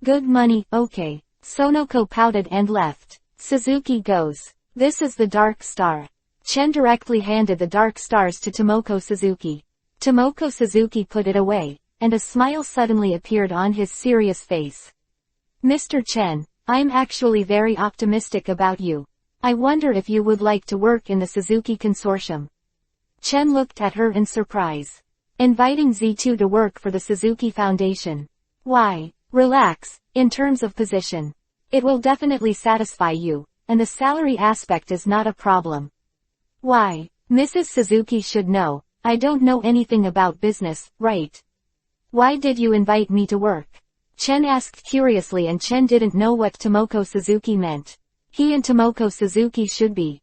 Good money, okay. Sonoko pouted and left. Suzuki goes. This is the Dark Star. Chen directly handed the Dark Stars to Tomoko Suzuki. Tomoko Suzuki put it away, and a smile suddenly appeared on his serious face. Mr. Chen, I'm actually very optimistic about you. I wonder if you would like to work in the Suzuki Consortium. Chen looked at her in surprise. Inviting Z2 to work for the Suzuki Foundation. Why? Relax, in terms of position. It will definitely satisfy you, and the salary aspect is not a problem. Why? Mrs. Suzuki should know, I don't know anything about business, right? Why did you invite me to work? Chen asked curiously, and Chen didn't know what Tomoko Suzuki meant. He and Tomoko Suzuki should be.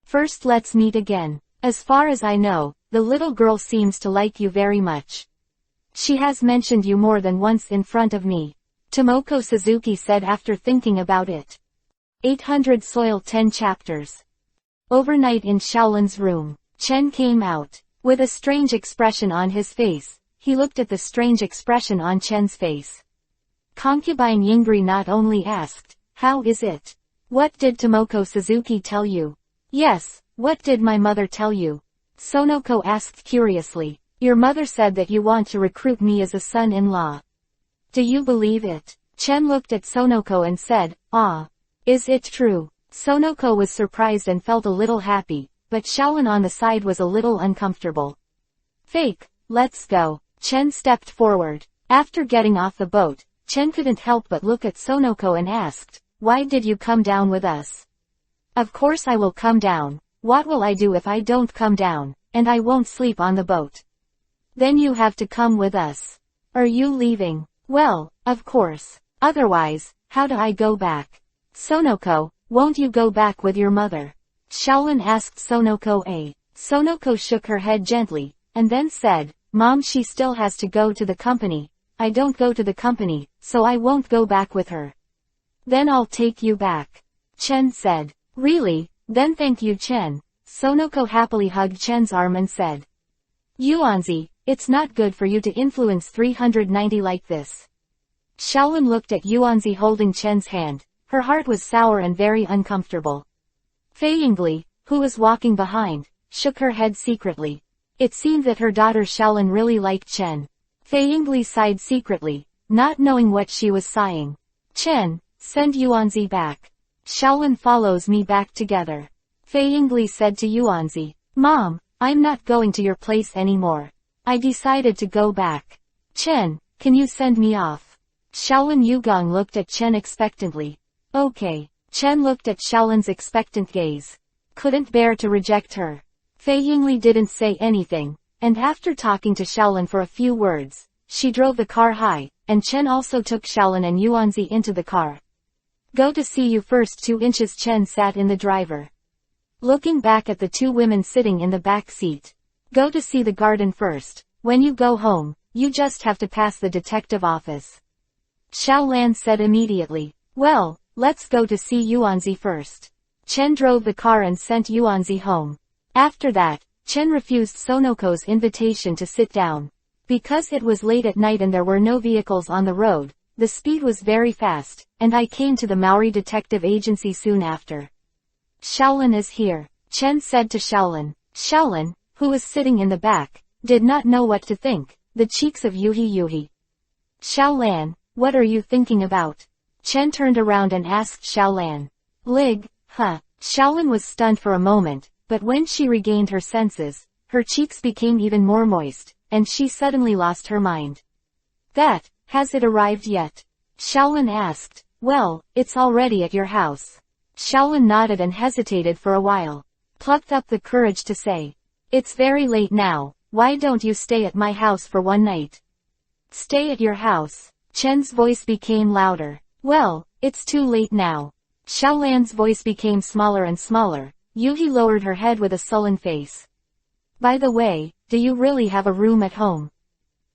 First let's meet again. As far as I know, the little girl seems to like you very much. She has mentioned you more than once in front of me. Tomoko Suzuki said after thinking about it. 800 Soil 10 chapters. Overnight in Xiaolin's room, Chen came out. With a strange expression on his face, he looked at the strange expression on Chen's face. Concubine Yingri not only asked, how is it? What did Tomoko Suzuki tell you? Yes, what did my mother tell you? Sonoko asked curiously. Your mother said that you want to recruit me as a son-in-law. Do you believe it? Chen looked at Sonoko and said, ah. Is it true? Sonoko was surprised and felt a little happy, but Xiaolin on the side was a little uncomfortable. Fake, let's go. Chen stepped forward. After getting off the boat, Chen couldn't help but look at Sonoko and asked, why did you come down with us? Of course I will come down. What will I do if I don't come down, and I won't sleep on the boat? Then you have to come with us. Are you leaving? Well, of course. Otherwise, how do I go back? Sonoko, won't you go back with your mother? Xiaolin asked Sonoko. Sonoko shook her head gently, and then said, Mom, she still has to go to the company. I don't go to the company, so I won't go back with her. Then I'll take you back. Chen said. Really? Then thank you, Chen. Sonoko happily hugged Chen's arm and said. Yuanzi, it's not good for you to influence 390 like this. Xiaolin looked at Yuanzi holding Chen's hand. Her heart was sour and very uncomfortable. Fei Yingli, who was walking behind, shook her head secretly. It seemed that her daughter Xiaolin really liked Chen. Fei Yingli sighed secretly, not knowing what she was sighing. Chen, send Yuanzi back. Xiaolin follows me back together. Fei Yingli said to Yuanzi. Mom, I'm not going to your place anymore. I decided to go back. Chen, can you send me off? Xiaolin Yugong looked at Chen expectantly. Okay. Chen looked at Xiaolin's expectant gaze. Couldn't bear to reject her. Fei Yingli didn't say anything, and after talking to Xiaolin for a few words, she drove the car high, and Chen also took Shaolin and Yuanzi into the car. Go to see you first 2 inches. Chen sat in the driver, looking back at the 2 women sitting in the back seat. Go to see the garden first. When you go home, you just have to pass the detective office. Xiaolan said immediately. Well, let's go to see Yuanzi first. Chen drove the car and sent Yuanzi home. After that, Chen refused Sonoko's invitation to sit down. Because it was late at night and there were no vehicles on the road, the speed was very fast, and I came to the Maori Detective Agency soon after. Shaolin is here, Chen said to Shaolin. Shaolin, who was sitting in the back, did not know what to think. The cheeks of Yuhi. Shaolan, what are you thinking about? Chen turned around and asked Shaolan. Lig, huh? Shaolin was stunned for a moment, but when she regained her senses, her cheeks became even more moist, and she suddenly lost her mind. That, has it arrived yet? Shaolin asked. Well, it's already at your house. Shaolin nodded and hesitated for a while. Plucked up the courage to say. It's very late now, why don't you stay at my house for one night? Stay at your house? Chen's voice became louder. Well, it's too late now. Shaolan's voice became smaller and smaller. Yuhi lowered her head with a sullen face. By the way, do you really have a room at home?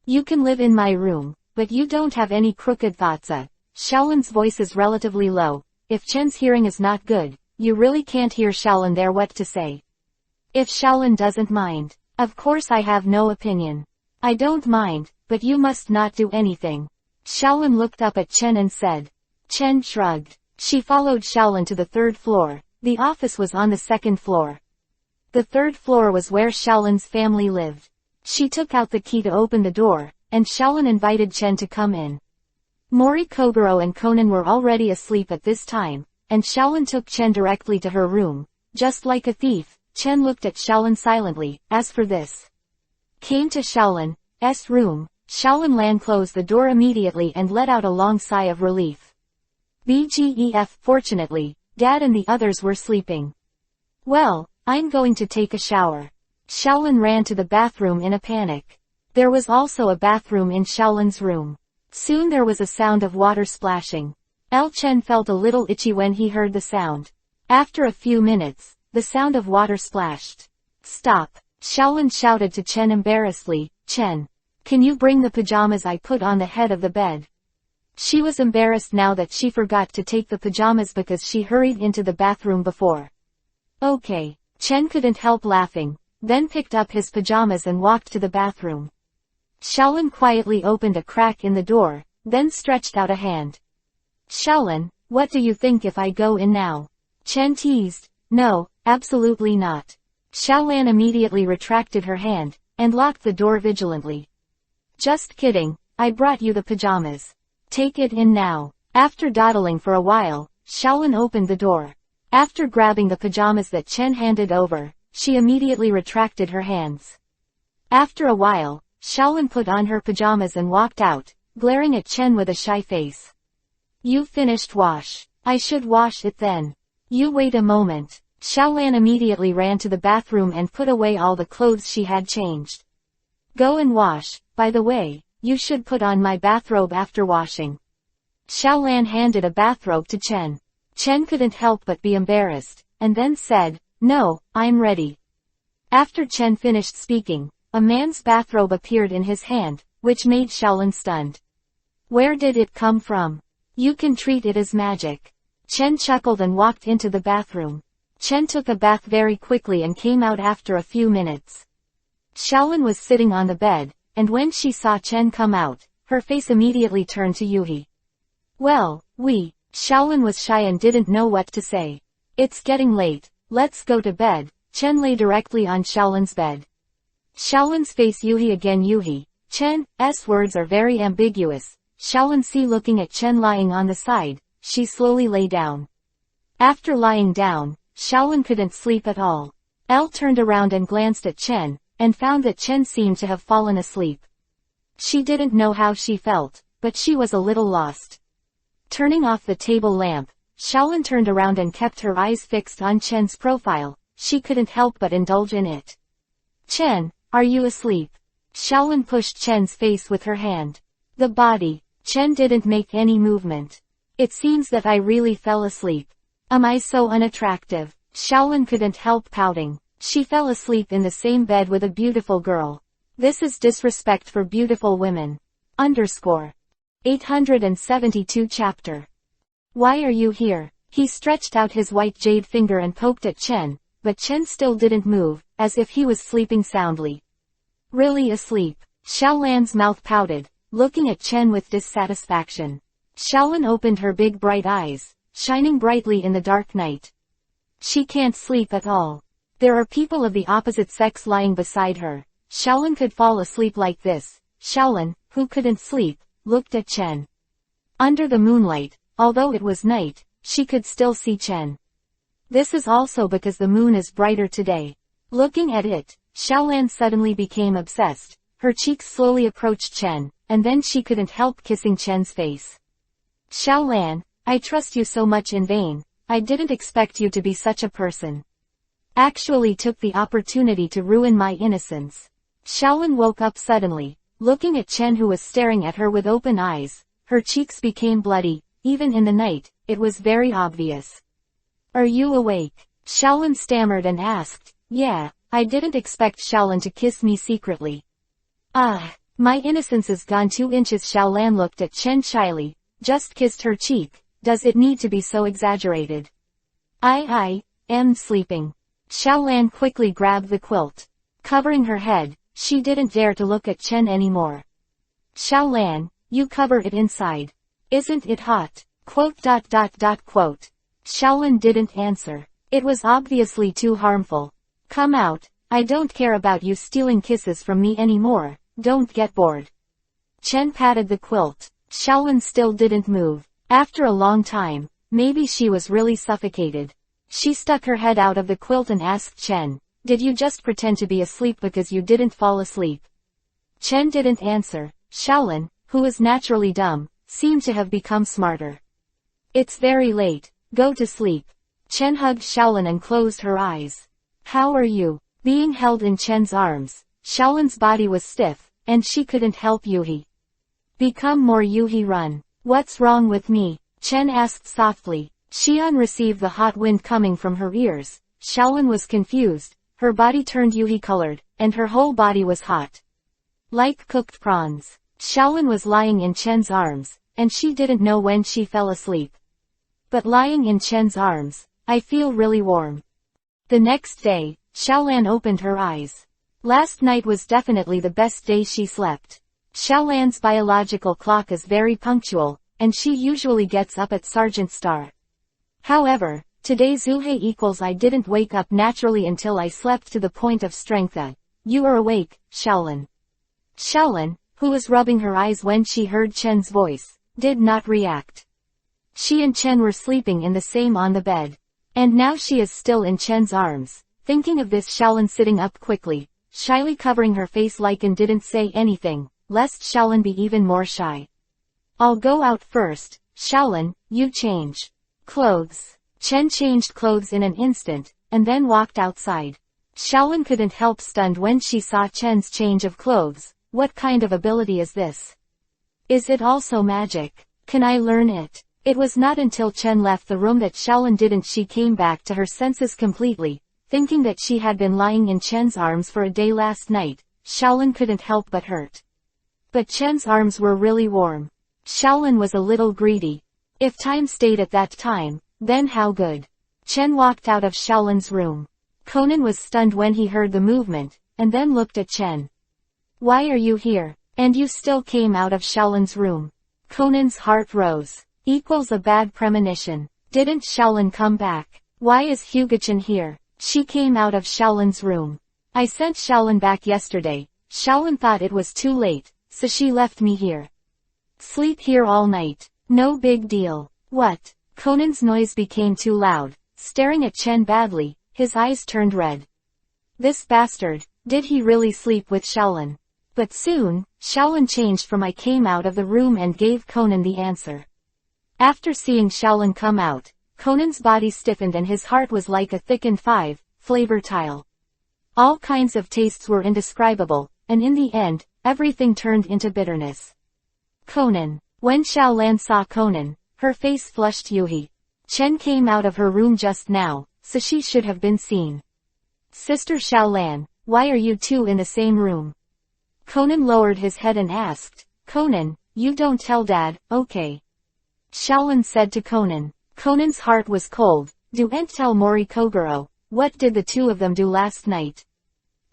You can live in my room, but you don't have any crooked thoughts. Shaolin's voice is relatively low. If Chen's hearing is not good, you really can't hear Shaolin there what to say. If Shaolin doesn't mind. Of course I have no opinion. I don't mind, but you must not do anything. Shaolin looked up at Chen and said. Chen shrugged. She followed Shaolin to the 3rd floor. The office was on the 2nd floor. The 3rd floor was where Shaolin's family lived. She took out the key to open the door, and Shaolin invited Chen to come in. Mori Kogoro and Conan were already asleep at this time, and Shaolin took Chen directly to her room. Just like a thief, Chen looked at Shaolin silently. As for this, came to Shaolin's room. Shaolin Lan closed the door immediately and let out a long sigh of relief. BGEF. Fortunately, Dad and the others were sleeping. Well, I'm going to take a shower. Shaolin ran to the bathroom in a panic. There was also a bathroom in Shaolin's room. Soon there was a sound of water splashing. Chen felt a little itchy when he heard the sound. After a few minutes, the sound of water splashed. Stop! Shaolin shouted to Chen embarrassedly. Chen, can you bring the pajamas I put on the head of the bed? She was embarrassed now that she forgot to take the pajamas because she hurried into the bathroom before. Okay. Chen couldn't help laughing, then picked up his pajamas and walked to the bathroom. Shaolin quietly opened a crack in the door, then stretched out a hand. Shaolin, what do you think if I go in now? Chen teased. No, absolutely not. Shaolan immediately retracted her hand, and locked the door vigilantly. Just kidding, I brought you the pajamas. Take it in now. After dawdling for a while, Shaolin opened the door. After grabbing the pajamas that Chen handed over, she immediately retracted her hands. After a while, Shaolin put on her pajamas and walked out, glaring at Chen with a shy face. You finished wash. I should wash it then. You wait a moment. Shaolan immediately ran to the bathroom and put away all the clothes she had changed. Go and wash. By the way, you should put on my bathrobe after washing. Shaolan handed a bathrobe to Chen. Chen couldn't help but be embarrassed, and then said, No, I'm ready. After Chen finished speaking, a man's bathrobe appeared in his hand, which made Shaolin stunned. Where did it come from? You can treat it as magic. Chen chuckled and walked into the bathroom. Chen took a bath very quickly and came out after a few minutes. Shaolin was sitting on the bed, and when she saw Chen come out, her face immediately turned to Yuhi. Well, Shaolin was shy and didn't know what to say. It's getting late, let's go to bed. Chen lay directly on Shaolin's bed. Shaolin's face Yuhi again Yuhi. Chen's words are very ambiguous. Shaolin see looking at Chen lying on the side, she slowly lay down. After lying down, Shaolin couldn't sleep at all. Turned around and glanced at Chen, and found that Chen seemed to have fallen asleep. She didn't know how she felt, but she was a little lost. Turning off the table lamp, Shaolin turned around and kept her eyes fixed on Chen's profile. She couldn't help but indulge in it. Chen, are you asleep? Shaolin pushed Chen's face with her hand. The body. Chen didn't make any movement. It seems that I really fell asleep. Am I so unattractive? Shaolin couldn't help pouting. She fell asleep in the same bed with a beautiful girl. This is disrespect for beautiful women. 872 chapter. Why are you here? He stretched out his white jade finger and poked at Chen, but Chen still didn't move, as if he was sleeping soundly. Really asleep? Xiaolan's mouth pouted, looking at Chen with dissatisfaction. Xiaolan opened her big bright eyes, shining brightly in the dark night. She can't sleep at all. There are people of the opposite sex lying beside her. Xiaolan could fall asleep like this. Xiaolan, who couldn't sleep, looked at Chen. Under the moonlight, although it was night, she could still see Chen. This is also because the moon is brighter today. Looking at it, Xiaolan suddenly became obsessed. Her cheeks slowly approached Chen, and then she couldn't help kissing Chen's face. Xiaolan, I trust you so much in vain. I didn't expect you to be such a person. Actually took the opportunity to ruin my innocence. Xiaolan woke up suddenly, looking at Chen who was staring at her with open eyes. Her cheeks became bloody. Even in the night, it was very obvious. Are you awake? Xiaolan stammered and asked. Yeah, I didn't expect Xiaolan to kiss me secretly. Ah, my innocence is gone 2 inches. Xiaolan looked at Chen shyly. Just kissed her cheek. Does it need to be so exaggerated? I am sleeping. Xiaolan quickly grabbed the quilt. Covering her head, she didn't dare to look at Chen anymore. Xiaolan, you cover it inside. Isn't it hot? Quote. Xiaolan didn't answer. It was obviously too harmful. Come out. I don't care about you stealing kisses from me anymore. Don't get bored. Chen patted the quilt. Xiaolan still didn't move. After a long time, maybe she was really suffocated. She stuck her head out of the quilt and asked Chen, did you just pretend to be asleep because you didn't fall asleep? Chen didn't answer. Xiaolan, who is naturally dumb, seemed to have become smarter. It's very late. Go to sleep. Chen hugged Xiaolan and closed her eyes. How are you? Being held in Chen's arms, Xiaolan's body was stiff, and she couldn't help Yuhi. Become more Yuhi, run. What's wrong with me? Chen asked softly. Xian received the hot wind coming from her ears. Xiaolan was confused. Her body turned Yuhi colored, and her whole body was hot. Like cooked prawns. Xiaolan was lying in Chen's arms, and she didn't know when she fell asleep. But lying in Chen's arms, I feel really warm. The next day, Xiaolan opened her eyes. Last night was definitely the best day she slept. Xiaolan's biological clock is very punctual, and she usually gets up at Sergeant Star. However, today Zuhei equals I didn't wake up naturally until I slept to the point of strength. You are awake, Xiaolan. Xiaolan, who was rubbing her eyes when she heard Chen's voice, did not react. She and Chen were sleeping in the same on the bed. And now she is still in Chen's arms. Thinking of this, Xiaolan sitting up quickly, shyly covering her face like and didn't say anything, lest Xiaolan be even more shy. I'll go out first. Xiaolan, you change clothes. Chen changed clothes in an instant, and then walked outside. Xiaolan couldn't help stunned when she saw Chen's change of clothes. What kind of ability is this? Is it also magic? Can I learn it? It was not until Chen left the room that Xiaolan didn't. She came back to her senses completely, thinking that she had been lying in Chen's arms for a day last night. Xiaolan couldn't help but hurt. But Chen's arms were really warm. Xiaolan was a little greedy. If time stayed at that time, then how good. Chen walked out of Xiaolan's room. Conan was stunned when he heard the movement, and then looked at Chen. Why are you here? And you still came out of Xiaolan's room. Conan's heart rose. Equals a bad premonition. Didn't Xiaolan come back? Why is Hugo-chan here? She came out of Xiaolan's room. I sent Xiaolan back yesterday. Xiaolan thought it was too late, so she left me here. Sleep here all night. No big deal. What? Conan's noise became too loud. Staring at Chen badly, his eyes turned red. This bastard, did he really sleep with Xiaolan? But soon, Xiaolan changed from I came out of the room and gave Conan the answer. After seeing Xiaolan come out, Conan's body stiffened and his heart was like a thickened 5-flavor tile. All kinds of tastes were indescribable. and in the end, everything turned into bitterness. Conan. When Xiaolan saw Conan, her face flushed. Yuhi. Chen came out of her room just now, so she should have been seen. Sister Xiaolan, why are you two in the same room? Conan lowered his head and asked. Conan, you don't tell Dad, okay? Xiaolan said to Conan. Conan's heart was cold. Don't tell Mori Kogoro. What did the two of them do last night?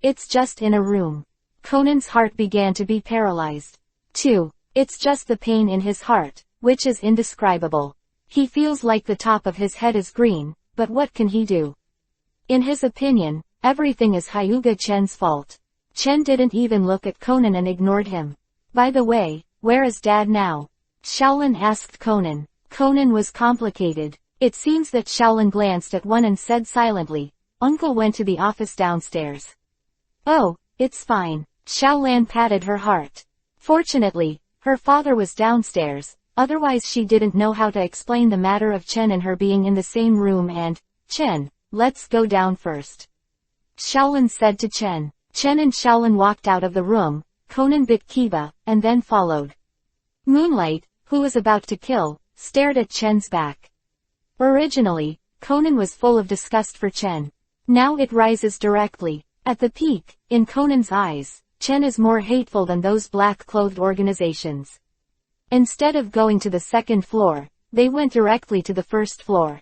It's just in a room. Conan's heart began to be paralyzed. 2. It's just the pain in his heart, which is indescribable. He feels like the top of his head is green, but what can he do? In his opinion, everything is Hyuga Chen's fault. Chen didn't even look at Conan and ignored him. By the way, where is Dad now? Xiaolan asked Conan. Conan was complicated. It seems that Xiaolan glanced at one and said silently, Uncle went to the office downstairs. Oh, it's fine. Xiaolan patted her heart. Fortunately, her father was downstairs, otherwise she didn't know how to explain the matter of Chen and her being in the same room and, Chen, let's go down first. Xiaolan said to Chen. Chen and Xiaolan walked out of the room. Conan bit Kiba, and then followed. Moonlight, who was about to kill, stared at Chen's back. Originally, Conan was full of disgust for Chen. Now it rises directly. At the peak, in Conan's eyes, Chen is more hateful than those black-clothed organizations. Instead of going to the second floor, they went directly to the first floor.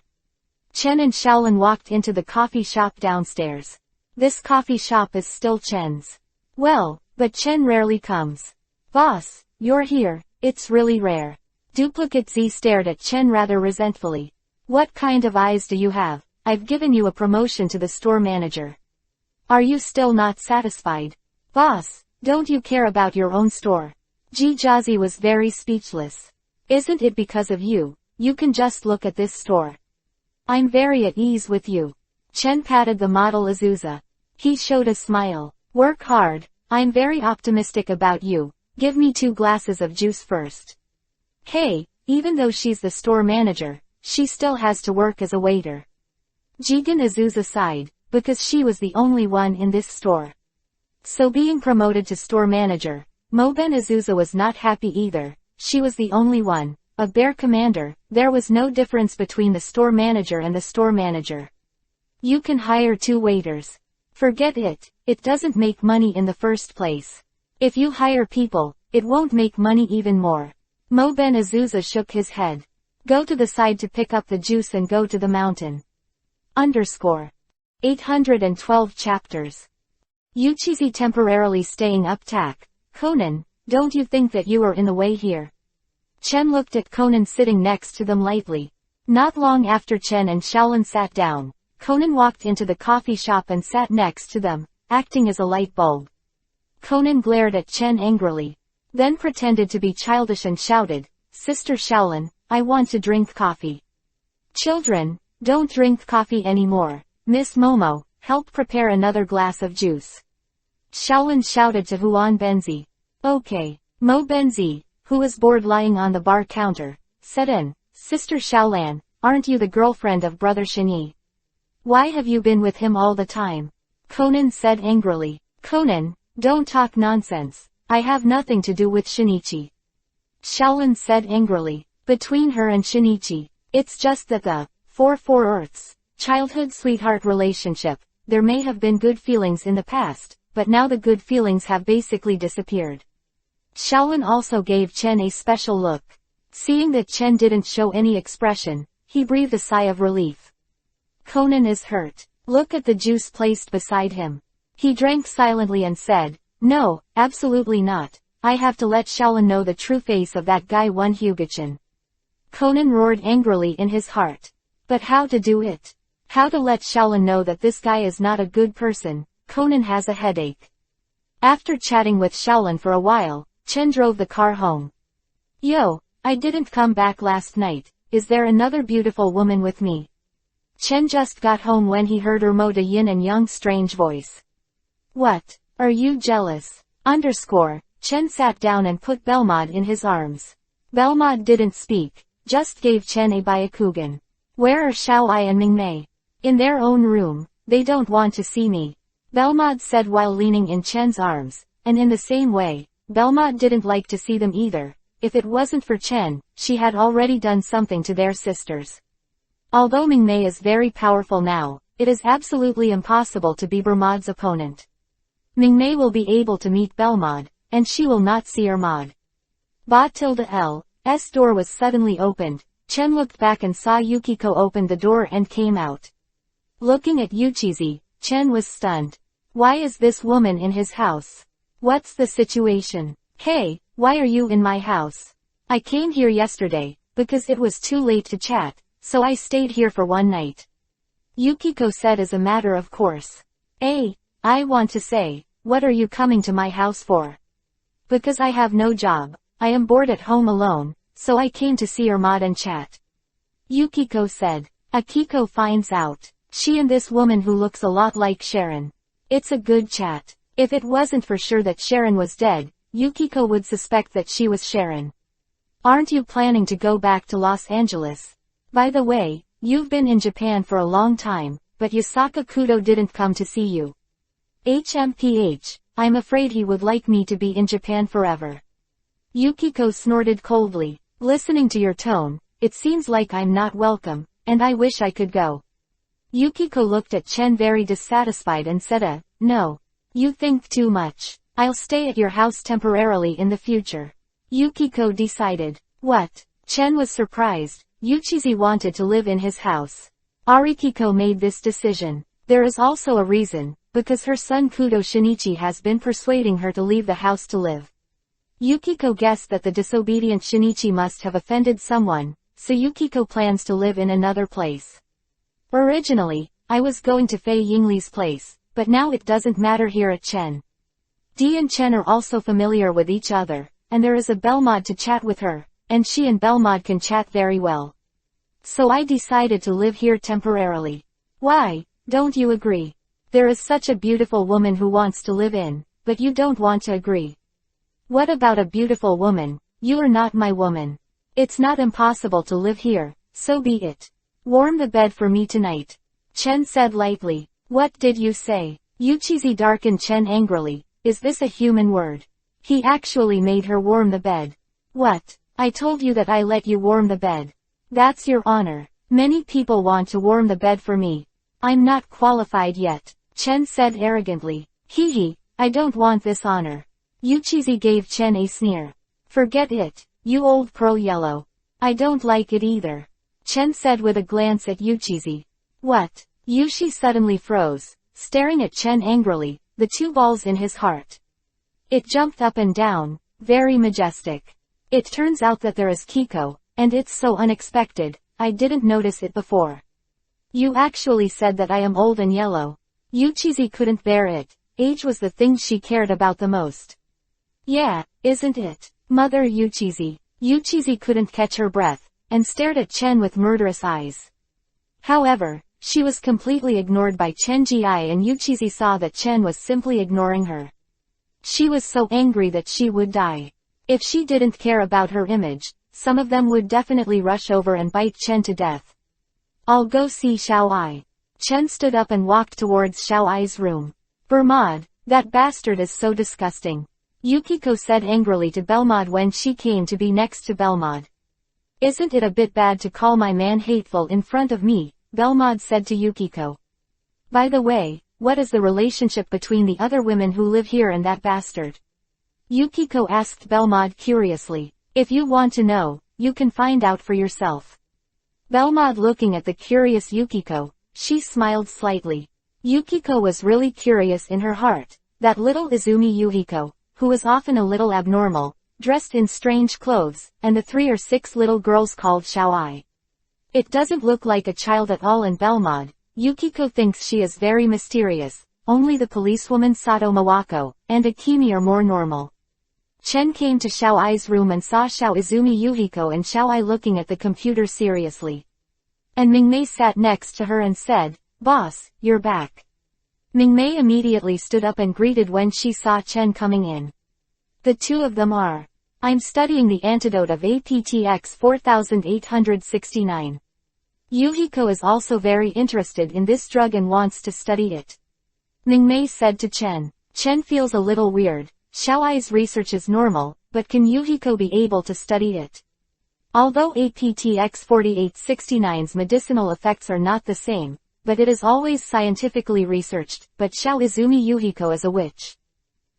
Chen and Xiaolan walked into the coffee shop downstairs. This coffee shop is still Chen's. Well, but Chen rarely comes. Boss, you're here, it's really rare. Duplicate Z stared at Chen rather resentfully. What kind of eyes do you have? I've given you a promotion to the store manager. Are you still not satisfied? Boss, don't you care about your own store? Jijazi was very speechless. Isn't it because of you? You can just look at this store. I'm very at ease with you. Chen patted the model Azusa. He showed a smile. Work hard. I'm very optimistic about you. Give me 2 glasses of juice first. Hey, even though she's the store manager, she still has to work as a waiter. Jigen Azusa sighed, because she was the only one in this store. So being promoted to store manager, Moben Azusa was not happy either. She was the only one. A bear commander, there was no difference between the store manager and the store manager. You can hire 2 waiters. Forget it, it doesn't make money in the first place. If you hire people, it won't make money even more. Moben Azusa shook his head. Go to the side to pick up the juice and go to the mountain. 812 chapters. Uchizi temporarily staying up tack. Conan, don't you think that you are in the way here? Chen looked at Conan sitting next to them lightly. Not long after Chen and Xiaolan sat down, Conan walked into the coffee shop and sat next to them, acting as a light bulb. Conan glared at Chen angrily. Then pretended to be childish and shouted, Sister Xiaolan, I want to drink coffee. Children, don't drink coffee anymore. Miss Momo, help prepare another glass of juice. Xiaolan shouted to Huan Benzi. Okay. Mo Benzi, who was bored lying on the bar counter, said in, Sister Xiaolan, aren't you the girlfriend of Brother Shinyi? Why have you been with him all the time? Conan said angrily. Conan, don't talk nonsense. I have nothing to do with Shinichi. Xiaolan said angrily. Between her and Shinichi, it's just that the 4 Earths childhood sweetheart relationship, there may have been good feelings in the past, but now the good feelings have basically disappeared. Xiaolan also gave Chen a special look. Seeing that Chen didn't show any expression, he breathed a sigh of relief. Conan is hurt. Look at the juice placed beside him. He drank silently and said, No, absolutely not. I have to let Xiaolan know the true face of that guy One Hugachin. Conan roared angrily in his heart. But how to do it? How to let Xiaolan know that this guy is not a good person? Conan has a headache. After chatting with Xiaolan for a while, Chen drove the car home. Yo, I didn't come back last night. Is there another beautiful woman with me? Chen just got home when he heard Ermoda Yin and Young's strange voice. What? Are you jealous? Chen sat down and put Belmod in his arms. Belmod didn't speak, just gave Chen a Byakugan. Where are Xiao Ai and Mingmei? In their own room, they don't want to see me. Belmod said while leaning in Chen's arms, and in the same way, Belmont didn't like to see them either. If it wasn't for Chen, she had already done something to their sisters. Although Mingmei is very powerful now, it is absolutely impossible to be Bermaud's opponent. Mingmei will be able to meet Belmont, and she will not see Ermaud. Ba-L's door was suddenly opened. Chen looked back and saw Yukiko open the door and came out. Looking at Yuchizi, Chen was stunned. Why is this woman in his house? What's the situation? Hey, why are you in my house? I came here yesterday, because it was too late to chat, so I stayed here for one night. Yukiko said as a matter of course. I want to say, what are you coming to my house for? Because I have no job, I am bored at home alone, so I came to see Ermaud and chat. Yukiko said. Akiko finds out. She and this woman who looks a lot like Sharon. It's a good chat. If it wasn't for sure that Sharon was dead, Yukiko would suspect that she was Sharon. Aren't you planning to go back to Los Angeles? By the way, you've been in Japan for a long time, but Yasaka Kudo didn't come to see you. I'm afraid he would like me to be in Japan forever. Yukiko snorted coldly. Listening to your tone, it seems like I'm not welcome, and I wish I could go. Yukiko looked at Chen very dissatisfied and said, no. You think too much. I'll stay at your house temporarily in the future. Yukiko decided. What? Chen was surprised. Yuchizi wanted to live in his house. Arikiko made this decision. There is also a reason, because her son Kudo Shinichi has been persuading her to leave the house to live. Yukiko guessed that the disobedient Shinichi must have offended someone, so Yukiko plans to live in another place. Originally, I was going to Fei Yingli's place, but now it doesn't matter here at Chen. Dee and Chen are also familiar with each other, and there is a Belmont to chat with her, and she and Belmont can chat very well. So I decided to live here temporarily. Why, don't you agree? There is such a beautiful woman who wants to live in, but you don't want to agree. What about a beautiful woman? You are not my woman. It's not impossible to live here, so be it. Warm the bed for me tonight. Chen said lightly. What did you say? Yuchizi darkened Chen angrily. Is this a human word? He actually made her warm the bed. What? I told you that I let you warm the bed. That's your honor. Many people want to warm the bed for me. I'm not qualified yet. Chen said arrogantly. I don't want this honor. Yuchizi gave Chen a sneer. Forget it, you old pro-yellow. I don't like it either. Chen said with a glance at Yuchizi. What? Yushi suddenly froze, staring at Chen angrily, the two balls in his heart. It jumped up and down, very majestic. It turns out that there is Kiko, and it's so unexpected, I didn't notice it before. You actually said that I am old and yellow. Yuchizi couldn't bear it. Age was the thing she cared about the most. Yeah, isn't it? Mother Yuchizi. Yuchizi couldn't catch her breath, and stared at Chen with murderous eyes. However, she was completely ignored by Chen Ji, and Yuchizi saw that Chen was simply ignoring her. She was so angry that she would die. If she didn't care about her image, some of them would definitely rush over and bite Chen to death. I'll go see Xiao Ai. Chen stood up and walked towards Xiao Ai's room. Bermaud, that bastard is so disgusting. Yukiko said angrily to Belmont when she came to be next to Belmont. Isn't it a bit bad to call my man hateful in front of me? Belmont said to Yukiko. By the way, what is the relationship between the other women who live here and that bastard? Yukiko asked Belmont curiously. If you want to know, you can find out for yourself. Belmont looking at the curious Yukiko, she smiled slightly. Yukiko was really curious in her heart. That little Izumi Yuhiko, who was often a little abnormal, dressed in strange clothes, and the 3 or 6 little girls called Xiao Ai. It doesn't look like a child at all in Belmont. Yukiko thinks she is very mysterious. Only the policewoman Sato Mawako, and Akimi are more normal. Chen came to Xiao Ai's room and saw Xiao Izumi Yuhiko and Xiao Ai looking at the computer seriously. And Mingmei sat next to her and said, Boss, you're back. Mingmei immediately stood up and greeted when she saw Chen coming in. The two of them are. I'm studying the antidote of APTX 4869. Yuhiko is also very interested in this drug and wants to study it. Mingmei said to Chen. Chen feels a little weird. Xiaoai's research is normal, but can Yuhiko be able to study it? Although APTX 4869's medicinal effects are not the same, but it is always scientifically researched, but Xiao Izumi Yuhiko is a witch.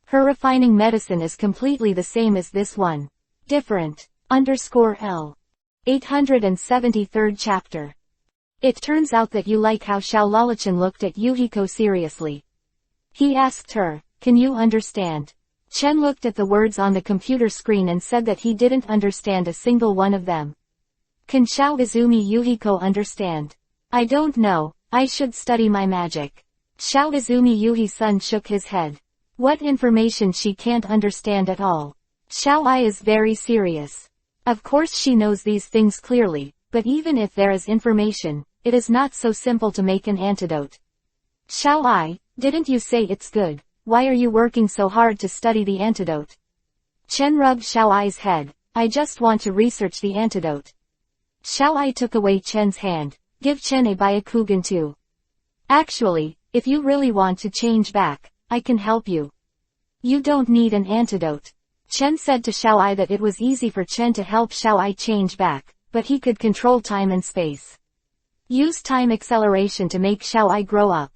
Her refining medicine is completely the same as this one. Different. L. 873rd chapter. It turns out that you like how Xiao Lalachan looked at Yuhiko seriously. He asked her, "Can you understand?" Chen looked at the words on the computer screen and said that he didn't understand a single one of them. Can Xiao Izumi Yuhiko understand? I don't know, I should study my magic. Xiao Izumi Yuhi-san shook his head. What information she can't understand at all. Xiaoai is very serious. Of course she knows these things clearly, but even if there is information, it is not so simple to make an antidote. Xiaoai, didn't you say it's good? Why are you working so hard to study the antidote? Chen rubbed Xiaoai's head. I just want to research the antidote. Xiaoai took away Chen's hand. Give Chen a Byakugan too. Actually, if you really want to change back, I can help you. You don't need an antidote. Chen said to Xiaoai that it was easy for Chen to help Xiaoai change back, but he could control time and space. Use time acceleration to make Xiaoai grow up.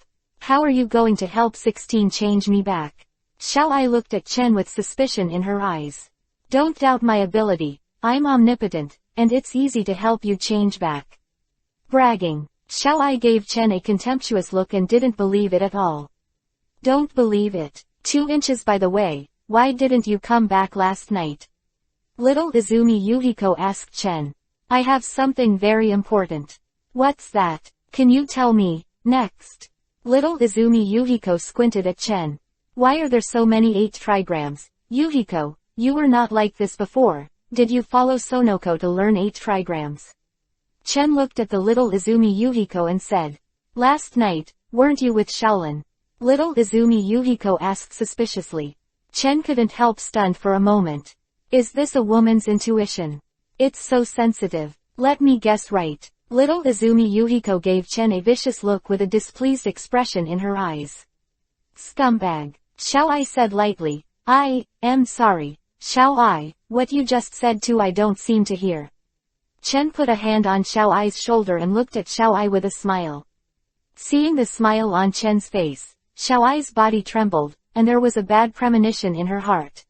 How are you going to help 16 change me back? Xiaoai looked at Chen with suspicion in her eyes. Don't doubt my ability, I'm omnipotent, and it's easy to help you change back. Bragging. Xiaoai gave Chen a contemptuous look and didn't believe it at all. Don't believe it. 2 inches by the way, why didn't you come back last night? Little Izumi Yuhiko asked Chen. I have something very important. What's that? Can you tell me, next? Little Izumi Yuhiko squinted at Chen. Why are there so many 8 trigrams? Yuhiko, you were not like this before. Did you follow Sonoko to learn 8 trigrams? Chen looked at the little Izumi Yuhiko and said. Last night, weren't you with Shaolin? Little Izumi Yuhiko asked suspiciously. Chen couldn't help stunned for a moment. Is this a woman's intuition? It's so sensitive. Let me guess right. Little Izumi Yuhiko gave Chen a vicious look with a displeased expression in her eyes. Scumbag. Xiaoai said lightly. I am sorry. Xiaoai, what you just said too I don't seem to hear. Chen put a hand on Xiaoai's shoulder and looked at Xiaoai with a smile. Seeing the smile on Chen's face, Xiaoai's body trembled, and there was a bad premonition in her heart.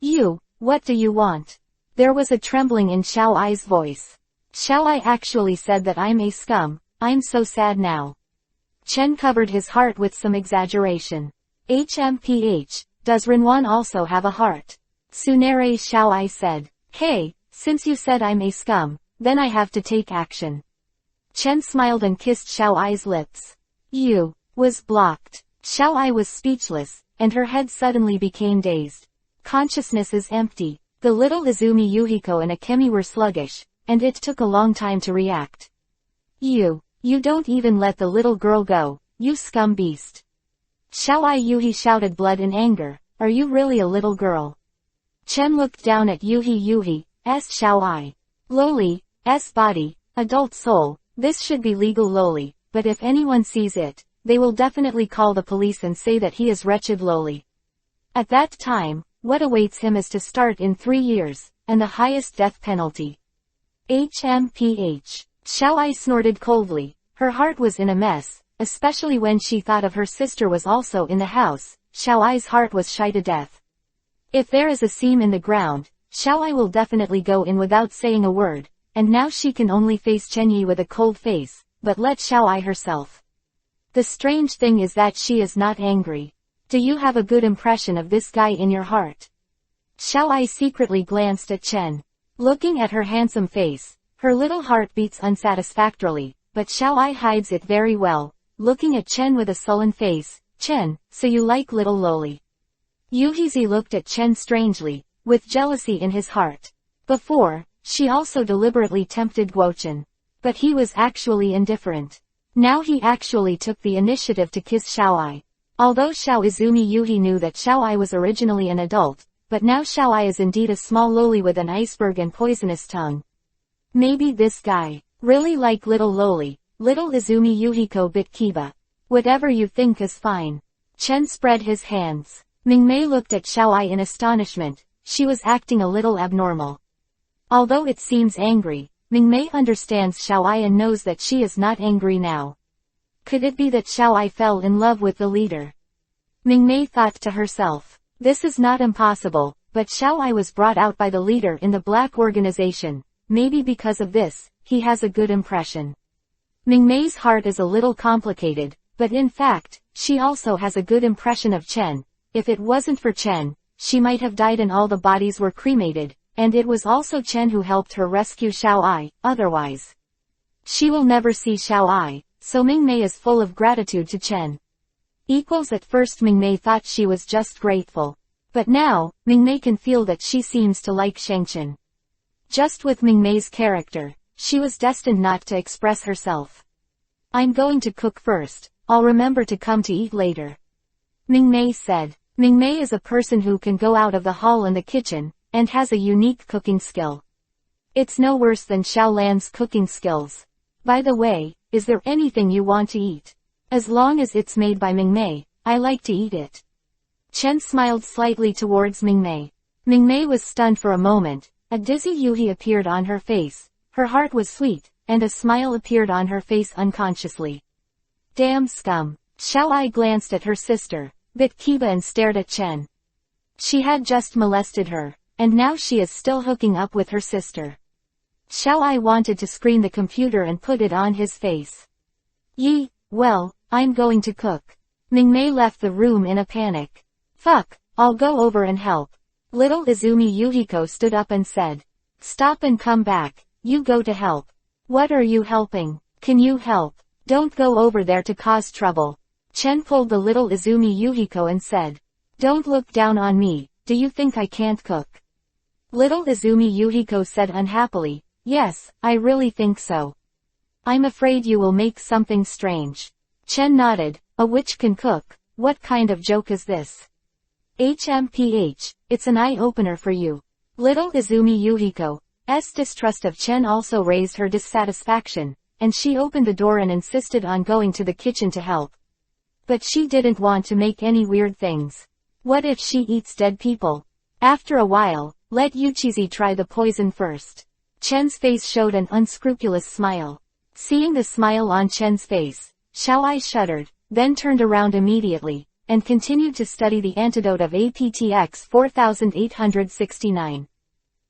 You, what do you want? There was a trembling in Xiaoai's voice. Xiaoai actually said that I'm a scum, I'm so sad now. Chen covered his heart with some exaggeration. HMPH, does Renwan also have a heart? Tsunere Xiaoai said. Hey, since you said I'm a scum, then I have to take action. Chen smiled and kissed Xiaoai's lips. You, was blocked. Xiaoai was speechless, and her head suddenly became dazed. Consciousness is empty. The little Izumi Yuhiko and Akemi were sluggish, and it took a long time to react. You don't even let the little girl go, you scum beast. Xiaoai Yuhi shouted blood in anger, are you really a little girl? Chen looked down at Yuhi Xiaoai. Loli, body, adult soul, this should be legal Loli, but if anyone sees it, they will definitely call the police and say that he is wretched Loli. At that time, what awaits him is to start in 3 years, and the highest death penalty. HMPH. Xiaoai snorted coldly. Her heart was in a mess, especially when she thought of her sister was also in the house. Xiaoai's heart was shy to death. If there is a seam in the ground, Xiaoai will definitely go in without saying a word, and now she can only face Chenyi with a cold face, but let Xiaoai herself. The strange thing is that she is not angry. Do you have a good impression of this guy in your heart? Xiaoai secretly glanced at Chen. Looking at her handsome face, her little heart beats unsatisfactorily, but Xiaoai hides it very well, looking at Chen with a sullen face. Chen, so you like little Loli? Yuhizi looked at Chen strangely, with jealousy in his heart. Before, she also deliberately tempted Guochen. But he was actually indifferent. Now he actually took the initiative to kiss Xiaoai. Although Xiao Izumi Yuhi knew that Xiaoai was originally an adult, but now Xiaoai is indeed a small Loli with an iceberg and poisonous tongue. Maybe this guy, really like little Loli. Little Izumi Yuhiko bit Kiba. Whatever you think is fine. Chen spread his hands. Mingmei looked at Xiaoai in astonishment. She was acting a little abnormal. Although it seems angry, Mingmei understands Xiaoai and knows that she is not angry now. Could it be that Xiaoai fell in love with the leader? Mingmei thought to herself. This is not impossible, but Xiaoai was brought out by the leader in the black organization. Maybe because of this, he has a good impression. Mingmei's heart is a little complicated, but in fact, she also has a good impression of Chen. If it wasn't for Chen, she might have died and all the bodies were cremated, and it was also Chen who helped her rescue Xiaoai, otherwise she will never see Xiaoai, so Mingmei is full of gratitude to Chen. At first Mingmei thought she was just grateful. But now, Mingmei can feel that she seems to like Shangchen. Just with Mingmei's character, she was destined not to express herself. I'm going to cook first, I'll remember to come to eat later. Mingmei said. Mingmei is a person who can go out of the hall and the kitchen, and has a unique cooking skill. It's no worse than Xiaolan's cooking skills. By the way, is there anything you want to eat? As long as it's made by Mingmei, I like to eat it. Chen smiled slightly towards Mingmei. Mingmei was stunned for a moment. A dizzy yuhi appeared on her face. Her heart was sweet, and a smile appeared on her face unconsciously. Damn scum. Xiaoai glanced at her sister, bit Kiba and stared at Chen. She had just molested her, and now she is still hooking up with her sister. Xiaoai wanted to screen the computer and put it on his face. Well, I'm going to cook. Mingmei left the room in a panic. Fuck, I'll go over and help. Little Izumi Yuhiko stood up and said. Stop and come back, you go to help. What are you helping? Can you help? Don't go over there to cause trouble. Chen pulled the little Izumi Yuhiko and said. Don't look down on me, do you think I can't cook? Little Izumi Yuhiko said unhappily. Yes, I really think so. I'm afraid you will make something strange. Chen nodded. A witch can cook, what kind of joke is this? HMPH, it's an eye-opener for you. Little Izumi Yuhiko's distrust of Chen also raised her dissatisfaction, and she opened the door and insisted on going to the kitchen to help. But she didn't want to make any weird things. What if she eats dead people? After a while, let Yuchizi try the poison first. Chen's face showed an unscrupulous smile. Seeing the smile on Chen's face, Xiaoai shuddered, then turned around immediately, and continued to study the antidote of APTX 4869.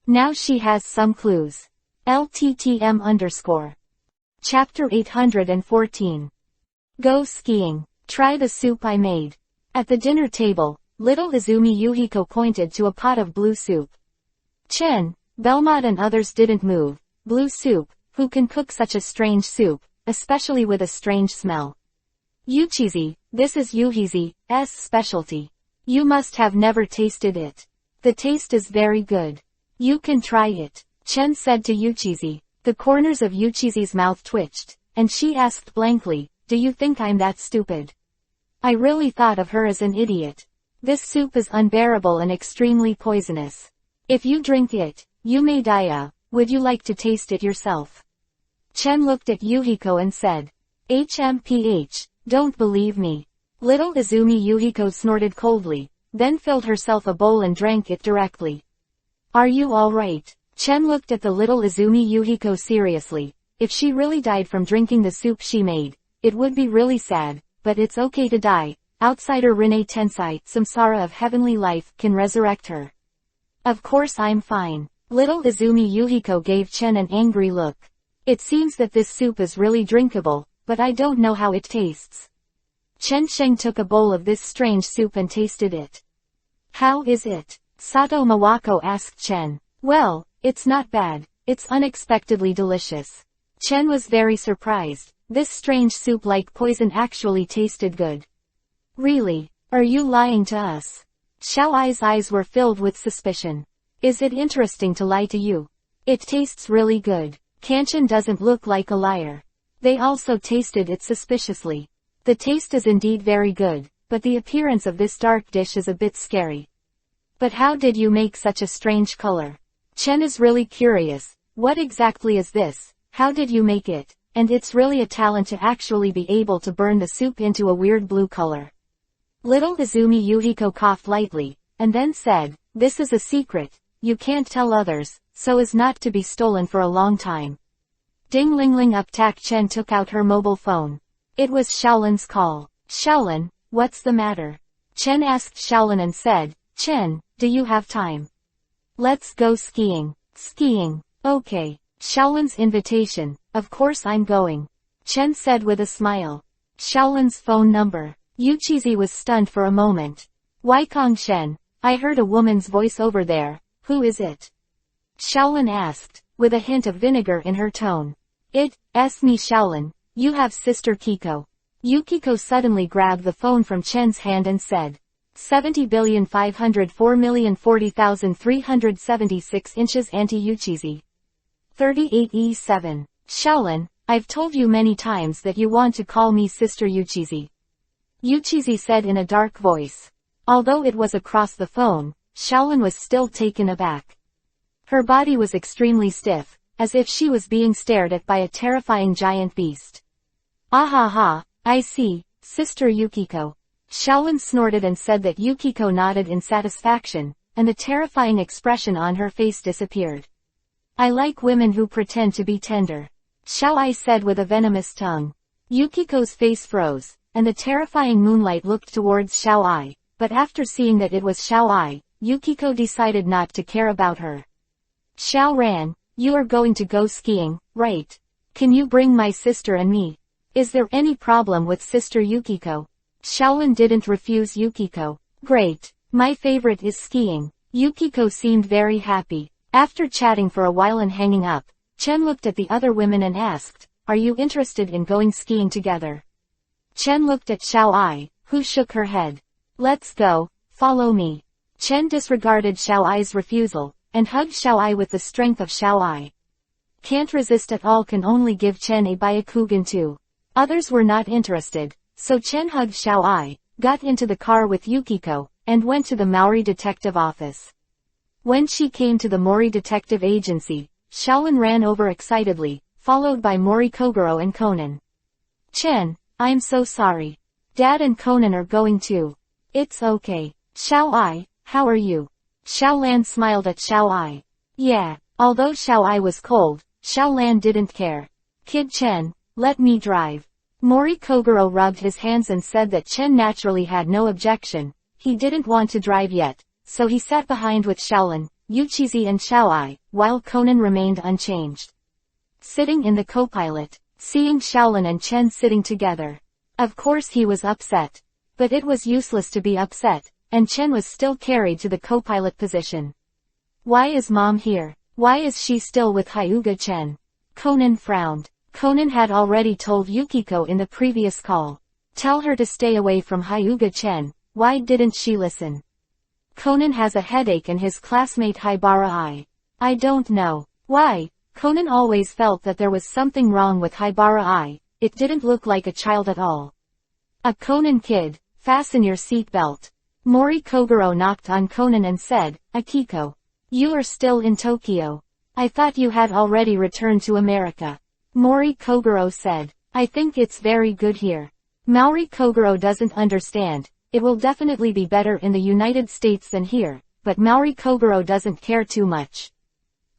Now she has some clues. LTTM_. Chapter 814. Go skiing. Try the soup I made. At the dinner table, little Izumi Yuhiko pointed to a pot of blue soup. Chen, Belmont and others didn't move. Blue soup, who can cook such a strange soup, especially with a strange smell? Yuchizi, this is Yuhizi's specialty. You must have never tasted it. The taste is very good. You can try it, Chen said to Yuchizi. The corners of Yuchizi's mouth twitched, and she asked blankly, do you think I'm that stupid? I really thought of her as an idiot. This soup is unbearable and extremely poisonous. If you drink it, you may die. Would you like to taste it yourself? Chen looked at Yuhiko and said. HMPH, don't believe me. Little Izumi Yuhiko snorted coldly, then filled herself a bowl and drank it directly. Are you alright? Chen looked at the little Izumi Yuhiko seriously. If she really died from drinking the soup she made, it would be really sad, but it's okay to die. Outsider Rinne Tensai, Samsara of heavenly life, can resurrect her. Of course I'm fine. Little Izumi Yuhiko gave Chen an angry look. It seems that this soup is really drinkable, but I don't know how it tastes. Chen Sheng took a bowl of this strange soup and tasted it. How is it? Sato Mawako asked Chen. Well, it's not bad, it's unexpectedly delicious. Chen was very surprised. This strange soup like poison actually tasted good. Really? Are you lying to us? Xiaoai's eyes were filled with suspicion. Is it interesting to lie to you? It tastes really good. Kanchan doesn't look like a liar. They also tasted it suspiciously. The taste is indeed very good, but the appearance of this dark dish is a bit scary. But how did you make such a strange color? Chen is really curious. What exactly is this? How did you make it? And it's really a talent to actually be able to burn the soup into a weird blue color. Little Izumi Yuhiko coughed lightly, and then said, "This is a secret, you can't tell others, so as not to be stolen for a long time." Ding ling ling up tack. Chen took out her mobile phone. It was Xiaolin's call. "Xiaolin, what's the matter?" Chen asked Xiaolin and said, "Chen, do you have time? Let's go skiing." "Skiing? Okay." Xiaolin's invitation. "Of course I'm going," Chen said with a smile. Xiaolin's phone number. Yuchizi was stunned for a moment. "Waikong Shen, I heard a woman's voice over there, who is it?" Xiaolin asked, with a hint of vinegar in her tone. It's me Xiaolin, you have Sister Kiko." Yukiko suddenly grabbed the phone from Chen's hand and said, 70,504,040,376 inches anti-Yuchizi. 38E7. "Xiaolin, I've told you many times that you want to call me Sister Yuchizi," Yuchizi said in a dark voice. Although it was across the phone, Xiaolin was still taken aback. Her body was extremely stiff, as if she was being stared at by a terrifying giant beast. "Ah, I see, Sister Yukiko." Xiaolin snorted and said that Yukiko nodded in satisfaction, and the terrifying expression on her face disappeared. "I like women who pretend to be tender," Xiao Ai said with a venomous tongue. Yukiko's face froze, and the terrifying moonlight looked towards Xiao Ai, but after seeing that it was Xiao Ai, Yukiko decided not to care about her. "Xiao Ran, you are going to go skiing, right? Can you bring my sister and me? Is there any problem with Sister Yukiko?" Xiaolin didn't refuse Yukiko. "Great, my favorite is skiing." Yukiko seemed very happy. After chatting for a while and hanging up, Chen looked at the other women and asked, "Are you interested in going skiing together?" Chen looked at Xiao Ai, who shook her head. "Let's go, follow me." Chen disregarded Xiao Ai's refusal, and hugged Xiao Ai with the strength of Xiao Ai. Can't resist at all can only give Chen a Byakugan too. Others were not interested, so Chen hugged Xiao Ai, got into the car with Yukiko, and went to the Maori detective office. When she came to the Mori detective agency, Xiaolin ran over excitedly, followed by Mori Kogoro and Conan. "Chen, I'm so sorry. Dad and Conan are going too." "It's okay. Xiao Ai, how are you?" Xiao Lan smiled at Xiao Ai. "Yeah." Although Xiao Ai was cold, Xiao Lan didn't care. "Kid Chen, let me drive." Mori Kogoro rubbed his hands and said that Chen naturally had no objection. He didn't want to drive yet, so he sat behind with Xiaolin, Yuchizi and Xiao Ai, while Conan remained unchanged. Sitting in the co-pilot, seeing Xiaolin and Chen sitting together. Of course he was upset. But it was useless to be upset, and Chen was still carried to the co-pilot position. "Why is Mom here? Why is she still with Hyuga Chen?" Conan frowned. Conan had already told Yukiko in the previous call. Tell her to stay away from Hyuga Chen. Why didn't she listen? Conan has a headache and his classmate Haibara I don't know. Why? Conan always felt that there was something wrong with Haibara it didn't look like a child at all. "A Conan kid, fasten your seatbelt." Mori Kogoro knocked on Conan and said, "Akiko. You are still in Tokyo. I thought you had already returned to America." Mori Kogoro said, "I think it's very good here." Mori Kogoro doesn't understand. It will definitely be better in the United States than here, but Mori Kogoro doesn't care too much.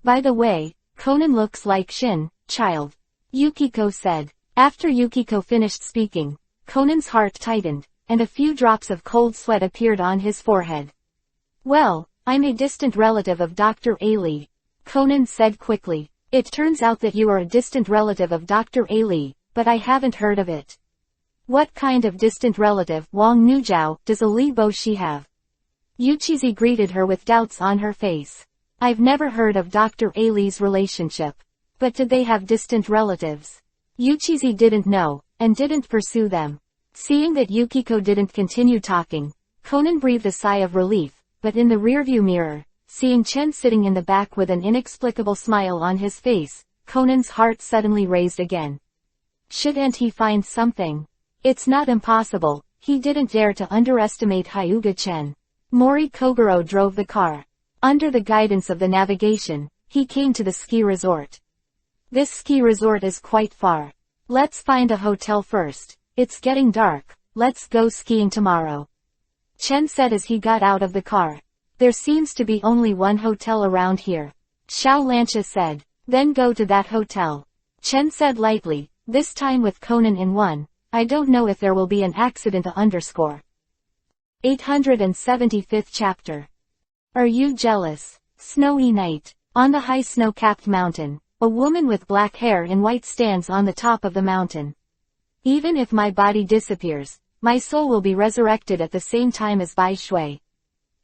"By the way, Conan looks like Shin, child," Yukiko said. After Yukiko finished speaking, Conan's heart tightened, and a few drops of cold sweat appeared on his forehead. "Well, I'm a distant relative of Dr. Ali," Conan said quickly. "It turns out that you are a distant relative of Dr. Ali, but I haven't heard of it." "What kind of distant relative, Wang Nujiao, does Ali Boshi have?" Yuchizi greeted her with doubts on her face. "I've never heard of Dr. Ali's relationship. But did they have distant relatives?" Yuchizi didn't know, and didn't pursue them. Seeing that Yukiko didn't continue talking, Conan breathed a sigh of relief, but in the rearview mirror, seeing Chen sitting in the back with an inexplicable smile on his face, Conan's heart suddenly raised again. Shouldn't he find something? It's not impossible. He didn't dare to underestimate Hyuga Chen. Mori Kogoro drove the car. Under the guidance of the navigation, he came to the ski resort. "This ski resort is quite far. Let's find a hotel first. It's getting dark. Let's go skiing tomorrow." Chen said as he got out of the car. There seems to be only one hotel around here. Xiao Lancha said. Then go to that hotel. Chen said lightly, this time with Conan in one. I don't know if there will be an accident. 875th chapter. Are you jealous? Snowy night. On the high snow-capped mountain, a woman with black hair in white stands on the top of the mountain. Even if my body disappears, my soul will be resurrected at the same time as Bai Shui.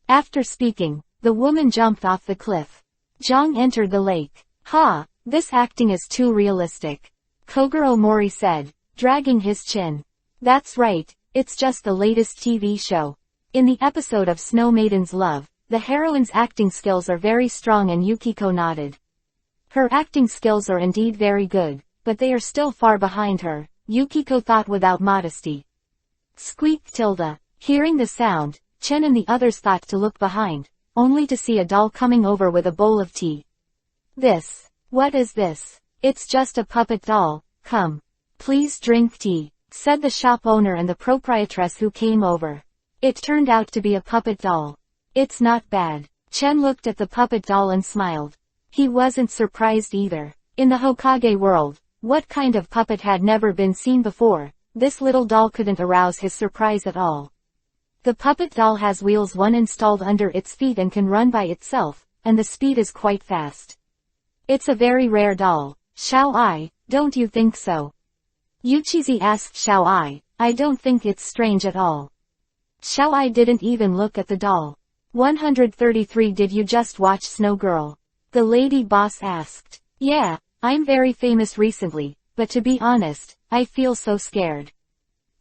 After speaking, the woman jumped off the cliff. Zhang entered the lake. Ha! This acting is too realistic. Kogoro Mori said, dragging his chin. That's right, it's just the latest TV show. In the episode of Snow Maiden's Love, the heroine's acting skills are very strong and Yukiko nodded. Her acting skills are indeed very good, but they are still far behind her, Yukiko thought without modesty. Squeak tilde. Hearing the sound, Chen and the others thought to look behind, only to see a doll coming over with a bowl of tea. What is this? It's just a puppet doll, come. Please drink tea, said the shop owner and the proprietress who came over. It turned out to be a puppet doll. It's not bad. Chen looked at the puppet doll and smiled. He wasn't surprised either. In the Hokage world, what kind of puppet had never been seen before? This little doll couldn't arouse his surprise at all. The puppet doll has wheels one installed under its feet and can run by itself, and the speed is quite fast. It's a very rare doll. Xiao Ai, don't you think so? Yuchizi asked Xiao Ai. I don't think it's strange at all. Xiao Ai didn't even look at the doll. 133 Did you just watch Snow Girl? The lady boss asked. Yeah, I'm very famous recently, but to be honest, I feel so scared.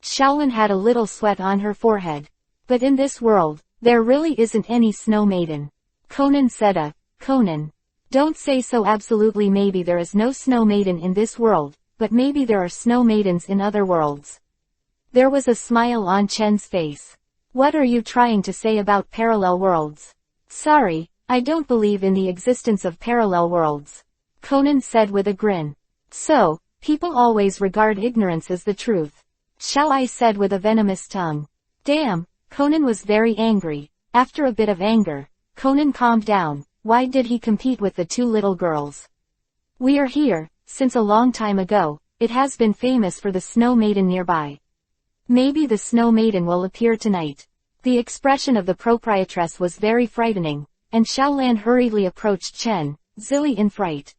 Xiaolin had a little sweat on her forehead. But in this world, there really isn't any snow maiden. Conan said. Conan. Don't say so. Absolutely, maybe there is no snow maiden in this world, but maybe there are snow maidens in other worlds. There was a smile on Chen's face. What are you trying to say about parallel worlds? Sorry, I don't believe in the existence of parallel worlds. Conan said with a grin. So, people always regard ignorance as the truth. Xiao Ai said with a venomous tongue. Damn, Conan was very angry. After a bit of anger, Conan calmed down. Why did he compete with the two little girls? We are here, since a long time ago, it has been famous for the snow maiden nearby. Maybe the snow maiden will appear tonight. The expression of the proprietress was very frightening, and Xiaolan hurriedly approached Chen, Zilly in fright.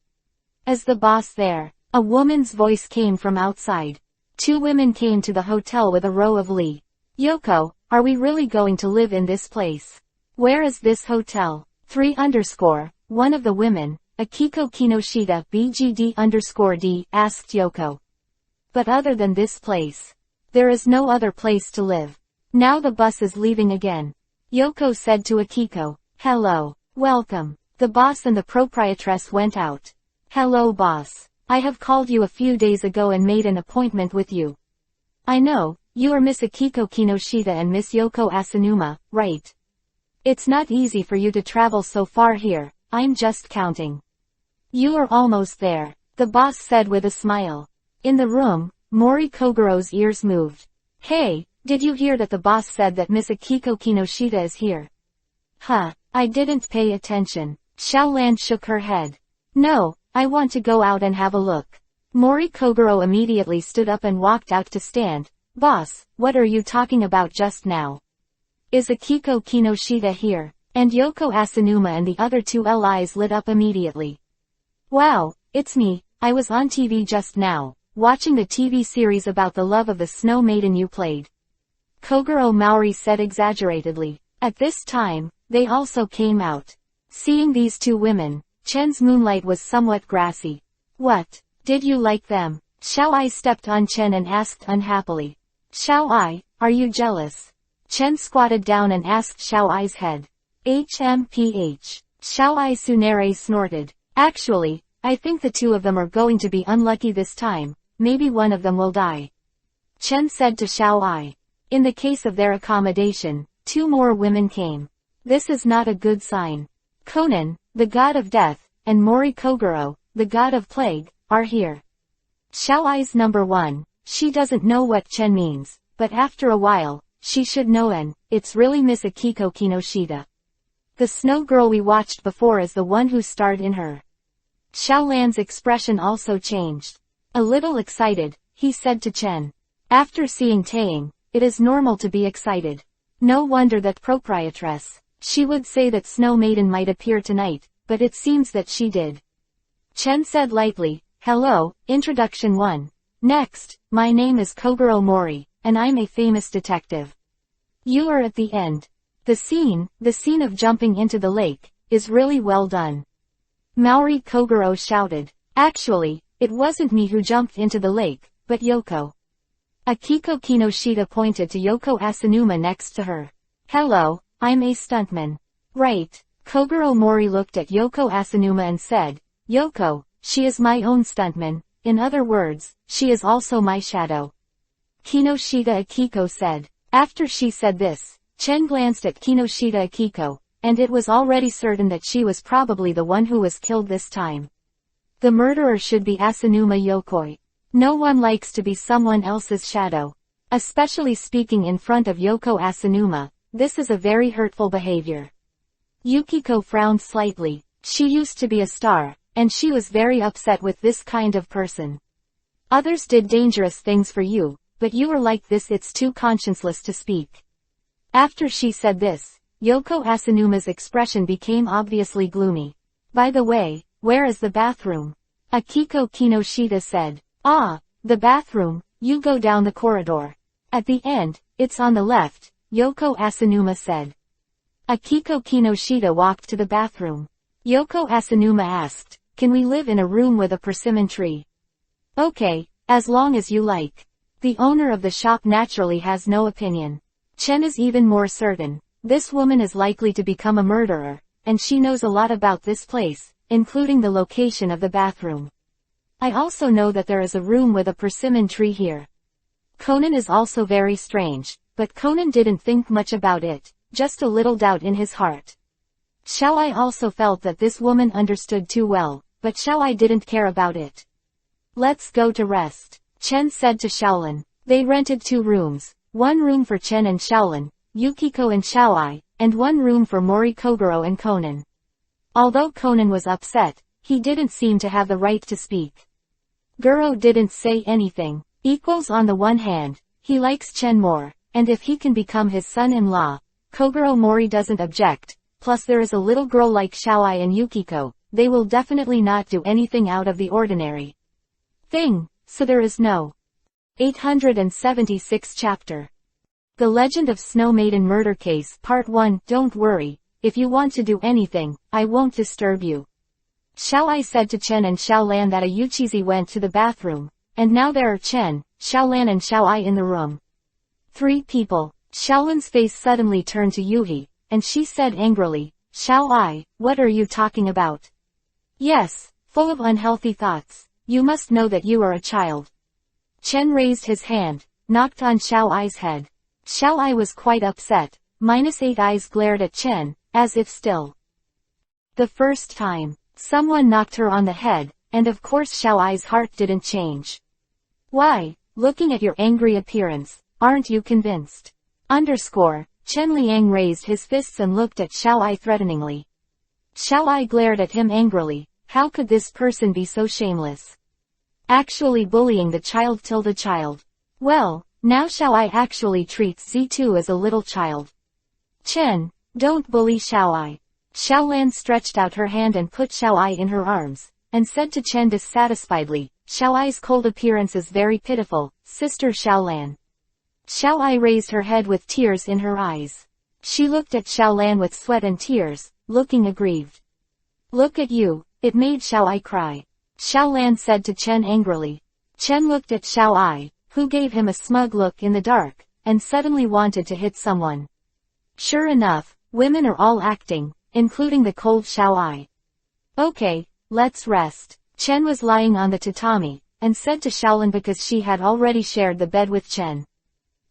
As the boss there, a woman's voice came from outside. Two women came to the hotel with a row of Li. Yoko, are we really going to live in this place? Where is this hotel? 3_ one of the women, Akiko Kinoshita BGD_D, asked Yoko. But other than this place, there is no other place to live. Now the bus is leaving again. Yoko said to Akiko. Hello. Welcome. The boss and the proprietress went out. Hello boss. I have called you a few days ago and made an appointment with you. I know, you are Miss Akiko Kinoshita and Miss Yoko Asanuma, right? It's not easy for you to travel so far here, I'm just counting. You are almost there, the boss said with a smile. In the room, Mori Kogoro's ears moved. Hey, did you hear that the boss said that Miss Akiko Kinoshita is here? Huh, I didn't pay attention. Xiaolan shook her head. No, I want to go out and have a look. Mori Kogoro immediately stood up and walked out to stand. Boss, what are you talking about just now? Is Akiko Kinoshita here? And Yoko Asanuma and the other two LIs lit up immediately. Wow, it's me, I was on TV just now, watching the TV series about the love of the snow maiden you played. Kogoro Maori said exaggeratedly. At this time, they also came out. Seeing these two women, Chen's moonlight was somewhat grassy. What? Did you like them? Xiao Ai stepped on Chen and asked unhappily. Xiao Ai, are you jealous? Chen squatted down and asked Xiao Ai's head. HMPH. Xiao Ai Tsunere snorted. Actually, I think the two of them are going to be unlucky this time, maybe one of them will die. Chen said to Xiao Ai. In the case of their accommodation, two more women came. This is not a good sign. Conan, the god of death, and Mori Kogoro, the god of plague, are here. Xiao Ai's number one, she doesn't know what Chen means, but after a while, she should know it's really Miss Akiko Kinoshita. The snow girl we watched before is the one who starred in her. Xiaolan's expression also changed. A little excited, he said to Chen. After seeing Taeying, it is normal to be excited. No wonder that proprietress. She would say that Snow Maiden might appear tonight, but it seems that she did. Chen said lightly, hello, introduction 1. Next, my name is Kogoro Mori, and I'm a famous detective. You are at the end. The scene of jumping into the lake, is really well done. Maori Kogoro shouted. Actually, it wasn't me who jumped into the lake, but Yoko. Akiko Kinoshita pointed to Yoko Asanuma next to her. Hello, I'm a stuntman. Right. Kogoro Mori looked at Yoko Asanuma and said, Yoko, she is my own stuntman, in other words, she is also my shadow. Kinoshita Akiko said. After she said this, Chen glanced at Kinoshita Akiko, and it was already certain that she was probably the one who was killed this time. The murderer should be Asanuma Yokoi. No one likes to be someone else's shadow. Especially speaking in front of Yoko Asanuma, this is a very hurtful behavior. Yukiko frowned slightly. She used to be a star, and she was very upset with this kind of person. Others did dangerous things for you, but you are like this, it's too conscienceless to speak. After she said this, Yoko Asanuma's expression became obviously gloomy. By the way, where is the bathroom? Akiko Kinoshita said. Ah, the bathroom, you go down the corridor. At the end, it's on the left, Yoko Asanuma said. Akiko Kinoshita walked to the bathroom. Yoko Asanuma asked, can we live in a room with a persimmon tree? Okay, as long as you like. The owner of the shop naturally has no opinion. Chen is even more certain. This woman is likely to become a murderer, and she knows a lot about this place, including the location of the bathroom. I also know that there is a room with a persimmon tree here. Conan is also very strange, but Conan didn't think much about it, just a little doubt in his heart. Xiaoai also felt that this woman understood too well, but Xiaoai didn't care about it. Let's go to rest, Chen said to Xiaolin. They rented 2 rooms, one room for Chen and Xiaolin, Yukiko and Xiaoai, and one room for Mori Kogoro and Conan. Although Conan was upset, he didn't seem to have the right to speak. Guro didn't say anything. On the one hand, he likes Chen more, and if he can become his son-in-law, Kogoro Mori doesn't object, plus there is a little girl like Xiaoai and Yukiko, they will definitely not do anything out of the ordinary thing, so there is no 876 chapter. The Legend of Snow Maiden Murder Case Part 1. Don't worry, if you want to do anything, I won't disturb you. Xiaoai said to Chen and Xiaolan that a Yuchizi went to the bathroom, and now there are Chen, Xiaolan and Xiaoai in the room. 3 people. Xiaolan's face suddenly turned to Yuhi, and she said angrily, Xiaoai, what are you talking about? Yes, full of unhealthy thoughts. You must know that you are a child. Chen raised his hand, knocked on Xiaoai's head. Xiaoai was quite upset. -8 eyes glared at Chen, as if still. The first time, someone knocked her on the head, and of course Xiaoai's heart didn't change. Why, looking at your angry appearance, aren't you convinced? Chen Liang raised his fists and looked at Xiaoai threateningly. Xiaoai glared at him angrily. How could this person be so shameless? Actually bullying the child. Well, now Xiaoai actually treats Z2 as a little child. Chen, don't bully Xiaoai. Xiaolan stretched out her hand and put Xiaoai in her arms, and said to Chen dissatisfiedly, Xiaoai's cold appearance is very pitiful, Sister Xiaolan. Xiaoai raised her head with tears in her eyes. She looked at Xiaolan with sweat and tears, looking aggrieved. Look at you, it made Xiaoai cry. Xiaolan said to Chen angrily. Chen looked at Xiaoai, who gave him a smug look in the dark, and suddenly wanted to hit someone. Sure enough, women are all acting, including the cold Xiaoai. Okay, let's rest. Chen was lying on the tatami, and said to Xiaolin because she had already shared the bed with Chen.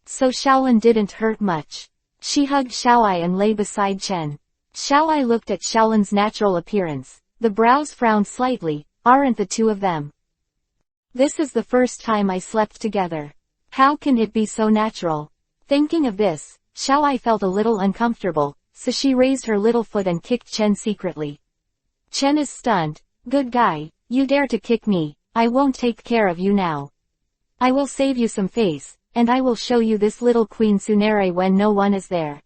So Xiaolin didn't hurt much. She hugged Xiaoai and lay beside Chen. Xiaoai looked at Xiaolin's natural appearance. The brows frowned slightly. Aren't the 2 of them? This is the first time I slept together. How can it be so natural? Thinking of this, Xiao Ai felt a little uncomfortable, so she raised her little foot and kicked Chen secretly. Chen is stunned. Good guy, you dare to kick me, I won't take care of you now. I will save you some face, and I will show you this little Queen Tsunere when no one is there.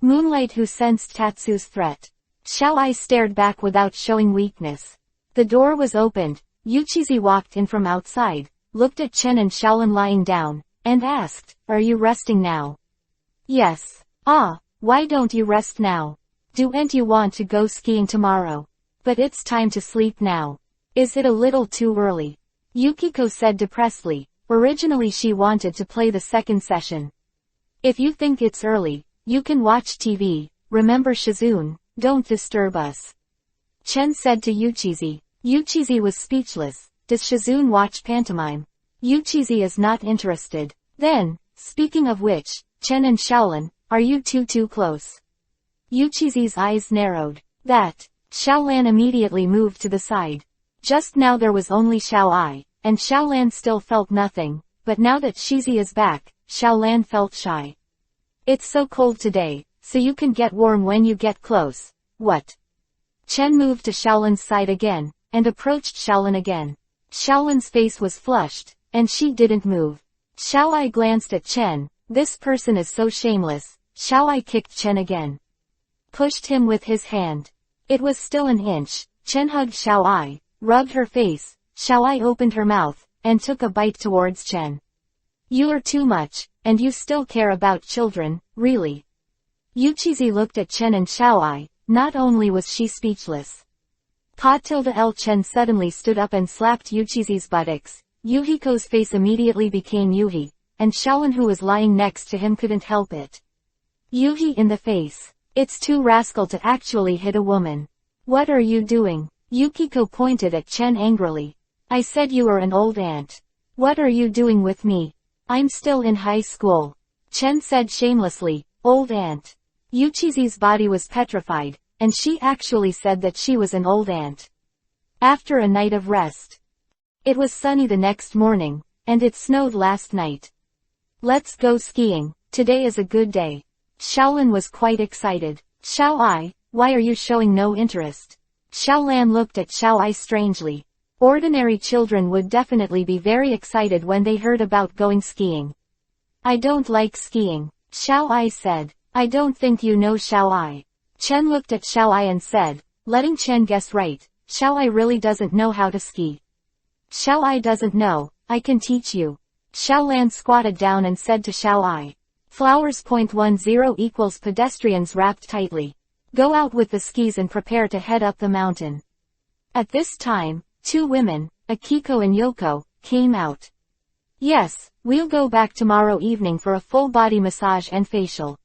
Moonlight, who sensed Tatsu's threat. Xiao Ai stared back without showing weakness. The door was opened. Yuchizi walked in from outside, looked at Chen and Shaolin lying down, and asked, "Are you resting now?" "Yes." "Ah, why don't you rest now? Don't you want to go skiing tomorrow? But it's time to sleep now. Is it a little too early?" Yukiko said depressedly. Originally she wanted to play the second session. "If you think it's early, you can watch TV, remember Shizune, don't disturb us." Chen said to Yuchizi. Yuchizi was speechless. Does Shizune watch pantomime? Yuchizi is not interested. Then, speaking of which, Chen and Shaolin, are you too close? Yuchizi's eyes narrowed. That. Shaolan immediately moved to the side. Just now there was only Xiao Ai, and Shaolan still felt nothing, but now that Shizi is back, Shaolan felt shy. "It's so cold today, so you can get warm when you get close." "What?" Chen moved to Shaolin's side again, and approached Shaolin again. Shaolin's face was flushed, and she didn't move. Xiao Ai glanced at Chen. This person is so shameless. Xiao Ai kicked Chen again. Pushed him with his hand. It was still an inch. Chen hugged Xiao Ai, rubbed her face. Xiao Ai opened her mouth, and took a bite towards Chen. "You are too much, and you still care about children, really?" Yuchizi looked at Chen and Xiao Ai. Not only was she speechless. Pa-L Chen suddenly stood up and slapped Yuchizi's buttocks. Yuhiko's face immediately became Yuhi, and Shaolin, who was lying next to him, couldn't help it. Yuhi in the face. It's too rascal to actually hit a woman. "What are you doing?" Yukiko pointed at Chen angrily. "I said you are an old aunt. What are you doing with me? I'm still in high school." Chen said shamelessly. "Old aunt." Yuchizi's body was petrified, and she actually said that she was an old aunt. After a night of rest. It was sunny the next morning, and it snowed last night. "Let's go skiing, today is a good day." Shaolin was quite excited. "Xiao Ai, why are you showing no interest?" Shaolan looked at Xiao Ai strangely. Ordinary children would definitely be very excited when they heard about going skiing. "I don't like skiing," Xiao Ai said. "I don't think you know Xiao Ai." Chen looked at Xiao Ai and said, letting Chen guess right, "Xiao Ai really doesn't know how to ski." "Xiao Ai doesn't know, I can teach you." Shaolan squatted down and said to Xiao Ai. Flowers.10 equals pedestrians wrapped tightly. Go out with the skis and prepare to head up the mountain. At this time, two women, Akiko and Yoko, came out. "Yes, we'll go back tomorrow evening for a full body massage and facial.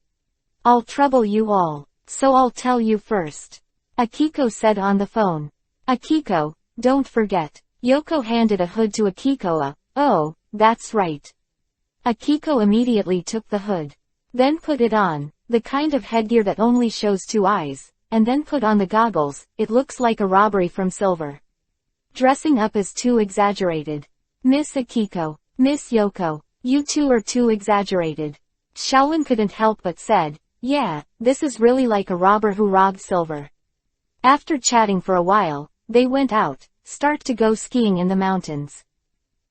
I'll trouble you all, so I'll tell you first," Akiko said on the phone. "Akiko, don't forget." Yoko handed a hood to Akiko. "Oh, that's right." Akiko immediately took the hood. Then put it on, the kind of headgear that only shows two eyes, and then put on the goggles. It looks like a robbery from Silver. Dressing up is too exaggerated. "Miss Akiko, Miss Yoko, you two are too exaggerated." Shaolin couldn't help but said, "Yeah, this is really like a robber who robbed Silver." After chatting for a while, they went out, start to go skiing in the mountains.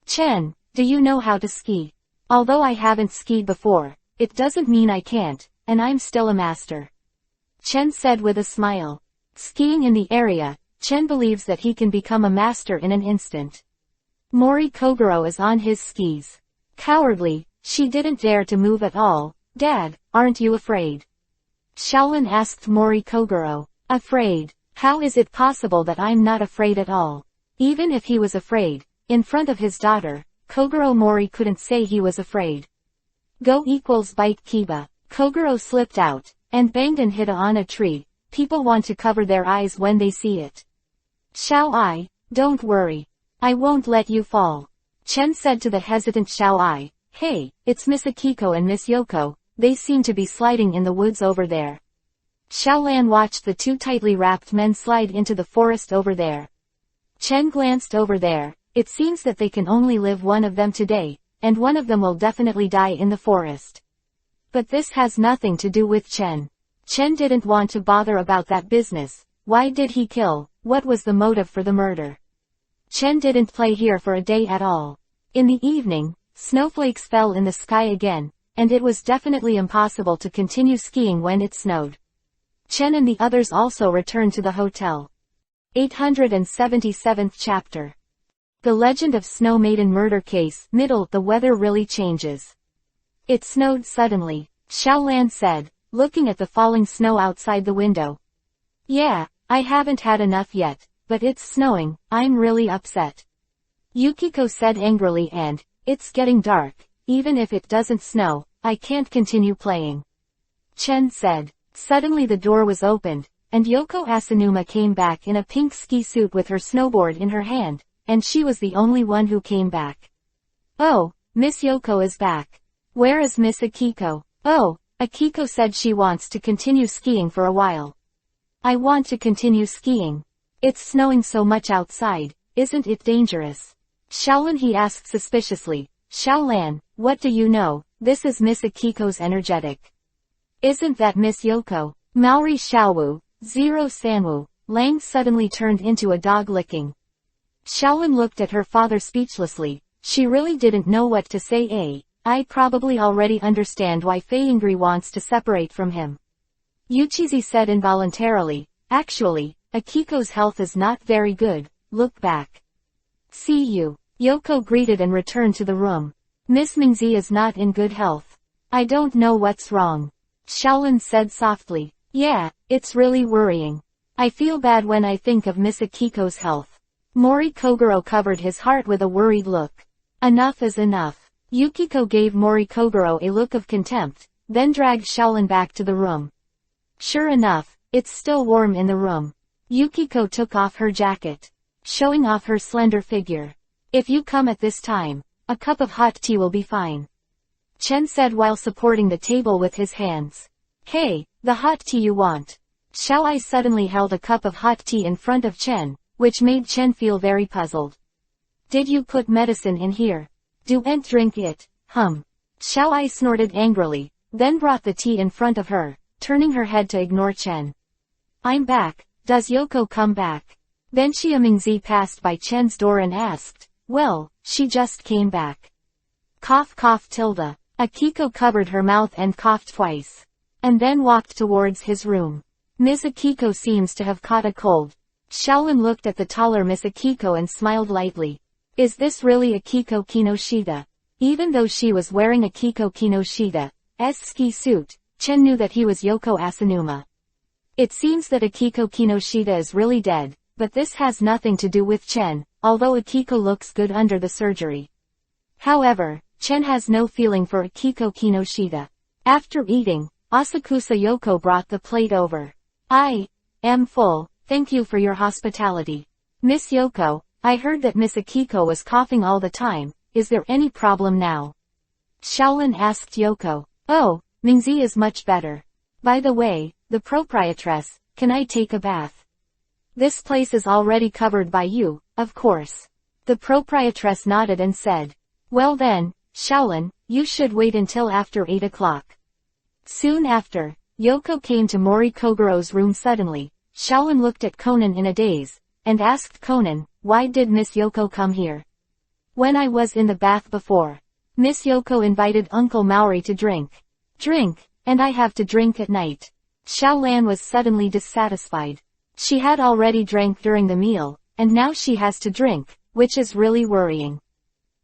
"Chen, do you know how to ski?" "Although I haven't skied before, it doesn't mean I can't, and I'm still a master," Chen said with a smile. Skiing in the area, Chen believes that he can become a master in an instant. Mori Kogoro is on his skis. Cowardly, she didn't dare to move at all. "Dad, aren't you afraid?" Shaolin asked Mori Kogoro. "Afraid? How is it possible that I'm not afraid at all?" Even if he was afraid, in front of his daughter, Kogoro Mori couldn't say he was afraid. Go equals bite Kiba. Kogoro slipped out, and banged and hit on a tree. People want to cover their eyes when they see it. "Xiao Ai, don't worry. I won't let you fall," Chen said to the hesitant Xiao Ai. "Hey, it's Miss Akiko and Miss Yoko, they seem to be sliding in the woods over there." Shaolan watched the two tightly wrapped men slide into the forest over there. Chen glanced over there. It seems that they can only live one of them today, and one of them will definitely die in the forest. But this has nothing to do with Chen. Chen didn't want to bother about that business. Why did he kill? What was the motive for the murder? Chen didn't play here for a day at all. In the evening, snowflakes fell in the sky again, and it was definitely impossible to continue skiing when it snowed. Chen and the others also returned to the hotel. 877th chapter. The Legend of Snow Maiden Murder Case. Middle. The weather really changes. It snowed suddenly, Xiaolan said, looking at the falling snow outside the window. Yeah, I haven't had enough yet, but it's snowing, I'm really upset. Yukiko said angrily, and, it's getting dark, even if it doesn't snow, I can't continue playing. Chen said. Suddenly the door was opened, and Yoko Asanuma came back in a pink ski suit with her snowboard in her hand, and she was the only one who came back. Oh, Miss Yoko is back. Where is Miss Akiko? Oh, Akiko said she wants to continue skiing for a while. I want to continue skiing. It's snowing so much outside, isn't it dangerous? Xiaolin, he asked suspiciously. Xiaolan, what do you know? This is Miss Akiko's energetic. Isn't that Miss Yoko? Maori Xiaowu, Zero Sanwu. Lang suddenly turned into a dog licking. Xiaolin looked at her father speechlessly. She really didn't know what to say. I probably already understand why Feiyingri wants to separate from him. Yuchizi said involuntarily. Actually, Akiko's health is not very good. Look back. See you. Yoko greeted and returned to the room. Miss Mingzi is not in good health. I don't know what's wrong. Xiaolin said softly. Yeah, it's really worrying. I feel bad when I think of Miss Akiko's health. Mori Kogoro covered his heart with a worried look. Enough is enough. Yukiko gave Mori Kogoro a look of contempt, then dragged Xiaolin back to the room. Sure enough, it's still warm in the room. Yukiko took off her jacket, showing off her slender figure. If you come at this time, a cup of hot tea will be fine. Chen said while supporting the table with his hands. Hey, the hot tea you want. Xiaoai suddenly held a cup of hot tea in front of Chen, which made Chen feel very puzzled. Did you put medicine in here? Don't drink it, Xiaoai snorted angrily, then brought the tea in front of her, turning her head to ignore Chen. I'm back, does Yoko come back? Then Xia Mingzi passed by Chen's door and asked, well, she just came back. Cough cough tilde. Akiko covered her mouth and coughed twice. And then walked towards his room. Miss Akiko seems to have caught a cold. Xiaolin looked at the taller Miss Akiko and smiled lightly. Is this really Akiko Kinoshita? Even though she was wearing Akiko Kinoshida's ski suit, Chen knew that he was Yoko Asanuma. It seems that Akiko Kinoshita is really dead, but this has nothing to do with Chen, although Akiko looks good under the surgery. However, Chen has no feeling for Akiko Kinoshita. After eating, Asakusa Yoko brought the plate over. I am full, thank you for your hospitality. Miss Yoko, I heard that Miss Akiko was coughing all the time, is there any problem now? Xiaolin asked Yoko. Oh, Mingzi is much better. By the way, the proprietress, can I take a bath? This place is already covered by you, of course. The proprietress nodded and said. Well then, Xiaolin, you should wait until after 8 o'clock. Soon after, Yoko came to Mori Kogoro's room suddenly. Xiaolin looked at Conan in a daze, and asked Conan, why did Miss Yoko come here? When I was in the bath before, Miss Yoko invited Uncle Maori to drink. Drink, and I have to drink at night. Xiaolan was suddenly dissatisfied. She had already drank during the meal, and now she has to drink, which is really worrying.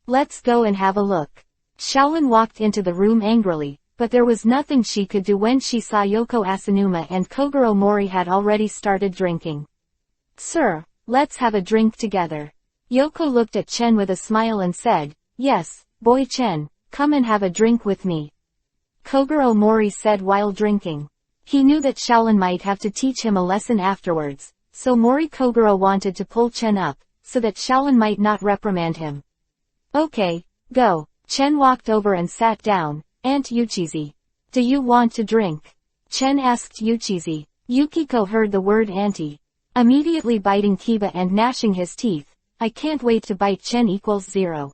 Let's go and have a look. Xiaolin walked into the room angrily, but there was nothing she could do when she saw Yoko Asanuma and Kogoro Mori had already started drinking. Sir, let's have a drink together. Yoko looked at Chen with a smile and said, yes, boy Chen, come and have a drink with me. Kogoro Mori said while drinking. He knew that Xiaolin might have to teach him a lesson afterwards, so Mori Kogoro wanted to pull Chen up, so that Xiaolin might not reprimand him. Okay, go. Chen walked over and sat down. Aunt Yuchizi. Do you want to drink? Chen asked Yuchizi. Yukiko heard the word auntie. Immediately biting Kiba and gnashing his teeth. I can't wait to bite Chen equals 0.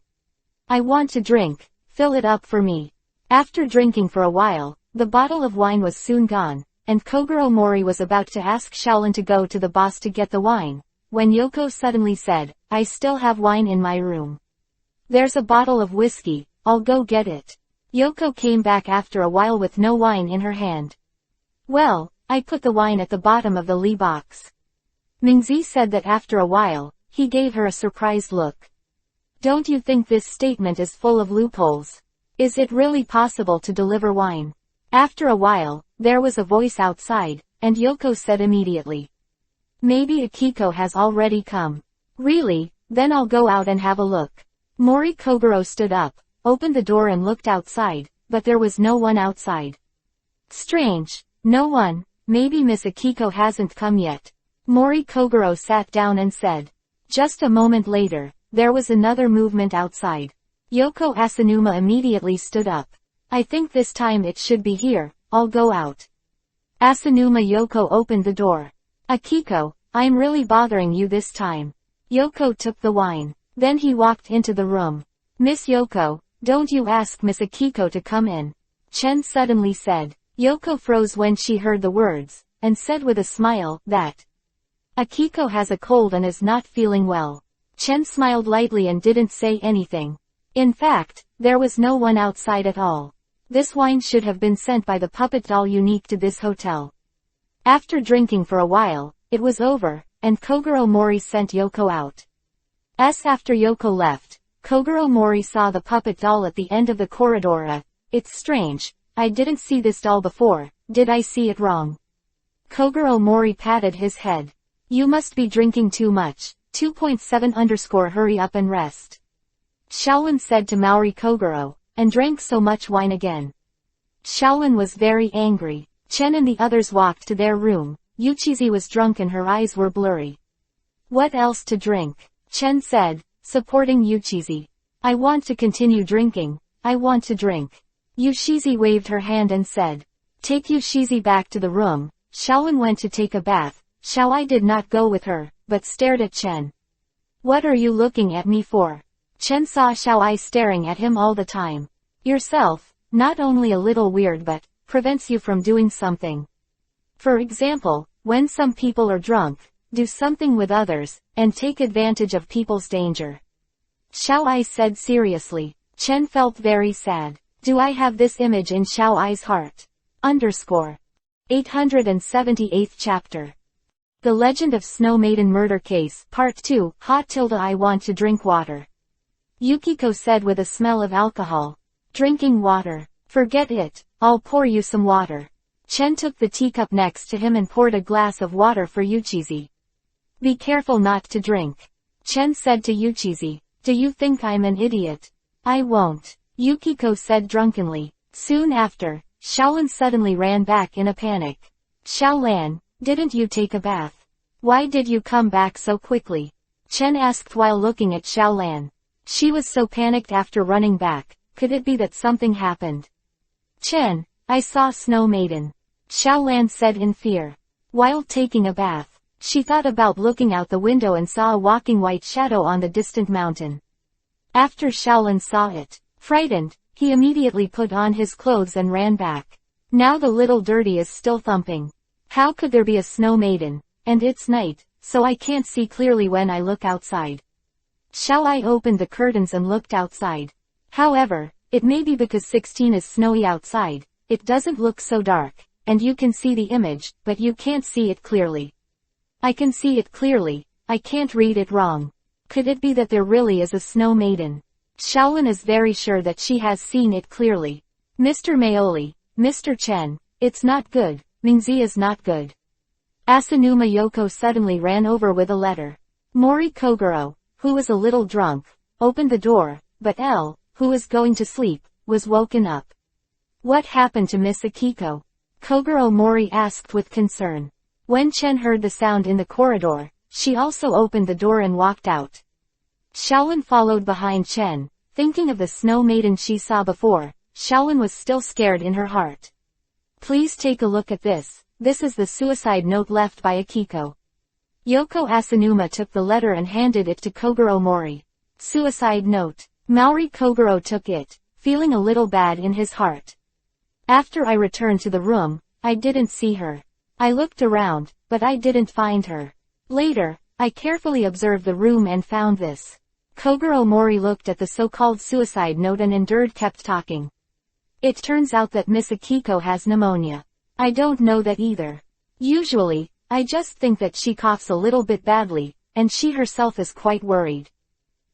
I want to drink. Fill it up for me. After drinking for a while, The bottle of wine was soon gone, and Kogoro Mori was about to ask Shaolin to go to the boss to get the wine, when Yoko suddenly said, "I still have wine in my room. There's a bottle of whiskey, I'll go get it." Yoko came back after a while with no wine in her hand. "Well, I put the wine at the bottom of the Lee box." Mingzi said that after a while, he gave her a surprised look. "Don't you think this statement is full of loopholes? Is it really possible to deliver wine?" After a while, there was a voice outside, and Yoko said immediately, "Maybe Akiko has already come." "Really? Then I'll go out and have a look." Mori Kogoro stood up, opened the door and looked outside, but there was no one outside. "Strange. No one. Maybe Miss Akiko hasn't come yet." Mori Kogoro sat down and said. Just a moment later, there was another movement outside. Yoko Asanuma immediately stood up. "I think this time it should be here, I'll go out." Asanuma Yoko opened the door. "Akiko, I'm really bothering you this time." Yoko took the wine. Then he walked into the room. "Miss Yoko, don't you ask Miss Akiko to come in," Chen suddenly said. Yoko froze when she heard the words, and said with a smile, that Akiko has a cold and is not feeling well. Chen smiled lightly and didn't say anything. In fact, there was no one outside at all. This wine should have been sent by the puppet doll unique to this hotel. After drinking for a while, it was over, and Kogoro Mori sent Yoko out. After Yoko left, Kogoro Mori saw the puppet doll at the end of the corridor. "It's strange, I didn't see this doll before, did I see it wrong?" Kogoro Mori patted his head. "You must be drinking too much. 2.7 hurry up and rest," Shaolin said to Maori Kogoro, and drank so much wine again. Shaolin was very angry. Chen and the others walked to their room. Yuchizi was drunk and her eyes were blurry. "What else to drink?" Chen said, supporting Yuchizi. "I want to continue drinking. I want to drink." Yuchizi waved her hand and said, "Take Yuchizi back to the room." Shaolin went to take a bath. Xiaoai did not go with her, but stared at Chen. "What are you looking at me for?" Chen saw Xiaoai staring at him all the time. "Yourself, not only a little weird but, prevents you from doing something. For example, when some people are drunk, do something with others, and take advantage of people's danger." Xiaoai said seriously. Chen felt very sad. "Do I have this image in Xiaoai's heart?" 878th chapter. The Legend of Snow Maiden Murder Case, Part 2, I want to drink water. Yukiko said with a smell of alcohol. "Drinking water. Forget it, I'll pour you some water." Chen took the teacup next to him and poured a glass of water for Yuchizi. "Be careful not to drink," Chen said to Yuchizi. "Do you think I'm an idiot?" "I won't," Yukiko said drunkenly. Soon after, Shaolin suddenly ran back in a panic. "Shaolan, didn't you take a bath? Why did you come back so quickly?" Chen asked while looking at Shaolan. She was so panicked after running back. Could it be that something happened? "Chen, I saw Snow Maiden," Shaolan said in fear. While taking a bath, she thought about looking out the window and saw a walking white shadow on the distant mountain. After Shaolin saw it, frightened, he immediately put on his clothes and ran back. Now the little dirty is still thumping. How could there be a snow maiden? And it's night, so I can't see clearly when I look outside. Xiaoai opened the curtains and looked outside. However, it may be because 16 is snowy outside, it doesn't look so dark, and you can see the image, but you can't see it clearly. I can see it clearly, I can't read it wrong. Could it be that there really is a snow maiden? Shaolin is very sure that she has seen it clearly. Mr. Maoli, Mr. Chen, it's not good, Mingzi is not good. Asanuma Yoko suddenly ran over with a letter. Mori Kogoro, who was a little drunk, opened the door, but L, who was going to sleep, was woken up. "What happened to Miss Akiko?" Kogoro Mori asked with concern. When Chen heard the sound in the corridor, she also opened the door and walked out. Shaolin followed behind Chen, thinking of the snow maiden she saw before. Shaolin was still scared in her heart. "Please take a look at this. This is the suicide note left by Akiko." Yoko Asanuma took the letter and handed it to Kogoro Mori. Suicide note. Maori Kogoro took it, feeling a little bad in his heart. After I returned to the room, I didn't see her. I looked around, but I didn't find her. Later, I carefully observed the room and found this. Kogoro Mori looked at the so-called suicide note and endured kept talking. It turns out that Miss Akiko has pneumonia. I don't know that either. Usually, I just think that she coughs a little bit badly, and she herself is quite worried.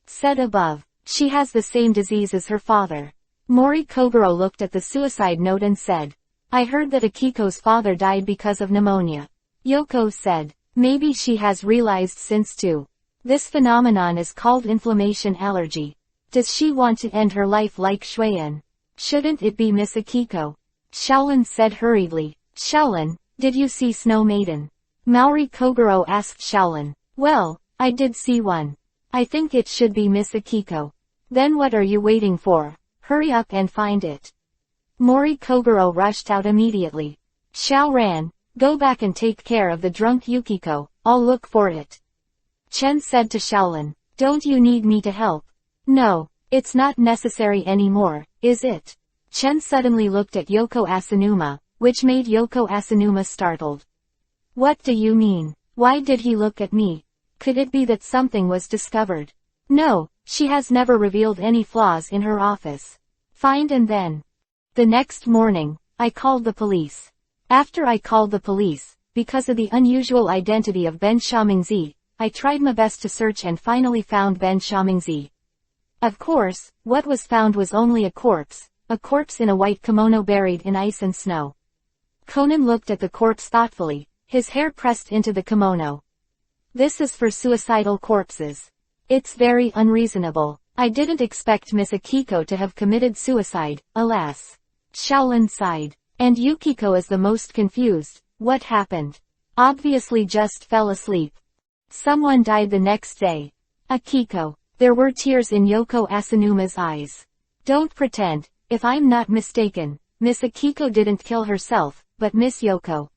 Said above, she has the same disease as her father. Mori Kogoro looked at the suicide note and said, I heard that Akiko's father died because of pneumonia. Yoko said, maybe she has realized since too. This phenomenon is called inflammation allergy. Does she want to end her life like Shuein? Shouldn't it be Miss Akiko? Shaolin said hurriedly. Shaolin, did you see Snow Maiden? Maori Kogoro asked Shaolin. Well, I did see one. I think it should be Miss Akiko. Then what are you waiting for? Hurry up and find it. Mori Kogoro rushed out immediately. Xiao ran, go back and take care of the drunk Yukiko, I'll look for it. Chen said to Shaolin, don't you need me to help? No, it's not necessary anymore, is it? Chen suddenly looked at Yoko Asanuma, which made Yoko Asanuma startled. What do you mean? Why did he look at me? Could it be that something was discovered? No, she has never revealed any flaws in her office. Find and then. The next morning, I called the police. After I called the police, because of the unusual identity of Ben Xiaomingzi, I tried my best to search and finally found Ben Xiaomingzi. Of course, what was found was only a corpse in a white kimono buried in ice and snow. Conan looked at the corpse thoughtfully, his hair pressed into the kimono. This is for suicidal corpses. It's very unreasonable. I didn't expect Miss Akiko to have committed suicide, alas. Shaolin sighed. And Yukiko is the most confused. What happened? Obviously just fell asleep. Someone died the next day. Akiko. There were tears in Yoko Asanuma's eyes. Don't pretend, if I'm not mistaken, Miss Akiko didn't kill herself, but Miss Yoko.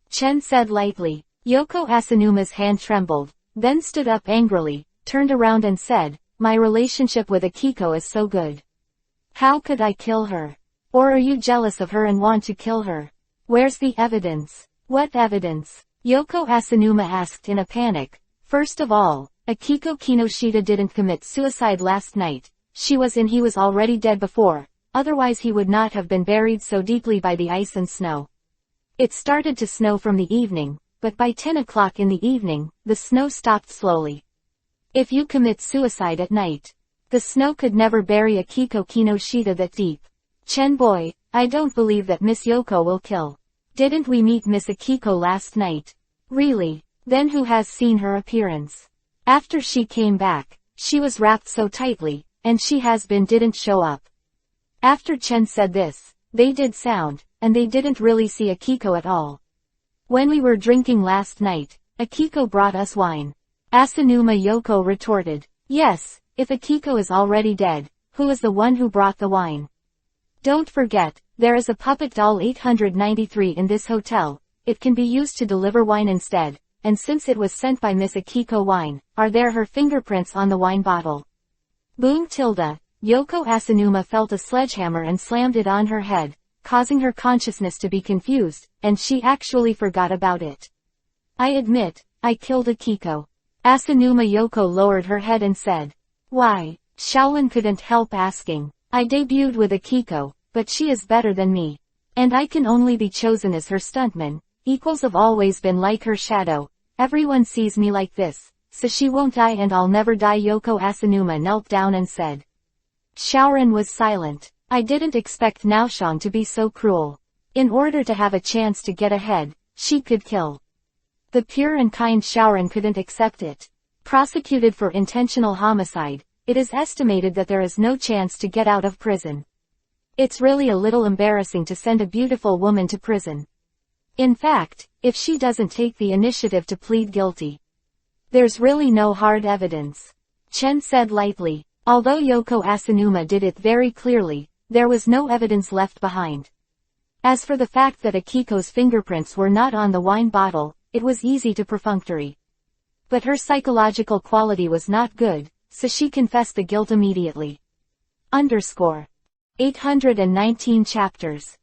Chen said lightly. Yoko Asanuma's hand trembled, then stood up angrily, turned around and said, my relationship with Akiko is so good. How could I kill her? Or are you jealous of her and want to kill her? Where's the evidence? What evidence? Yoko Asanuma asked in a panic. First of all, Akiko Kinoshita didn't commit suicide last night. He was already dead before, otherwise he would not have been buried so deeply by the ice and snow. It started to snow from the evening, but by 10 o'clock in the evening, the snow stopped slowly. If you commit suicide at night, the snow could never bury Akiko Kinoshita that deep. Chen boy, I don't believe that Miss Yoko will kill. Didn't we meet Miss Akiko last night? Really? Then who has seen her appearance? After she came back, she was wrapped so tightly, and didn't show up. After Chen said this, they did sound, and they didn't really see Akiko at all. When we were drinking last night, Akiko brought us wine. Asanuma Yoko retorted. Yes, if Akiko is already dead, who is the one who brought the wine? Don't forget, there is a puppet doll 893 in this hotel. It can be used to deliver wine instead, and since it was sent by Miss Akiko Wine, are there her fingerprints on the wine bottle? Boom tilde, Yoko Asanuma felt a sledgehammer and slammed it on her head, causing her consciousness to be confused, and she actually forgot about it. I admit, I killed Akiko. Asanuma Yoko lowered her head and said. Why? Shaolin couldn't help asking. I debuted with Akiko, but she is better than me. And I can only be chosen as her stuntman. Equals have always been like her shadow. Everyone sees me like this, so she won't die and I'll never die. Yoko Asanuma knelt down and said. Shaoran was silent. I didn't expect Naoshang to be so cruel. In order to have a chance to get ahead, she could kill. The pure and kind Shaoran couldn't accept it. Prosecuted for intentional homicide, it is estimated that there is no chance to get out of prison. It's really a little embarrassing to send a beautiful woman to prison. In fact, if she doesn't take the initiative to plead guilty. There's really no hard evidence. Chen said lightly. Although Yoko Asanuma did it very clearly, there was no evidence left behind. As for the fact that Akiko's fingerprints were not on the wine bottle, it was easy to perfunctory. But her psychological quality was not good, so she confessed the guilt immediately. 819 chapters.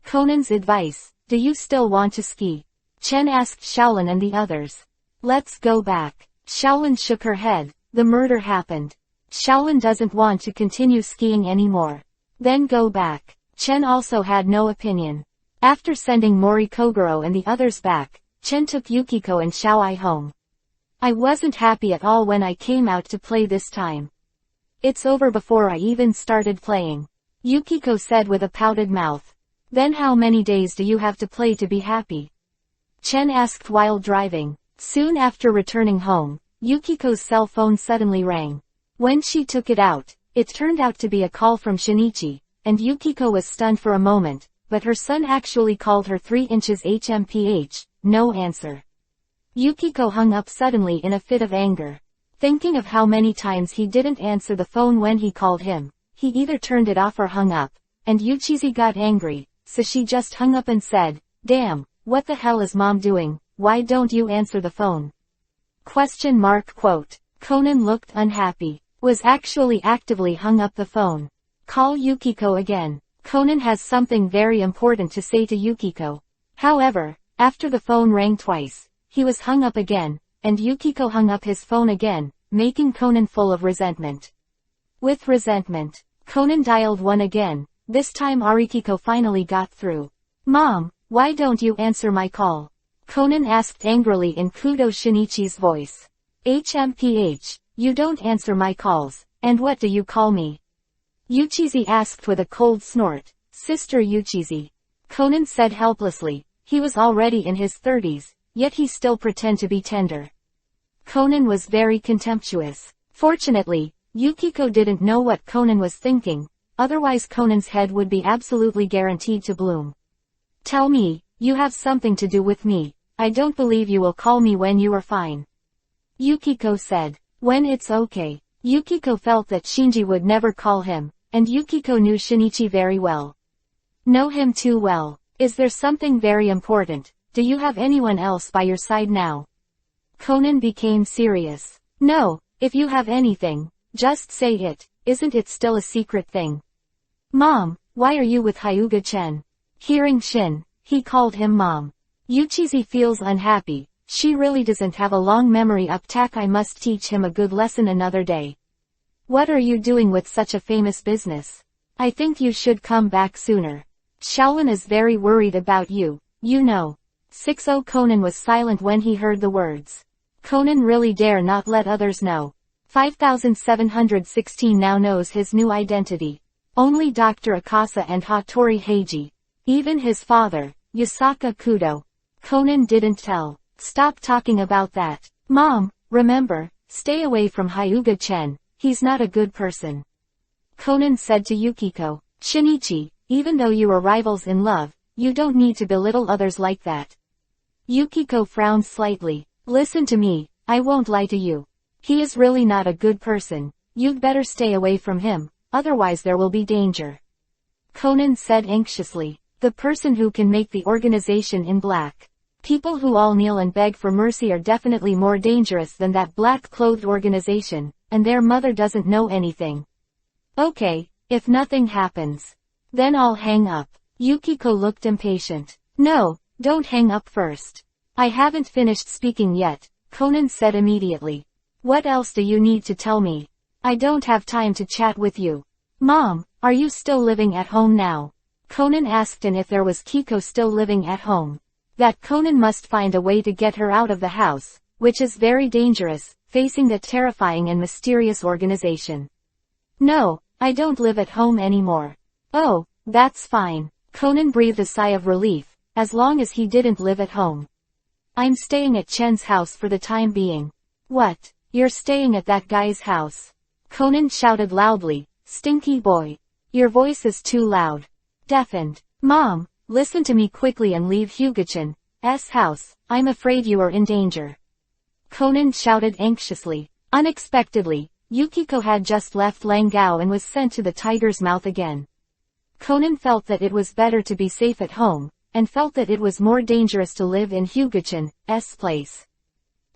Conan's advice, do you still want to ski? Chen asked Shaolin and the others. Let's go back. Shaolin shook her head. The murder happened. Shaolin doesn't want to continue skiing anymore. Then go back. Chen also had no opinion. After sending Mori Kogoro and the others back, Chen took Yukiko and Xiaoai home. I wasn't happy at all when I came out to play this time. It's over before I even started playing. Yukiko said with a pouted mouth. Then how many days do you have to play to be happy? Chen asked while driving. Soon after returning home, Yukiko's cell phone suddenly rang. When she took it out, it turned out to be a call from Shinichi, and Yukiko was stunned for a moment, but her son actually called her 3 inches HMPH, no answer. Yukiko hung up suddenly in a fit of anger. Thinking of how many times he didn't answer the phone when he called him, he either turned it off or hung up, and Yuchizi got angry, so she just hung up and said, "Damn, what the hell is mom doing, why don't you answer the phone?" Quote. Conan looked unhappy. Was actually actively hung up the phone. Call Yukiko again. Conan has something very important to say to Yukiko. However, after the phone rang twice, he was hung up again, and Yukiko hung up his phone again, making Conan full of resentment. With resentment, Conan dialed 1 again. This time Arikiko finally got through. Mom, why don't you answer my call? Conan asked angrily in Kudo Shinichi's voice. HMPH, you don't answer my calls, and what do you call me? Yuchizi asked with a cold snort. Sister Yuchizi. Conan said helplessly. He was already in his 30s, yet he still pretended to be tender. Conan was very contemptuous. Fortunately, Yukiko didn't know what Conan was thinking, otherwise Conan's head would be absolutely guaranteed to bloom. Tell me, you have something to do with me. I don't believe you will call me when you are fine. Yukiko said. When it's okay. Yukiko felt that Shinji would never call him, and Yukiko knew Shinichi very well. Know him too well. Is there something very important? Do you have anyone else by your side now? Conan became serious. No, if you have anything, just say it. Isn't it still a secret thing? Mom, why are you with Hyuga-chen? Hearing Shin, he called him Mom. Yuchizi feels unhappy. She really doesn't have a long memory up tack. I must teach him a good lesson another day. What are you doing with such a famous business? I think you should come back sooner. Shaolin is very worried about you, you know. 60 Conan was silent when he heard the words. Conan really dare not let others know. 5716 now knows his new identity. Only Dr. Akasa and Hattori Heiji. Even his father, Yasaka Kudo. Conan didn't tell. Stop talking about that. Mom, remember, stay away from Hyuga-chen, he's not a good person. Conan said to Yukiko. Shinichi, even though you are rivals in love, you don't need to belittle others like that. Yukiko frowned slightly. Listen to me, I won't lie to you. He is really not a good person. You'd better stay away from him, otherwise there will be danger. Conan said anxiously. The person who can make the organization in black. People who all kneel and beg for mercy are definitely more dangerous than that black-clothed organization, and their mother doesn't know anything. Okay, if nothing happens. Then I'll hang up. Yukiko looked impatient. No, don't hang up first. I haven't finished speaking yet, Conan said immediately. What else do you need to tell me? I don't have time to chat with you. Mom, are you still living at home now? Conan asked, and if there was Kiko still living at home. That Conan must find a way to get her out of the house, which is very dangerous, facing that terrifying and mysterious organization. No, I don't live at home anymore. Oh, that's fine. Conan breathed a sigh of relief, as long as he didn't live at home. I'm staying at Chen's house for the time being. What? You're staying at that guy's house? Conan shouted loudly. Stinky boy. Your voice is too loud. Deafened. Mom, listen to me quickly and leave Hyuga-chan's house. I'm afraid you are in danger. Conan shouted anxiously. Unexpectedly, Yukiko had just left Langao and was sent to the tiger's mouth again. Conan felt that it was better to be safe at home, and felt that it was more dangerous to live in Hyuga-chan's place.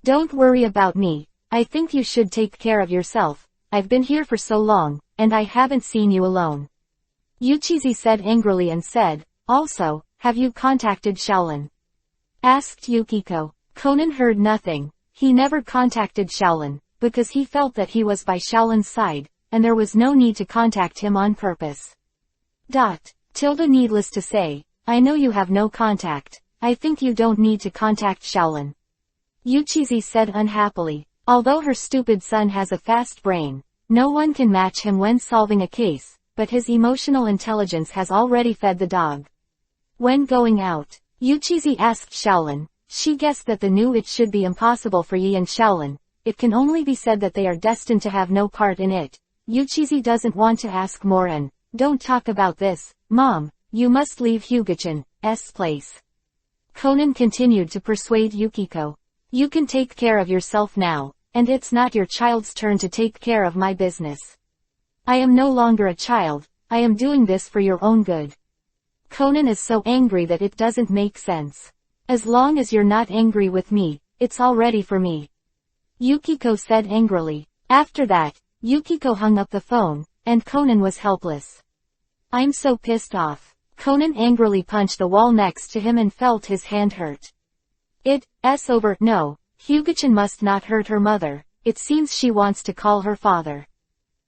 Don't worry about me. I think you should take care of yourself. I've been here for so long, and I haven't seen you alone. Yuchizi said angrily and said, Also, have you contacted Shaolin? Asked Yukiko. Conan heard nothing. He never contacted Shaolin, because he felt that he was by Shaolin's side, and there was no need to contact him on purpose. Needless to say, I know you have no contact. I think you don't need to contact Shaolin. Yuchizi said unhappily. Although her stupid son has a fast brain, no one can match him when solving a case, but his emotional intelligence has already fed the dog. When going out, Yuchizi asked Shaolin. She guessed that it should be impossible for Yi and Shaolin. It can only be said that they are destined to have no part in it. Yuchizi doesn't want to ask more and, don't talk about this, Mom, you must leave Hyuga-chan's place. Conan continued to persuade Yukiko. You can take care of yourself now, and it's not your child's turn to take care of my business. I am no longer a child, I am doing this for your own good. Conan is so angry that it doesn't make sense. As long as you're not angry with me, it's all ready for me. Yukiko said angrily. After that, Yukiko hung up the phone, and Conan was helpless. I'm so pissed off. Conan angrily punched the wall next to him and felt his hand hurt. It's over. No, Hyuga-chan must not hurt her mother. It seems she wants to call her father.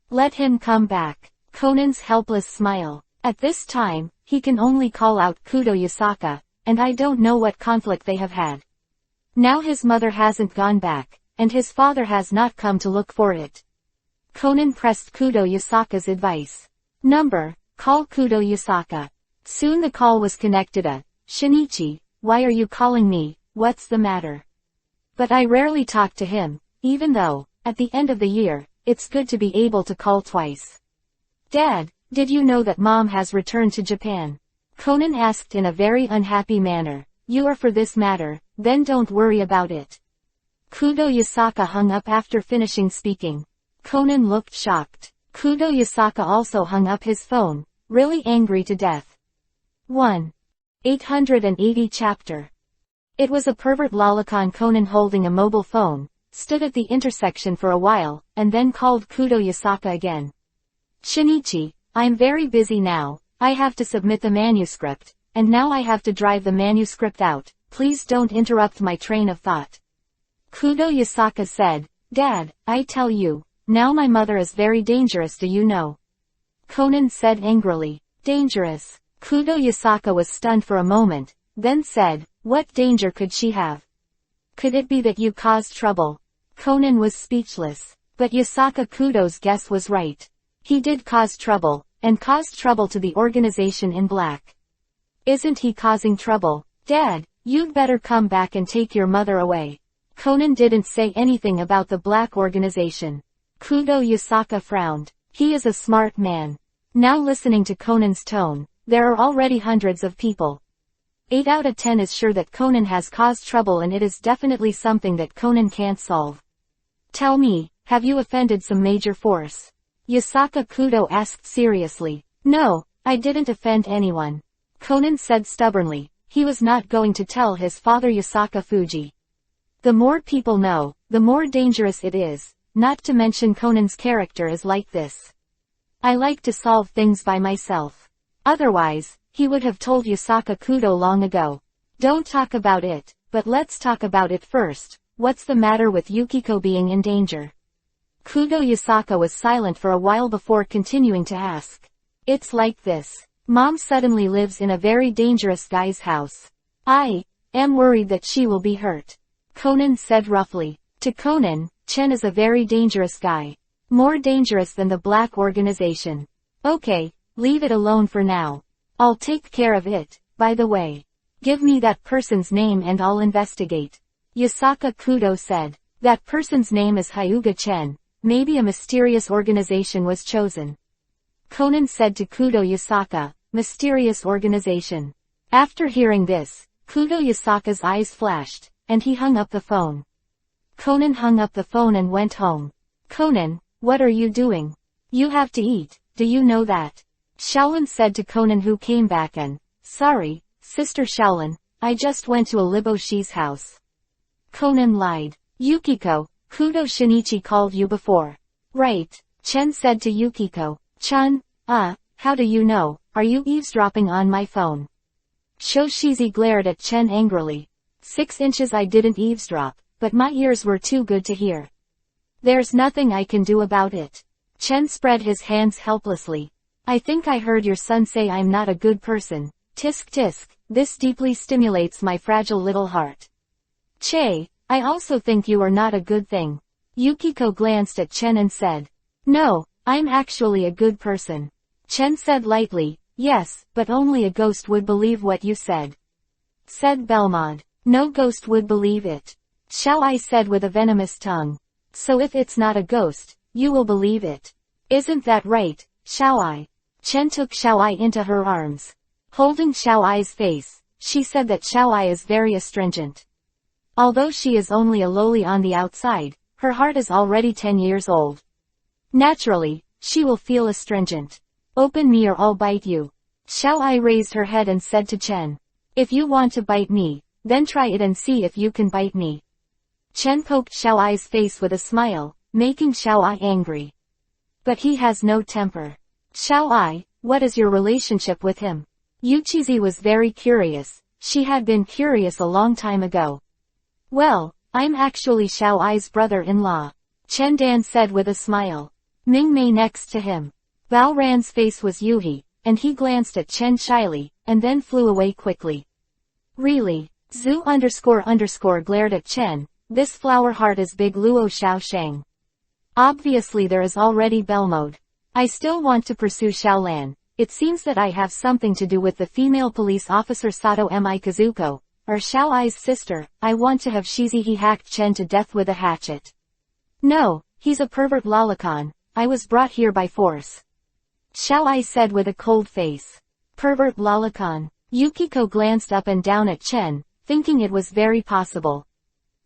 Let him come back. Conan's helpless smile. At this time, he can only call out Kudo Yasaka, and I don't know what conflict they have had. Now his mother hasn't gone back, and his father has not come to look for it. Conan pressed Kudo Yasaka's advice. Call Kudo Yasaka. Soon the call was connected. Shinichi, why are you calling me, what's the matter? But I rarely talk to him, even though, at the end of the year, it's good to be able to call twice. Dad, did you know that Mom has returned to Japan? Conan asked in a very unhappy manner. You are for this matter, then don't worry about it. Kudo Yasaka hung up after finishing speaking. Conan looked shocked. Kudo Yasaka also hung up his phone, really angry to death. 880 chapter. It was a pervert lolicon. Conan, holding a mobile phone, stood at the intersection for a while, and then called Kudo Yasaka again. Shinichi, I'm very busy now, I have to submit the manuscript, and now I have to drive the manuscript out, please don't interrupt my train of thought. Kudo Yasaka said, Dad, I tell you, now my mother is very dangerous, do you know? Conan said angrily. Dangerous? Kudo Yasaka was stunned for a moment, then said, what danger could she have? Could it be that you caused trouble? Conan was speechless. But Yasaka Kudo's guess was right. He did cause trouble, and caused trouble to the organization in black. Isn't he causing trouble? Dad, you'd better come back and take your mother away. Conan didn't say anything about the black organization. Kudo Yasaka frowned. He is a smart man. Now listening to Conan's tone, there are already hundreds of people. 8 out of 10 is sure that Conan has caused trouble, and it is definitely something that Conan can't solve. Tell me, have you offended some major force? Yasaka Kudo asked seriously. No, I didn't offend anyone. Conan said stubbornly. He was not going to tell his father Yasaka Fuji. The more people know, the more dangerous it is, not to mention Conan's character is like this. I like to solve things by myself. Otherwise, he would have told Yasaka Kudo long ago. Don't talk about it, but let's talk about it first. What's the matter with Yukiko being in danger? Kudo Yasaka was silent for a while before continuing to ask. It's like this. Mom suddenly lives in a very dangerous guy's house. I am worried that she will be hurt. Conan said roughly. To Conan, Chen is a very dangerous guy. More dangerous than the black organization. Okay, leave it alone for now. I'll take care of it. By the way, give me that person's name and I'll investigate. Yasaka Kudo said. That person's name is Hyuga Chen. Maybe a mysterious organization was chosen. Conan said to Kudo Yasaka, mysterious organization. After hearing this, Kudo Yasaka's eyes flashed, and he hung up the phone. Conan hung up the phone and went home. Conan, what are you doing? You have to eat, do you know that? Shaolin said to Conan, who came back, and, sorry, Sister Shaolin, I just went to a Liboshi's house. Conan lied. Yukiko, Kudo Shinichi called you before. Right, Chen said to Yukiko. Chan, how do you know? Are you eavesdropping on my phone? Shoshizi glared at Chen angrily. 6 inches. I didn't eavesdrop, but my ears were too good to hear. There's nothing I can do about it. Chen spread his hands helplessly. I think I heard your son say I'm not a good person. Tisk tisk, this deeply stimulates my fragile little heart. Che, I also think you are not a good thing. Yukiko glanced at Chen and said. No, I'm actually a good person. Chen said lightly, yes, but only a ghost would believe what you said. Said Belmont. No ghost would believe it. Xiaoai said with a venomous tongue. So if it's not a ghost, you will believe it. Isn't that right, Xiaoai? Chen took Xiaoai into her arms. Holding Xiaoai's face, she said that Xiaoai is very astringent. Although she is only a loli on the outside, her heart is already 10 years old. Naturally, she will feel astringent. Open me or I'll bite you. Xiaoai raised her head and said to Chen. If you want to bite me, then try it and see if you can bite me. Chen poked Xiaoai's face with a smile, making Xiaoai angry. But he has no temper. Xiaoai, what is your relationship with him? Yuchizi was very curious. She had been curious a long time ago. Well, I'm actually Xiaoai's brother-in-law. Chen Dan said with a smile. Ming Mei next to him. Bao Ran's face was Yuhi, and he glanced at Chen shyly, and then flew away quickly. Really? Zhu__ glared at Chen. This flower heart is big Luo Xiao Shang. Obviously there is already Belmode. I still want to pursue Xiaolan. It seems that I have something to do with the female police officer Sato Mi Kazuko, or Xiaoai's sister. I want to have Shizi. He hacked Chen to death with a hatchet. No, he's a pervert lolicon. I was brought here by force. Xiaoai said with a cold face. Pervert lolicon. Yukiko glanced up and down at Chen, thinking it was very possible.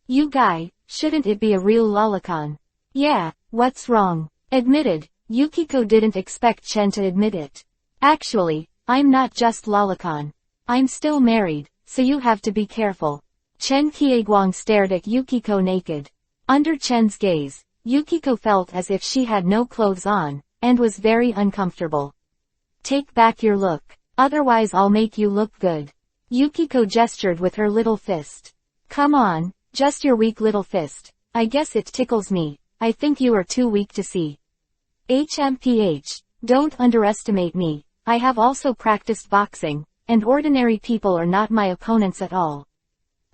You guy, shouldn't it be a real lolicon? Yeah, what's wrong? Admitted. Yukiko didn't expect Chen to admit it. Actually, I'm not just lolicon. I'm still married, so you have to be careful. Chen Kieguang stared at Yukiko naked. Under Chen's gaze, Yukiko felt as if she had no clothes on, and was very uncomfortable. Take back your look, otherwise I'll make you look good. Yukiko gestured with her little fist. Come on, just your weak little fist. I guess it tickles me. I think you are too weak to see. HMPH, don't underestimate me. I have also practiced boxing, and ordinary people are not my opponents at all.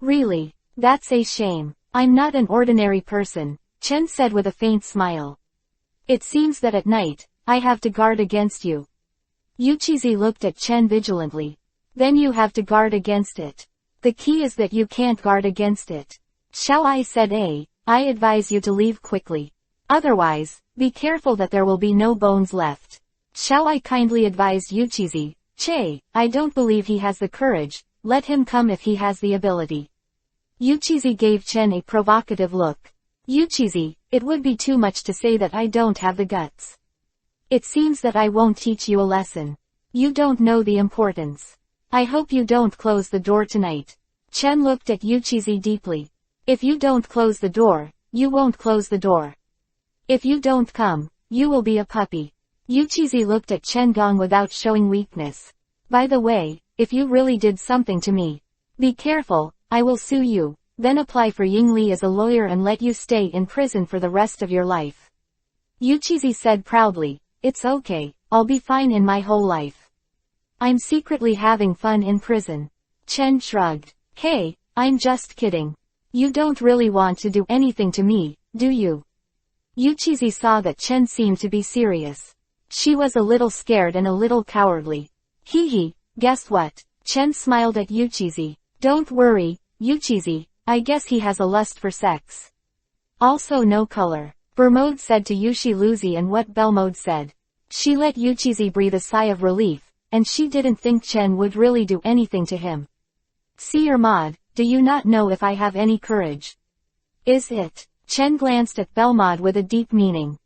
Really? That's a shame. I'm not an ordinary person, Chen said with a faint smile. It seems that at night, I have to guard against you. Yuchizi looked at Chen vigilantly. Then you have to guard against it. The key is that you can't guard against it. Xiaoai said I advise you to leave quickly. Otherwise, be careful that there will be no bones left. Xiaoai kindly advised Yuchizi. Che, I don't believe he has the courage, let him come if he has the ability. Yuchizi gave Chen a provocative look. Yuchizi, it would be too much to say that I don't have the guts. It seems that I won't teach you a lesson. You don't know the importance. I hope you don't close the door tonight. Chen looked at Yuchizi deeply. If you don't close the door, you won't close the door. If you don't come, you will be a puppy. Yuchizi looked at Chen Gong without showing weakness. By the way, if you really did something to me, be careful, I will sue you, then apply for Yingli as a lawyer and let you stay in prison for the rest of your life. Yuchizi said proudly, it's okay, I'll be fine in my whole life. I'm secretly having fun in prison. Chen shrugged. Hey, I'm just kidding. You don't really want to do anything to me, do you? Yuchizi saw that Chen seemed to be serious. She was a little scared and a little cowardly. Hee, guess what? Chen smiled at Yuchizi. Don't worry, Yuchizi, I guess he has a lust for sex. Also no color. Bermode said to Yushi Luzi and what Belmode said. She let Yuchizi breathe a sigh of relief, and she didn't think Chen would really do anything to him. Seer Mod, do you not know if I have any courage? Is it? Chen glanced at Belmod with a deep meaning.